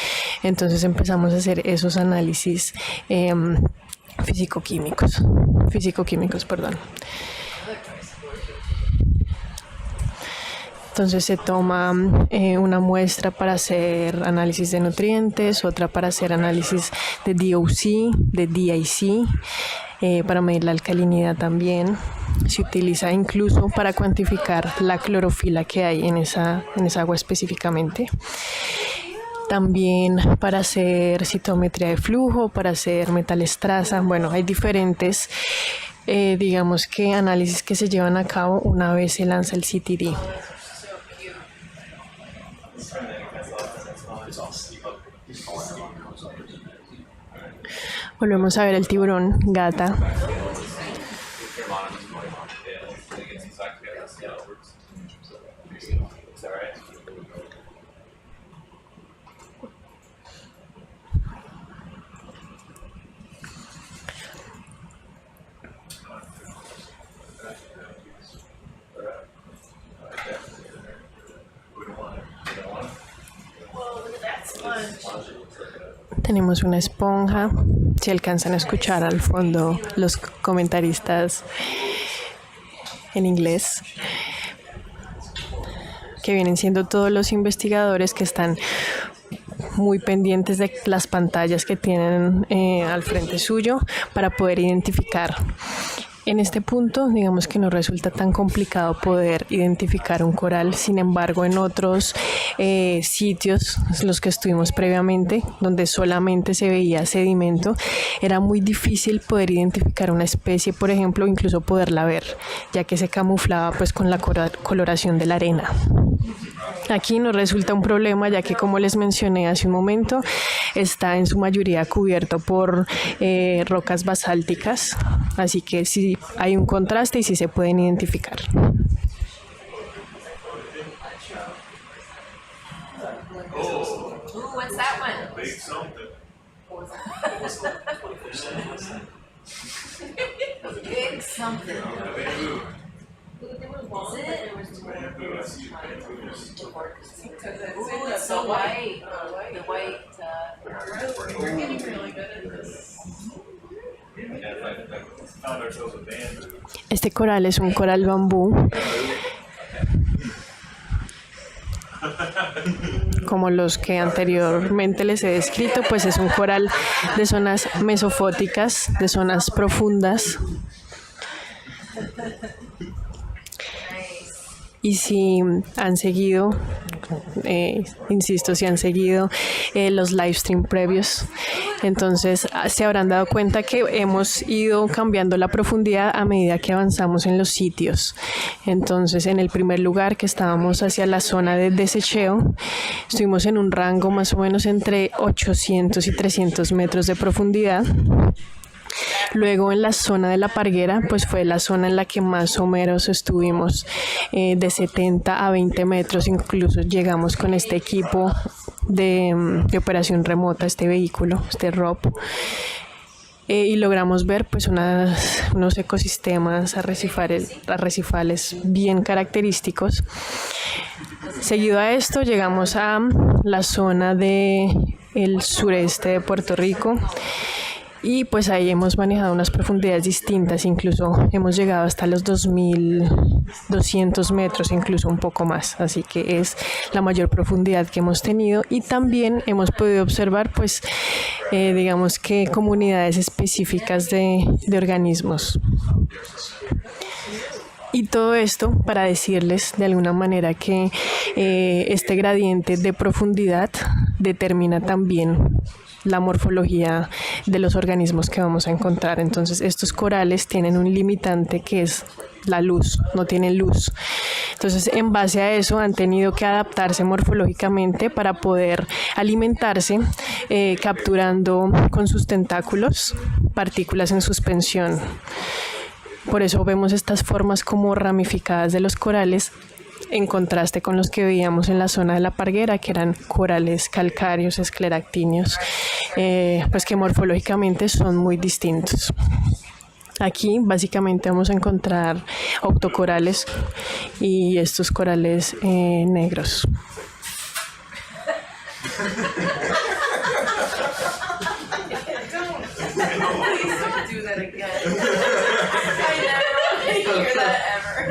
entonces empezamos a hacer esos análisis físico-químicos, perdón. Entonces se toma una muestra para hacer análisis de nutrientes, otra para hacer análisis de DOC, de DIC, para medir la alcalinidad también. Se utiliza incluso para cuantificar la clorofila que hay en esa agua específicamente. También para hacer citometría de flujo, para hacer metales traza. Bueno, hay diferentes, digamos que análisis que se llevan a cabo una vez se lanza el CTD. Volvemos a ver el tiburón gata. Tenemos una esponja. Si alcanzan a escuchar al fondo los comentaristas en inglés, que vienen siendo todos los investigadores que están muy pendientes de las pantallas que tienen al frente suyo para poder identificar. En este punto, digamos que no resulta tan complicado poder identificar un coral. Sin embargo, en otros sitios, los que estuvimos previamente, donde solamente se veía sedimento, era muy difícil poder identificar una especie, por ejemplo, incluso poderla ver, ya que se camuflaba pues con la coloración de la arena. Aquí nos resulta un problema, ya que, como les mencioné hace un momento, está en su mayoría cubierto por rocas basálticas, así que sí hay un contraste y sí se pueden identificar. What's that one? Big something. Big something. Ooh, it's so white. The white. We're getting really good at this. Este coral es un coral bambú. Como los que anteriormente les he descrito, pues es un coral de zonas mesofóticas, de zonas profundas. Y si han seguido, insisto, si han seguido los live stream previos, entonces se habrán dado cuenta que hemos ido cambiando la profundidad a medida que avanzamos en los sitios. Entonces, en el primer lugar, que estábamos hacia la zona de desecheo, estuvimos en un rango más o menos entre 800 y 300 metros de profundidad. Luego, en la zona de la parguera, pues fue la zona en la que más o menos estuvimos, de 70 a 20 metros, incluso llegamos con este equipo de operación remota, este vehículo, este ROV, y logramos ver pues unos ecosistemas arrecifales bien característicos. Seguido a esto, llegamos a la zona del sureste de Puerto Rico. Y pues ahí hemos manejado unas profundidades distintas, incluso hemos llegado hasta los 2.200 metros, incluso un poco más, así que es la mayor profundidad que hemos tenido. Y también hemos podido observar pues digamos que comunidades específicas de organismos. Y todo esto para decirles de alguna manera que este gradiente de profundidad determina también la morfología de los organismos que vamos a encontrar. Entonces, estos corales tienen un limitante que es la luz, no tienen luz. Entonces, en base a eso, han tenido que adaptarse morfológicamente para poder alimentarse, capturando con sus tentáculos partículas en suspensión. Por eso vemos estas formas como ramificadas de los corales, en contraste con los que veíamos en la zona de la parguera, que eran corales calcáreos, escleractíneos, pues que morfológicamente son muy distintos. Aquí básicamente vamos a encontrar octocorales y estos corales negros. Don't do that again. I never want to hear that ever.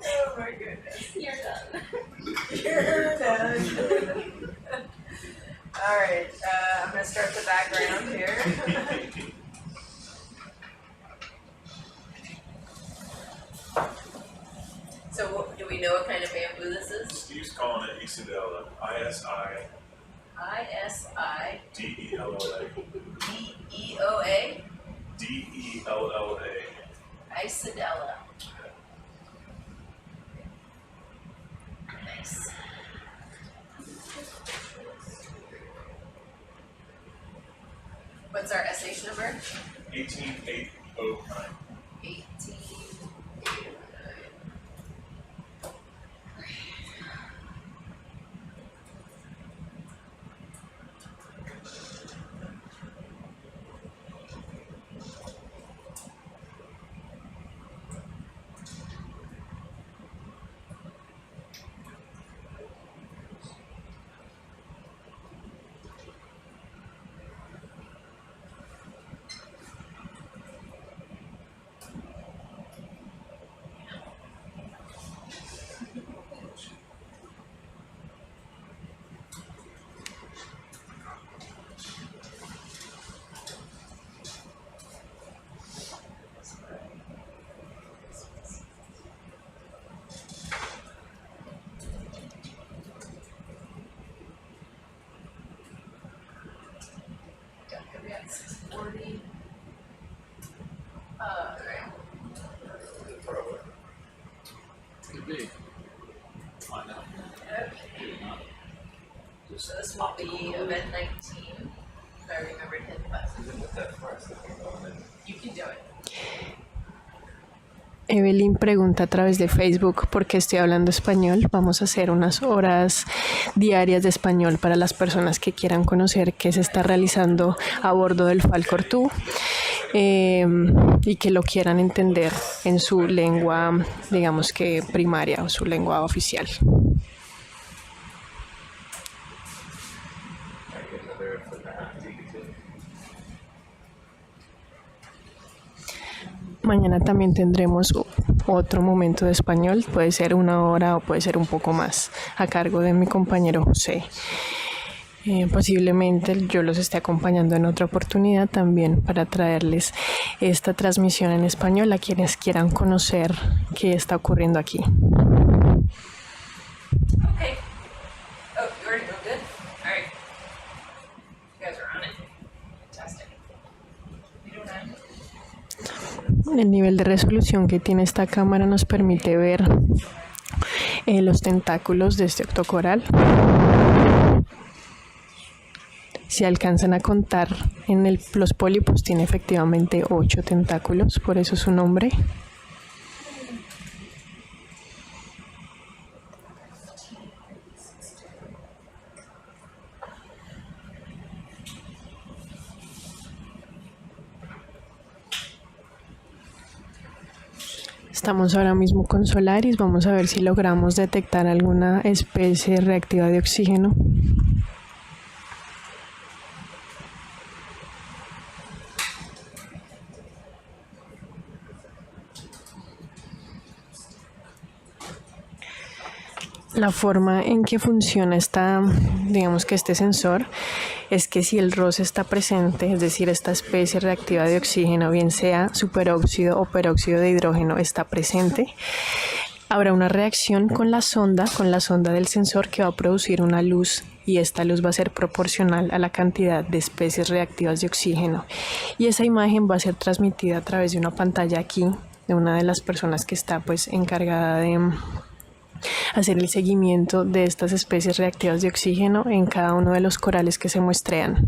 Oh my goodness. You're done. You're done. Alright, I'm going to start the background here. So, do we know what kind of bamboo this is? Steve's calling it Isidella. ISI. ISI. DELLA. DEOA? DELLA. Isidella. Nice. What's our SH number? 18809. 18. We're at 640. Could be. Find out. Okay. So this will be event 19. If I remember to hit the button. You can do it. Evelyn pregunta a través de Facebook por qué estoy hablando español. Vamos a hacer unas horas diarias de español para las personas que quieran conocer qué se está realizando a bordo del Falcor 2 y que lo quieran entender en su lengua, digamos que primaria o su lengua oficial. Mañana también tendremos otro momento de español, puede ser 1 hora o puede ser un poco más, a cargo de mi compañero José. Posiblemente yo los esté acompañando en otra oportunidad también para traerles esta transmisión en español a quienes quieran conocer qué está ocurriendo aquí. Okay. Oh, you already moved it? Alright. You guys are on it. Fantastic. El nivel de resolución que tiene esta cámara nos permite ver los tentáculos de este octocoral. Si alcanzan a contar en los pólipos, tiene efectivamente 8 tentáculos, por eso su nombre. Estamos ahora mismo con Solaris, vamos a ver si logramos detectar alguna especie reactiva de oxígeno. La forma en que funciona digamos que este sensor es que si el roce está presente, es decir, esta especie reactiva de oxígeno, bien sea superóxido o peróxido de hidrógeno, está presente, habrá una reacción con la sonda del sensor que va a producir una luz y esta luz va a ser proporcional a la cantidad de especies reactivas de oxígeno y esa imagen va a ser transmitida a través de una pantalla aquí de una de las personas que está pues encargada de hacer el seguimiento de estas especies reactivas de oxígeno en cada uno de los corales que se muestrean.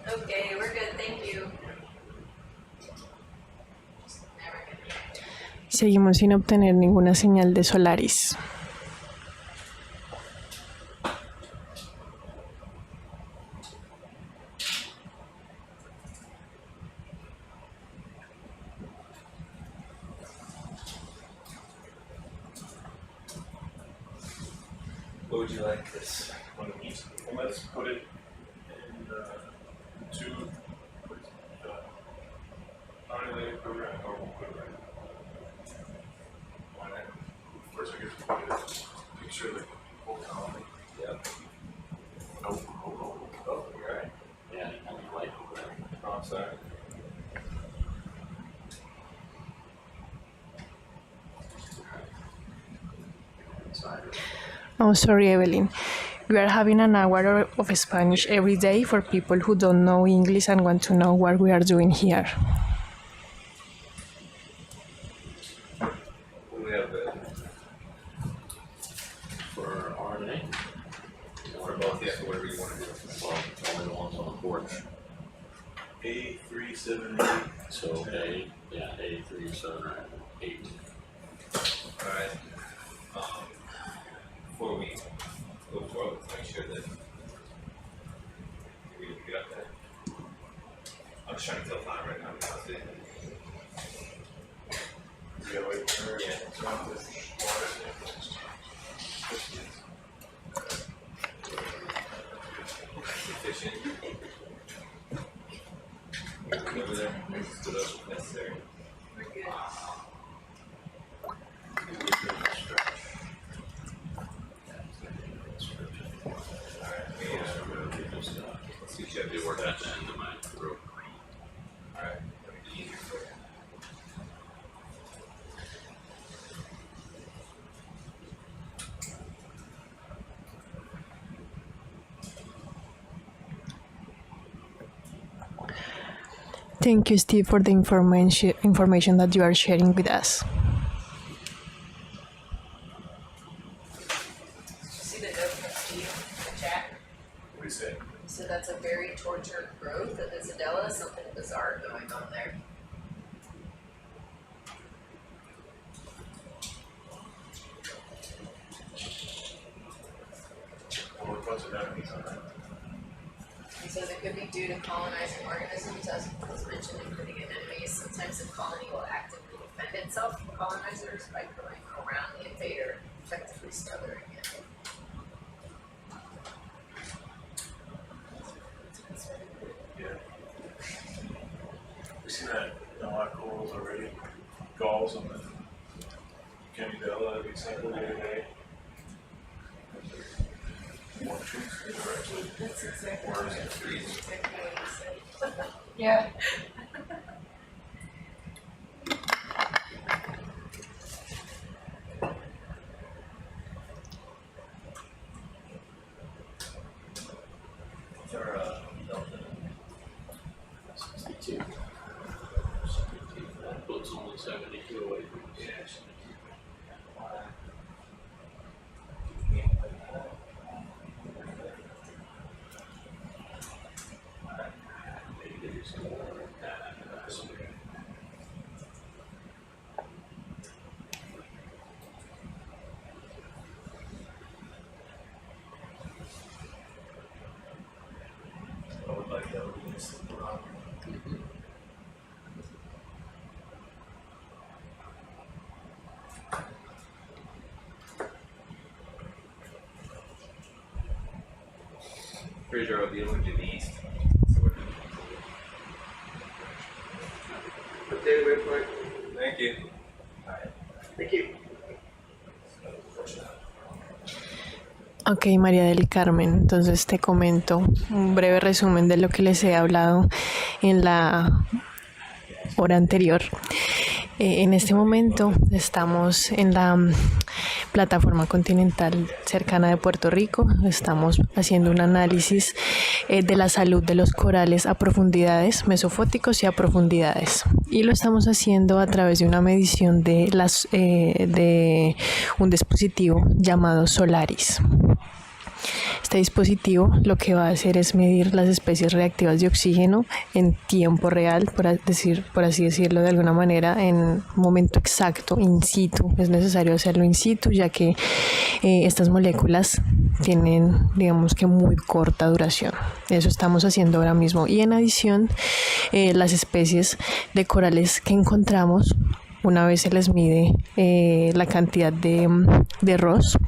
Okay, we're good, thank you. Seguimos sin obtener ninguna señal de Solaris. What would you like this one of these? Well, let's put it in two unrelated program, or we'll put it right. First, I guess we put it picture the whole colony. Yeah. Oh, you're right. Yeah, I mean, like over there. Oh, I'm sorry. Oh, sorry, Evelyn. We are having an hour of Spanish every day for people who don't know English and want to know what we are doing here. We have for RNA. Or both, yeah, whatever you want to do. Well, only the ones on the porch. A378. So A378. Alright. Before we go forward, let's make sure that we got that. I'm just trying to kill time right now. Because You gotta wait for yeah. Efficient. Over there. What else is necessary? So you should do work at the end of my group. Alright, that'll be easier for you. Thank you, Steve, for the information that you are sharing with us. See the note from Steve in the chat? What do you say? So that's a very tortured growth of Isadella, something bizarre going on there. What bunch of enemies on that? He says it could be due to colonizing organisms, as was mentioned, including anemones. Sometimes the colony will actively defend itself from colonizers by going around the invader, effectively smothering it. Yeah. We've seen that in a lot of corals already. Galls on the Candidella, that we sampled the other day. More trees, they're actually That's exactly worms what and trees. you said. Yeah. What's our delta? 62. That boat's only 72 away from us. Yeah. I would like that would be nice. Pretty sure I'll be able to do the east. So we're done. Updated waypoint. Thank you. Thank you. Ok, María del Carmen, entonces te comento un breve resumen de lo que les he hablado en la hora anterior. En este momento estamos en la plataforma continental cercana de Puerto Rico. Estamos haciendo un análisis de la salud de los corales a profundidades, mesofóticos y a profundidades. Y lo estamos haciendo a través de una medición de un dispositivo llamado SOLARIS. Este dispositivo lo que va a hacer es medir las especies reactivas de oxígeno en tiempo real, por así decirlo de alguna manera, en momento exacto, in situ. Es necesario hacerlo in situ, ya que estas moléculas tienen, digamos que, muy corta duración. Eso estamos haciendo ahora mismo. Y en adición, las especies de corales que encontramos, una vez se les mide la cantidad de ROS,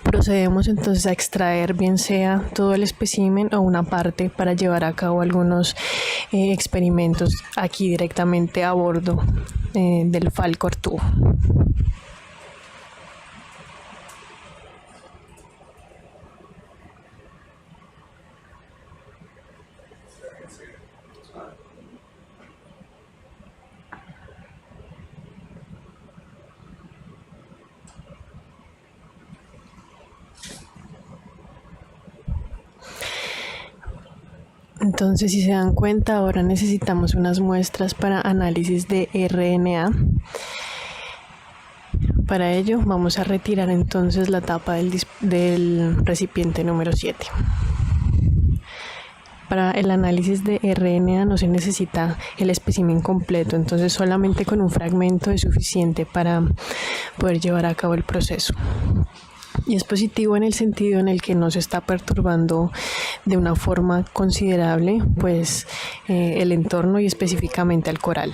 procedemos entonces a extraer bien sea todo el espécimen o una parte para llevar a cabo algunos experimentos aquí directamente a bordo del Falcor 2. Entonces, si se dan cuenta, ahora necesitamos unas muestras para análisis de RNA. Para ello vamos a retirar entonces la tapa del recipiente número 7. Para el análisis de RNA no se necesita el espécimen completo, entonces solamente con un fragmento es suficiente para poder llevar a cabo el proceso. Y es positivo en el sentido en el que no se está perturbando de una forma considerable pues el entorno y específicamente al coral.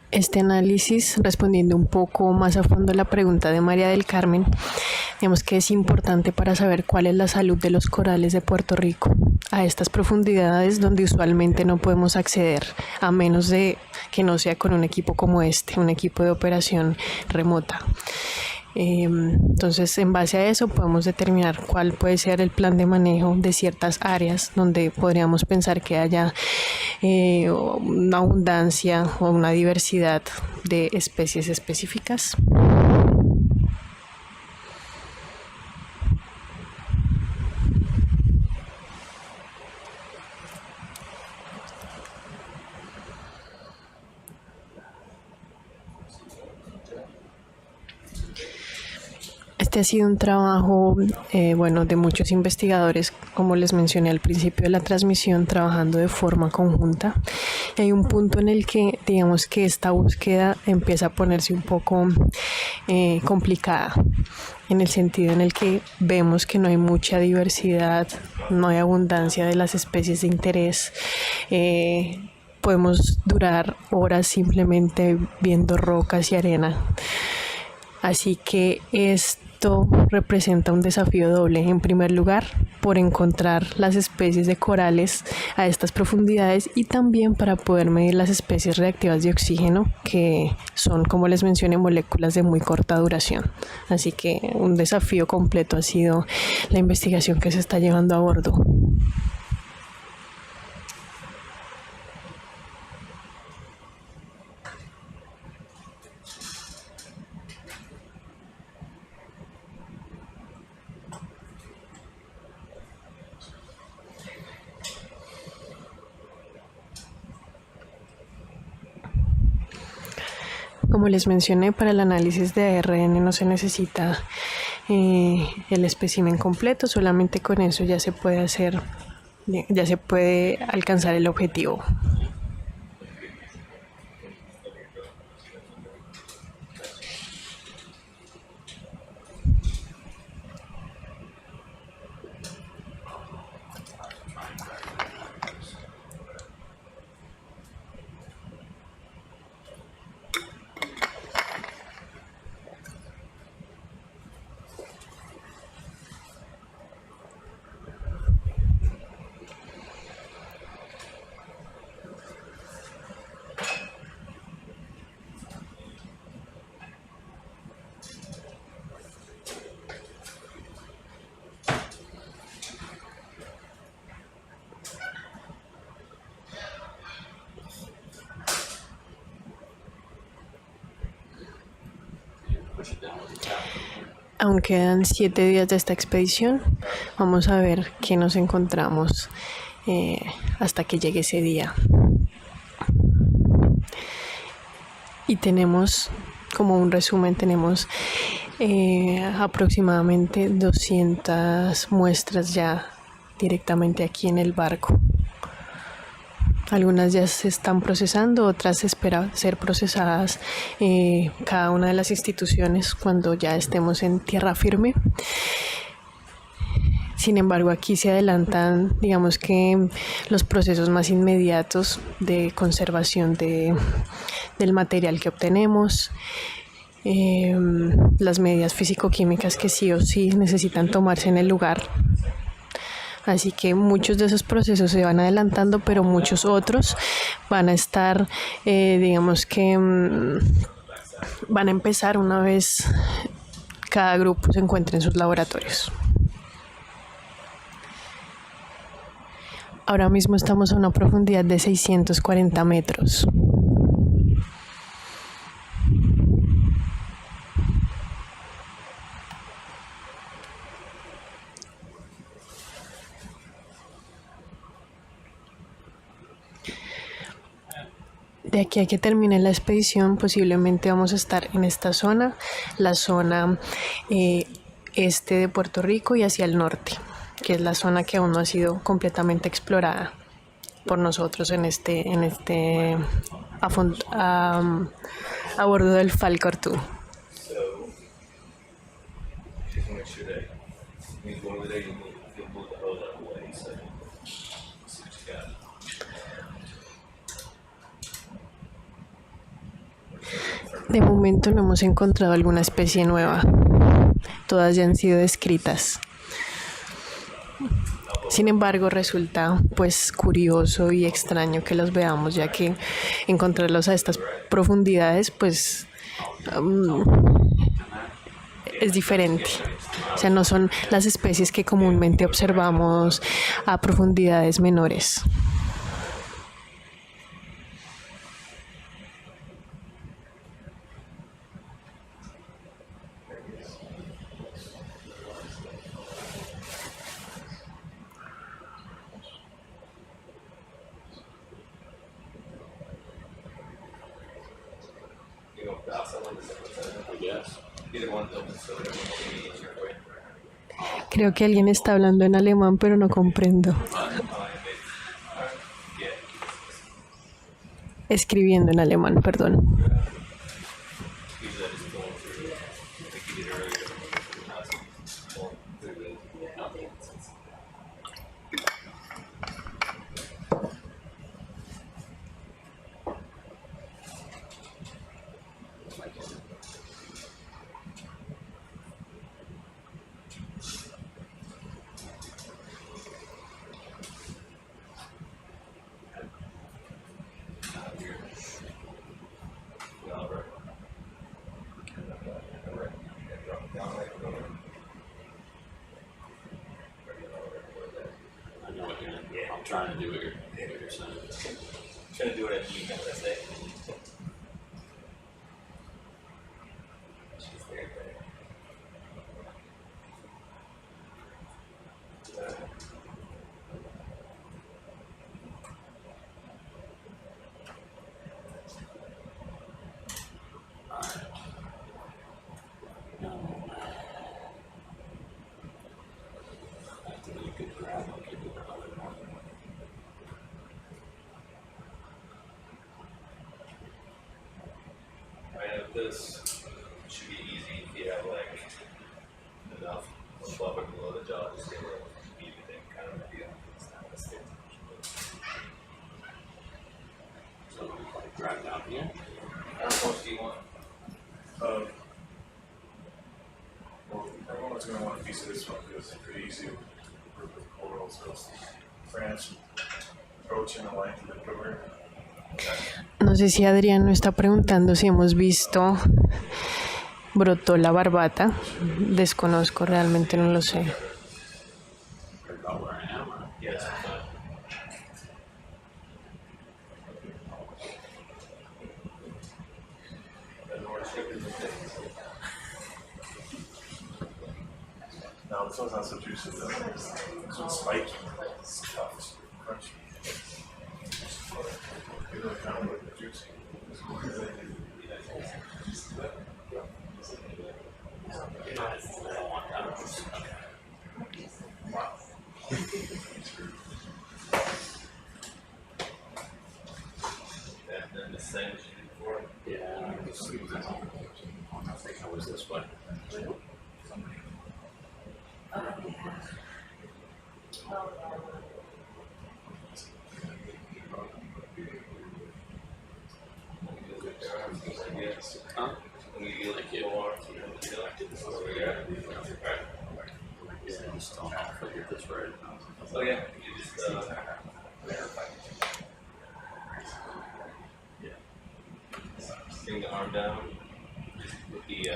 Este análisis, respondiendo un poco más a fondo a la pregunta de María del Carmen, digamos que es importante para saber cuál es la salud de los corales de Puerto Rico a estas profundidades donde usualmente no podemos acceder a menos de que no sea con un equipo como este, un equipo de operación remota. Entonces, en base a eso podemos determinar cuál puede ser el plan de manejo de ciertas áreas donde podríamos pensar que haya una abundancia o una diversidad de especies específicas. Este ha sido un trabajo de muchos investigadores, como les mencioné al principio de la transmisión, trabajando de forma conjunta. Y hay un punto en el que digamos que esta búsqueda empieza a ponerse un poco complicada, en el sentido en el que vemos que no hay mucha diversidad, no hay abundancia de las especies de interés. Podemos durar horas simplemente viendo rocas y arena. Así que esto representa un desafío doble. En primer lugar, por encontrar las especies de corales a estas profundidades y también para poder medir las especies reactivas de oxígeno, que son, como les mencioné, moléculas de muy corta duración. Así que un desafío completo ha sido la investigación que se está llevando a bordo. Como les mencioné, para el análisis de ARN no se necesita el espécimen completo, solamente con eso ya se puede alcanzar el objetivo. Aún quedan 7 días de esta expedición. Vamos a ver qué nos encontramos hasta que llegue ese día. Y tenemos, como un resumen, tenemos aproximadamente 200 muestras ya directamente aquí en el barco. Algunas ya se están procesando, otras se espera ser procesadas cada una de las instituciones cuando ya estemos en tierra firme. Sin embargo, aquí se adelantan, digamos que los procesos más inmediatos de conservación del material que obtenemos, las medidas físico-químicas que sí o sí necesitan tomarse en el lugar. Así que muchos de esos procesos se van adelantando, pero muchos otros van a estar, digamos que van a empezar una vez cada grupo se encuentre en sus laboratorios. Ahora mismo estamos a una profundidad de 640 metros. De aquí a que termine la expedición, posiblemente vamos a estar en esta zona, la zona este de Puerto Rico y hacia el norte, que es la zona que aún no ha sido completamente explorada por nosotros a bordo del Falcor 2. De momento no hemos encontrado alguna especie nueva, todas ya han sido descritas. Sin embargo, resulta pues curioso y extraño que los veamos, ya que encontrarlos a estas profundidades pues es diferente. O sea, no son las especies que comúnmente observamos a profundidades menores. Creo que alguien está hablando en alemán, pero no comprendo. Escribiendo en alemán, perdón. Trying to do what you're saying. Trying to do what I need, that's it. This should be easy if you have like enough above and below the jaw, just get a little beat thing kind of idea. It's not a stick. So like drive down here. How much do you want? Well, everyone's going to want a piece of this one because it's pretty easy to work with coral, so it's branch approaching the length of the door. No sé si Adrián nos está preguntando si hemos visto brotó la barbata. Desconozco, realmente no lo sé. No, this one's not so juicy though. This one's spiky. It's tough, it's crunchy. They really kind of look juicy. And the same as you did before? Yeah, I think I was this way. Oh yeah, you just bring the arm down. Just with the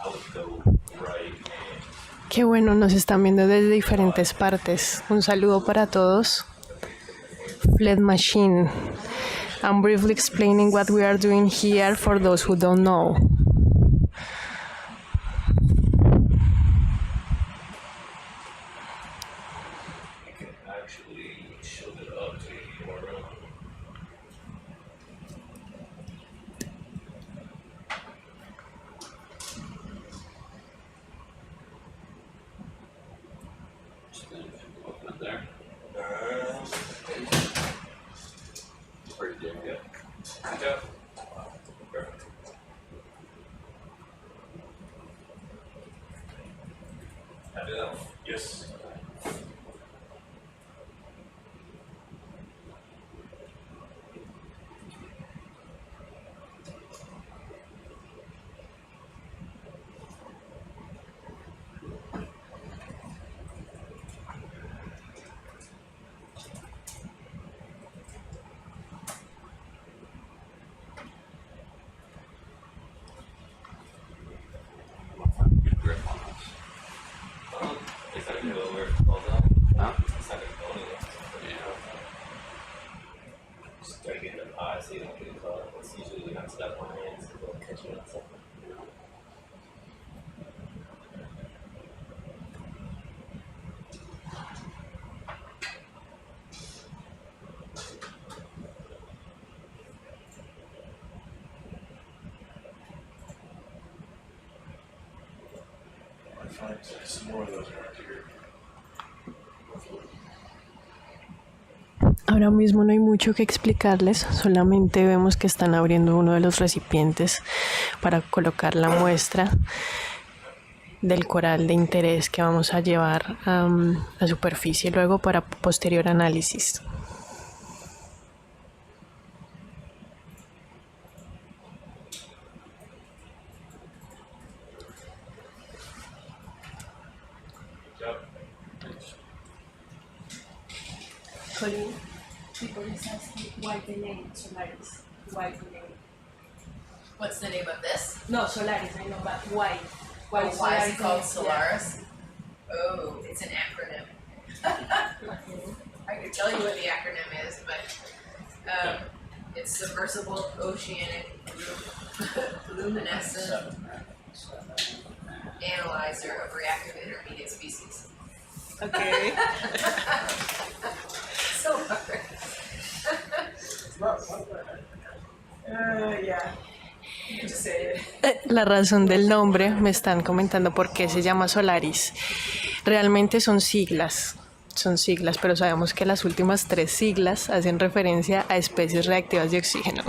I would go right. Qué bueno, nos están viendo desde diferentes partes. Un saludo para todos. Flood machine. I'm briefly explaining what we are doing here for those who don't know. You can actually shield it up to the camera. Just then open it there. Pretty good. Yeah. Good job. Perfect. Happy that one? Yes. Good grip on this. It's not gonna go where it falls out. Huh? It's not gonna go anywhere. Yeah. Just gotta get in the eye so you don't get caught. It's usually not stuck on hands, so they'll catch you on something. I find some more of those around here. Ahora mismo no hay mucho que explicarles, solamente vemos que están abriendo uno de los recipientes para colocar la muestra del coral de interés que vamos a llevar a superficie luego para posterior análisis. Colleen, people just ask me why the name Solaris. Why the name? What's the name of this? No, Solaris, I know, but why? Why is it called Yeah. Solaris? Oh, it's an acronym. I could tell you what the acronym is, but it's Submersible Oceanic Luminescent Analyzer of Reactive Intermediate Species. Okay. So hard. Yeah. You can just say it. La razón del nombre, me están comentando por qué se llama Solaris. Realmente son siglas, pero sabemos que las últimas 3 siglas hacen referencia a especies reactivas de oxígeno.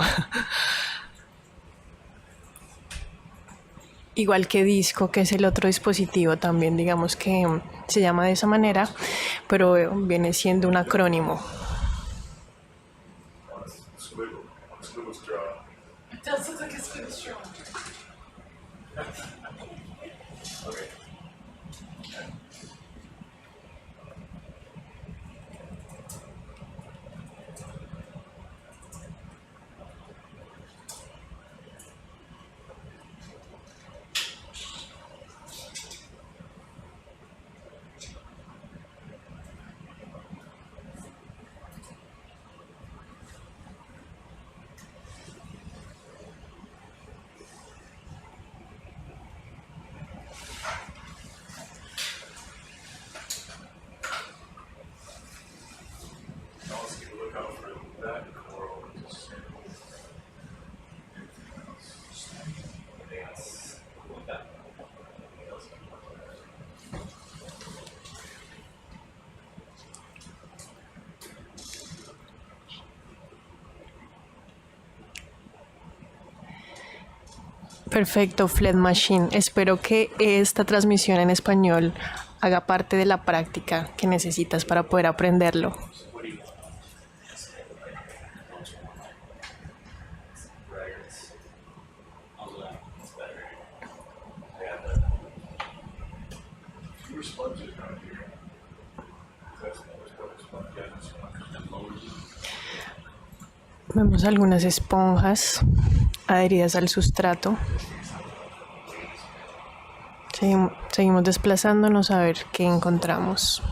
Igual que disco, que es el otro dispositivo, también digamos que se llama de esa manera, pero viene siendo un acrónimo. It does look like it's been strong. Okay. Also, you look out for that coral and just Perfecto, Flood Machine. Espero que esta transmisión en español haga parte de la práctica que necesitas para poder aprenderlo. you were sponges around here. Vemos algunas esponjas adheridas al sustrato. Seguimos desplazándonos a ver qué encontramos.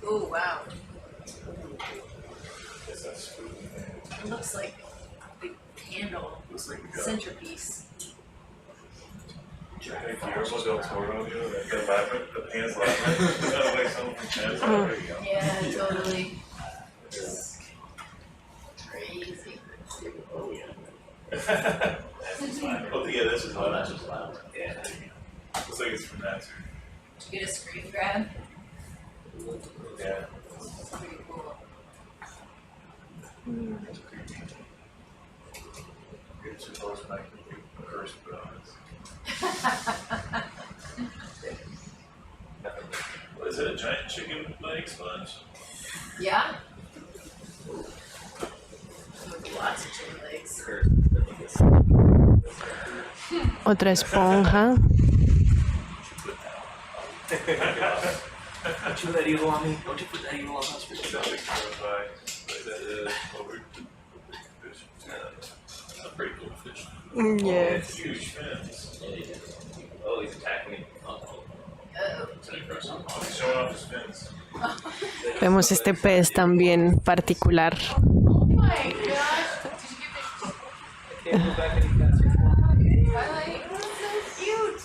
Oh wow. It looks like a big candle. Centerpiece. Yeah, totally. Crazy. Oh yeah, this is loud. Yeah. Looks like it's from that too. Did you get a screen grab? Yeah. That's pretty cool. It's supposed to make a curse put on it. What is it, a giant chicken leg sponge? Yeah? Lots of chicken legs. Otra esponja. Don't you put that evil on me? Don't you put that evil on us? That's a pretty cool fish. Yes. Huge fins. Oh, he's attacking me. He's showing off his fins. Vemos este pez también particular. Oh my gosh! Did you get Can't move back any faster. Twilight? So cute!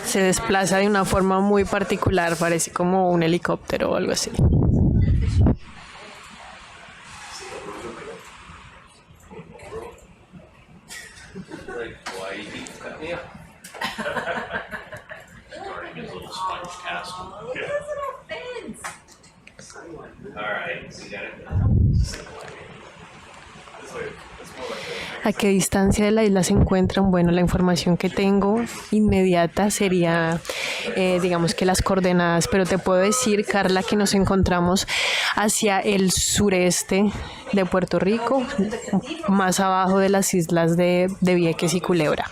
Se desplaza de una forma muy particular, parece como un helicóptero o algo así. Why you cut me up? Guarding his little sponge castle. Look at those little fins! Alright, you got it. ¿A qué distancia de la isla se encuentran? Bueno, la información que tengo inmediata sería, digamos que las coordenadas, pero te puedo decir, Carla, que nos encontramos hacia el sureste de Puerto Rico, más abajo de las islas de Vieques y Culebra.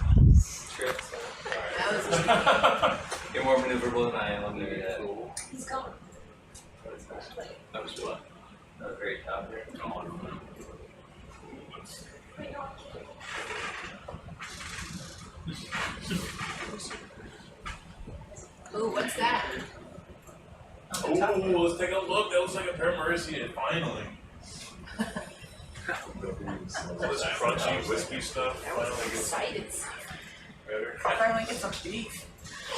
You're more maneuverable than I am, I'll give you that. He's gone. That was what? That was very top there. Ooh, what's that? Oh, let's take a look. That looks like a Paramarician, finally. All this crunchy, wispy stuff finally gets better. Finally get some beef.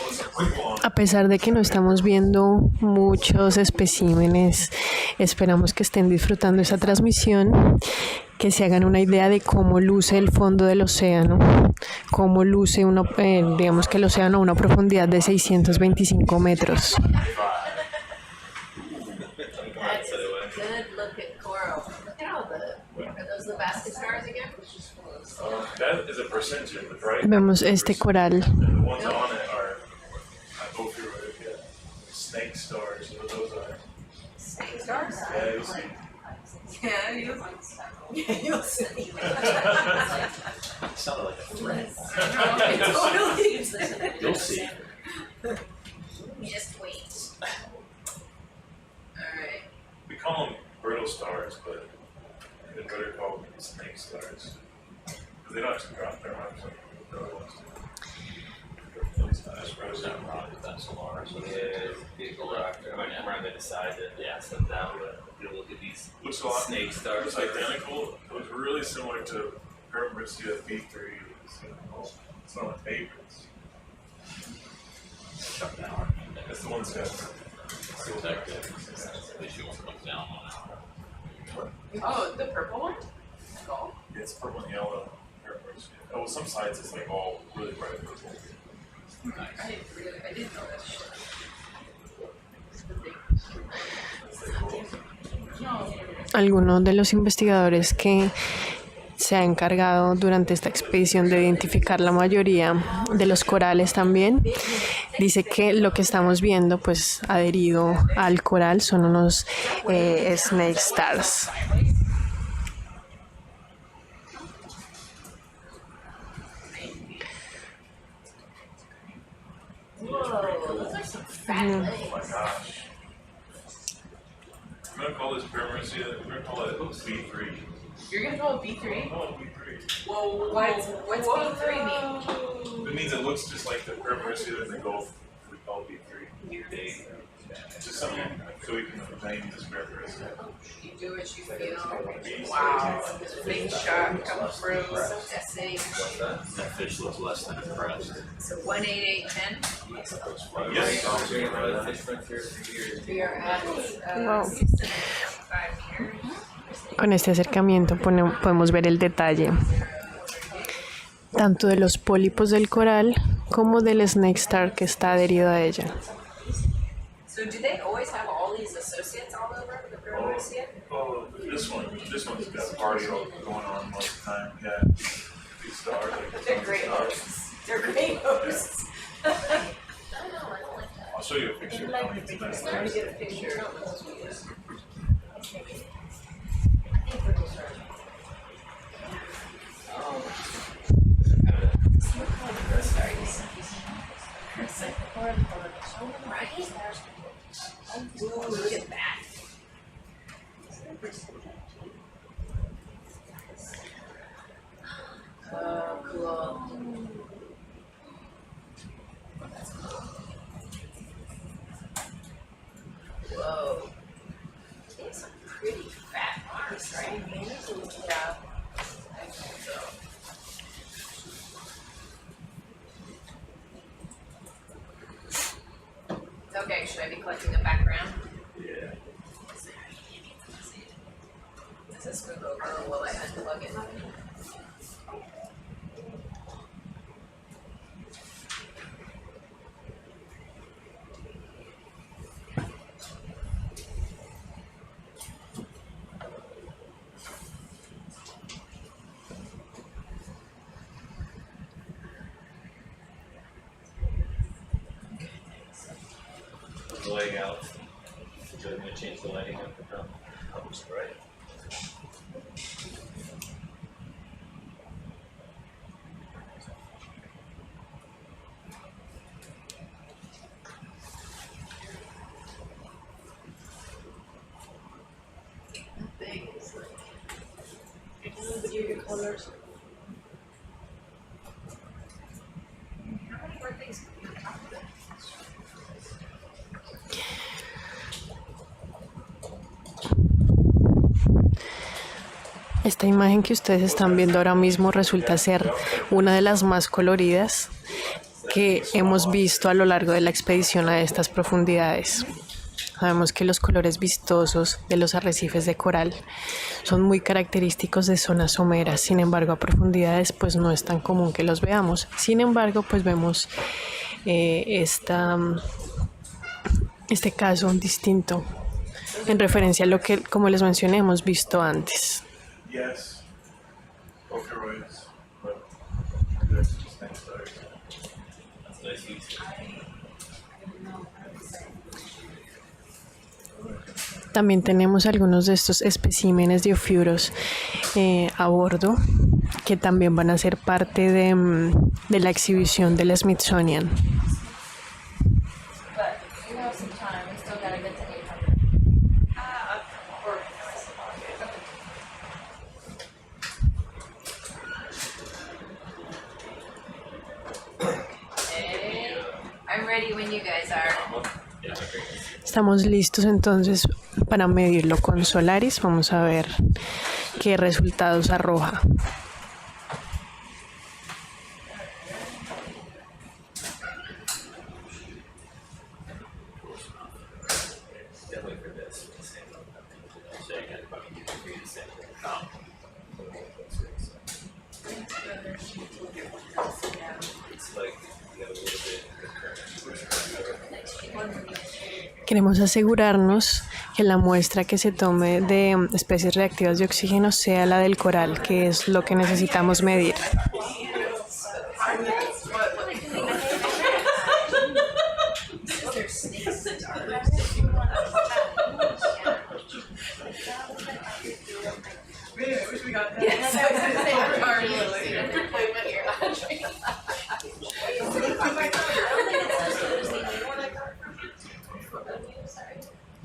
Oh, it's a quick one. A pesar de que no estamos viendo muchos especímenes, esperamos que estén disfrutando esa transmisión, que se hagan una idea de cómo luce el fondo del océano, cómo luce digamos que el océano a una profundidad de 625 metros. That's a good looking coral. Look at all are those the basket stars again? That is a percentage, right? Vemos este coral. And the ones on it are, I go through it, yeah. Snake stars, what those are. Snake stars? Yeah, you'll see. Yeah, you'll see. It sounded like a threat. It totally is. You'll see. Just wait. Alright. We call them brittle stars, but they're better called snake stars. Because they don't actually drop their arms like the other ones do. That's that rock, that's Solaris. Yeah, big rock. Whenever they decide to step down, you'll look at these Looks a lot snake stars. It's identical. It was really similar to Paramarician B3. It's not my favorites. Shut down. That's the one that's got Protected. At least you won't come down on it. Oh, the purple one? Gold? Yeah, it's purple and yellow. Paramarician. Oh, some sides it's like all really bright purple. I didn't know that shit. That's like cool. No. alguno de los investigadores que se ha encargado durante esta expedición de identificar la mayoría de los corales también, dice que lo que estamos viendo pues adherido al coral son unos snake stars. I'm gonna call this Paramecia, we're gonna call it B3. You're gonna call it B3? Oh, B3. Whoa, what's B3 mean? It means it looks just like the Paramecia in the Gulf, we call it B3. It's just something, so we can name this Paramecia. You do what you feel. Wow, big shot come through. SH. That fish looks less than impressed. So 18810. Yes. We are at Wow. 5 meters. Con este acercamiento podemos ver el detalle tanto de los pólipos del coral como del snake star que está adherido a ella. So do they always have all these associates all over the Paramecia? Oh, this one's got a party going on most of the time, yeah. These stars, like. They're great hosts. They're great hosts. I'll show you a picture. It's time to get a picture. Ooh, look at that. Oh, cool. Whoa. They have some pretty fat marks, right? Yeah. I think so. It's okay, should I be collecting the background? Yeah. Does this move over or will I unplug it? The lighting out. So I'm gonna change the lighting up and down. Helps, right? How big is like colors? How many more things can you talk about? Esta imagen que ustedes están viendo ahora mismo resulta ser una de las más coloridas que hemos visto a lo largo de la expedición a estas profundidades. Sabemos que los colores vistosos de los arrecifes de coral son muy característicos de zonas someras, sin embargo a profundidades pues no es tan común que los veamos. Sin embargo pues vemos este caso distinto en referencia a lo que, como les mencioné, hemos visto antes. Yes. Octeroids, but there's just next stars. That's what I see. También tenemos algunos de estos especímenes de ofiuros a bordo que también van a ser parte de la exhibición del Smithsonian. But we have some time. We still gotta get to 800. I'm ready when you guys are. Estamos listos entonces para medirlo con Solaris. Vamos a ver qué resultados arroja. Queremos asegurarnos que la muestra que se tome de especies reactivas de oxígeno sea la del coral, que es lo que necesitamos medir.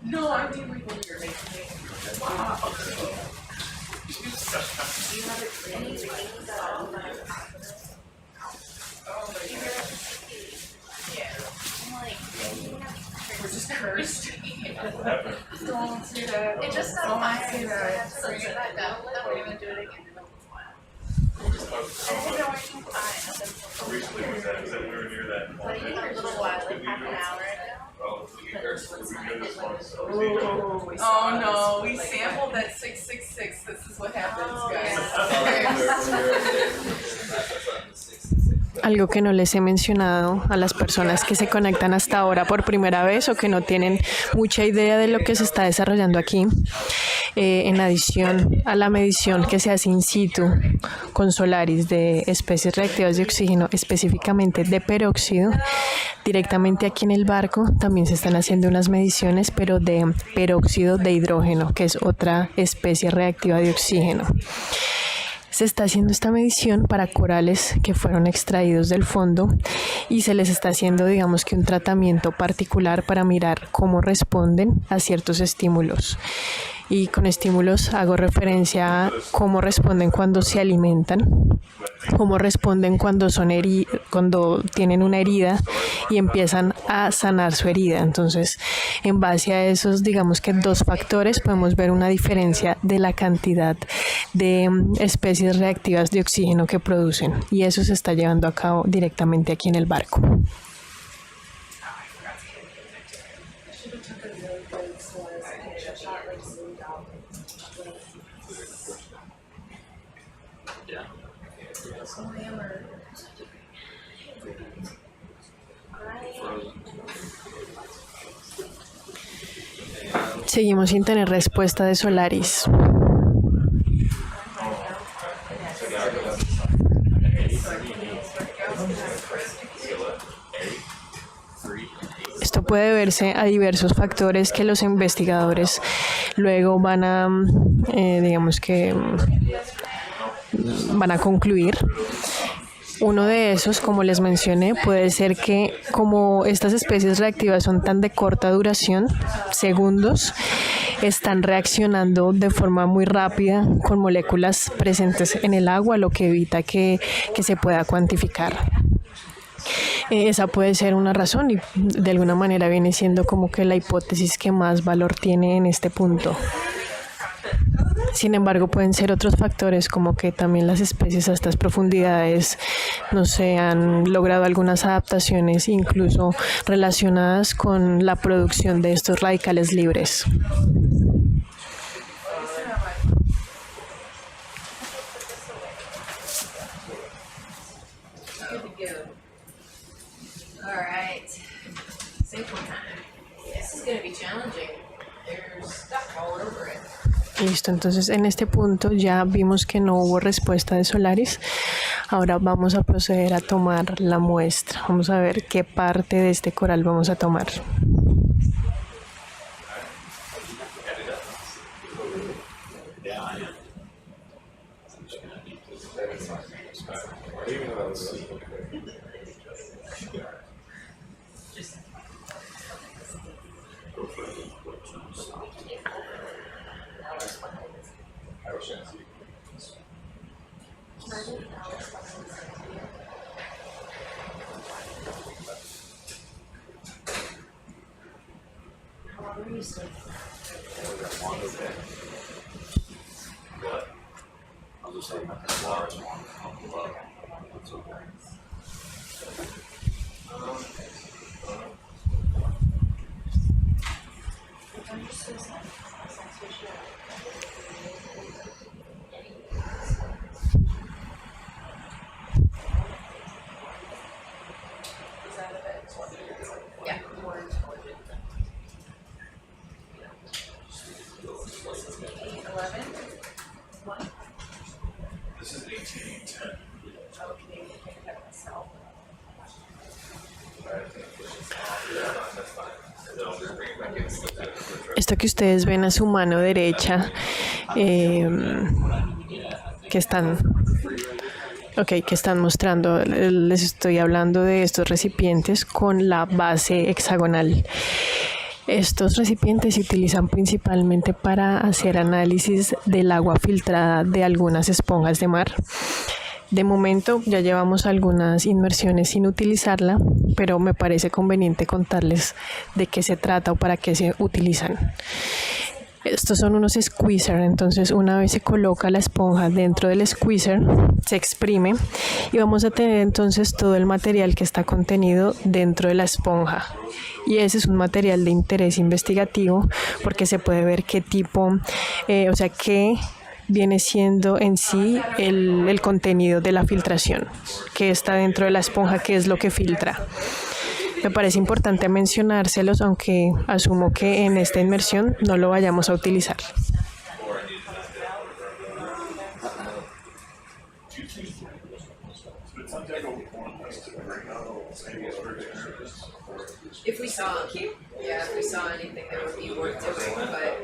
No, I mean when you're making it. We're just cursed. Don't say that. It just Don't sounds say that. Bring it back up. We're gonna do it again in a little while. Recently was that we were near that. But in a little while, like half an hour ago. Oh no, we sampled that 666. This is what happens, guys. Algo que no les he mencionado a las personas que se conectan hasta ahora por primera vez o que no tienen mucha idea de lo que se está desarrollando aquí, en adición a la medición que se hace in situ con Solaris de especies reactivas de oxígeno, específicamente de peróxido, directamente aquí en el barco también se están haciendo unas mediciones, pero de peróxido de hidrógeno, que es otra especie reactiva de oxígeno. Se está haciendo esta medición para corales que fueron extraídos del fondo y se les está haciendo, digamos que un tratamiento particular para mirar cómo responden a ciertos estímulos. Y con estímulos hago referencia a cómo responden cuando se alimentan, cómo responden cuando cuando tienen una herida y empiezan a sanar su herida. Entonces, en base a esos, digamos que dos factores, podemos ver una diferencia de la cantidad de especies reactivas de oxígeno que producen. Y eso se está llevando a cabo directamente aquí en el barco. Seguimos sin tener respuesta de Solaris. Esto puede verse a diversos factores que los investigadores luego van a, digamos que, van a concluir. Uno de esos, como les mencioné, puede ser que como estas especies reactivas son tan de corta duración, segundos, están reaccionando de forma muy rápida con moléculas presentes en el agua, lo que evita que se pueda cuantificar. Esa puede ser una razón y de alguna manera viene siendo como que la hipótesis que más valor tiene en este punto. Sin embargo, pueden ser otros factores como que también las especies a estas profundidades, no sé, han logrado algunas adaptaciones incluso relacionadas con la producción de estos radicales libres. All right. Sample time. This is going to be challenging. There's stuff all over it. Listo, entonces en este punto ya vimos que no hubo respuesta de Solaris. Ahora vamos a proceder a tomar la muestra. Vamos a ver qué parte de este coral vamos a tomar. Esto que ustedes ven a su mano derecha, que están mostrando, les estoy hablando de estos recipientes con la base hexagonal. Estos recipientes se utilizan principalmente para hacer análisis del agua filtrada de algunas esponjas de mar. De momento ya llevamos algunas inmersiones sin utilizarla, pero me parece conveniente contarles de qué se trata o para qué se utilizan. Estos son unos squeezers, entonces una vez se coloca la esponja dentro del squeezer, se exprime y vamos a tener entonces todo el material que está contenido dentro de la esponja. Y ese es un material de interés investigativo porque se puede ver qué tipo, qué viene siendo en sí el contenido de la filtración, qué está dentro de la esponja, qué es lo que filtra. Me parece importante mencionárselos, aunque asumo que en esta inmersión no lo vayamos a utilizar. If we saw anything that would be worth doing, but I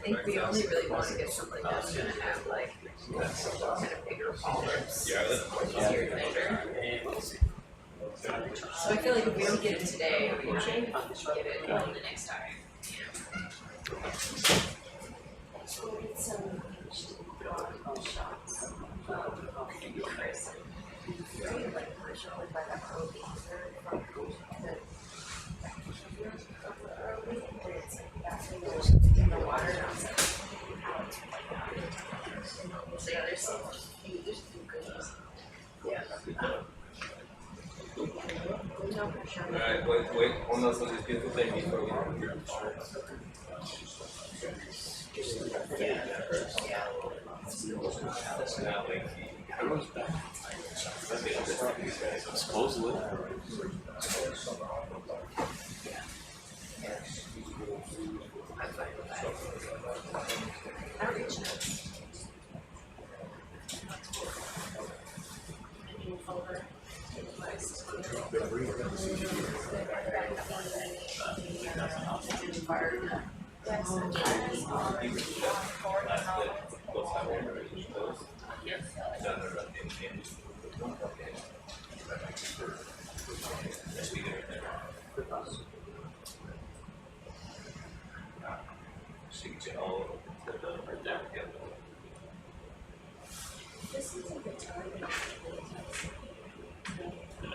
think we only really want to get something that's going to have like kind of bigger polyps, easier to measure. So I feel like if we don't get it today, we should get it the next time. Alright, wait, uno se despierta de mí por Supposedly.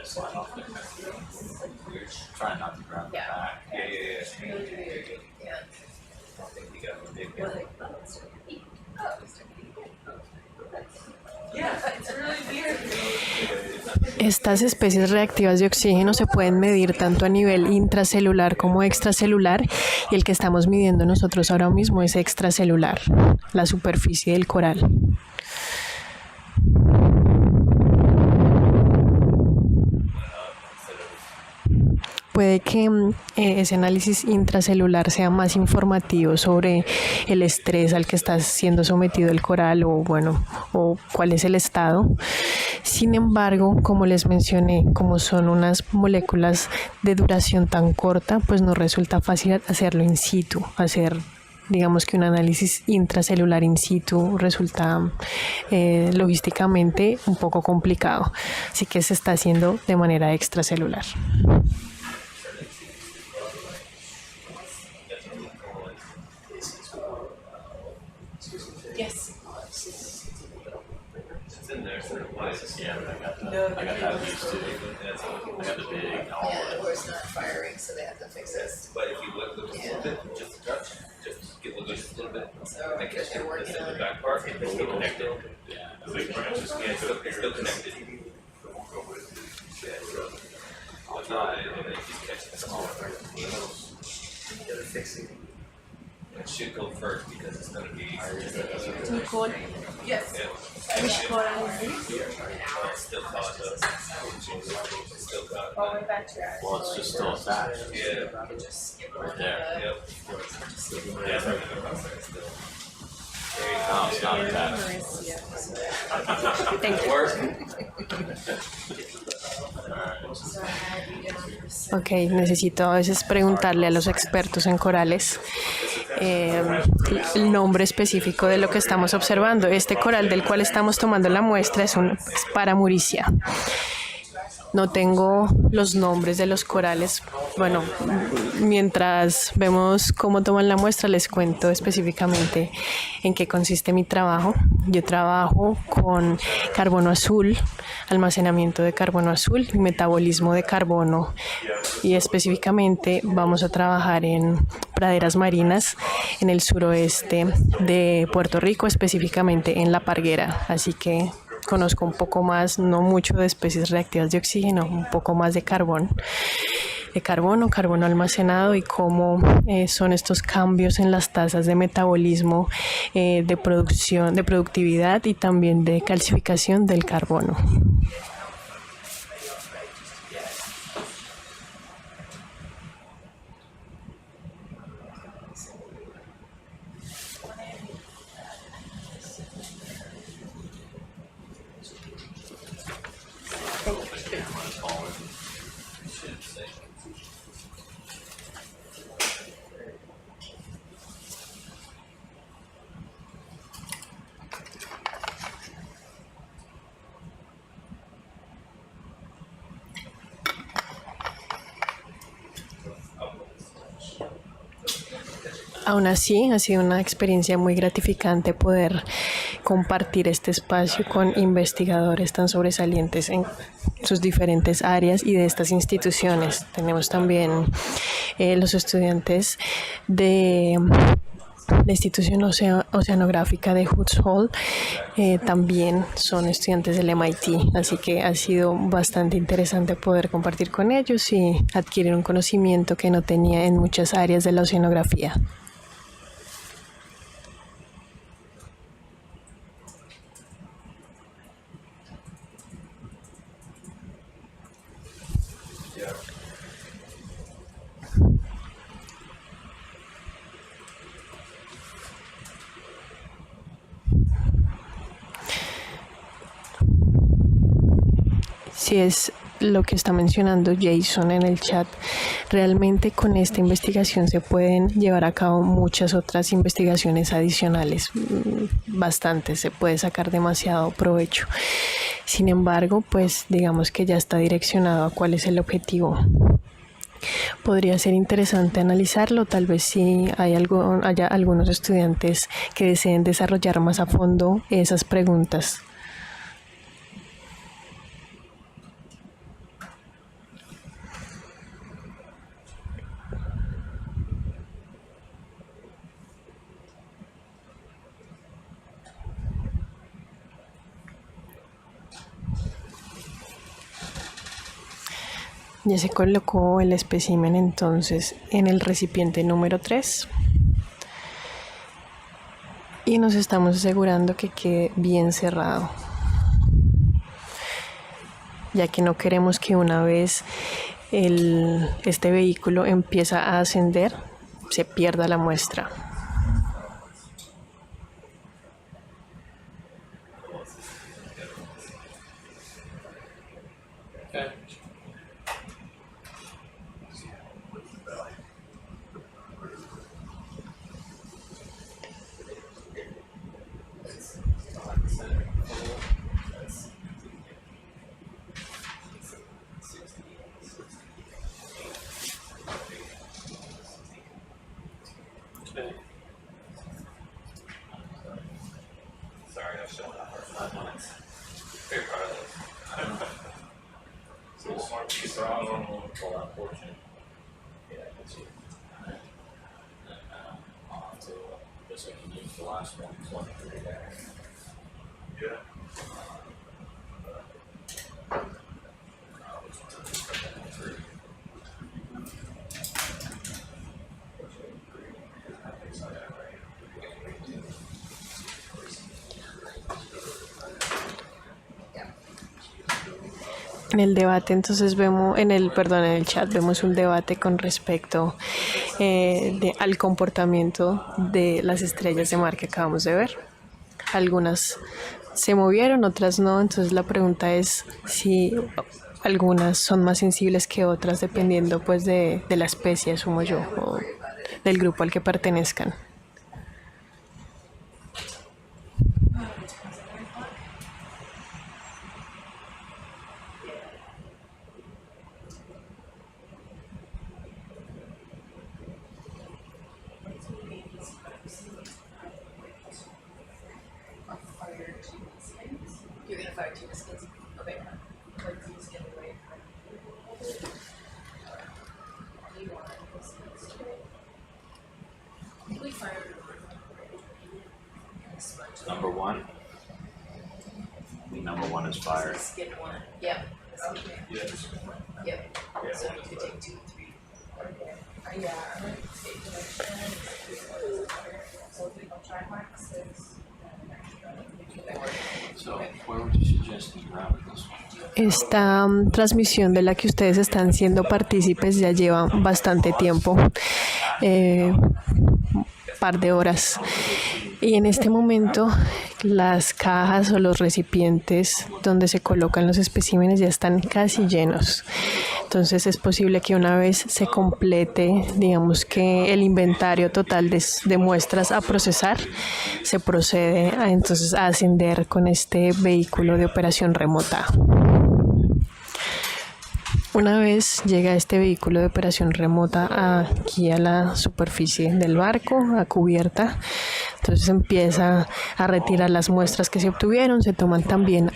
Slide off the trying not to grab the back. Estas especies reactivas de oxígeno se pueden medir tanto a nivel intracelular como extracelular, y el que estamos midiendo nosotros ahora mismo es extracelular, la superficie del coral. Puede que ese análisis intracelular sea más informativo sobre el estrés al que está siendo sometido el coral o cuál es el estado. Sin embargo, como les mencioné, como son unas moléculas de duración tan corta, pues nos resulta fácil hacerlo in situ, digamos que un análisis intracelular in situ resulta logísticamente un poco complicado, así que se está haciendo de manera extracelular. Yes. It's in there, so it's Yeah, but I got that used to. I got the big, all Yeah, or it's not firing, so they have to fix it. But if you look just a little bit, just a touch, just get just a little bit. So I guess they're working in on the it. back part, it's still connected. yeah. The big branches, yeah, it's still connected. But no, it just catches it all. Gotta fix it. It should go first because it's gonna be. Nicole? Yes. Yeah. Which coral is this? It's still caught up. It's still caught All up. the way back to your Well, it's just still attached. Yeah. Right there. Yep. Yeah. No, it's not attached. Thank you. Ok, necesito a veces preguntarle a los expertos en corales el nombre específico de lo que estamos observando. Este coral del cual estamos tomando la muestra es Paramuricia. No tengo los nombres de los corales. Bueno, mientras vemos cómo toman la muestra, les cuento específicamente en qué consiste mi trabajo. Yo trabajo con carbono azul, almacenamiento de carbono azul y metabolismo de carbono. Y específicamente vamos a trabajar en praderas marinas en el suroeste de Puerto Rico, específicamente en La Parguera. Así que conozco un poco más, no mucho de especies reactivas de oxígeno, un poco más de carbono almacenado y cómo son estos cambios en las tasas de metabolismo, de producción, de productividad y también de calcificación del carbono. Aún así, ha sido una experiencia muy gratificante poder compartir este espacio con investigadores tan sobresalientes en sus diferentes áreas y de estas instituciones. Tenemos también los estudiantes de la institución oceanográfica de Woods Hole, también son estudiantes del MIT, así que ha sido bastante interesante poder compartir con ellos y adquirir un conocimiento que no tenía en muchas áreas de la oceanografía. Si es lo que está mencionando Jason en el chat, realmente con esta investigación se pueden llevar a cabo muchas otras investigaciones adicionales, bastantes, se puede sacar demasiado provecho. Sin embargo, pues digamos que ya está direccionado a cuál es el objetivo. Podría ser interesante analizarlo, tal vez si haya algunos estudiantes que deseen desarrollar más a fondo esas preguntas. Ya se colocó el espécimen entonces en el recipiente número 3 y nos estamos asegurando que quede bien cerrado, ya que no queremos que una vez este vehículo empieza a ascender se pierda la muestra. En el debate entonces vemos, en el chat vemos un debate con respecto al comportamiento de las estrellas de mar que acabamos de ver. Algunas se movieron, otras no, entonces la pregunta es si algunas son más sensibles que otras dependiendo pues de la especie, asumo yo, o del grupo al que pertenezcan. Turkeys get away from we fired Number one. Number one is fire. skip one. Yep. Okay. Yes. Yep. Yeah. So you could take 2, 3. Yeah. I like state direction. So if we don't try mark 6. So, where would you suggest we grab this one? Esta transmisión de la que ustedes están siendo partícipes ya lleva bastante tiempo, par de horas. Y en este momento las cajas o los recipientes donde se colocan los especímenes ya están casi llenos. Entonces es posible que una vez se complete, digamos que el inventario total de muestras a procesar, se procede entonces a ascender con este vehículo de operación remota. Una vez llega este vehículo de operación remota aquí a la superficie del barco, a cubierta, entonces empieza a retirar las muestras que se obtuvieron. Se toman también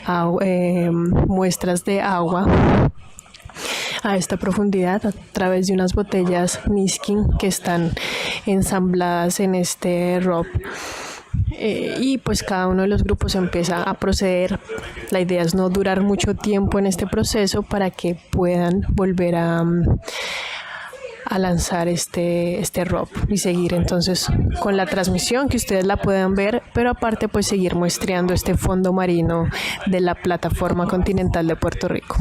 muestras de agua a esta profundidad a través de unas botellas Niskin que están ensambladas en este ROV. Y pues cada uno de los grupos empieza a proceder. La idea es no durar mucho tiempo en este proceso para que puedan volver a lanzar este ROV y seguir entonces con la transmisión, que ustedes la puedan ver, pero aparte pues seguir muestreando este fondo marino de la plataforma continental de Puerto Rico.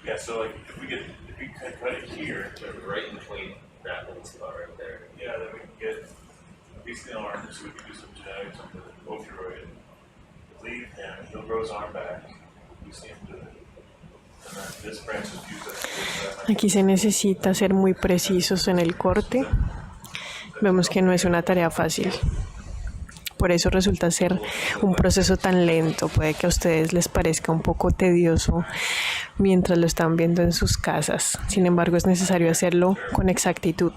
Yeah, so like if we cut it here, Right in between that little spot right there. yeah, then we can get a piece of the arm, so we can do some genetics on the opioid. Leave him, he'll grow his arm back. You see him do it. And then this branch is used as Aquí se necesita ser muy precisos en el corte. Vemos que no es una tarea fácil. Por eso resulta ser un proceso tan lento. Puede que a ustedes les parezca un poco tedioso mientras lo están viendo en sus casas. Sin embargo, es necesario hacerlo con exactitud.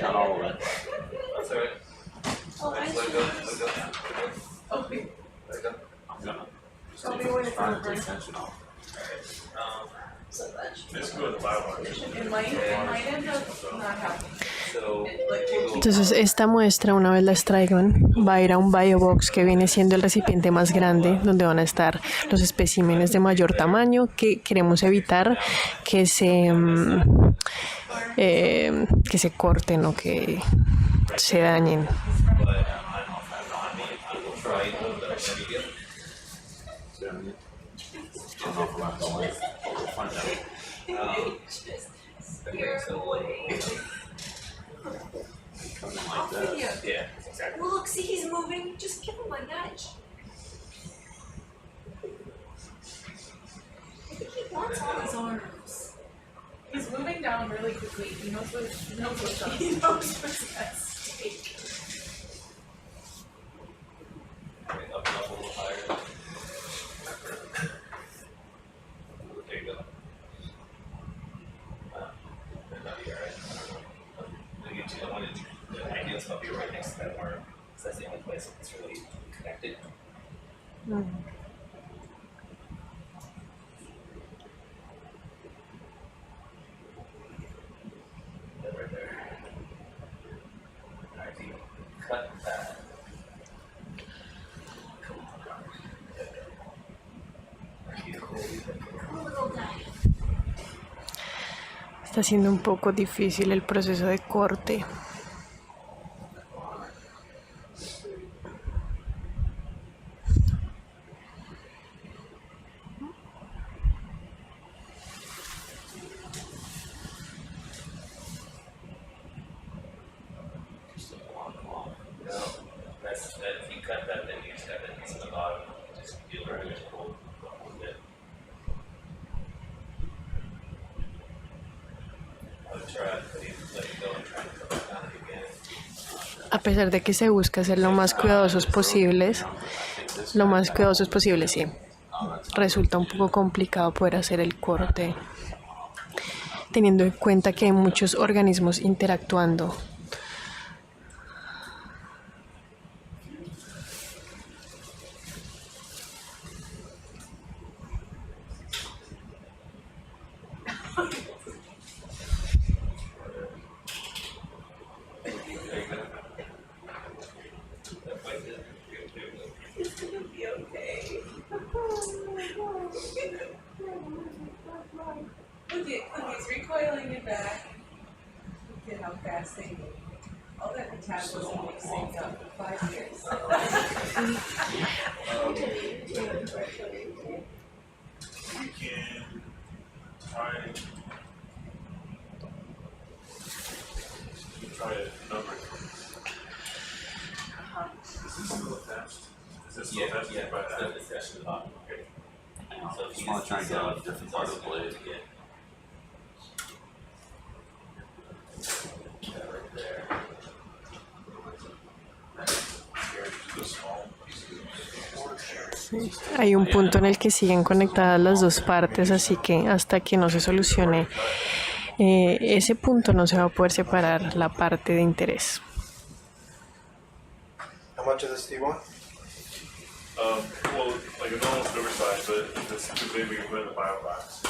Not all of it. That's alright. Let go, let go. Okay. Let go. I'm gonna just Tell me take when it's try and over. take tension off. So that should Let's go with the biomarkers. it might end up not happening. So, Entonces esta muestra, una vez la extraigan, va a ir a un biobox que viene siendo el recipiente más grande, donde van a estar los especímenes de mayor tamaño que queremos evitar que se corten o que se dañen. yeah, exactly. Well, look, see, he's moving. Just give him a nudge. I think he wants all his arms. He's moving down really quickly. He knows what's up. He knows what's at stake. Right, up a little higher. There you go. That'll be alright. I get you. I wanted the idea is probably right next to that arm, because that's the only place it's really connected. That right there. Alright, so you cut that. Está siendo un poco difícil el proceso de corte. No, that's that. If you cut that, then you just have that piece in the bottom. Just feel right, just pull a little bit. I'll try to let it go and try to come back down again. A pesar de que se busca ser lo más cuidadosos posibles, sí. Resulta un poco complicado poder hacer el corte, teniendo en cuenta que hay muchos organismos interactuando. saved up 5 years. We can try a number. Is this still attached? Is this still attached? Yeah, It's attached to the bottom. Okay. So if you want to try and get a different part of the blade, Yeah, right there. Hay un punto en el que siguen conectadas las dos partes, así que hasta que no se solucione ese punto no se va a poder separar la parte de interés. How much of this do you want? Well, like a normal silver size, but if it's too big, we can put it in the bio box.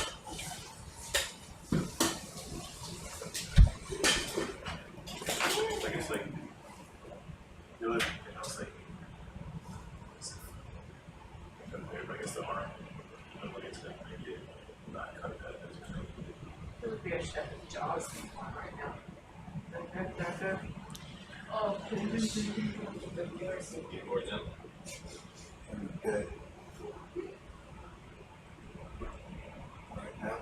Like it's like, you look, it's like, I guess the arm, like it's gonna make it not cut that. It would be a chef in Jaws one right now. Oh, Good. Right now.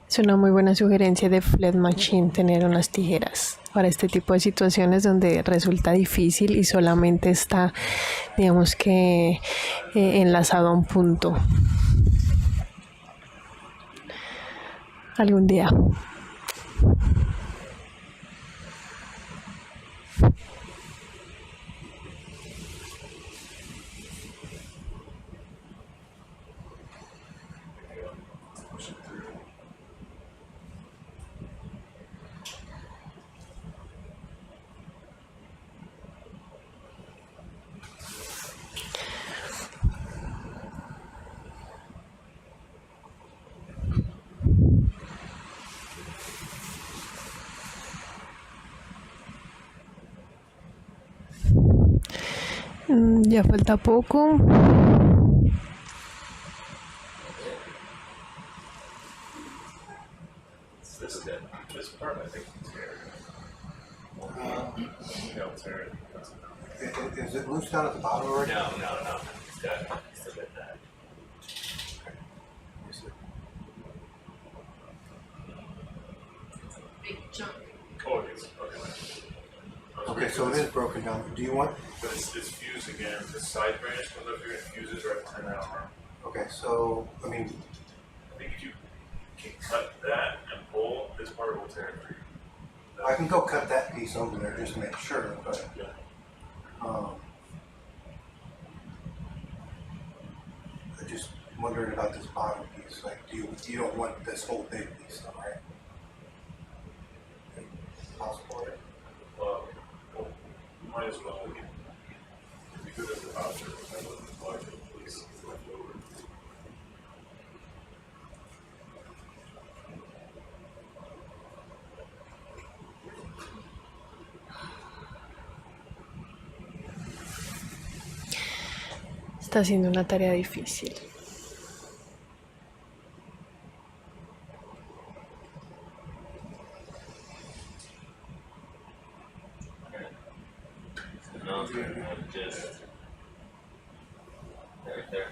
Es una muy buena sugerencia de Flat Machine tener unas tijeras para este tipo de situaciones donde resulta difícil y solamente está, digamos que, enlazado a un punto. Algún día. Ya falta poco. This part, I think, will tear. It'll tear it. Is it loose down at the bottom already? No. It's got, still got that. big chunk. Oh, it is, okay. Okay, so it is broken down. Do you want? But it's fused again. The side branch comes up here and fuses right behind that arm. Okay, so I mean, I think if you can cut that and pull, this part will tear it for you. I can go cut that piece over there just to make sure, but I just wondering about this bottom piece. Like, you don't want this whole big piece, though, right? Possible. Well, might as well. If you could have the option, have a larger piece left over. Está siendo una tarea difícil. No, just right there.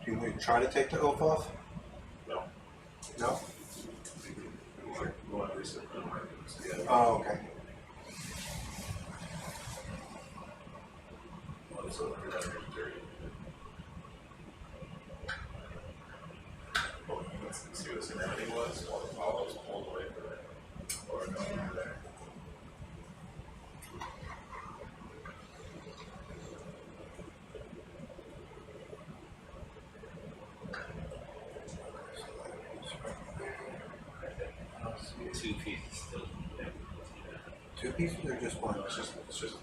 Do you want to try to take the oak off? No. No? You want to reset the markings. Yeah. Oh, okay. Well, it's over there, dirty. Oh, let's see what this anatomy was. All the follows pulled away from it. Or no, over there. 2 pieces still. Yeah. 2 pieces or just one? It's just this.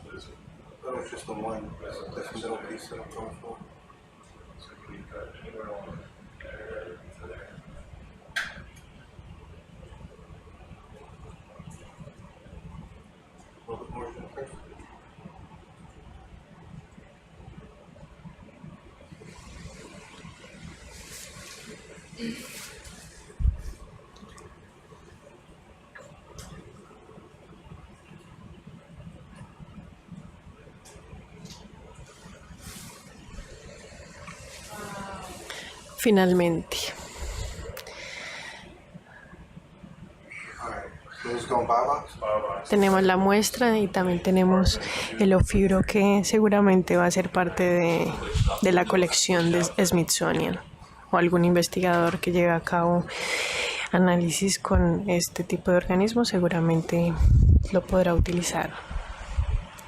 Oh, it's just the one. This middle piece that I'm going for. So you can cut anywhere along there to there. A little bit more than first. Finalmente, Alright, so this is going bye-bye? tenemos la muestra y también tenemos el ofibro que seguramente va a ser parte de la colección de Smithsonian o algún investigador que lleve a cabo análisis con este tipo de organismos seguramente lo podrá utilizar.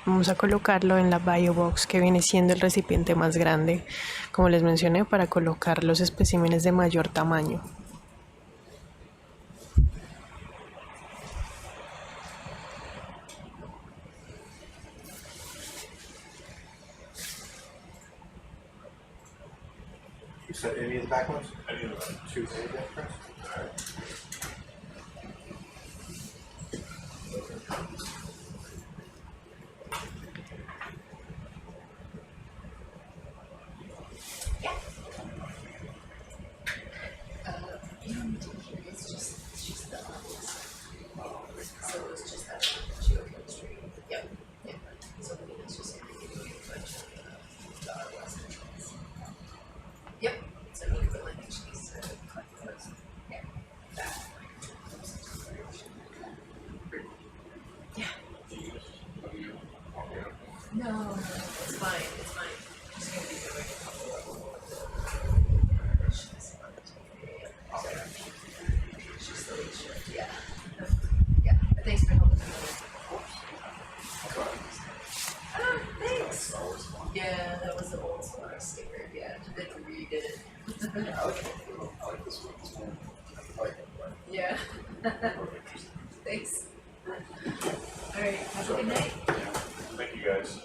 Vamos a colocarlo en la biobox, que viene siendo el recipiente más grande, como les mencioné, para colocar los especímenes de mayor tamaño. You said any of the back ones? Any of them. Choose any of them first? Alright. It's just the obvious. So it was just that geochemistry. Yep. Yeah. So the it's just going to give you a bunch of the ROS controls. Yep. So you can like these collect those. Yeah. That. Yeah. No, it's fine. It's fine. I'm just going to be doing a couple of she's the lead shift, yeah. Yeah, thanks for helping me. Thanks. Yeah, that was the old SOLARIS sticker, yeah, they redid it. I like this one. Yeah. Thanks. Alright, have a good night. Thank you guys.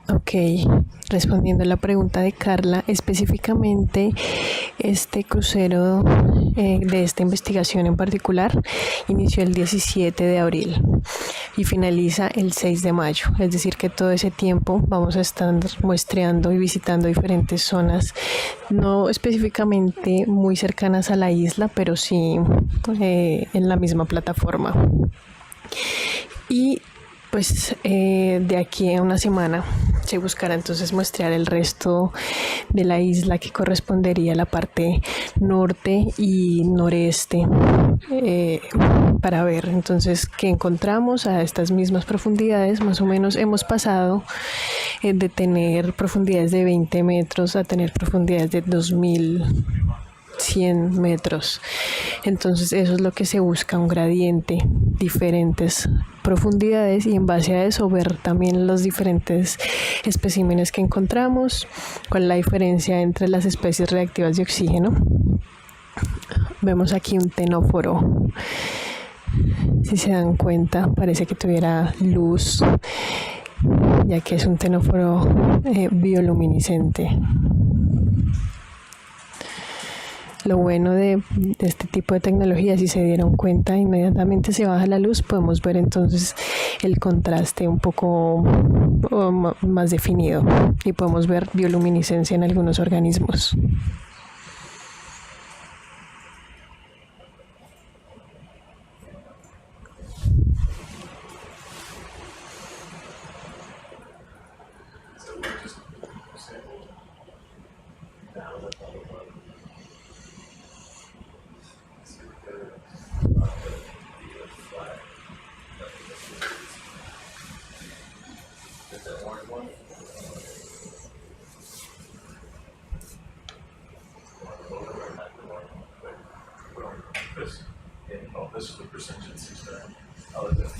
Ok, respondiendo a la pregunta de Carla, específicamente este crucero de esta investigación en particular inició el 17 de abril y finaliza el 6 de mayo, es decir que todo ese tiempo vamos a estar muestreando y visitando diferentes zonas, no específicamente muy cercanas a la isla, pero sí en la misma plataforma. Y pues de aquí a una semana se buscará entonces muestrear el resto de la isla, que correspondería a la parte norte y noreste, para ver entonces qué encontramos a estas mismas profundidades. Más o menos hemos pasado de tener profundidades de 20 metros a tener profundidades de 2100 metros. Entonces eso es lo que se busca, un gradiente, diferentes profundidades, y en base a eso ver también los diferentes especímenes que encontramos, con la diferencia entre las especies reactivas de oxígeno. Vemos aquí un tenóforo, si se dan cuenta parece que tuviera luz, ya que es un tenóforo bioluminiscente. Lo bueno de este tipo de tecnología, si se dieron cuenta, inmediatamente se baja la luz, podemos ver entonces el contraste un poco más definido y podemos ver bioluminiscencia en algunos organismos. This is the percentage in C-star. Oh, is it?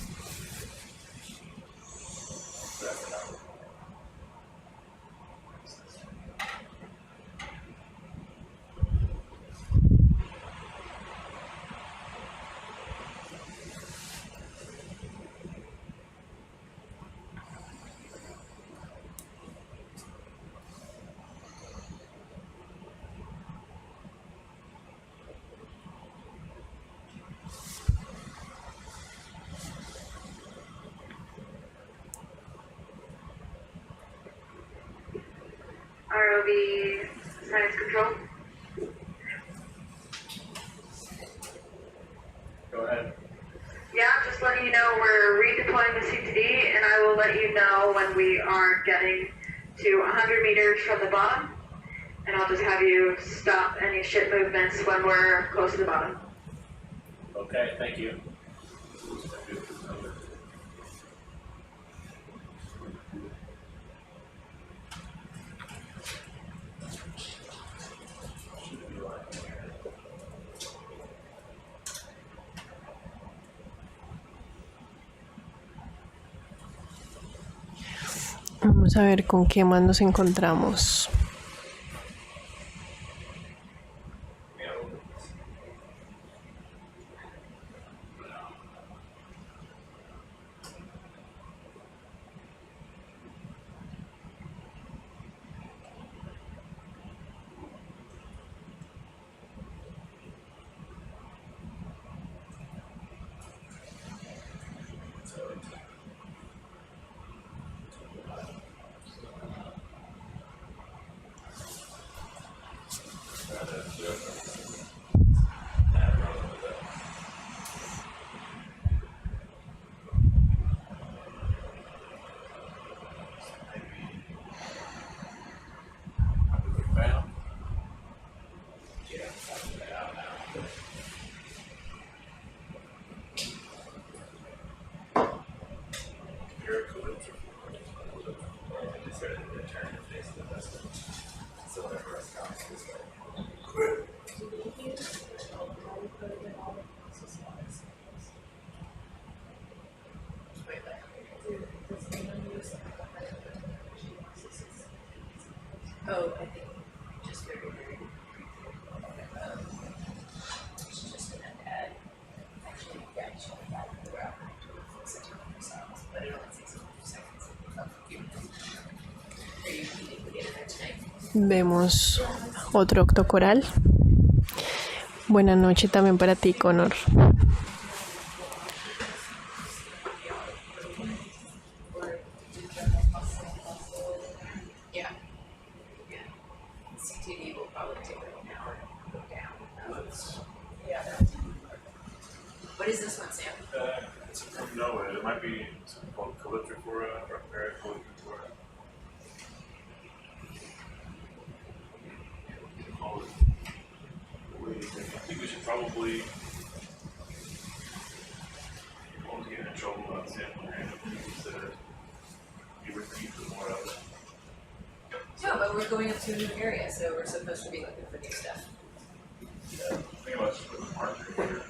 ROV science control. Go ahead. Yeah, just letting you know we're redeploying the CTD, and I will let you know when we are getting to 100 meters from the bottom, and I'll just have you stop any ship movements when we're close to the bottom. Okay, thank you. Vamos a ver con qué más nos encontramos. Oh, I think just very, very it's just an add. Actually, yeah, you should have that throughout themselves, but it only takes a few seconds. Are you eating together tonight? Vemos otro octocoral. Buenas noches también para ti, Connor. Yeah. Yeah. CTD will probably take like an hour to go down. Yeah. What is this one, Sam? It's from nowhere. It might be something called Calyptricora or Paracalyptricora. I think we should probably won't get in trouble about sampling randomly instead of you repeat the more of it. No, but we're going up to a new area, so we're supposed to be looking for new stuff. Yeah, think about just putting a marker here.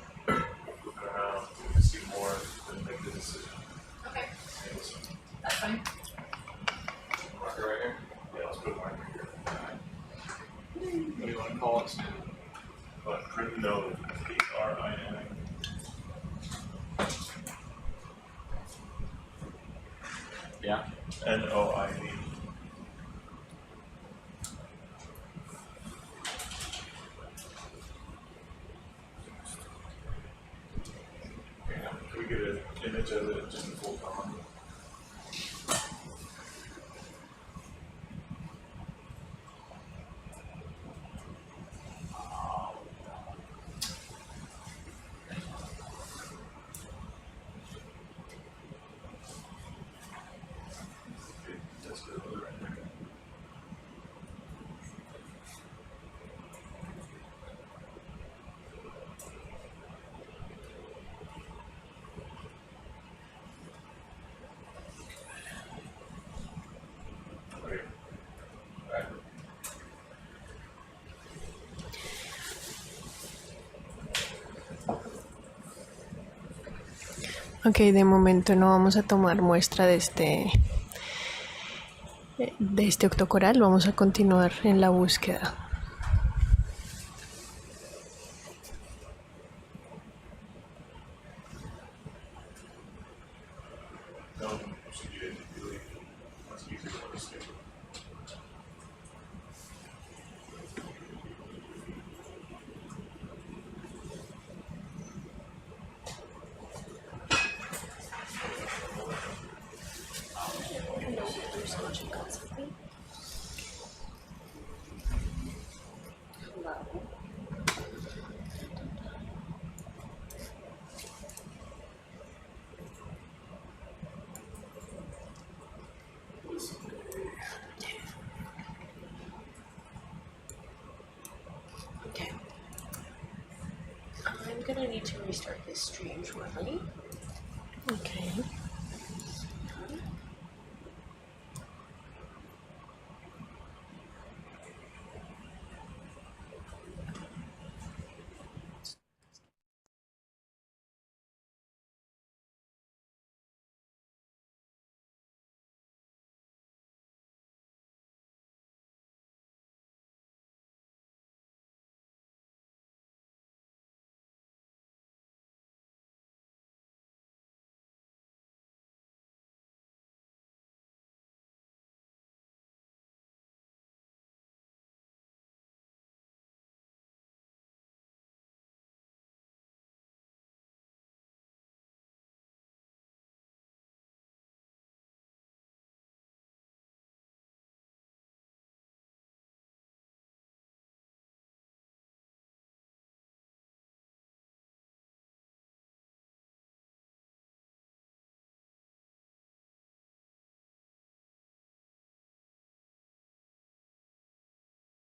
Look around, we can see more, then make the decision. Okay. That's fine. Marker right here? Yeah, let's put a marker here. What do you want to call it? Print node, P-R-I-N. Yeah. N-O-I-D. image of it just in full color. That's good right there. Ok, de momento no vamos a tomar muestra de este octocoral, vamos a continuar en la búsqueda. Okay. I'm gonna need to restart this stream shortly. Okay.